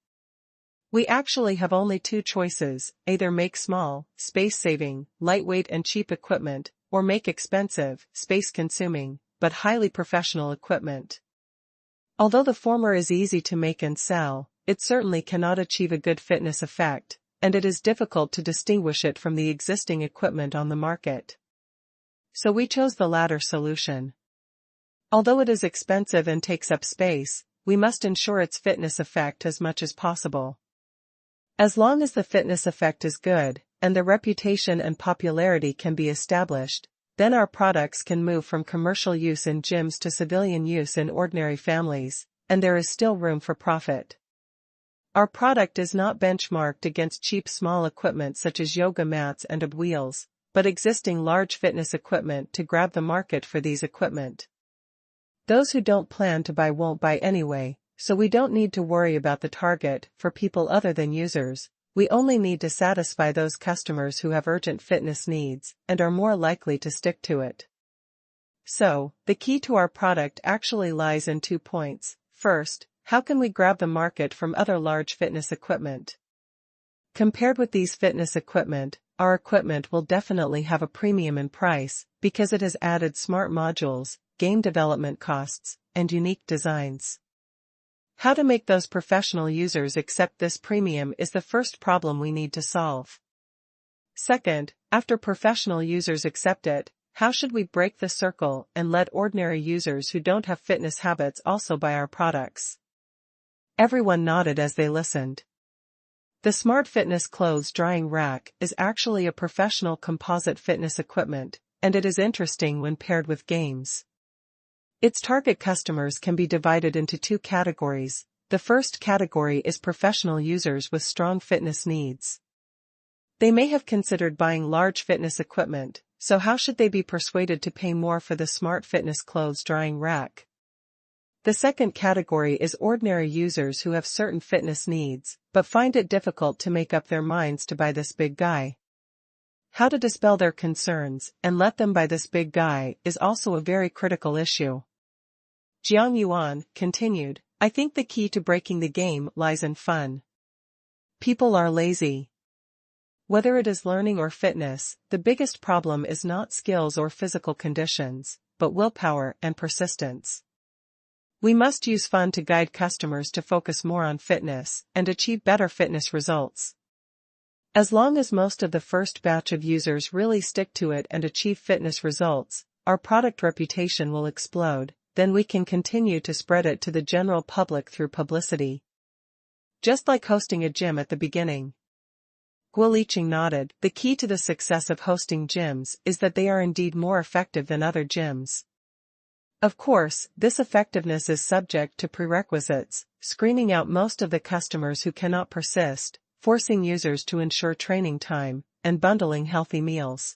We actually have only two choices: either make small, space-saving, lightweight and cheap equipment, or make expensive, space-consuming, but highly professional equipment. Although the former is easy to make and sell, it certainly cannot achieve a good fitness effect, and it is difficult to distinguish it from the existing equipment on the market. So we chose the latter solution. Although it is expensive and takes up space, we must ensure its fitness effect as much as possible. As long as the fitness effect is good, and the reputation and popularity can be established, then our products can move from commercial use in gyms to civilian use in ordinary families, and there is still room for profit. Our product is not benchmarked against cheap small equipment such as yoga mats and ab wheels, but existing large fitness equipment to grab the market for these equipment. Those who don't plan to buy won't buy anyway, so we don't need to worry about the target for people other than users. We only need to satisfy those customers who have urgent fitness needs and are more likely to stick to it. So, the key to our product actually lies in 2 points. First, how can we grab the market from other large fitness equipment? Compared with these fitness equipment, our equipment will definitely have a premium in price because it has added smart modules, game development costs, and unique designs. How to make those professional users accept this premium is the first problem we need to solve. Second, after professional users accept it, how should we break the circle and let ordinary users who don't have fitness habits also buy our products? Everyone nodded as they listened. The Smart Fitness Clothes Drying Rack is actually a professional composite fitness equipment, and it is interesting when paired with games. Its target customers can be divided into 2 categories. The first category is professional users with strong fitness needs. They may have considered buying large fitness equipment, so how should they be persuaded to pay more for the Smart Fitness Clothes Drying Rack? The second category is ordinary users who have certain fitness needs, but find it difficult to make up their minds to buy this big guy. How to dispel their concerns and let them buy this big guy is also a very critical issue. Jiang Yuan continued, I think the key to breaking the game lies in fun. People are lazy. Whether it is learning or fitness, the biggest problem is not skills or physical conditions, but willpower and persistence. We must use fun to guide customers to focus more on fitness and achieve better fitness results. As long as most of the first batch of users really stick to it and achieve fitness results, our product reputation will explode, then we can continue to spread it to the general public through publicity. Just like hosting a gym at the beginning. Guo Liqing nodded, the key to the success of hosting gyms is that they are indeed more effective than other gyms. Of course, this effectiveness is subject to prerequisites, screening out most of the customers who cannot persist, forcing users to ensure training time, and bundling healthy meals.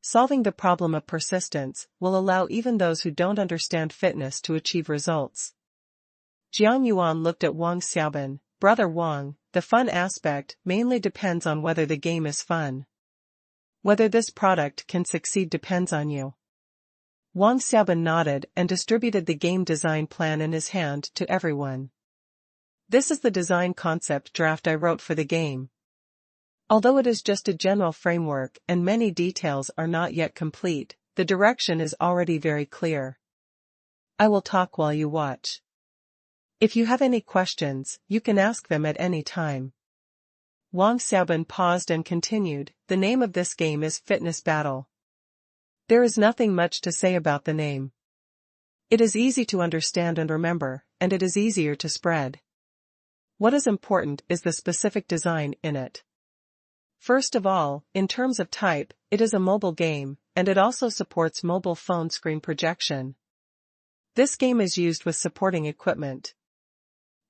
Solving the problem of persistence will allow even those who don't understand fitness to achieve results. Jiang Yuan looked at Wang Xiaobin, Brother Wang, the fun aspect mainly depends on whether the game is fun. Whether this product can succeed depends on you. Wang Xiaobin nodded and distributed the game design plan in his hand to everyone. This is the design concept draft I wrote for the game. Although it is just a general framework and many details are not yet complete, the direction is already very clear. I will talk while you watch. If you have any questions, you can ask them at any time. Wang Xiaobin paused and continued, the name of this game is Fitness Battle. There is nothing much to say about the name. It is easy to understand and remember, and it is easier to spread. What is important is the specific design in it. First of all, in terms of type, it is a mobile game, and it also supports mobile phone screen projection. This game is used with supporting equipment.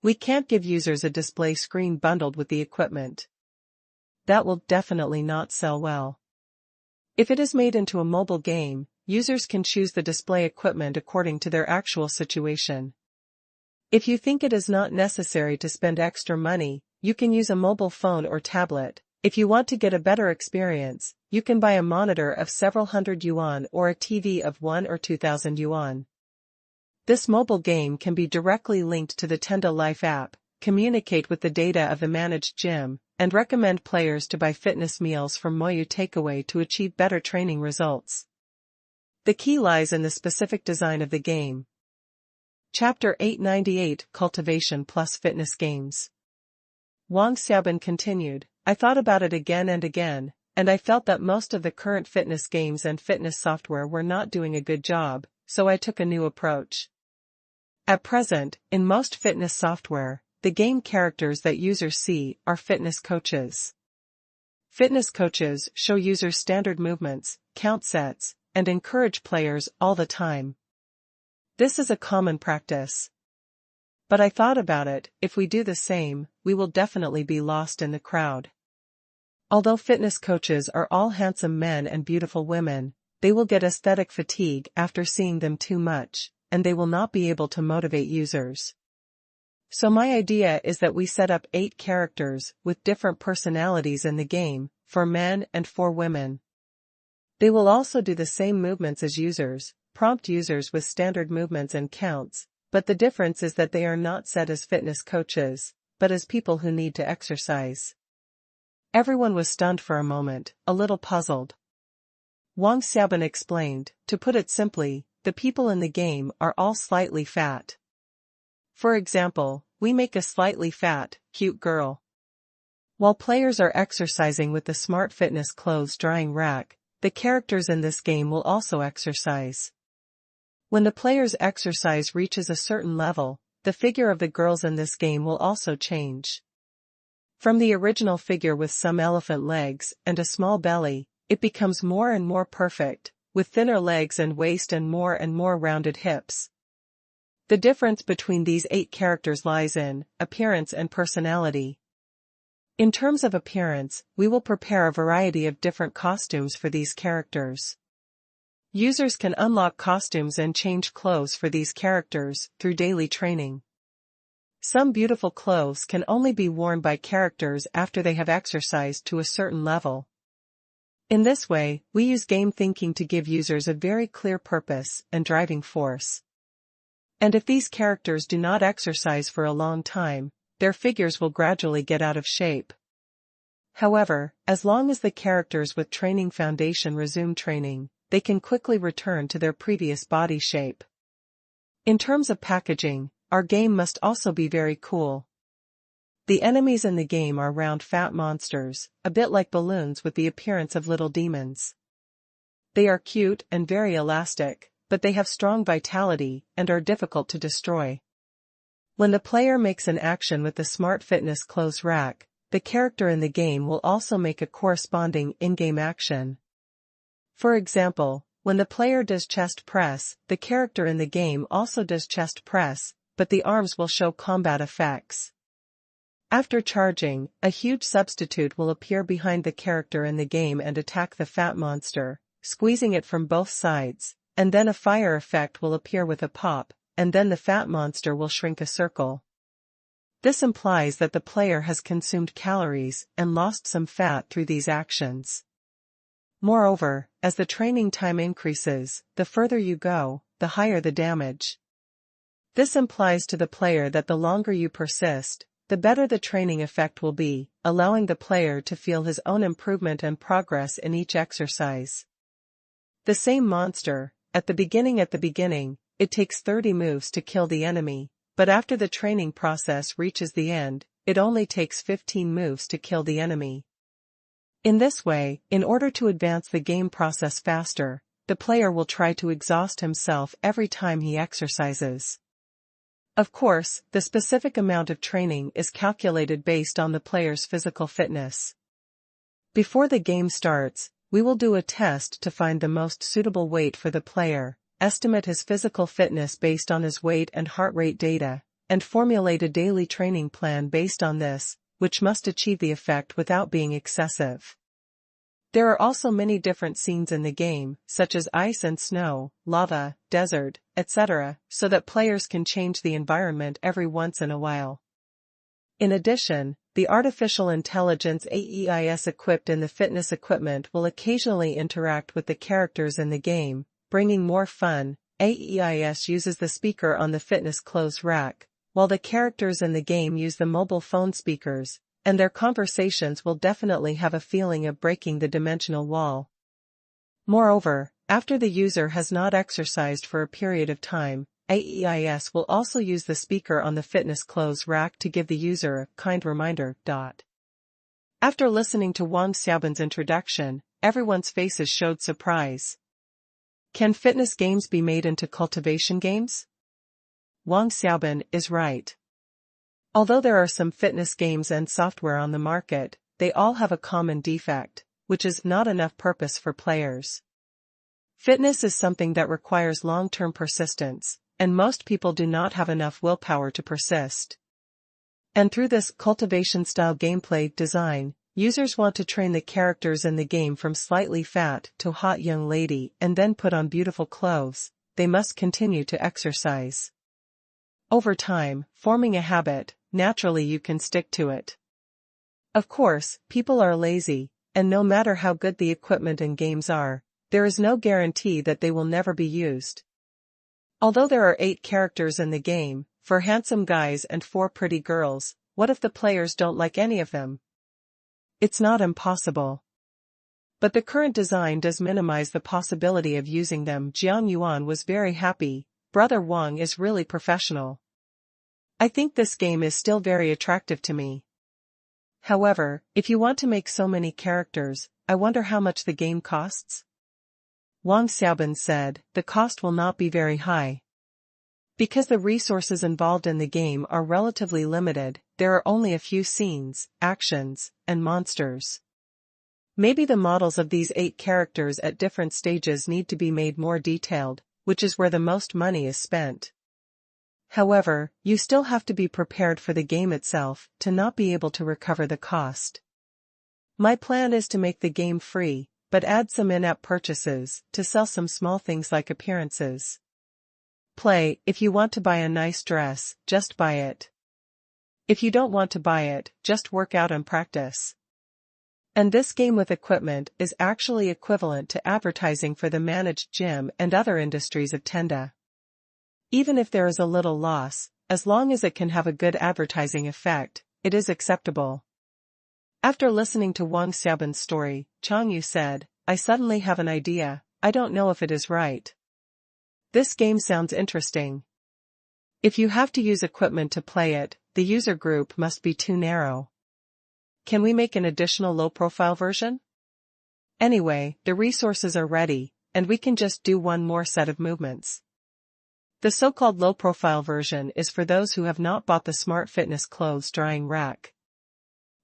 We can't give users a display screen bundled with the equipment. That will definitely not sell well. If it is made into a mobile game, users can choose the display equipment according to their actual situation. If you think it is not necessary to spend extra money, you can use a mobile phone or tablet, If you want to get a better experience, you can buy a monitor of several hundred yuan or a TV of 1 or 2,000 yuan. This mobile game can be directly linked to the Tenda Life app, communicate with the data of the managed gym, and recommend players to buy fitness meals from Moyu Takeaway to achieve better training results. The key lies in the specific design of the game. Chapter 898 Cultivation plus Fitness Games. Wang Xiaobin continued, I thought about it again and again, and I felt that most of the current fitness games and fitness software were not doing a good job, so I took a new approach. At present, in most fitness software, the game characters that users see are fitness coaches. Fitness coaches show users standard movements, count sets, and encourage players all the time. This is a common practice. But I thought about it, if we do the same, we will definitely be lost in the crowd. Although fitness coaches are all handsome men and beautiful women, they will get aesthetic fatigue after seeing them too much, and they will not be able to motivate users. So my idea is that we set up 8 characters with different personalities in the game, for men and for women. They will also do the same movements as users, prompt users with standard movements and counts, but the difference is that they are not set as fitness coaches, but as people who need to exercise. Everyone was stunned for a moment, a little puzzled. Wang Xiaobin explained, to put it simply, the people in the game are all slightly fat. For example, we make a slightly fat, cute girl. While players are exercising with the smart fitness clothes drying rack, the characters in this game will also exercise. When the player's exercise reaches a certain level, the figure of the girls in this game will also change. From the original figure with some elephant legs and a small belly, it becomes more and more perfect, with thinner legs and waist and more rounded hips. The difference between these 8 characters lies in appearance and personality. In terms of appearance, we will prepare a variety of different costumes for these characters. Users can unlock costumes and change clothes for these characters through daily training. Some beautiful clothes can only be worn by characters after they have exercised to a certain level. In this way, we use game thinking to give users a very clear purpose and driving force. And if these characters do not exercise for a long time, their figures will gradually get out of shape. However, as long as the characters with training foundation resume training, they can quickly return to their previous body shape. In terms of packaging, our game must also be very cool. The enemies in the game are round fat monsters, a bit like balloons with the appearance of little demons. They are cute and very elastic, but they have strong vitality and are difficult to destroy. When the player makes an action with the smart fitness clothes rack, the character in the game will also make a corresponding in-game action. For example, when the player does chest press, the character in the game also does chest press, but the arms will show combat effects. After charging, a huge substitute will appear behind the character in the game and attack the fat monster, squeezing it from both sides, and then a fire effect will appear with a pop, and then the fat monster will shrink a circle. This implies that the player has consumed calories and lost some fat through these actions. Moreover, as the training time increases, the further you go, the higher the damage. This implies to the player that the longer you persist, the better the training effect will be, allowing the player to feel his own improvement and progress in each exercise. The same monster, at the beginning, it takes 30 moves to kill the enemy, but after the training process reaches the end, it only takes 15 moves to kill the enemy. In this way, in order to advance the game process faster, the player will try to exhaust himself every time he exercises. Of course, the specific amount of training is calculated based on the player's physical fitness. Before the game starts, we will do a test to find the most suitable weight for the player, estimate his physical fitness based on his weight and heart rate data, and formulate a daily training plan based on this, which must achieve the effect without being excessive. There are also many different scenes in the game, such as ice and snow, lava, desert, etc., so that players can change the environment every once in a while. In addition, the artificial intelligence AEIs equipped in the fitness equipment will occasionally interact with the characters in the game, bringing more fun. AEIs uses the speaker on the fitness clothes rack, while the characters in the game use the mobile phone speakers, and their conversations will definitely have a feeling of breaking the dimensional wall. Moreover, after the user has not exercised for a period of time, AEIs will also use the speaker on the fitness clothes rack to give the user a kind reminder. After listening to Wang Xiaoban's introduction, everyone's faces showed surprise. Can fitness games be made into cultivation games? Wang Xiaoban is right. Although there are some fitness games and software on the market, they all have a common defect, which is not enough purpose for players. Fitness is something that requires long-term persistence, and most people do not have enough willpower to persist. And through this cultivation-style gameplay design, users want to train the characters in the game from slightly fat to hot young lady and then put on beautiful clothes. They must continue to exercise. Over time, forming a habit, naturally you can stick to it. Of course, people are lazy, and no matter how good the equipment and games are, there is no guarantee that they will never be used. Although there are 8 characters in the game, 4 handsome guys and 4 pretty girls, what if the players don't like any of them? It's not impossible. But the current design does minimize the possibility of using them. Jiang Yuan was very happy. Brother Wang is really professional. I think this game is still very attractive to me. However, if you want to make so many characters, I wonder how much the game costs? Wang Xiaoban said, the cost will not be very high. Because the resources involved in the game are relatively limited, there are only a few scenes, actions, and monsters. Maybe the models of these 8 characters at different stages need to be made more detailed, which is where the most money is spent. However, you still have to be prepared for the game itself to not be able to recover the cost. My plan is to make the game free, but add some in-app purchases to sell some small things like appearances. Play, if you want to buy a nice dress, just buy it. If you don't want to buy it, just work out and practice. And this game with equipment is actually equivalent to advertising for the managed gym and other industries of Tenda. Even if there is a little loss, as long as it can have a good advertising effect, it is acceptable. After listening to Wang Xiaoban's story, Chang Yu said, I suddenly have an idea. I don't know if it is right. This game sounds interesting. If you have to use equipment to play it, the user group must be too narrow. Can we make an additional low-profile version? Anyway, the resources are ready, and we can just do one more set of movements. The so-called low-profile version is for those who have not bought the smart fitness clothes drying rack.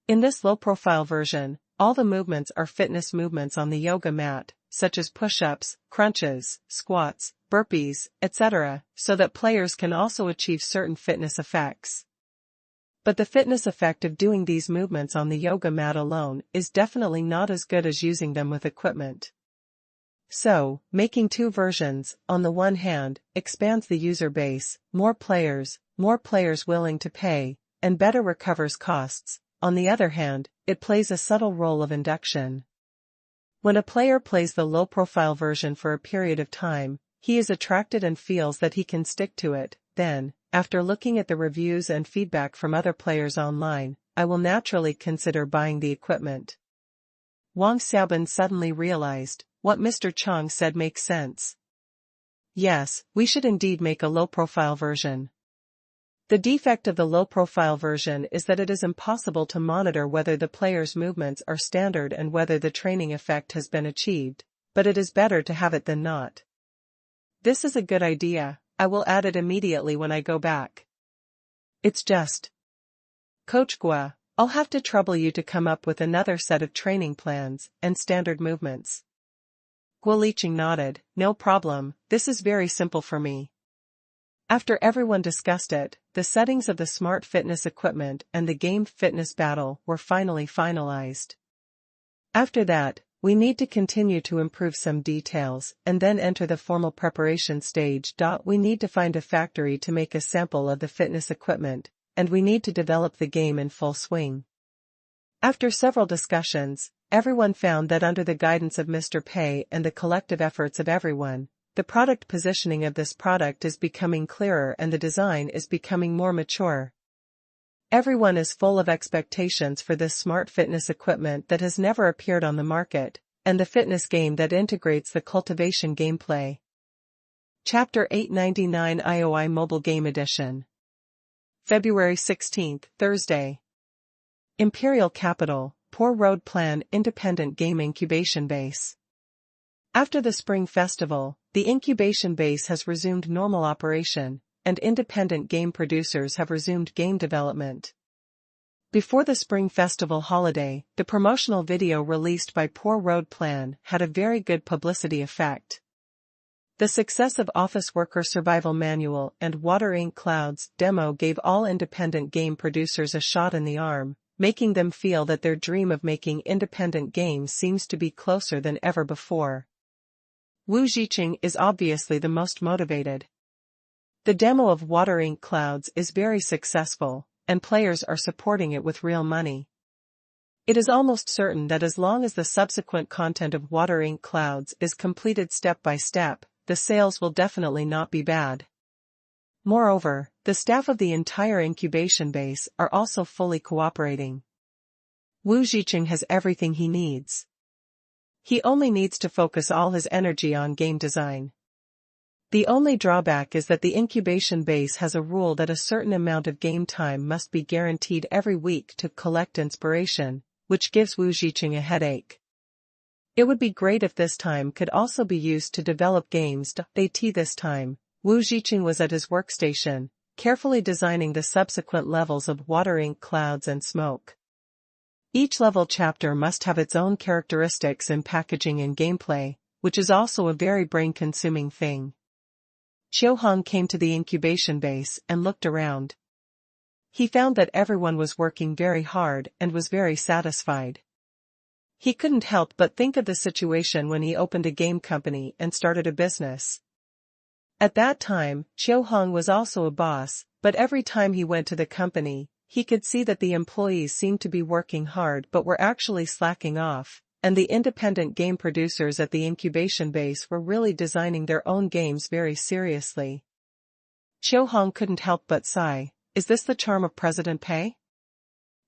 In this low-profile version, all the movements are fitness movements on the yoga mat, such as push-ups, crunches, squats, burpees, etc., so that players can also achieve certain fitness effects. But the fitness effect of doing these movements on the yoga mat alone is definitely not as good as using them with equipment. So, making 2 versions, on the one hand, expands the user base, more players willing to pay, and better recovers costs. On the other hand, it plays a subtle role of induction. When a player plays the low-profile version for a period of time, he is attracted and feels that he can stick to it. Then, after looking at the reviews and feedback from other players online, I will naturally consider buying the equipment. Wang Xiaoban suddenly realized, what Mr. Chang said makes sense. Yes, we should indeed make a low-profile version. The defect of the low-profile version is that it is impossible to monitor whether the player's movements are standard and whether the training effect has been achieved, but it is better to have it than not. This is a good idea. I will add it immediately when I go back. It's just. Coach Gua, I'll have to trouble you to come up with another set of training plans and standard movements. Gua Liqing nodded, no problem, this is very simple for me. After everyone discussed it, the settings of the smart fitness equipment and the game fitness battle were finally finalized. After that, we need to continue to improve some details and then enter the formal preparation stage. We need to find a factory to make a sample of the fitness equipment, and we need to develop the game in full swing. After several discussions, everyone found that under the guidance of Mr. Pei and the collective efforts of everyone, the product positioning of this product is becoming clearer and the design is becoming more mature. Everyone is full of expectations for this smart fitness equipment that has never appeared on the market, and the fitness game that integrates the cultivation gameplay. Chapter 899 IOI Mobile Game Edition. February 16, Thursday. Imperial Capital, Poor Road Plan Independent Game Incubation Base. After the Spring Festival, the incubation base has resumed normal operation, and independent game producers have resumed game development. Before the Spring Festival holiday, the promotional video released by Poor Road Plan had a very good publicity effect. The success of Office Worker Survival Manual and Water Ink Clouds demo gave all independent game producers a shot in the arm, making them feel that their dream of making independent games seems to be closer than ever before. Wu Zhiqing is obviously the most motivated. The demo of Water Ink Clouds is very successful, and players are supporting it with real money. It is almost certain that as long as the subsequent content of Water Ink Clouds is completed step by step, the sales will definitely not be bad. Moreover, the staff of the entire incubation base are also fully cooperating. Wu Zhiqing has everything he needs. He only needs to focus all his energy on game design. The only drawback is that the incubation base has a rule that a certain amount of game time must be guaranteed every week to collect inspiration, which gives Wu Zhiqing a headache. It would be great if this time could also be used to develop games. This time, Wu Zhiqing was at his workstation, carefully designing the subsequent levels of Water Ink Clouds and Smoke. Each level chapter must have its own characteristics in packaging and gameplay, which is also a very brain-consuming thing. Qiu came to the incubation base and looked around. He found that everyone was working very hard and was very satisfied. He couldn't help but think of the situation when he opened a game company and started a business. At that time, Qiu was also a boss, but every time he went to the company, he could see that the employees seemed to be working hard but were actually slacking off, and the independent game producers at the incubation base were really designing their own games very seriously. Qiu couldn't help but sigh, is this the charm of President Pei?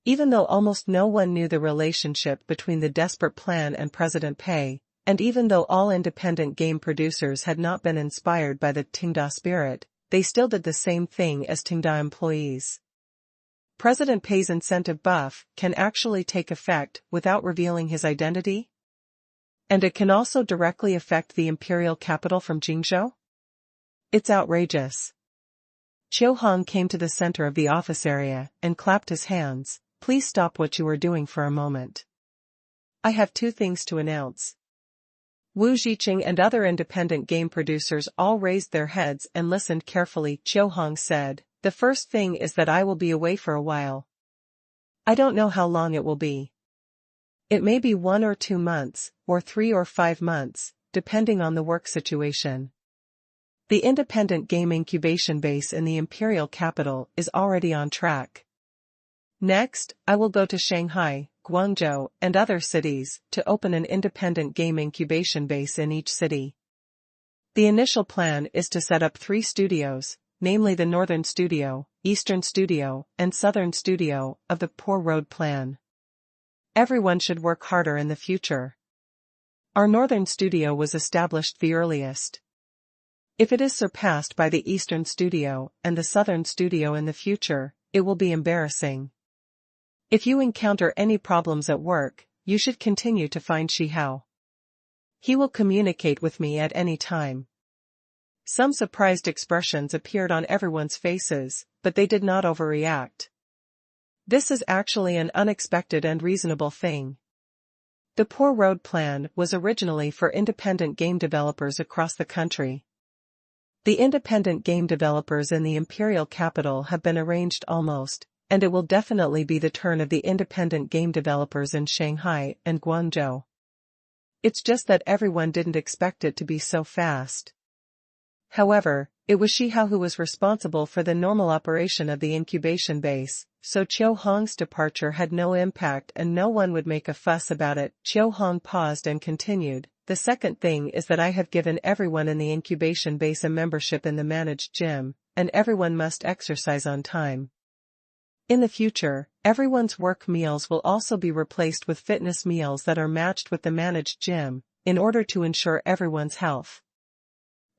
Even though almost no one knew the relationship between the desperate plan and President Pei, and even though all independent game producers had not been inspired by the Tenda spirit, they still did the same thing as Tenda employees. President Pei's incentive buff can actually take effect without revealing his identity? And it can also directly affect the imperial capital from Jingzhou? It's outrageous. Qiu came to the center of the office area and clapped his hands. Please stop what you are doing for a moment. I have two things to announce. Wu Zhiqing and other independent game producers all raised their heads and listened carefully. Qiu said, the first thing is that I will be away for a while. I don't know how long it will be. It may be 1 or 2 months, or 3 or 5 months, depending on the work situation. The independent game incubation base in the imperial capital is already on track. Next, I will go to Shanghai, Guangzhou, and other cities to open an independent game incubation base in each city. The initial plan is to set up 3 studios, namely the Northern Studio, Eastern Studio, and Southern Studio of the Poor Road Plan. Everyone should work harder in the future. Our Northern Studio was established the earliest. If it is surpassed by the Eastern Studio and the Southern Studio in the future, it will be embarrassing. If you encounter any problems at work, you should continue to find Shihao. He will communicate with me at any time. Some surprised expressions appeared on everyone's faces, but they did not overreact. This is actually an unexpected and reasonable thing. The Poor Road Plan was originally for independent game developers across the country. The independent game developers in the imperial capital have been arranged almost, and it will definitely be the turn of the independent game developers in Shanghai and Guangzhou. It's just that everyone didn't expect it to be so fast. However, it was Shihao who was responsible for the normal operation of the incubation base, so Chiu Hong's departure had no impact and no one would make a fuss about it. Chiu Hong paused and continued, the second thing is that I have given everyone in the incubation base a membership in the managed gym, and everyone must exercise on time. In the future, everyone's work meals will also be replaced with fitness meals that are matched with the managed gym, in order to ensure everyone's health.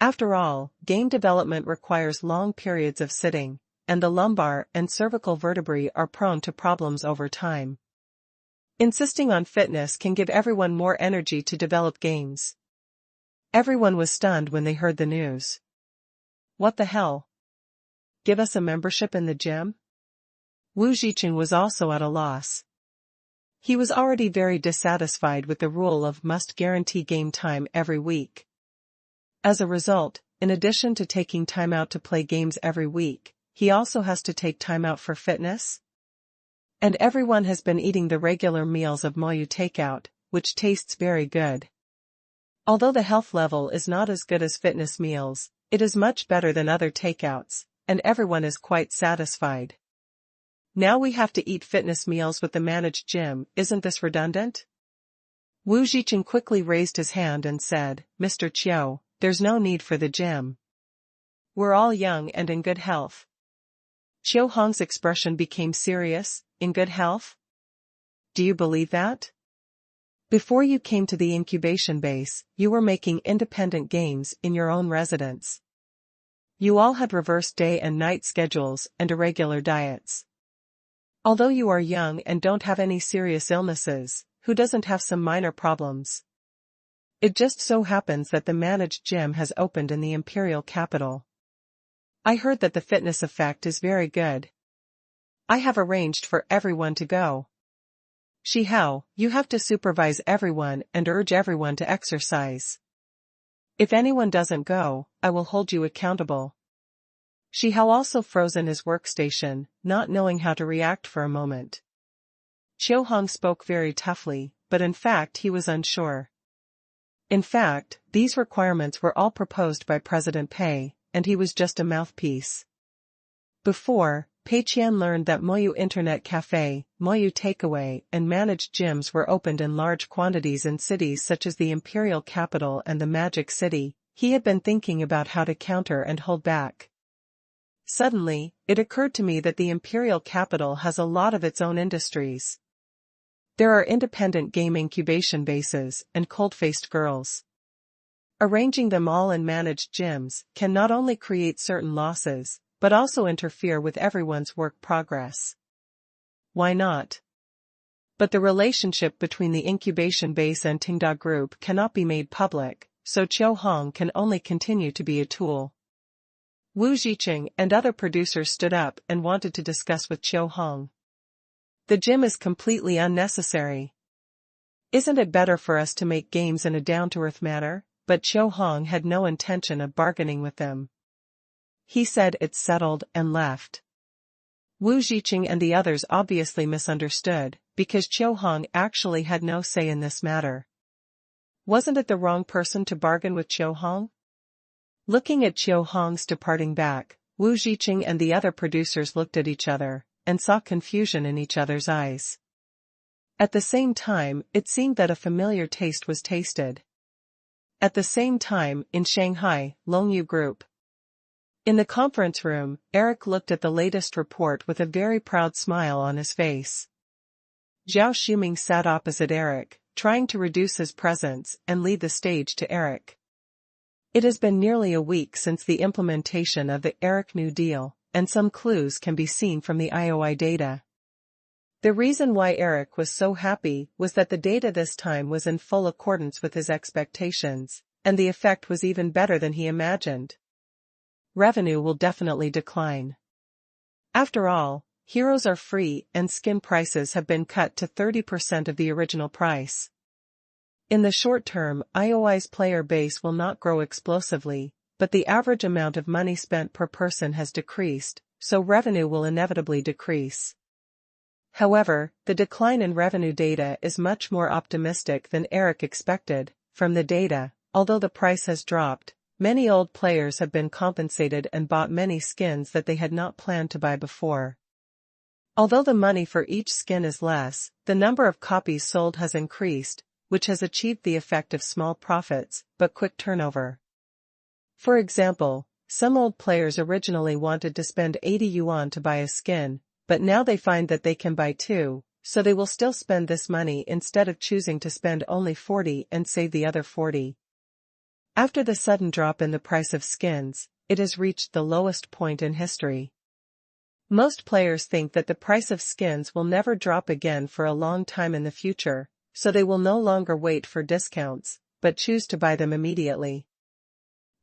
After all, game development requires long periods of sitting, and the lumbar and cervical vertebrae are prone to problems over time. Insisting on fitness can give everyone more energy to develop games. Everyone was stunned when they heard the news. What the hell? Give us a membership in the gym? Wu Zhiqing was also at a loss. He was already very dissatisfied with the rule of must guarantee game time every week. As a result, in addition to taking time out to play games every week, he also has to take time out for fitness. And everyone has been eating the regular meals of Moyu takeout, which tastes very good. Although the health level is not as good as fitness meals, it is much better than other takeouts, and everyone is quite satisfied. Now we have to eat fitness meals with the managed gym, isn't this redundant? Wu Zhiqing quickly raised his hand and said, Mr. Chiu, there's no need for the gym. We're all young and in good health. Chiu Hong's expression became serious. In good health? Do you believe that? Before you came to the incubation base, you were making independent games in your own residence. You all had reversed day and night schedules and irregular diets. Although you are young and don't have any serious illnesses, who doesn't have some minor problems? It just so happens that the managed gym has opened in the imperial capital. I heard that the fitness effect is very good. I have arranged for everyone to go. Shi Hao, you have to supervise everyone and urge everyone to exercise. If anyone doesn't go, I will hold you accountable. Shi Hao also froze in his workstation, not knowing how to react for a moment. Chiu Hong spoke very toughly, but in fact he was unsure. In fact, these requirements were all proposed by President Pei, and he was just a mouthpiece. Before, Pei Qian learned that Moyu Internet Cafe, Moyu Takeaway, and managed gyms were opened in large quantities in cities such as the Imperial Capital and the Magic City. He had been thinking about how to counter and hold back. Suddenly, it occurred to me that the Imperial Capital has a lot of its own industries. There are independent game incubation bases and cold-faced girls. Arranging them all in managed gyms can not only create certain losses, but also interfere with everyone's work progress. Why not? But the relationship between the incubation base and Tenda Group cannot be made public, so Chiu Hong can only continue to be a tool. Wu Zhiqing and other producers stood up and wanted to discuss with Chiu Hong. The gym is completely unnecessary. Isn't it better for us to make games in a down-to-earth manner? But Chiu Hong had no intention of bargaining with them. He said it's settled and left. Wu Zhiqing and the others obviously misunderstood, because Chiu Hong actually had no say in this matter. Wasn't it the wrong person to bargain with Chiu Hong? Looking at Chiu Hong's departing back, Wu Zhiqing and the other producers looked at each other, and saw confusion in each other's eyes. At the same time, it seemed that a familiar taste was tasted. At the same time, in Shanghai, Longyu Group. In the conference room, Eric looked at the latest report with a very proud smile on his face. Zhao Shuming sat opposite Eric, trying to reduce his presence and lead the stage to Eric. It has been nearly a week since the implementation of the Eric New Deal, and some clues can be seen from the IOI data. The reason why Eric was so happy was that the data this time was in full accordance with his expectations, and the effect was even better than he imagined. Revenue will definitely decline. After all, heroes are free and skin prices have been cut to 30% of the original price. In the short term, IOI's player base will not grow explosively, but the average amount of money spent per person has decreased, so revenue will inevitably decrease. However, the decline in revenue data is much more optimistic than Eric expected. From the data, although the price has dropped, many old players have been compensated and bought many skins that they had not planned to buy before. Although the money for each skin is less, the number of copies sold has increased, which has achieved the effect of small profits, but quick turnover. For example, some old players originally wanted to spend 80 yuan to buy a skin, but now they find that they can buy two, so they will still spend this money instead of choosing to spend only 40 and save the other 40. After the sudden drop in the price of skins, it has reached the lowest point in history. Most players think that the price of skins will never drop again for a long time in the future, so they will no longer wait for discounts, but choose to buy them immediately.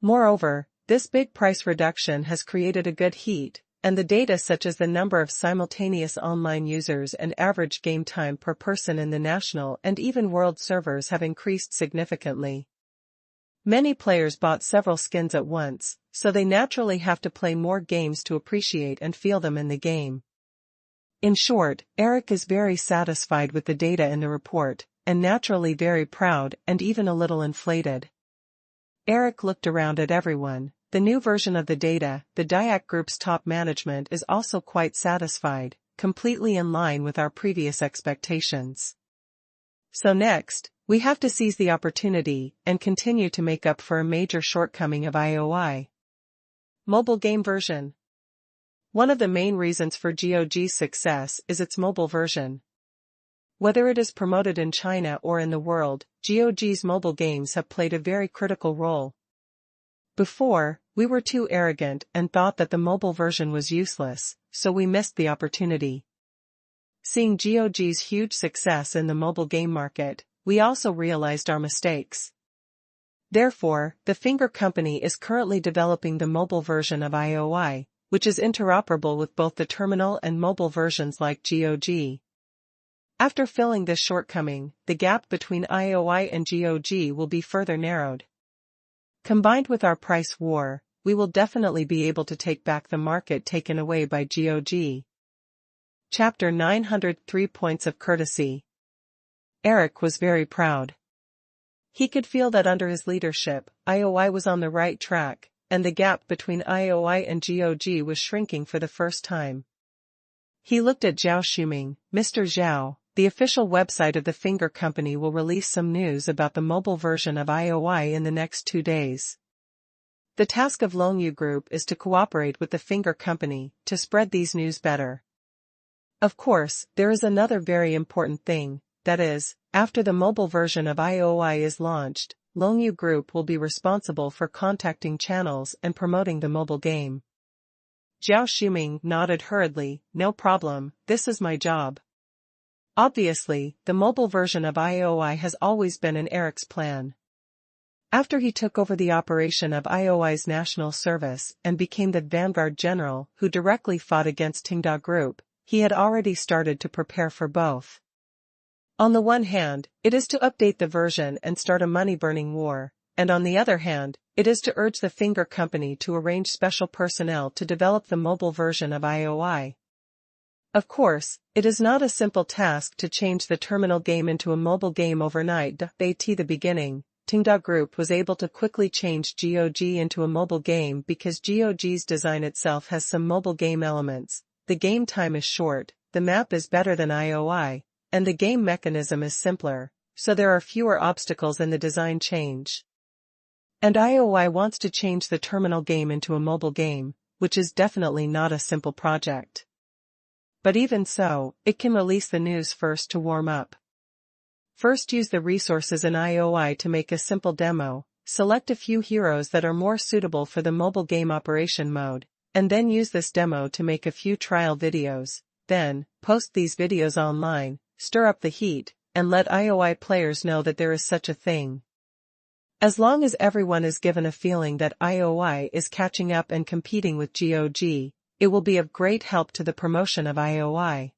Moreover, this big price reduction has created a good heat, and the data such as the number of simultaneous online users and average game time per person in the national and even world servers have increased significantly. Many players bought several skins at once, so they naturally have to play more games to appreciate and feel them in the game. In short, Eric is very satisfied with the data in the report, and naturally very proud and even a little inflated. Eric looked around at everyone. The new version of the data, the Diak Group's top management is also quite satisfied, completely in line with our previous expectations. So next, we have to seize the opportunity and continue to make up for a major shortcoming of IOI. Mobile game version. One of the main reasons for GOG's success is its mobile version. Whether it is promoted in China or in the world, GOG's mobile games have played a very critical role. Before, we were too arrogant and thought that the mobile version was useless, so we missed the opportunity. Seeing GOG's huge success in the mobile game market, we also realized our mistakes. Therefore, the Finger Company is currently developing the mobile version of IOI, which is interoperable with both the terminal and mobile versions like GOG. After filling this shortcoming, the gap between IOI and GOG will be further narrowed. Combined with our price war, we will definitely be able to take back the market taken away by GOG. Chapter 903 Points of Courtesy. Eric was very proud. He could feel that under his leadership, IOI was on the right track, and the gap between IOI and GOG was shrinking for the first time. He looked at Zhao Shuming. Mr. Zhao, the official website of the Finger Company will release some news about the mobile version of IOI in the next 2 days. The task of Longyu Group is to cooperate with the Finger Company to spread these news better. Of course, there is another very important thing. That is, after the mobile version of IOI is launched, Longyu Group will be responsible for contacting channels and promoting the mobile game. Zhao Shuming nodded hurriedly. No problem, this is my job. Obviously, the mobile version of IOI has always been in Eric's plan. After he took over the operation of IOI's national service and became the vanguard general who directly fought against Tenda Group, he had already started to prepare for both. On the one hand, it is to update the version and start a money-burning war, and on the other hand, it is to urge the Finger Company to arrange special personnel to develop the mobile version of IOI. Of course, it is not a simple task to change the terminal game into a mobile game overnight. At the beginning, Tenda Group was able to quickly change GOG into a mobile game because GOG's design itself has some mobile game elements. The game time is short, the map is better than IOI, and the game mechanism is simpler, so there are fewer obstacles in the design change. And IOI wants to change the terminal game into a mobile game, which is definitely not a simple project. But even so, it can release the news first to warm up. First, use the resources in IOI to make a simple demo, select a few heroes that are more suitable for the mobile game operation mode, and then use this demo to make a few trial videos, then, post these videos online, stir up the heat, and let IOI players know that there is such a thing. As long as everyone is given a feeling that IOI is catching up and competing with GOG, it will be of great help to the promotion of IOI.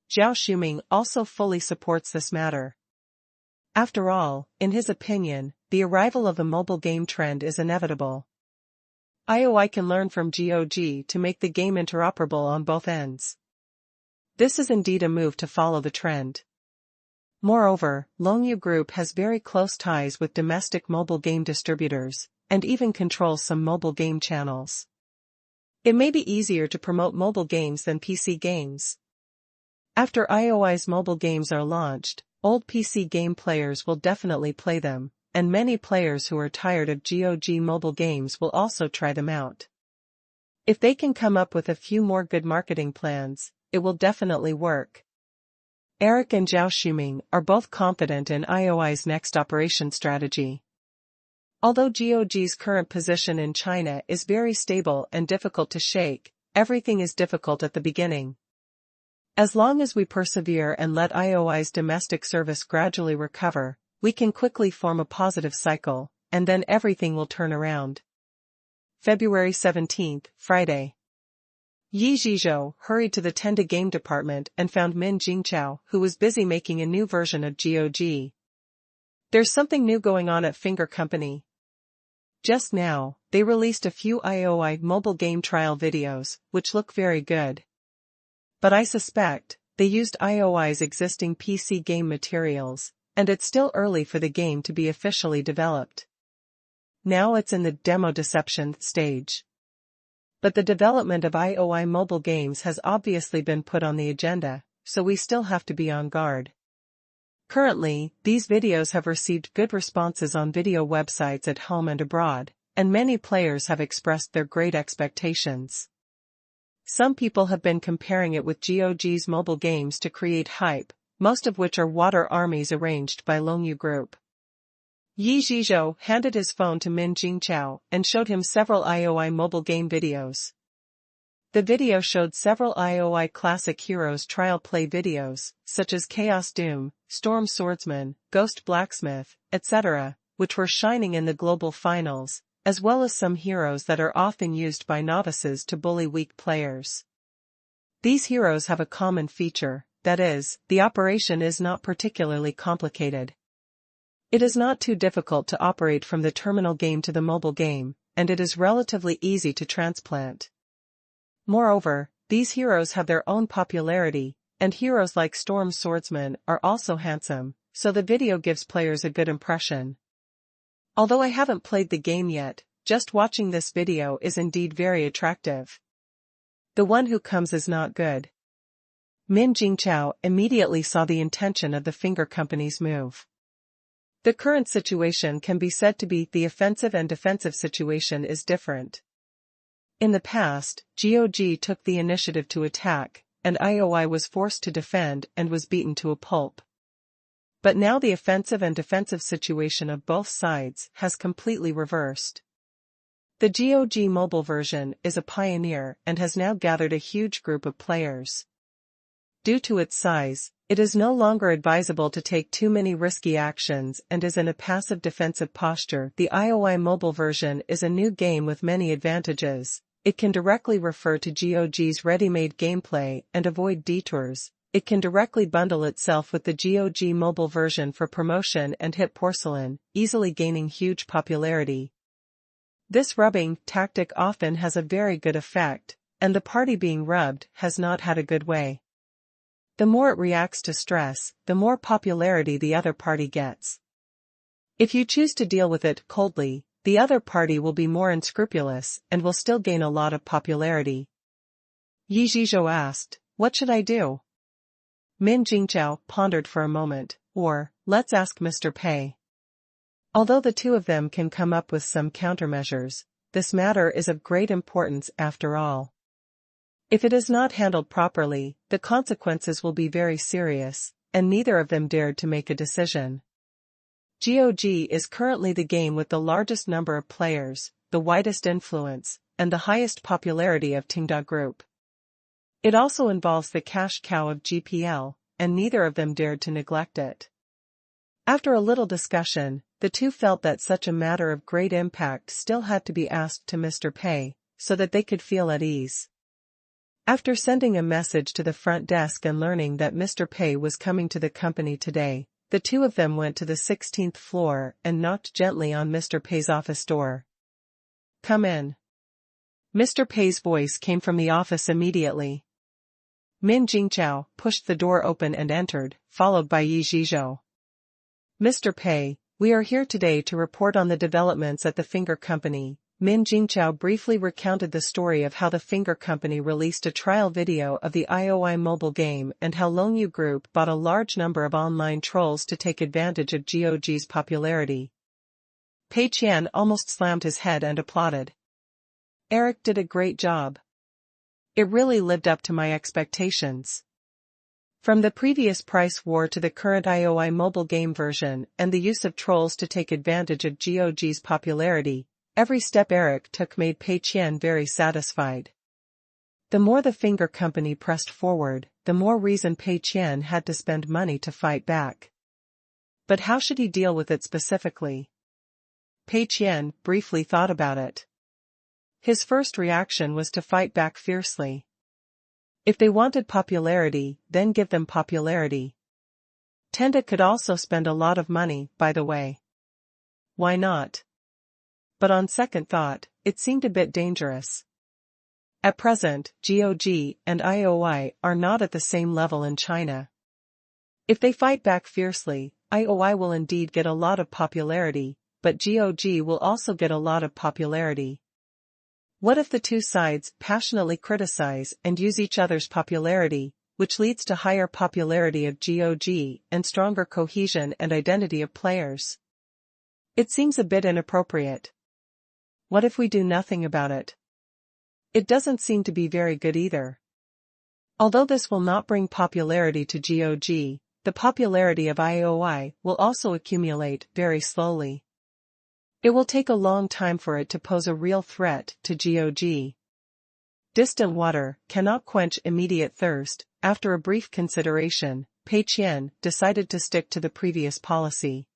Zhao Shuming also fully supports this matter. After all, in his opinion, the arrival of a mobile game trend is inevitable. IOI can learn from GOG to make the game interoperable on both ends. This is indeed a move to follow the trend. Moreover, Longyu Group has very close ties with domestic mobile game distributors, and even controls some mobile game channels. It may be easier to promote mobile games than PC games. After iOI's mobile games are launched, old PC game players will definitely play them, and many players who are tired of GOG mobile games will also try them out. If they can come up with a few more good marketing plans, it will definitely work. Eric and Zhao Shuming are both confident in iOI's next operation strategy. Although GOG's current position in China is very stable and difficult to shake, everything is difficult at the beginning. As long as we persevere and let iOI's domestic service gradually recover, we can quickly form a positive cycle, and then everything will turn around. February 17, Friday. Yi Zhizhou hurried to the Tenda game department and found Min Jingqiao, who was busy making a new version of GOG. There's something new going on at Finger Company. Just now, they released a few iOI mobile game trial videos, which look very good. But I suspect, they used iOI's existing PC game materials, and it's still early for the game to be officially developed. Now it's in the demo deception stage. But the development of iOI mobile games has obviously been put on the agenda, so we still have to be on guard. Currently, these videos have received good responses on video websites at home and abroad, and many players have expressed their great expectations. Some people have been comparing it with GOG's mobile games to create hype, most of which are water armies arranged by Longyu Group. Yi Zhizhou handed his phone to Min Jingqiao and showed him several iOI mobile game videos. The video showed several iOI classic heroes trial play videos, such as Chaos Doom, Storm Swordsman, Ghost Blacksmith, etc., which were shining in the global finals, as well as some heroes that are often used by novices to bully weak players. These heroes have a common feature, that is, the operation is not particularly complicated. It is not too difficult to operate from the terminal game to the mobile game, and it is relatively easy to transplant. Moreover, these heroes have their own popularity, and heroes like Storm Swordsman are also handsome, so the video gives players a good impression. Although I haven't played the game yet, just watching this video is indeed very attractive. The one who comes is not good. Min Jingqiao immediately saw the intention of the Finger Company's move. The current situation can be said to be the offensive and defensive situation is different. In the past, GOG took the initiative to attack, and iOI was forced to defend and was beaten to a pulp. But now the offensive and defensive situation of both sides has completely reversed. The GOG mobile version is a pioneer and has now gathered a huge group of players. Due to its size, it is no longer advisable to take too many risky actions and is in a passive defensive posture. The iOI mobile version is a new game with many advantages. It can directly refer to GOG's ready-made gameplay and avoid detours. It can directly bundle itself with the GOG mobile version for promotion and hit porcelain, easily gaining huge popularity. This rubbing tactic often has a very good effect, and the party being rubbed has not had a good way. The more it reacts to stress, the more popularity the other party gets. If you choose to deal with it coldly, the other party will be more unscrupulous and will still gain a lot of popularity. Yi Zhizhou asked, "What should I do?" Min Jingqiao pondered for a moment, or, let's ask Mr. Pei. Although the two of them can come up with some countermeasures, this matter is of great importance after all. If it is not handled properly, the consequences will be very serious, and neither of them dared to make a decision. GOG is currently the game with the largest number of players, the widest influence, and the highest popularity of Tenda Group. It also involves the cash cow of GPL, and neither of them dared to neglect it. After a little discussion, the two felt that such a matter of great impact still had to be asked to Mr. Pei, so that they could feel at ease. After sending a message to the front desk and learning that Mr. Pei was coming to the company today, the two of them went to the 16th floor and knocked gently on Mr. Pei's office door. "Come in." Mr. Pei's voice came from the office immediately. Min Jingqiao pushed the door open and entered, followed by Yi Zhizhou. "Mr. Pei, we are here today to report on the developments at the Finger Company. Min Jingqiao briefly recounted the story of how the Finger Company released a trial video of the IOI mobile game and how Longyu Group bought a large number of online trolls to take advantage of GOG's popularity. Pei Qian almost slammed his head and applauded. Eric did a great job. It really lived up to my expectations. From the previous price war to the current IOI mobile game version and the use of trolls to take advantage of GOG's popularity, every step Eric took made Pei Qian very satisfied. The more the Finger Company pressed forward, the more reason Pei Qian had to spend money to fight back. But how should he deal with it specifically? Pei Qian briefly thought about it. His first reaction was to fight back fiercely. If they wanted popularity, then give them popularity. Tenda could also spend a lot of money, by the way. Why not? But on second thought, it seemed a bit dangerous. At present, GOG and IOI are not at the same level in China. If they fight back fiercely, IOI will indeed get a lot of popularity, but GOG will also get a lot of popularity. What if the two sides passionately criticize and use each other's popularity, which leads to higher popularity of GOG and stronger cohesion and identity of players? It seems a bit inappropriate. What if we do nothing about it? It doesn't seem to be very good either. Although this will not bring popularity to GOG, the popularity of IOI will also accumulate very slowly. It will take a long time for it to pose a real threat to GOG. Distant water cannot quench immediate thirst. After a brief consideration, Pei Qian decided to stick to the previous policy.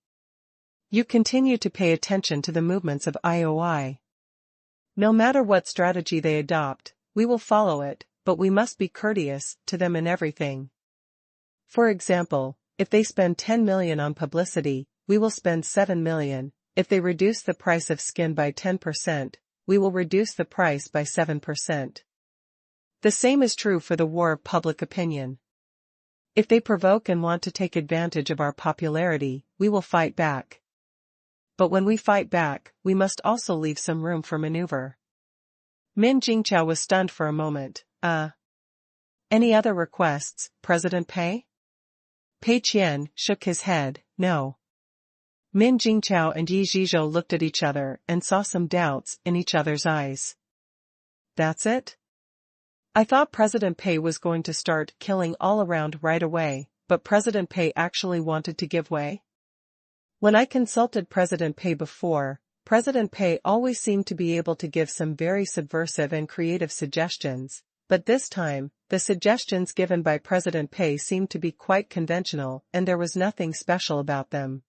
You continue to pay attention to the movements of IOI. No matter what strategy they adopt, we will follow it, but we must be courteous to them in everything. For example, if they spend 10 million on publicity, we will spend 7 million. If they reduce the price of skin by 10%, we will reduce the price by 7%. The same is true for the war of public opinion. If they provoke and want to take advantage of our popularity, we will fight back. But when we fight back, we must also leave some room for maneuver. Min Jingqiao was stunned for a moment. Any other requests, President Pei? Pei Qian shook his head, no. Min Jingqiao and Yi Zhizhou looked at each other and saw some doubts in each other's eyes. That's it? I thought President Pei was going to start killing all around right away, but President Pei actually wanted to give way? When I consulted President Pei before, President Pei always seemed to be able to give some very subversive and creative suggestions, but this time, the suggestions given by President Pei seemed to be quite conventional and there was nothing special about them.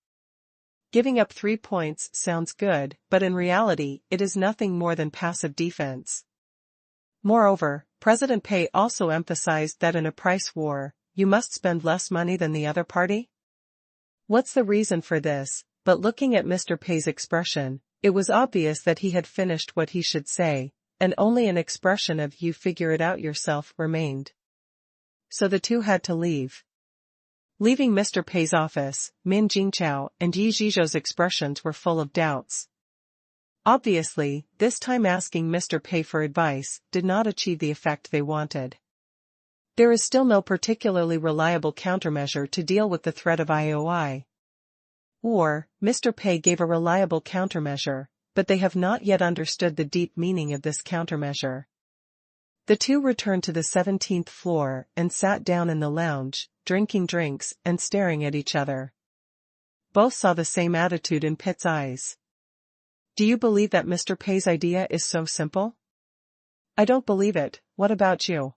Giving up 3 points sounds good, but in reality, it is nothing more than passive defense. Moreover, President Pei also emphasized that in a price war, you must spend less money than the other party? What's the reason for this? But looking at Mr. Pei's expression, it was obvious that he had finished what he should say, and only an expression of "you figure it out yourself" remained. So the two had to leave. Leaving Mr. Pei's office, Min Jingqiao and Yi Zhizhou's expressions were full of doubts. Obviously, this time asking Mr. Pei for advice did not achieve the effect they wanted. There is still no particularly reliable countermeasure to deal with the threat of IOI. Or, Mr. Pei gave a reliable countermeasure, but they have not yet understood the deep meaning of this countermeasure. The two returned to the 17th floor and sat down in the lounge, drinking drinks and staring at each other. Both saw the same attitude in Pitt's eyes. Do you believe that Mr. Pei's idea is so simple? I don't believe it. What about you?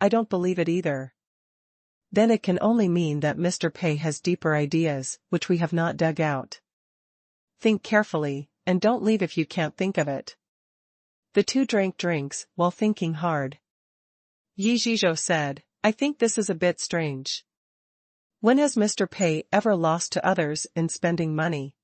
I don't believe it either. Then it can only mean that Mr. Pei has deeper ideas, which we have not dug out. Think carefully, and don't leave if you can't think of it. The two drank drinks while thinking hard. Yi Zhizhou said, I think this is a bit strange. When has Mr. Pei ever lost to others in spending money?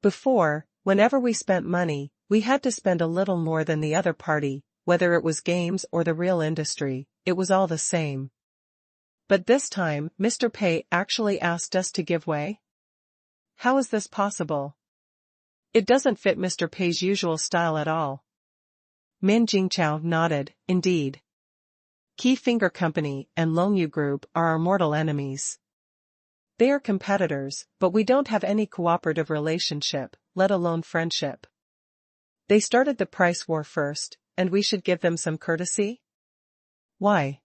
Before, whenever we spent money, we had to spend a little more than the other party, whether it was games or the real industry, it was all the same. But this time, Mr. Pei actually asked us to give way? How is this possible? It doesn't fit Mr. Pei's usual style at all. Min Jingqiao nodded, indeed. Key Finger Company and Longyu Group are our mortal enemies. They are competitors, but we don't have any cooperative relationship, let alone friendship. They started the price war first, and we should give them some courtesy? Why?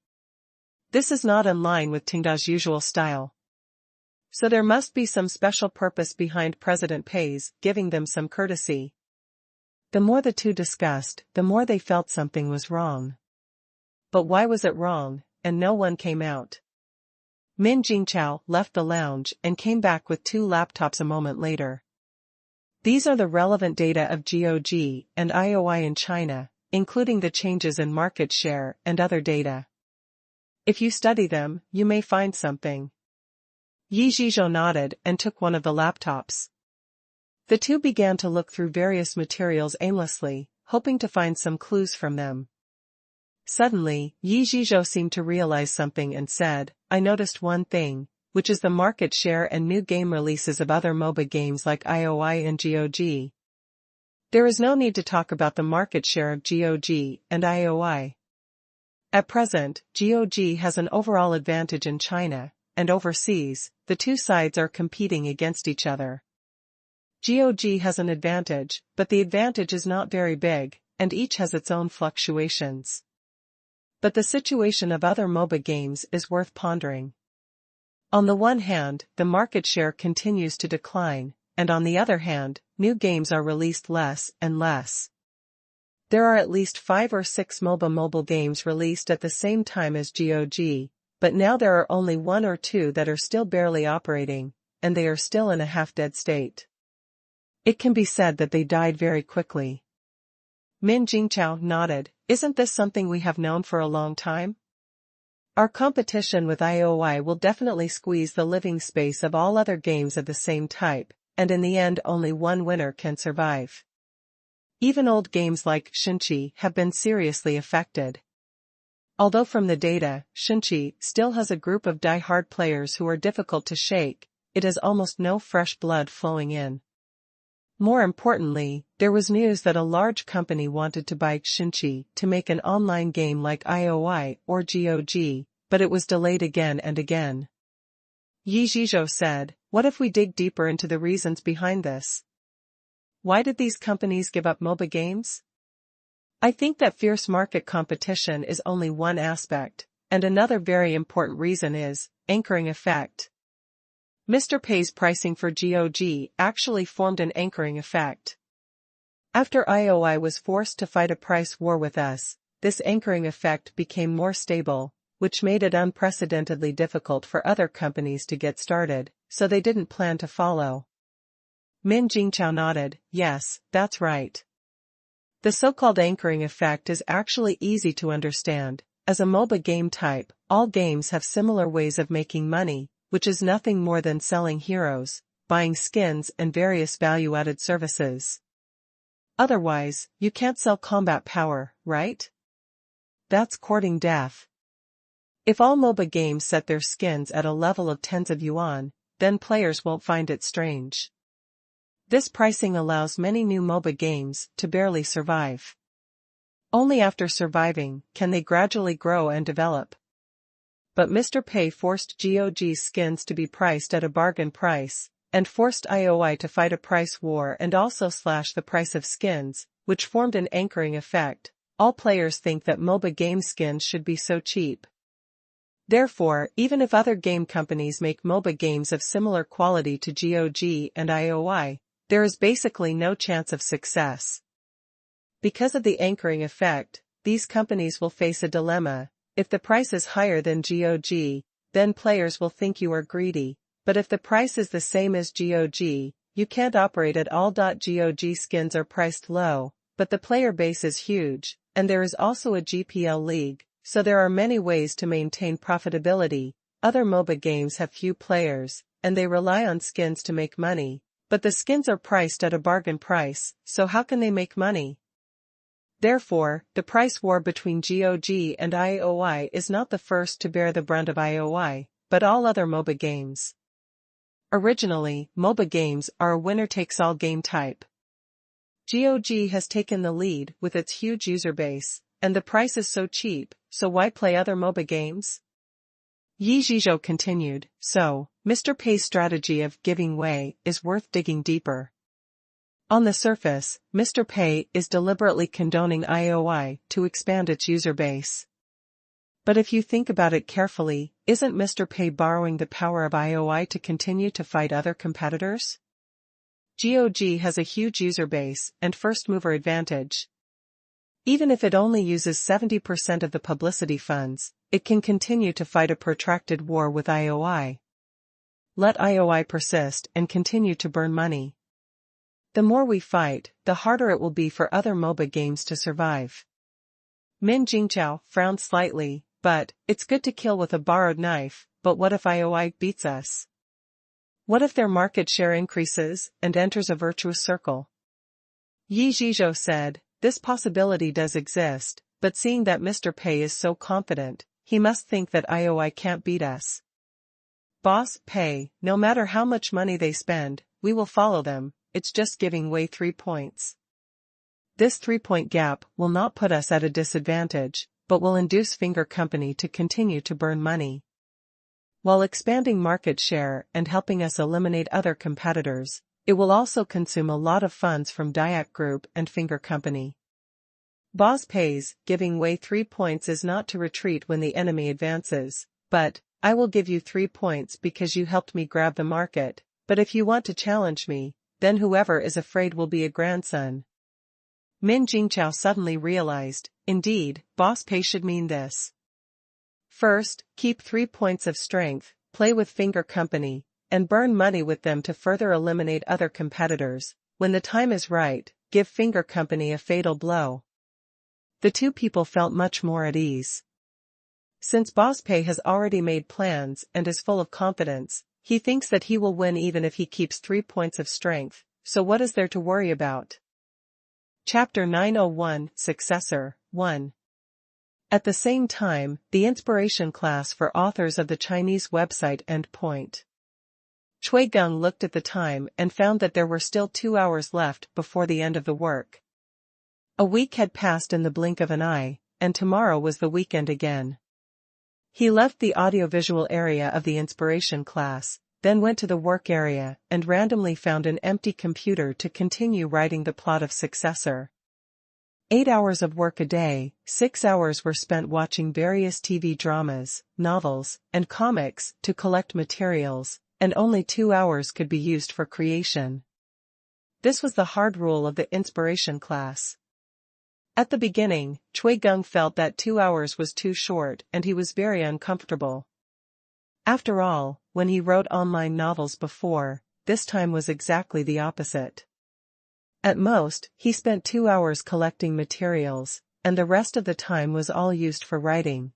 This is not in line with Tenda's usual style. So there must be some special purpose behind President Pei's giving them some courtesy. The more the two discussed, the more they felt something was wrong. But why was it wrong, and no one came out? Min Jingqiao left the lounge and came back with 2 laptops a moment later. These are the relevant data of GOG and IOI in China, including the changes in market share and other data. If you study them, you may find something. Yi Zhizhou nodded and took one of the laptops. The two began to look through various materials aimlessly, hoping to find some clues from them. Suddenly, Yi Zhizhou seemed to realize something and said, I noticed one thing, which is the market share and new game releases of other MOBA games like IOI and GOG. There is no need to talk about the market share of GOG and IOI. At present, GOG has an overall advantage in China, and overseas, the two sides are competing against each other. GOG has an advantage, but the advantage is not very big, and each has its own fluctuations. But the situation of other MOBA games is worth pondering. On the one hand, the market share continues to decline, and on the other hand, new games are released less and less. There are at least 5 or 6 MOBA mobile games released at the same time as GOG, but now there are only 1 or 2 that are still barely operating, and they are still in a half-dead state. It can be said that they died very quickly. Min Jingqiao nodded, isn't this something we have known for a long time? Our competition with IOI will definitely squeeze the living space of all other games of the same type, and in the end only one winner can survive. Even old games like Xinqi have been seriously affected. Although from the data, Xinqi still has a group of die-hard players who are difficult to shake, it has almost no fresh blood flowing in. More importantly, there was news that a large company wanted to buy Xinqi to make an online game like IOI or GOG, but it was delayed again and again. Yi Zhizhou said, what if we dig deeper into the reasons behind this? Why did these companies give up MOBA games? I think that fierce market competition is only one aspect, and another very important reason is anchoring effect. Mr. Pei's pricing for GOG actually formed an anchoring effect. After IOI was forced to fight a price war with us, this anchoring effect became more stable, which made it unprecedentedly difficult for other companies to get started, so they didn't plan to follow. Min Jingqiao nodded, yes, that's right. The so-called anchoring effect is actually easy to understand. As a MOBA game type, all games have similar ways of making money, which is nothing more than selling heroes, buying skins and various value-added services. Otherwise, you can't sell combat power, right? That's courting death. If all MOBA games set their skins at a level of tens of yuan, then players won't find it strange. This pricing allows many new MOBA games to barely survive. Only after surviving can they gradually grow and develop. But Mr. Pei forced GOG's skins to be priced at a bargain price, and forced IOI to fight a price war and also slash the price of skins, which formed an anchoring effect. All players think that MOBA game skins should be so cheap. Therefore, even if other game companies make MOBA games of similar quality to GOG and IOI, there is basically no chance of success. Because of the anchoring effect, these companies will face a dilemma. If the price is higher than GOG, then players will think you are greedy, but if the price is the same as GOG, you can't operate at all. GOG skins are priced low, but the player base is huge, and there is also a GPL league, so there are many ways to maintain profitability. Other MOBA games have few players, and they rely on skins to make money, but the skins are priced at a bargain price, so how can they make money? Therefore, the price war between GOG and IOI is not the first to bear the brunt of IOI, but all other MOBA games. Originally, MOBA games are a winner-takes-all game type. GOG has taken the lead with its huge user base, and the price is so cheap, so why play other MOBA games? Yi Zhizhou continued, so, Mr. Pei's strategy of giving way is worth digging deeper. On the surface, Mr. Pei is deliberately condoning IOI to expand its user base. But if you think about it carefully, isn't Mr. Pei borrowing the power of IOI to continue to fight other competitors? GOG has a huge user base and first-mover advantage. Even if it only uses 70% of the publicity funds, it can continue to fight a protracted war with IOI. Let IOI persist and continue to burn money. The more we fight, the harder it will be for other MOBA games to survive. Min Jingqiao frowned slightly, but, it's good to kill with a borrowed knife, but what if IOI beats us? What if their market share increases and enters a virtuous circle? Yi Zhizhou said, this possibility does exist, but seeing that Mr. Pei is so confident, he must think that IOI can't beat us. Boss Pei, no matter how much money they spend, we will follow them, it's just giving way 3 points. This 3-point gap will not put us at a disadvantage, but will induce Finger Company to continue to burn money. While expanding market share and helping us eliminate other competitors, it will also consume a lot of funds from Diak Group and Finger Company. Boss Pei's giving way 3 points is not to retreat when the enemy advances, but, I will give you 3 points because you helped me grab the market, but if you want to challenge me, then whoever is afraid will be a grandson. Min Jingqiao suddenly realized, indeed, Boss Pei should mean this. First, keep 3 points of strength, play with Finger Company, and burn money with them to further eliminate other competitors. When the time is right, give Finger Company a fatal blow. The two people felt much more at ease. Since Boss Pei has already made plans and is full of confidence, he thinks that he will win even if he keeps 3 points of strength, so what is there to worry about? Chapter 901, Successor, 1. At the same time, the inspiration class for authors of the Chinese website Endpoint. Chui Geng looked at the time and found that there were still 2 hours left before the end of the work. A week had passed in the blink of an eye, and tomorrow was the weekend again. He left the audiovisual area of the inspiration class, then went to the work area and randomly found an empty computer to continue writing the plot of Successor. 8 hours of work a day, 6 hours were spent watching various TV dramas, novels, and comics to collect materials, and only 2 hours could be used for creation. This was the hard rule of the inspiration class. At the beginning, Chui Geng felt that 2 hours was too short and he was very uncomfortable. After all, when he wrote online novels before, this time was exactly the opposite. At most, he spent 2 hours collecting materials, and the rest of the time was all used for writing.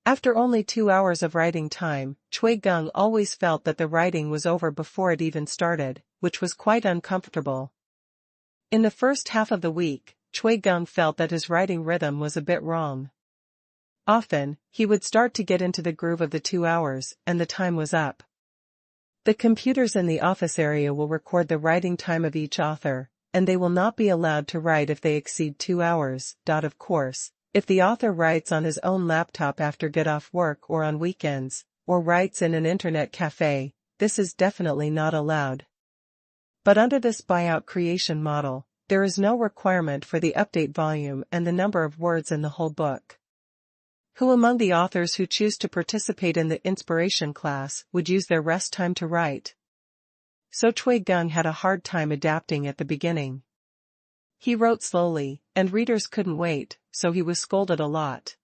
After only 2 hours of writing time, Chui Geng always felt that the writing was over before it even started, which was quite uncomfortable. In the first half of the week, Chui Geng felt that his writing rhythm was a bit wrong. Often, he would start to get into the groove of the 2 hours, and the time was up. The computers in the office area will record the writing time of each author, and they will not be allowed to write if they exceed 2 hours. Of course, if the author writes on his own laptop after get-off work or on weekends, or writes in an internet cafe, this is definitely not allowed. But under this buyout creation model, there is no requirement for the update volume and the number of words in the whole book. Who among the authors who choose to participate in the inspiration class would use their rest time to write? So Chui Geng had a hard time adapting at the beginning. He wrote slowly, and readers couldn't wait, so he was scolded a lot.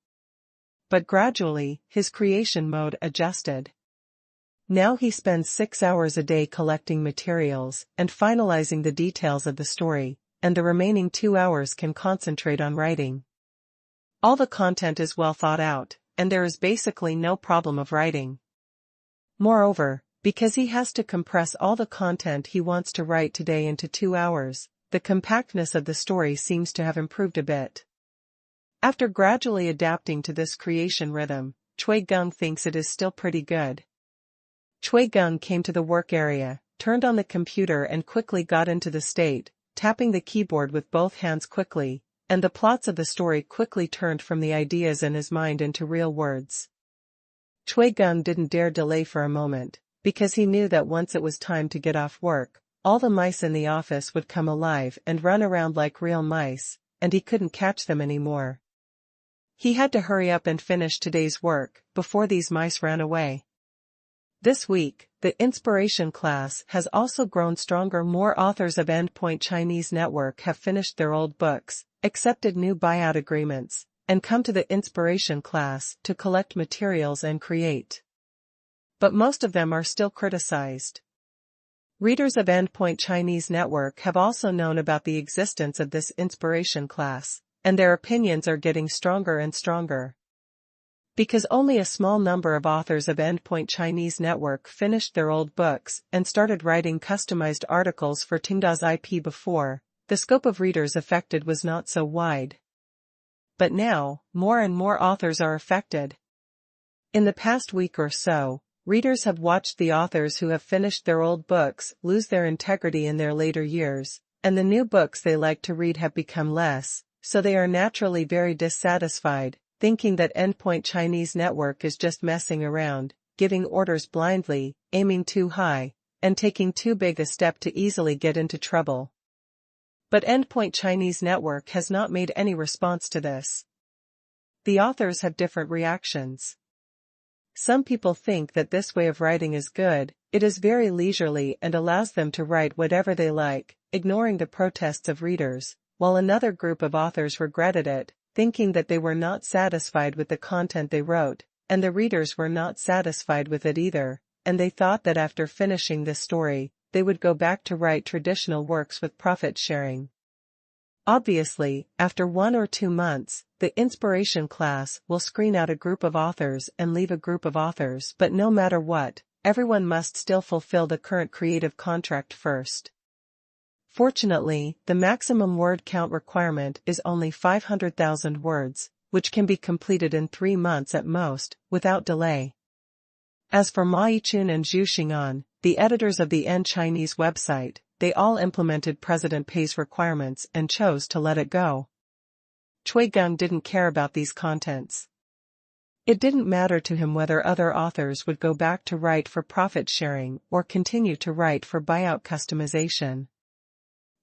But gradually, his creation mode adjusted. Now he spends 6 hours a day collecting materials and finalizing the details of the story, and the remaining 2 hours can concentrate on writing. All the content is well thought out, and there is basically no problem of writing. Moreover, because he has to compress all the content he wants to write today into 2 hours, the compactness of the story seems to have improved a bit. After gradually adapting to this creation rhythm, Chui Geng thinks it is still pretty good. Chui Geng came to the work area, turned on the computer and quickly got into the state, tapping the keyboard with both hands quickly, and the plots of the story quickly turned from the ideas in his mind into real words. Chui Gong didn't dare delay for a moment, because he knew that once it was time to get off work, all the mice in the office would come alive and run around like real mice, and he couldn't catch them anymore. He had to hurry up and finish today's work before these mice ran away. This week, the inspiration class has also grown stronger. More authors of Endpoint Chinese Network have finished their old books, accepted new buyout agreements, and come to the inspiration class to collect materials and create. But most of them are still criticized. Readers of Endpoint Chinese Network have also known about the existence of this inspiration class, and their opinions are getting stronger and stronger. Because only a small number of authors of Endpoint Chinese Network finished their old books and started writing customized articles for Tenda's IP before, the scope of readers affected was not so wide. But now, more and more authors are affected. In the past week or so, readers have watched the authors who have finished their old books lose their integrity in their later years, and the new books they like to read have become less, so they are naturally very dissatisfied, thinking that Endpoint Chinese Network is just messing around, giving orders blindly, aiming too high, and taking too big a step to easily get into trouble. But Endpoint Chinese Network has not made any response to this. The authors have different reactions. Some people think that this way of writing is good, it is very leisurely and allows them to write whatever they like, ignoring the protests of readers, while another group of authors regretted it, thinking that they were not satisfied with the content they wrote, and the readers were not satisfied with it either, and they thought that after finishing this story, they would go back to write traditional works with profit sharing. Obviously, after 1 or 2 months, the inspiration class will screen out a group of authors and leave a group of authors, but no matter what, everyone must still fulfill the current creative contract first. Fortunately, the maximum word count requirement is only 500,000 words, which can be completed in 3 months at most, without delay. As for Pei Qian and Zhu Xing'an, the editors of the N Chinese website, they all implemented President Pei's requirements and chose to let it go. Chui Gong didn't care about these contents. It didn't matter to him whether other authors would go back to write for profit sharing or continue to write for buyout customization.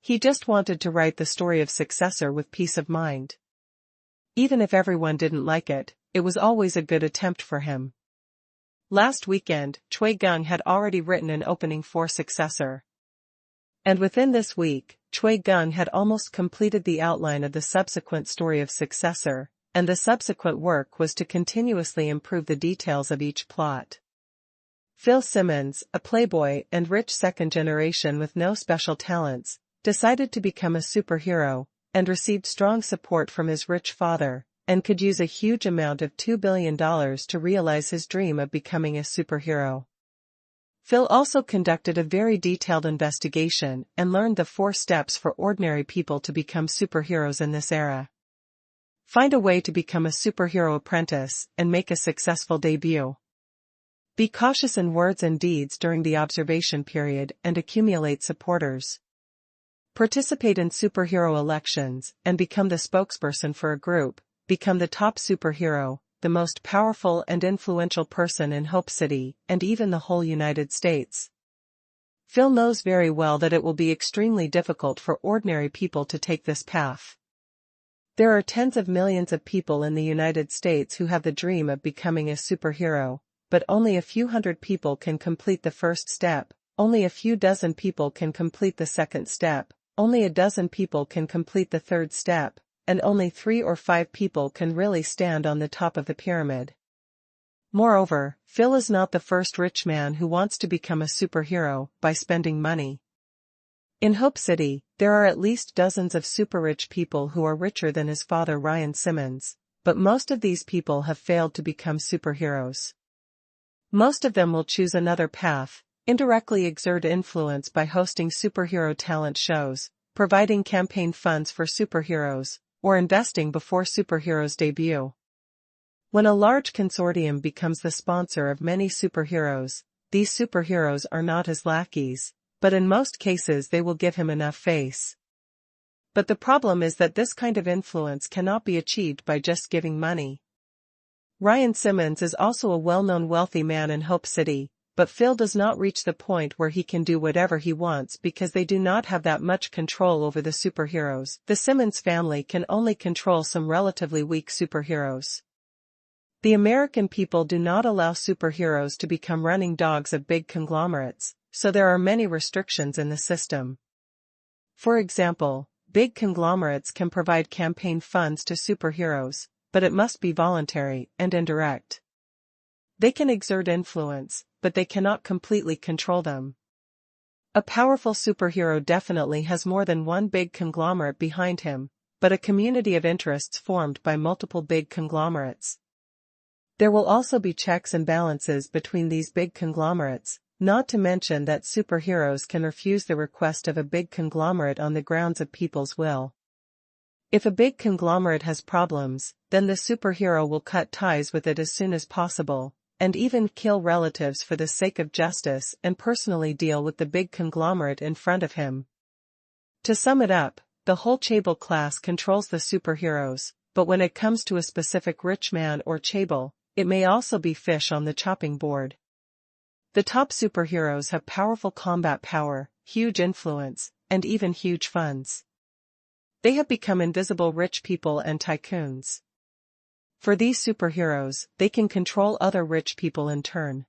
He just wanted to write the story of successor with peace of mind. Even if everyone didn't like it, it was always a good attempt for him. Last weekend, Chui Gong had already written an opening for successor. And within this week, Chui Gong had almost completed the outline of the subsequent story of successor, and the subsequent work was to continuously improve the details of each plot. Phil Simmons, a playboy and rich second generation with no special talents, decided to become a superhero, and received strong support from his rich father, and could use a huge amount of $2 billion to realize his dream of becoming a superhero. Phil also conducted a very detailed investigation and learned the 4 steps for ordinary people to become superheroes in this era. Find a way to become a superhero apprentice and make a successful debut. Be cautious in words and deeds during the observation period and accumulate supporters. Participate in superhero elections and become the spokesperson for a group, become the top superhero, the most powerful and influential person in Hope City and even the whole United States. Phil knows very well that it will be extremely difficult for ordinary people to take this path. There are tens of millions of people in the United States who have the dream of becoming a superhero, but only a few hundred people can complete the first step, only a few dozen people can complete the second step, only a dozen people can complete the third step, and only 3 or 5 people can really stand on the top of the pyramid. Moreover, Phil is not the first rich man who wants to become a superhero by spending money. In Hope City, there are at least dozens of super-rich people who are richer than his father Ryan Simmons, but most of these people have failed to become superheroes. Most of them will choose another path, indirectly exert influence by hosting superhero talent shows, providing campaign funds for superheroes, or investing before superheroes debut. When a large consortium becomes the sponsor of many superheroes, these superheroes are not his lackeys, but in most cases they will give him enough face. But the problem is that this kind of influence cannot be achieved by just giving money. Ryan Simmons is also a well-known wealthy man in Hope City, but Phil does not reach the point where he can do whatever he wants because they do not have that much control over the superheroes. The Simmons family can only control some relatively weak superheroes. The American people do not allow superheroes to become running dogs of big conglomerates, so there are many restrictions in the system. For example, big conglomerates can provide campaign funds to superheroes, but it must be voluntary and indirect. They can exert influence, but they cannot completely control them. A powerful superhero definitely has more than one big conglomerate behind him, but a community of interests formed by multiple big conglomerates. There will also be checks and balances between these big conglomerates, not to mention that superheroes can refuse the request of a big conglomerate on the grounds of people's will. If a big conglomerate has problems, then the superhero will cut ties with it as soon as possible, and even kill relatives for the sake of justice and personally deal with the big conglomerate in front of him. To sum it up, the whole chaebol class controls the superheroes, but when it comes to a specific rich man or chaebol, it may also be fish on the chopping board. The top superheroes have powerful combat power, huge influence, and even huge funds. They have become invisible rich people and tycoons. For these superheroes, they can control other rich people in turn.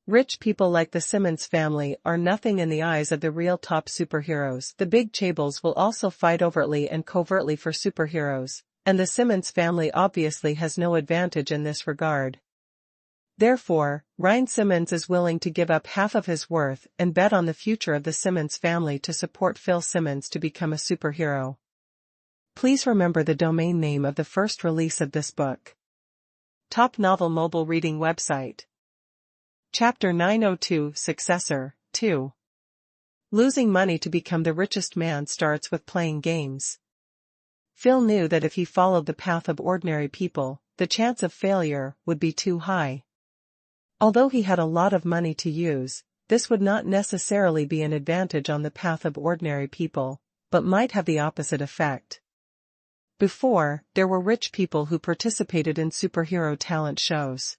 Rich people like the Simmons family are nothing in the eyes of the real top superheroes. The big chaebols will also fight overtly and covertly for superheroes, and the Simmons family obviously has no advantage in this regard. Therefore, Ryan Simmons is willing to give up half of his worth and bet on the future of the Simmons family to support Phil Simmons to become a superhero. Please remember the domain name of the first release of this book. Top Novel Mobile Reading Website. Chapter 902 Successor, 2. Losing money to become the richest man starts with playing games. Phil knew that if he followed the path of ordinary people, the chance of failure would be too high. Although he had a lot of money to use, this would not necessarily be an advantage on the path of ordinary people, but might have the opposite effect. Before, there were rich people who participated in superhero talent shows.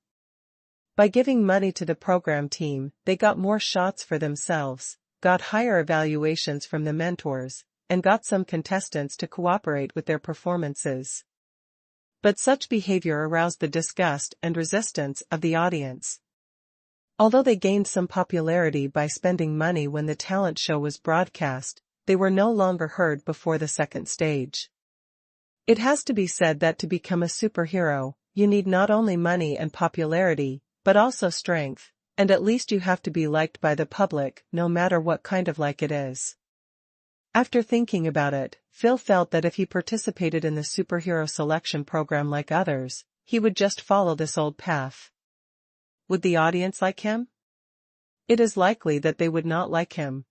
By giving money to the program team, they got more shots for themselves, got higher evaluations from the mentors, and got some contestants to cooperate with their performances. But such behavior aroused the disgust and resistance of the audience. Although they gained some popularity by spending money when the talent show was broadcast, they were no longer heard before the second stage. It has to be said that to become a superhero, you need not only money and popularity, but also strength, and at least you have to be liked by the public, no matter what kind of like it is. After thinking about it, Phil felt that if he participated in the superhero selection program like others, he would just follow this old path. Would the audience like him? It is likely that they would not like him.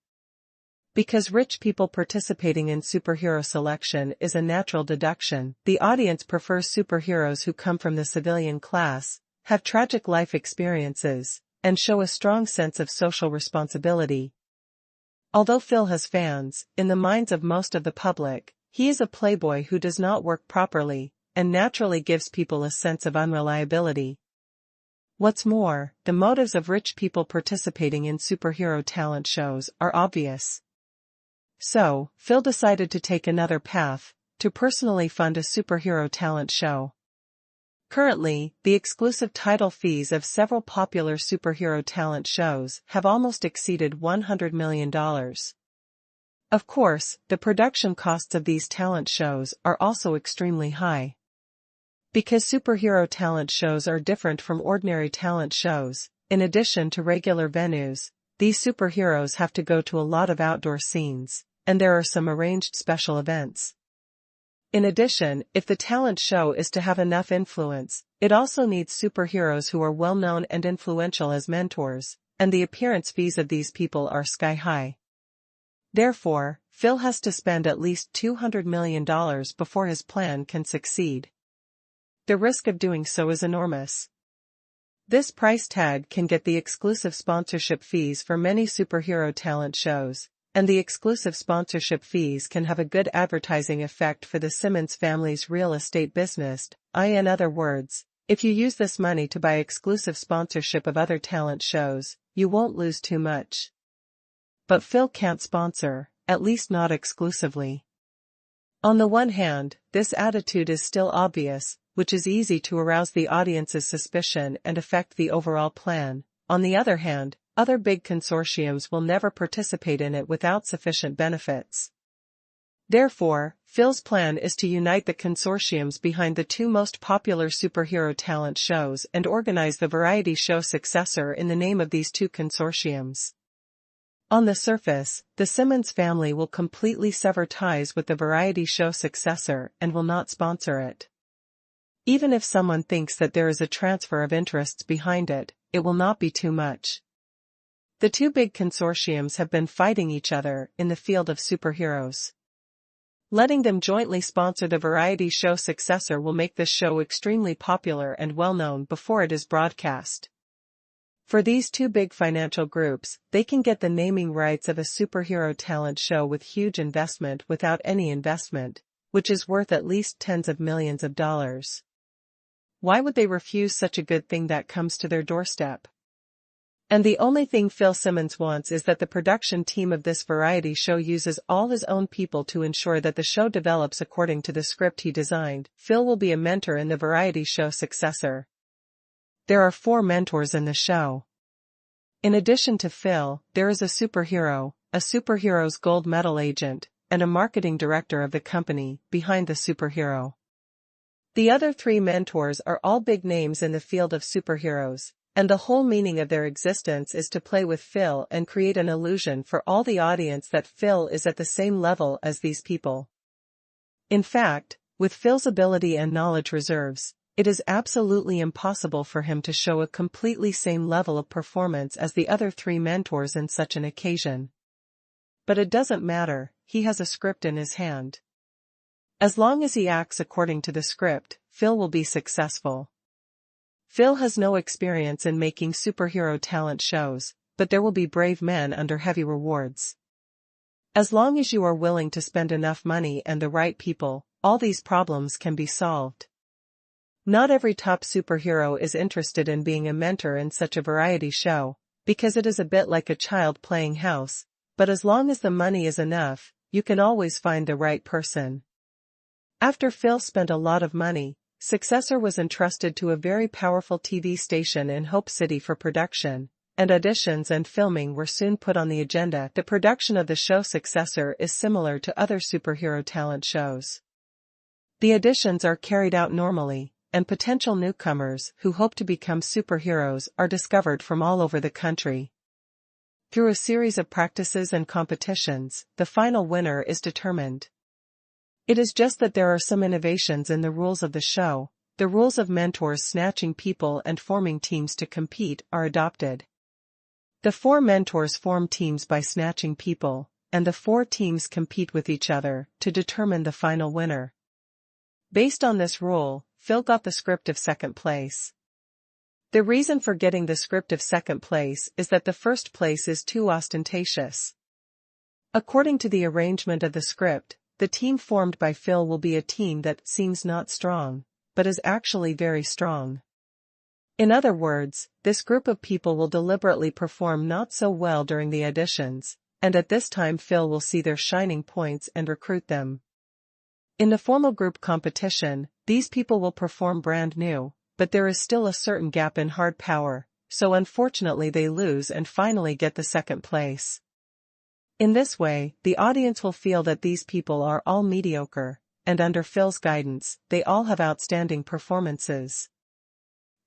Because rich people participating in superhero selection is a natural deduction, the audience prefers superheroes who come from the civilian class, have tragic life experiences, and show a strong sense of social responsibility. Although Phil has fans, in the minds of most of the public, he is a playboy who does not work properly, and naturally gives people a sense of unreliability. What's more, the motives of rich people participating in superhero talent shows are obvious. So, Phil decided to take another path, to personally fund a superhero talent show. Currently, the exclusive title fees of several popular superhero talent shows have almost exceeded $100 million. Of course, the production costs of these talent shows are also extremely high. Because superhero talent shows are different from ordinary talent shows, in addition to regular venues, these superheroes have to go to a lot of outdoor scenes, and there are some arranged special events. In addition, if the talent show is to have enough influence, it also needs superheroes who are well known and influential as mentors, and the appearance fees of these people are sky high. Therefore, Phil has to spend at least $200 million before his plan can succeed. The risk of doing so is enormous. This price tag can get the exclusive sponsorship fees for many superhero talent shows, And the exclusive sponsorship fees can have a good advertising effect for the Simmons family's real estate business. In other words, if you use this money to buy exclusive sponsorship of other talent shows, you won't lose too much. But Phil can't sponsor, at least not exclusively. On the one hand, this attitude is still obvious, which is easy to arouse the audience's suspicion and affect the overall plan. On the other hand, other big consortiums will never participate in it without sufficient benefits. Therefore, Phil's plan is to unite the consortiums behind the two most popular superhero talent shows and organize the variety show successor in the name of these two consortiums. On the surface, the Simmons family will completely sever ties with the variety show successor and will not sponsor it. Even if someone thinks that there is a transfer of interests behind it, it will not be too much. The two big consortiums have been fighting each other in the field of superheroes. Letting them jointly sponsor the variety show successor will make this show extremely popular and well-known before it is broadcast. For these two big financial groups, they can get the naming rights of a superhero talent show with huge investment without any investment, which is worth at least tens of millions of dollars. Why would they refuse such a good thing that comes to their doorstep? And the only thing Phil Simmons wants is that the production team of this variety show uses all his own people to ensure that the show develops according to the script he designed. Phil will be a mentor in the variety show successor. There are 4 mentors in the show. In addition to Phil, there is a superhero's gold medal agent, and a marketing director of the company behind the superhero. The other 3 mentors are all big names in the field of superheroes, and the whole meaning of their existence is to play with Phil and create an illusion for all the audience that Phil is at the same level as these people. In fact, with Phil's ability and knowledge reserves, it is absolutely impossible for him to show a completely same level of performance as the other 3 mentors in such an occasion. But it doesn't matter, he has a script in his hand. As long as he acts according to the script, Phil will be successful. Phil has no experience in making superhero talent shows, but there will be brave men under heavy rewards. As long as you are willing to spend enough money and the right people, all these problems can be solved. Not every top superhero is interested in being a mentor in such a variety show, because it is a bit like a child playing house, but as long as the money is enough, you can always find the right person. After Phil spent a lot of money, successor was entrusted to a very powerful TV station in Hope City for production, and auditions and filming were soon put on the agenda. The production of the show successor is similar to other superhero talent shows. The auditions are carried out normally, and potential newcomers who hope to become superheroes are discovered from all over the country. Through a series of practices and competitions, the final winner is determined. It is just that there are some innovations in the rules of the show. The rules of mentors snatching people and forming teams to compete are adopted. The 4 mentors form teams by snatching people, and the 4 teams compete with each other to determine the final winner. Based on this rule, Phil got the script of second place. The reason for getting the script of second place is that the first place is too ostentatious. According to the arrangement of the script, the team formed by Phil will be a team that seems not strong, but is actually very strong. In other words, this group of people will deliberately perform not so well during the auditions, and at this time Phil will see their shining points and recruit them. In the formal group competition, these people will perform brand new, but there is still a certain gap in hard power, so unfortunately they lose and finally get the second place. In this way, the audience will feel that these people are all mediocre, and under Phil's guidance, they all have outstanding performances.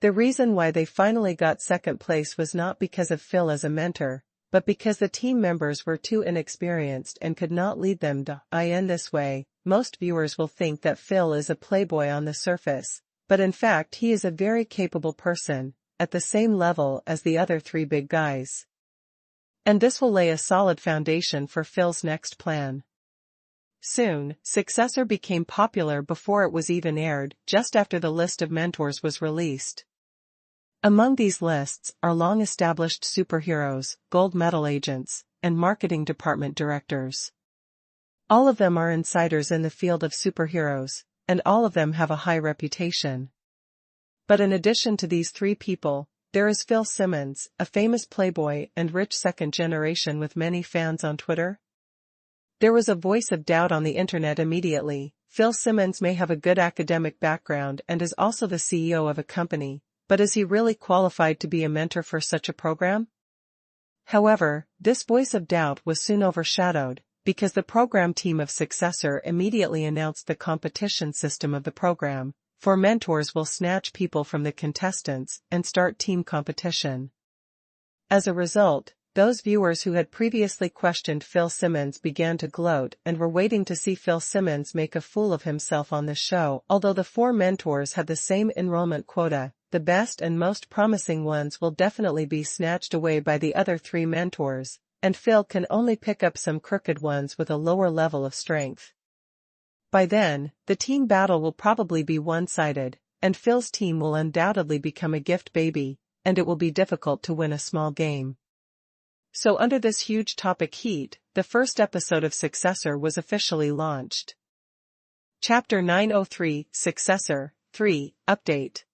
The reason why they finally got second place was not because of Phil as a mentor, but because the team members were too inexperienced and could not lead them. In this way, most viewers will think that Phil is a playboy on the surface, but in fact he is a very capable person, at the same level as the other 3 big guys. And this will lay a solid foundation for Phil's next plan. Soon, Successor became popular before it was even aired, just after the list of mentors was released. Among these lists are long-established superheroes, gold medal agents, and marketing department directors. All of them are insiders in the field of superheroes, and all of them have a high reputation. But in addition to these three people, there is Phil Simmons, a famous playboy and rich second generation with many fans on Twitter. There was a voice of doubt on the internet immediately. Phil Simmons may have a good academic background and is also the CEO of a company, but is he really qualified to be a mentor for such a program? However, this voice of doubt was soon overshadowed, because the program team of Successor immediately announced the competition system of the program, for mentors will snatch people from the contestants and start team competition. As a result, those viewers who had previously questioned Phil Simmons began to gloat and were waiting to see Phil Simmons make a fool of himself on the show. Although the four mentors had the same enrollment quota, the best and most promising ones will definitely be snatched away by the other three mentors, and Phil can only pick up some crooked ones with a lower level of strength. By then, the team battle will probably be one-sided, and Phil's team will undoubtedly become a gift baby, and it will be difficult to win a small game. So under this huge topic heat, the first episode of Successor was officially launched. Chapter 903, Successor 3, Update.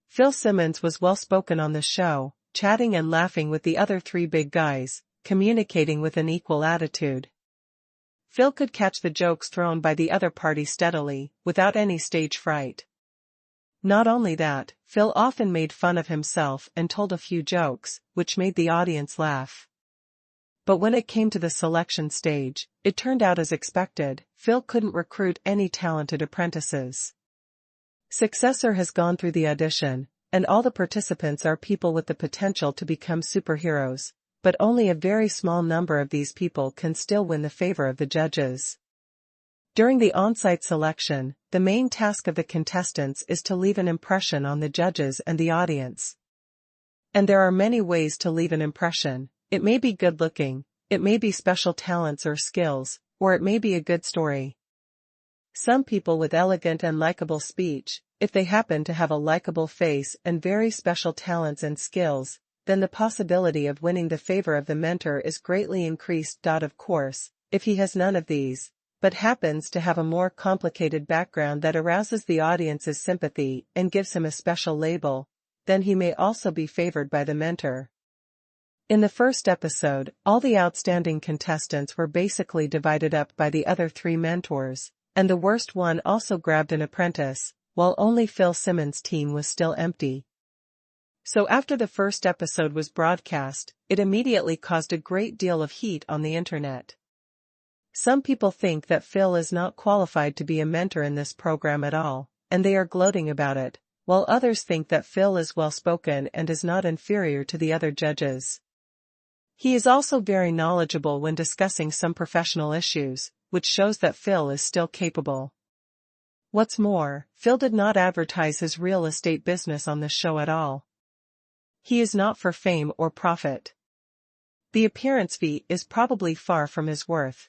Phil Simmons was well-spoken on the show, chatting and laughing with the other three big guys, communicating with an equal attitude. Phil could catch the jokes thrown by the other party steadily, without any stage fright. Not only that, Phil often made fun of himself and told a few jokes, which made the audience laugh. But when it came to the selection stage, it turned out as expected. Phil couldn't recruit any talented apprentices. Successor has gone through the audition, and all the participants are people with the potential to become superheroes, but only a very small number of these people can still win the favor of the judges. During the on-site selection, the main task of the contestants is to leave an impression on the judges and the audience. And there are many ways to leave an impression. It may be good-looking, it may be special talents or skills, or it may be a good story. Some people with elegant and likable speech, if they happen to have a likable face and very special talents and skills, then the possibility of winning the favor of the mentor is greatly increased. Of course, if he has none of these, but happens to have a more complicated background that arouses the audience's sympathy and gives him a special label, then he may also be favored by the mentor. In the first episode, all the outstanding contestants were basically divided up by the other three mentors, and the worst one also grabbed an apprentice, while only Phil Simmons' team was still empty. So after the first episode was broadcast, it immediately caused a great deal of heat on the internet. Some people think that Phil is not qualified to be a mentor in this program at all, and they are gloating about it, while others think that Phil is well-spoken and is not inferior to the other judges. He is also very knowledgeable when discussing some professional issues, which shows that Phil is still capable. What's more, Phil did not advertise his real estate business on this show at all. He is not for fame or profit. The appearance fee is probably far from his worth.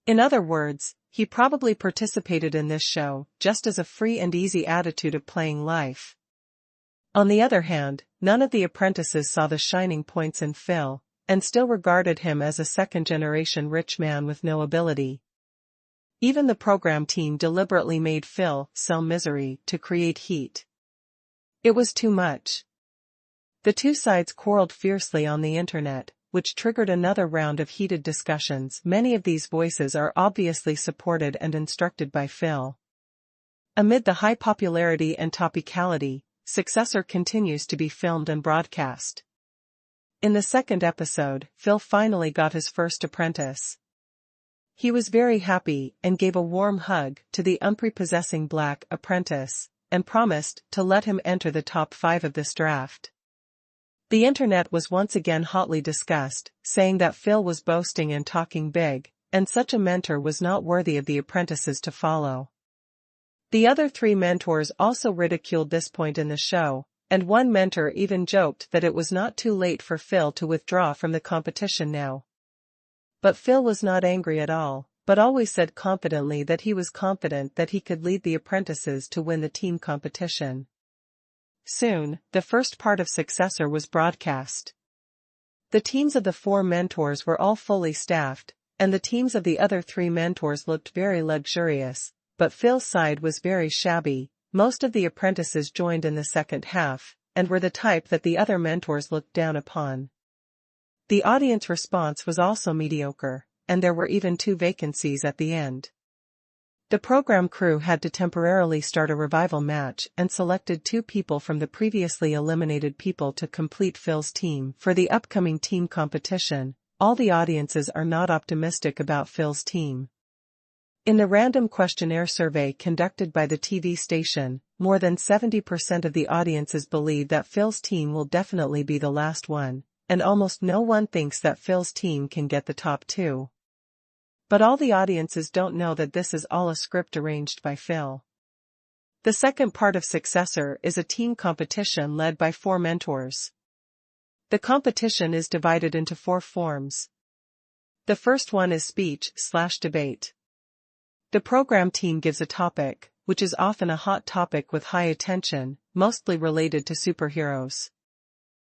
In other words, he probably participated in this show just as a free and easy attitude of playing life. On the other hand, none of the apprentices saw the shining points in Phil, and still regarded him as a second-generation rich man with no ability. Even the program team deliberately made Phil sell misery to create heat. It was too much. The two sides quarreled fiercely on the internet, which triggered another round of heated discussions. Many of these voices are obviously supported and instructed by Phil. Amid the high popularity and topicality, Successor continues to be filmed and broadcast. In the second episode, Phil finally got his first apprentice. He was very happy and gave a warm hug to the unprepossessing black apprentice, and promised to let him enter the top 5 of this draft. The internet was once again hotly discussed, saying that Phil was boasting and talking big, and such a mentor was not worthy of the apprentices to follow. The other three mentors also ridiculed this point in the show, and one mentor even joked that it was not too late for Phil to withdraw from the competition now. But Phil was not angry at all, but always said confidently that he was confident that he could lead the apprentices to win the team competition. Soon, the first part of Successor was broadcast. The teams of the 4 mentors were all fully staffed, and the teams of the other 3 mentors looked very luxurious, but Phil's side was very shabby. Most of the apprentices joined in the second half, and were the type that the other mentors looked down upon. The audience response was also mediocre, and there were even 2 vacancies at the end. The program crew had to temporarily start a revival match and selected 2 people from the previously eliminated people to complete Phil's team for the upcoming team competition. All the audiences are not optimistic about Phil's team. In the random questionnaire survey conducted by the TV station, more than 70% of the audiences believe that Phil's team will definitely be the last one, and almost no one thinks that Phil's team can get the top 2. But all the audiences don't know that this is all a script arranged by Phil. The second part of Successor is a team competition led by 4 mentors. The competition is divided into 4 forms. The first one is speech/debate. The program team gives a topic, which is often a hot topic with high attention, mostly related to superheroes.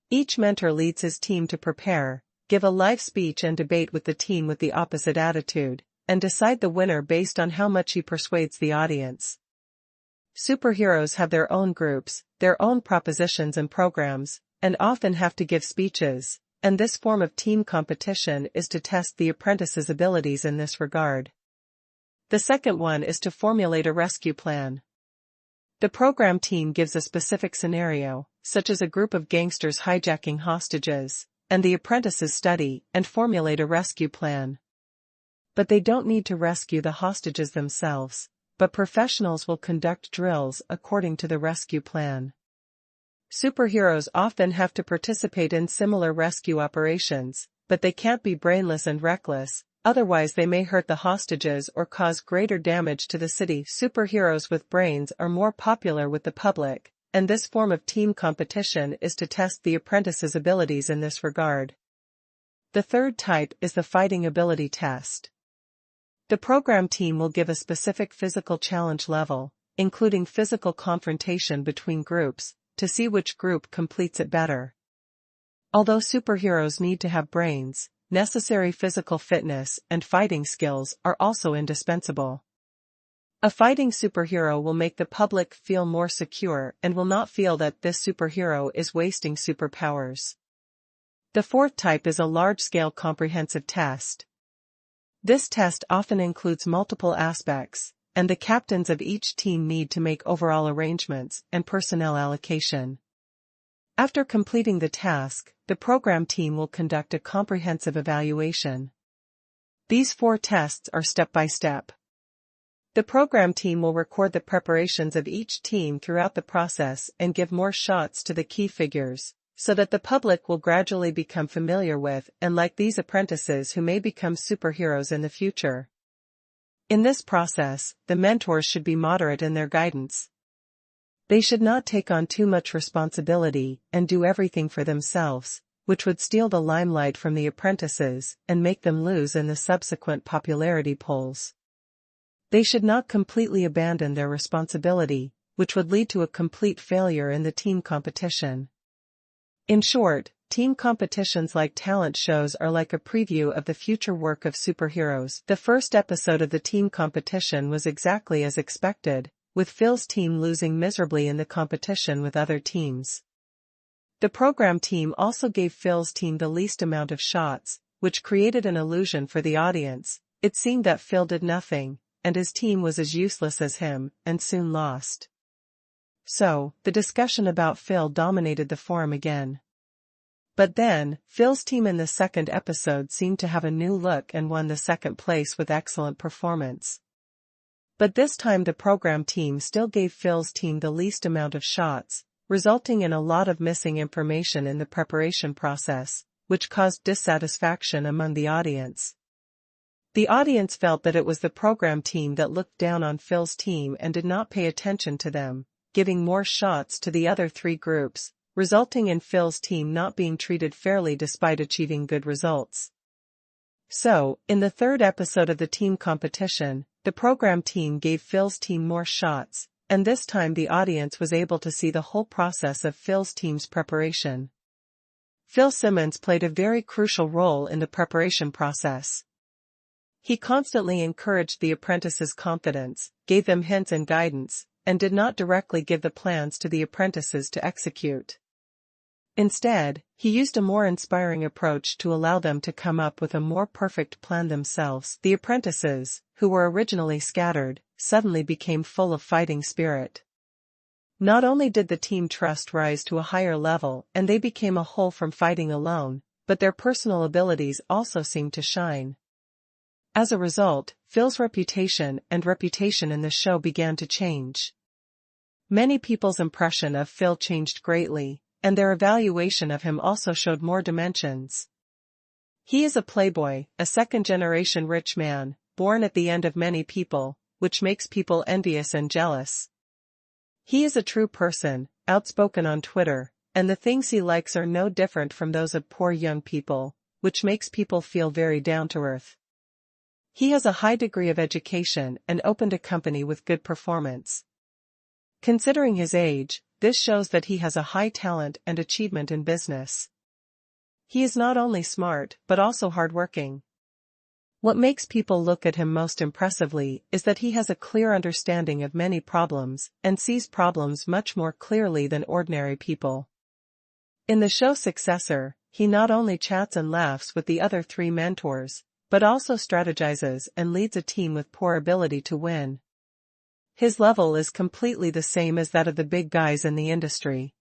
Each mentor leads his team to prepare, give a live speech and debate with the team with the opposite attitude, and decide the winner based on how much he persuades the audience. Superheroes have their own groups, their own propositions and programs, and often have to give speeches, and this form of team competition is to test the apprentices' abilities in this regard. The second one is to formulate a rescue plan. The program team gives a specific scenario, such as a group of gangsters hijacking hostages, and the apprentices study and formulate a rescue plan. But they don't need to rescue the hostages themselves, but professionals will conduct drills according to the rescue plan. Superheroes often have to participate in similar rescue operations, but they can't be brainless and reckless, otherwise they may hurt the hostages or cause greater damage to the city. Superheroes with brains are more popular with the public, and this form of team competition is to test the apprentices' abilities in this regard. The third type is the fighting ability test. The program team will give a specific physical challenge level, including physical confrontation between groups, to see which group completes it better. Although superheroes need to have brains, necessary physical fitness and fighting skills are also indispensable. A fighting superhero will make the public feel more secure and will not feel that this superhero is wasting superpowers. The fourth type is a large-scale comprehensive test. This test often includes multiple aspects, and the captains of each team need to make overall arrangements and personnel allocation. After completing the task, the program team will conduct a comprehensive evaluation. These 4 tests are step-by-step. The program team will record the preparations of each team throughout the process and give more shots to the key figures, so that the public will gradually become familiar with and like these apprentices who may become superheroes in the future. In this process, the mentors should be moderate in their guidance. They should not take on too much responsibility and do everything for themselves, which would steal the limelight from the apprentices and make them lose in the subsequent popularity polls. They should not completely abandon their responsibility, which would lead to a complete failure in the team competition. In short, team competitions like talent shows are like a preview of the future work of superheroes. The first episode of the team competition was exactly as expected, with Phil's team losing miserably in the competition with other teams. The program team also gave Phil's team the least amount of shots, which created an illusion for the audience. It seemed that Phil did nothing, and his team was as useless as him, and soon lost. So, the discussion about Phil dominated the forum again. But then, Phil's team in the second episode seemed to have a new look and won the second place with excellent performance. But this time the program team still gave Phil's team the least amount of shots, resulting in a lot of missing information in the preparation process, which caused dissatisfaction among the audience. The audience felt that it was the program team that looked down on Phil's team and did not pay attention to them, giving more shots to the other 3 groups, resulting in Phil's team not being treated fairly despite achieving good results. So, in the third episode of the team competition, the program team gave Phil's team more shots, and this time the audience was able to see the whole process of Phil's team's preparation. Phil Simmons played a very crucial role in the preparation process. He constantly encouraged the apprentices' confidence, gave them hints and guidance, and did not directly give the plans to the apprentices to execute. Instead, he used a more inspiring approach to allow them to come up with a more perfect plan themselves. The apprentices, who were originally scattered, suddenly became full of fighting spirit. Not only did the team trust rise to a higher level and they became a whole from fighting alone, but their personal abilities also seemed to shine. As a result, Phil's reputation in the show began to change. Many people's impression of Phil changed greatly, and their evaluation of him also showed more dimensions. He is a playboy, a second-generation rich man, born at the end of many people, which makes people envious and jealous. He is a true person, outspoken on Twitter, and the things he likes are no different from those of poor young people, which makes people feel very down-to-earth. He has a high degree of education and opened a company with good performance. Considering his age, this shows that he has a high talent and achievement in business. He is not only smart but also hardworking. What makes people look at him most impressively is that he has a clear understanding of many problems and sees problems much more clearly than ordinary people. In the show Successor, he not only chats and laughs with the other three mentors, but also strategizes and leads a team with poor ability to win. His level is completely the same as that of the big guys in the industry.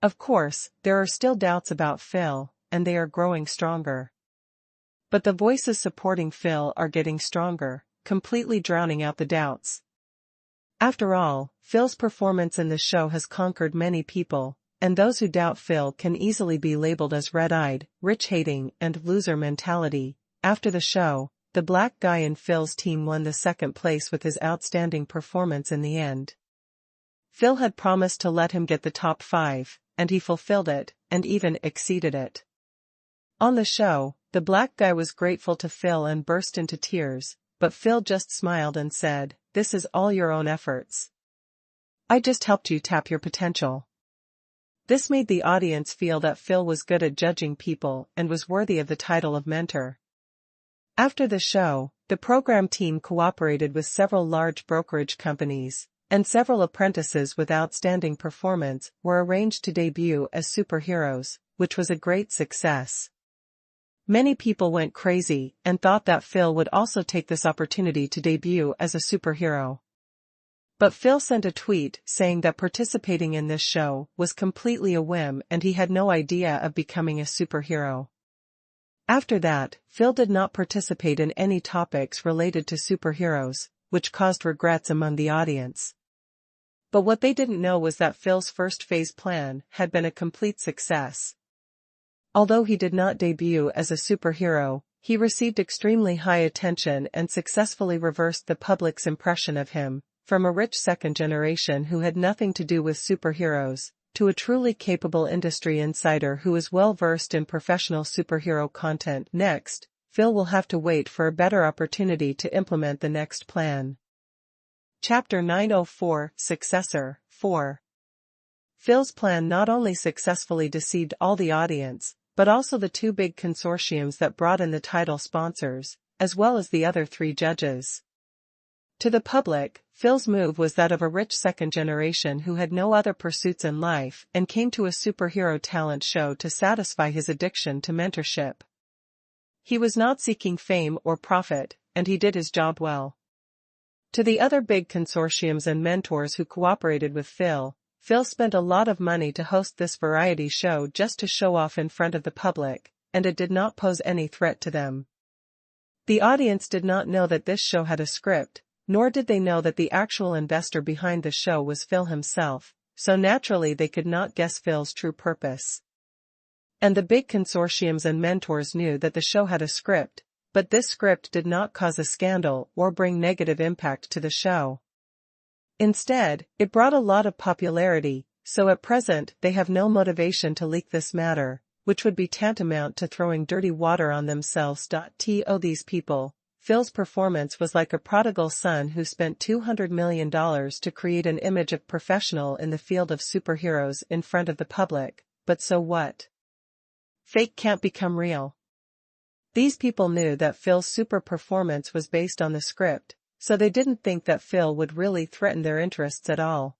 Of course, there are still doubts about Phil, and they are growing stronger. But the voices supporting Phil are getting stronger, completely drowning out the doubts. After all, Phil's performance in the show has conquered many people, and those who doubt Phil can easily be labeled as red-eyed, rich-hating, and loser mentality. After the show, the black guy in Phil's team won the second place with his outstanding performance in the end. Phil had promised to let him get the top 5, and he fulfilled it, and even exceeded it. On the show, the black guy was grateful to Phil and burst into tears, but Phil just smiled and said, "This is all your own efforts. I just helped you tap your potential." This made the audience feel that Phil was good at judging people and was worthy of the title of mentor. After the show, the program team cooperated with several large brokerage companies, and several apprentices with outstanding performance were arranged to debut as superheroes, which was a great success. Many people went crazy and thought that Phil would also take this opportunity to debut as a superhero. But Phil sent a tweet saying that participating in this show was completely a whim and he had no idea of becoming a superhero. After that, Phil did not participate in any topics related to superheroes, which caused regrets among the audience. But what they didn't know was that Phil's first phase plan had been a complete success. Although he did not debut as a superhero, he received extremely high attention and successfully reversed the public's impression of him, from a rich second generation who had nothing to do with superheroes, to a truly capable industry insider who is well versed in professional superhero content. Next, Phil will have to wait for a better opportunity to implement the next plan. Chapter 904, Successor, 4. Phil's plan not only successfully deceived all the audience, but also the two big consortiums that brought in the title sponsors, as well as the other 3 judges. To the public, Phil's move was that of a rich second generation who had no other pursuits in life and came to a superhero talent show to satisfy his addiction to mentorship. He was not seeking fame or profit, and he did his job well. To the other big consortiums and mentors who cooperated with Phil spent a lot of money to host this variety show just to show off in front of the public, and it did not pose any threat to them. The audience did not know that this show had a script, nor did they know that the actual investor behind the show was Phil himself, so naturally they could not guess Phil's true purpose. And the big consortiums and mentors knew that the show had a script, but this script did not cause a scandal or bring negative impact to the show. Instead, it brought a lot of popularity, so at present they have no motivation to leak this matter, which would be tantamount to throwing dirty water on themselves. To these people, Phil's performance was like a prodigal son who spent $200 million to create an image of professional in the field of superheroes in front of the public, but so what? Fake can't become real. These people knew that Phil's super performance was based on the script, so they didn't think that Phil would really threaten their interests at all.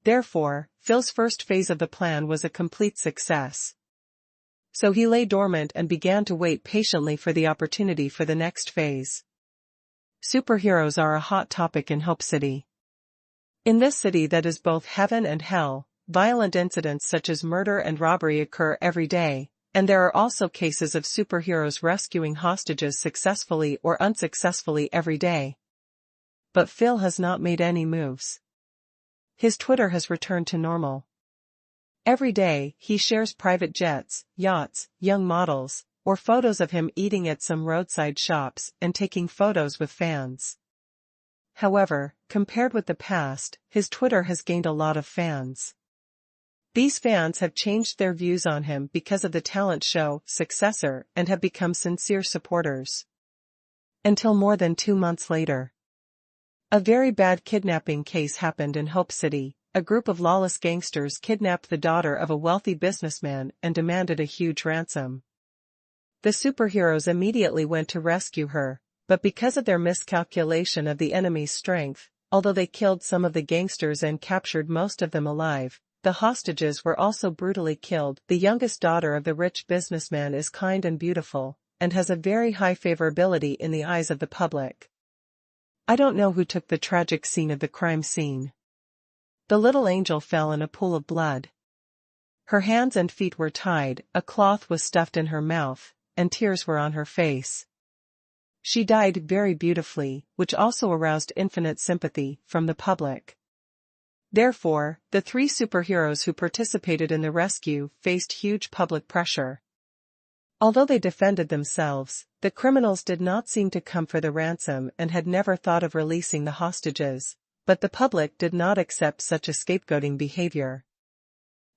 Therefore, Phil's first phase of the plan was a complete success. So he lay dormant and began to wait patiently for the opportunity for the next phase. Superheroes are a hot topic in Hope City. In this city that is both heaven and hell, violent incidents such as murder and robbery occur every day, and there are also cases of superheroes rescuing hostages successfully or unsuccessfully every day. But Phil has not made any moves. His Twitter has returned to normal. Every day, he shares private jets, yachts, young models, or photos of him eating at some roadside shops and taking photos with fans. However, compared with the past, his Twitter has gained a lot of fans. These fans have changed their views on him because of the talent show, Successor, and have become sincere supporters. Until more than 2 months later. A very bad kidnapping case happened in Hope City. A group of lawless gangsters kidnapped the daughter of a wealthy businessman and demanded a huge ransom. The superheroes immediately went to rescue her, but because of their miscalculation of the enemy's strength, although they killed some of the gangsters and captured most of them alive, the hostages were also brutally killed. The youngest daughter of the rich businessman is kind and beautiful, and has a very high favorability in the eyes of the public. I don't know who took the tragic scene of the crime scene. The little angel fell in a pool of blood. Her hands and feet were tied, a cloth was stuffed in her mouth, and tears were on her face. She died very beautifully, which also aroused infinite sympathy from the public. Therefore, the 3 superheroes who participated in the rescue faced huge public pressure. Although they defended themselves, the criminals did not seem to come for the ransom and had never thought of releasing the hostages. But the public did not accept such a scapegoating behavior.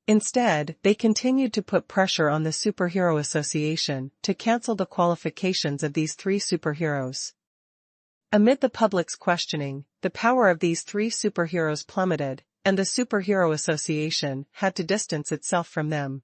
Instead, they continued to put pressure on the Superhero Association to cancel the qualifications of these 3 superheroes. Amid the public's questioning, the power of these 3 superheroes plummeted, and the Superhero Association had to distance itself from them.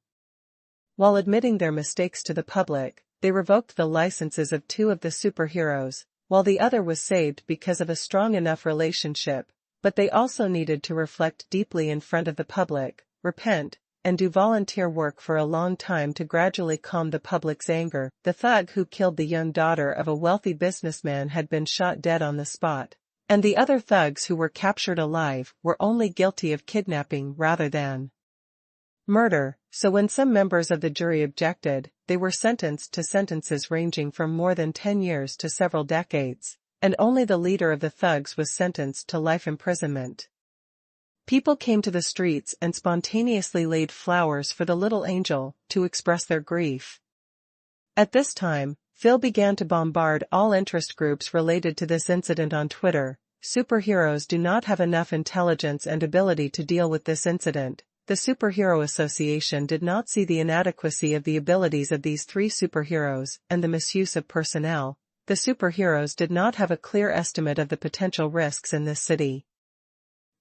While admitting their mistakes to the public, they revoked the licenses of 2 of the superheroes, while the other was saved because of a strong enough relationship. But they also needed to reflect deeply in front of the public, repent, and do volunteer work for a long time to gradually calm the public's anger. The thug who killed the young daughter of a wealthy businessman had been shot dead on the spot, and the other thugs who were captured alive were only guilty of kidnapping rather than murder, so when some members of the jury objected, they were sentenced to sentences ranging from more than 10 years to several decades. And only the leader of the thugs was sentenced to life imprisonment. People came to the streets and spontaneously laid flowers for the little angel to express their grief. At this time, Phil began to bombard all interest groups related to this incident on Twitter. Superheroes do not have enough intelligence and ability to deal with this incident. The Superhero Association did not see the inadequacy of the abilities of these 3 superheroes and the misuse of personnel. The superheroes did not have a clear estimate of the potential risks in this city.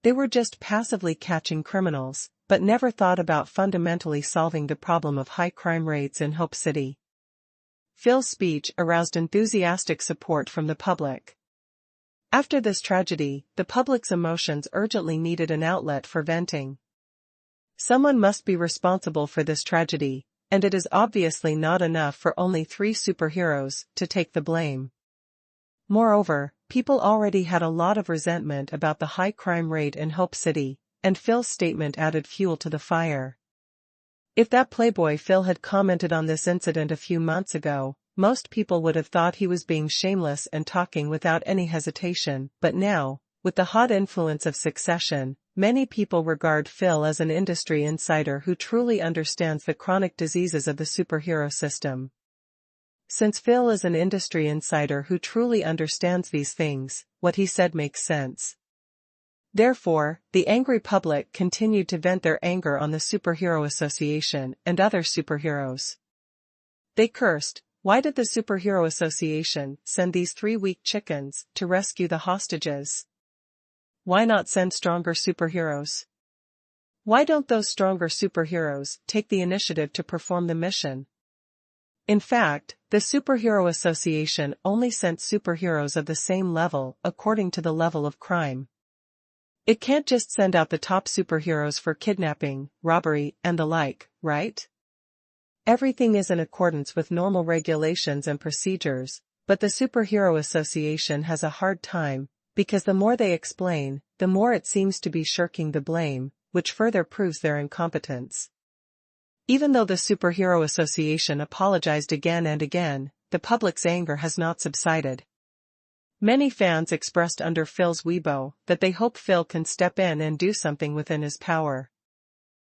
They were just passively catching criminals, but never thought about fundamentally solving the problem of high crime rates in Hope City. Phil's speech aroused enthusiastic support from the public. After this tragedy, the public's emotions urgently needed an outlet for venting. Someone must be responsible for this tragedy, and it is obviously not enough for only 3 superheroes to take the blame. Moreover, people already had a lot of resentment about the high crime rate in Hope City, and Phil's statement added fuel to the fire. If that playboy Phil had commented on this incident a few months ago, most people would have thought he was being shameless and talking without any hesitation, but now, with the hot influence of Succession, many people regard Phil as an industry insider who truly understands the chronic diseases of the superhero system. Since Phil is an industry insider who truly understands these things, what he said makes sense. Therefore, the angry public continued to vent their anger on the Superhero Association and other superheroes. They cursed, "Why did the Superhero Association send these 3 weak chickens to rescue the hostages? Why not send stronger superheroes? Why don't those stronger superheroes take the initiative to perform the mission? In fact, the Superhero Association only sent superheroes of the same level according to the level of crime. It can't just send out the top superheroes for kidnapping, robbery, and the like, right? Everything is in accordance with normal regulations and procedures, but the Superhero Association has a hard time, because the more they explain, the more it seems to be shirking the blame, which further proves their incompetence. Even though the Superhero Association apologized again and again, the public's anger has not subsided. Many fans expressed under Phil's Weibo that they hope Phil can step in and do something within his power.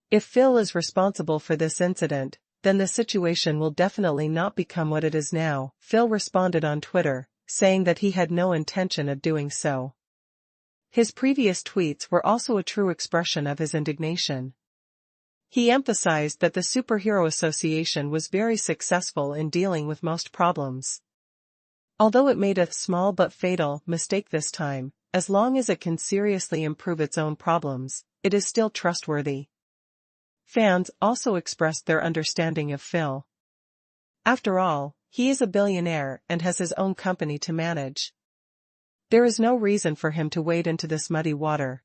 If Phil is responsible for this incident, then the situation will definitely not become what it is now, Phil responded on Twitter, saying that he had no intention of doing so. His previous tweets were also a true expression of his indignation. He emphasized that the Superhero Association was very successful in dealing with most problems. Although it made a small but fatal mistake this time, as long as it can seriously improve its own problems, it is still trustworthy. Fans also expressed their understanding of Phil. After all, he is a billionaire and has his own company to manage. There is no reason for him to wade into this muddy water.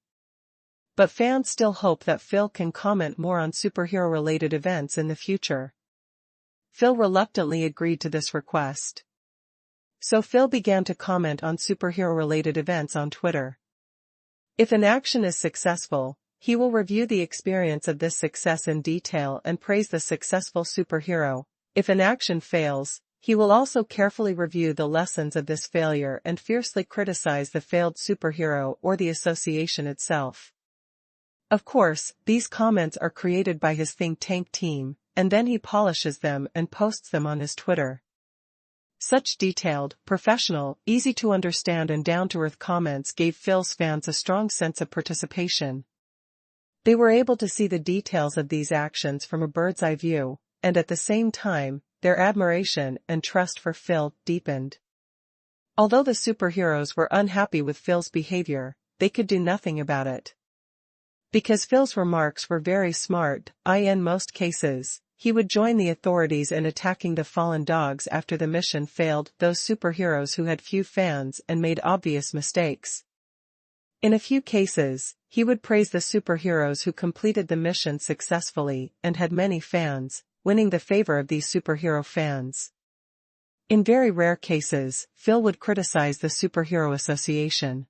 But fans still hope that Phil can comment more on superhero-related events in the future. Phil reluctantly agreed to this request. So Phil began to comment on superhero-related events on Twitter. If an action is successful, he will review the experience of this success in detail and praise the successful superhero. If an action fails, he will also carefully review the lessons of this failure and fiercely criticize the failed superhero or the association itself. Of course, these comments are created by his think tank team, and then he polishes them and posts them on his Twitter. Such detailed, professional, easy-to-understand and down-to-earth comments gave Phil's fans a strong sense of participation. They were able to see the details of these actions from a bird's-eye view, and at the same time, their admiration and trust for Phil deepened. Although the superheroes were unhappy with Phil's behavior, they could do nothing about it. Because Phil's remarks were very smart, in most cases, he would join the authorities in attacking the fallen dogs after the mission failed, those superheroes who had few fans and made obvious mistakes. In a few cases, he would praise the superheroes who completed the mission successfully and had many fans, winning the favor of these superhero fans. In very rare cases, Phil would criticize the Superhero Association.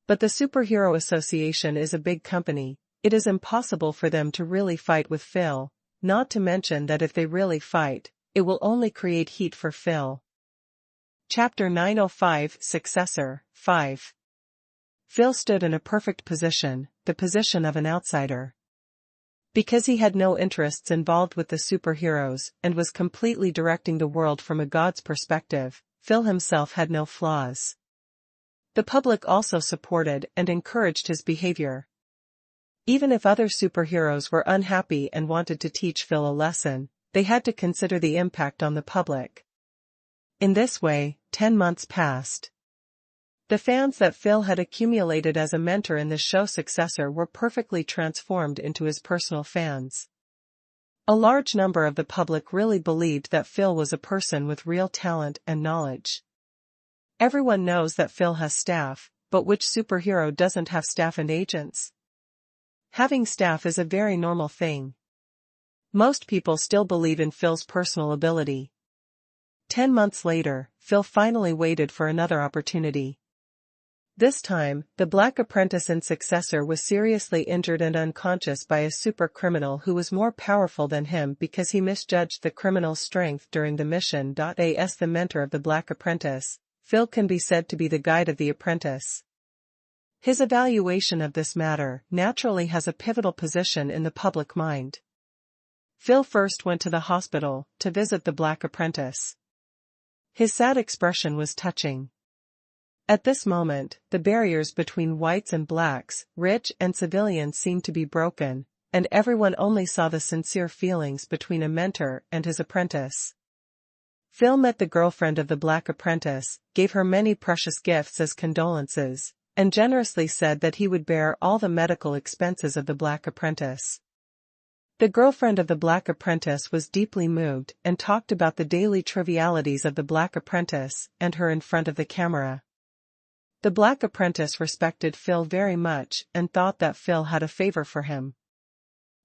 But the Superhero Association is a big company, it is impossible for them to really fight with Phil. Not to mention that if they really fight, it will only create heat for Phil. Chapter 905 Successor 5. Phil stood in a perfect position, the position of an outsider. Because he had no interests involved with the superheroes and was completely directing the world from a god's perspective, Phil himself had no flaws. The public also supported and encouraged his behavior. Even if other superheroes were unhappy and wanted to teach Phil a lesson, they had to consider the impact on the public. In this way, 10 months passed. The fans that Phil had accumulated as a mentor in the show's successor were perfectly transformed into his personal fans. A large number of the public really believed that Phil was a person with real talent and knowledge. Everyone knows that Phil has staff, but which superhero doesn't have staff and agents? Having staff is a very normal thing. Most people still believe in Phil's personal ability. 10 months later, Phil finally waited for another opportunity. This time, the black apprentice and successor was seriously injured and unconscious by a super criminal who was more powerful than him because he misjudged the criminal's strength during the mission. As the mentor of the black apprentice, Phil can be said to be the guide of the apprentice. His evaluation of this matter naturally has a pivotal position in the public mind. Phil first went to the hospital to visit the black apprentice. His sad expression was touching. At this moment, the barriers between whites and blacks, rich and civilians seemed to be broken, and everyone only saw the sincere feelings between a mentor and his apprentice. Phil met the girlfriend of the black apprentice, gave her many precious gifts as condolences, and generously said that he would bear all the medical expenses of the Black Apprentice. The girlfriend of the Black Apprentice was deeply moved and talked about the daily trivialities of the Black Apprentice and her in front of the camera. The Black Apprentice respected Phil very much and thought that Phil had a favor for him.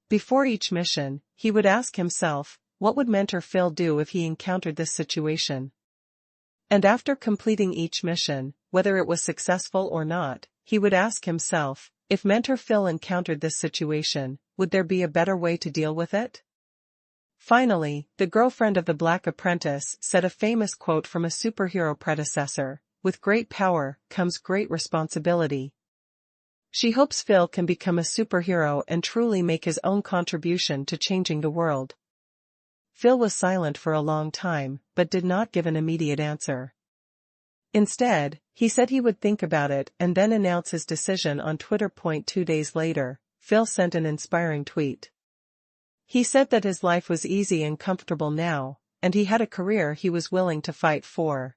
Before each mission, he would ask himself, what would Mentor Phil do if he encountered this situation? And after completing each mission, whether it was successful or not, he would ask himself, if Mentor Phil encountered this situation, would there be a better way to deal with it? Finally, the girlfriend of the Black Apprentice said a famous quote from a superhero predecessor, "With great power comes great responsibility." She hopes Phil can become a superhero and truly make his own contribution to changing the world. Phil was silent for a long time, but did not give an immediate answer. Instead, he said he would think about it and then announce his decision on Twitter. 2 days later, Phil sent an inspiring tweet. He said that his life was easy and comfortable now, and he had a career he was willing to fight for.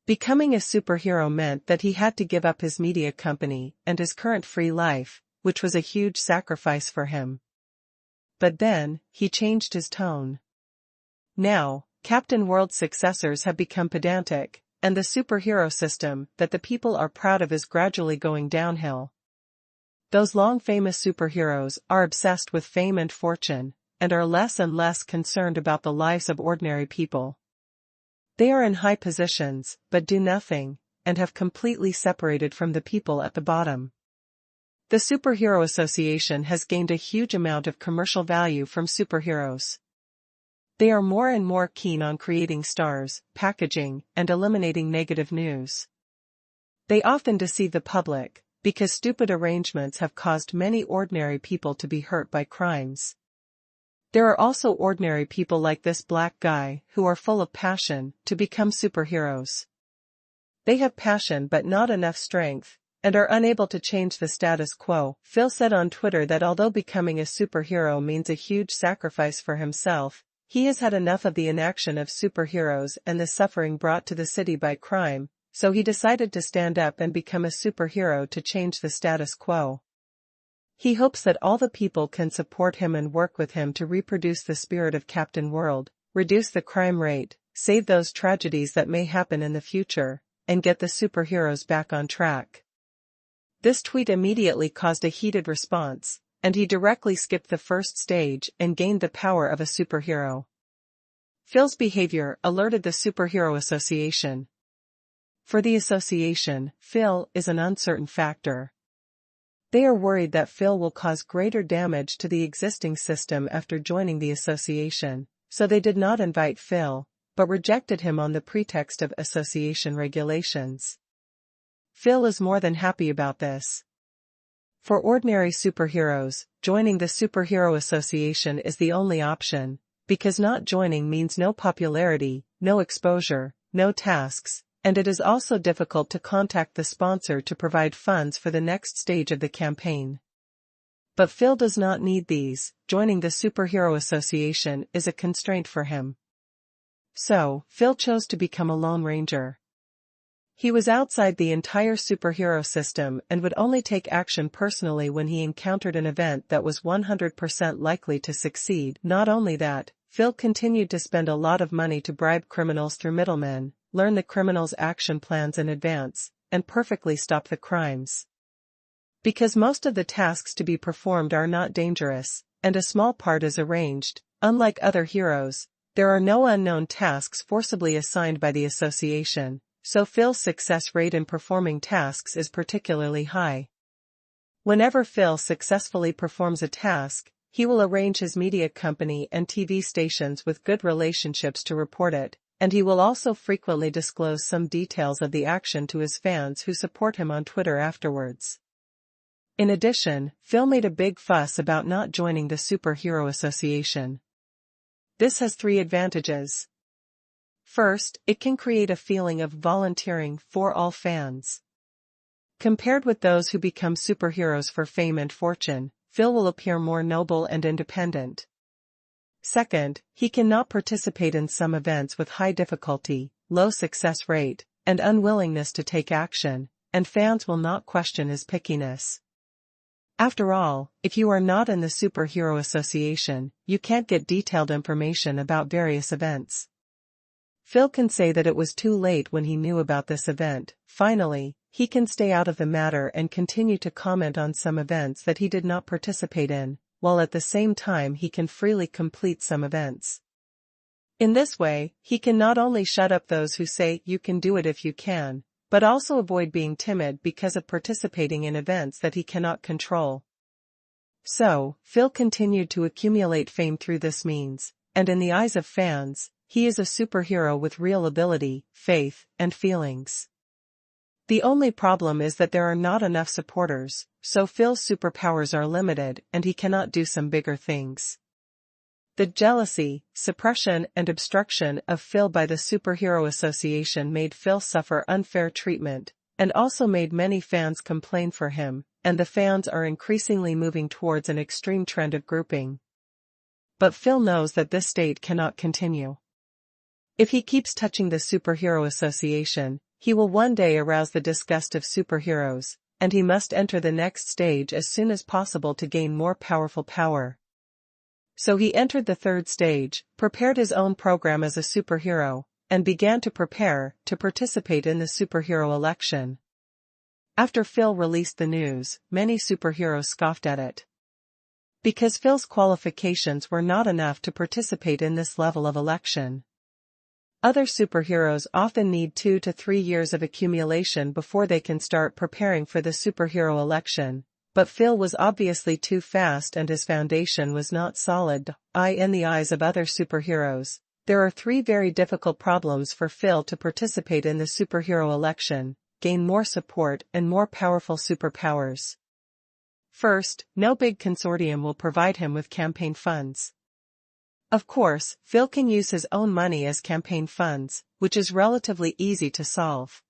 Becoming a superhero meant that he had to give up his media company and his current free life, which was a huge sacrifice for him. But then, he changed his tone. Now, Captain World's successors have become pedantic, and the superhero system that the people are proud of is gradually going downhill. Those long famous superheroes are obsessed with fame and fortune, and are less and less concerned about the lives of ordinary people. They are in high positions, but do nothing, and have completely separated from the people at the bottom. The Superhero Association has gained a huge amount of commercial value from superheroes. They are more and more keen on creating stars, packaging, and eliminating negative news. They often deceive the public, because stupid arrangements have caused many ordinary people to be hurt by crimes. There are also ordinary people like this black guy who are full of passion to become superheroes. They have passion but not enough strength, and are unable to change the status quo. Phil said on Twitter that although becoming a superhero means a huge sacrifice for himself, he has had enough of the inaction of superheroes and the suffering brought to the city by crime, so he decided to stand up and become a superhero to change the status quo. He hopes that all the people can support him and work with him to reproduce the spirit of Captain World, reduce the crime rate, save those tragedies that may happen in the future, and get the superheroes back on track. This tweet immediately caused a heated response, and he directly skipped the first stage and gained the power of a superhero. Phil's behavior alerted the Superhero Association. For the association, Phil is an uncertain factor. They are worried that Phil will cause greater damage to the existing system after joining the association, so they did not invite Phil, but rejected him on the pretext of association regulations. Phil is more than happy about this. For ordinary superheroes, joining the Superhero Association is the only option, because not joining means no popularity, no exposure, no tasks, and it is also difficult to contact the sponsor to provide funds for the next stage of the campaign. But Phil does not need these. Joining the Superhero Association is a constraint for him. So, Phil chose to become a Lone Ranger. He was outside the entire superhero system and would only take action personally when he encountered an event that was 100% likely to succeed. Not only that, Phil continued to spend a lot of money to bribe criminals through middlemen, learn the criminals' action plans in advance, and perfectly stop the crimes. Because most of the tasks to be performed are not dangerous, and a small part is arranged, unlike other heroes, there are no unknown tasks forcibly assigned by the association, so Phil's success rate in performing tasks is particularly high. Whenever Phil successfully performs a task, he will arrange his media company and TV stations with good relationships to report it, and he will also frequently disclose some details of the action to his fans who support him on Twitter afterwards. In addition, Phil made a big fuss about not joining the Superhero Association. This has 3 advantages. First, it can create a feeling of volunteering for all fans. Compared with those who become superheroes for fame and fortune, Phil will appear more noble and independent. Second, he cannot participate in some events with high difficulty, low success rate, and unwillingness to take action, and fans will not question his pickiness. After all, if you are not in the Superhero Association, you can't get detailed information about various events. Phil can say that it was too late when he knew about this event. Finally, he can stay out of the matter and continue to comment on some events that he did not participate in, while at the same time he can freely complete some events. In this way, he can not only shut up those who say you can do it if you can, but also avoid being timid because of participating in events that he cannot control. So, Phil continued to accumulate fame through this means, and in the eyes of fans, he is a superhero with real ability, faith, and feelings. The only problem is that there are not enough supporters, so Phil's superpowers are limited and he cannot do some bigger things. The jealousy, suppression and obstruction of Phil by the Superhero Association made Phil suffer unfair treatment, and also made many fans complain for him, and the fans are increasingly moving towards an extreme trend of grouping. But Phil knows that this state cannot continue. If he keeps touching the Superhero Association, he will one day arouse the disgust of superheroes, and he must enter the next stage as soon as possible to gain more powerful power. So he entered the third stage, prepared his own program as a superhero, and began to prepare to participate in the superhero election. After Phil released the news, many superheroes scoffed at it. Because Phil's qualifications were not enough to participate in this level of election. Other superheroes often need 2 to 3 years of accumulation before they can start preparing for the superhero election. But Phil was obviously too fast and his foundation was not solid. In the eyes of other superheroes, there are 3 very difficult problems for Phil to participate in the superhero election: gain more support and more powerful superpowers. First, no big consortium will provide him with campaign funds. Of course, Phil can use his own money as campaign funds, which is relatively easy to solve.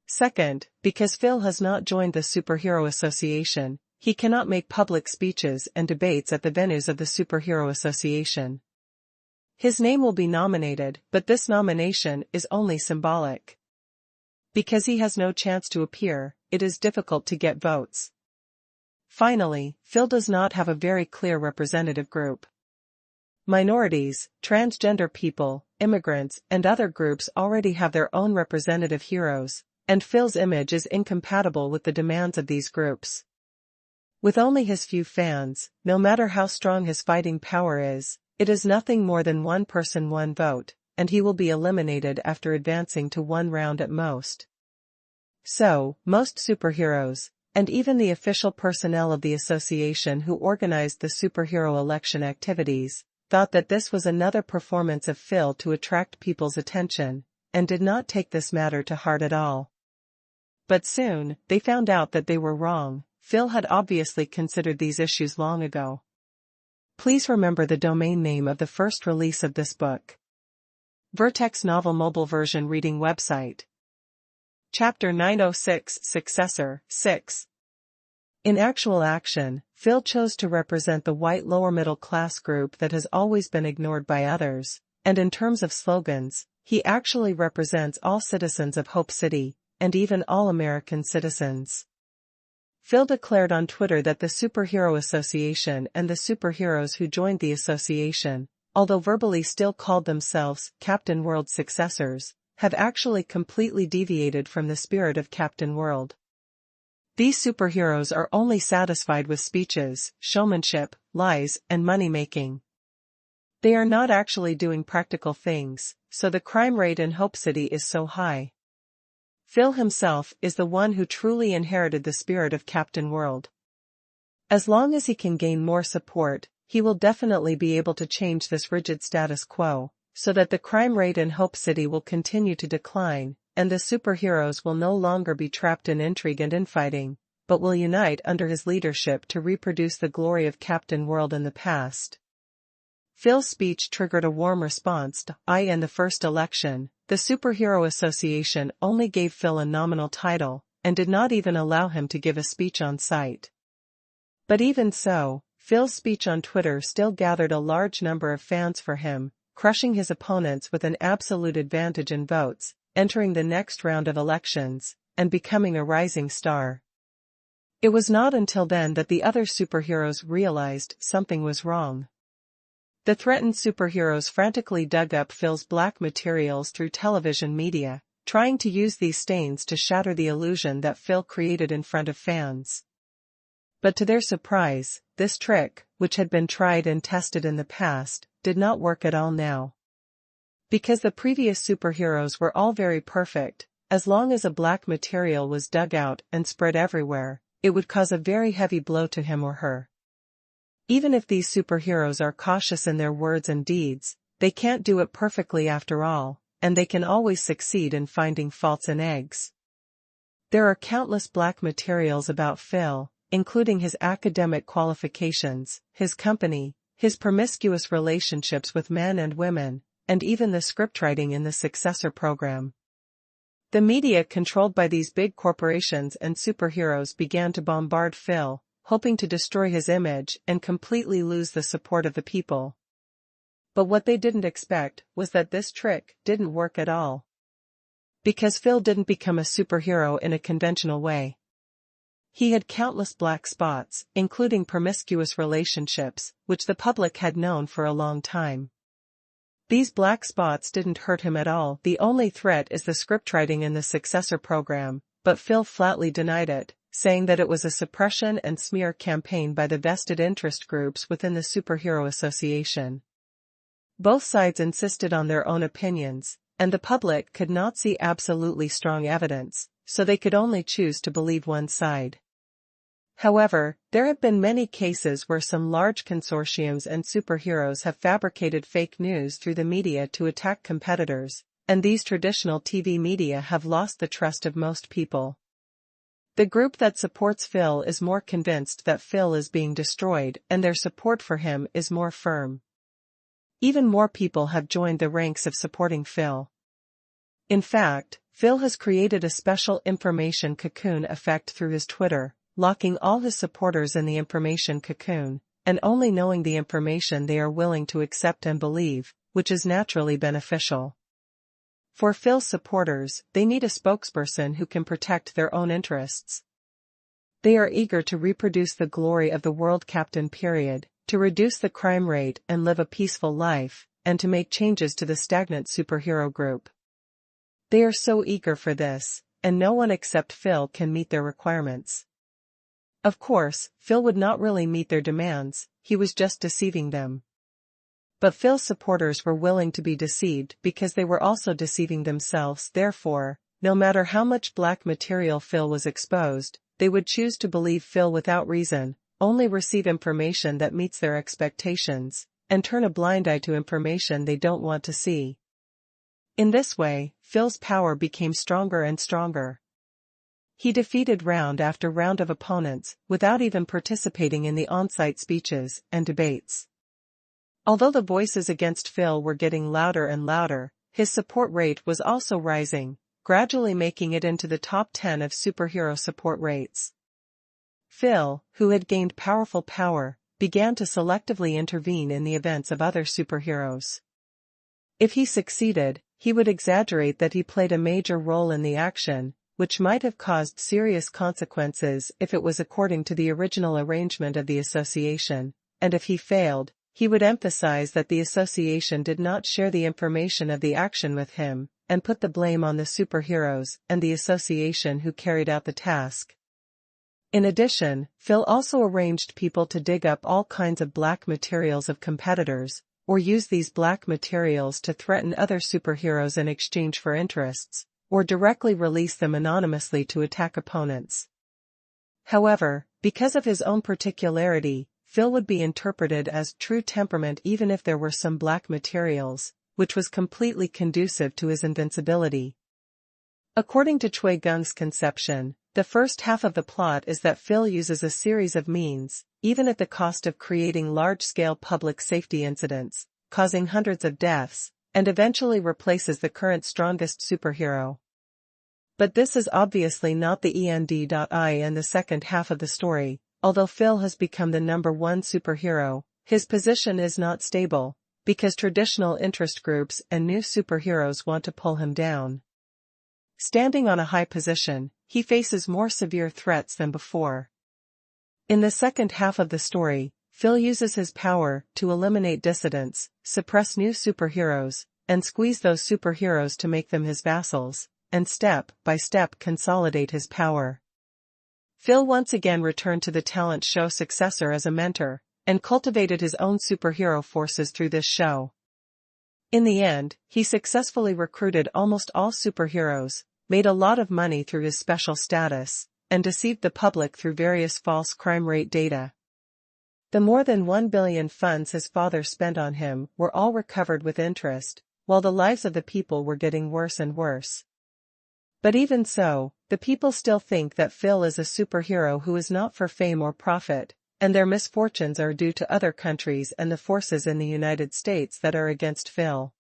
Second, because Phil has not joined the Superhero Association, he cannot make public speeches and debates at the venues of the Superhero Association. His name will be nominated, but this nomination is only symbolic. Because he has no chance to appear, it is difficult to get votes. Finally, Phil does not have a very clear representative group. Minorities, transgender people, immigrants, and other groups already have their own representative heroes, and Phil's image is incompatible with the demands of these groups. With only his few fans, no matter how strong his fighting power is, it is nothing more than one person one vote, and he will be eliminated after advancing to 1 round at most. So, most superheroes, and even the official personnel of the association who organized the superhero election activities, thought that this was another performance of Phil to attract people's attention, and did not take this matter to heart at all. But soon, they found out that they were wrong. Phil had obviously considered these issues long ago. Please remember the domain name of the first release of this book. Vertex Novel Mobile Version Reading Website. Chapter 906 Successor 6. In actual action, Phil chose to represent the white lower middle class group that has always been ignored by others, and in terms of slogans, he actually represents all citizens of Hope City, and even all American citizens. Phil declared on Twitter that the Superhero Association and the superheroes who joined the association, although verbally still called themselves Captain World successors, have actually completely deviated from the spirit of Captain World. These superheroes are only satisfied with speeches, showmanship, lies, and money-making. They are not actually doing practical things, so the crime rate in Hope City is so high. Phil himself is the one who truly inherited the spirit of Captain World. As long as he can gain more support, he will definitely be able to change this rigid status quo, so that the crime rate in Hope City will continue to decline, and the superheroes will no longer be trapped in intrigue and infighting, but will unite under his leadership to reproduce the glory of Captain World in the past. Phil's speech triggered a warm response. In the first election, the Superhero Association only gave Phil a nominal title, and did not even allow him to give a speech on site. But even so, Phil's speech on Twitter still gathered a large number of fans for him, crushing his opponents with an absolute advantage in votes, entering the next round of elections, and becoming a rising star. It was not until then that the other superheroes realized something was wrong. The threatened superheroes frantically dug up Phil's black materials through television media, trying to use these stains to shatter the illusion that Phil created in front of fans. But to their surprise, this trick, which had been tried and tested in the past, did not work at all now. Because the previous superheroes were all very perfect, as long as a black material was dug out and spread everywhere, it would cause a very heavy blow to him or her. Even if these superheroes are cautious in their words and deeds, they can't do it perfectly after all, and they can always succeed in finding faults in eggs. There are countless black materials about Phil, including his academic qualifications, his company, his promiscuous relationships with men and women, and even the scriptwriting in the successor program. The media controlled by these big corporations and superheroes began to bombard Phil, hoping to destroy his image and completely lose the support of the people. But what they didn't expect was that this trick didn't work at all. Because Phil didn't become a superhero in a conventional way. He had countless black spots, including promiscuous relationships, which the public had known for a long time. These black spots didn't hurt him at all. The only threat is the scriptwriting in the successor program, but Phil flatly denied it, saying that it was a suppression and smear campaign by the vested interest groups within the Superhero Association. Both sides insisted on their own opinions, and the public could not see absolutely strong evidence, so they could only choose to believe one side. However, there have been many cases where some large consortiums and superheroes have fabricated fake news through the media to attack competitors, and these traditional TV media have lost the trust of most people. The group that supports Phil is more convinced that Phil is being destroyed, and their support for him is more firm. Even more people have joined the ranks of supporting Phil. In fact, Phil has created a special information cocoon effect through his Twitter, locking all his supporters in the information cocoon, and only knowing the information they are willing to accept and believe, which is naturally beneficial. For Phil's supporters, they need a spokesperson who can protect their own interests. They are eager to reproduce the glory of the world captain period, to reduce the crime rate and live a peaceful life, and to make changes to the stagnant superhero group. They are so eager for this, and no one except Phil can meet their requirements. Of course, Phil would not really meet their demands, he was just deceiving them. But Phil's supporters were willing to be deceived because they were also deceiving themselves. Therefore, no matter how much black material Phil was exposed, they would choose to believe Phil without reason, only receive information that meets their expectations, and turn a blind eye to information they don't want to see. In this way, Phil's power became stronger and stronger. He defeated round after round of opponents, without even participating in the on-site speeches and debates. Although the voices against Phil were getting louder and louder, his support rate was also rising, gradually making it into the top 10 of superhero support rates. Phil, who had gained powerful power, began to selectively intervene in the events of other superheroes. If he succeeded, he would exaggerate that he played a major role in the action, which might have caused serious consequences if it was according to the original arrangement of the association, and if he failed, he would emphasize that the association did not share the information of the action with him, and put the blame on the superheroes and the association who carried out the task. In addition, Phil also arranged people to dig up all kinds of black materials of competitors, or use these black materials to threaten other superheroes in exchange for interests, or directly release them anonymously to attack opponents. However, because of his own particularity, Phil would be interpreted as true temperament even if there were some black materials, which was completely conducive to his invincibility. According to Chui Gung's conception, the first half of the plot is that Phil uses a series of means, even at the cost of creating large-scale public safety incidents, causing hundreds of deaths, and eventually replaces the current strongest superhero. But this is obviously not the end.I in the second half of the story. Although Phil has become the #1 superhero, his position is not stable, because traditional interest groups and new superheroes want to pull him down. Standing on a high position, he faces more severe threats than before. In the second half of the story, Phil uses his power to eliminate dissidents, suppress new superheroes, and squeeze those superheroes to make them his vassals, and step by step consolidate his power. Phil once again returned to the talent show successor as a mentor, and cultivated his own superhero forces through this show. In the end, he successfully recruited almost all superheroes, made a lot of money through his special status, and deceived the public through various false crime rate data. The more than 1 billion funds his father spent on him were all recovered with interest, while the lives of the people were getting worse and worse. But even so, the people still think that Phil is a superhero who is not for fame or profit, and their misfortunes are due to other countries and the forces in the United States that are against Phil.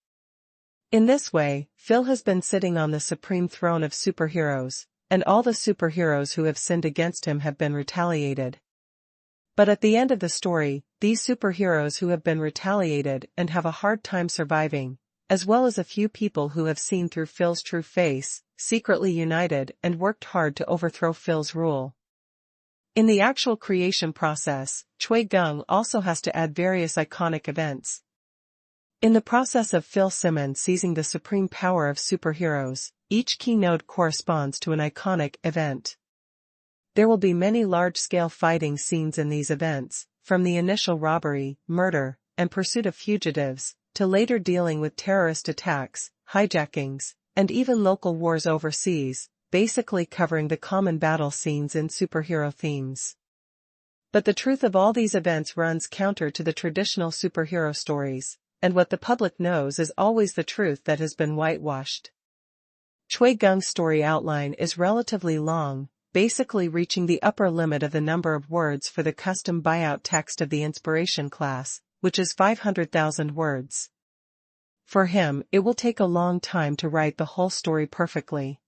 In this way, Phil has been sitting on the supreme throne of superheroes, and all the superheroes who have sinned against him have been retaliated. But at the end of the story, these superheroes who have been retaliated and have a hard time surviving, as well as a few people who have seen through Phil's true face, secretly united and worked hard to overthrow Phil's rule. In the actual creation process, Chui Gong also has to add various iconic events. In the process of Phil Simmons seizing the supreme power of superheroes, each key node corresponds to an iconic event. There will be many large-scale fighting scenes in these events, from the initial robbery, murder, and pursuit of fugitives, to later dealing with terrorist attacks, hijackings, and even local wars overseas, basically covering the common battle scenes in superhero themes. But the truth of all these events runs counter to the traditional superhero stories, and what the public knows is always the truth that has been whitewashed. Chui Gong's story outline is relatively long, basically reaching the upper limit of the number of words for the custom buyout text of the inspiration class, which is 500,000 words. For him, it will take a long time to write the whole story perfectly.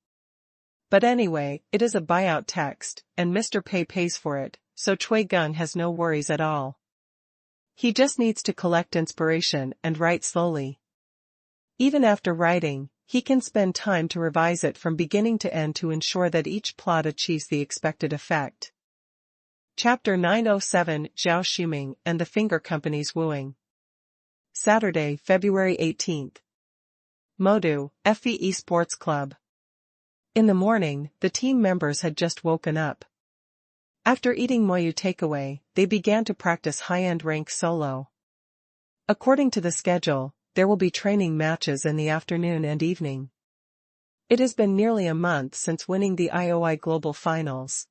But anyway, it is a buyout text, and Mr. Pei pays for it, so Chui Gong has no worries at all. He just needs to collect inspiration and write slowly. Even after writing, he can spend time to revise it from beginning to end to ensure that each plot achieves the expected effect. Chapter 907 Zhao Xuming and the Finger Company's Wooing. Saturday, February 18th. Modu, FE Sports Club. In the morning, the team members had just woken up. After eating Moyu takeaway, they began to practice high-end rank solo. According to the schedule, there will be training matches in the afternoon and evening. It has been nearly a month since winning the IOI Global Finals.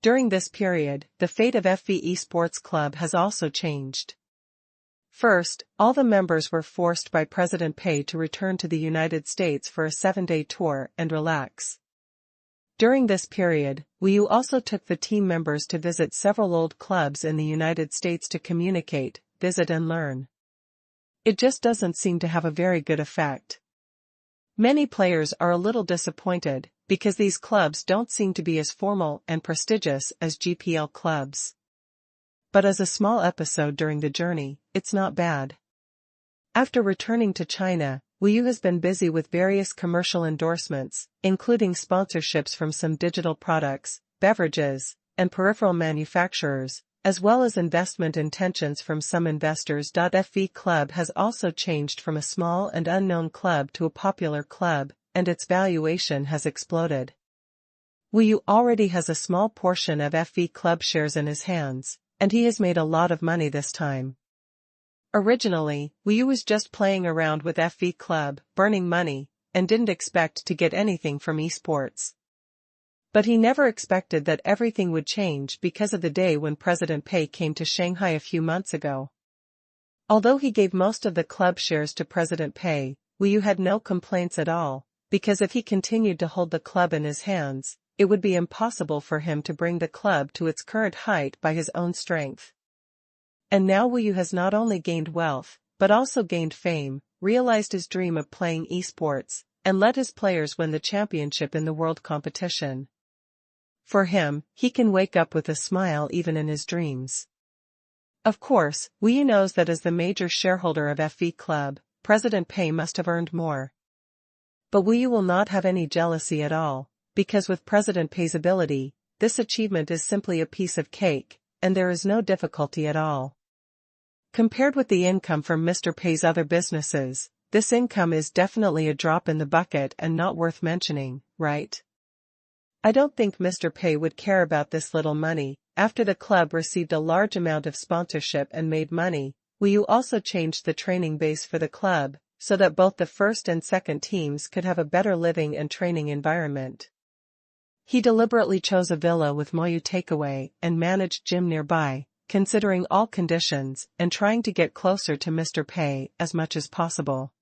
During this period, the fate of FE Sports Club has also changed. First, all the members were forced by President Pei to return to the United States for a 7-day tour and relax. During this period, Wu also took the team members to visit several old clubs in the United States to communicate, visit and learn. It just doesn't seem to have a very good effect. Many players are a little disappointed, because these clubs don't seem to be as formal and prestigious as GPL clubs. But as a small episode during the journey, it's not bad. After returning to China, Wu has been busy with various commercial endorsements, including sponsorships from some digital products, beverages, and peripheral manufacturers, as well as investment intentions from some investors. FE Club has also changed from a small and unknown club to a popular club, and its valuation has exploded. Wu already has a small portion of FE Club shares in his hands, and he has made a lot of money this time. Originally, Wu was just playing around with FE Club, burning money, and didn't expect to get anything from esports. But he never expected that everything would change because of the day when President Pei came to Shanghai a few months ago. Although he gave most of the club shares to President Pei, Wu had no complaints at all, because if he continued to hold the club in his hands, it would be impossible for him to bring the club to its current height by his own strength. And now Wu has not only gained wealth, but also gained fame, realized his dream of playing esports, and let his players win the championship in the world competition. For him, he can wake up with a smile even in his dreams. Of course, Wu knows that as the major shareholder of FE Club, President Pei must have earned more. But Wu Yu will not have any jealousy at all, because with President Pei's ability, this achievement is simply a piece of cake, and there is no difficulty at all. Compared with the income from Mr. Pei's other businesses, this income is definitely a drop in the bucket and not worth mentioning, right? I don't think Mr. Pei would care about this little money. After the club received a large amount of sponsorship and made money, Wu Yu also changed the training base for the club, so that both the first and second teams could have a better living and training environment. He deliberately chose a villa with Moyu takeaway and managed gym nearby, considering all conditions and trying to get closer to Mr. Pei as much as possible.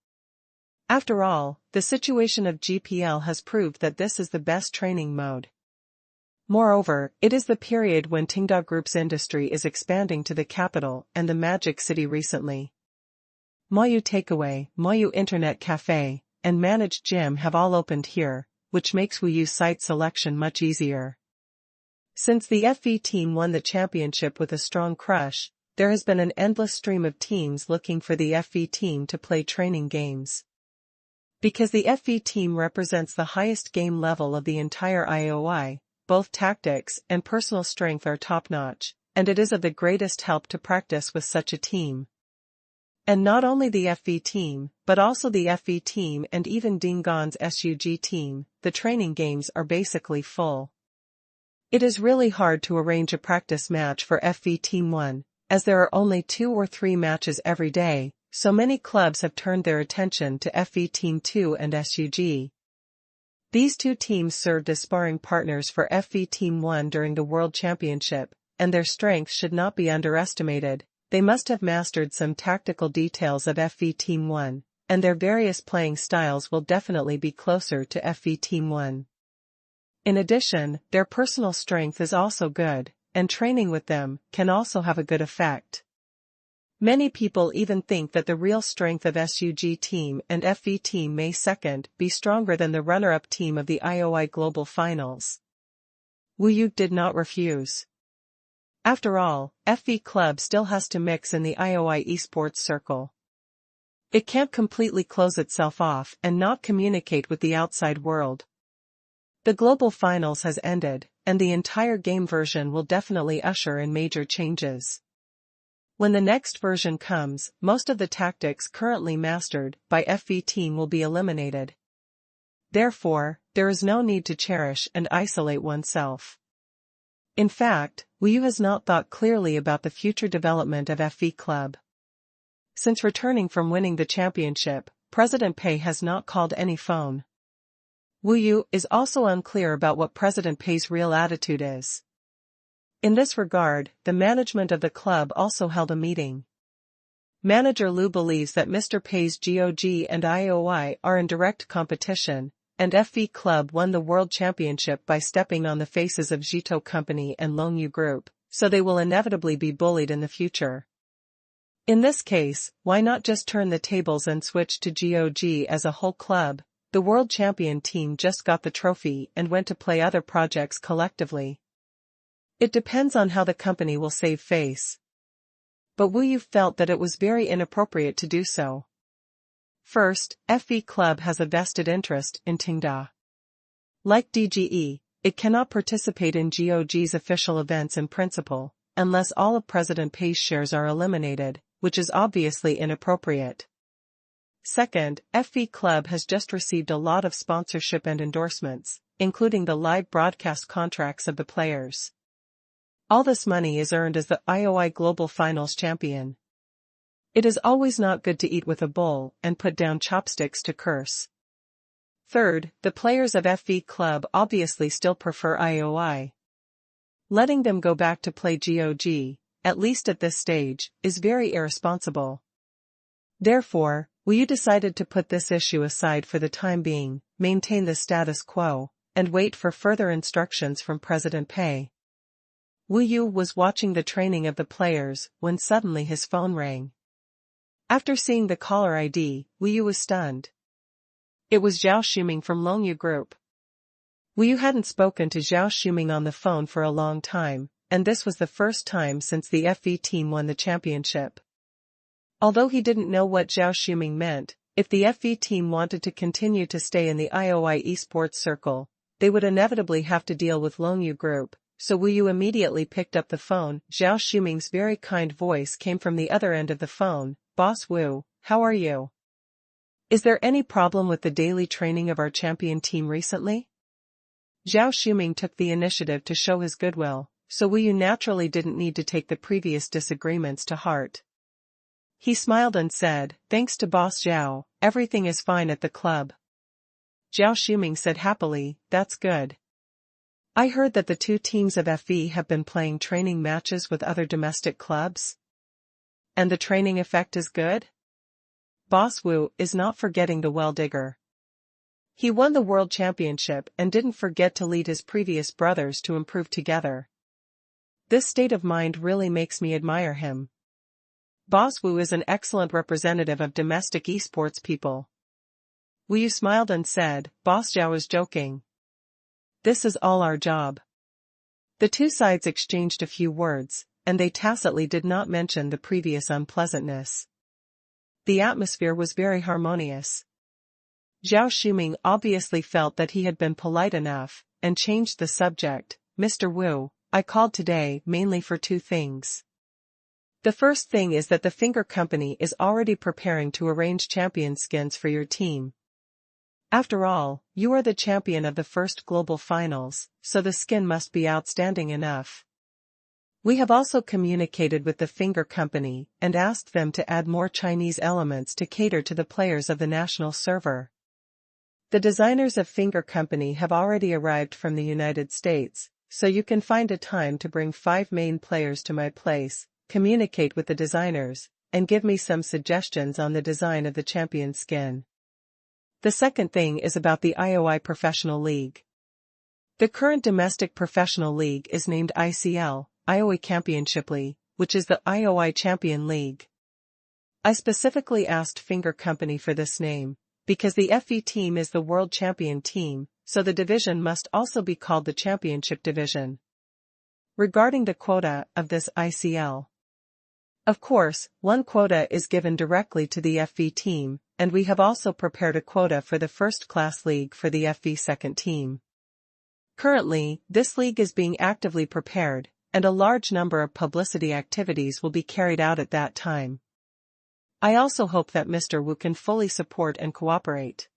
After all, the situation of GPL has proved that this is the best training mode. Moreover, it is the period when Tenda Group's industry is expanding to the capital and the Magic City recently. Moyu Takeaway, Moyu Internet Cafe, and Managed Gym have all opened here, which makes Wu Yu's site selection much easier. Since the FV team won the championship with a strong crush, there has been an endless stream of teams looking for the FV team to play training games. Because the FV team represents the highest game level of the entire IOI, both tactics and personal strength are top-notch, and it is of the greatest help to practice with such a team. And not only the FV team, but also the FV team and even Dinggon's SUG team, the training games are basically full. It is really hard to arrange a practice match for FV Team 1, as there are only 2 or 3 matches every day, so many clubs have turned their attention to FV Team 2 and SUG. These 2 teams served as sparring partners for FV Team 1 during the World Championship, and their strength should not be underestimated. They must have mastered some tactical details of FV Team 1, and their various playing styles will definitely be closer to FV Team 1. In addition, their personal strength is also good, and training with them can also have a good effect. Many people even think that the real strength of SUG team and FV team may second be stronger than the runner-up team of the IOI Global Finals. Wu Yu did not refuse. After all, FV Club still has to mix in the IOI esports circle. It can't completely close itself off and not communicate with the outside world. The Global Finals has ended, and the entire game version will definitely usher in major changes. When the next version comes, most of the tactics currently mastered by FV team will be eliminated. Therefore, there is no need to cherish and isolate oneself. In fact, Wu Yu has not thought clearly about the future development of FV Club. Since returning from winning the championship, President Pei has not called any phone. Wu Yu is also unclear about what President Pei's real attitude is. In this regard, the management of the club also held a meeting. Manager Liu believes that Mr. Pei's GOG and IOI are in direct competition, and FV Club won the World Championship by stepping on the faces of Zhito Company and Longyu Group, so they will inevitably be bullied in the future. In this case, why not just turn the tables and switch to GOG as a whole club? The world champion team just got the trophy and went to play other projects collectively. It depends on how the company will save face. But Wu Yu felt that it was very inappropriate to do so. First, FV Club has a vested interest in Tenda. Like DGE, it cannot participate in GOG's official events in principle, unless all of President Pei's shares are eliminated, which is obviously inappropriate. Second, FV Club has just received a lot of sponsorship and endorsements, including the live broadcast contracts of the players. All this money is earned as the IOI Global Finals champion. It is always not good to eat with a bowl and put down chopsticks to curse. Third, the players of FV Club obviously still prefer IOI. Letting them go back to play GOG, at least at this stage, is very irresponsible. Therefore, Wu Yu decided to put this issue aside for the time being, maintain the status quo, and wait for further instructions from President Pei. Wu Yu was watching the training of the players when suddenly his phone rang. After seeing the caller ID, Wu Yu was stunned. It was Zhao Shuming from Longyu Group. Wu Yu hadn't spoken to Zhao Shuming on the phone for a long time, and this was the first time since the FV team won the championship. Although he didn't know what Zhao Shuming meant, If the FV team wanted to continue to stay in the IOI esports circle, they would inevitably have to deal with Longyu Group, so Wu Yu immediately picked up the phone. Zhao Shuming's very kind voice came from the other end of the phone. Boss Wu, how are you? Is there any problem with the daily training of our champion team recently? Zhao Shuming took the initiative to show his goodwill, so Wu Yu naturally didn't need to take the previous disagreements to heart. He smiled and said, thanks to Boss Zhao, everything is fine at the club. Zhao Shuming said happily, that's good. I heard that the two teams of FV have been playing training matches with other domestic clubs. And the training effect is good? Boss Wu is not forgetting the well-digger. He won the world championship and didn't forget to lead his previous brothers to improve together. This state of mind really makes me admire him. Boss Wu is an excellent representative of domestic esports people. Wu Yu smiled and said, Boss Zhao is joking. This is all our job. The two sides exchanged a few words, and they tacitly did not mention the previous unpleasantness. The atmosphere was very harmonious. Zhao Shuming obviously felt that he had been polite enough, and changed the subject. Mr. Wu, I called today mainly for two things. The first thing is that the Finger Company is already preparing to arrange champion skins for your team. After all, you are the champion of the first global finals, so the skin must be outstanding enough. We have also communicated with the Finger Company and asked them to add more Chinese elements to cater to the players of the national server. The designers of Finger Company have already arrived from the United States, so you can find a time to bring 5 main players to my place, communicate with the designers, and give me some suggestions on the design of the champion skin. The second thing is about the IOI Professional League. The current domestic professional league is named ICL, IOI Championship League, which is the IOI Champion League. I specifically asked Finger Company for this name, because the FE team is the world champion team, so the division must also be called the championship division. Regarding the quota of this ICL. Of course, one quota is given directly to the FV team, and we have also prepared a quota for the first-class league for the FV second team. Currently, this league is being actively prepared, and a large number of publicity activities will be carried out at that time. I also hope that Mr. Wu can fully support and cooperate.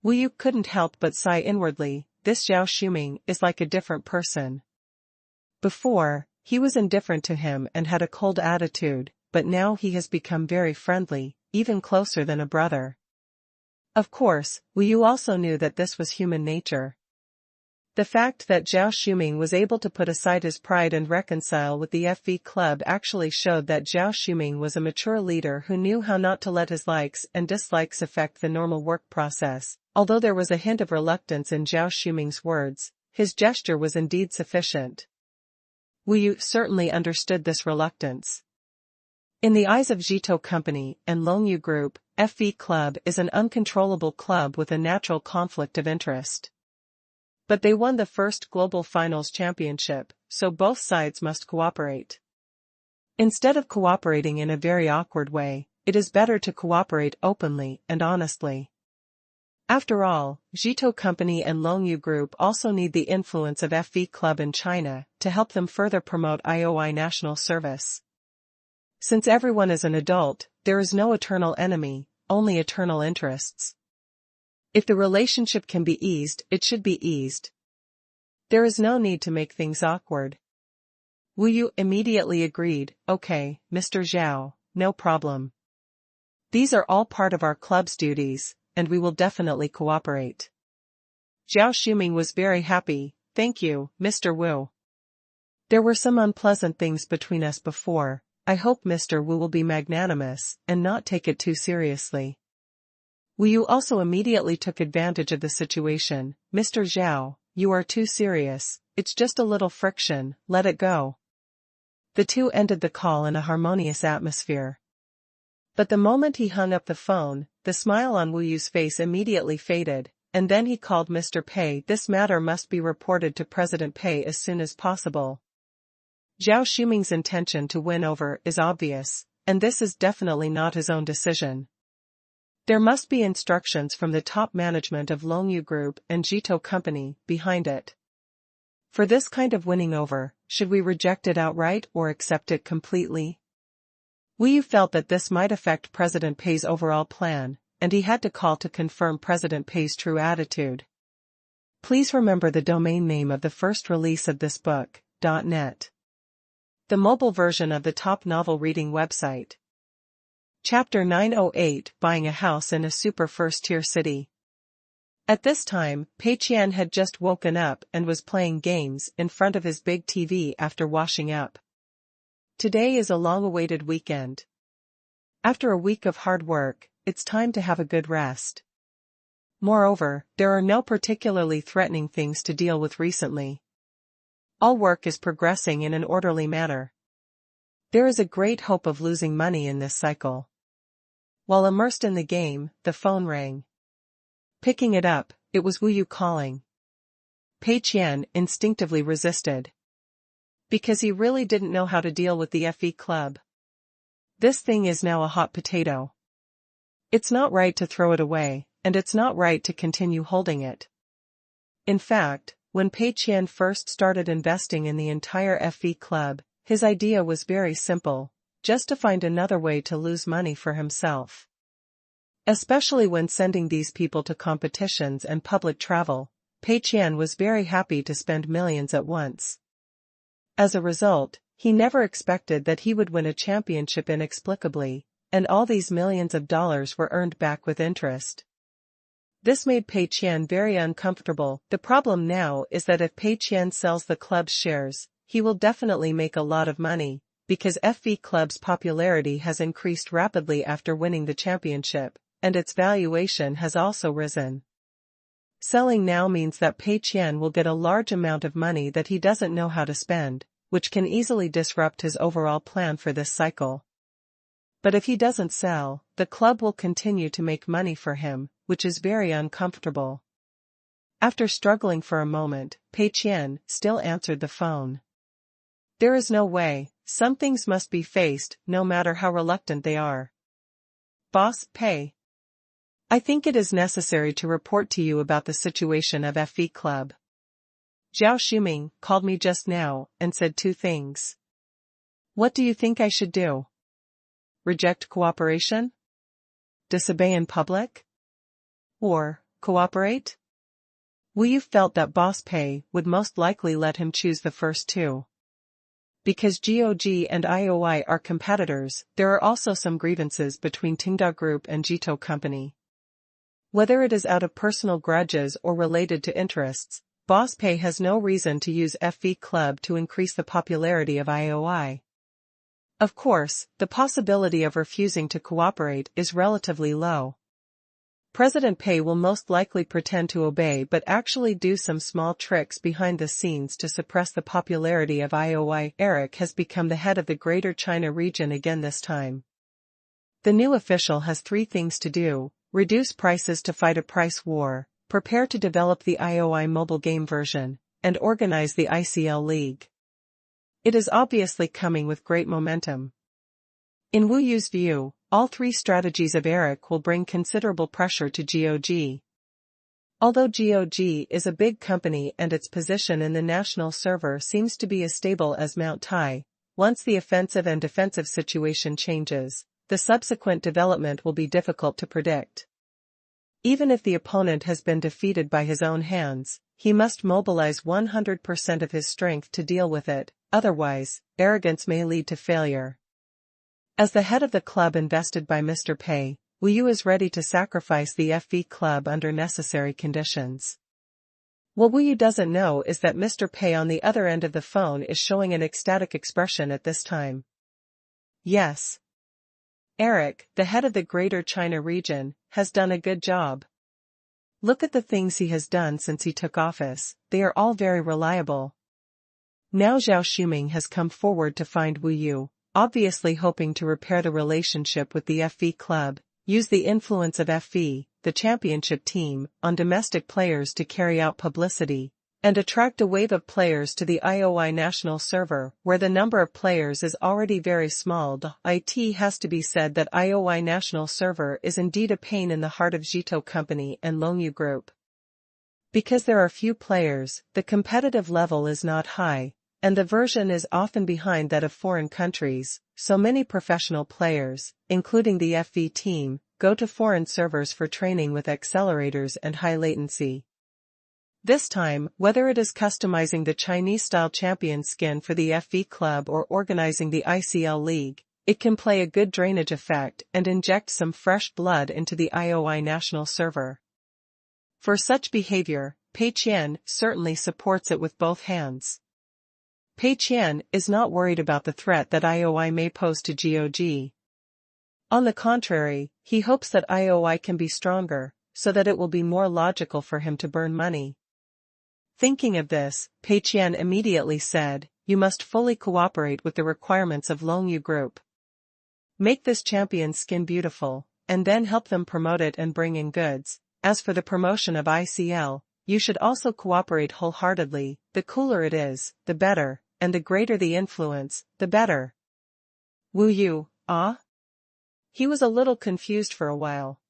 Wu Yu couldn't help but sigh inwardly. This Zhao Shuming is like a different person. Before, he was indifferent to him and had a cold attitude, but now he has become very friendly, even closer than a brother. Of course, Wu Yu also knew that this was human nature. The fact that Zhao Shuming was able to put aside his pride and reconcile with the FV club actually showed that Zhao Shuming was a mature leader who knew how not to let his likes and dislikes affect the normal work process. Although there was a hint of reluctance in Zhao Shuming's words, his gesture was indeed sufficient. Wu Yu certainly understood this reluctance. In the eyes of Zhito Company and Longyu Group, FV Club is an uncontrollable club with a natural conflict of interest. But they won the first Global Finals championship, so both sides must cooperate. Instead of cooperating in a very awkward way, it is better to cooperate openly and honestly. After all, Zhito Company and Longyu Group also need the influence of FV Club in China to help them further promote IOI national service. Since everyone is an adult, there is no eternal enemy, only eternal interests. If the relationship can be eased, it should be eased. There is no need to make things awkward. Wu Yu immediately agreed, okay, Mr. Zhao, no problem. These are all part of our club's duties, and we will definitely cooperate. Zhao Shuming was very happy, thank you, Mr. Wu. There were some unpleasant things between us before, I hope Mr. Wu will be magnanimous and not take it too seriously. Wu Yu also immediately took advantage of the situation. Mr. Zhao, you are too serious, it's just a little friction, let it go. The two ended the call in a harmonious atmosphere. But the moment he hung up the phone, the smile on Wu Yu's face immediately faded, and then he called Mr. Pei. This matter must be reported to President Pei as soon as possible. Zhao Shuming's intention to win over is obvious, and this is definitely not his own decision. There must be instructions from the top management of Longyu Group and Jito Company behind it. For this kind of winning over, should we reject it outright or accept it completely? Wu Yu felt that this might affect President Pei's overall plan, and he had to call to confirm President Pei's true attitude. Please remember the domain name of the first release of this book, .net. The mobile version of the top novel reading website. Chapter 908, Buying a House in a Super First-Tier City. At this time, Pei Qian had just woken up and was playing games in front of his big TV after washing up. Today is a long-awaited weekend. After a week of hard work, it's time to have a good rest. Moreover, there are no particularly threatening things to deal with recently. All work is progressing in an orderly manner. There is a great hope of losing money in this cycle. While immersed in the game, the phone rang. Picking it up, it was Wu Yu calling. Pei Qian instinctively resisted. Because he really didn't know how to deal with the FE club. This thing is now a hot potato. It's not right to throw it away, and it's not right to continue holding it. In fact, when Pei Qian first started investing in the entire FE club, his idea was very simple, just to find another way to lose money for himself. Especially when sending these people to competitions and public travel, Pei Qian was very happy to spend millions at once. As a result, he never expected that he would win a championship inexplicably, and all these millions of dollars were earned back with interest. This made Pei Qian very uncomfortable. The problem now is that if Pei Qian sells the club's shares, he will definitely make a lot of money, because FE Club's popularity has increased rapidly after winning the championship, and its valuation has also risen. Selling now means that Pei Qian will get a large amount of money that he doesn't know how to spend, which can easily disrupt his overall plan for this cycle. But if he doesn't sell, the club will continue to make money for him, which is very uncomfortable. After struggling for a moment, Pei Qian still answered the phone. There is no way, some things must be faced, no matter how reluctant they are. Boss, Pei. I think it is necessary to report to you about the situation of FE Club. Zhao Shuming called me just now and said two things. What do you think I should do? Reject cooperation? Disobey in public? Or cooperate? Wu Yu felt that Boss Pei would most likely let him choose the first two. Because GOG and IOI are competitors, there are also some grievances between Tenda Group and Jito Company. Whether it is out of personal grudges or related to interests, Boss Pei has no reason to use FE Club to increase the popularity of IOI. Of course, the possibility of refusing to cooperate is relatively low. President Pei will most likely pretend to obey but actually do some small tricks behind the scenes to suppress the popularity of IOI. Eric has become the head of the Greater China region again this time. The new official has three things to do: reduce prices to fight a price war, prepare to develop the IOI mobile game version, and organize the ICL League. It is obviously coming with great momentum. In Wu Yu's view, all three strategies of Eric will bring considerable pressure to GOG. Although GOG is a big company and its position in the national server seems to be as stable as Mount Tai, once the offensive and defensive situation changes, the subsequent development will be difficult to predict. Even if the opponent has been defeated by his own hands, he must mobilize 100% of his strength to deal with it, otherwise, arrogance may lead to failure. As the head of the club invested by Mr. Pei, Wu Yu is ready to sacrifice the FE club under necessary conditions. What Wu Yu doesn't know is that Mr. Pei on the other end of the phone is showing an ecstatic expression at this time. Yes. Eric, the head of the Greater China region, has done a good job. Look at the things he has done since he took office, they are all very reliable. Now Zhao Shuming has come forward to find Wu Yu, obviously hoping to repair the relationship with the FE club, use the influence of FE, the championship team, on domestic players to carry out publicity, and attract a wave of players to the IOI national server, where the number of players is already very small. It has to be said that IOI national server is indeed a pain in the heart of Zhito Company and Longyu Group. Because there are few players, the competitive level is not high, and the version is often behind that of foreign countries, so many professional players, including the FV team, go to foreign servers for training with accelerators and high latency. This time, whether it is customizing the Chinese-style champion skin for the FV club or organizing the ICL league, it can play a good drainage effect and inject some fresh blood into the IOI national server. For such behavior, Pei Qian certainly supports it with both hands. Pei Qian is not worried about the threat that IOI may pose to GOG. On the contrary, he hopes that IOI can be stronger, so that it will be more logical for him to burn money. Thinking of this, Pei Qian immediately said, "You must fully cooperate with the requirements of Longyu Group. Make this champion skin beautiful, and then help them promote it and bring in goods. As for the promotion of ICL, you should also cooperate wholeheartedly. The cooler it is, the better, and the greater the influence, the better." Wu Yu, ah? He was a little confused for a while.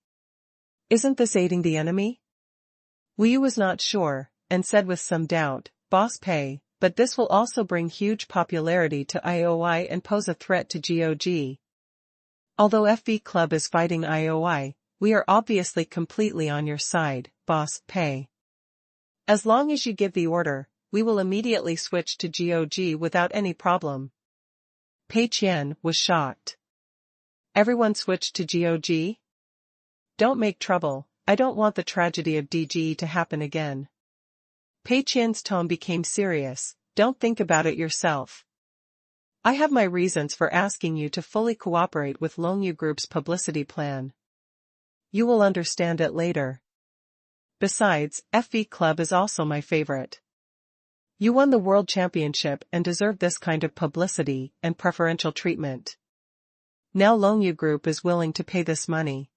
Isn't this aiding the enemy? Wu Yu was not sure, and said with some doubt, "Boss Pei, but this will also bring huge popularity to IOI and pose a threat to GOG. Although FV Club is fighting IOI, we are obviously completely on your side, Boss Pei. As long as you give the order, we will immediately switch to GOG without any problem." Pei Qian was shocked. Everyone switched to GOG? Don't make trouble, I don't want the tragedy of DGE to happen again. Pei Qian's tone became serious. Don't think about it yourself. I have my reasons for asking you to fully cooperate with Longyu Group's publicity plan. You will understand it later. Besides, FV Club is also my favorite. You won the World Championship and deserve this kind of publicity and preferential treatment. Now Longyu Group is willing to pay this money.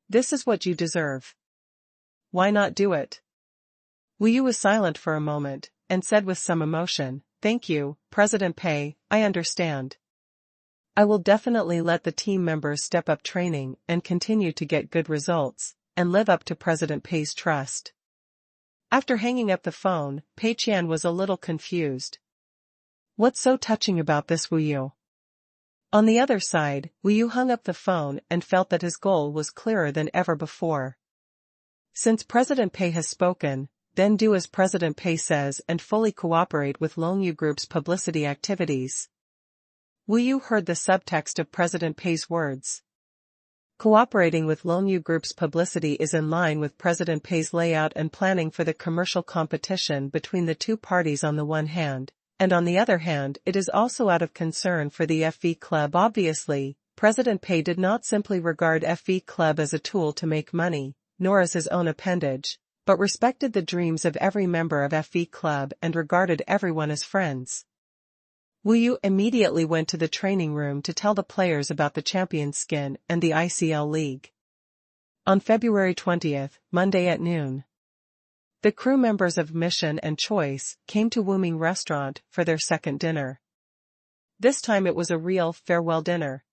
This is what you deserve. Why not do it? Wu Yu was silent for a moment, and said with some emotion, "Thank you, President Pei, I understand. I will definitely let the team members step up training and continue to get good results, and live up to President Pei's trust." After hanging up the phone, Pei Qian was a little confused. What's so touching about this, Wu Yu? On the other side, Wu Yu hung up the phone and felt that his goal was clearer than ever before. Since President Pei has spoken, then do as President Pei says and fully cooperate with Longyu Group's publicity activities. Wu Yu heard the subtext of President Pei's words. Cooperating with Longyu Group's publicity is in line with President Pei's layout and planning for the commercial competition between the two parties on the one hand, and on the other hand it is also out of concern for the FV Club. Obviously, President Pei did not simply regard FV Club as a tool to make money, nor as his own appendage, but respected the dreams of every member of FV Club and regarded everyone as friends. Wu Yu immediately went to the training room to tell the players about the champion skin and the ICL League. On February 20th, Monday at noon, the crew members of Mission and Choice came to Wuming Restaurant for their second dinner. This time it was a real farewell dinner.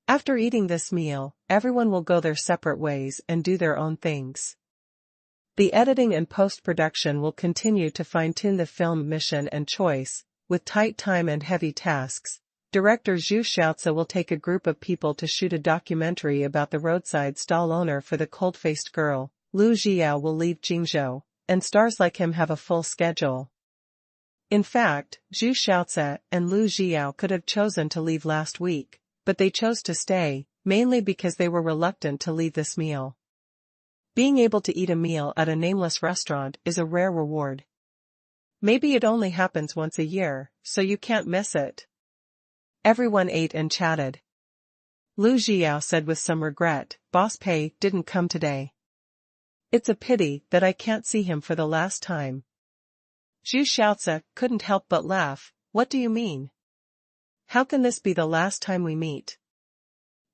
After eating this meal, everyone will go their separate ways and do their own things. The editing and post-production will continue to fine-tune the film Mission and Choice. With tight time and heavy tasks, director Zhu Xiaozi will take a group of people to shoot a documentary about the roadside stall owner for The Cold-Faced Girl. Lu Jiao will leave Jingzhou, and stars like him have a full schedule. In fact, Zhu Xiaozi and Lu Jiao could have chosen to leave last week, but they chose to stay, mainly because they were reluctant to leave this meal. Being able to eat a meal at a nameless restaurant is a rare reward. Maybe it only happens once a year, so you can't miss it. Everyone ate and chatted. Lu Jiao said with some regret, "Boss Pei didn't come today. It's a pity that I can't see him for the last time." Zhu Xiaozi couldn't help but laugh. "What do you mean? How can this be the last time we meet?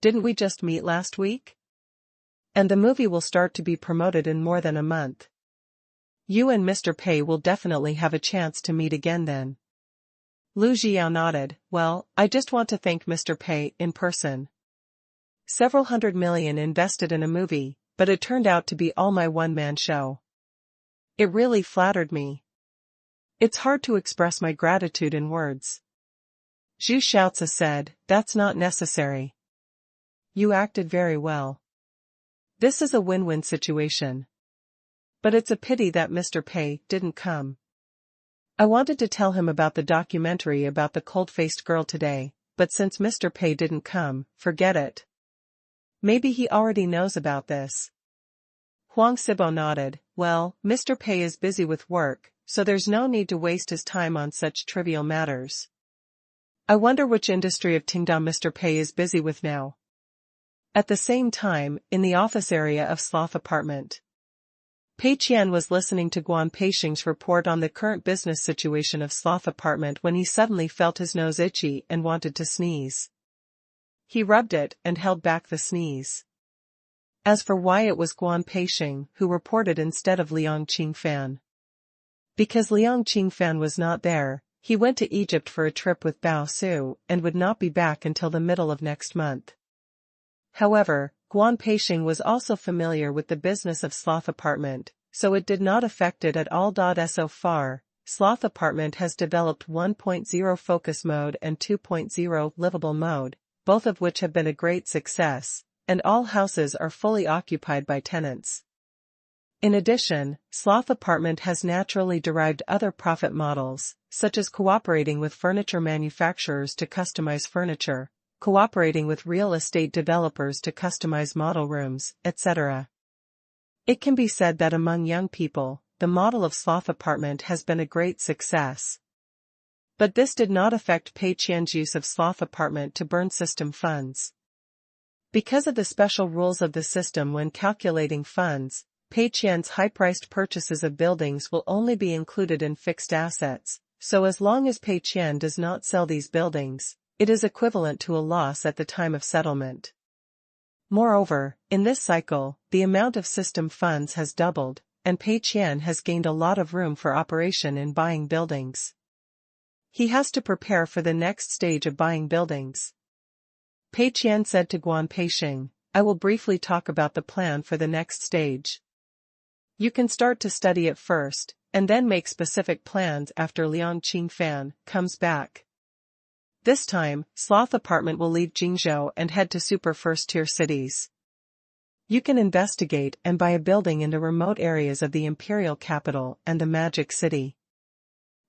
Didn't we just meet last week? And the movie will start to be promoted in more than a month. You and Mr. Pei will definitely have a chance to meet again then. Lu Jiao nodded. Well, I just want to thank Mr. Pei in person. Several $100 million invested in a movie, but it turned out to be all my one-man show. It really flattered me. It's hard to express my gratitude in words. Zhu Xiaozi said, that's not necessary. You acted very well. This is a win-win situation. But it's a pity that Mr. Pei didn't come. I wanted to tell him about the documentary about the cold-faced girl today, but since Mr. Pei didn't come, forget it. Maybe he already knows about this. Huang Sibo nodded. Well, Mr. Pei is busy with work, so there's no need to waste his time on such trivial matters. I wonder which industry of Tenda Mr. Pei is busy with now. At the same time, in the office area of Sloth Apartment, Pei Qian was listening to Guan Peixing's report on the current business situation of Sloth Apartment when he suddenly felt his nose itchy and wanted to sneeze. He rubbed it and held back the sneeze. As for why it was Guan Peixing who reported instead of Liang Qingfan. Because Liang Qingfan was not there, he went to Egypt for a trip with Bao Su and would not be back until the middle of next month. However, Guan Peixing was also familiar with the business of Sloth Apartment, so it did not affect it at all. So far, Sloth Apartment has developed 1.0 focus mode and 2.0 livable mode, both of which have been a great success, and all houses are fully occupied by tenants. In addition, Sloth Apartment has naturally derived other profit models, such as cooperating with furniture manufacturers to customize furniture, cooperating with real estate developers to customize model rooms, etc. It can be said that among young people, the model of Sloth Apartment has been a great success. But this did not affect Pei Qian's use of Sloth Apartment to burn system funds. Because of the special rules of the system when calculating funds, Pei Qian's high-priced purchases of buildings will only be included in fixed assets, so as long as Pei Qian does not sell these buildings, it is equivalent to a loss at the time of settlement. Moreover, in this cycle, the amount of system funds has doubled, and Pei Qian has gained a lot of room for operation in buying buildings. He has to prepare for the next stage of buying buildings. Pei Qian said to Guan Peixing, I will briefly talk about the plan for the next stage. You can start to study it first, and then make specific plans after Liang Qingfan comes back. This time, Sloth Apartment will leave Jingzhou and head to super first-tier cities. You can investigate and buy a building in the remote areas of the imperial capital and the magic city.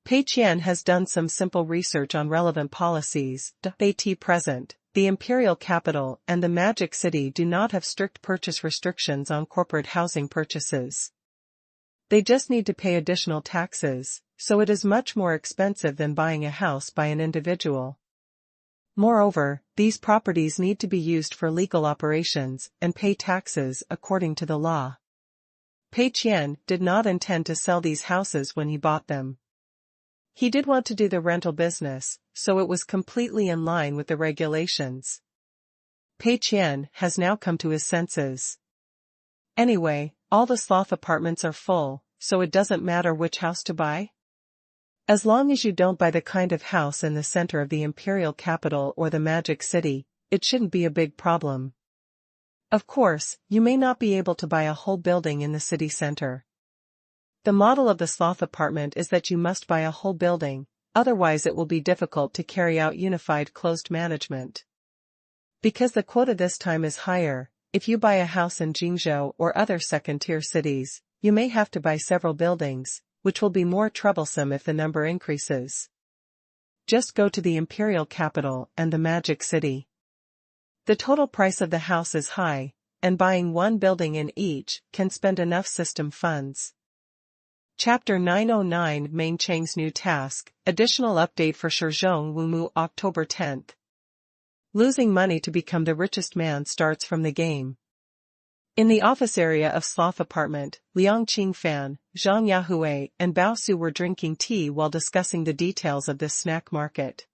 Pei Qian has done some simple research on relevant policies. At present, the imperial capital and the magic city do not have strict purchase restrictions on corporate housing purchases. They just need to pay additional taxes, so it is much more expensive than buying a house by an individual. Moreover, these properties need to be used for legal operations and pay taxes according to the law. Pei Qian did not intend to sell these houses when he bought them. He did want to do the rental business, so it was completely in line with the regulations. Pei Qian has now come to his senses. Anyway, all the Sloth Apartments are full, so it doesn't matter which house to buy. As long as you don't buy the kind of house in the center of the imperial capital or the magic city, it shouldn't be a big problem. Of course, you may not be able to buy a whole building in the city center. The model of the Sloth Apartment is that you must buy a whole building, otherwise it will be difficult to carry out unified closed management. Because the quota this time is higher, if you buy a house in Jingzhou or other second-tier cities, you may have to buy several buildings, which will be more troublesome if the number increases. Just go to the imperial capital and the magic city. The total price of the house is high, and buying one building in each can spend enough system funds. Chapter 909 Main Cheng's New Task, Additional Update for Shizhong Wumu October 10th. Losing money to become the richest man starts from the game. In the office area of Sloth Apartment, Liang Qingfan, Zhang Yahui, and Bao Su were drinking tea while discussing the details of this snack market.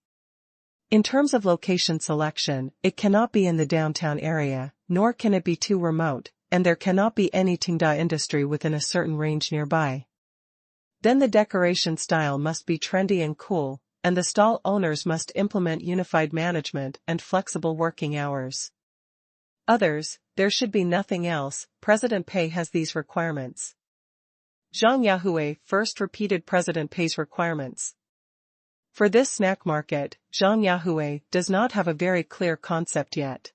In terms of location selection, it cannot be in the downtown area, nor can it be too remote, and there cannot be any Tenda industry within a certain range nearby. Then the decoration style must be trendy and cool, and the stall owners must implement unified management and flexible working hours. Others, there should be nothing else. President Pei has these requirements. Zhang Yahui first repeated President Pei's requirements. For this snack market, Zhang Yahui does not have a very clear concept yet.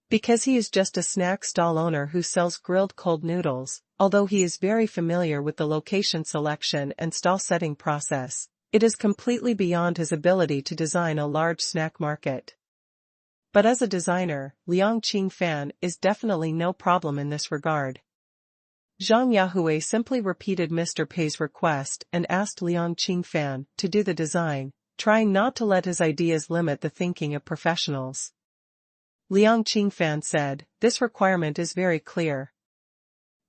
Because he is just a snack stall owner who sells grilled cold noodles, although he is very familiar with the location selection and stall setting process, it is completely beyond his ability to design a large snack market. But as a designer, Liang Qingfan is definitely no problem in this regard. Zhang Yahui simply repeated Mr. Pei's request and asked Liang Qingfan to do the design, trying not to let his ideas limit the thinking of professionals. Liang Qingfan said, "This requirement is very clear."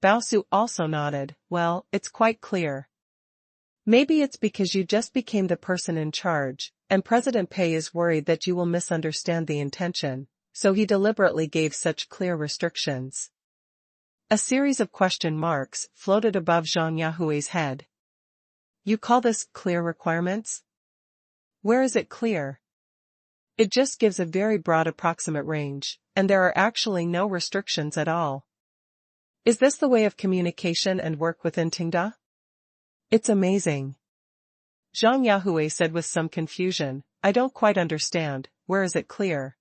Bao Su also nodded, "Well, it's quite clear. Maybe it's because you just became the person in charge, and President Pei is worried that you will misunderstand the intention, so he deliberately gave such clear restrictions." A series of question marks floated above Zhang Yahui's head. You call this clear requirements? Where is it clear? It just gives a very broad approximate range, and there are actually no restrictions at all. Is this the way of communication and work within Tenda? It's amazing. Zhang Yahui said with some confusion, "I don't quite understand, where is it clear?"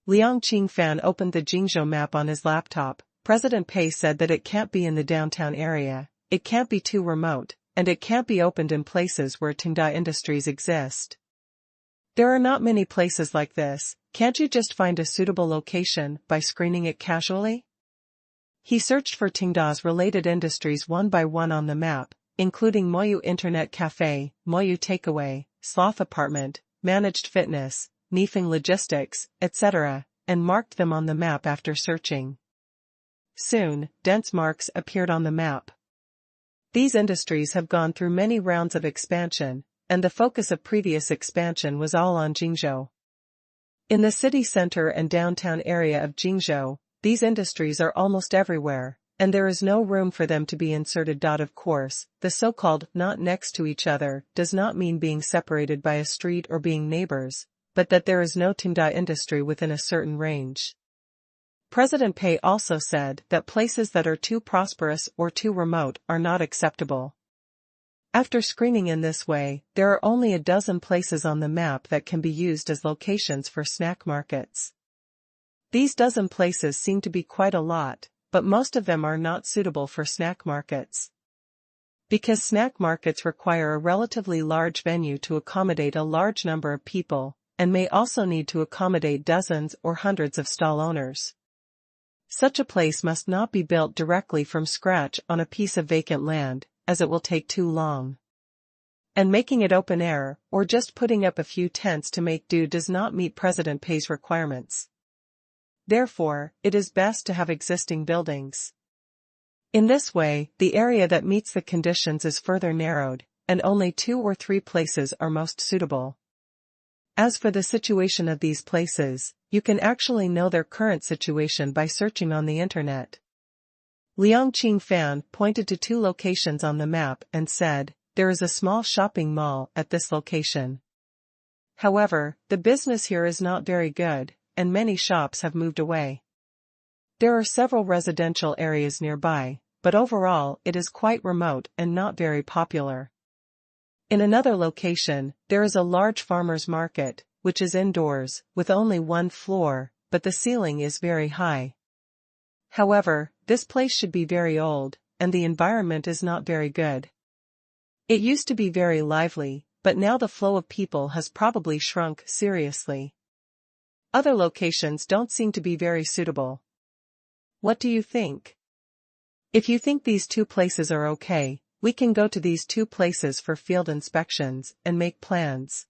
Liang Qingfan opened the Jingzhou map on his laptop. President Pei said that it can't be in the downtown area, it can't be too remote, and it can't be opened in places where Tenda industries exist. There are not many places like this. Can't you just find a suitable location by screening it casually? He searched for Tenda's related industries one by one on the map, including Moyu Internet Cafe, Moyu Takeaway, Sloth Apartment, Managed Fitness, Nifeng Logistics, etc., and marked them on the map after searching. Soon, dense marks appeared on the map. These industries have gone through many rounds of expansion, and the focus of previous expansion was all on Jingzhou. In the city center and downtown area of Jingzhou, these industries are almost everywhere, and there is no room for them to be inserted. Of course, the so-called not next to each other does not mean being separated by a street or being neighbors, but that there is no Tenda industry within a certain range. President Pei also said that places that are too prosperous or too remote are not acceptable. After screening in this way, there are only a dozen places on the map that can be used as locations for snack markets. These dozen places seem to be quite a lot, but most of them are not suitable for snack markets. Because snack markets require a relatively large venue to accommodate a large number of people, and may also need to accommodate dozens or hundreds of stall owners. Such a place must not be built directly from scratch on a piece of vacant land, as it will take too long. And making it open air, or just putting up a few tents to make do does not meet President Pei's requirements. Therefore, it is best to have existing buildings. In this way, the area that meets the conditions is further narrowed, and only 2 or 3 places are most suitable. As for the situation of these places, you can actually know their current situation by searching on the internet. Liang Qingfan pointed to 2 locations on the map and said, "There is a small shopping mall at this location. However, the business here is not very good, and many shops have moved away. There are several residential areas nearby, but overall it is quite remote and not very popular. In another location, there is a large farmer's market, which is indoors, with only 1 floor, but the ceiling is very high. However, this place should be very old, and the environment is not very good. It used to be very lively, but now the flow of people has probably shrunk seriously. Other locations don't seem to be very suitable. What do you think? If you think these 2 places are okay, we can go to these 2 places for field inspections and make plans."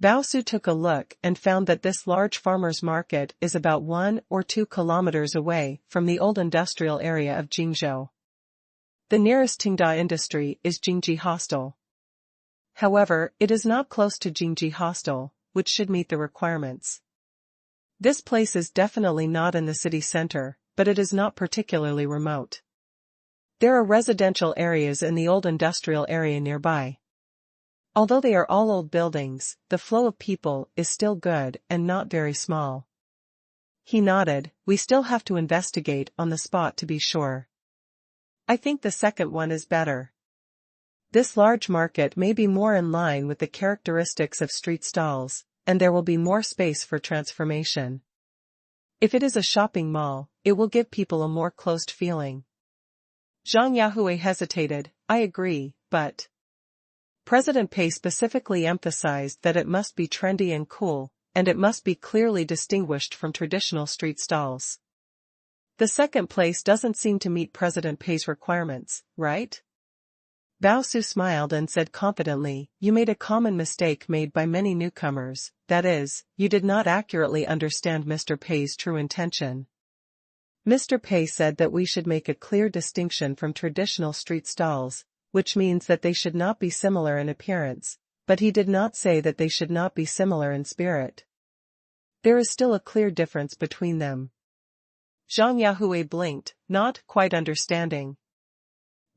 Bao Su took a look and found that this large farmer's market is about 1 or 2 kilometers away from the old industrial area of Jingzhou. The nearest Tenda industry is Jingji Hostel. However, it is not close to Jingji Hostel, which should meet the requirements. This place is definitely not in the city center, but it is not particularly remote. There are residential areas in the old industrial area nearby. Although they are all old buildings, the flow of people is still good and not very small. He nodded. We still have to investigate on the spot to be sure. I think the second one is better. This large market may be more in line with the characteristics of street stalls, and there will be more space for transformation. If it is a shopping mall, it will give people a more closed feeling. Zhang Yahui hesitated. I agree, but President Pei specifically emphasized that it must be trendy and cool, and it must be clearly distinguished from traditional street stalls. The second place doesn't seem to meet President Pei's requirements, right? Bao Su smiled and said confidently, you made a common mistake made by many newcomers, that is, you did not accurately understand Mr. Pei's true intention. Mr. Pei said that we should make a clear distinction from traditional street stalls, which means that they should not be similar in appearance, but he did not say that they should not be similar in spirit. There is still a clear difference between them. Zhang Yahui blinked, not quite understanding.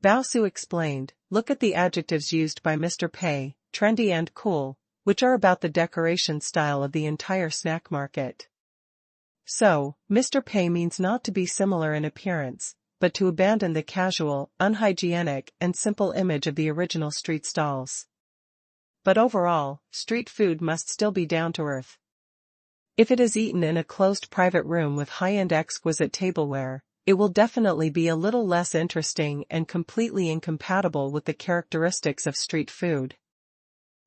Bao Su explained, look at the adjectives used by Mr. Pei, trendy and cool, which are about the decoration style of the entire snack market. So, Mr. Pei means not to be similar in appearance, but to abandon the casual, unhygienic, and simple image of the original street stalls. But overall, street food must still be down to earth. If it is eaten in a closed private room with high-end exquisite tableware, it will definitely be a little less interesting and completely incompatible with the characteristics of street food.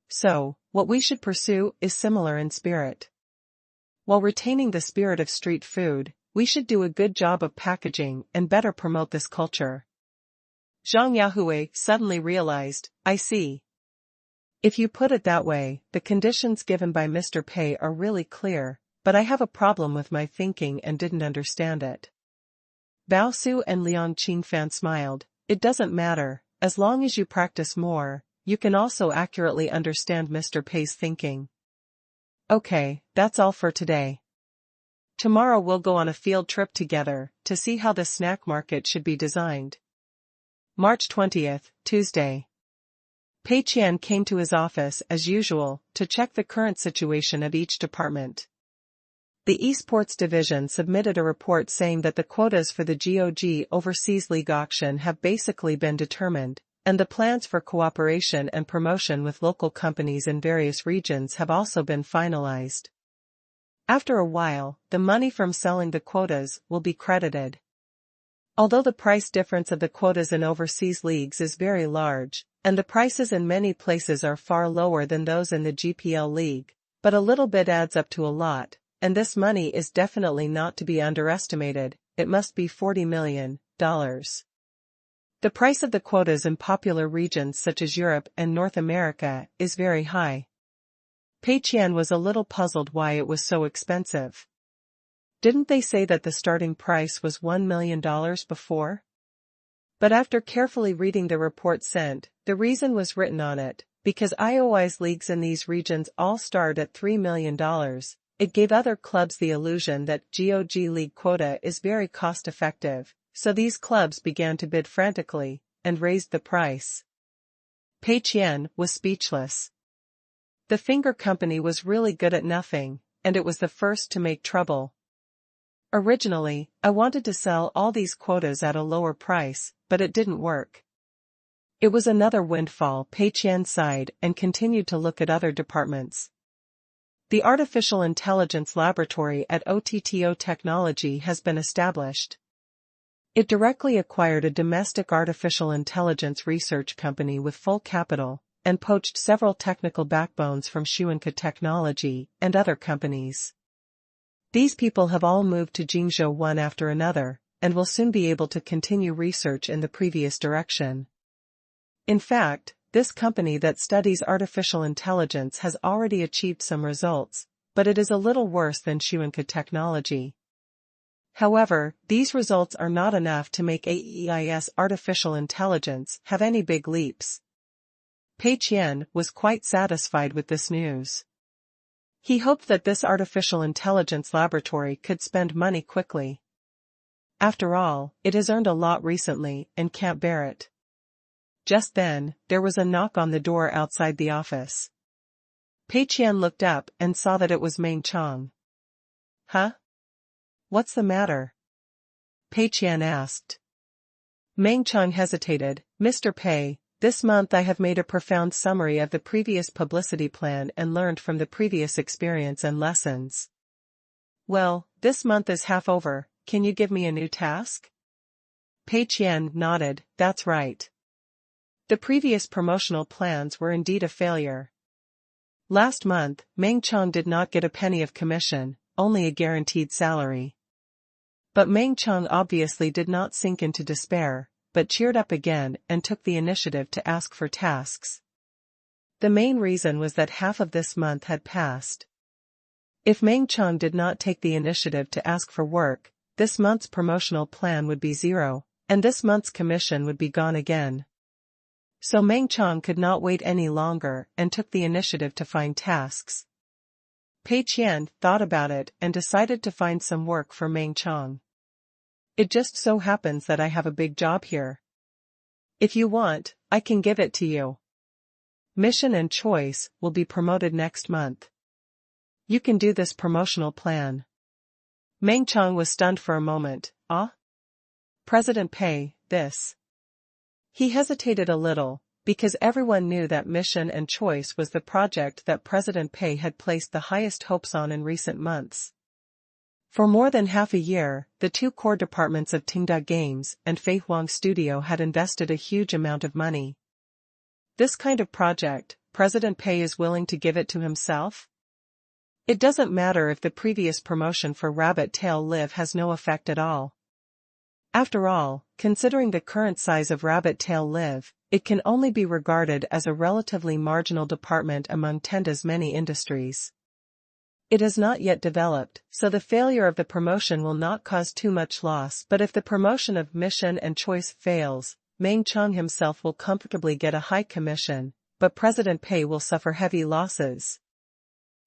So, what we should pursue is similar in spirit. While retaining the spirit of street food, we should do a good job of packaging and better promote this culture. Zhang Yahui suddenly realized, I see. If you put it that way, the conditions given by Mr. Pei are really clear, but I have a problem with my thinking and didn't understand it. Bao Su and Liang Qingfan smiled. It doesn't matter, as long as you practice more, you can also accurately understand Mr. Pei's thinking. Okay, that's all for today. Tomorrow we'll go on a field trip together, to see how the snack market should be designed. March 20th, Tuesday. Pei Qian came to his office as usual, to check the current situation of each department. The Esports division submitted a report saying that the quotas for the GOG Overseas League auction have basically been determined, and the plans for cooperation and promotion with local companies in various regions have also been finalized. After a while, the money from selling the quotas will be credited. Although the price difference of the quotas in overseas leagues is very large, and the prices in many places are far lower than those in the GPL league, but a little bit adds up to a lot. And this money is definitely not to be underestimated, it must be $40 million. The price of the quotas in popular regions such as Europe and North America is very high. Pei Qian was a little puzzled why it was so expensive. Didn't they say that the starting price was $1 million before? But after carefully reading the report sent, the reason was written on it, because IOI's leagues in these regions all start at $3 million. It gave other clubs the illusion that GOG League quota is very cost-effective, so these clubs began to bid frantically, and raised the price. Pei Qian was speechless. The finger company was really good at nothing, and it was the first to make trouble. Originally, I wanted to sell all these quotas at a lower price, but it didn't work. It was another windfall. Pei Qian sighed and continued to look at other departments. The Artificial Intelligence Laboratory at OTTO Technology has been established. It directly acquired a domestic artificial intelligence research company with full capital, and poached several technical backbones from Xuanke Technology and other companies. These people have all moved to Jingzhou one after another, and will soon be able to continue research in the previous direction. In fact, this company that studies artificial intelligence has already achieved some results, but it is a little worse than Xuanke Technology. However, these results are not enough to make AEI's artificial intelligence have any big leaps. Pei Qian was quite satisfied with this news. He hoped that this artificial intelligence laboratory could spend money quickly. After all, it has earned a lot recently and can't bear it. Just then, there was a knock on the door outside the office. Pei Qian looked up and saw that it was Meng Chong. Huh? What's the matter? Pei Qian asked. Meng Chong hesitated. Mr. Pei, this month I have made a profound summary of the previous publicity plan and learned from the previous experience and lessons. Well, this month is half over, can you give me a new task? Pei Qian nodded, that's right. The previous promotional plans were indeed a failure. Last month, Meng Chong did not get a penny of commission, only a guaranteed salary. But Meng Chong obviously did not sink into despair, but cheered up again and took the initiative to ask for tasks. The main reason was that half of this month had passed. If Meng Chong did not take the initiative to ask for work, this month's promotional plan would be zero, and this month's commission would be gone again. So Meng Chong could not wait any longer and took the initiative to find tasks. Pei Qian thought about it and decided to find some work for Meng Chong. It just so happens that I have a big job here. If you want, I can give it to you. Mission and Choice will be promoted next month. You can do this promotional plan. Meng Chong was stunned for a moment. Ah? President Pei, this. He hesitated a little, because everyone knew that Mission and Choice was the project that President Pei had placed the highest hopes on in recent months. For more than half a year, the two core departments of Tenda Games and Fei Huang Studio had invested a huge amount of money. This kind of project, President Pei is willing to give it to himself? It doesn't matter if the previous promotion for Rabbit Tail Live has no effect at all. After all, considering the current size of Rabbit Tail Live, it can only be regarded as a relatively marginal department among Tenda's many industries. It is not yet developed, so the failure of the promotion will not cause too much loss, but if the promotion of Mission and Choice fails, Meng Chong himself will comfortably get a high commission, but President Pei will suffer heavy losses.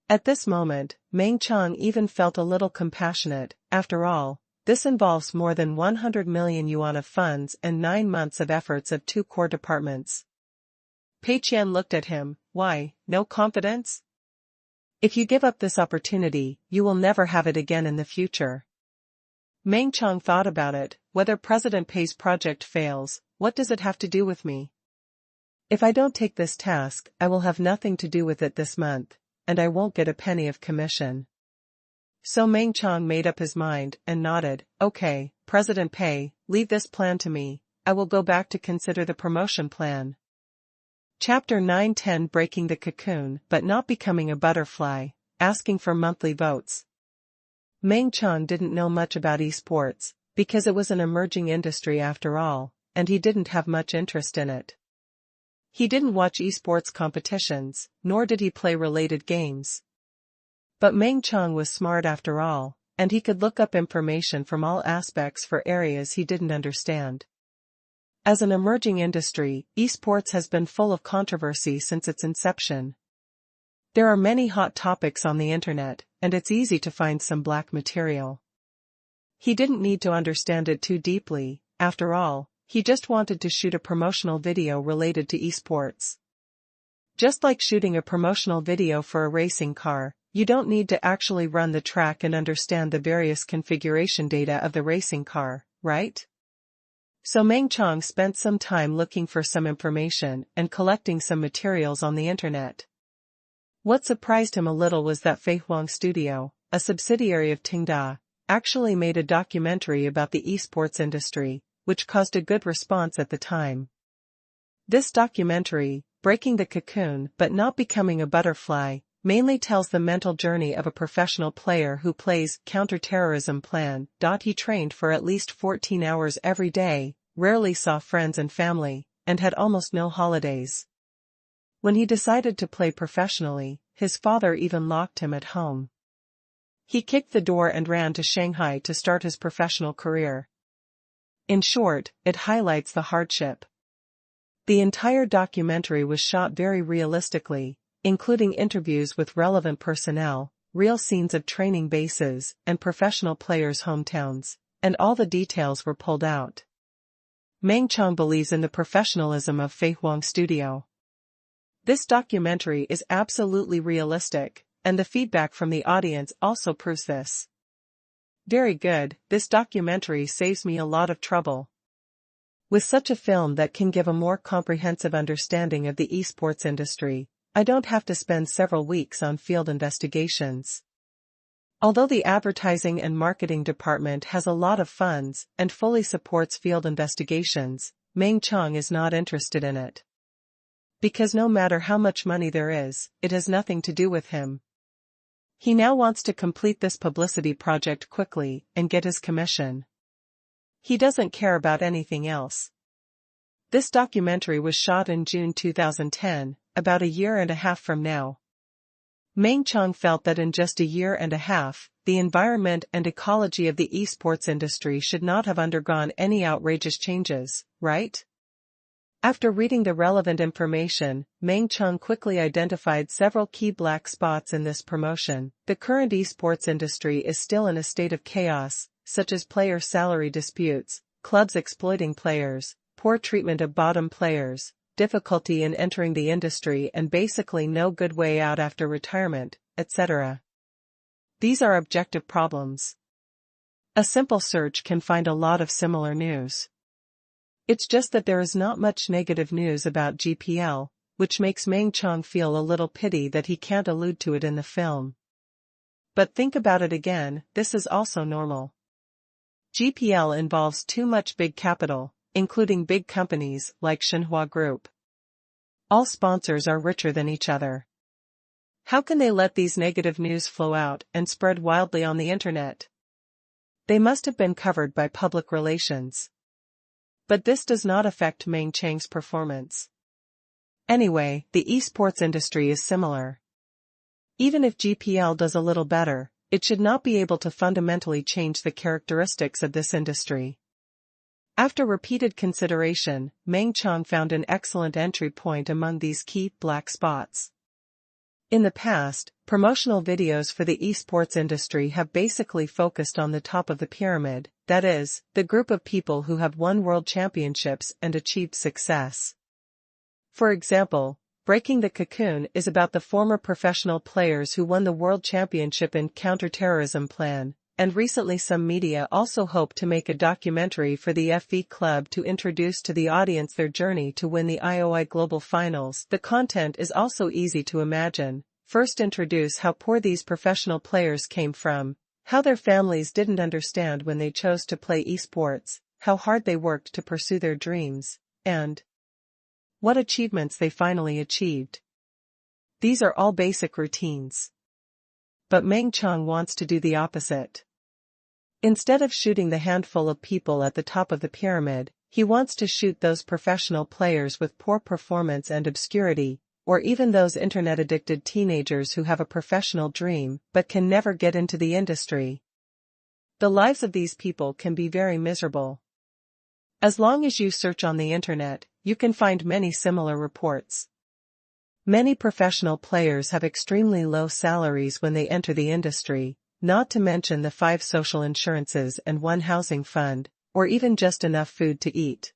At this moment, Meng Chong even felt a little compassionate. After all, this involves more than 100 million yuan of funds and 9 months of efforts of two core departments. Pei Qian looked at him. Why, no confidence? If you give up this opportunity, you will never have it again in the future. Meng Chong thought about it. Whether President Pei's project fails, what does it have to do with me? If I don't take this task, I will have nothing to do with it this month, and I won't get a penny of commission. So Meng Chong made up his mind and nodded. Okay, President Pei, leave this plan to me, I will go back to consider the promotion plan. Chapter 9-10 Breaking the Cocoon but not becoming a butterfly, asking for monthly votes. Meng Chong didn't know much about esports, because it was an emerging industry after all, and he didn't have much interest in it. He didn't watch esports competitions, nor did he play related games. But Meng Chong was smart after all, and he could look up information from all aspects for areas he didn't understand. As an emerging industry, esports has been full of controversy since its inception. There are many hot topics on the internet, and it's easy to find some black material. He didn't need to understand it too deeply, after all, he just wanted to shoot a promotional video related to esports. Just like shooting a promotional video for a racing car, you don't need to actually run the track and understand the various configuration data of the racing car, right? So Meng Chong spent some time looking for some information and collecting some materials on the internet. What surprised him a little was that Fei Huang Studio, a subsidiary of Tenda, actually made a documentary about the esports industry, which caused a good response at the time. This documentary, Breaking the Cocoon but Not Becoming a Butterfly, mainly tells the mental journey of a professional player who plays counter-terrorism plan. He trained for at least 14 hours every day, rarely saw friends and family, and had almost no holidays. When he decided to play professionally, his father even locked him at home. He kicked the door and ran to Shanghai to start his professional career. In short, it highlights the hardship. The entire documentary was shot very realistically, including interviews with relevant personnel, real scenes of training bases, and professional players' hometowns, and all the details were pulled out. Meng Chang believes in the professionalism of Fei Huang Studio. This documentary is absolutely realistic, and the feedback from the audience also proves this. Very good, this documentary saves me a lot of trouble. With such a film that can give a more comprehensive understanding of the esports industry, I don't have to spend several weeks on field investigations. Although the advertising and marketing department has a lot of funds and fully supports field investigations, Meng Chang is not interested in it. Because no matter how much money there is, it has nothing to do with him. He now wants to complete this publicity project quickly and get his commission. He doesn't care about anything else. This documentary was shot in June 2010, about a year and a half from now. Meng Chang felt that in just a year and a half, the environment and ecology of the esports industry should not have undergone any outrageous changes, right? After reading the relevant information, Meng Chang quickly identified several key black spots in this promotion. The current esports industry is still in a state of chaos, such as player salary disputes, clubs exploiting players, poor treatment of bottom players, difficulty in entering the industry and basically no good way out after retirement, etc. These are objective problems. A simple search can find a lot of similar news. It's just that there is not much negative news about GPL, which makes Meng Chang feel a little pity that he can't allude to it in the film. But think about it again, this is also normal. GPL involves too much big capital, including big companies like Shenhua Group. All sponsors are richer than each other. How can they let these negative news flow out and spread wildly on the internet? They must have been covered by public relations. But this does not affect Meng Chang's performance. Anyway, the esports industry is similar. Even if GPL does a little better, it should not be able to fundamentally change the characteristics of this industry. After repeated consideration, Meng Chang found an excellent entry point among these key black spots. In the past, promotional videos for the esports industry have basically focused on the top of the pyramid, that is, the group of people who have won world championships and achieved success. For example, Breaking the Cocoon is about the former professional players who won the world championship in counterterrorism plan, and recently some media also hope to make a documentary for the FV Club to introduce to the audience their journey to win the IOI Global Finals. The content is also easy to imagine. First introduce how poor these professional players came from, how their families didn't understand when they chose to play esports, how hard they worked to pursue their dreams, and what achievements they finally achieved. These are all basic routines. But Meng Chang wants to do the opposite. Instead of shooting the handful of people at the top of the pyramid, he wants to shoot those professional players with poor performance and obscurity, or even those internet-addicted teenagers who have a professional dream but can never get into the industry. The lives of these people can be very miserable. As long as you search on the internet, you can find many similar reports. Many professional players have extremely low salaries when they enter the industry, not to mention the 5 social insurances and 1 housing fund, or even just enough food to eat.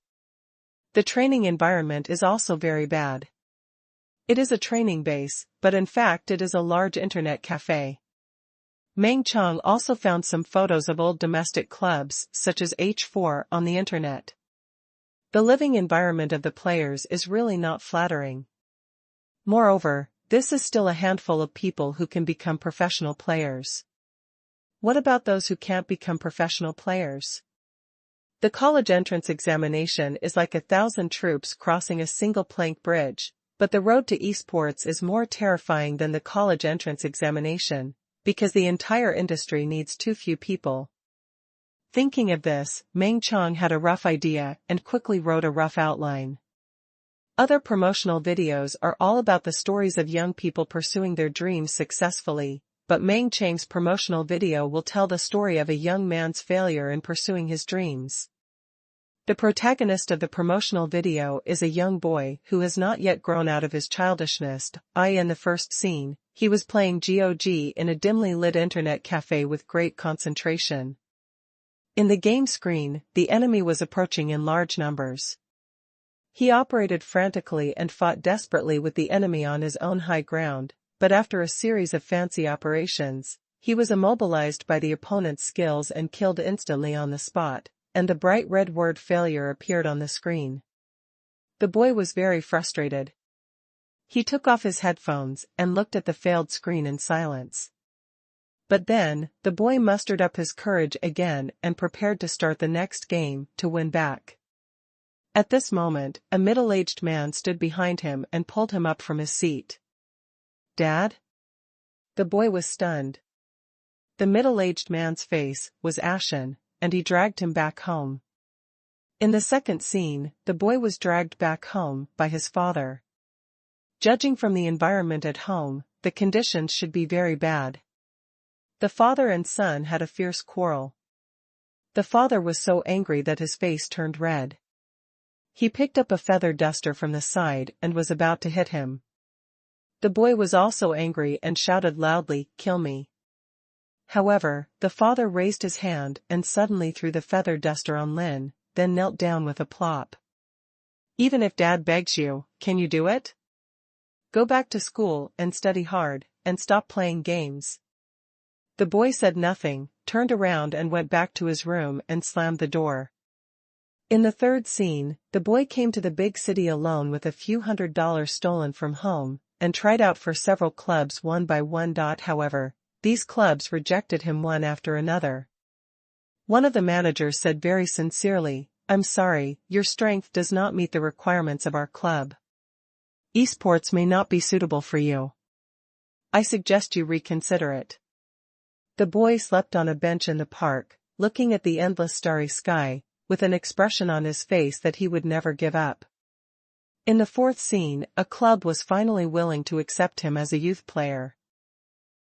The training environment is also very bad. It is a training base, but in fact it is a large internet cafe. Meng Chang also found some photos of old domestic clubs, such as H4, on the internet. The living environment of the players is really not flattering. Moreover, this is still a handful of people who can become professional players. What about those who can't become professional players? The college entrance examination is like 1,000 troops crossing a single plank bridge, but the road to esports is more terrifying than the college entrance examination, because the entire industry needs too few people. Thinking of this, Meng Chang had a rough idea and quickly wrote a rough outline. Other promotional videos are all about the stories of young people pursuing their dreams successfully, but Meng Chang's promotional video will tell the story of a young man's failure in pursuing his dreams. The protagonist of the promotional video is a young boy who has not yet grown out of his childishness. In the first scene, he was playing GOG in a dimly lit internet cafe with great concentration. In the game screen, the enemy was approaching in large numbers. He operated frantically and fought desperately with the enemy on his own high ground, but after a series of fancy operations, he was immobilized by the opponent's skills and killed instantly on the spot, and the bright red word failure appeared on the screen. The boy was very frustrated. He took off his headphones and looked at the failed screen in silence. But then, the boy mustered up his courage again and prepared to start the next game to win back. At this moment, a middle-aged man stood behind him and pulled him up from his seat. "Dad?" The boy was stunned. The middle-aged man's face was ashen, and he dragged him back home. In the second scene, the boy was dragged back home by his father. Judging from the environment at home, the conditions should be very bad. The father and son had a fierce quarrel. The father was so angry that his face turned red. He picked up a feather duster from the side and was about to hit him. The boy was also angry and shouted loudly, "Kill me." However, the father raised his hand and suddenly threw the feather duster on Lin, then knelt down with a plop. "Even if Dad begs you, can you do it? Go back to school and study hard, and stop playing games." The boy said nothing, turned around and went back to his room and slammed the door. In the third scene, the boy came to the big city alone with a few $100s stolen from home, and tried out for several clubs one by one. However, these clubs rejected him one after another. One of the managers said very sincerely, "I'm sorry, your strength does not meet the requirements of our club. Esports may not be suitable for you. I suggest you reconsider it." The boy slept on a bench in the park, looking at the endless starry sky, with an expression on his face that he would never give up. In the fourth scene, a club was finally willing to accept him as a youth player.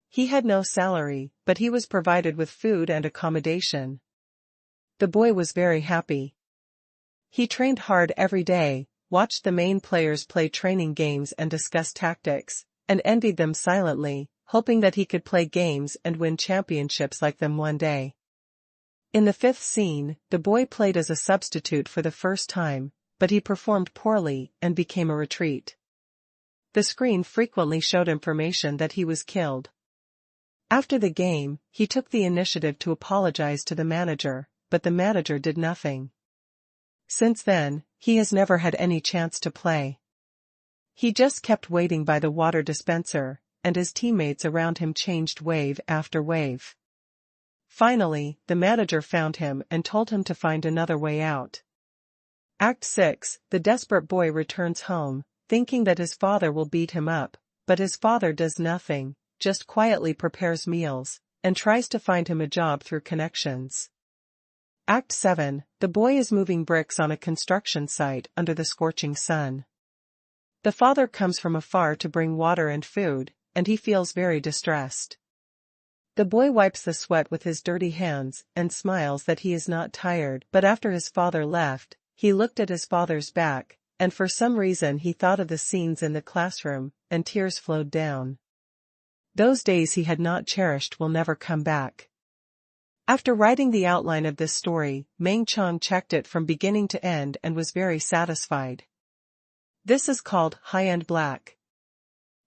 He had no salary, but he was provided with food and accommodation. The boy was very happy. He trained hard every day, watched the main players play training games and discuss tactics, and envied them silently, hoping that he could play games and win championships like them one day. In the fifth scene, the boy played as a substitute for the first time, but he performed poorly and became a retreat. The screen frequently showed information that he was killed. After the game, he took the initiative to apologize to the manager, but the manager did nothing. Since then, he has never had any chance to play. He just kept waiting by the water dispenser, and his teammates around him changed wave after wave. Finally, the manager found him and told him to find another way out. Act 6, the desperate boy returns home, thinking that his father will beat him up, but his father does nothing, just quietly prepares meals, and tries to find him a job through connections. Act 7, the boy is moving bricks on a construction site under the scorching sun. The father comes from afar to bring water and food, and he feels very distressed. The boy wipes the sweat with his dirty hands and smiles that he is not tired, but after his father left, he looked at his father's back, and for some reason he thought of the scenes in the classroom, and tears flowed down. Those days he had not cherished will never come back. After writing the outline of this story, Meng Chong checked it from beginning to end and was very satisfied. This is called high-end black.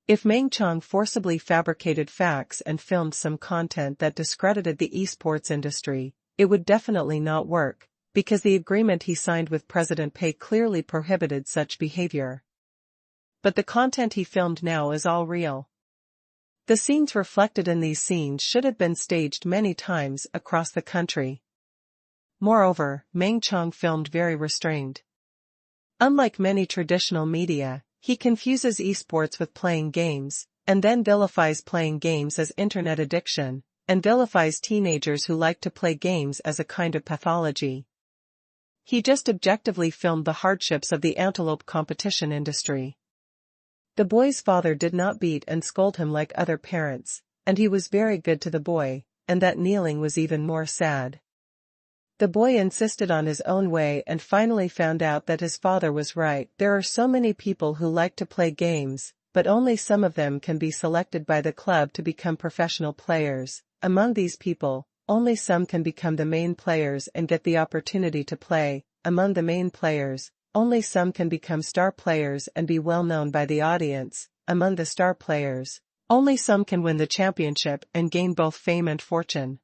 If Meng Chong forcibly fabricated facts and filmed some content that discredited the esports industry, it would definitely not work, because the agreement he signed with President Pei clearly prohibited such behavior. But the content he filmed now is all real. The scenes reflected in these scenes should have been staged many times across the country. Moreover, Meng Chong filmed very restrained. Unlike many traditional media, he confuses esports with playing games, and then vilifies playing games as internet addiction, and vilifies teenagers who like to play games as a kind of pathology. He just objectively filmed the hardships of the antelope competition industry. The boy's father did not beat and scold him like other parents, and he was very good to the boy, and that kneeling was even more sad. The boy insisted on his own way and finally found out that his father was right. There are so many people who like to play games, but only some of them can be selected by the club to become professional players. Among these people, only some can become the main players and get the opportunity to play. Among the main players, only some can become star players and be well known by the audience. Among the star players, only some can win the championship and gain both fame and fortune.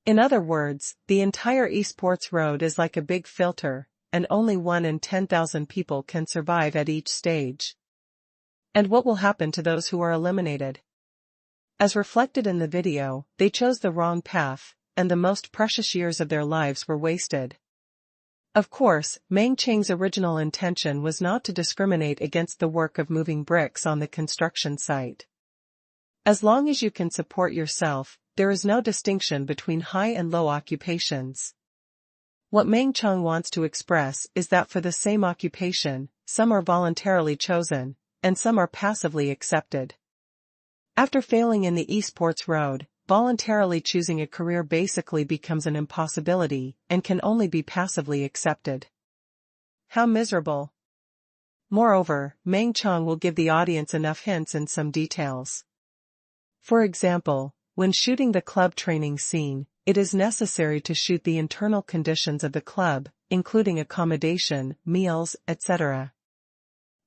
In other words, the entire esports road is like a big filter, and only 1 in 10,000 people can survive at each stage. And what will happen to those who are eliminated? As reflected in the video, they chose the wrong path, and the most precious years of their lives were wasted. Of course, Meng Cheng's original intention was not to discriminate against the work of moving bricks on the construction site. As long as you can support yourself, there is no distinction between high and low occupations. What Meng Cheng wants to express is that for the same occupation, some are voluntarily chosen, and some are passively accepted. After failing in the esports road, voluntarily choosing a career basically becomes an impossibility and can only be passively accepted. How miserable. Moreover, Meng Cheng will give the audience enough hints and some details. For example, when shooting the club training scene, it is necessary to shoot the internal conditions of the club, including accommodation, meals, etc.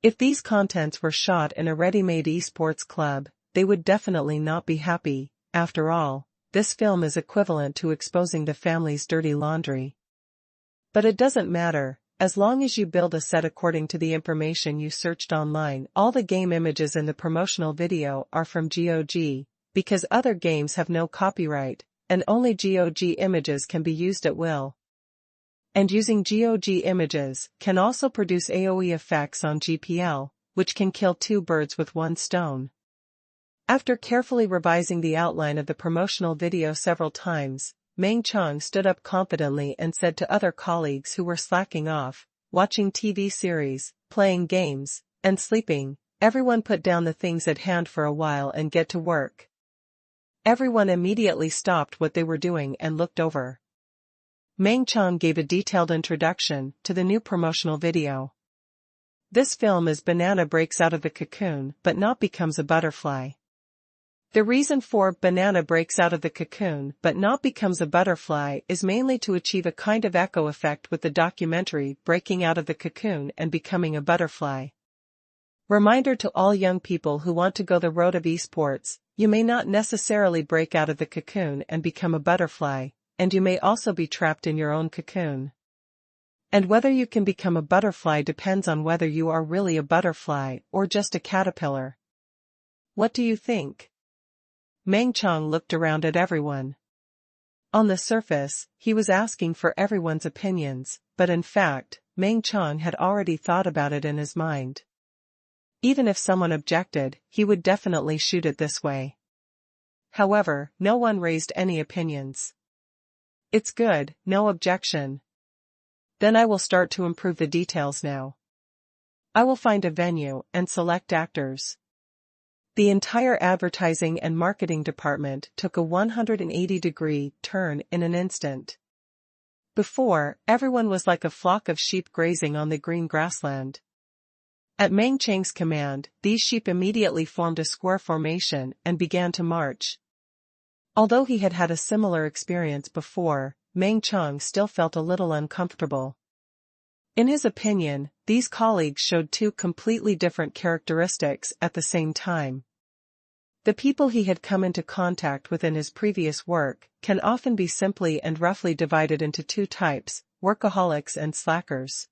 If these contents were shot in a ready-made esports club, they would definitely not be happy. After all, this film is equivalent to exposing the family's dirty laundry. But it doesn't matter, as long as you build a set according to the information you searched online. All the game images in the promotional video are from GOG, because other games have no copyright, and only GOG images can be used at will. And using GOG images can also produce AoE effects on GPL, which can kill 2 birds with 1 stone. After carefully revising the outline of the promotional video several times, Meng Cheng stood up confidently and said to other colleagues who were slacking off, watching TV series, playing games, and sleeping, everyone put down the things at hand for a while and get to work. Everyone immediately stopped what they were doing and looked over. Meng Cheng gave a detailed introduction to the new promotional video. This film is Banana breaks out of the cocoon but not becomes a butterfly. The reason for Banana breaks out of the cocoon but not becomes a butterfly is mainly to achieve a kind of echo effect with the documentary breaking out of the cocoon and becoming a butterfly. Reminder to all young people who want to go the road of esports, you may not necessarily break out of the cocoon and become a butterfly, and you may also be trapped in your own cocoon. And whether you can become a butterfly depends on whether you are really a butterfly or just a caterpillar. What do you think? Meng Cheng looked around at everyone. On the surface, he was asking for everyone's opinions, but in fact, Meng Cheng had already thought about it in his mind. Even if someone objected, he would definitely shoot it this way. However, no one raised any opinions. It's good, no objection. Then I will start to improve the details now. I will find a venue and select actors. The entire advertising and marketing department took a 180-degree turn in an instant. Before, everyone was like a flock of sheep grazing on the green grassland. At Meng Cheng's command, these sheep immediately formed a square formation and began to march. Although he had had a similar experience before, Meng Cheng still felt a little uncomfortable. In his opinion, these colleagues showed 2 completely different characteristics at the same time. The people he had come into contact with in his previous work can often be simply and roughly divided into 2 types, workaholics and slackers.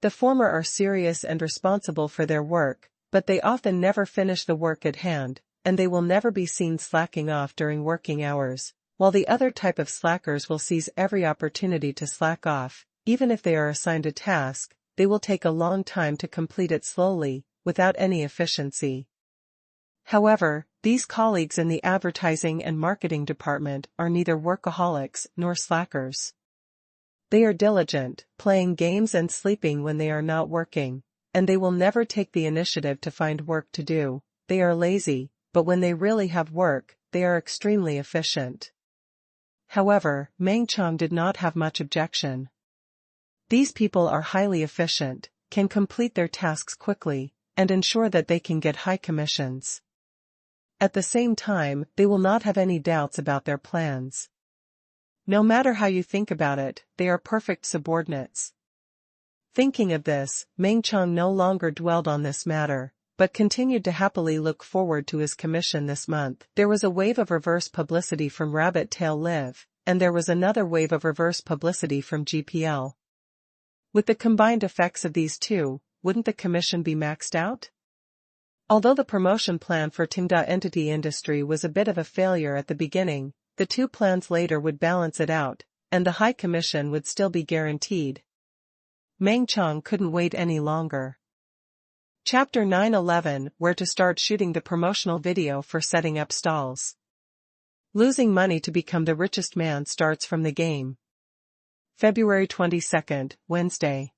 The former are serious and responsible for their work, but they often never finish the work at hand, and they will never be seen slacking off during working hours, while the other type of slackers will seize every opportunity to slack off. Even if they are assigned a task, they will take a long time to complete it slowly, without any efficiency. However, these colleagues in the advertising and marketing department are neither workaholics nor slackers. They are diligent, playing games and sleeping when they are not working, and they will never take the initiative to find work to do. They are lazy, but when they really have work, they are extremely efficient. However, Meng Cheng did not have much objection. These people are highly efficient, can complete their tasks quickly, and ensure that they can get high commissions. At the same time, they will not have any doubts about their plans. No matter how you think about it, they are perfect subordinates. Thinking of this, Meng Chong no longer dwelled on this matter, but continued to happily look forward to his commission this month. There was a wave of reverse publicity from Rabbit Tail Live, and there was another wave of reverse publicity from GPL. With the combined effects of these two, wouldn't the commission be maxed out? Although the promotion plan for Tenda entity industry was a bit of a failure at the beginning, the two plans later would balance it out, and the high commission would still be guaranteed. Meng Chong couldn't wait any longer. Chapter 9:11 Where to start shooting the promotional video for setting up stalls. Losing money to become the richest man starts from the game. February 22, Wednesday.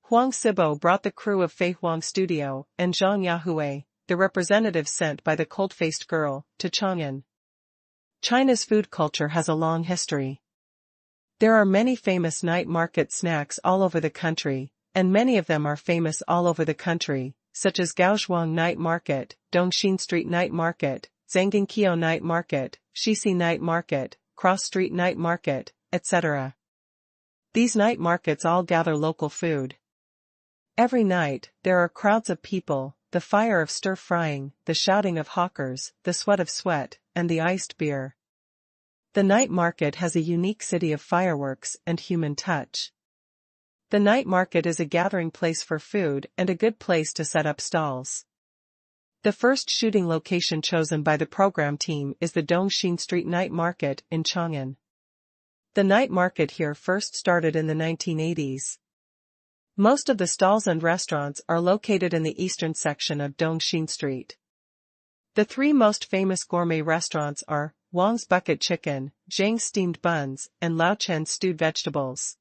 Huang Sibo brought the crew of Fei Huang Studio and Zhang Yahui, the representative sent by the cold-faced girl, to Chang'an. China's food culture has a long history. There are many famous night market snacks all over the country, and many of them are famous all over the country, such as Gaozhuang Night Market, Dongxin Street Night Market, Zhangjiankio Night Market, Shixi Night Market, Cross Street Night Market, etc. These night markets all gather local food. Every night, there are crowds of people, the fire of stir-frying, the shouting of hawkers, the sweat of sweat, and the iced beer. The night market has a unique city of fireworks and human touch. The night market is a gathering place for food and a good place to set up stalls. The first shooting location chosen by the program team is the Dongxin Street Night Market in Chang'an. The night market here first started in the 1980s. Most of the stalls and restaurants are located in the eastern section of Dongxin Street. The three most famous gourmet restaurants are Wang's Bucket Chicken, Zhang's Steamed Buns, and Lao Chen's Stewed Vegetables.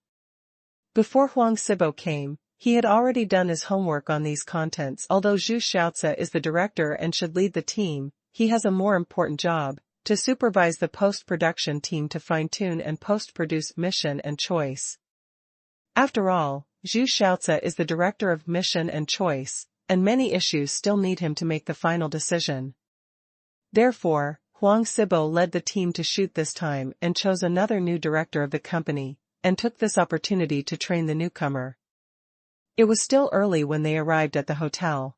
Before Huang Sibo came, he had already done his homework on these contents. Although Zhu Xiaozi is the director and should lead the team, he has a more important job, to supervise the post-production team to fine-tune and post-produce Mission and Choice. After all, Zhu Xiaozi is the director of Mission and Choice, and many issues still need him to make the final decision. Therefore, Huang Sibo led the team to shoot this time and chose another new director of the company, and took this opportunity to train the newcomer. It was still early when they arrived at the hotel.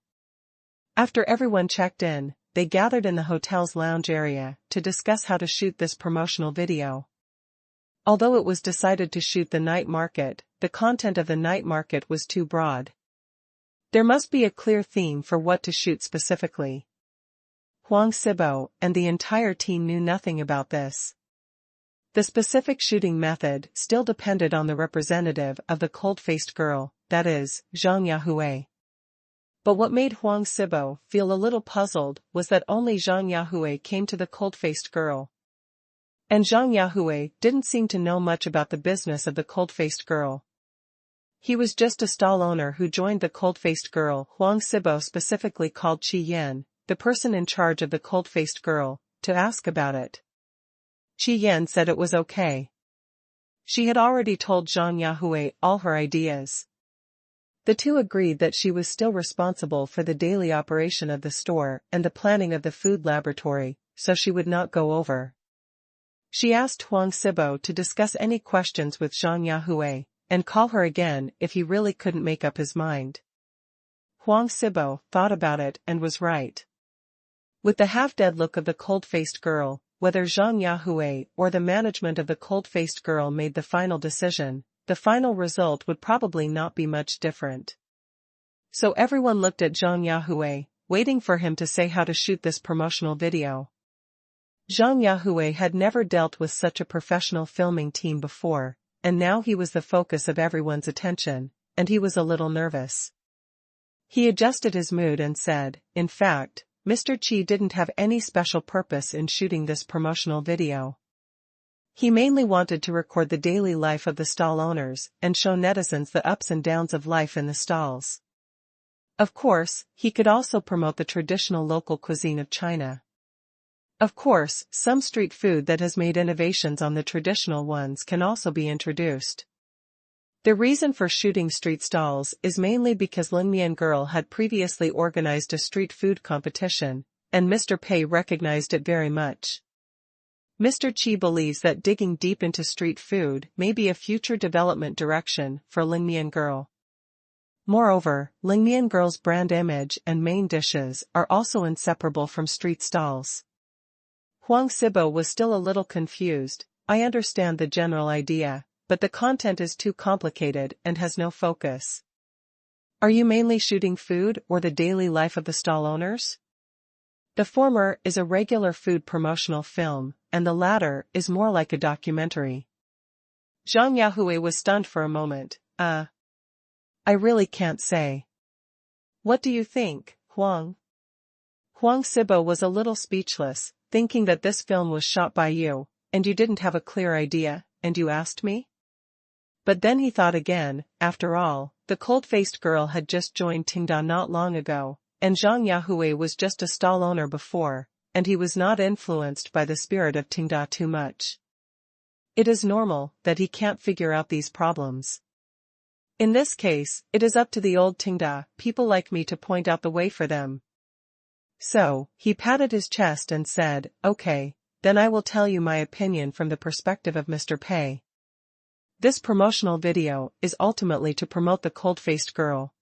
After everyone checked in, they gathered in the hotel's lounge area to discuss how to shoot this promotional video. Although it was decided to shoot the night market, the content of the night market was too broad. There must be a clear theme for what to shoot specifically. Huang Sibo and the entire team knew nothing about this. The specific shooting method still depended on the representative of the cold-faced girl, that is, Zhang Yahui. But what made Huang Sibo feel a little puzzled was that only Zhang Yahui came to the cold-faced girl. And Zhang Yahui didn't seem to know much about the business of the cold-faced girl. He was just a stall owner who joined the cold-faced girl. Huang Sibo specifically called Qi Yan, the person in charge of the cold-faced girl, to ask about it. Qi Yan said it was okay. She had already told Zhang Yahui all her ideas. The two agreed that she was still responsible for the daily operation of the store and the planning of the food laboratory, so she would not go over. She asked Huang Sibo to discuss any questions with Zhang Yahui, and call her again if he really couldn't make up his mind. Huang Sibo thought about it and was right. With the half-dead look of the cold-faced girl, whether Zhang Yahui or the management of the cold-faced girl made the final decision, the final result would probably not be much different. So everyone looked at Zhang Yahui, waiting for him to say how to shoot this promotional video. Zhang Yahui had never dealt with such a professional filming team before, and now he was the focus of everyone's attention, and he was a little nervous. He adjusted his mood and said, in fact, Mr. Qi didn't have any special purpose in shooting this promotional video. He mainly wanted to record the daily life of the stall owners and show netizens the ups and downs of life in the stalls. Of course, he could also promote the traditional local cuisine of China. Of course, some street food that has made innovations on the traditional ones can also be introduced. The reason for shooting street stalls is mainly because Lingmian Girl had previously organized a street food competition, and Mr. Pei recognized it very much. Mr. Qi believes that digging deep into street food may be a future development direction for Lingmian Girl. Moreover, Lingmian Girl's brand image and main dishes are also inseparable from street stalls. Huang Sibo was still a little confused. I understand the general idea, but the content is too complicated and has no focus. Are you mainly shooting food or the daily life of the stall owners? The former is a regular food promotional film, and the latter is more like a documentary. Zhang Yahui was stunned for a moment. I really can't say. What do you think, Huang? Huang Sibo was a little speechless, thinking that this film was shot by you, and you didn't have a clear idea, and you asked me? But then he thought again. After all, the cold-faced girl had just joined Tenda not long ago, and Zhang Yahui was just a stall owner before, and he was not influenced by the spirit of Tenda too much. It is normal that he can't figure out these problems. In this case, it is up to the old Tenda people like me to point out the way for them. So, he patted his chest and said, okay, then I will tell you my opinion from the perspective of Mr. Pei. This promotional video is ultimately to promote the cold-faced girl.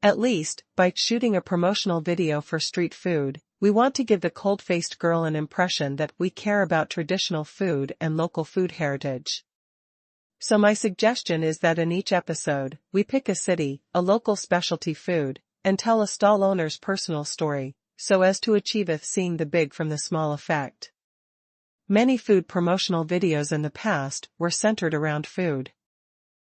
At least, by shooting a promotional video for street food, we want to give the cold-faced girl an impression that we care about traditional food and local food heritage. So my suggestion is that in each episode, we pick a city, a local specialty food, and tell a stall owner's personal story, so as to achieve seeing the big from the small effect. Many food promotional videos in the past were centered around food.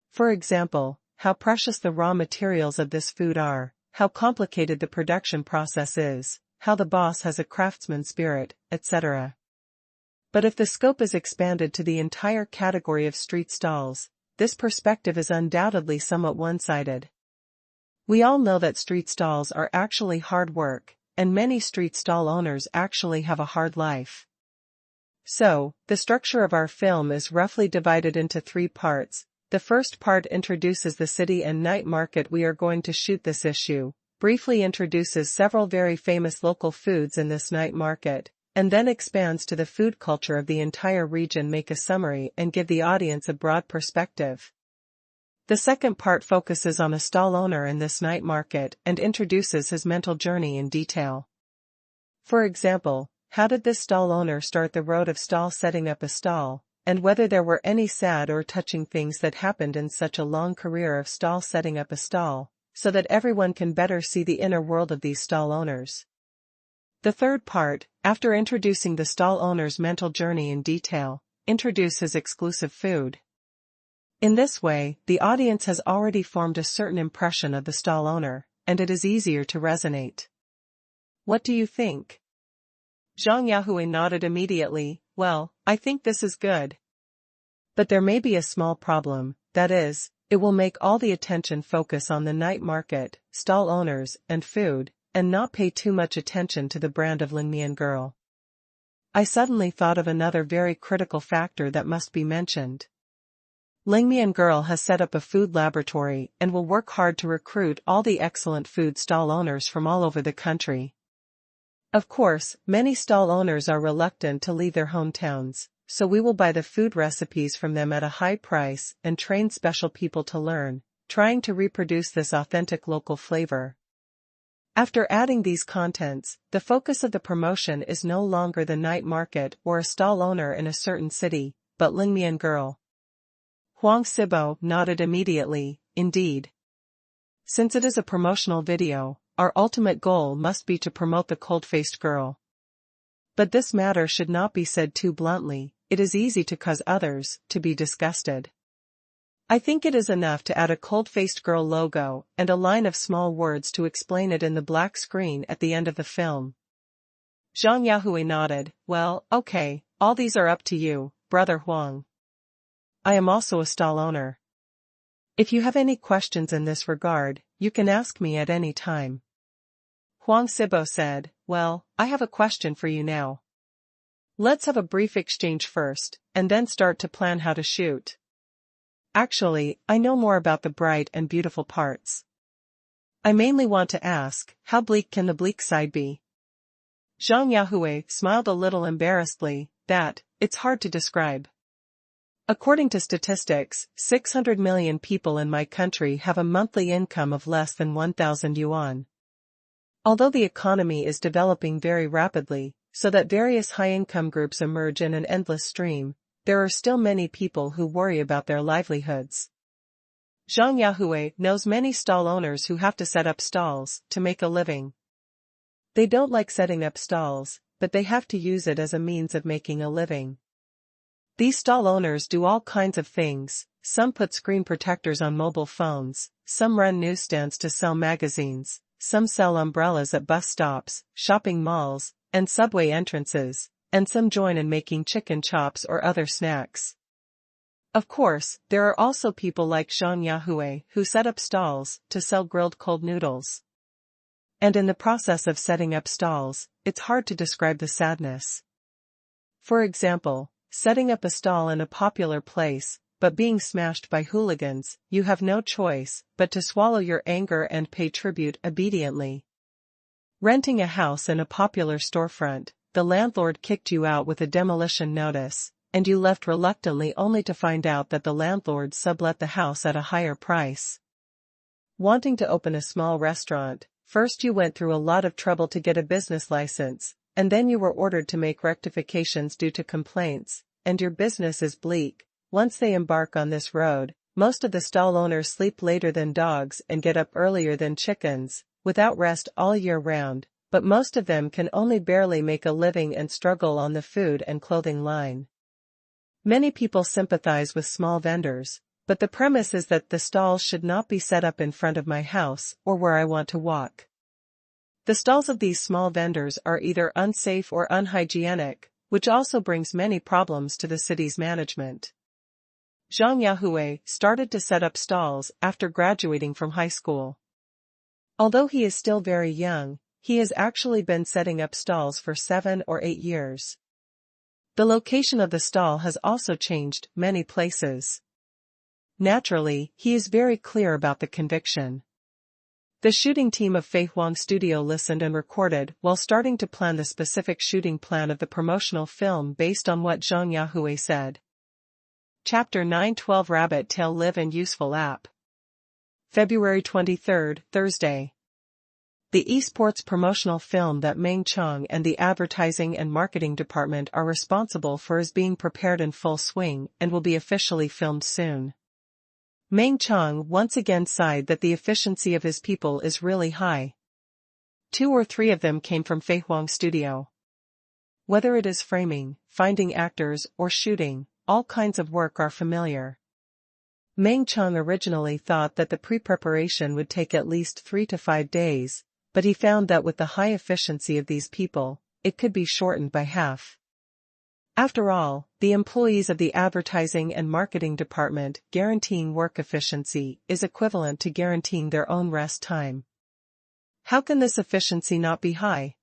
For example, how precious the raw materials of this food are, how complicated the production process is, how the boss has a craftsman spirit, etc. But if the scope is expanded to the entire category of street stalls, this perspective is undoubtedly somewhat one-sided. We all know that street stalls are actually hard work, and many street stall owners actually have a hard life. So, the structure of our film is roughly divided into 3 parts. The first part introduces the city and night market we are going to shoot this issue, briefly introduces several very famous local foods in this night market, and then expands to the food culture of the entire region, make a summary and give the audience a broad perspective. The second part focuses on a stall owner in this night market and introduces his mental journey in detail. For example, how did this stall owner start the road of stall setting up a stall, and whether there were any sad or touching things that happened in such a long career of stall setting up a stall, so that everyone can better see the inner world of these stall owners. The third part, after introducing the stall owner's mental journey in detail, introduces exclusive food. In this way, the audience has already formed a certain impression of the stall owner, and it is easier to resonate. What do you think? Zhang Yahui nodded immediately. Well, I think this is good. But there may be a small problem, that is, it will make all the attention focus on the night market, stall owners, and food, and not pay too much attention to the brand of Lingmian Girl. I suddenly thought of another very critical factor that must be mentioned. Lingmian Girl has set up a food laboratory and will work hard to recruit all the excellent food stall owners from all over the country. Of course, many stall owners are reluctant to leave their hometowns, so we will buy the food recipes from them at a high price and train special people to learn, trying to reproduce this authentic local flavor. After adding these contents, the focus of the promotion is no longer the night market or a stall owner in a certain city, but Lingmian Girl. Huang Sibo nodded immediately. Indeed. Since it is a promotional video, our ultimate goal must be to promote the cold-faced girl. But this matter should not be said too bluntly. It is easy to cause others to be disgusted. I think it is enough to add a cold-faced girl logo and a line of small words to explain it in the black screen at the end of the film. Zhang Yahui nodded. Well, okay, all these are up to you, Brother Huang. I am also a stall owner. If you have any questions in this regard, you can ask me at any time. Huang Sibo said, well, I have a question for you now. Let's have a brief exchange first, and then start to plan how to shoot. Actually, I know more about the bright and beautiful parts. I mainly want to ask, how bleak can the bleak side be? Zhang Yahui smiled a little embarrassedly. That, it's hard to describe. According to statistics, 600 million people in my country have a monthly income of less than 1,000 yuan. Although the economy is developing very rapidly, so that various high-income groups emerge in an endless stream, there are still many people who worry about their livelihoods. Zhang Yahui knows many stall owners who have to set up stalls to make a living. They don't like setting up stalls, but they have to use it as a means of making a living. These stall owners do all kinds of things. Some put screen protectors on mobile phones, some run newsstands to sell magazines, some sell umbrellas at bus stops, shopping malls, and subway entrances, and some join in making chicken chops or other snacks. Of course, there are also people like Zhang Yahui who set up stalls to sell grilled cold noodles. And in the process of setting up stalls, it's hard to describe the sadness. For example, setting up a stall in a popular place, but being smashed by hooligans, you have no choice but to swallow your anger and pay tribute obediently. Renting a house in a popular storefront, the landlord kicked you out with a demolition notice, and you left reluctantly only to find out that the landlord sublet the house at a higher price. Wanting to open a small restaurant, first you went through a lot of trouble to get a business license, and then you were ordered to make rectifications due to complaints, and your business is bleak. Once they embark on this road, most of the stall owners sleep later than dogs and get up earlier than chickens, without rest all year round, but most of them can only barely make a living and struggle on the food and clothing line. Many people sympathize with small vendors, but the premise is that the stalls should not be set up in front of my house or where I want to walk. The stalls of these small vendors are either unsafe or unhygienic, which also brings many problems to the city's management. Zhang Yahui started to set up stalls after graduating from high school. Although he is still very young, he has actually been setting up stalls for 7 or 8 years. The location of the stall has also changed many places. Naturally, he is very clear about the conviction. The shooting team of Fei Huang Studio listened and recorded while starting to plan the specific shooting plan of the promotional film based on what Zhang Yahui said. Chapter 9:12 Rabbit Tail Live and Useful App. February 23, Thursday. The esports promotional film that Meng Chang and the advertising and marketing department are responsible for is being prepared in full swing and will be officially filmed soon. Meng Chang once again sighed that the efficiency of his people is really high. 2 or 3 of them came from Fei Huang Studio. Whether it is framing, finding actors, or shooting, all kinds of work are familiar. Meng Chang originally thought that the pre-preparation would take at least 3 to 5 days, but he found that with the high efficiency of these people, it could be shortened by half. After all, the employees of the advertising and marketing department guaranteeing work efficiency is equivalent to guaranteeing their own rest time. How can this efficiency not be high?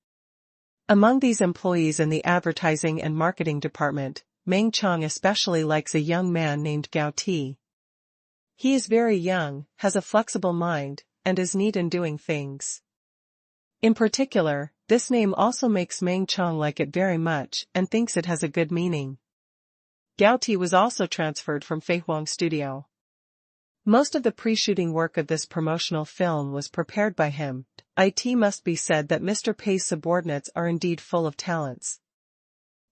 Among these employees in the advertising and marketing department, Meng Chang especially likes a young man named Gao Ti. He is very young, has a flexible mind, and is neat in doing things. In particular, this name also makes Meng Chang like it very much and thinks it has a good meaning. Gao Ti was also transferred from Fei Huang Studio. Most of the pre-shooting work of this promotional film was prepared by him. It must be said that Mr. Pei's subordinates are indeed full of talents.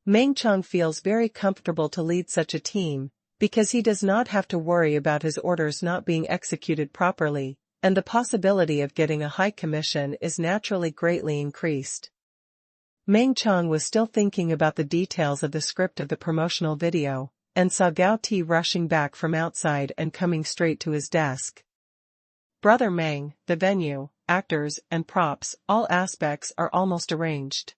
Meng Chang feels very comfortable to lead such a team, because he does not have to worry about his orders not being executed properly, and the possibility of getting a high commission is naturally greatly increased. Meng Chang was still thinking about the details of the script of the promotional video, and saw Gao Ti rushing back from outside and coming straight to his desk. Brother Meng, the venue, actors, and props, all aspects are almost arranged.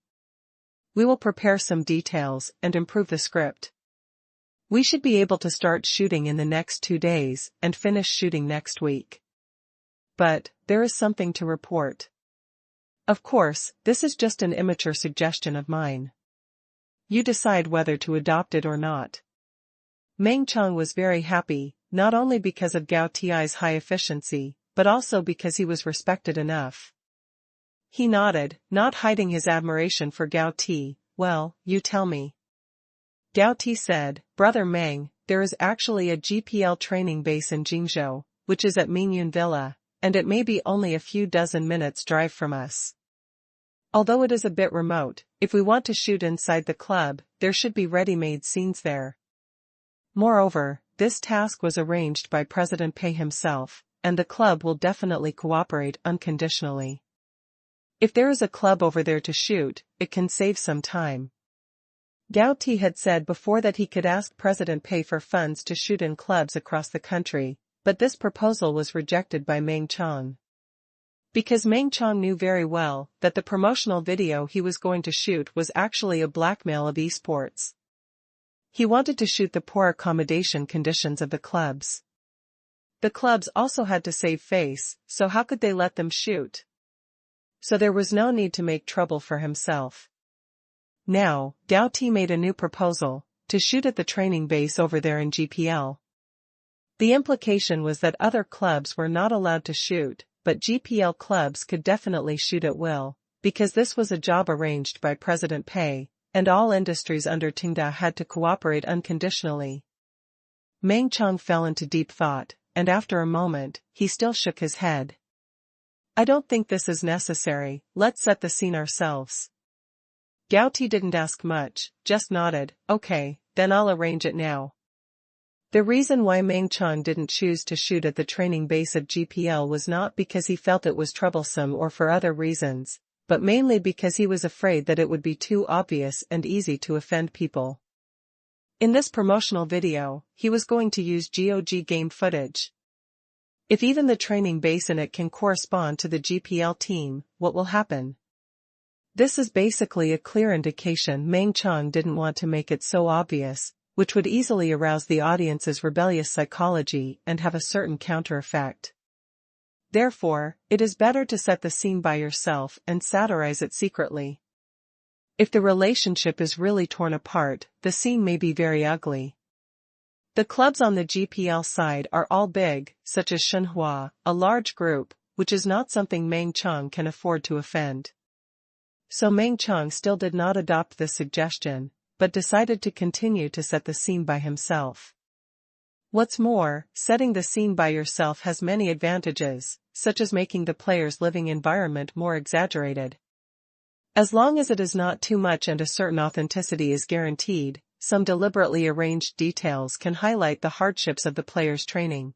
We will prepare some details and improve the script. We should be able to start shooting in the next 2 days and finish shooting next week. But, there is something to report. Of course, this is just an immature suggestion of mine. You decide whether to adopt it or not. Meng Chang was very happy, not only because of Gao Ti's high efficiency, but also because he was respected enough. He nodded, not hiding his admiration for Gao Ti. Well, you tell me. Gao Ti said, "Brother Meng, there is actually a GPL training base in Jingzhou, which is at Mingyun Villa, and it may be only a few dozen minutes drive from us. Although it is a bit remote, if we want to shoot inside the club, there should be ready-made scenes there." Moreover, this task was arranged by President Pei himself, and the club will definitely cooperate unconditionally. If there is a club over there to shoot, it can save some time. Gao Ti had said before that he could ask President Pei for funds to shoot in clubs across the country, but this proposal was rejected by Meng Chang. Because Meng Chang knew very well that the promotional video he was going to shoot was actually a blackmail of esports. He wanted to shoot the poor accommodation conditions of the clubs. The clubs also had to save face, so how could they let them shoot? So there was no need to make trouble for himself. Now, Gao Ti made a new proposal, to shoot at the training base over there in GPL. The implication was that other clubs were not allowed to shoot, but GPL clubs could definitely shoot at will, because this was a job arranged by President Pei, and all industries under Tenda had to cooperate unconditionally. Meng Chang fell into deep thought, and after a moment, he still shook his head. "I don't think this is necessary, let's set the scene ourselves." Gao Ti didn't ask much, just nodded, "Okay, then I'll arrange it now." The reason why Meng Chang didn't choose to shoot at the training base of GPL was not because he felt it was troublesome or for other reasons, but mainly because he was afraid that it would be too obvious and easy to offend people. In this promotional video, he was going to use GOG game footage. If even the training base in it can correspond to the GPL team, what will happen? This is basically a clear indication Meng Chang didn't want to make it so obvious, which would easily arouse the audience's rebellious psychology and have a certain counter effect. Therefore, it is better to set the scene by yourself and satirize it secretly. If the relationship is really torn apart, the scene may be very ugly. The clubs on the GPL side are all big, such as Shenhua, a large group, which is not something Meng Chang can afford to offend. So Meng Chang still did not adopt this suggestion, but decided to continue to set the scene by himself. What's more, setting the scene by yourself has many advantages, such as making the player's living environment more exaggerated. As long as it is not too much and a certain authenticity is guaranteed, some deliberately arranged details can highlight the hardships of the player's training.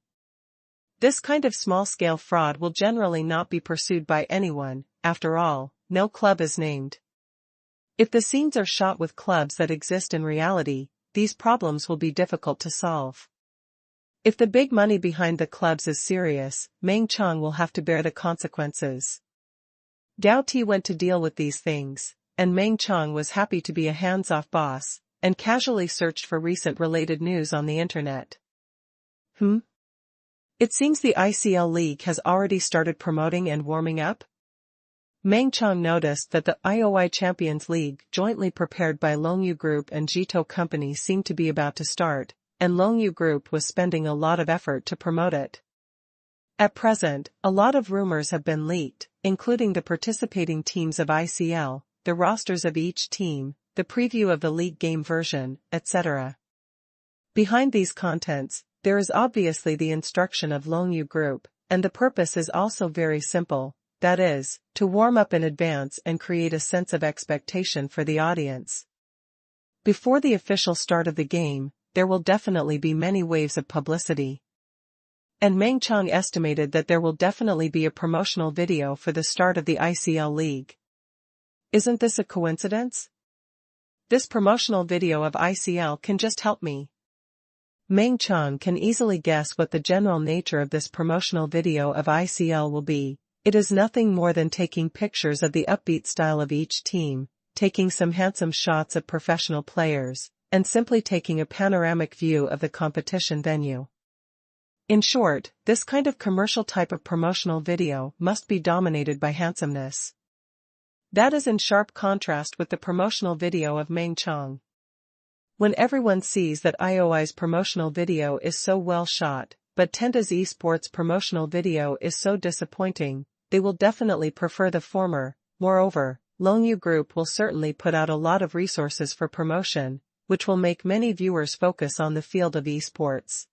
This kind of small-scale fraud will generally not be pursued by anyone, after all, no club is named. If the scenes are shot with clubs that exist in reality, these problems will be difficult to solve. If the big money behind the clubs is serious, Meng Chang will have to bear the consequences. Gao Ti went to deal with these things, and Meng Chang was happy to be a hands-off boss, and casually searched for recent related news on the internet. It seems the ICL League has already started promoting and warming up? Meng Chang noticed that the IOI Champions League, jointly prepared by Longyu Group and Jito Company, seemed to be about to start, and Longyu Group was spending a lot of effort to promote it. At present, a lot of rumors have been leaked, including the participating teams of ICL, the rosters of each team, the preview of the league game version, etc. Behind these contents, there is obviously the instruction of Longyu Group, and the purpose is also very simple. That is, to warm up in advance and create a sense of expectation for the audience. Before the official start of the game, there will definitely be many waves of publicity. And Meng Chang estimated that there will definitely be a promotional video for the start of the ICL League. Isn't this a coincidence? This promotional video of ICL can just help me. Meng Chang can easily guess what the general nature of this promotional video of ICL will be. It is nothing more than taking pictures of the upbeat style of each team, taking some handsome shots of professional players, and simply taking a panoramic view of the competition venue. In short, this kind of commercial type of promotional video must be dominated by handsomeness. That is in sharp contrast with the promotional video of Meng Chang. When everyone sees that IOI's promotional video is so well shot, but Tenda's esports promotional video is so disappointing, they will definitely prefer the former. Moreover, Longyu Group will certainly put out a lot of resources for promotion, which will make many viewers focus on the field of esports.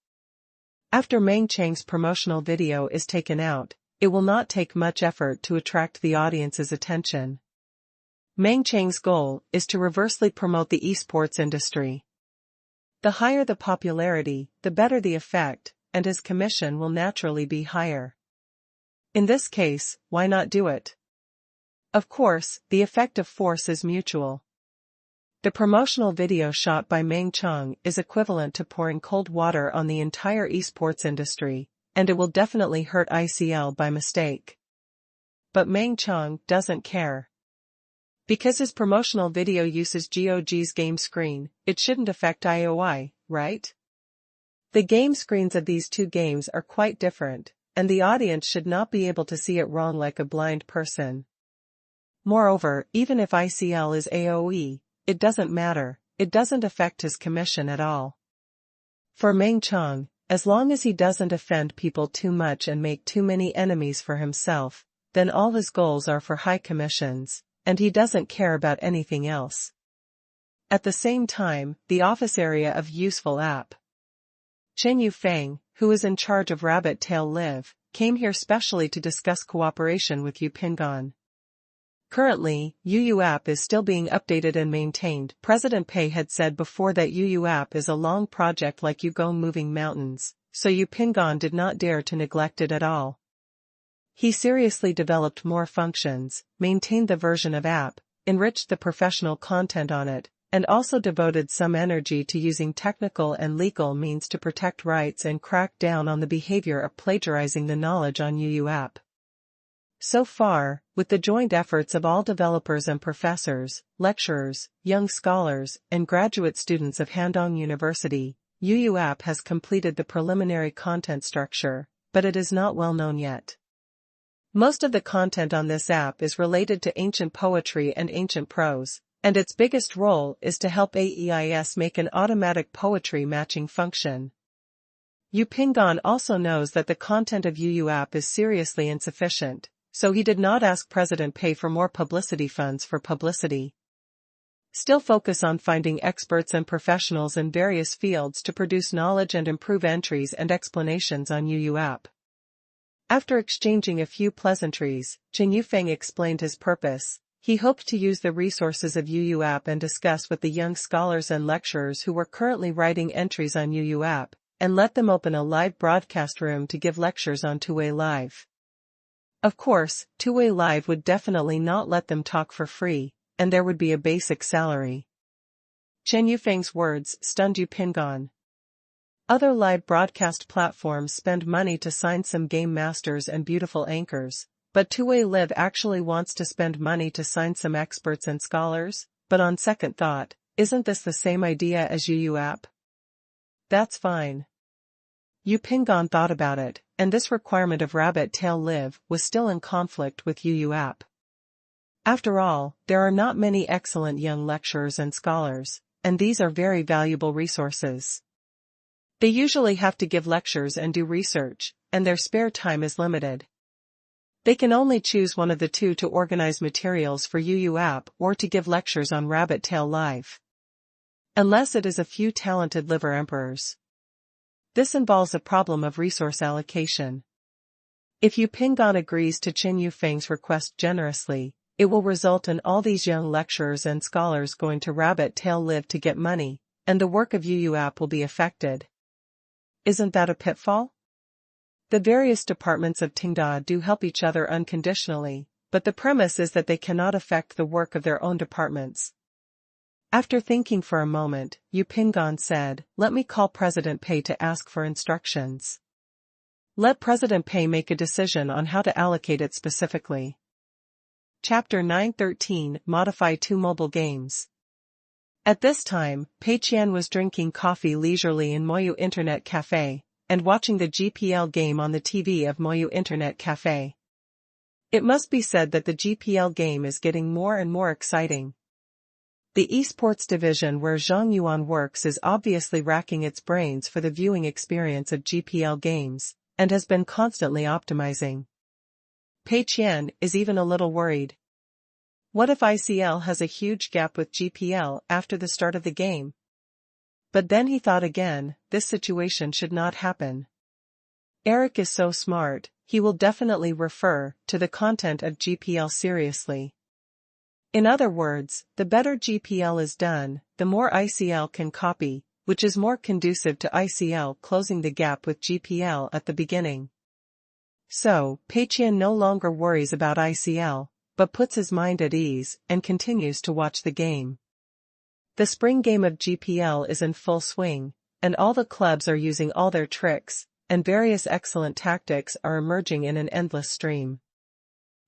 After Meng Chang's promotional video is taken out, it will not take much effort to attract the audience's attention. Meng Chang's goal is to reversely promote the esports industry. The higher the popularity, the better the effect, and his commission will naturally be higher. In this case, why not do it? Of course, the effect of force is mutual. The promotional video shot by Meng Chang is equivalent to pouring cold water on the entire esports industry, and it will definitely hurt ICL by mistake. But Meng Chang doesn't care. Because his promotional video uses GOG's game screen, it shouldn't affect IOI, right? The game screens of these two games are quite different, and the audience should not be able to see it wrong like a blind person. Moreover, even if ICL is AOE, it doesn't matter, it doesn't affect his commission at all. For Meng Chang, as long as he doesn't offend people too much and make too many enemies for himself, then all his goals are for high commissions, and he doesn't care about anything else. At the same time, the office area of useful app. Chen Yufeng, who is in charge of Rabbit Tail Live, came here specially to discuss cooperation with Yupingan. Currently, UU app is still being updated and maintained. President Pei had said before that UU app is a long project like you go moving mountains, so Yupingan did not dare to neglect it at all. He seriously developed more functions, maintained the version of app, enriched the professional content on it, and also devoted some energy to using technical and legal means to protect rights and crack down on the behavior of plagiarizing the knowledge on UU app. So far, with the joint efforts of all developers and professors, lecturers, young scholars, and graduate students of Handong University, UU app has completed the preliminary content structure, but it is not well known yet. Most of the content on this app is related to ancient poetry and ancient prose, and its biggest role is to help AEIS make an automatic poetry matching function. Yupingan also knows that the content of UU app is seriously insufficient, so he did not ask President Pei for more publicity funds for publicity. Still focus on finding experts and professionals in various fields to produce knowledge and improve entries and explanations on UU app. After exchanging a few pleasantries, Chen Yufeng explained his purpose. He hoped to use the resources of UU app and discuss with the young scholars and lecturers who were currently writing entries on UU app, and let them open a live broadcast room to give lectures on Two-Way Live. Of course, Two-Way Live would definitely not let them talk for free, and there would be a basic salary. Chen Yufeng's words stunned Yupingan. Other live broadcast platforms spend money to sign some game masters and beautiful anchors, but Two-Way Live actually wants to spend money to sign some experts and scholars, but on second thought, isn't this the same idea as UU app? That's fine. Yupingan thought about it, and this requirement of Rabbit Tail Live was still in conflict with UU app. After all, there are not many excellent young lecturers and scholars, and these are very valuable resources. They usually have to give lectures and do research, and their spare time is limited. They can only choose one of the two to organize materials for UU app or to give lectures on Rabbit Tail Live. Unless it is a few talented liver emperors. This involves a problem of resource allocation. If Yupingan agrees to Chen Yufeng's request generously, it will result in all these young lecturers and scholars going to Rabbit Tail Live to get money, and the work of UU app will be affected. Isn't that a pitfall? The various departments of Tenda do help each other unconditionally, but the premise is that they cannot affect the work of their own departments. After thinking for a moment, Yupingan said, "Let me call President Pei to ask for instructions. Let President Pei make a decision on how to allocate it specifically." Chapter 913 Modify 2 Mobile Games. At this time, Pei Qian was drinking coffee leisurely in Moyu Internet Cafe, and watching the GPL game on the TV of Moyu Internet Cafe. It must be said that the GPL game is getting more and more exciting. The esports division where Zhang Yuan works is obviously racking its brains for the viewing experience of GPL games, and has been constantly optimizing. Pei Qian is even a little worried. What if ICL has a huge gap with GPL after the start of the game? But then he thought again, this situation should not happen. Eric is so smart, he will definitely refer to the content of GPL seriously. In other words, the better GPL is done, the more ICL can copy, which is more conducive to ICL closing the gap with GPL at the beginning. So, Pei Qian no longer worries about ICL, but puts his mind at ease and continues to watch the game. The spring game of GPL is in full swing, and all the clubs are using all their tricks, and various excellent tactics are emerging in an endless stream.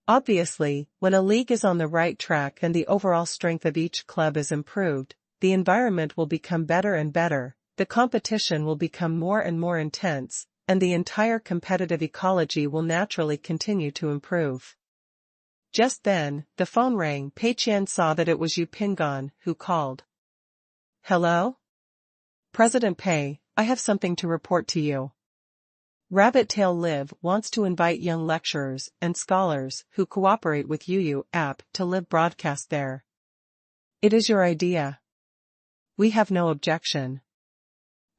Obviously, when a league is on the right track and the overall strength of each club is improved, the environment will become better and better, the competition will become more and more intense, and the entire competitive ecology will naturally continue to improve. Just then, the phone rang. Pei Qian saw that it was Qingshan who called. Hello? President Pei, I have something to report to you. Rabbit Tail Live wants to invite young lecturers and scholars who cooperate with UU app to live broadcast there. It is your idea. We have no objection.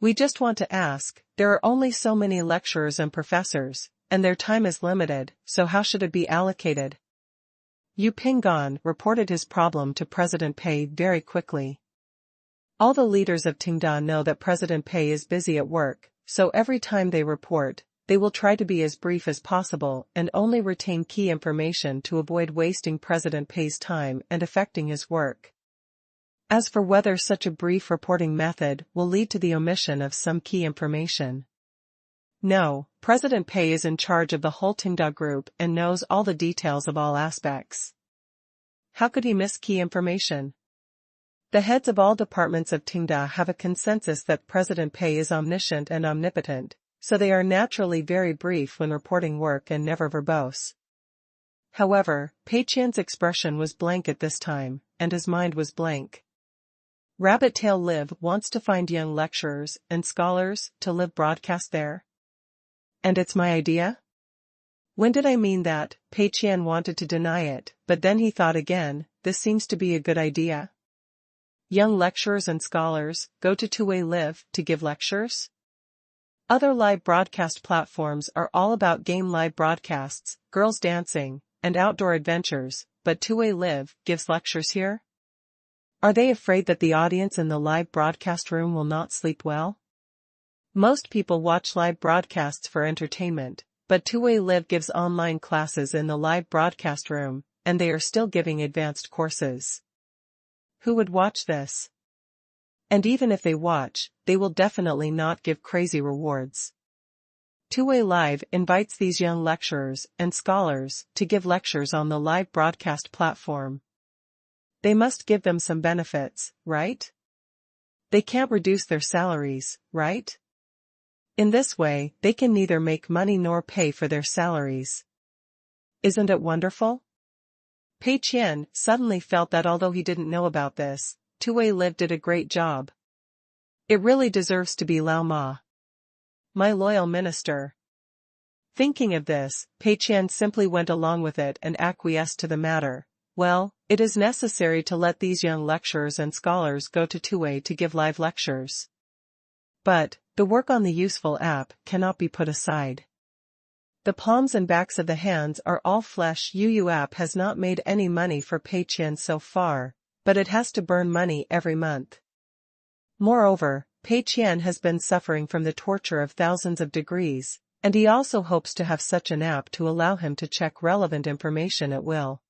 We just want to ask, there are only so many lecturers and professors, and their time is limited, so how should it be allocated? Qingshan reported his problem to President Pei very quickly. All the leaders of Tenda know that President Pei is busy at work, so every time they report, they will try to be as brief as possible and only retain key information to avoid wasting President Pei's time and affecting his work. As for whether such a brief reporting method will lead to the omission of some key information. No, President Pei is in charge of the whole Tenda Group and knows all the details of all aspects. How could he miss key information? The heads of all departments of Tenda have a consensus that President Pei is omniscient and omnipotent, so they are naturally very brief when reporting work and never verbose. However, Pei Qian's expression was blank at this time, and his mind was blank. Rabbit Tail Live wants to find young lecturers and scholars to live broadcast there. And it's my idea? When did I mean that? Pei Qian wanted to deny it, but then he thought again, this seems to be a good idea. Young lecturers and scholars go to Chuzui Live to give lectures? Other live broadcast platforms are all about game live broadcasts, girls dancing, and outdoor adventures, but Chuzui Live gives lectures here? Are they afraid that the audience in the live broadcast room will not sleep well? Most people watch live broadcasts for entertainment, but Chuzui Live gives online classes in the live broadcast room, and they are still giving advanced courses. Who would watch this? And even if they watch, they will definitely not give crazy rewards. Chuzui Live invites these young lecturers and scholars to give lectures on the live broadcast platform. They must give them some benefits, right? They can't reduce their salaries, right? In this way, they can neither make money nor pay for their salaries. Isn't it wonderful? Pei Qian suddenly felt that although he didn't know about this, Chuzui Live did a great job. It really deserves to be Lao Ma. My loyal minister. Thinking of this, Pei Qian simply went along with it and acquiesced to the matter. Well, it is necessary to let these young lecturers and scholars go to Chuzui to give live lectures. But, the work on the useful app cannot be put aside. The palms and backs of the hands are all flesh. UU app has not made any money for Pei Qian so far, but it has to burn money every month. Moreover, Pei Qian has been suffering from the torture of thousands of degrees, and he also hopes to have such an app to allow him to check relevant information at will.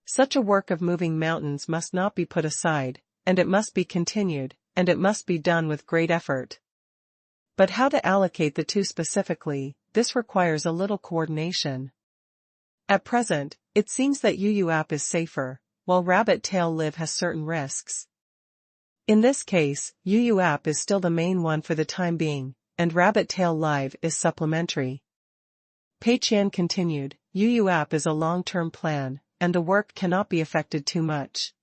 Such a work of moving mountains must not be put aside, and it must be continued, and it must be done with great effort. But how to allocate the two specifically, this requires a little coordination. At present, it seems that UU app is safer, while Rabbit Tail Live has certain risks. In this case, UU app is still the main one for the time being, and Rabbit Tail Live is supplementary. Pei Qian continued, UU app is a long-term plan, and the work cannot be affected too much.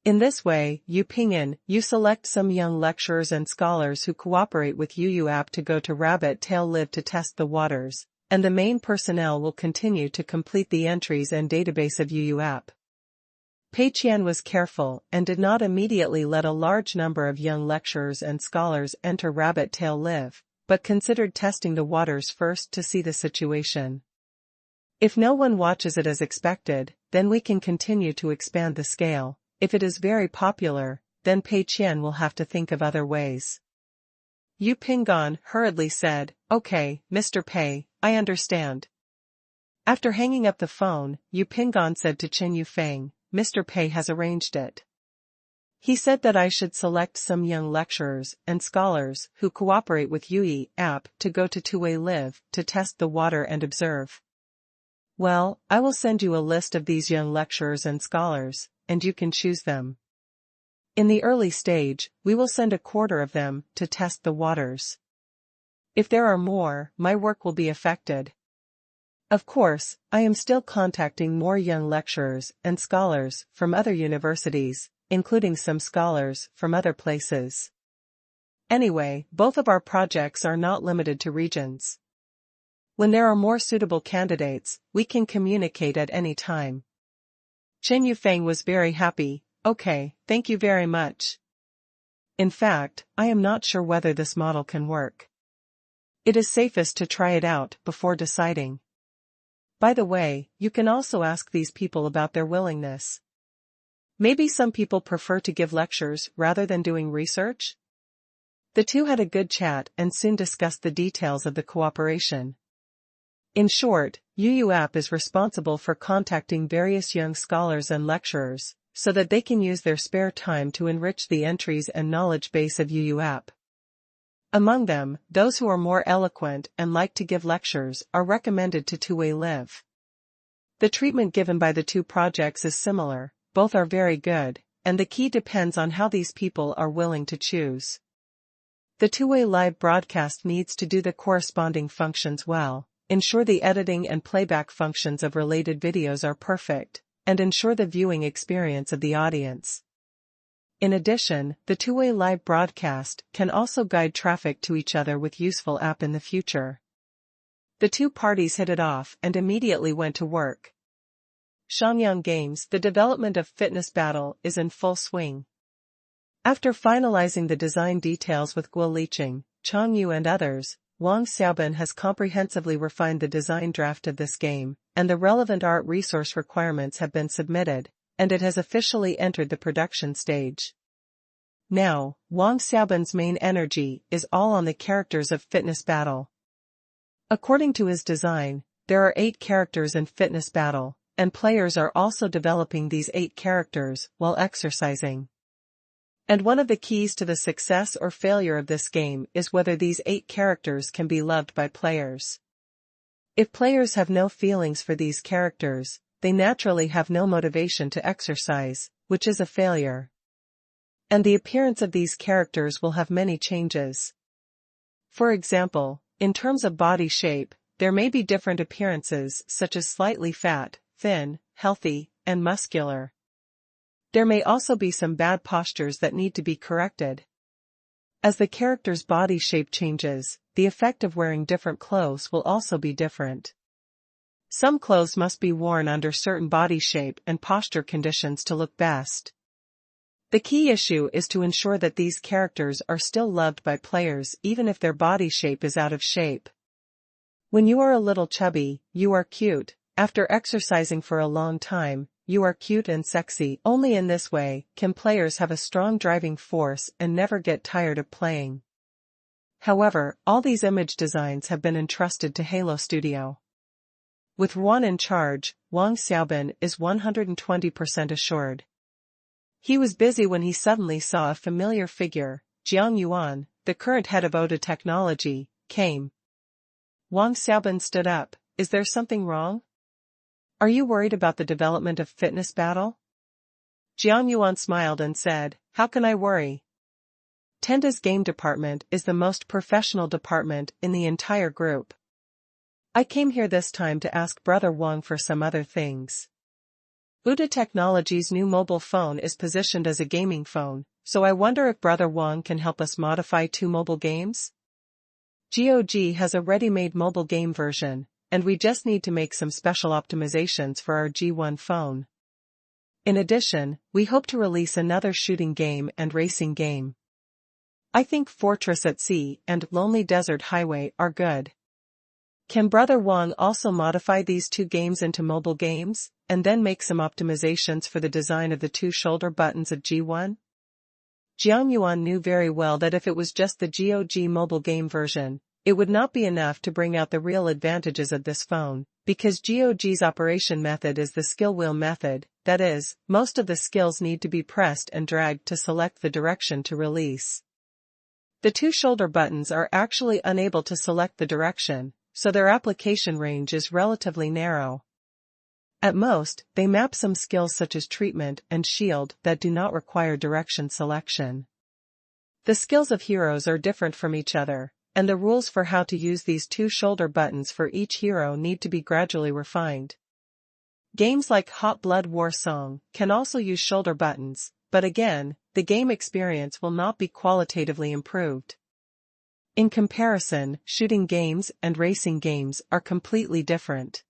In this way, Qingshan, you select some young lecturers and scholars who cooperate with UU app to go to Rabbit Tail Live to test the waters, and the main personnel will continue to complete the entries and database of UU app. Pei Qian was careful and did not immediately let a large number of young lecturers and scholars enter Rabbit Tail Live, but considered testing the waters first to see the situation. If no one watches it as expected, then we can continue to expand the scale. If it is very popular, then Pei Qian will have to think of other ways. Yu Pinggan hurriedly said, "Okay, Mr. Pei, I understand." After hanging up the phone, Yu Pinggan said to Chen Yufeng, "Mr. Pei has arranged it. He said that I should select some young lecturers and scholars who cooperate with Yui app to go to Tuwei Live to test the water and observe. Well, I will send you a list of these young lecturers and scholars, and you can choose them. In the early stage, we will send a quarter of them to test the waters. If there are more, my work will be affected. Of course, I am still contacting more young lecturers and scholars from other universities, including some scholars from other places. Anyway, both of our projects are not limited to regions. When there are more suitable candidates, we can communicate at any time." Chen Yufeng was very happy. "Okay, thank you very much. In fact, I am not sure whether this model can work. It is safest to try it out before deciding. By the way, you can also ask these people about their willingness. Maybe some people prefer to give lectures rather than doing research?" The two had a good chat and soon discussed the details of the cooperation. In short, UU App is responsible for contacting various young scholars and lecturers, so that they can use their spare time to enrich the entries and knowledge base of UU App. Among them, those who are more eloquent and like to give lectures are recommended to Tuwei Live. The treatment given by the two projects is similar, both are very good, and the key depends on how these people are willing to choose. The Tuwei Live broadcast needs to do the corresponding functions well, ensure the editing and playback functions of related videos are perfect, and ensure the viewing experience of the audience. In addition, the two-way live broadcast can also guide traffic to each other with useful app in the future. The two parties hit it off and immediately went to work. Shangyang Games, the development of Fitness Battle, is in full swing. After finalizing the design details with Guo Liqing, Chang Yu and others, Wang Xiaobin has comprehensively refined the design draft of this game, and the relevant art resource requirements have been submitted, and it has officially entered the production stage. Now, Wang Xiaobin's main energy is all on the characters of Fitness Battle. According to his design, there are 8 characters in Fitness Battle, and players are also developing these 8 characters while exercising. And one of the keys to the success or failure of this game is whether these 8 characters can be loved by players. If players have no feelings for these characters, they naturally have no motivation to exercise, which is a failure. And the appearance of these characters will have many changes. For example, in terms of body shape, there may be different appearances such as slightly fat, thin, healthy, and muscular. There may also be some bad postures that need to be corrected. As the character's body shape changes, the effect of wearing different clothes will also be different. Some clothes must be worn under certain body shape and posture conditions to look best. The key issue is to ensure that these characters are still loved by players even if their body shape is out of shape. When you are a little chubby, you are cute. After exercising for a long time, you are cute and sexy. Only in this way can players have a strong driving force and never get tired of playing. However, all these image designs have been entrusted to Halo Studio. With Yuan in charge, Wang Xiaobin is 120% assured. He was busy when he suddenly saw a familiar figure. Jiang Yuan, the current head of Oda Technology, came. Wang Xiaobin stood up. Is there something wrong? Are you worried about the development of Fitness Battle? Jiang Yuan smiled and said, How can I worry? Tenda's game department is the most professional department in the entire group. I came here this time to ask Brother Wang for some other things. Oda Technology's new mobile phone is positioned as a gaming phone, so I wonder if Brother Wang can help us modify 2 mobile games? GOG has a ready-made mobile game version, and we just need to make some special optimizations for our G1 phone. In addition, we hope to release another shooting game and racing game. I think Fortress at Sea and Lonely Desert Highway are good. Can Brother Wang also modify these two games into mobile games, and then make some optimizations for the design of the two shoulder buttons of G1? Jiang Yuan knew very well that if it was just the GOG mobile game version, it would not be enough to bring out the real advantages of this phone, because GOG's operation method is the skill wheel method, that is, most of the skills need to be pressed and dragged to select the direction to release. The two shoulder buttons are actually unable to select the direction, so their application range is relatively narrow. At most, they map some skills such as treatment and shield that do not require direction selection. The skills of heroes are different from each other, and the rules for how to use these two shoulder buttons for each hero need to be gradually refined. Games like Hot Blood War Song can also use shoulder buttons, but again, the game experience will not be qualitatively improved. In comparison, shooting games and racing games are completely different.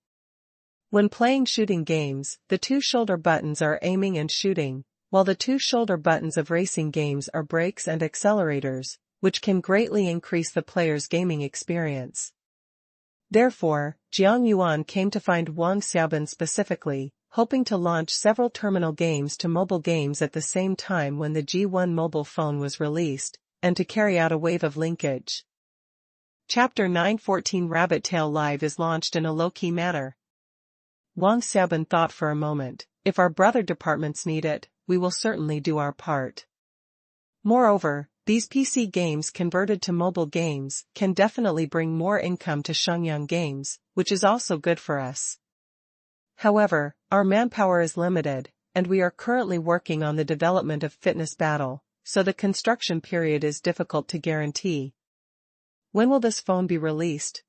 When playing shooting games, the two shoulder buttons are aiming and shooting, while the two shoulder buttons of racing games are brakes and accelerators, which can greatly increase the player's gaming experience. Therefore, Jiang Yuan came to find Wang Xiaoban specifically, hoping to launch several terminal games to mobile games at the same time when the G1 mobile phone was released, and to carry out a wave of linkage. Chapter 914 Rabbit Tail Live is launched in a low-key manner. Wang Xiaoban thought for a moment, if our brother departments need it, we will certainly do our part. Moreover, these PC games converted to mobile games can definitely bring more income to Shenyang Games, which is also good for us. However, our manpower is limited, and we are currently working on the development of Fitness Battle, so the construction period is difficult to guarantee. When will this phone be released?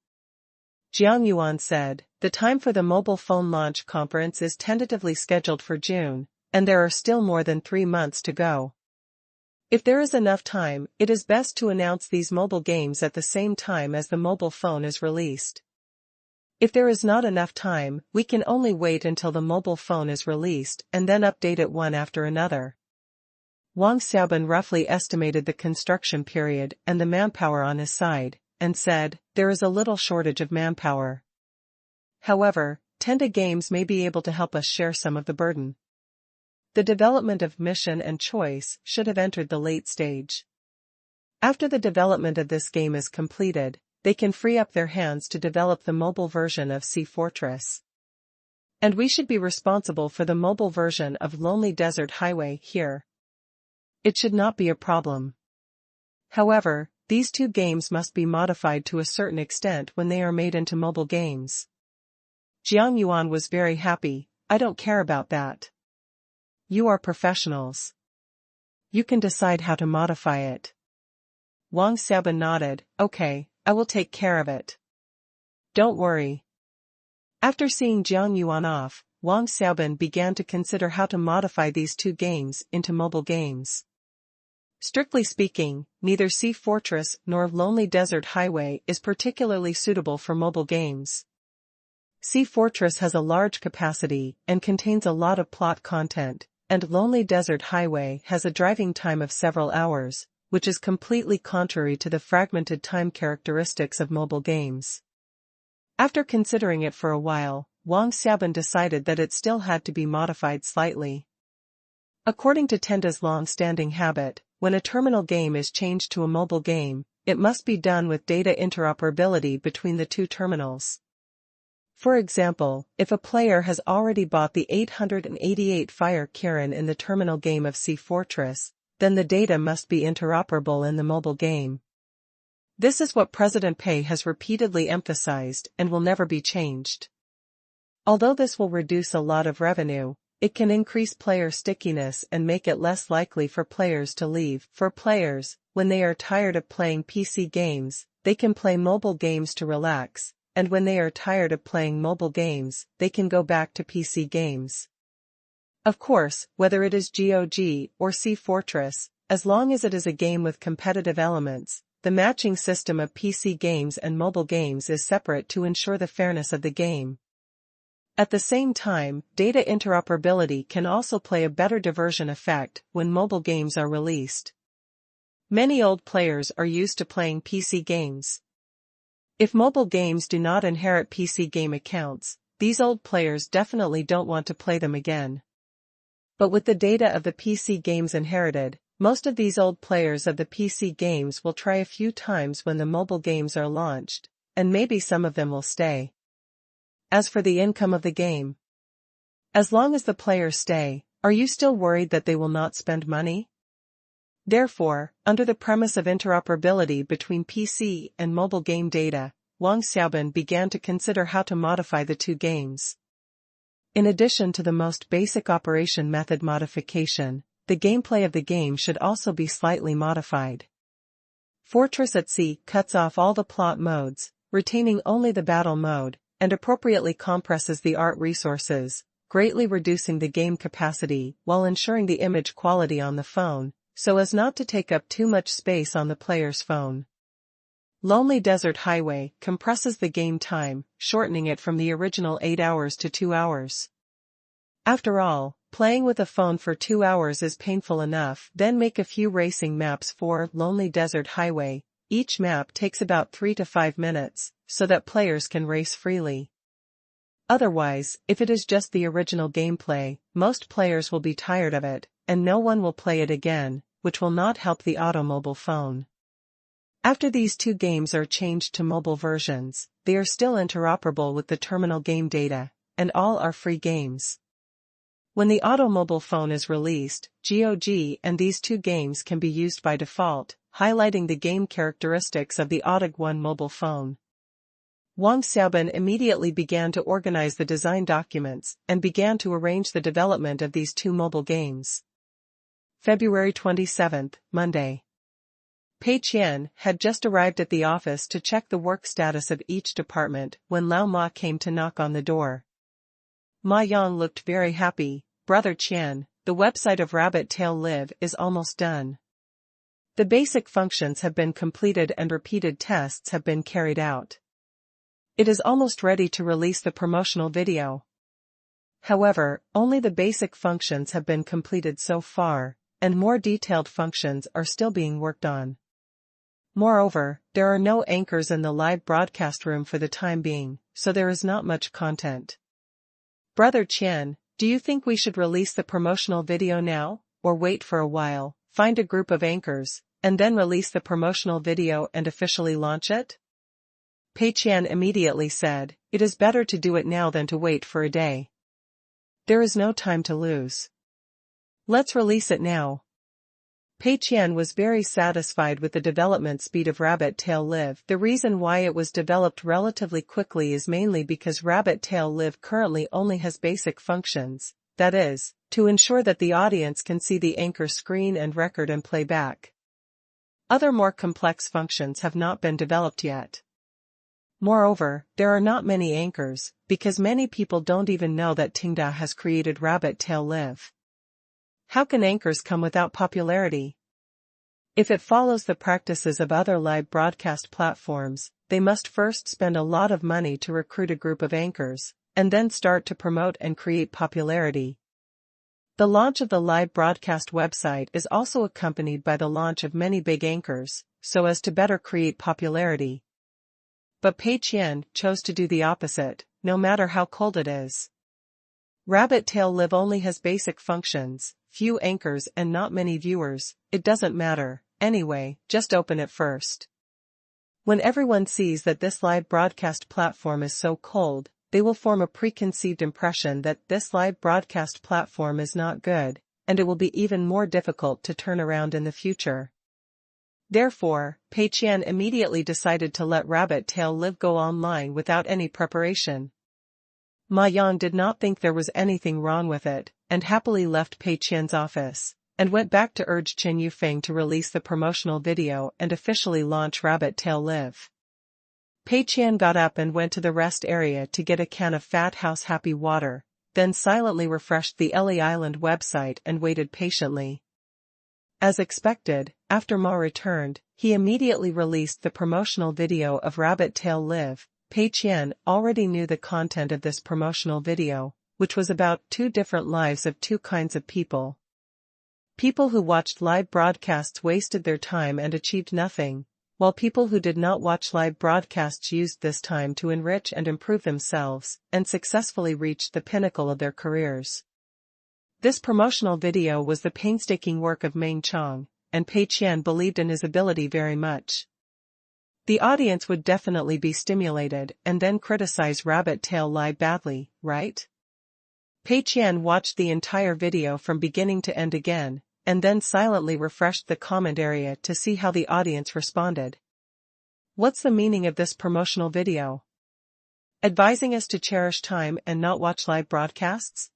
Jiang Yuan said, the time for the mobile phone launch conference is tentatively scheduled for June, and there are still more than 3 months to go. If there is enough time, it is best to announce these mobile games at the same time as the mobile phone is released. If there is not enough time, we can only wait until the mobile phone is released and then update it one after another. Wang Xiaoban roughly estimated the construction period and the manpower on his side, and said, there is a little shortage of manpower. However, Tenda Games may be able to help us share some of the burden. The development of Mission and Choice should have entered the late stage. After the development of this game is completed, they can free up their hands to develop the mobile version of Sea Fortress. And we should be responsible for the mobile version of Lonely Desert Highway here. It should not be a problem. However, these two games must be modified to a certain extent when they are made into mobile games. Jiang Yuan was very happy. I don't care about that. You are professionals. You can decide how to modify it. Wang Xiaoban nodded, okay, I will take care of it. Don't worry. After seeing Jiang Yuan off, Wang Xiaoban began to consider how to modify these two games into mobile games. Strictly speaking, neither Sea Fortress nor Lonely Desert Highway is particularly suitable for mobile games. Sea Fortress has a large capacity and contains a lot of plot content, and Lonely Desert Highway has a driving time of several hours, which is completely contrary to the fragmented time characteristics of mobile games. After considering it for a while, Wang Xiaoban decided that it still had to be modified slightly. According to Tenda's long-standing habit, when a terminal game is changed to a mobile game, it must be done with data interoperability between the two terminals. For example, if a player has already bought the 888 Fire Kirin in the terminal game of Sea Fortress, then the data must be interoperable in the mobile game. This is what President Pei has repeatedly emphasized and will never be changed. Although this will reduce a lot of revenue, it can increase player stickiness and make it less likely for players to leave. For players, when they are tired of playing PC games, they can play mobile games to relax, and when they are tired of playing mobile games, they can go back to PC games. Of course, whether it is GOG or Sea Fortress, as long as it is a game with competitive elements, the matching system of PC games and mobile games is separate to ensure the fairness of the game. At the same time, data interoperability can also play a better diversion effect when mobile games are released. Many old players are used to playing PC games. If mobile games do not inherit PC game accounts, these old players definitely don't want to play them again. But with the data of the PC games inherited, most of these old players of the PC games will try a few times when the mobile games are launched, and maybe some of them will stay. As for the income of the game, as long as the players stay, are you still worried that they will not spend money? Therefore, under the premise of interoperability between PC and mobile game data, Wang Xiaobin began to consider how to modify the two games. In addition to the most basic operation method modification, the gameplay of the game should also be slightly modified. Fortress at Sea cuts off all the plot modes, retaining only the battle mode, and appropriately compresses the art resources, greatly reducing the game capacity while ensuring the image quality on the phone, so as not to take up too much space on the player's phone. Lonely Desert Highway compresses the game time, shortening it from the original 8 hours to 2 hours. After all, playing with a phone for 2 hours is painful enough. Then make a few racing maps for Lonely Desert Highway. Each map takes about 3 to 5 minutes, so that players can race freely. Otherwise, if it is just the original gameplay, most players will be tired of it, and no one will play it again, which will not help the automobile phone. After these two games are changed to mobile versions, they are still interoperable with the terminal game data, and all are free games. When the automobile phone is released, GOG and these two games can be used by default, highlighting the game characteristics of the AUTOG1 mobile phone. Wang Xiaobin immediately began to organize the design documents and began to arrange the development of these two mobile games. February 27, Monday. Pei Qian had just arrived at the office to check the work status of each department when Lao Ma came to knock on the door. Ma Yang looked very happy. Brother Qian, the website of Rabbit Tail Live is almost done. The basic functions have been completed and repeated tests have been carried out. It is almost ready to release the promotional video. However, only the basic functions have been completed so far, and more detailed functions are still being worked on. Moreover, there are no anchors in the live broadcast room for the time being, so there is not much content. Brother Qian, do you think we should release the promotional video now, or wait for a while, find a group of anchors, and then release the promotional video and officially launch it? Pei Qian immediately said, it is better to do it now than to wait for a day. There is no time to lose. Let's release it now. Pei Qian was very satisfied with the development speed of Rabbit Tail Live. The reason why it was developed relatively quickly is mainly because Rabbit Tail Live currently only has basic functions, that is, to ensure that the audience can see the anchor screen and record and playback. Other more complex functions have not been developed yet. Moreover, there are not many anchors, because many people don't even know that Tenda has created Rabbit Tail Live. How can anchors come without popularity? If it follows the practices of other live broadcast platforms, they must first spend a lot of money to recruit a group of anchors, and then start to promote and create popularity. The launch of the live broadcast website is also accompanied by the launch of many big anchors, so as to better create popularity. But Pei Qian chose to do the opposite, no matter how cold it is. Rabbit Tail Live only has basic functions, few anchors and not many viewers. It doesn't matter, anyway, just open it first. When everyone sees that this live broadcast platform is so cold, they will form a preconceived impression that this live broadcast platform is not good, and it will be even more difficult to turn around in the future. Therefore, Pei Qian immediately decided to let Rabbit Tail Live go online without any preparation. Ma Yang did not think there was anything wrong with it, and happily left Pei Qian's office, and went back to urge Chen Yufeng to release the promotional video and officially launch Rabbit Tail Live. Pei Qian got up and went to the rest area to get a can of Fat House Happy Water, then silently refreshed the Ellie Island website and waited patiently. As expected, after Ma returned, he immediately released the promotional video of Rabbit Tail Live, Pei Qian already knew the content of this promotional video, which was about two different lives of two kinds of people. People who watched live broadcasts wasted their time and achieved nothing, while people who did not watch live broadcasts used this time to enrich and improve themselves, and successfully reached the pinnacle of their careers. This promotional video was the painstaking work of Meng Qiang, and Pei Qian believed in his ability very much. The audience would definitely be stimulated and then criticize Rabbit Tail Live badly, right? Pei Qian watched the entire video from beginning to end again, and then silently refreshed the comment area to see how the audience responded. What's the meaning of this promotional video? Advising us to cherish time and not watch live broadcasts?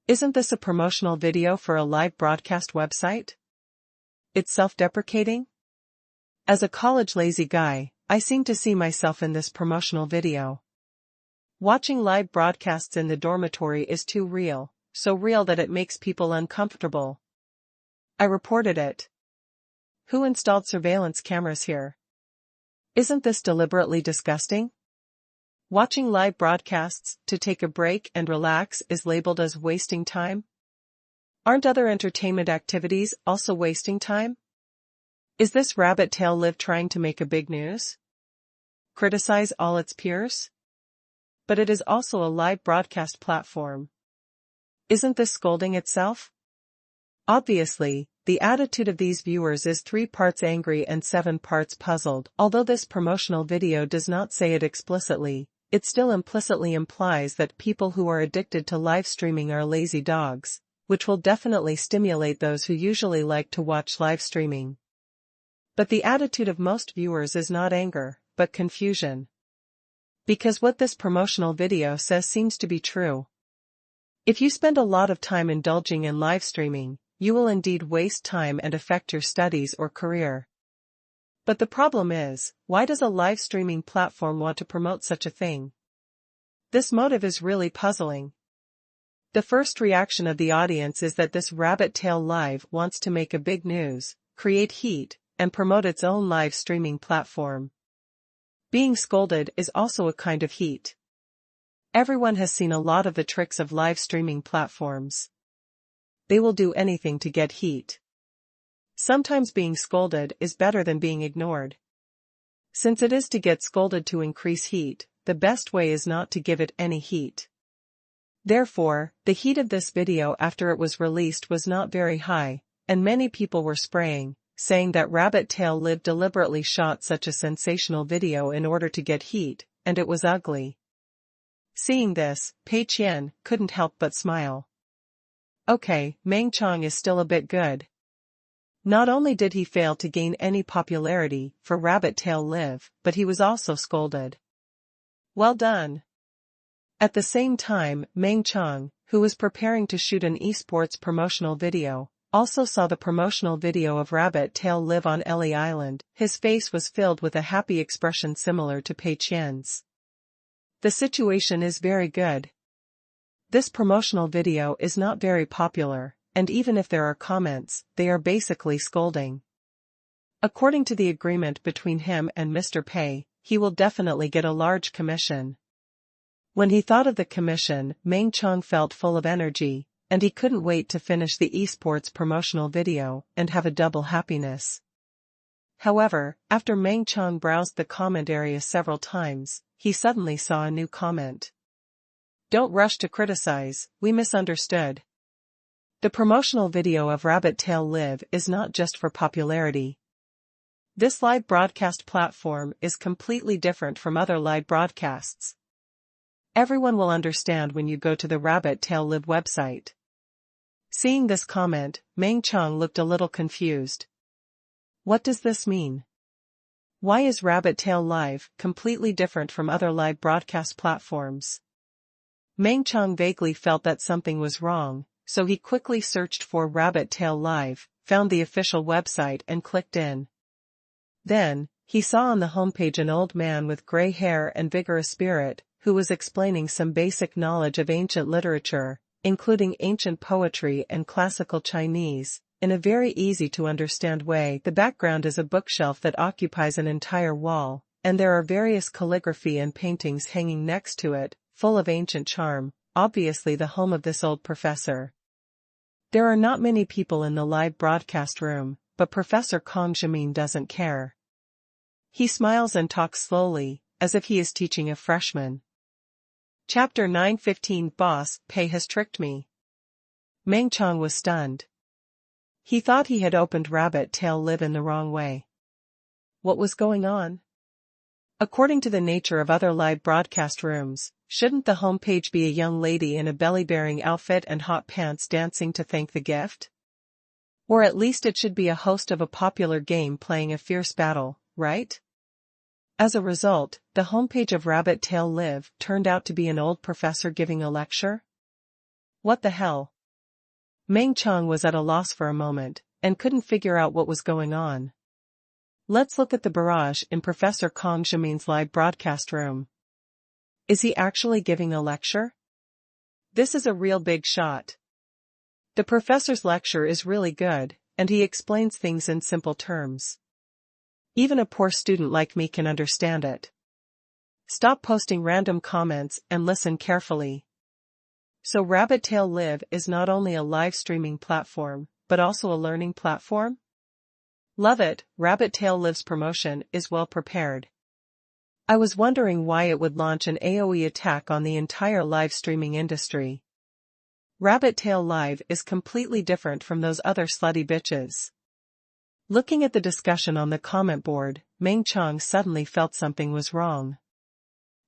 Isn't this a promotional video for a live broadcast website? It's self-deprecating? As a college lazy guy, I seem to see myself in this promotional video. Watching live broadcasts in the dormitory is too real, so real that it makes people uncomfortable. I reported it. Who installed surveillance cameras here? Isn't this deliberately disgusting? Watching live broadcasts to take a break and relax is labeled as wasting time? Aren't other entertainment activities also wasting time? Is this Rabbit Tail Live trying to make a big news? Criticize all its peers? But it is also a live broadcast platform. Isn't this scolding itself? Obviously, the attitude of these viewers is 3 parts angry and 7 parts puzzled. Although this promotional video does not say it explicitly, it still implicitly implies that people who are addicted to live streaming are lazy dogs, which will definitely stimulate those who usually like to watch live streaming. But the attitude of most viewers is not anger, but confusion. Because what this promotional video says seems to be true. If you spend a lot of time indulging in live streaming, you will indeed waste time and affect your studies or career. But the problem is, why does a live streaming platform want to promote such a thing? This motive is really puzzling. The first reaction of the audience is that this Rabbit Tail Live wants to make a big news, create heat, and promote its own live streaming platform. Being scolded is also a kind of heat. Everyone has seen a lot of the tricks of live streaming platforms. They will do anything to get heat. Sometimes being scolded is better than being ignored. Since it is to get scolded to increase heat, the best way is not to give it any heat. Therefore, the heat of this video after it was released was not very high, and many people were spraying, saying that Rabbit Tail Live deliberately shot such a sensational video in order to get heat, and it was ugly. Seeing this, Pei Qian couldn't help but smile. Okay, Meng Qiang is still a bit good. Not only did he fail to gain any popularity for Rabbit Tail Live, but he was also scolded. Well done. At the same time, Meng Qiang, who was preparing to shoot an esports promotional video, also saw the promotional video of Rabbit Tail Live on Ellie Island. His face was filled with a happy expression similar to Pei Qian's. The situation is very good. This promotional video is not very popular, and even if there are comments, they are basically scolding. According to the agreement between him and Mr. Pei, he will definitely get a large commission. When he thought of the commission, Meng Qiang felt full of energy, and he couldn't wait to finish the esports promotional video and have a double happiness. However, after Meng Qiang browsed the comment area several times, he suddenly saw a new comment. Don't rush to criticize, we misunderstood. The promotional video of Rabbit Tail Live is not just for popularity. This live broadcast platform is completely different from other live broadcasts. Everyone will understand when you go to the Rabbit Tail Live website. Seeing this comment, Meng Qiang looked a little confused. What does this mean? Why is Rabbit Tail Live completely different from other live broadcast platforms? Meng Qiang vaguely felt that something was wrong, so he quickly searched for Rabbit Tail Live, found the official website and clicked in. Then, he saw on the homepage an old man with gray hair and vigorous spirit, who was explaining some basic knowledge of ancient literature, including ancient poetry and classical Chinese, in a very easy-to-understand way. The background is a bookshelf that occupies an entire wall, and there are various calligraphy and paintings hanging next to it, full of ancient charm, obviously the home of this old professor. There are not many people in the live broadcast room, but Professor Qingshan doesn't care. He smiles and talks slowly, as if he is teaching a freshman. Chapter 9:15 Boss, Pei has tricked me. Meng Chang was stunned. He thought he had opened Rabbit Tail Live in the wrong way. What was going on? According to the nature of other live broadcast rooms, shouldn't the homepage be a young lady in a belly-bearing outfit and hot pants dancing to thank the gift? Or at least it should be a host of a popular game playing a fierce battle, right? As a result, the homepage of Rabbit Tail Live turned out to be an old professor giving a lecture? What the hell? Meng Chang was at a loss for a moment, and couldn't figure out what was going on. Let's look at the barrage in Professor Qingshan's live broadcast room. Is he actually giving a lecture? This is a real big shot. The professor's lecture is really good, and he explains things in simple terms. Even a poor student like me can understand it. Stop posting random comments and listen carefully. So Rabbit Tail Live is not only a live streaming platform, but also a learning platform? Love it, Rabbit Tail Live's promotion is well prepared. I was wondering why it would launch an AoE attack on the entire live streaming industry. Rabbit Tail Live is completely different from those other slutty bitches. Looking at the discussion on the comment board, Meng Chang suddenly felt something was wrong.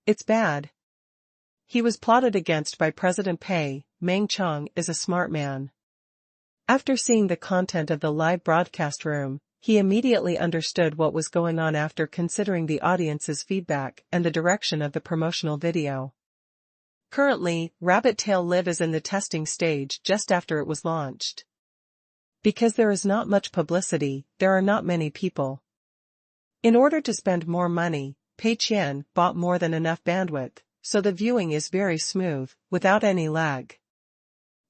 It's bad. He was plotted against by President Pei. Meng Chang is a smart man. After seeing the content of the live broadcast room, he immediately understood what was going on after considering the audience's feedback and the direction of the promotional video. Currently, Rabbit Tail Live is in the testing stage just after it was launched. Because there is not much publicity, there are not many people. In order to spend more money, Pei Qian bought more than enough bandwidth, so the viewing is very smooth, without any lag.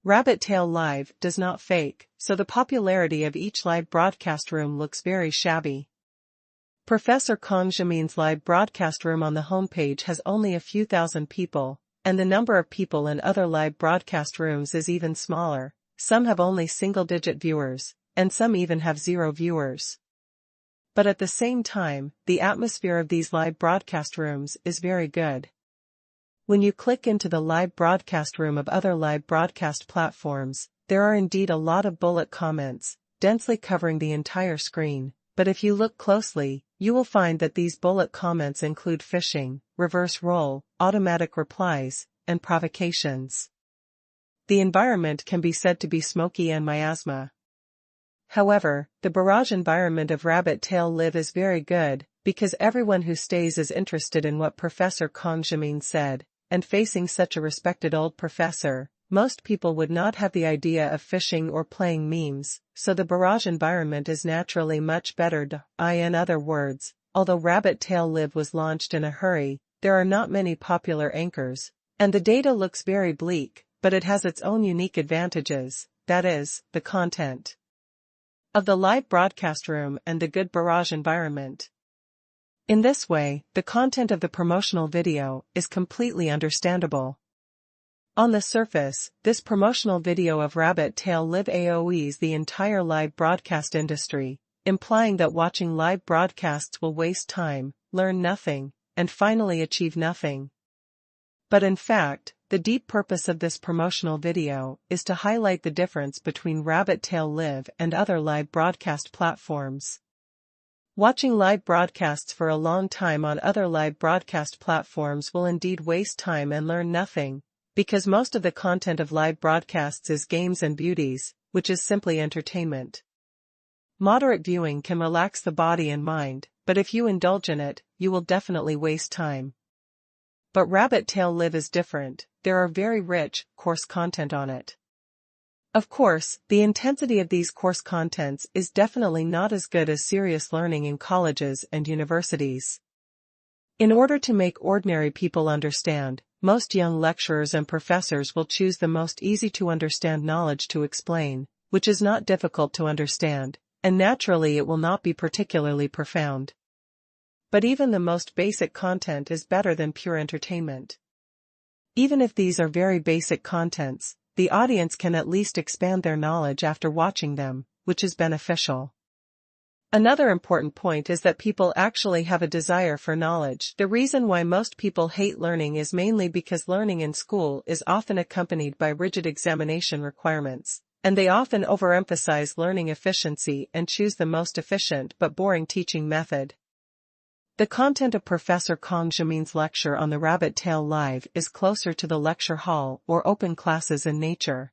Rabbit Tail Live does not fake, so the popularity of each live broadcast room looks very shabby. Professor Qingshan's live broadcast room on the homepage has only a few thousand people, and the number of people in other live broadcast rooms is even smaller. Some have only single-digit viewers, and some even have 0 viewers. But at the same time, the atmosphere of these live broadcast rooms is very good. When you click into the live broadcast room of other live broadcast platforms, there are indeed a lot of bullet comments, densely covering the entire screen, but if you look closely, you will find that these bullet comments include phishing, reverse role, automatic replies, and provocations. The environment can be said to be smoky and miasma. However, the barrage environment of Rabbit Tail Live is very good, because everyone who stays is interested in what Professor Qingshan said, and facing such a respected old professor, most people would not have the idea of phishing or playing memes, so the barrage environment is naturally much better. In other words, although Rabbit Tail Live was launched in a hurry, there are not many popular anchors, and the data looks very bleak, but it has its own unique advantages, that is, the content of the live broadcast room and the good barrage environment. In this way, the content of the promotional video is completely understandable. On the surface, this promotional video of Rabbit Tail Live AoEs the entire live broadcast industry, implying that watching live broadcasts will waste time, learn nothing, and finally achieve nothing. But in fact, the deep purpose of this promotional video is to highlight the difference between Rabbit Tail Live and other live broadcast platforms. Watching live broadcasts for a long time on other live broadcast platforms will indeed waste time and learn nothing, because most of the content of live broadcasts is games and beauties, which is simply entertainment. Moderate viewing can relax the body and mind, but if you indulge in it, you will definitely waste time. But Rabbit Tail Live is different. There are very rich, coarse content on it. Of course, the intensity of these course contents is definitely not as good as serious learning in colleges and universities. In order to make ordinary people understand, most young lecturers and professors will choose the most easy-to-understand knowledge to explain, which is not difficult to understand, and naturally it will not be particularly profound. But even the most basic content is better than pure entertainment. Even if these are very basic contents, the audience can at least expand their knowledge after watching them, which is beneficial. Another important point is that people actually have a desire for knowledge. The reason why most people hate learning is mainly because learning in school is often accompanied by rigid examination requirements, and they often overemphasize learning efficiency and choose the most efficient but boring teaching method. The content of Professor Qingshan's lecture on the Rabbit Tail Live is closer to the lecture hall or open classes in nature.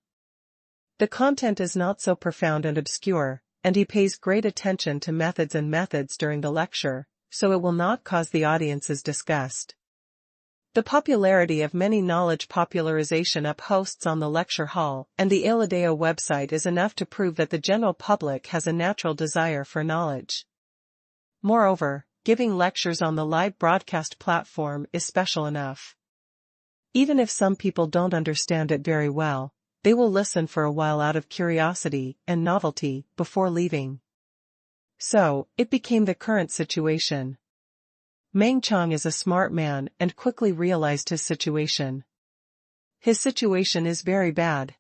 The content is not so profound and obscure, and he pays great attention to methods during the lecture, so it will not cause the audience's disgust. The popularity of many knowledge popularization hosts on the lecture hall and the Iladeo website is enough to prove that the general public has a natural desire for knowledge. Moreover, giving lectures on the live broadcast platform is special enough. Even if some people don't understand it very well, they will listen for a while out of curiosity and novelty before leaving. So, it became the current situation. Meng Qiang is a smart man and quickly realized his situation. His situation is very bad.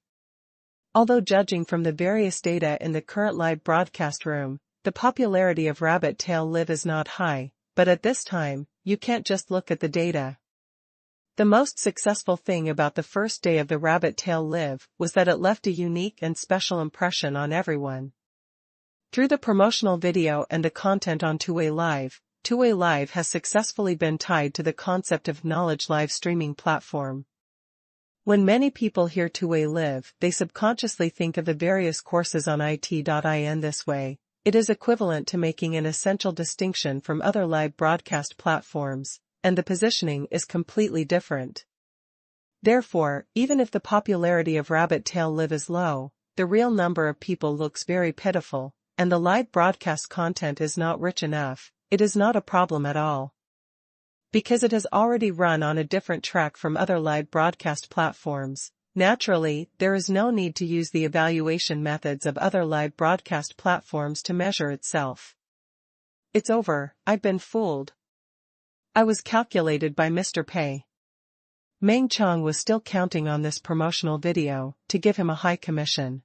Although judging from the various data in the current live broadcast room, the popularity of Rabbit Tail Live is not high, but at this time, you can't just look at the data. The most successful thing about the first day of the Rabbit Tail Live was that it left a unique and special impression on everyone. Through the promotional video and the content on Tuwei Live has successfully been tied to the concept of knowledge live streaming platform. When many people hear Tuwei Live, they subconsciously think of the various courses on it.in this way. It is equivalent to making an essential distinction from other live broadcast platforms, and the positioning is completely different. Therefore, even if the popularity of Rabbit Tail Live is low, the real number of people looks very pitiful, and the live broadcast content is not rich enough, it is not a problem at all. Because it has already run on a different track from other live broadcast platforms, naturally, there is no need to use the evaluation methods of other live broadcast platforms to measure itself. It's over, I've been fooled. I was calculated by Mr. Pei. Meng Qiang was still counting on this promotional video to give him a high commission.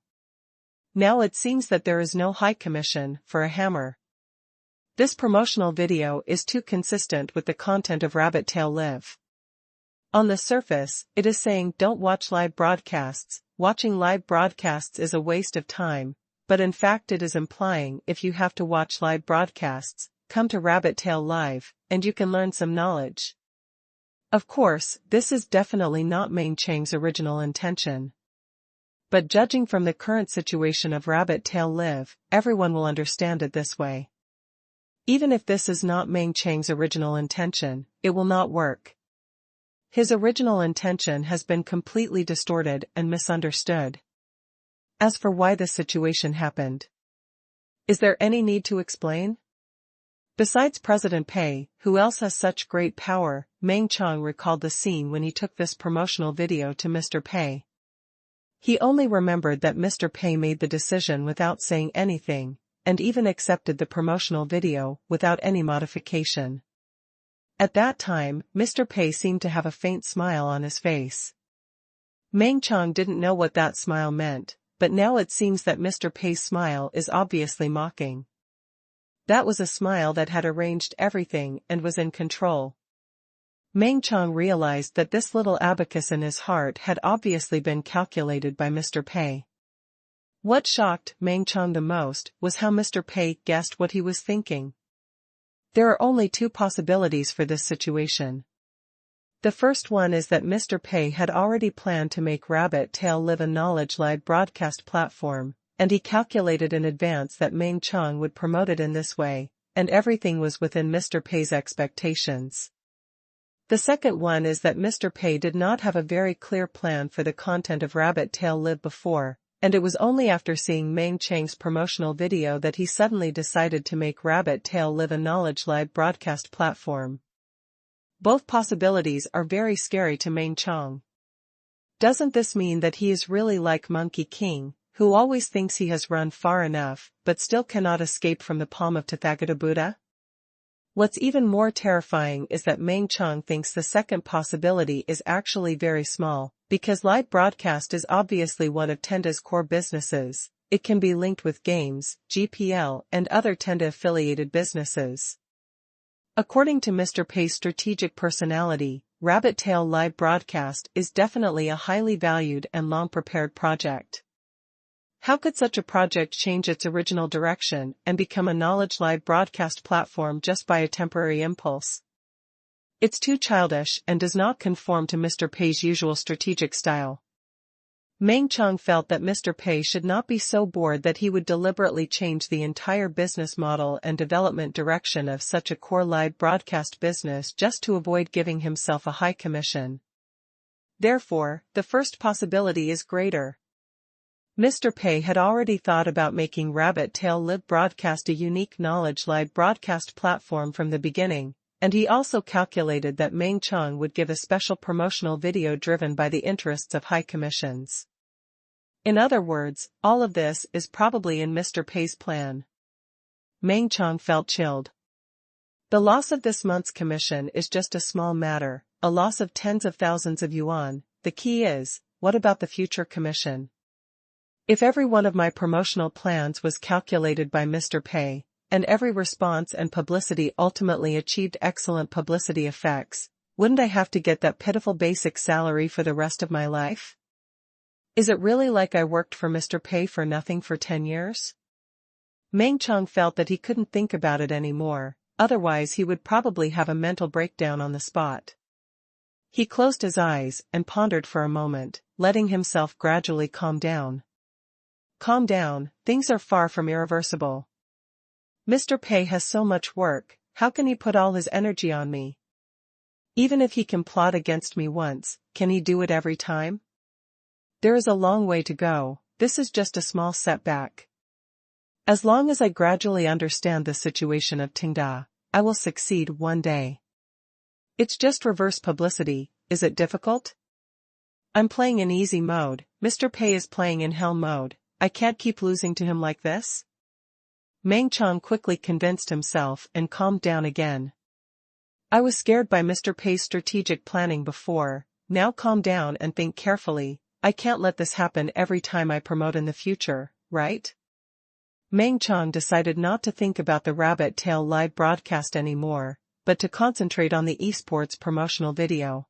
Now it seems that there is no high commission for a hammer. This promotional video is too consistent with the content of Rabbit Tail Live. On the surface, it is saying don't watch live broadcasts, watching live broadcasts is a waste of time, but in fact it is implying if you have to watch live broadcasts, come to Rabbit Tail Live, and you can learn some knowledge. Of course, this is definitely not Meng Qiang's original intention. But judging from the current situation of Rabbit Tail Live, everyone will understand it this way. Even if this is not Meng Qiang's original intention, it will not work. His original intention has been completely distorted and misunderstood. As for why this situation happened, is there any need to explain? Besides President Pei, who else has such great power? Meng Qiang recalled the scene when he took this promotional video to Mr. Pei. He only remembered that Mr. Pei made the decision without saying anything, and even accepted the promotional video without any modification. At that time, Mr. Pei seemed to have a faint smile on his face. Meng Qiang didn't know what that smile meant, but now it seems that Mr. Pei's smile is obviously mocking. That was a smile that had arranged everything and was in control. Meng Qiang realized that this little abacus in his heart had obviously been calculated by Mr. Pei. What shocked Meng Qiang the most was how Mr. Pei guessed what he was thinking. There are only two possibilities for this situation. The first one is that Mr. Pei had already planned to make Rabbit Tail Live a knowledge live broadcast platform, and he calculated in advance that Meng Qiang would promote it in this way, and everything was within Mr. Pei's expectations. The second one is that Mr. Pei did not have a very clear plan for the content of Rabbit Tail Live before, and it was only after seeing Meng Qiang's promotional video that he suddenly decided to make Rabbit Tail Live a knowledge live broadcast platform. Both possibilities are very scary to Meng Qiang. Doesn't this mean that he is really like Monkey King, who always thinks he has run far enough, but still cannot escape from the palm of Tathagata Buddha? What's even more terrifying is that Meng Chang thinks the second possibility is actually very small, because live broadcast is obviously one of Tenda's core businesses. It can be linked with games, GPL, and other Tenda-affiliated businesses. According to Mr. Pei's strategic personality, Rabbit Tail Live Broadcast is definitely a highly valued and long-prepared project. How could such a project change its original direction and become a knowledge live broadcast platform just by a temporary impulse? It's too childish and does not conform to Mr. Pei's usual strategic style. Meng Chang felt that Mr. Pei should not be so bored that he would deliberately change the entire business model and development direction of such a core live broadcast business just to avoid giving himself a high commission. Therefore, the first possibility is greater. Mr. Pei had already thought about making Rabbit Tail Live Broadcast a unique knowledge live broadcast platform from the beginning, and he also calculated that Meng Chang would give a special promotional video driven by the interests of high commissions. In other words, all of this is probably in Mr. Pei's plan. Meng Chang felt chilled. The loss of this month's commission is just a small matter, a loss of tens of thousands of yuan. The key is, what about the future commission? If every one of my promotional plans was calculated by Mr. Pei, and every response and publicity ultimately achieved excellent publicity effects, wouldn't I have to get that pitiful basic salary for the rest of my life? Is it really like I worked for Mr. Pei for nothing for 10 years? Meng Chang felt that he couldn't think about it anymore, otherwise he would probably have a mental breakdown on the spot. He closed his eyes and pondered for a moment, letting himself gradually calm down. Calm down, things are far from irreversible. Mr. Pei has so much work, how can he put all his energy on me? Even if he can plot against me once, can he do it every time? There is a long way to go, this is just a small setback. As long as I gradually understand the situation of Tenda, I will succeed one day. It's just reverse publicity, is it difficult? I'm playing in easy mode, Mr. Pei is playing in hell mode, I can't keep losing to him like this? Meng Chang quickly convinced himself and calmed down again. I was scared by Mr. Pei's strategic planning before, now calm down and think carefully. I can't let this happen every time I promote in the future, right? Meng Chang decided not to think about the Rabbit Tail live broadcast anymore, but to concentrate on the esports promotional video.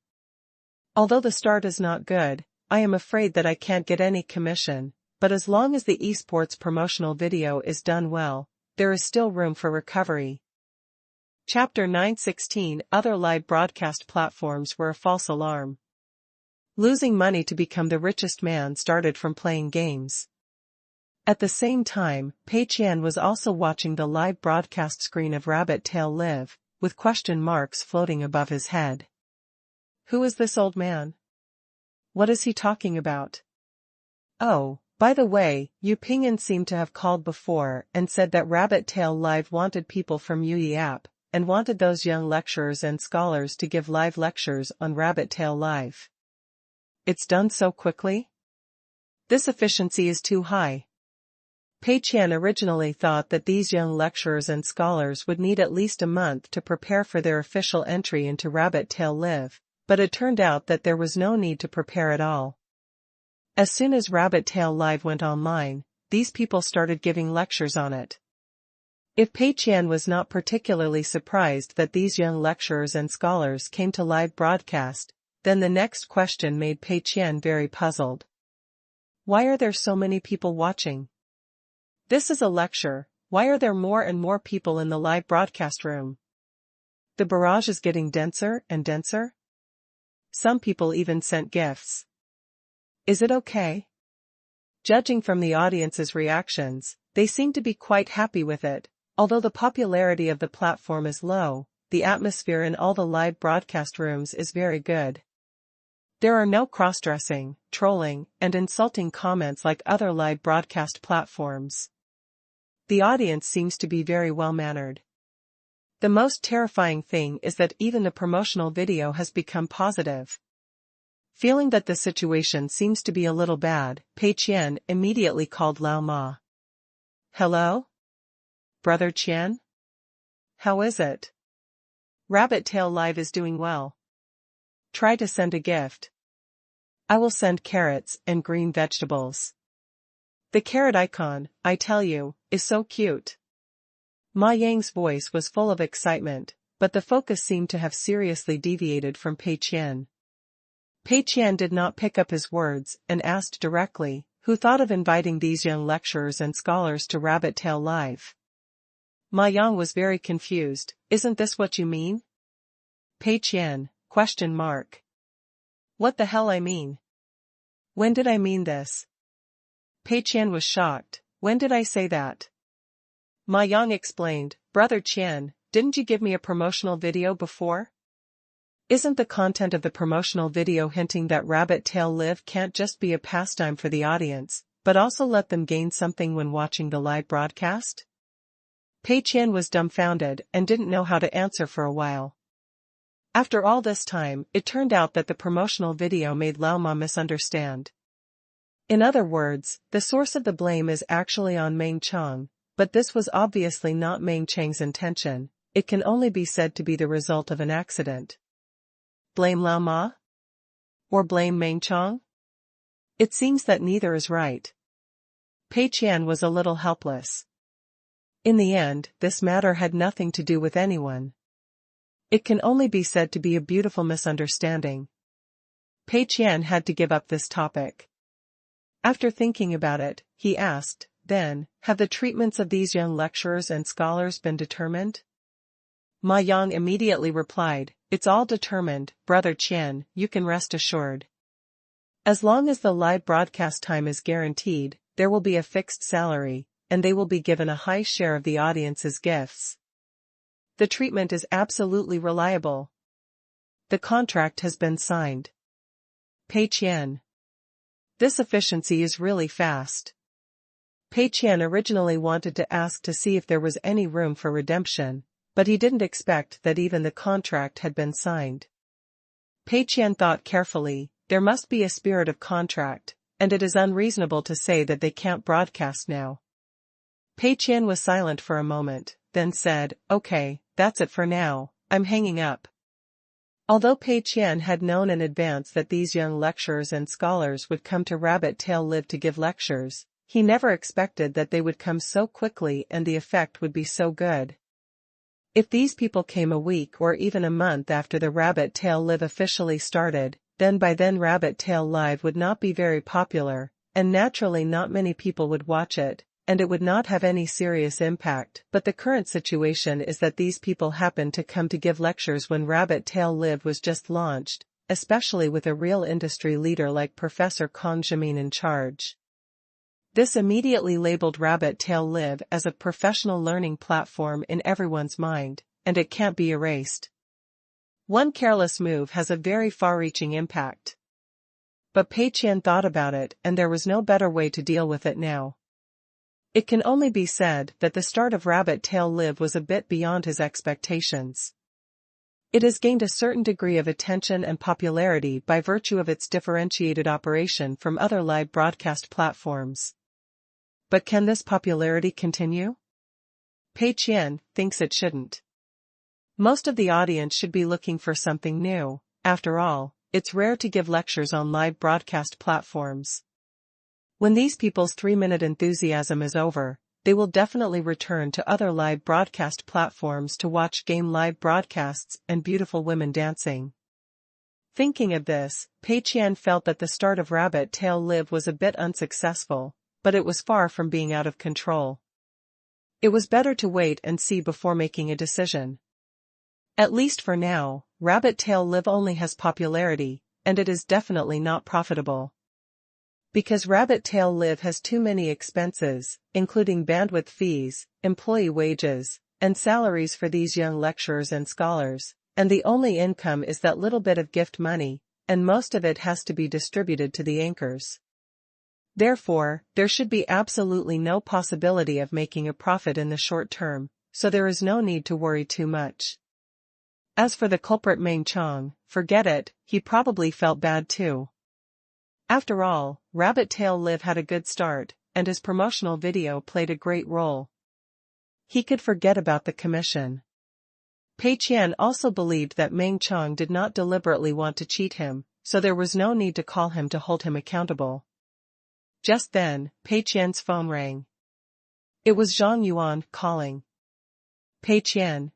Although the start is not good, I am afraid that I can't get any commission, but as long as the esports promotional video is done well, there is still room for recovery. Chapter 9:16 Other live broadcast platforms were a false alarm. Losing money to become the richest man started from playing games. At the same time, Pei Qian was also watching the live broadcast screen of Rabbit Tail Live, with question marks floating above his head. Who is this old man? What is he talking about? Oh, by the way, Yu Pingyan seemed to have called before and said that Rabbit Tail Live wanted people from Yui app, and wanted those young lecturers and scholars to give live lectures on Rabbit Tail Live. It's done so quickly? This efficiency is too high. Pei Qian originally thought that these young lecturers and scholars would need at least a month to prepare for their official entry into Rabbit Tail Live, but it turned out that there was no need to prepare at all. As soon as Rabbit Tail Live went online, these people started giving lectures on it. If Pei Qian was not particularly surprised that these young lecturers and scholars came to live broadcast, then the next question made Pei Qian very puzzled. Why are there so many people watching? This is a lecture, why are there more and more people in the live broadcast room? The barrage is getting denser and denser? Some people even sent gifts. Is it okay? Judging from the audience's reactions, they seem to be quite happy with it. Although the popularity of the platform is low, the atmosphere in all the live broadcast rooms is very good. There are no cross-dressing, trolling, and insulting comments like other live broadcast platforms. The audience seems to be very well-mannered. The most terrifying thing is that even the promotional video has become positive. Feeling that the situation seems to be a little bad, Pei Qian immediately called Lao Ma. Hello? Brother Qian? How is it? Rabbit Tail Live is doing well. Try to send a gift. I will send carrots and green vegetables. The carrot icon, I tell you, is so cute. Ma Yang's voice was full of excitement, but the focus seemed to have seriously deviated from Pei Qian. Pei Qian did not pick up his words and asked directly, who thought of inviting these young lecturers and scholars to Rabbit Tail Live? Ma Yang was very confused. Isn't this what you mean? Pei Qian, ? What the hell I mean? When did I mean this? Pei Qian was shocked. When did I say that? Ma Yang explained, Brother Qian, didn't you give me a promotional video before? Isn't the content of the promotional video hinting that Rabbit Tail Live can't just be a pastime for the audience, but also let them gain something when watching the live broadcast? Pei Qian was dumbfounded and didn't know how to answer for a while. After all this time, it turned out that the promotional video made Lao Ma misunderstand. In other words, the source of the blame is actually on Meng Chang, but this was obviously not Meng Chang's intention. It can only be said to be the result of an accident. Blame Lao Ma? Or blame Meng Chang? It seems that neither is right. Pei Qian was a little helpless. In the end, this matter had nothing to do with anyone. It can only be said to be a beautiful misunderstanding. Pei Qian had to give up this topic. After thinking about it, he asked, then, have the treatments of these young lecturers and scholars been determined? Ma Yang immediately replied, it's all determined, Brother Qian, you can rest assured. As long as the live broadcast time is guaranteed, there will be a fixed salary, and they will be given a high share of the audience's gifts. The treatment is absolutely reliable. The contract has been signed. Pei Qian. This efficiency is really fast. Pei Qian originally wanted to ask to see if there was any room for redemption, but he didn't expect that even the contract had been signed. Pei Qian thought carefully, there must be a spirit of contract, and it is unreasonable to say that they can't broadcast now. Pei Qian was silent for a moment, then said, okay, that's it for now, I'm hanging up. Although Pei Qian had known in advance that these young lecturers and scholars would come to Rabbit Tail Live to give lectures, he never expected that they would come so quickly and the effect would be so good. If these people came a week or even a month after the Rabbit Tail Live officially started, then by then Rabbit Tail Live would not be very popular, and naturally not many people would watch it, and it would not have any serious impact. But the current situation is that these people happened to come to give lectures when Rabbit Tail Live was just launched, especially with a real industry leader like Professor Qingshan in charge. This immediately labeled Rabbit Tail Live as a professional learning platform in everyone's mind, and it can't be erased. One careless move has a very far-reaching impact. But Pei Qian thought about it and there was no better way to deal with it now. It can only be said that the start of Rabbit Tail Live was a bit beyond his expectations. It has gained a certain degree of attention and popularity by virtue of its differentiated operation from other live broadcast platforms. But can this popularity continue? Pei Qian thinks it shouldn't. Most of the audience should be looking for something new. After all, it's rare to give lectures on live broadcast platforms. When these people's 3-minute enthusiasm is over, they will definitely return to other live broadcast platforms to watch game live broadcasts and beautiful women dancing. Thinking of this, Pei Qian felt that the start of Rabbit Tail Live was a bit unsuccessful, but it was far from being out of control. It was better to wait and see before making a decision. At least for now, Rabbit Tail Live only has popularity, and it is definitely not profitable. Because Rabbit Tail Live has too many expenses, including bandwidth fees, employee wages, and salaries for these young lecturers and scholars, and the only income is that little bit of gift money, and most of it has to be distributed to the anchors. Therefore, there should be absolutely no possibility of making a profit in the short term, so there is no need to worry too much. As for the culprit Meng Chang, forget it, he probably felt bad too. After all, Rabbit Tail Live had a good start, and his promotional video played a great role. He could forget about the commission. Pei Qian also believed that Meng Chong did not deliberately want to cheat him, so there was no need to call him to hold him accountable. Just then, Pei Qian's phone rang. It was Zhang Yuan calling. Pei Qian,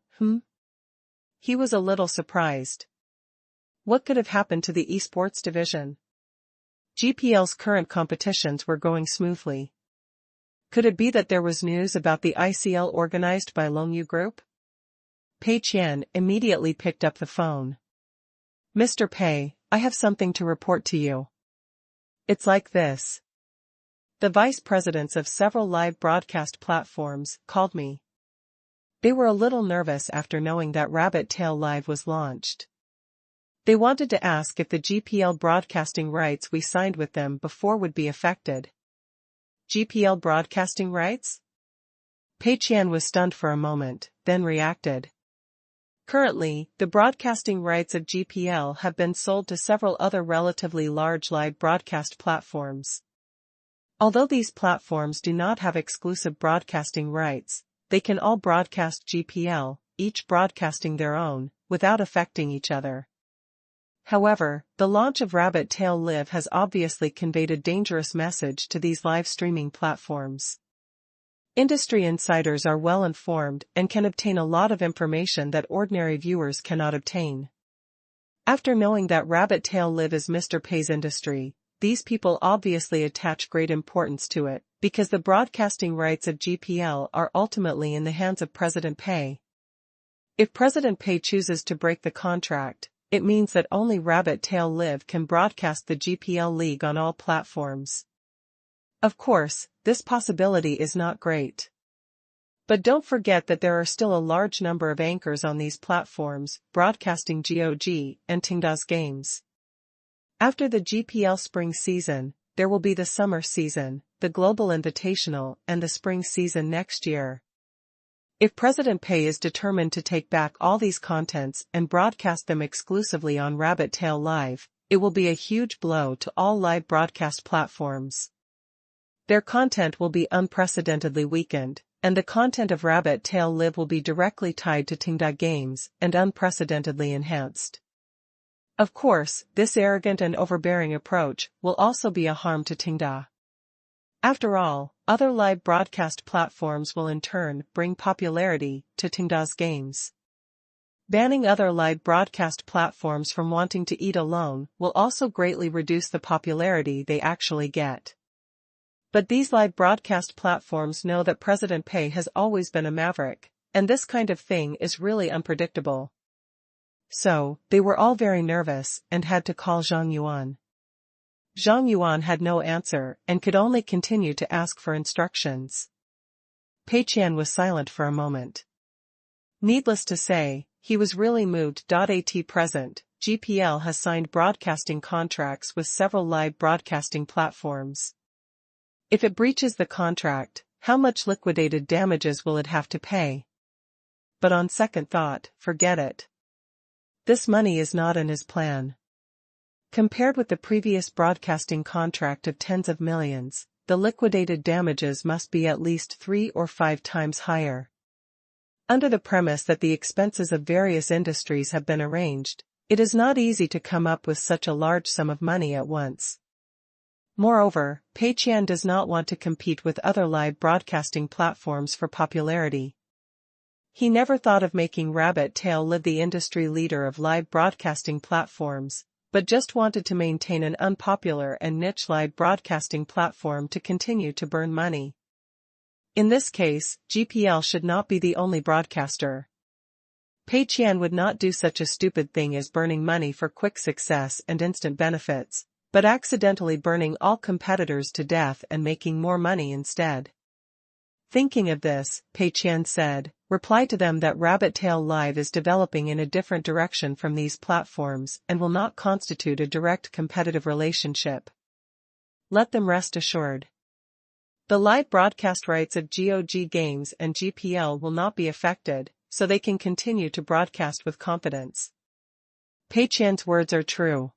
He was a little surprised. What could have happened to the esports division? GPL's current competitions were going smoothly. Could it be that there was news about the ICL organized by Longyu Group? Pei Qian immediately picked up the phone. Mr. Pei, I have something to report to you. It's like this. The vice presidents of several live broadcast platforms called me. They were a little nervous after knowing that Rabbit Tail Live was launched. They wanted to ask if the GPL broadcasting rights we signed with them before would be affected. GPL broadcasting rights? Pei Qian was stunned for a moment, then reacted. Currently, the broadcasting rights of GPL have been sold to several other relatively large live broadcast platforms. Although these platforms do not have exclusive broadcasting rights, they can all broadcast GPL, each broadcasting their own, without affecting each other. However, the launch of Rabbit Tail Live has obviously conveyed a dangerous message to these live streaming platforms. Industry insiders are well informed and can obtain a lot of information that ordinary viewers cannot obtain. After knowing that Rabbit Tail Live is Mr. Pei's industry, these people obviously attach great importance to it, because the broadcasting rights of GPL are ultimately in the hands of President Pei. If President Pei chooses to break the contract, it means that only Rabbit Tail Live can broadcast the GPL league on all platforms. Of course, this possibility is not great. But don't forget that there are still a large number of anchors on these platforms, broadcasting GOG and Tenda's games. After the GPL spring season, there will be the summer season, the Global Invitational, and the spring season next year. If President Pei is determined to take back all these contents and broadcast them exclusively on Rabbit Tail Live, it will be a huge blow to all live broadcast platforms. Their content will be unprecedentedly weakened, and the content of Rabbit Tail Live will be directly tied to Tenda games and unprecedentedly enhanced. Of course, this arrogant and overbearing approach will also be a harm to Tenda. After all, other live broadcast platforms will in turn bring popularity to Tenda's games. Banning other live broadcast platforms from wanting to eat alone will also greatly reduce the popularity they actually get. But these live broadcast platforms know that President Pei has always been a maverick, and this kind of thing is really unpredictable. So, they were all very nervous and had to call Zhang Yuan. Zhang Yuan had no answer and could only continue to ask for instructions. Pei Qian was silent for a moment. Needless to say, he was really moved. At present, GPL has signed broadcasting contracts with several live broadcasting platforms. If it breaches the contract, how much liquidated damages will it have to pay? But on second thought, forget it. This money is not in his plan. Compared with the previous broadcasting contract of tens of millions, the liquidated damages must be at least 3 or 5 times higher. Under the premise that the expenses of various industries have been arranged, it is not easy to come up with such a large sum of money at once. Moreover, Pei Qian does not want to compete with other live broadcasting platforms for popularity. He never thought of making Rabbit Tail Live the industry leader of live broadcasting platforms, but just wanted to maintain an unpopular and niche live broadcasting platform to continue to burn money. In this case, GPL should not be the only broadcaster. Pei Qian would not do such a stupid thing as burning money for quick success and instant benefits, but accidentally burning all competitors to death and making more money instead. Thinking of this, Pei Qian said, reply to them that Rabbit Tail Live is developing in a different direction from these platforms and will not constitute a direct competitive relationship. Let them rest assured. The live broadcast rights of GOG Games and GPL will not be affected, so they can continue to broadcast with confidence. Pei Qian's words are true.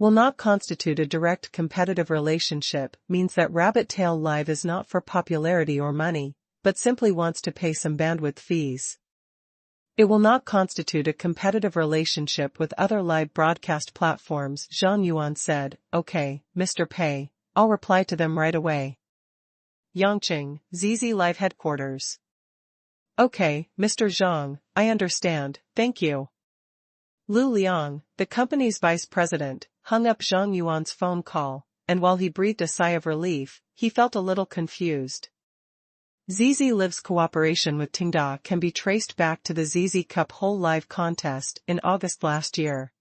Will not constitute a direct competitive relationship means that Rabbit Tail Live is not for popularity or money, but simply wants to pay some bandwidth fees. It will not constitute a competitive relationship with other live broadcast platforms, Zhang Yuan said. Okay, Mr. Pei, I'll reply to them right away. Yangqing, ZZ Live Headquarters. Okay, Mr. Zhang, I understand, thank you. Lu Liang, the company's vice president, hung up Zhang Yuan's phone call, and while he breathed a sigh of relief, he felt a little confused. ZZ Live's cooperation with Tenda can be traced back to the ZZ Cup Whole Live contest in August last year.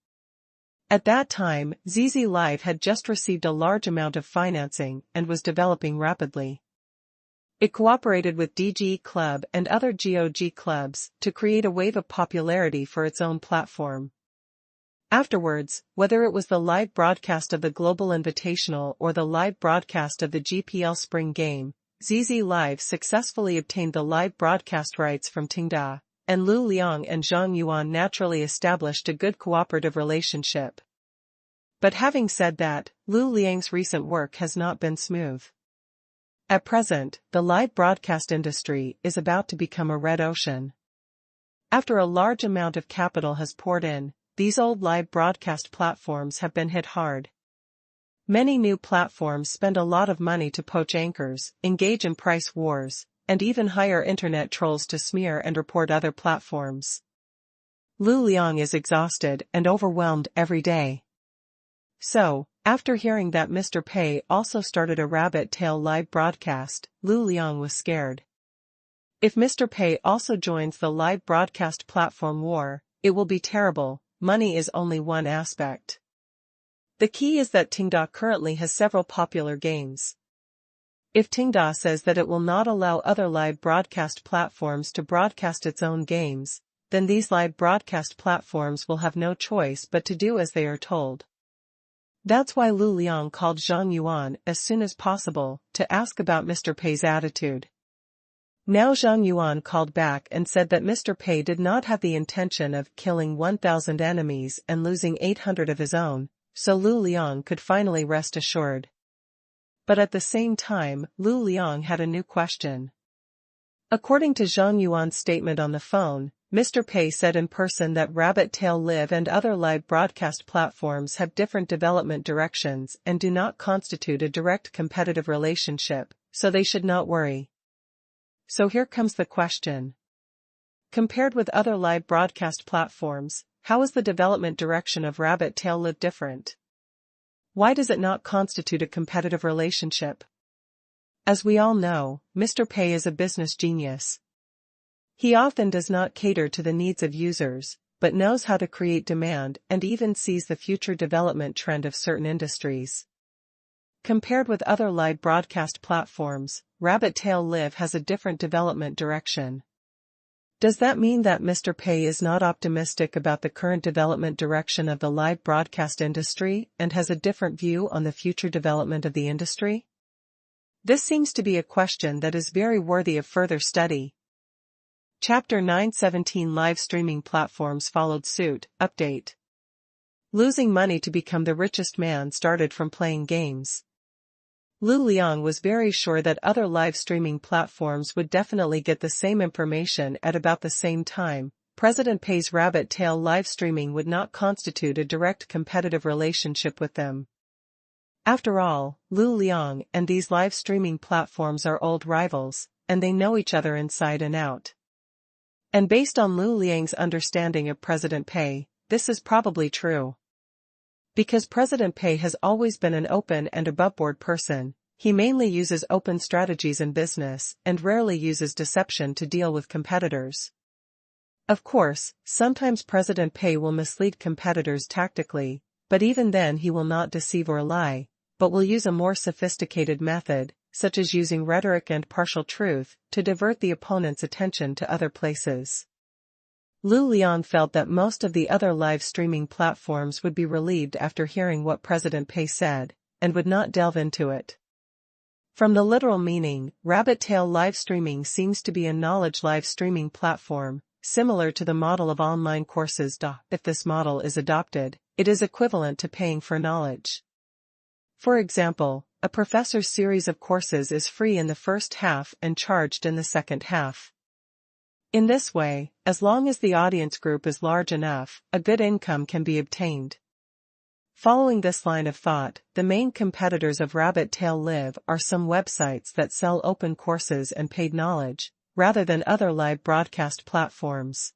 At that time, ZZ Live had just received a large amount of financing and was developing rapidly. It cooperated with DG Club and other GOG clubs to create a wave of popularity for its own platform. Afterwards, whether it was the live broadcast of the Global Invitational or the live broadcast of the GPL Spring Game, ZZ Live successfully obtained the live broadcast rights from Tenda, and Lu Liang and Zhang Yuan naturally established a good cooperative relationship. But having said that, Lu Liang's recent work has not been smooth. At present, the live broadcast industry is about to become a red ocean. After a large amount of capital has poured in, these old live broadcast platforms have been hit hard. Many new platforms spend a lot of money to poach anchors, engage in price wars, and even hire internet trolls to smear and report other platforms. Lu Liang is exhausted and overwhelmed every day. So, after hearing that Mr. Pei also started a rabbit tail live broadcast, Lu Liang was scared. If Mr. Pei also joins the live broadcast platform war, it will be terrible. Money is only one aspect. The key is that Tenda currently has several popular games. If Tenda says that it will not allow other live broadcast platforms to broadcast its own games, then these live broadcast platforms will have no choice but to do as they are told. That's why Lu Liang called Zhang Yuan as soon as possible to ask about Mr. Pei's attitude. Now Zhang Yuan called back and said that Mr. Pei did not have the intention of killing 1,000 enemies and losing 800 of his own, so Lu Liang could finally rest assured. But at the same time, Lu Liang had a new question. According to Zhang Yuan's statement on the phone, Mr. Pei said in person that Rabbit Tail Live and other live broadcast platforms have different development directions and do not constitute a direct competitive relationship, so they should not worry. So here comes the question. Compared with other live broadcast platforms, how is the development direction of Rabbit Tail Live different? Why does it not constitute a competitive relationship? As we all know, Mr. Pei is a business genius. He often does not cater to the needs of users, but knows how to create demand and even sees the future development trend of certain industries. Compared with other live broadcast platforms, Rabbit Tail Live has a different development direction. Does that mean that Mr. Pei is not optimistic about the current development direction of the live broadcast industry and has a different view on the future development of the industry? This seems to be a question that is very worthy of further study. Chapter 917 Live streaming platforms followed suit. Update. Losing money to become the richest man started from playing games. Lu Liang was very sure that other live streaming platforms would definitely get the same information at about the same time. President Pei's Rabbit Tail live streaming would not constitute a direct competitive relationship with them. After all, Lu Liang and these live streaming platforms are old rivals, and they know each other inside and out. And based on Lu Liang's understanding of President Pei, this is probably true. Because President Pei has always been an open and aboveboard person, he mainly uses open strategies in business and rarely uses deception to deal with competitors. Of course, sometimes President Pei will mislead competitors tactically, but even then he will not deceive or lie, but will use a more sophisticated method, such as using rhetoric and partial truth, to divert the opponent's attention to other places. Lu Liang felt that most of the other live streaming platforms would be relieved after hearing what President Pei said, and would not delve into it. From the literal meaning, Rabbit Tail live streaming seems to be a knowledge live streaming platform, similar to the model of online courses. If this model is adopted, it is equivalent to paying for knowledge. For example, a professor's series of courses is free in the first half and charged in the second half. In this way, as long as the audience group is large enough, a good income can be obtained. Following this line of thought, the main competitors of Rabbit Tail Live are some websites that sell open courses and paid knowledge, rather than other live broadcast platforms.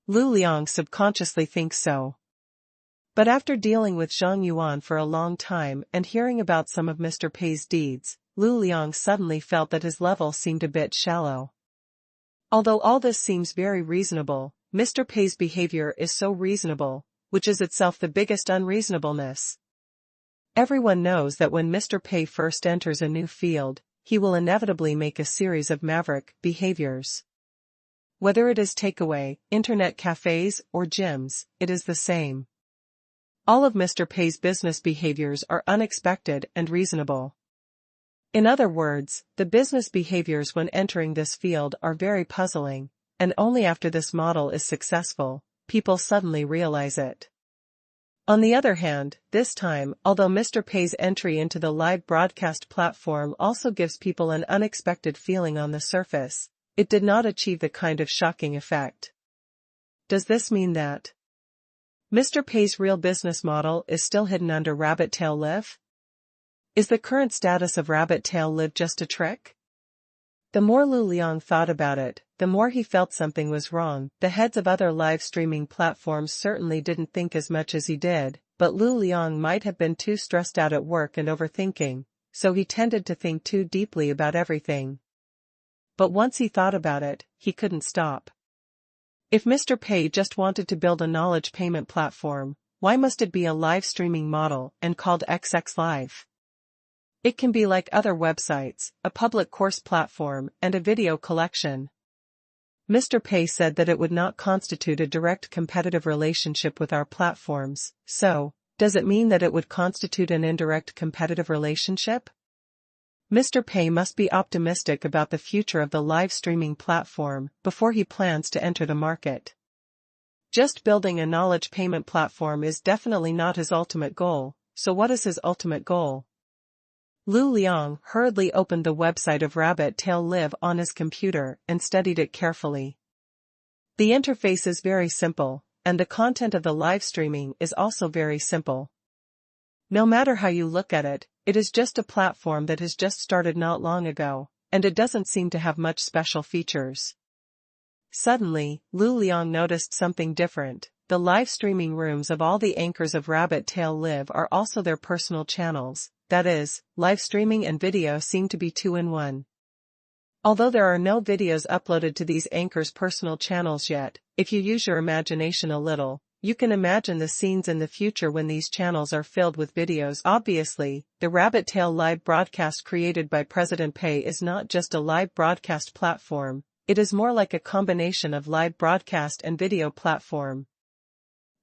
Lu Liang subconsciously thinks so. But after dealing with Zhang Yuan for a long time and hearing about some of Mr. Pei's deeds, Lu Liang suddenly felt that his level seemed a bit shallow. Although all this seems very reasonable, Mr. Pei's behavior is so reasonable, which is itself the biggest unreasonableness. Everyone knows that when Mr. Pei first enters a new field, he will inevitably make a series of maverick behaviors. Whether it is takeaway, internet cafes, or gyms, it is the same. All of Mr. Pei's business behaviors are unexpected and reasonable. In other words, the business behaviors when entering this field are very puzzling, and only after this model is successful, people suddenly realize it. On the other hand, this time, although Mr. Pei's entry into the live broadcast platform also gives people an unexpected feeling on the surface, it did not achieve the kind of shocking effect. Does this mean that Mr. Pei's real business model is still hidden under Rabbit Tail Live? Is the current status of Rabbit Tail Live just a trick? The more Lu Liang thought about it, the more he felt something was wrong. The heads of other live streaming platforms certainly didn't think as much as he did, but Lu Liang might have been too stressed out at work and overthinking, so he tended to think too deeply about everything. But once he thought about it, he couldn't stop. If Mr. Pei just wanted to build a knowledge payment platform, why must it be a live streaming model and called XX Live? It can be like other websites, a public course platform, and a video collection. Mr. Pei said that it would not constitute a direct competitive relationship with our platforms, so, does it mean that it would constitute an indirect competitive relationship? Mr. Pei must be optimistic about the future of the live streaming platform before he plans to enter the market. Just building a knowledge payment platform is definitely not his ultimate goal, so what is his ultimate goal? Lu Liang hurriedly opened the website of Rabbit Tail Live on his computer and studied it carefully. The interface is very simple, and the content of the live streaming is also very simple. No matter how you look at it, it is just a platform that has just started not long ago, and it doesn't seem to have much special features. Suddenly, Lu Liang noticed something different. The live streaming rooms of all the anchors of Rabbit Tail Live are also their personal channels. That is, live streaming and video seem to be two in one. Although there are no videos uploaded to these anchors' personal channels yet, if you use your imagination a little, you can imagine the scenes in the future when these channels are filled with videos. Obviously, the Rabbit Tail live broadcast created by President Pei is not just a live broadcast platform, it is more like a combination of live broadcast and video platform.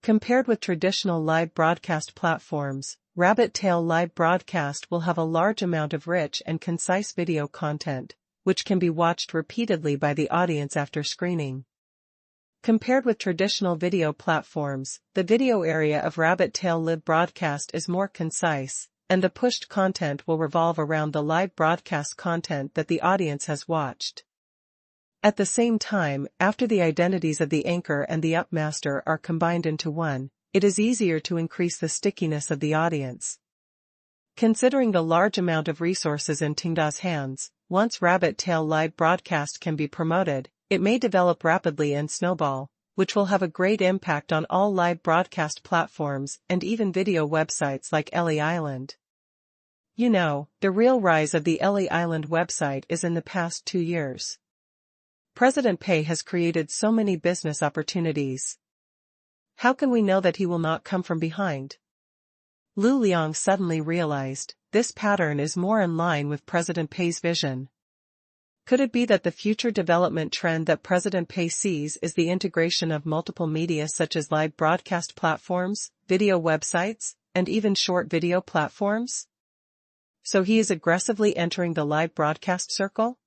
Compared with traditional live broadcast platforms, Rabbit Tail Live Broadcast will have a large amount of rich and concise video content, which can be watched repeatedly by the audience after screening. Compared with traditional video platforms, the video area of Rabbit Tail Live Broadcast is more concise, and the pushed content will revolve around the live broadcast content that the audience has watched. At the same time, after the identities of the anchor and the upmaster are combined into one, it is easier to increase the stickiness of the audience. Considering the large amount of resources in Tengda's hands, once Rabbit Tail Live Broadcast can be promoted, it may develop rapidly and snowball, which will have a great impact on all live broadcast platforms and even video websites like Ellie Island. You know, the real rise of the Ellie Island website is in the past 2 years. President Pei has created so many business opportunities. How can we know that he will not come from behind? Lu Liang suddenly realized, this pattern is more in line with President Pei's vision. Could it be that the future development trend that President Pei sees is the integration of multiple media such as live broadcast platforms, video websites, and even short video platforms? So he is aggressively entering the live broadcast circle?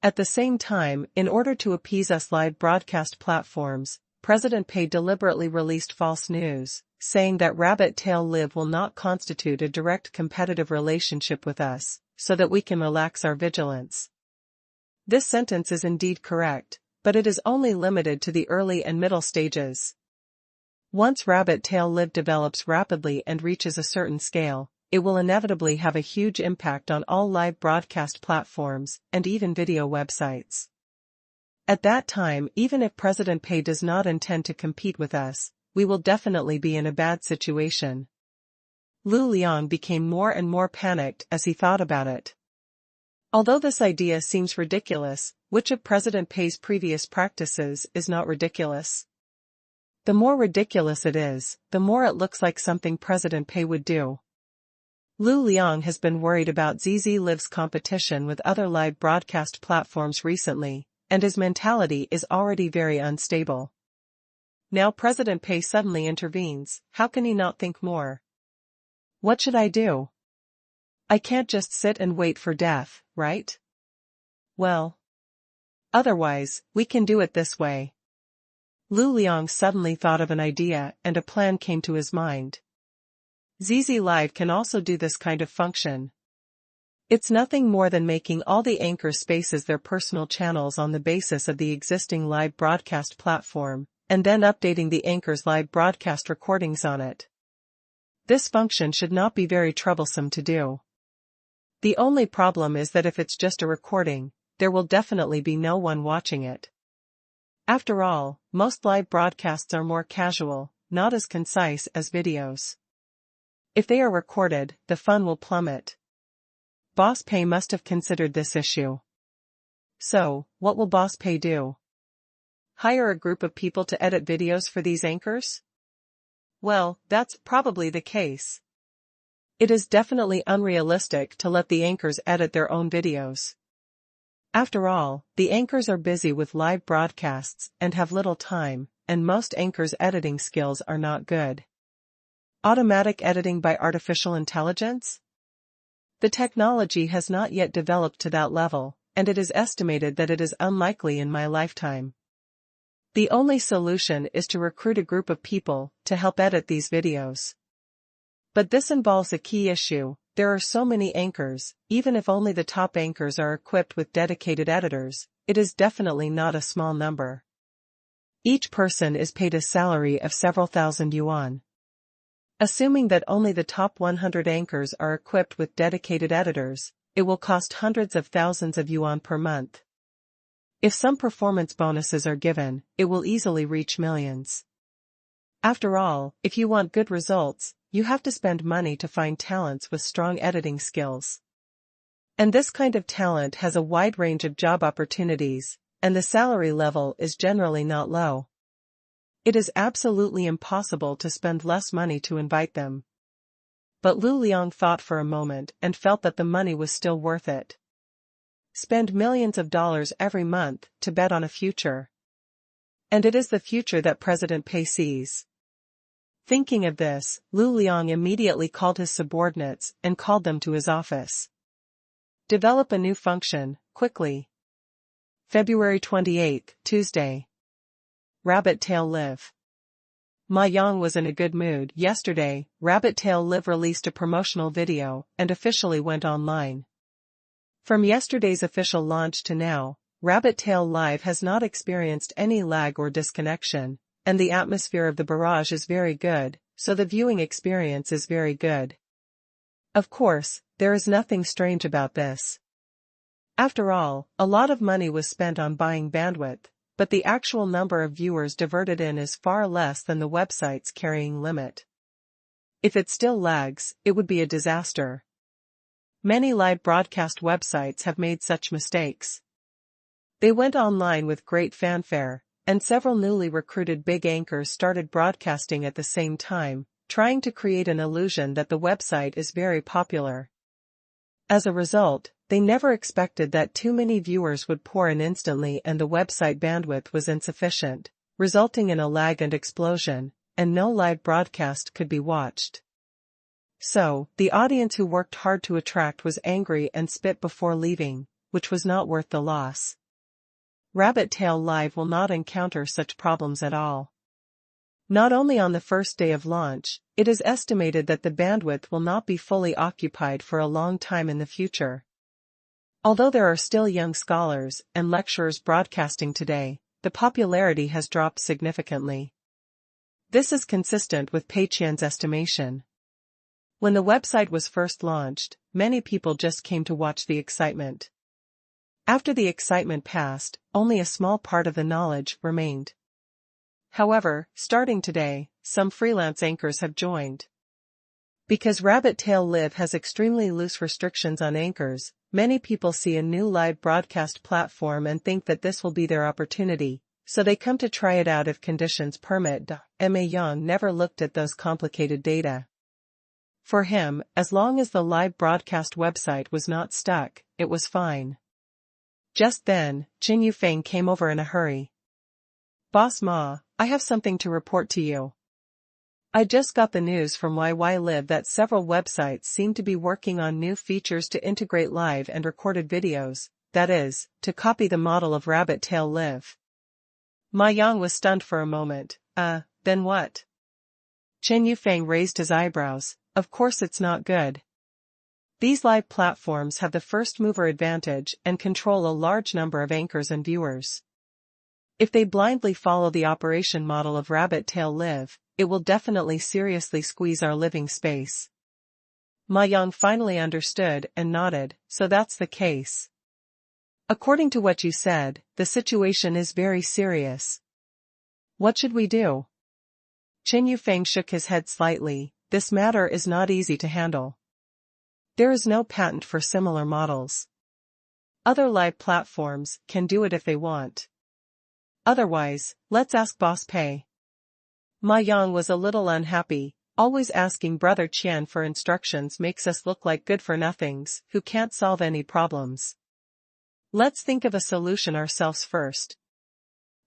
At the same time, in order to appease us live broadcast platforms, President Pei deliberately released false news, saying that Rabbit Tail Live will not constitute a direct competitive relationship with us, so that we can relax our vigilance. This sentence is indeed correct, but it is only limited to the early and middle stages. Once rabbit tail live develops rapidly and reaches a certain scale, it will inevitably have a huge impact on all live broadcast platforms and even video websites. At that time, even if President Pei does not intend to compete with us, we will definitely be in a bad situation. Lu Liang became more and more panicked as he thought about it. Although this idea seems ridiculous, which of President Pei's previous practices is not ridiculous? The more ridiculous it is, the more it looks like something President Pei would do. Lu Liang has been worried about ZZ Live's competition with other live broadcast platforms recently, and his mentality is already very unstable. Now President Pei suddenly intervenes. How can he not think more? What should I do? I can't just sit and wait for death, right? Well, otherwise, we can do it this way. Lu Liang suddenly thought of an idea and a plan came to his mind. ZZ Live can also do this kind of function. It's nothing more than making all the anchor spaces their personal channels on the basis of the existing live broadcast platform, and then updating the anchor's live broadcast recordings on it. This function should not be very troublesome to do. The only problem is that if it's just a recording, there will definitely be no one watching it. After all, most live broadcasts are more casual, not as concise as videos. If they are recorded, the fun will plummet. Boss Pei must have considered this issue. So, what will Boss Pei do? Hire a group of people to edit videos for these anchors? Well, that's probably the case. It is definitely unrealistic to let the anchors edit their own videos. After all, the anchors are busy with live broadcasts and have little time, and most anchors' editing skills are not good. Automatic editing by artificial intelligence? The technology has not yet developed to that level, and it is estimated that it is unlikely in my lifetime. The only solution is to recruit a group of people to help edit these videos. But this involves a key issue. There are so many anchors, even if only the top anchors are equipped with dedicated editors, it is definitely not a small number. Each person is paid a salary of several thousand yuan. Assuming that only the top 100 anchors are equipped with dedicated editors, it will cost hundreds of thousands of yuan per month. If some performance bonuses are given, it will easily reach millions. After all, if you want good results, you have to spend money to find talents with strong editing skills. And this kind of talent has a wide range of job opportunities, and the salary level is generally not low. It is absolutely impossible to spend less money to invite them. But Lu Liang thought for a moment and felt that the money was still worth it. Spend millions of dollars every month to bet on a future. And it is the future that President Pei sees. Thinking of this, Lu Liang immediately called his subordinates and called them to his office. Develop a new function, quickly. February 28, Tuesday. Rabbit Tail Live. Ma Yang was in a good mood. Yesterday, Rabbit Tail Live released a promotional video and officially went online. From yesterday's official launch to now, Rabbit Tail Live has not experienced any lag or disconnection, and the atmosphere of the barrage is very good, so the viewing experience is very good. Of course, there is nothing strange about this. After all, a lot of money was spent on buying bandwidth, but the actual number of viewers diverted in is far less than the website's carrying limit. If it still lags, it would be a disaster. Many live broadcast websites have made such mistakes. They went online with great fanfare, and several newly recruited big anchors started broadcasting at the same time, trying to create an illusion that the website is very popular. As a result, they never expected that too many viewers would pour in instantly and the website bandwidth was insufficient, resulting in a lag and explosion, and no live broadcast could be watched. So, the audience who worked hard to attract was angry and spit before leaving, which was not worth the loss. Rabbit Tail Live will not encounter such problems at all. Not only on the first day of launch, it is estimated that the bandwidth will not be fully occupied for a long time in the future. Although there are still young scholars and lecturers broadcasting today, the popularity has dropped significantly. This is consistent with Pei Qian's estimation. When the website was first launched, many people just came to watch the excitement. After the excitement passed, only a small part of the knowledge remained. However, starting today, some freelance anchors have joined. Because Rabbit Tail Live has extremely loose restrictions on anchors, many people see a new live broadcast platform and think that this will be their opportunity, so they come to try it out if conditions permit. Ma Yang never looked at those complicated data. For him, as long as the live broadcast website was not stuck, it was fine. Just then, Qin Yufeng came over in a hurry. "Boss Ma, I have something to report to you. I just got the news from YY Live that several websites seem to be working on new features to integrate live and recorded videos, that is, to copy the model of Rabbit Tail Live." Ma Yang was stunned for a moment. Then what? Qin Yufeng raised his eyebrows. Of course it's not good. These live platforms have the first mover advantage and control a large number of anchors and viewers. If they blindly follow the operation model of Rabbit Tail Live, it will definitely seriously squeeze our living space. Ma Yang finally understood and nodded, so that's the case. According to what you said, the situation is very serious. What should we do? Qin Yufeng shook his head slightly. This matter is not easy to handle. There is no patent for similar models. Other live platforms can do it if they want. Otherwise, let's ask Boss Pei. Ma Yang was a little unhappy. Always asking Brother Qian for instructions makes us look like good-for-nothings who can't solve any problems. Let's think of a solution ourselves first.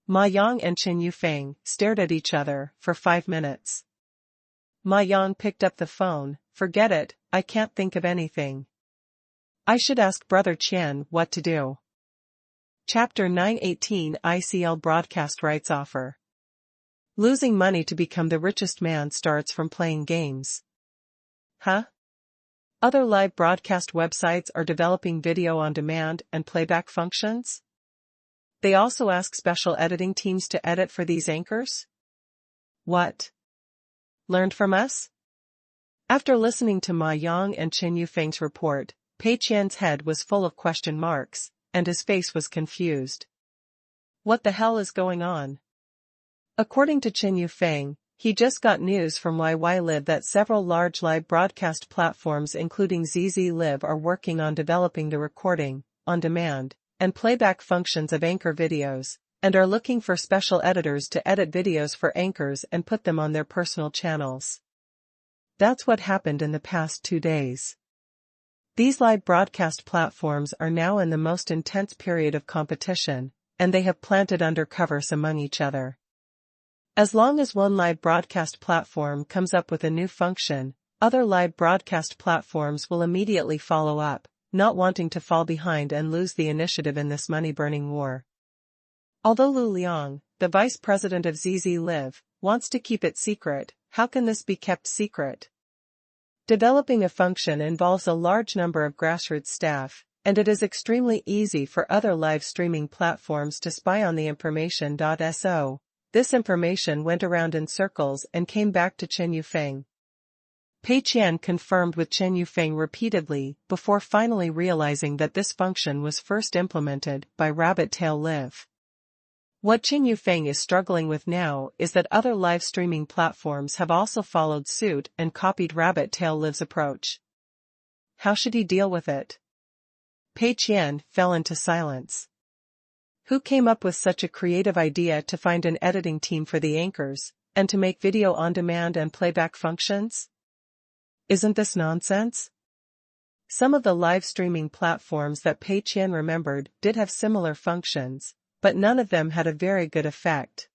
Ma Yang and Qin Yufeng stared at each other for 5 minutes. Ma Yang picked up the phone. "Forget it, I can't think of anything. I should ask Brother Qian what to do." Chapter 918 ICL Broadcast Rights Offer. Losing money to become the richest man starts from playing games. Huh? Other live broadcast websites are developing video on demand and playback functions? They also ask special editing teams to edit for these anchors? What? Learned from us? After listening to Ma Yang and Qin Yufeng's report, Pei Qian's head was full of question marks, and his face was confused. What the hell is going on? According to Qin Yufeng, he just got news from YY Live that several large live broadcast platforms including ZZ Live are working on developing the recording, on demand, and playback functions of anchor videos, and are looking for special editors to edit videos for anchors and put them on their personal channels. That's what happened in the past 2 days. These live broadcast platforms are now in the most intense period of competition, and they have planted undercovers among each other. As long as one live broadcast platform comes up with a new function, other live broadcast platforms will immediately follow up, not wanting to fall behind and lose the initiative in this money-burning war. Although Lu Liang, the vice president of ZZ Live, wants to keep it secret, how can this be kept secret? Developing a function involves a large number of grassroots staff, and it is extremely easy for other live streaming platforms to spy on the information. So, this information went around in circles and came back to Qin Yufeng. Pei Qian confirmed with Qin Yufeng repeatedly before finally realizing that this function was first implemented by Rabbit Tail Live. What Qin Yufeng is struggling with now is that other live streaming platforms have also followed suit and copied Rabbit Tail Live's approach. How should he deal with it? Pei Qian fell into silence. Who came up with such a creative idea to find an editing team for the anchors, and to make video on demand and playback functions? Isn't this nonsense? Some of the live streaming platforms that Pei Qian remembered did have similar functions, but none of them had a very good effect.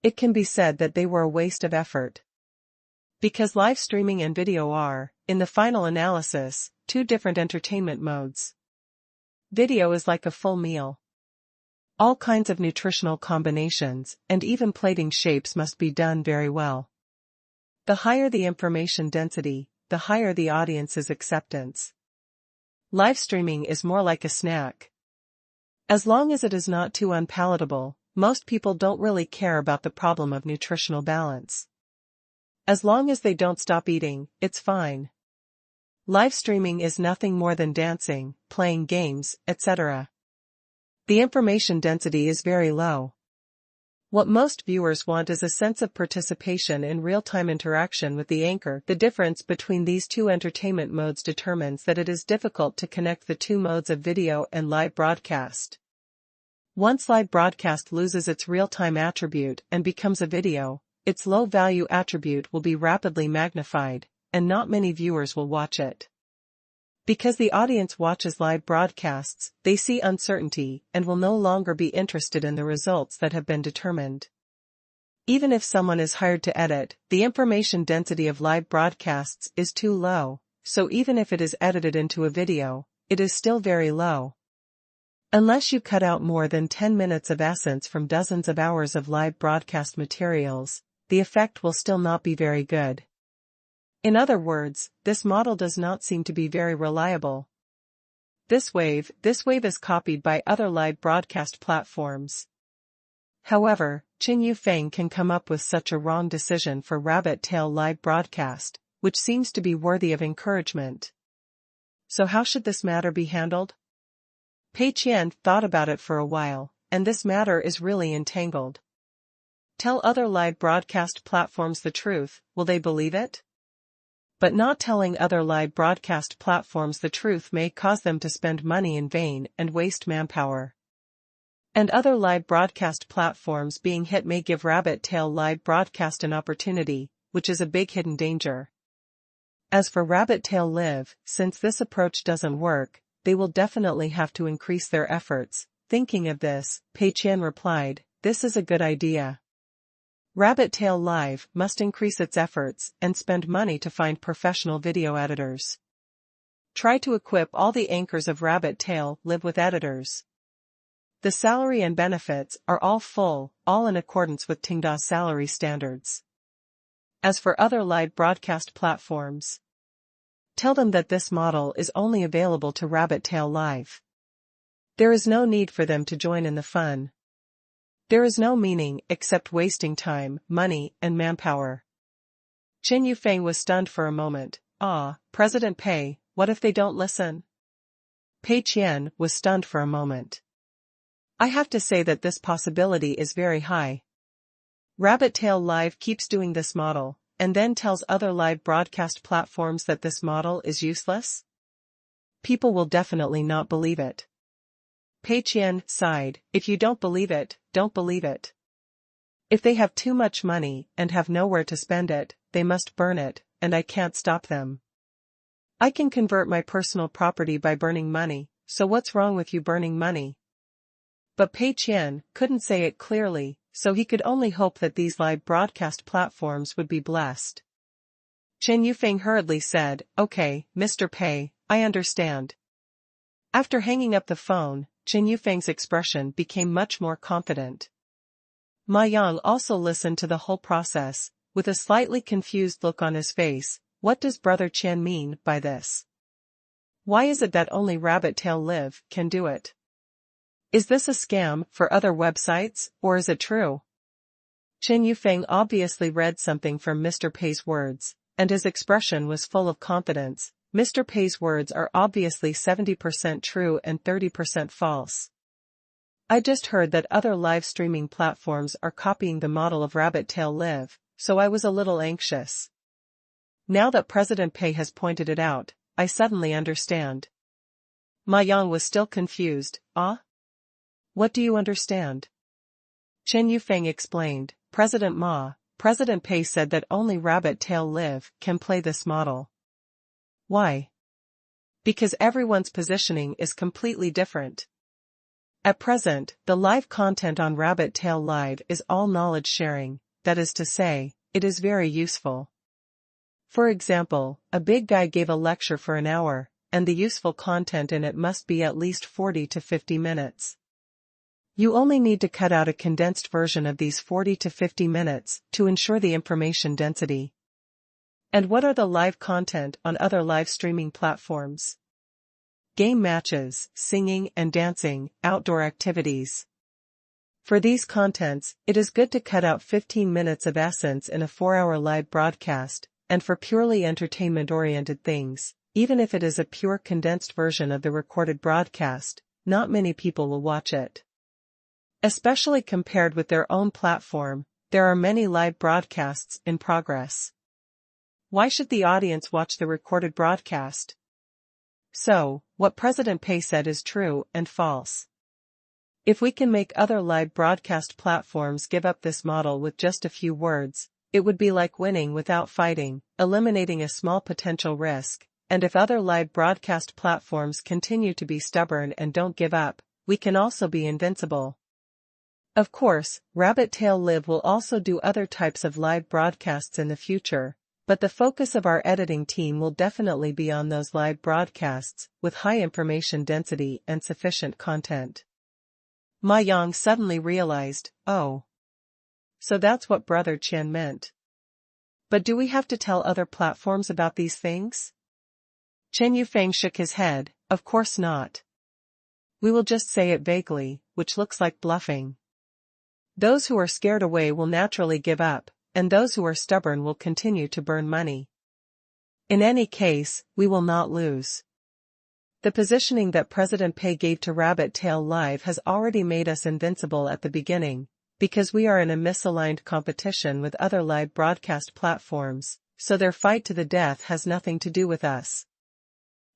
It can be said that they were a waste of effort. Because live streaming and video are, in the final analysis, 2 different entertainment modes. Video is like a full meal. All kinds of nutritional combinations and even plating shapes must be done very well. The higher the information density, the higher the audience's acceptance. Live streaming is more like a snack. As long as it is not too unpalatable, most people don't really care about the problem of nutritional balance. As long as they don't stop eating, it's fine. Live streaming is nothing more than dancing, playing games, etc. The information density is very low. What most viewers want is a sense of participation in real-time interaction with the anchor. The difference between these two entertainment modes determines that it is difficult to connect the two modes of video and live broadcast. Once live broadcast loses its real-time attribute and becomes a video, its low-value attribute will be rapidly magnified, and not many viewers will watch it. Because the audience watches live broadcasts, they see uncertainty and will no longer be interested in the results that have been determined. Even if someone is hired to edit, the information density of live broadcasts is too low, so even if it is edited into a video, it is still very low. Unless you cut out more than 10 minutes of essence from dozens of hours of live broadcast materials, the effect will still not be very good. In other words, this model does not seem to be very reliable. This wave is copied by other live broadcast platforms. However, Qin Yufeng can come up with such a wrong decision for rabbit tail live broadcast, which seems to be worthy of encouragement. So how should this matter be handled? Pei Qian thought about it for a while, and this matter is really entangled. Tell other live broadcast platforms the truth, will they believe it? But not telling other live broadcast platforms the truth may cause them to spend money in vain and waste manpower. And other live broadcast platforms being hit may give rabbit tail live broadcast an opportunity, which is a big hidden danger. As for rabbit tail live, since this approach doesn't work, they will definitely have to increase their efforts. Thinking of this, Pei Qian replied, "This is a good idea. Rabbit Tail Live must increase its efforts and spend money to find professional video editors. Try to equip all the anchors of Rabbit Tail Live with editors. The salary and benefits are all in accordance with Tengda's salary standards. As for other live broadcast platforms, tell them that this model is only available to Rabbit Tail Live. There is no need for them to join in the fun. There is no meaning except wasting time, money, and manpower." Qin Yufeng was stunned for a moment. President Pei, what if they don't listen? Pei Qian was stunned for a moment. I have to say that this possibility is very high. Rabbit Tail Live keeps doing this model, and then tells other live broadcast platforms that this model is useless? People will definitely not believe it. Pei Qian sighed, "If you don't believe it, don't believe it. If they have too much money and have nowhere to spend it, they must burn it, and I can't stop them. I can convert my personal property by burning money, so what's wrong with you burning money?" But Pei Qian couldn't say it clearly, so he could only hope that these live broadcast platforms would be blessed. Qin Yufeng hurriedly said, "Okay, Mr. Pei, I understand." After hanging up the phone, Qin Yufeng's expression became much more confident. Ma Yang also listened to the whole process, with a slightly confused look on his face. What does Brother Qian mean by this? Why is it that only Rabbit Tail Live can do it? Is this a scam for other websites, or is it true? Qin Yufeng obviously read something from Mr. Pei's words, and his expression was full of confidence. Mr. Pei's words are obviously 70% true and 30% false. I just heard that other live streaming platforms are copying the model of Rabbit Tail Live, so I was a little anxious. Now that President Pei has pointed it out, I suddenly understand. Ma Yang was still confused. What do you understand? Qin Yufeng explained, President Pei said that only Rabbit Tail Live can play this model. Why? Because everyone's positioning is completely different. At present, the live content on Rabbit Tail Live is all knowledge sharing, that is to say, it is very useful. For example, a big guy gave a lecture for an hour, and the useful content in it must be at least 40 to 50 minutes. You only need to cut out a condensed version of these 40 to 50 minutes to ensure the information density. And what are the live content on other live streaming platforms? Game matches, singing and dancing, outdoor activities. For these contents, it is good to cut out 15 minutes of essence in a 4-hour live broadcast, and for purely entertainment-oriented things, even if it is a pure condensed version of the recorded broadcast, not many people will watch it. Especially compared with their own platform, there are many live broadcasts in progress. Why should the audience watch the recorded broadcast? So, what President Pei said is true and false. If we can make other live broadcast platforms give up this model with just a few words, it would be like winning without fighting, eliminating a small potential risk, and if other live broadcast platforms continue to be stubborn and don't give up, we can also be invincible. Of course, Rabbit Tail Live will also do other types of live broadcasts in the future, but the focus of our editing team will definitely be on those live broadcasts, with high information density and sufficient content. Ma Yang suddenly realized, oh. So that's what Brother Qian meant. But do we have to tell other platforms about these things? Chen Yufeng shook his head, of course not. We will just say it vaguely, which looks like bluffing. Those who are scared away will naturally give up, and those who are stubborn will continue to burn money. In any case, we will not lose. The positioning that President Pei gave to Rabbit Tail Live has already made us invincible at the beginning, because we are in a misaligned competition with other live broadcast platforms, so their fight to the death has nothing to do with us.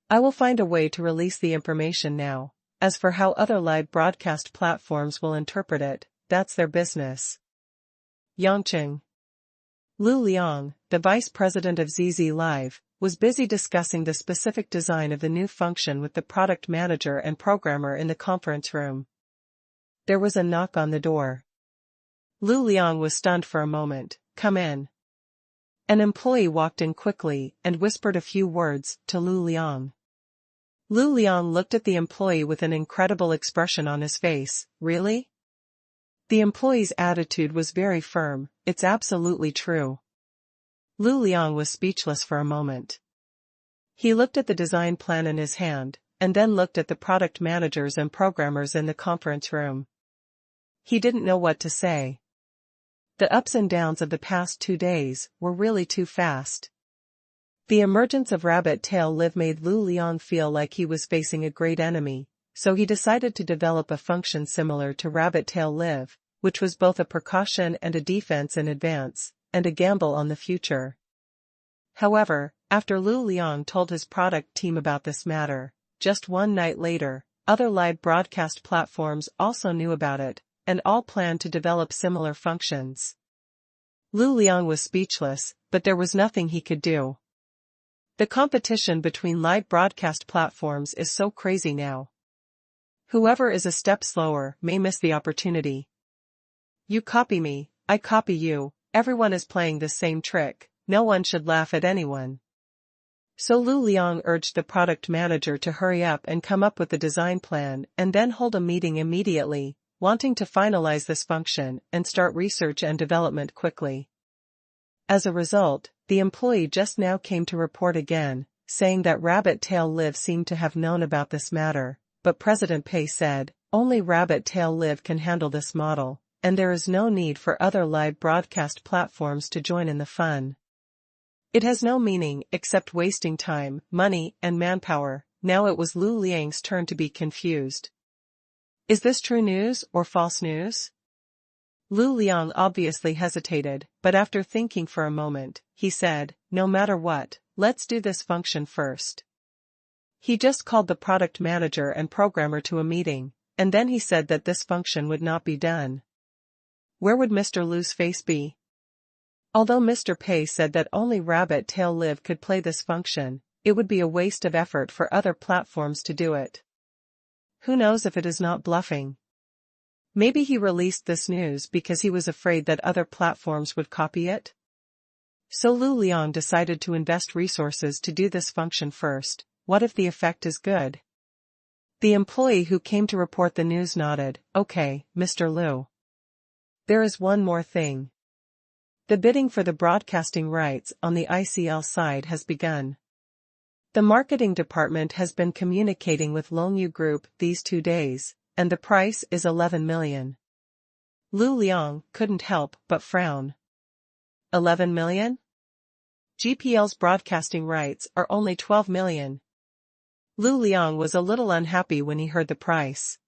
I will find a way to release the information now. As for how other live broadcast platforms will interpret it, that's their business. Yangqing. Lu Liang, the vice president of ZZ Live, was busy discussing the specific design of the new function with the product manager and programmer in the conference room. There was a knock on the door. Lu Liang was stunned for a moment. Come in. An employee walked in quickly and whispered a few words to Lu Liang. Lu Liang looked at the employee with an incredible expression on his face. Really? The employee's attitude was very firm. It's absolutely true. Lu Liang was speechless for a moment. He looked at the design plan in his hand, and then looked at the product managers and programmers in the conference room. He didn't know what to say. The ups and downs of the past 2 days were really too fast. The emergence of Rabbit Tail Live made Lu Liang feel like he was facing a great enemy, so he decided to develop a function similar to Rabbit Tail Live, which was both a precaution and a defense in advance, and a gamble on the future. However, after Lu Liang told his product team about this matter, just one night later, other live broadcast platforms also knew about it, and all planned to develop similar functions. Lu Liang was speechless, but there was nothing he could do. The competition between live broadcast platforms is so crazy now. Whoever is a step slower may miss the opportunity. You copy me, I copy you, everyone is playing the same trick, no one should laugh at anyone. So Lu Liang urged the product manager to hurry up and come up with the design plan and then hold a meeting immediately, wanting to finalize this function and start research and development quickly. As a result, the employee just now came to report again, saying that Rabbit Tail Live seemed to have known about this matter, but President Pei said, only Rabbit Tail Live can handle this model, and there is no need for other live broadcast platforms to join in the fun. It has no meaning except wasting time, money, and manpower. Now it was Lu Liang's turn to be confused. Is this true news or false news? Lu Liang obviously hesitated, but after thinking for a moment, he said, no matter what, let's do this function first. He just called the product manager and programmer to a meeting, and then he said that this function would not be done. Where would Mr. Lu's face be? Although Mr. Pei said that only Rabbit Tail Live could play this function, it would be a waste of effort for other platforms to do it. Who knows if it is not bluffing? Maybe he released this news because he was afraid that other platforms would copy it? So Lu Liang decided to invest resources to do this function first. What if the effect is good? The employee who came to report the news nodded. Okay, Mr. Lu. There is one more thing. The bidding for the broadcasting rights on the ICL side has begun. The marketing department has been communicating with Longyu Group these 2 days, and the price is 11 million. Lu Liang couldn't help but frown. 11 million? GPL's broadcasting rights are only 12 million. Lu Liang was a little unhappy when he heard the price.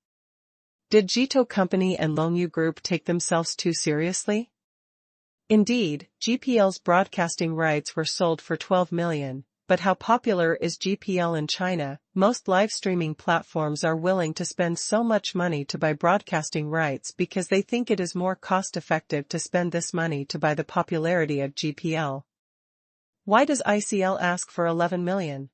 Did Jito Company and Longyu Group take themselves too seriously? Indeed, GPL's broadcasting rights were sold for 12 million, but how popular is GPL in China? Most live streaming platforms are willing to spend so much money to buy broadcasting rights because they think it is more cost-effective to spend this money to buy the popularity of GPL. Why does ICL ask for 11 million?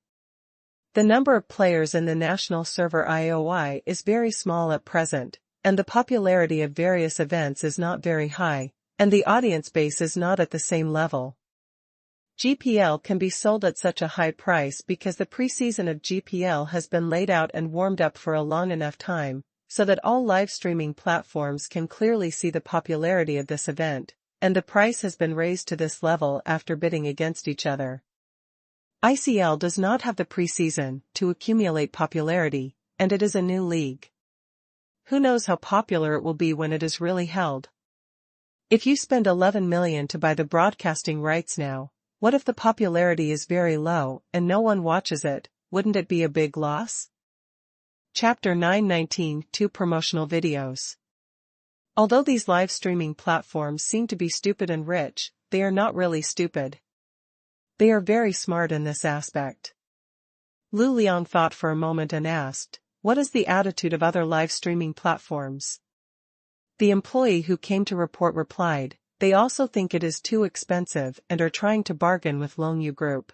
The number of players in the national server IOI is very small at present, and the popularity of various events is not very high, and the audience base is not at the same level. GPL can be sold at such a high price because the pre-season of GPL has been laid out and warmed up for a long enough time, so that all live streaming platforms can clearly see the popularity of this event, and the price has been raised to this level after bidding against each other. ICL does not have the pre-season to accumulate popularity, and it is a new league. Who knows how popular it will be when it is really held? If you spend 11 million to buy the broadcasting rights now, what if the popularity is very low and no one watches it? Wouldn't it be a big loss? Chapter 919 2 Promotional Videos. Although these live streaming platforms seem to be stupid and rich, they are not really stupid. They are very smart in this aspect. Lu Liang thought for a moment and asked, what is the attitude of other live streaming platforms? The employee who came to report replied, they also think it is too expensive and are trying to bargain with Longyu Group.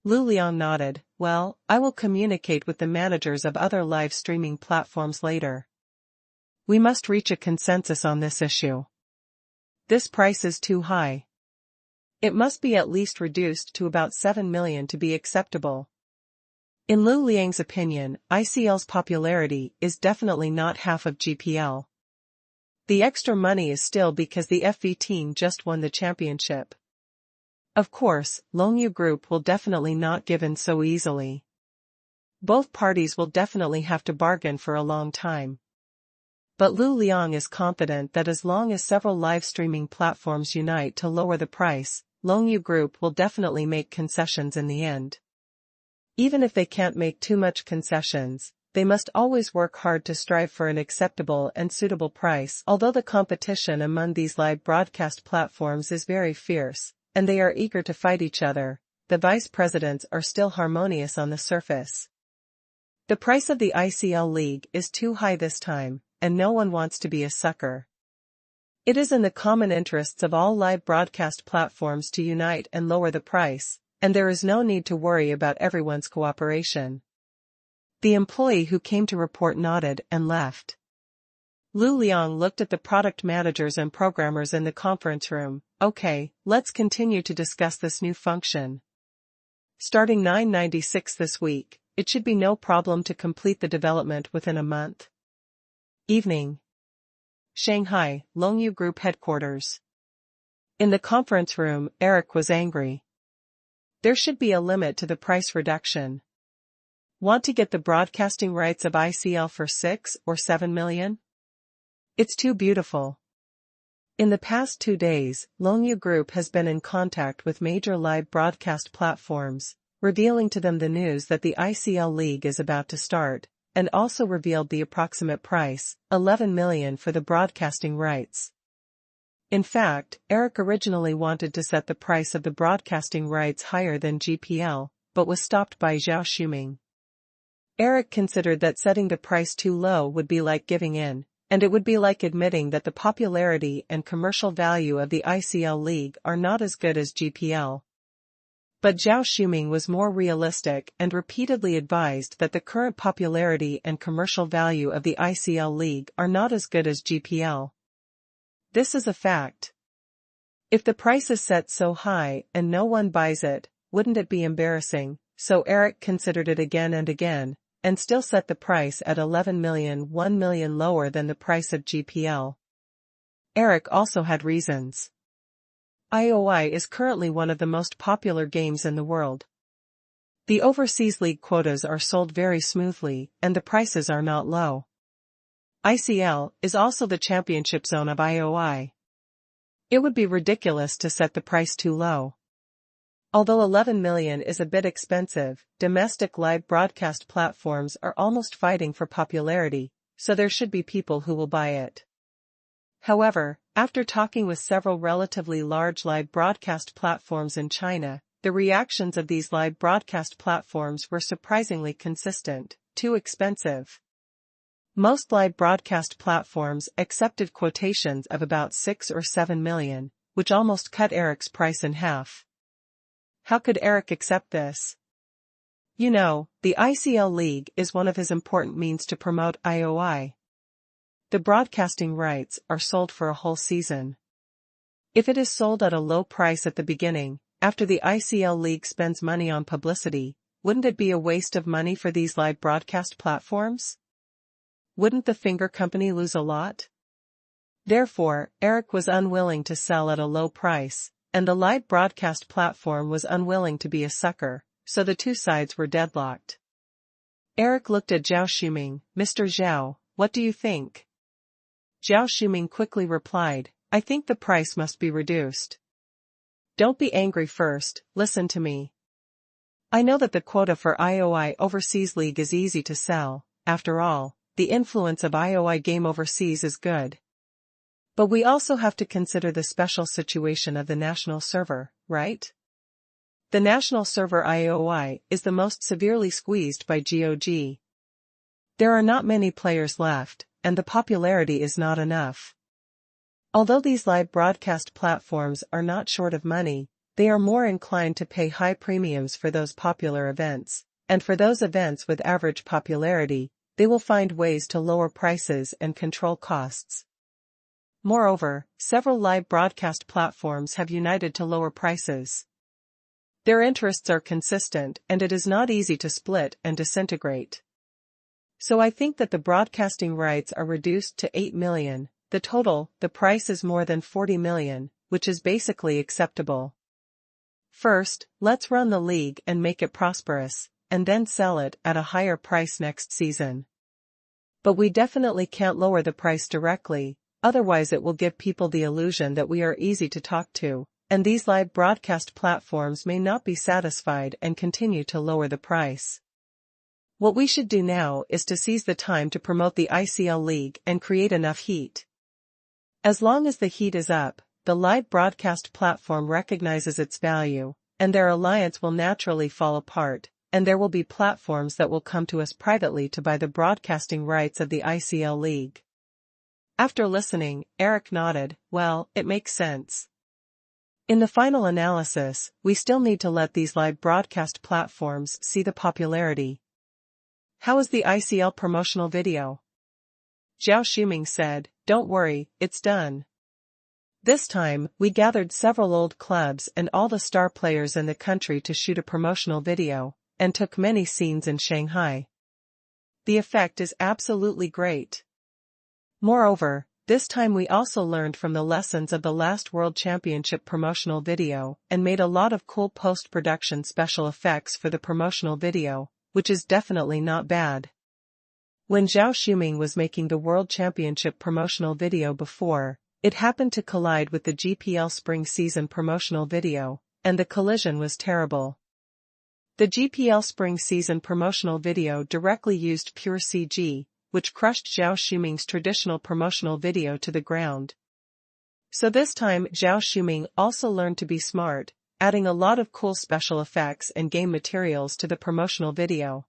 Lu Liang nodded, well, I will communicate with the managers of other live streaming platforms later. We must reach a consensus on this issue. This price is too high. It must be at least reduced to about 7 million to be acceptable. In Lu Liang's opinion, ICL's popularity is definitely not half of GPL. The extra money is still because the FV team just won the championship. Of course, Longyu Group will definitely not give in so easily. Both parties will definitely have to bargain for a long time. But Lu Liang is confident that as long as several live streaming platforms unite to lower the price, Longyu Group will definitely make concessions in the end. Even if they can't make too much concessions, they must always work hard to strive for an acceptable and suitable price. Although the competition among these live broadcast platforms is very fierce, and they are eager to fight each other, the vice presidents are still harmonious on the surface. The price of the ICL League is too high this time, and no one wants to be a sucker. It is in the common interests of all live broadcast platforms to unite and lower the price, and there is no need to worry about everyone's cooperation. The employee who came to report nodded and left. Lu Liang looked at the product managers and programmers in the conference room. Okay, let's continue to discuss this new function. Starting 996 this week, it should be no problem to complete the development within a month. Evening. Shanghai, Longyu Group headquarters. In the conference room, Eric was angry. There should be a limit to the price reduction. Want to get the broadcasting rights of ICL for 6 or 7 million? It's too beautiful. In the past 2 days, Longyu Group has been in contact with major live broadcast platforms, revealing to them the news that the ICL League is about to start, and also revealed the approximate price, 11 million for the broadcasting rights. In fact, Eric originally wanted to set the price of the broadcasting rights higher than GPL, but was stopped by Zhao Shuming. Eric considered that setting the price too low would be like giving in, and it would be like admitting that the popularity and commercial value of the ICL League are not as good as GPL. But Zhao Shuming was more realistic and repeatedly advised that the current popularity and commercial value of the ICL League are not as good as GPL. This is a fact. If the price is set so high and no one buys it, wouldn't it be embarrassing? So Eric considered it again and again, and still set the price at 11 million, 1 million lower than the price of GPL. Eric also had reasons. IOI is currently one of the most popular games in the world. The overseas league quotas are sold very smoothly, and the prices are not low. ICL is also the championship zone of IOI. It would be ridiculous to set the price too low. Although 11 million is a bit expensive, domestic live broadcast platforms are almost fighting for popularity, so there should be people who will buy it. However, after talking with several relatively large live broadcast platforms in China, the reactions of these live broadcast platforms were surprisingly consistent: too expensive. Most live broadcast platforms accepted quotations of about 6 or 7 million, which almost cut Eric's price in half. How could Eric accept this? You know, the ICL League is one of his important means to promote IOI. The broadcasting rights are sold for a whole season. If it is sold at a low price at the beginning, after the ICL League spends money on publicity, wouldn't it be a waste of money for these live broadcast platforms? Wouldn't the finger company lose a lot? Therefore, Eric was unwilling to sell at a low price, and the live broadcast platform was unwilling to be a sucker, so the two sides were deadlocked. Eric looked at Zhao Shuming. Mr. Zhao, what do you think? Zhao Shuming quickly replied, I think the price must be reduced. Don't be angry first, listen to me. I know that the quota for IOI Overseas League is easy to sell. After all, the influence of IOI game overseas is good. But we also have to consider the special situation of the national server, right? The national server IOI is the most severely squeezed by GOG. There are not many players left, and the popularity is not enough. Although these live broadcast platforms are not short of money, they are more inclined to pay high premiums for those popular events, and for those events with average popularity, they will find ways to lower prices and control costs. Moreover, several live broadcast platforms have united to lower prices. Their interests are consistent, and it is not easy to split and disintegrate. So I think that the broadcasting rights are reduced to 8 million, the price is more than 40 million, which is basically acceptable. First, let's run the league and make it prosperous, and then sell it at a higher price next season. But we definitely can't lower the price directly, otherwise it will give people the illusion that we are easy to talk to, and these live broadcast platforms may not be satisfied and continue to lower the price. What we should do now is to seize the time to promote the ICL League and create enough heat. As long as the heat is up, the live broadcast platform recognizes its value, and their alliance will naturally fall apart, and there will be platforms that will come to us privately to buy the broadcasting rights of the ICL League. After listening, Eric nodded, well, it makes sense. In the final analysis, we still need to let these live broadcast platforms see the popularity. How is the ICL promotional video? Zhao Shuming said, don't worry, it's done. This time, we gathered several old clubs and all the star players in the country to shoot a promotional video, and took many scenes in Shanghai. The effect is absolutely great. Moreover, this time we also learned from the lessons of the last World Championship promotional video and made a lot of cool post-production special effects for the promotional video, which is definitely not bad. When Zhao Shuming was making the World Championship promotional video before, it happened to collide with the GPL Spring Season promotional video, and the collision was terrible. The GPL Spring Season promotional video directly used pure CG, which crushed Zhao Shuming's traditional promotional video to the ground. So this time Zhao Shuming also learned to be smart, adding a lot of cool special effects and game materials to the promotional video.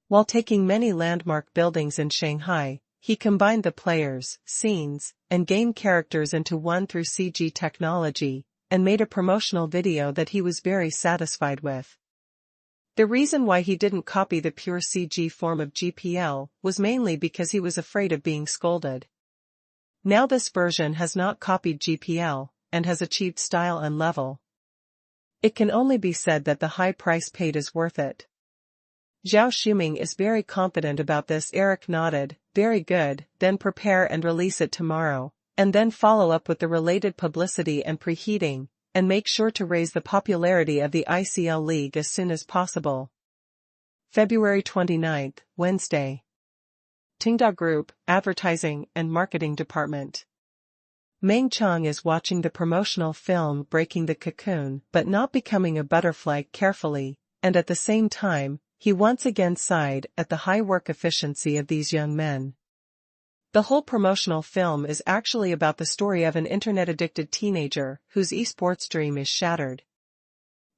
While taking many landmark buildings in Shanghai, he combined the players, scenes, and game characters into one through CG technology, and made a promotional video that he was very satisfied with. The reason why he didn't copy the pure CG form of GPL was mainly because he was afraid of being scolded. Now this version has not copied GPL, and has achieved style and level. It can only be said that the high price paid is worth it. Zhao Shuming is very confident about this. Eric nodded, very good, then prepare and release it tomorrow, and then follow up with the related publicity and preheating, and make sure to raise the popularity of the ICL League as soon as possible. February 29, Wednesday. Tenda Group, Advertising and Marketing Department. Meng Qiang is watching the promotional film Breaking the Cocoon but not becoming a butterfly carefully, and at the same time, he once again sighed at the high work efficiency of these young men. The whole promotional film is actually about the story of an internet-addicted teenager whose esports dream is shattered.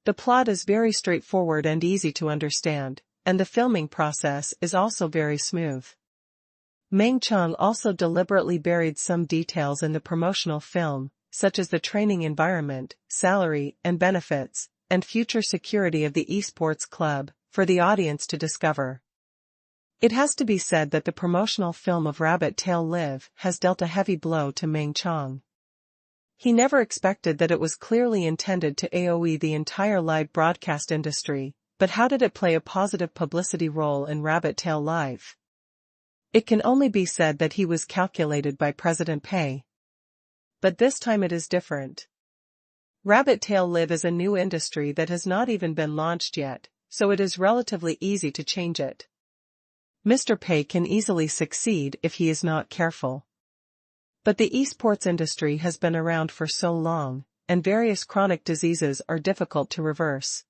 The plot is very straightforward and easy to understand, and the filming process is also very smooth. Meng Qiang also deliberately buried some details in the promotional film, such as the training environment, salary and benefits, and future security of the esports club, for the audience to discover. It has to be said that the promotional film of Rabbit Tail Live has dealt a heavy blow to Meng Qiang. He never expected that it was clearly intended to AoE the entire live broadcast industry, but how did it play a positive publicity role in Rabbit Tail Live? It can only be said that he was calculated by President Pei. But this time it is different. Rabbit Tail Live is a new industry that has not even been launched yet, so it is relatively easy to change it. Mr. Pei can easily succeed if he is not careful. But the esports industry has been around for so long, and various chronic diseases are difficult to reverse.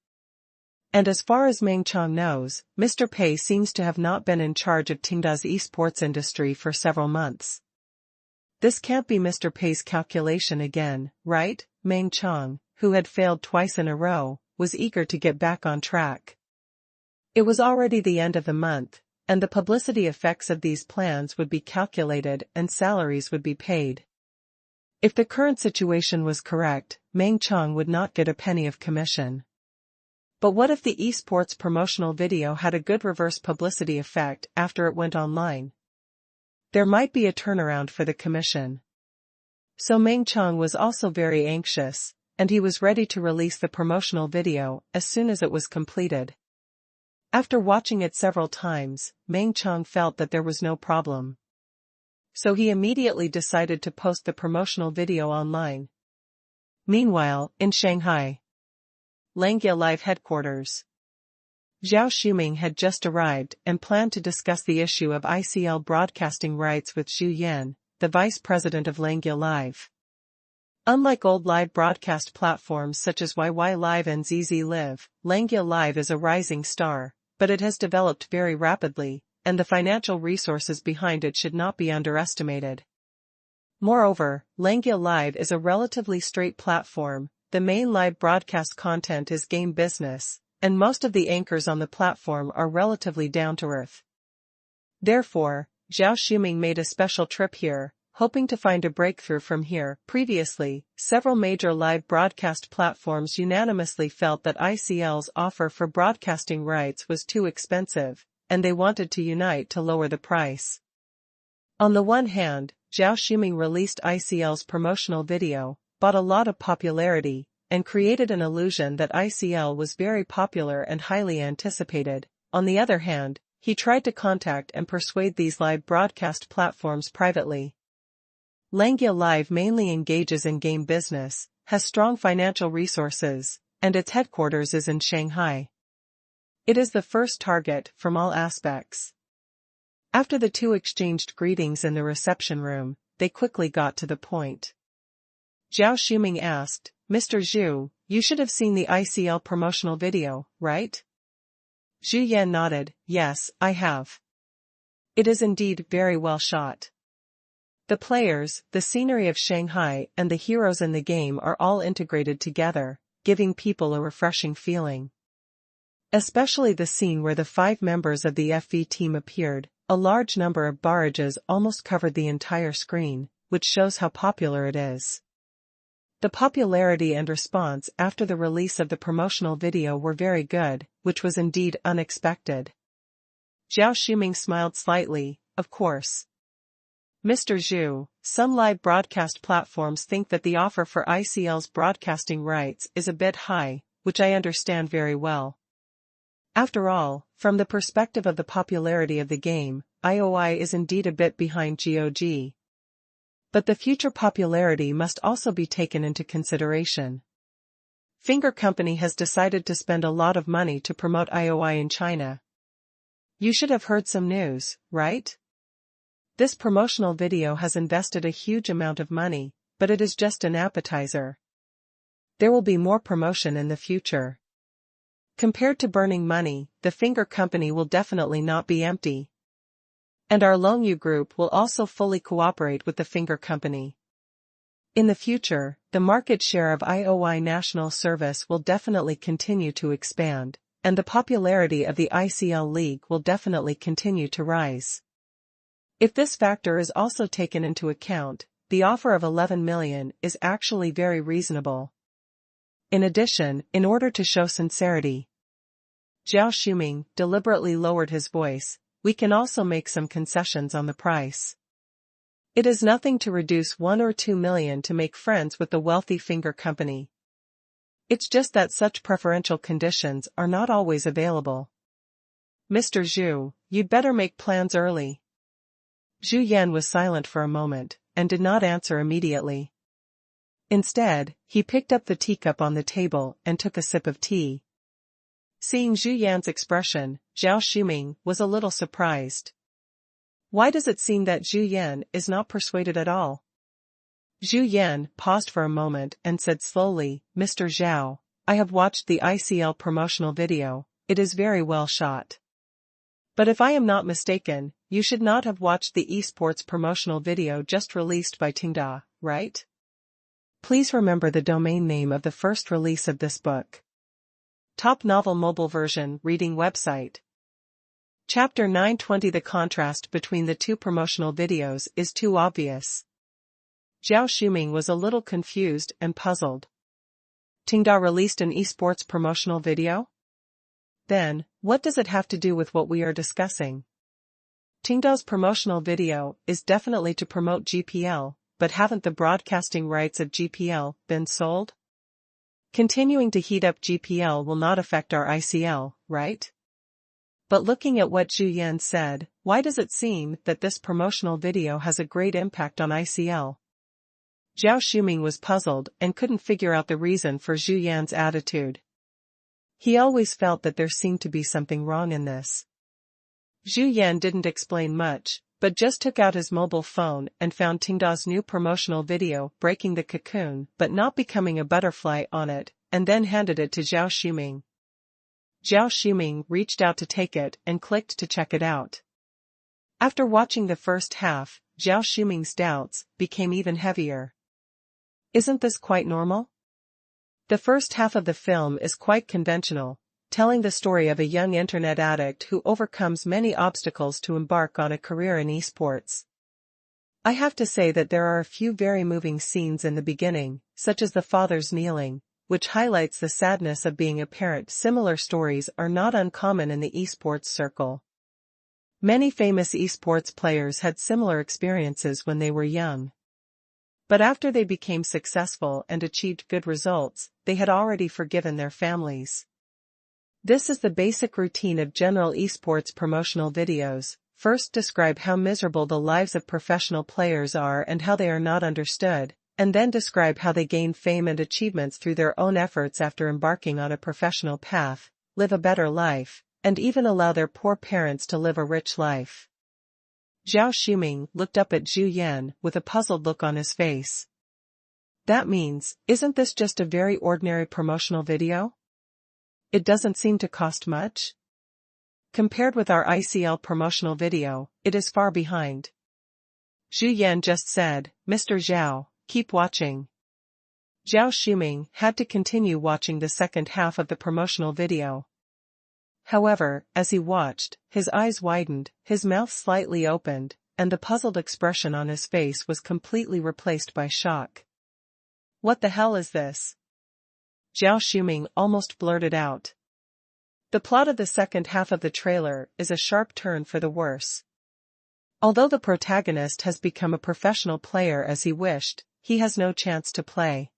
And as far as Meng Qiang knows, Mr. Pei seems to have not been in charge of Tenda's esports industry for several months. This can't be Mr. Pei's calculation again, right? Meng Qiang, who had failed twice in a row, was eager to get back on track. It was already the end of the month, and the publicity effects of these plans would be calculated and salaries would be paid. If the current situation was correct, Meng Qiang would not get a penny of commission. But what if the esports promotional video had a good reverse publicity effect after it went online? There might be a turnaround for the commission. So Meng Qiang was also very anxious, and he was ready to release the promotional video as soon as it was completed. After watching it several times, Meng Qiang felt that there was no problem. So he immediately decided to post the promotional video online. Meanwhile, in Shanghai, Langia Live headquarters, Zhao Shuming had just arrived and planned to discuss the issue of ICL broadcasting rights with Xu Yan, the vice president of Langia Live. Unlike old live broadcast platforms such as YY Live and ZZ Live, Langia Live is a rising star, but it has developed very rapidly, and the financial resources behind it should not be underestimated. Moreover, Langia Live is a relatively straight platform. The main live broadcast content is game business, and most of the anchors on the platform are relatively down-to-earth. Therefore, Zhao Shuming made a special trip here, hoping to find a breakthrough from here. Previously, several major live broadcast platforms unanimously felt that ICL's offer for broadcasting rights was too expensive, and they wanted to unite to lower the price. On the one hand, Zhao Shuming released ICL's promotional video, bought a lot of popularity, and created an illusion that ICL was very popular and highly anticipated. On the other hand, he tried to contact and persuade these live broadcast platforms privately. Langia Live mainly engages in game business, has strong financial resources, and its headquarters is in Shanghai. It is the first target from all aspects. After the two exchanged greetings in the reception room, they quickly got to the point. Zhao Shuming asked, "Mr. Zhu, you should have seen the ICL promotional video, right?" Zhu Yan nodded, "Yes, I have. It is indeed very well shot. The players, the scenery of Shanghai, and the heroes in the game are all integrated together, giving people a refreshing feeling. Especially the scene where the 5 members of the FV team appeared, a large number of barrages almost covered the entire screen, which shows how popular it is." The popularity and response after the release of the promotional video were very good, which was indeed unexpected. Zhao Shuming smiled slightly, "Of course. Mr. Zhu, some live broadcast platforms think that the offer for ICL's broadcasting rights is a bit high, which I understand very well. After all, from the perspective of the popularity of the game, IOI is indeed a bit behind GOG. But the future popularity must also be taken into consideration. Finger Company has decided to spend a lot of money to promote IOI in China. You should have heard some news, right? This promotional video has invested a huge amount of money, but it is just an appetizer. There will be more promotion in the future. Compared to burning money, the finger company will definitely not be empty. And our Longyu group will also fully cooperate with the finger company. In the future, the market share of IOI national service will definitely continue to expand, and the popularity of the ICL League will definitely continue to rise. If this factor is also taken into account, the offer of 11 million is actually very reasonable. In addition, in order to show sincerity, Zhao Shuming deliberately lowered his voice. We can also make some concessions on the price. It is nothing to reduce 1 or 2 million to make friends with the wealthy finger company. It's just that such preferential conditions are not always available. Mr. Zhu, you'd better make plans early. Zhu Yan was silent for a moment, and did not answer immediately. Instead, he picked up the teacup on the table and took a sip of tea. Seeing Zhu Yan's expression, Zhao Shuming was a little surprised. Why does it seem that Zhu Yan is not persuaded at all? Zhu Yan paused for a moment and said slowly, Mr. Zhao, I have watched the ICL promotional video, it is very well shot. But if I am not mistaken, you should not have watched the esports promotional video just released by Tenda, right? Please remember the domain name of the first release of this book. Top Novel Mobile Version Reading Website. Chapter 920. The contrast between the two promotional videos is too obvious. Zhao Shuming was a little confused and puzzled. Tenda released an esports promotional video? Then, what does it have to do with what we are discussing? Tenda's promotional video is definitely to promote GPL, but haven't the broadcasting rights of GPL been sold? Continuing to heat up GPL will not affect our ICL, right? But looking at what Zhu Yan said, why does it seem that this promotional video has a great impact on ICL? Zhao Shuming was puzzled and couldn't figure out the reason for Zhu Yan's attitude. He always felt that there seemed to be something wrong in this. Zhu Yan didn't explain much, but just took out his mobile phone and found Tenda's new promotional video breaking the cocoon but not becoming a butterfly on it, and then handed it to Zhao Shuming. Zhao Shuming reached out to take it and clicked to check it out. After watching the first half, Zhao Shuming's doubts became even heavier. Isn't this quite normal? The first half of the film is quite conventional, telling the story of a young internet addict who overcomes many obstacles to embark on a career in esports. I have to say that there are a few very moving scenes in the beginning, such as the father's kneeling, which highlights the sadness of being a parent. Similar stories are not uncommon in the esports circle. Many famous esports players had similar experiences when they were young. But after they became successful and achieved good results, they had already forgiven their families. This is the basic routine of general esports promotional videos. First describe how miserable the lives of professional players are and how they are not understood, and then describe how they gain fame and achievements through their own efforts after embarking on a professional path, live a better life, and even allow their poor parents to live a rich life. Zhao Shuming looked up at Zhu Yan with a puzzled look on his face. That means, isn't this just a very ordinary promotional video? It doesn't seem to cost much? Compared with our ICL promotional video, it is far behind. Zhu Yan just said, Mr. Zhao, keep watching. Zhao Shuming had to continue watching the second half of the promotional video. However, as he watched, his eyes widened, his mouth slightly opened, and the puzzled expression on his face was completely replaced by shock. What the hell is this? Zhao Shuming almost blurted out. The plot of the second half of the trailer is a sharp turn for the worse. Although the protagonist has become a professional player as he wished, he has no chance to play.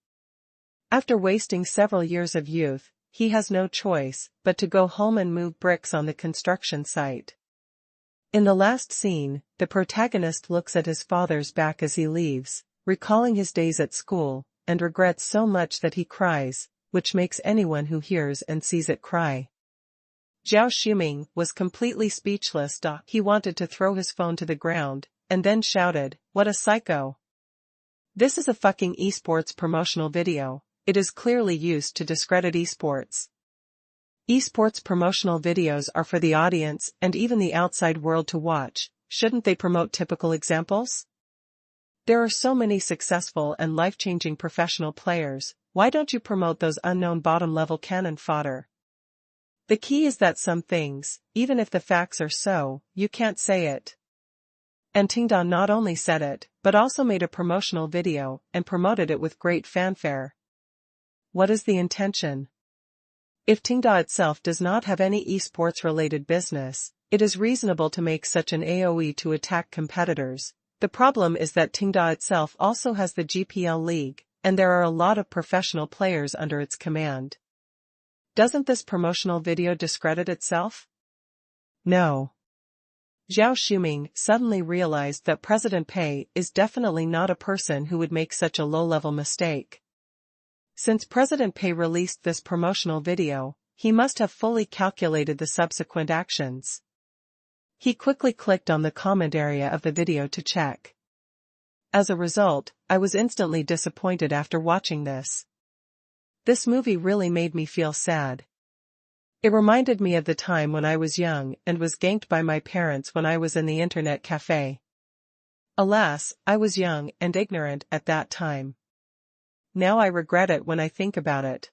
After wasting several years of youth, he has no choice but to go home and move bricks on the construction site. In the last scene, the protagonist looks at his father's back as he leaves, recalling his days at school, and regrets so much that he cries, which makes anyone who hears and sees it cry. Zhao Shuming was completely speechless. He wanted to throw his phone to the ground, and then shouted, "What a psycho. This is a fucking esports promotional video. It is clearly used to discredit esports. Esports promotional videos are for the audience and even the outside world to watch. Shouldn't they promote typical examples? There are so many successful and life-changing professional players. Why don't you promote those unknown bottom-level cannon fodder? The key is that some things, even if the facts are so, you can't say it." And Tenda not only said it, but also made a promotional video and promoted it with great fanfare. What is the intention? If Tenda itself does not have any esports-related business, it is reasonable to make such an AOE to attack competitors. The problem is that Tenda itself also has the GPL League, and there are a lot of professional players under its command. Doesn't this promotional video discredit itself? No. Zhao Shuming suddenly realized that President Pei is definitely not a person who would make such a low-level mistake. Since President Pei released this promotional video, he must have fully calculated the subsequent actions. He quickly clicked on the comment area of the video to check. As a result, I was instantly disappointed after watching this. This movie really made me feel sad. It reminded me of the time when I was young and was ganked by my parents when I was in the internet cafe. Alas, I was young and ignorant at that time. Now I regret it when I think about it.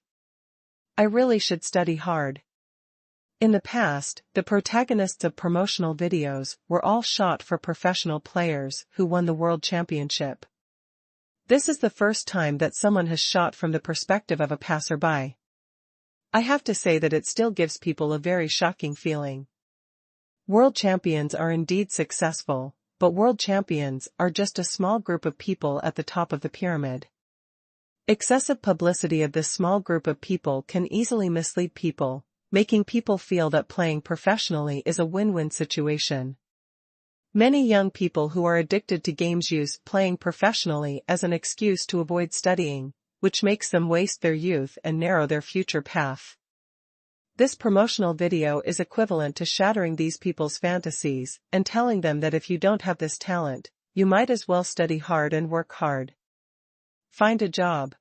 I really should study hard. In the past, the protagonists of promotional videos were all shot for professional players who won the world championship. This is the first time that someone has shot from the perspective of a passerby. I have to say that it still gives people a very shocking feeling. World champions are indeed successful, but world champions are just a small group of people at the top of the pyramid. Excessive publicity of this small group of people can easily mislead people, making people feel that playing professionally is a win-win situation. Many young people who are addicted to games use playing professionally as an excuse to avoid studying, which makes them waste their youth and narrow their future path. This promotional video is equivalent to shattering these people's fantasies and telling them that if you don't have this talent, you might as well study hard and work hard. Find a job.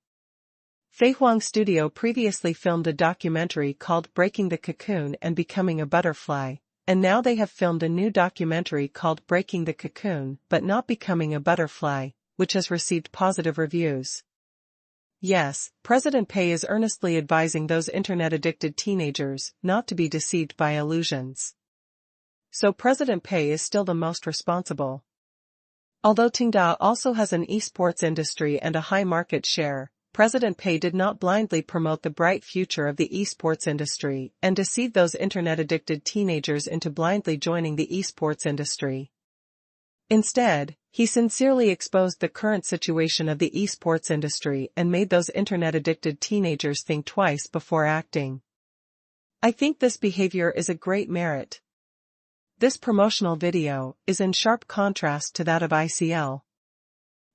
Fei Huang Studio previously filmed a documentary called Breaking the Cocoon and Becoming a Butterfly, and now they have filmed a new documentary called Breaking the Cocoon but Not Becoming a Butterfly, which has received positive reviews. Yes, President Pei is earnestly advising those internet-addicted teenagers not to be deceived by illusions. So President Pei is still the most responsible. Although Tenda also has an esports industry and a high market share, President Pei did not blindly promote the bright future of the esports industry and deceive those internet-addicted teenagers into blindly joining the esports industry. Instead, he sincerely exposed the current situation of the esports industry and made those internet-addicted teenagers think twice before acting. I think this behavior is a great merit. This promotional video is in sharp contrast to that of ICL.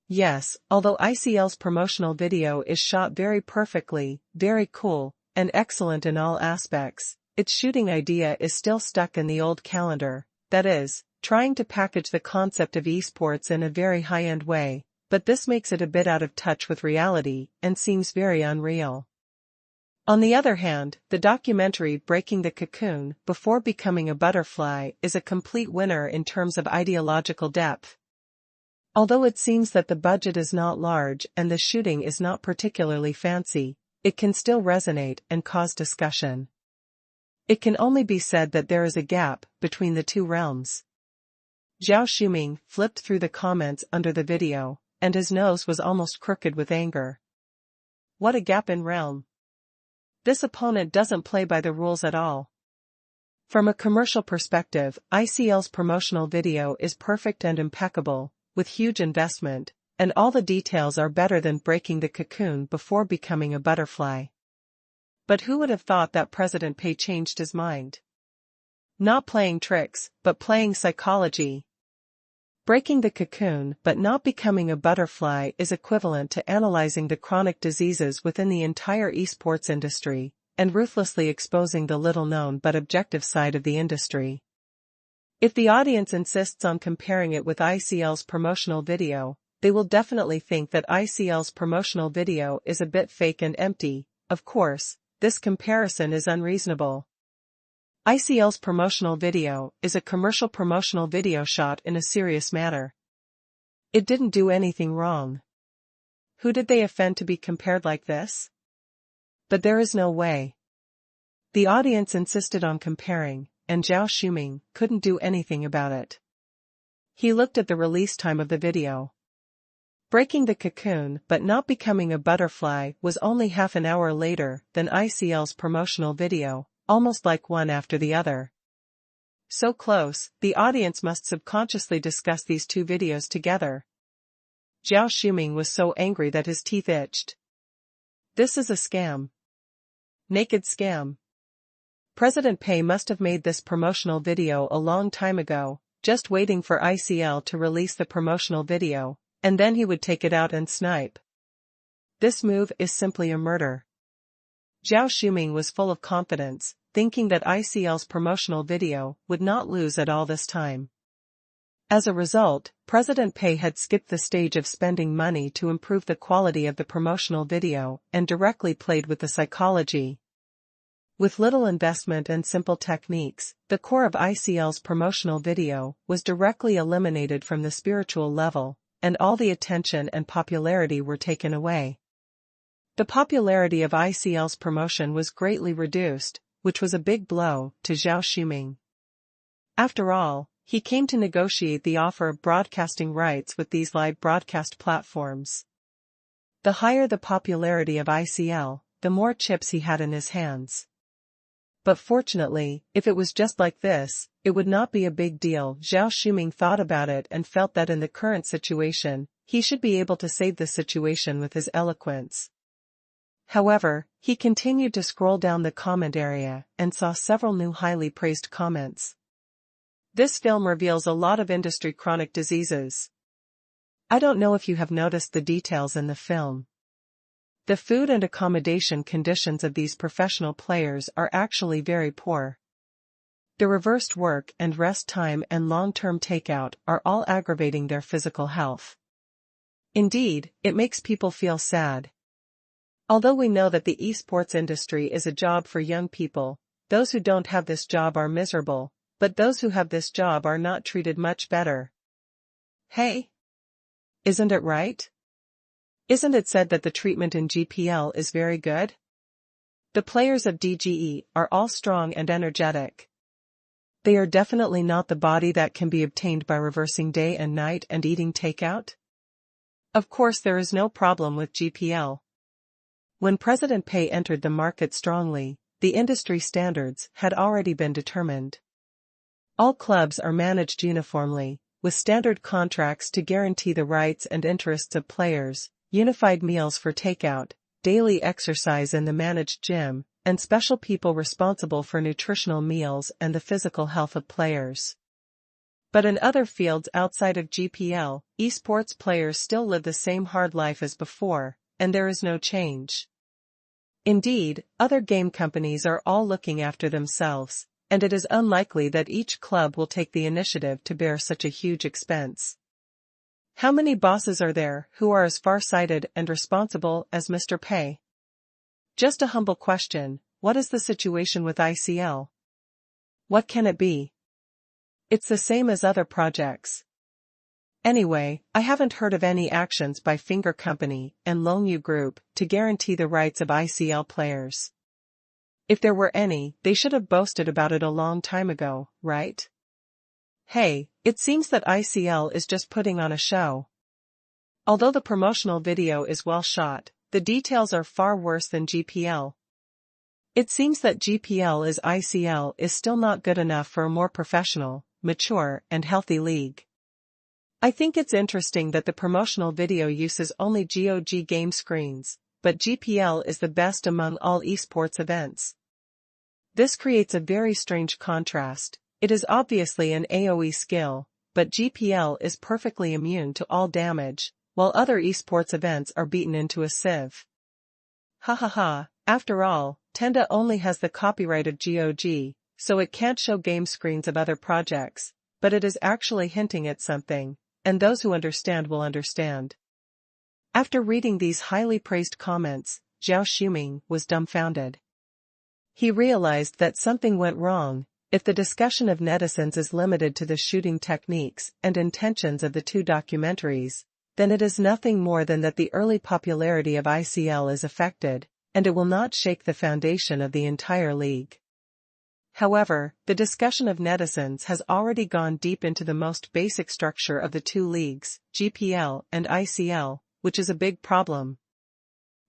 Yes, although ICL's promotional video is shot very perfectly, very cool, and excellent in all aspects, its shooting idea is still stuck in the old calendar, that is, trying to package the concept of esports in a very high-end way, but this makes it a bit out of touch with reality and seems very unreal. On the other hand, the documentary Breaking the Cocoon Before Becoming a Butterfly is a complete winner in terms of ideological depth. Although it seems that the budget is not large and the shooting is not particularly fancy, it can still resonate and cause discussion. It can only be said that there is a gap between the two realms. Zhao Shuming flipped through the comments under the video, and his nose was almost crooked with anger. What a gap in realm. This opponent doesn't play by the rules at all. From a commercial perspective, ICL's promotional video is perfect and impeccable, with huge investment, and all the details are better than Breaking the Cocoon Before Becoming a Butterfly. But who would have thought that President Pei changed his mind? Not playing tricks, but playing psychology. Breaking the cocoon but not becoming a butterfly is equivalent to analyzing the chronic diseases within the entire esports industry, and ruthlessly exposing the little-known but objective side of the industry. If the audience insists on comparing it with ICL's promotional video, they will definitely think that ICL's promotional video is a bit fake and empty. Of course, this comparison is unreasonable. ICL's promotional video is a commercial promotional video shot in a serious manner. It didn't do anything wrong. Who did they offend to be compared like this? But there is no way. The audience insisted on comparing, and Zhao Shuming couldn't do anything about it. He looked at the release time of the video. Breaking the cocoon but not becoming a butterfly was only half an hour later than ICL's promotional video, almost like one after the other. So close, the audience must subconsciously discuss these two videos together. Zhao Shuming was so angry that his teeth itched. This is a scam. Naked scam. President Pei must have made this promotional video a long time ago, just waiting for ICL to release the promotional video, and then he would take it out and snipe. This move is simply a murder. Zhao Shuming was full of confidence, thinking that ICL's promotional video would not lose at all this time. As a result, President Pei had skipped the stage of spending money to improve the quality of the promotional video and directly played with the psychology. With little investment and simple techniques, the core of ICL's promotional video was directly eliminated from the spiritual level, and all the attention and popularity were taken away. The popularity of ICL's promotion was greatly reduced, which was a big blow to Zhao Shuming. After all, he came to negotiate the offer of broadcasting rights with these live broadcast platforms. The higher the popularity of ICL, the more chips he had in his hands. But fortunately, if it was just like this, it would not be a big deal. Zhao Shuming thought about it and felt that in the current situation, he should be able to save the situation with his eloquence. However, he continued to scroll down the comment area and saw several new highly praised comments. This film reveals a lot of industry chronic diseases. I don't know if you have noticed the details in the film. The food and accommodation conditions of these professional players are actually very poor. The reversed work and rest time and long-term takeout are all aggravating their physical health. Indeed, it makes people feel sad. Although we know that the esports industry is a job for young people, those who don't have this job are miserable, but those who have this job are not treated much better. Hey! Isn't it right? Isn't it said that the treatment in GPL is very good? The players of DGE are all strong and energetic. They are definitely not the body that can be obtained by reversing day and night and eating takeout. Of course there is no problem with GPL. When President Pei entered the market strongly, the industry standards had already been determined. All clubs are managed uniformly, with standard contracts to guarantee the rights and interests of players, unified meals for takeout, daily exercise in the managed gym, and special people responsible for nutritional meals and the physical health of players. But in other fields outside of GPL, esports players still live the same hard life as before, and there is no change. Indeed, other game companies are all looking after themselves, and it is unlikely that each club will take the initiative to bear such a huge expense. How many bosses are there who are as far-sighted and responsible as Mr. Pei? Just a humble question, what is the situation with ICL? What can it be? It's the same as other projects. Anyway, I haven't heard of any actions by Finger Company and Longyu Group to guarantee the rights of ICL players. If there were any, they should have boasted about it a long time ago, right? Hey, it seems that ICL is just putting on a show. Although the promotional video is well shot, the details are far worse than GPL. It seems that GPL as ICL is still not good enough for a more professional, mature, and healthy league. I think it's interesting that the promotional video uses only GOG game screens, but GPL is the best among all esports events. This creates a very strange contrast. It is obviously an AoE skill, but GPL is perfectly immune to all damage, while other esports events are beaten into a sieve. Ha ha ha, after all, Tenda only has the copyright of GOG, so it can't show game screens of other projects, but it is actually hinting at something, and those who understand will understand. After reading these highly praised comments, Zhao Shuming was dumbfounded. He realized that something went wrong. If the discussion of netizens is limited to the shooting techniques and intentions of the two documentaries, then it is nothing more than that the early popularity of ICL is affected, and it will not shake the foundation of the entire league. However, the discussion of netizens has already gone deep into the most basic structure of the two leagues, GPL and ICL, which is a big problem.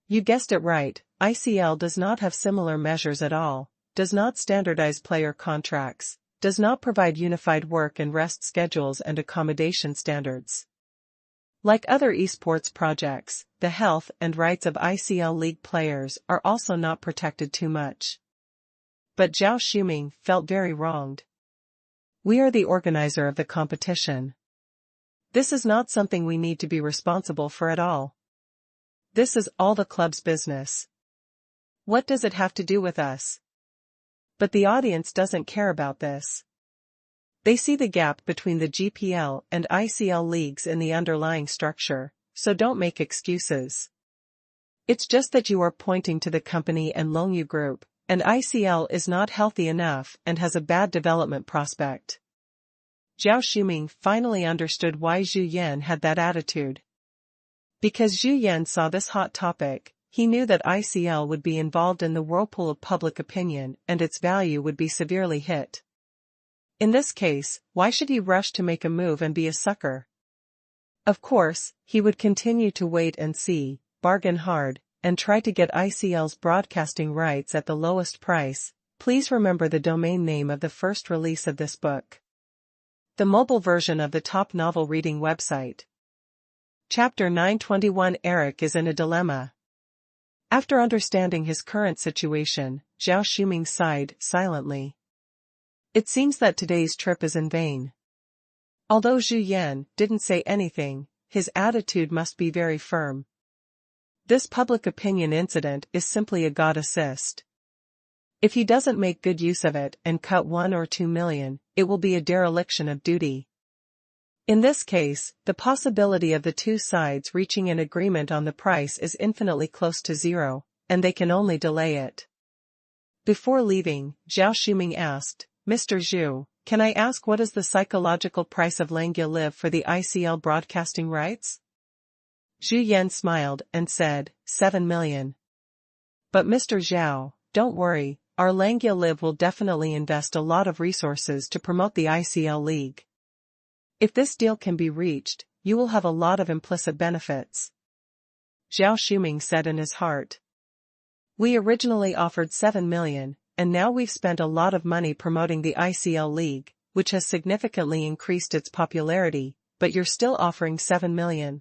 You guessed it right, ICL does not have similar measures at all, does not standardize player contracts, does not provide unified work and rest schedules and accommodation standards. Like other esports projects, the health and rights of ICL league players are also not protected too much. But Zhao Shuming felt very wronged. We are the organizer of the competition. This is not something we need to be responsible for at all. This is all the club's business. What does it have to do with us? But the audience doesn't care about this. They see the gap between the GPL and ICL leagues in the underlying structure, so don't make excuses. It's just that you are pointing to the company and Longyu Group, and ICL is not healthy enough and has a bad development prospect. Zhao Shuming finally understood why Zhu Yan had that attitude. Because Zhu Yan saw this hot topic, he knew that ICL would be involved in the whirlpool of public opinion and its value would be severely hit. In this case, why should he rush to make a move and be a sucker? Of course, he would continue to wait and see, bargain hard, and try to get ICL's broadcasting rights at the lowest price. Please remember the domain name of the first release of this book. The mobile version of the top novel reading website. Chapter 921. Eric is in a dilemma. After understanding his current situation, Zhao Shuming sighed silently. It seems that today's trip is in vain. Although Zhu Yan didn't say anything, his attitude must be very firm. This public opinion incident is simply a God assist. If he doesn't make good use of it and cut 1 or 2 million, it will be a dereliction of duty. In this case, the possibility of the two sides reaching an agreement on the price is infinitely close to zero, and they can only delay it. Before leaving, Zhao Shuming asked, Mr. Zhu, can I ask what is the psychological price of Langya Live for the ICL broadcasting rights? Zhu Yan smiled and said, 7 million. But Mr. Zhao, don't worry, our Langya Live will definitely invest a lot of resources to promote the ICL league. If this deal can be reached, you will have a lot of implicit benefits. Zhao Shuming said in his heart. We originally offered 7 million, and now we've spent a lot of money promoting the ICL league, which has significantly increased its popularity, but you're still offering 7 million.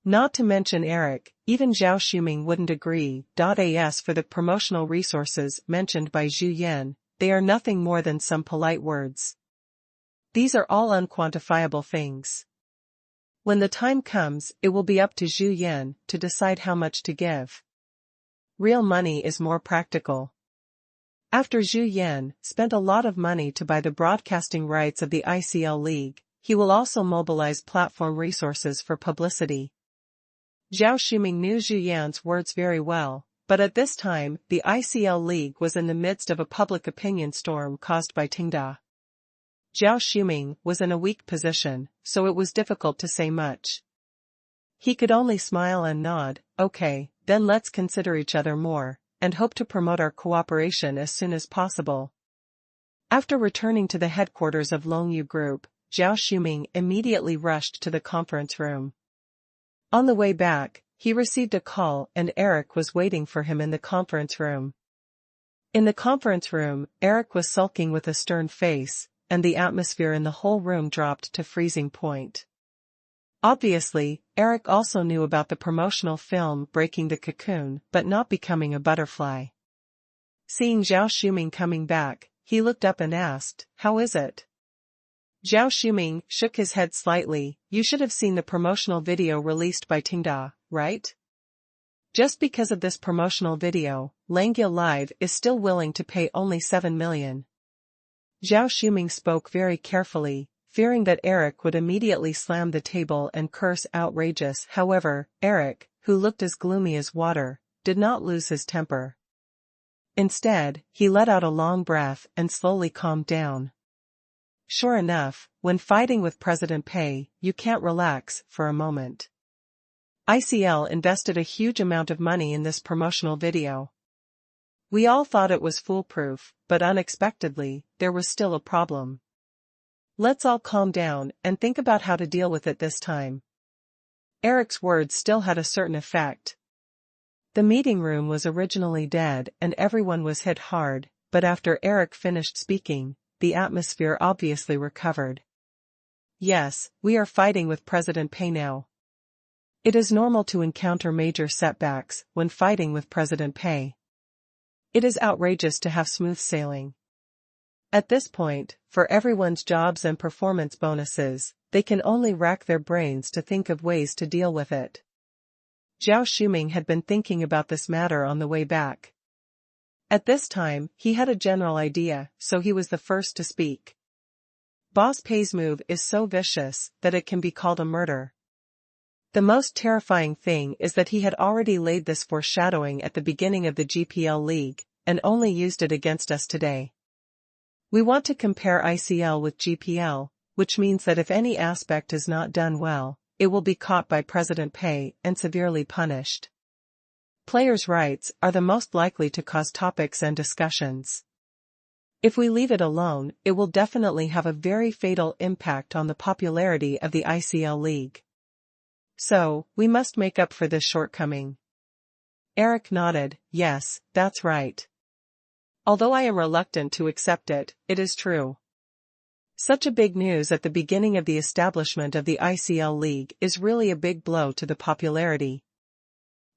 Not to mention Eric, even Zhao Shuming wouldn't agree. As for the promotional resources mentioned by Zhu Yan, they are nothing more than some polite words. These are all unquantifiable things. When the time comes, it will be up to Zhu Yan to decide how much to give. Real money is more practical. After Zhu Yan spent a lot of money to buy the broadcasting rights of the ICL league, he will also mobilize platform resources for publicity. Zhao Shuming knew Zhu Yan's words very well, but at this time, the ICL league was in the midst of a public opinion storm caused by Tenda. Zhao Shuming was in a weak position, so it was difficult to say much. He could only smile and nod, okay, then let's consider each other more, and hope to promote our cooperation as soon as possible. After returning to the headquarters of Longyu Group, Zhao Shuming immediately rushed to the conference room. On the way back, he received a call and Eric was waiting for him in the conference room. In the conference room, Eric was sulking with a stern face, and the atmosphere in the whole room dropped to freezing point. Obviously, Eric also knew about the promotional film Breaking the Cocoon but not becoming a butterfly. Seeing Zhao Shuming coming back, he looked up and asked, "How is it?" Zhao Shuming shook his head slightly. You should have seen the promotional video released by Tenda, right? Just because of this promotional video, Langya Live is still willing to pay only 7 million. Zhao Shuming spoke very carefully, fearing that Eric would immediately slam the table and curse outrageous. However, Eric, who looked as gloomy as water, did not lose his temper. Instead, he let out a long breath and slowly calmed down. Sure enough, when fighting with President Pei, you can't relax for a moment. ICL invested a huge amount of money in this promotional video. We all thought it was foolproof, but unexpectedly, there was still a problem. Let's all calm down and think about how to deal with it this time. Eric's words still had a certain effect. The meeting room was originally dead and everyone was hit hard, but after Eric finished speaking, the atmosphere obviously recovered. Yes, we are fighting with President Pei now. It is normal to encounter major setbacks when fighting with President Pei. It is outrageous to have smooth sailing. At this point, for everyone's jobs and performance bonuses, they can only rack their brains to think of ways to deal with it. Zhao Shuming had been thinking about this matter on the way back. At this time, he had a general idea, so he was the first to speak. Boss Pei's move is so vicious that it can be called a murder. The most terrifying thing is that he had already laid this foreshadowing at the beginning of the GPL League, and only used it against us today. We want to compare ICL with GPL, which means that if any aspect is not done well, it will be caught by President Pei and severely punished. Players' rights are the most likely to cause topics and discussions. If we leave it alone, it will definitely have a very fatal impact on the popularity of the ICL League. So, we must make up for this shortcoming. Eric nodded, yes, that's right. Although I am reluctant to accept it, it is true. Such a big news at the beginning of the establishment of the ICL League is really a big blow to the popularity.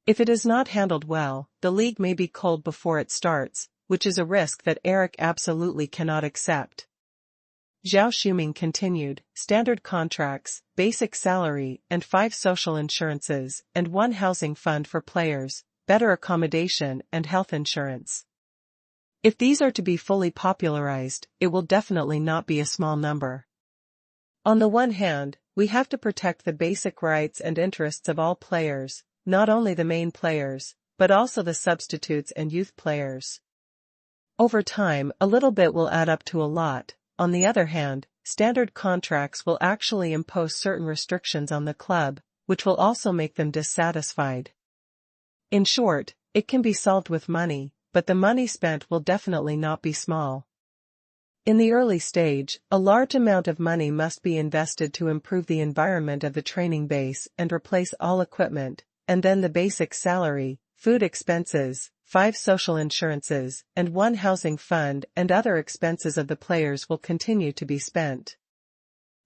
If it is not handled well, the league may be culled before it starts, which is a risk that Eric absolutely cannot accept. Zhao Shuming continued, standard contracts, basic salary, and 5 social insurances, and 1 housing fund for players, better accommodation and health insurance. If these are to be fully popularized, it will definitely not be a small number. On the one hand, we have to protect the basic rights and interests of all players, not only the main players, but also the substitutes and youth players. Over time, a little bit will add up to a lot. On the other hand, standard contracts will actually impose certain restrictions on the club, which will also make them dissatisfied. In short, it can be solved with money, but the money spent will definitely not be small. In the early stage, a large amount of money must be invested to improve the environment of the training base and replace all equipment, and then the basic salary, food expenses, 5 social insurances, and 1 housing fund and other expenses of the players will continue to be spent.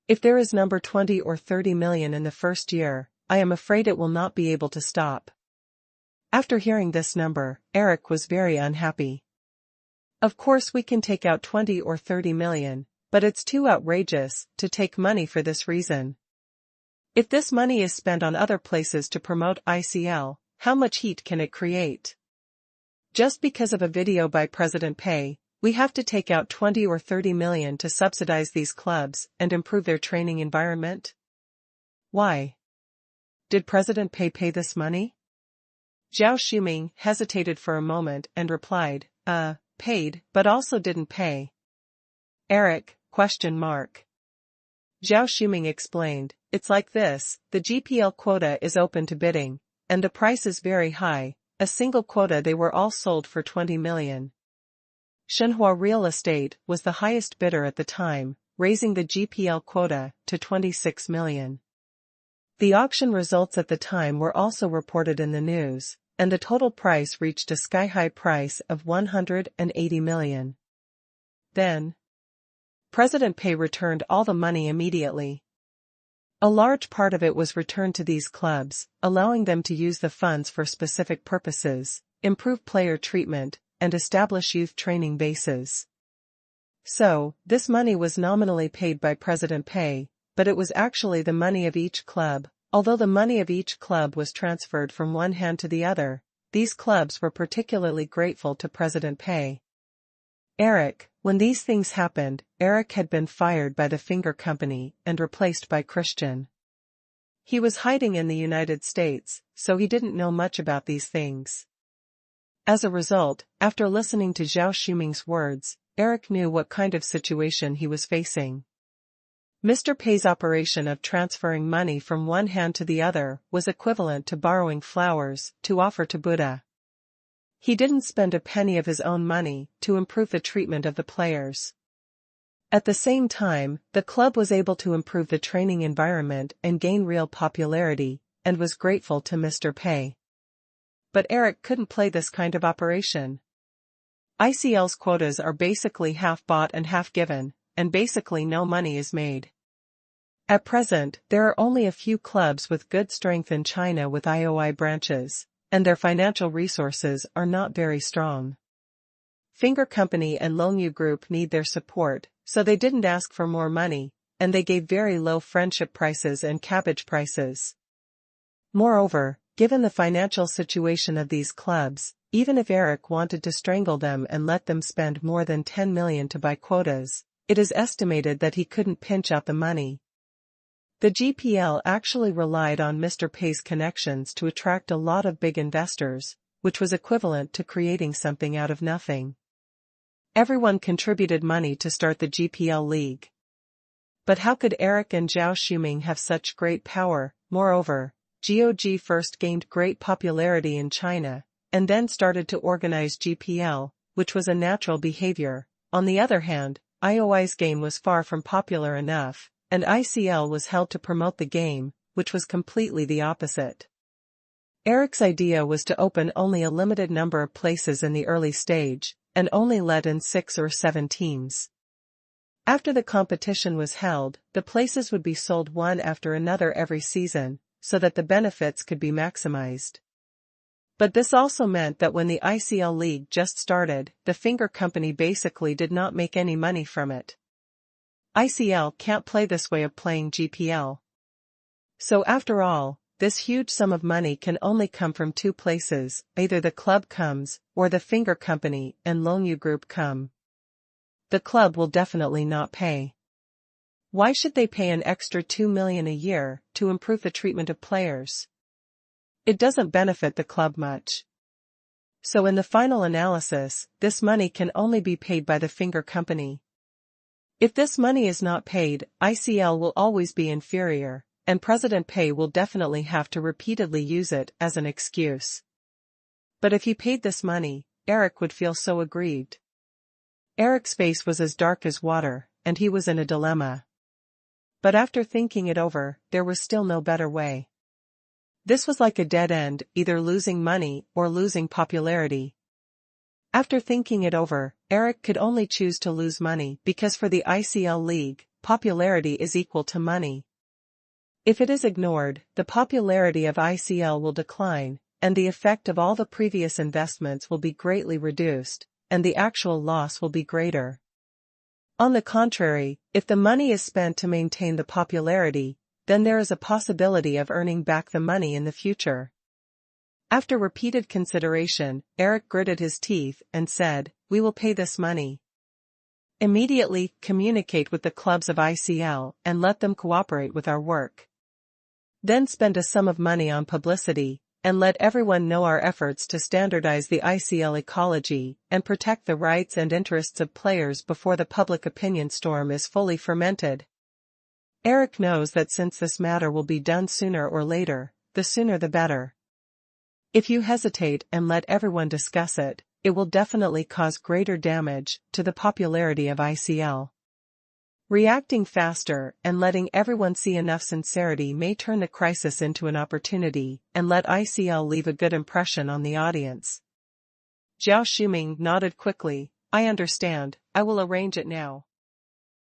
If there is number 20 or 30 million in the first year, I am afraid it will not be able to stop. After hearing this number, Eric was very unhappy. Of course we can take out 20 or 30 million, but it's too outrageous to take money for this reason. If this money is spent on other places to promote ICL, how much heat can it create? Just because of a video by President Pei, we have to take out 20 or 30 million to subsidize these clubs and improve their training environment? Why? Did President Pei pay this money? Zhao Shuming hesitated for a moment and replied, paid, but also didn't pay. Eric, ? Zhao Shuming explained, it's like this, the GPL quota is open to bidding, and the price is very high. A single quota they were all sold for 20 million. Shenhua Real Estate was the highest bidder at the time, raising the GPL quota to 26 million. The auction results at the time were also reported in the news, and the total price reached a sky-high price of 180 million. Then, President Pei returned all the money immediately. A large part of it was returned to these clubs, allowing them to use the funds for specific purposes, improve player treatment, and establish youth training bases. So, this money was nominally paid by President Pei, but it was actually the money of each club. Although the money of each club was transferred from one hand to the other, these clubs were particularly grateful to President Pei. Eric, When these things happened, Eric had been fired by the Finger Company and replaced by Qingshan. He was hiding in the United States, so he didn't know much about these things. As a result, after listening to Zhao Shuming's words, Eric knew what kind of situation he was facing. Mr. Pei's operation of transferring money from one hand to the other was equivalent to borrowing flowers to offer to Buddha. He didn't spend a penny of his own money to improve the treatment of the players. At the same time, the club was able to improve the training environment and gain real popularity, and was grateful to Mr. Pei. But Eric couldn't play this kind of operation. ICL's quotas are basically half bought and half given, and basically no money is made. At present, there are only a few clubs with good strength in China with IOI branches, and their financial resources are not very strong. Finger Company and Longyu Group need their support, so they didn't ask for more money, and they gave very low friendship prices and cabbage prices. Moreover, given the financial situation of these clubs, even if Eric wanted to strangle them and let them spend more than 10 million to buy quotas, it is estimated that he couldn't pinch out the money. The GPL actually relied on Mr. Pei's connections to attract a lot of big investors, which was equivalent to creating something out of nothing. Everyone contributed money to start the GPL league. But how could Eric and Zhao Shuming have such great power? Moreover, GOG first gained great popularity in China, and then started to organize GPL, which was a natural behavior. On the other hand, IOI's game was far from popular enough, and ICL was held to promote the game, which was completely the opposite. Eric's idea was to open only a limited number of places in the early stage, and only let in 6 or 7 teams. After the competition was held, the places would be sold one after another every season, so that the benefits could be maximized. But this also meant that when the ICL league just started, the Finger Company basically did not make any money from it. ICL can't play this way of playing GPL. So after all, this huge sum of money can only come from 2 places, either the club comes, or the Finger Company and Longyu Group come. The club will definitely not pay. Why should they pay an extra 2 million a year to improve the treatment of players? It doesn't benefit the club much. So in the final analysis, this money can only be paid by the Finger Company. If this money is not paid, ICL will always be inferior, and President Pei will definitely have to repeatedly use it as an excuse. But if he paid this money, Eric would feel so aggrieved. Eric's face was as dark as water, and he was in a dilemma. But after thinking it over, there was still no better way. This was like a dead end, either losing money or losing popularity. After thinking it over, Eric could only choose to lose money because for the ICL league, popularity is equal to money. If it is ignored, the popularity of ICL will decline, and the effect of all the previous investments will be greatly reduced, and the actual loss will be greater. On the contrary, if the money is spent to maintain the popularity, then there is a possibility of earning back the money in the future. After repeated consideration, Eric gritted his teeth and said, "We will pay this money. Immediately, communicate with the clubs of ICL and let them cooperate with our work. Then spend a sum of money on publicity, and let everyone know our efforts to standardize the ICL ecology and protect the rights and interests of players before the public opinion storm is fully fermented." Eric knows that since this matter will be done sooner or later, the sooner the better. If you hesitate and let everyone discuss it, it will definitely cause greater damage to the popularity of ICL. Reacting faster and letting everyone see enough sincerity may turn the crisis into an opportunity and let ICL leave a good impression on the audience. Zhao Shuming nodded quickly. "I understand, I will arrange it now."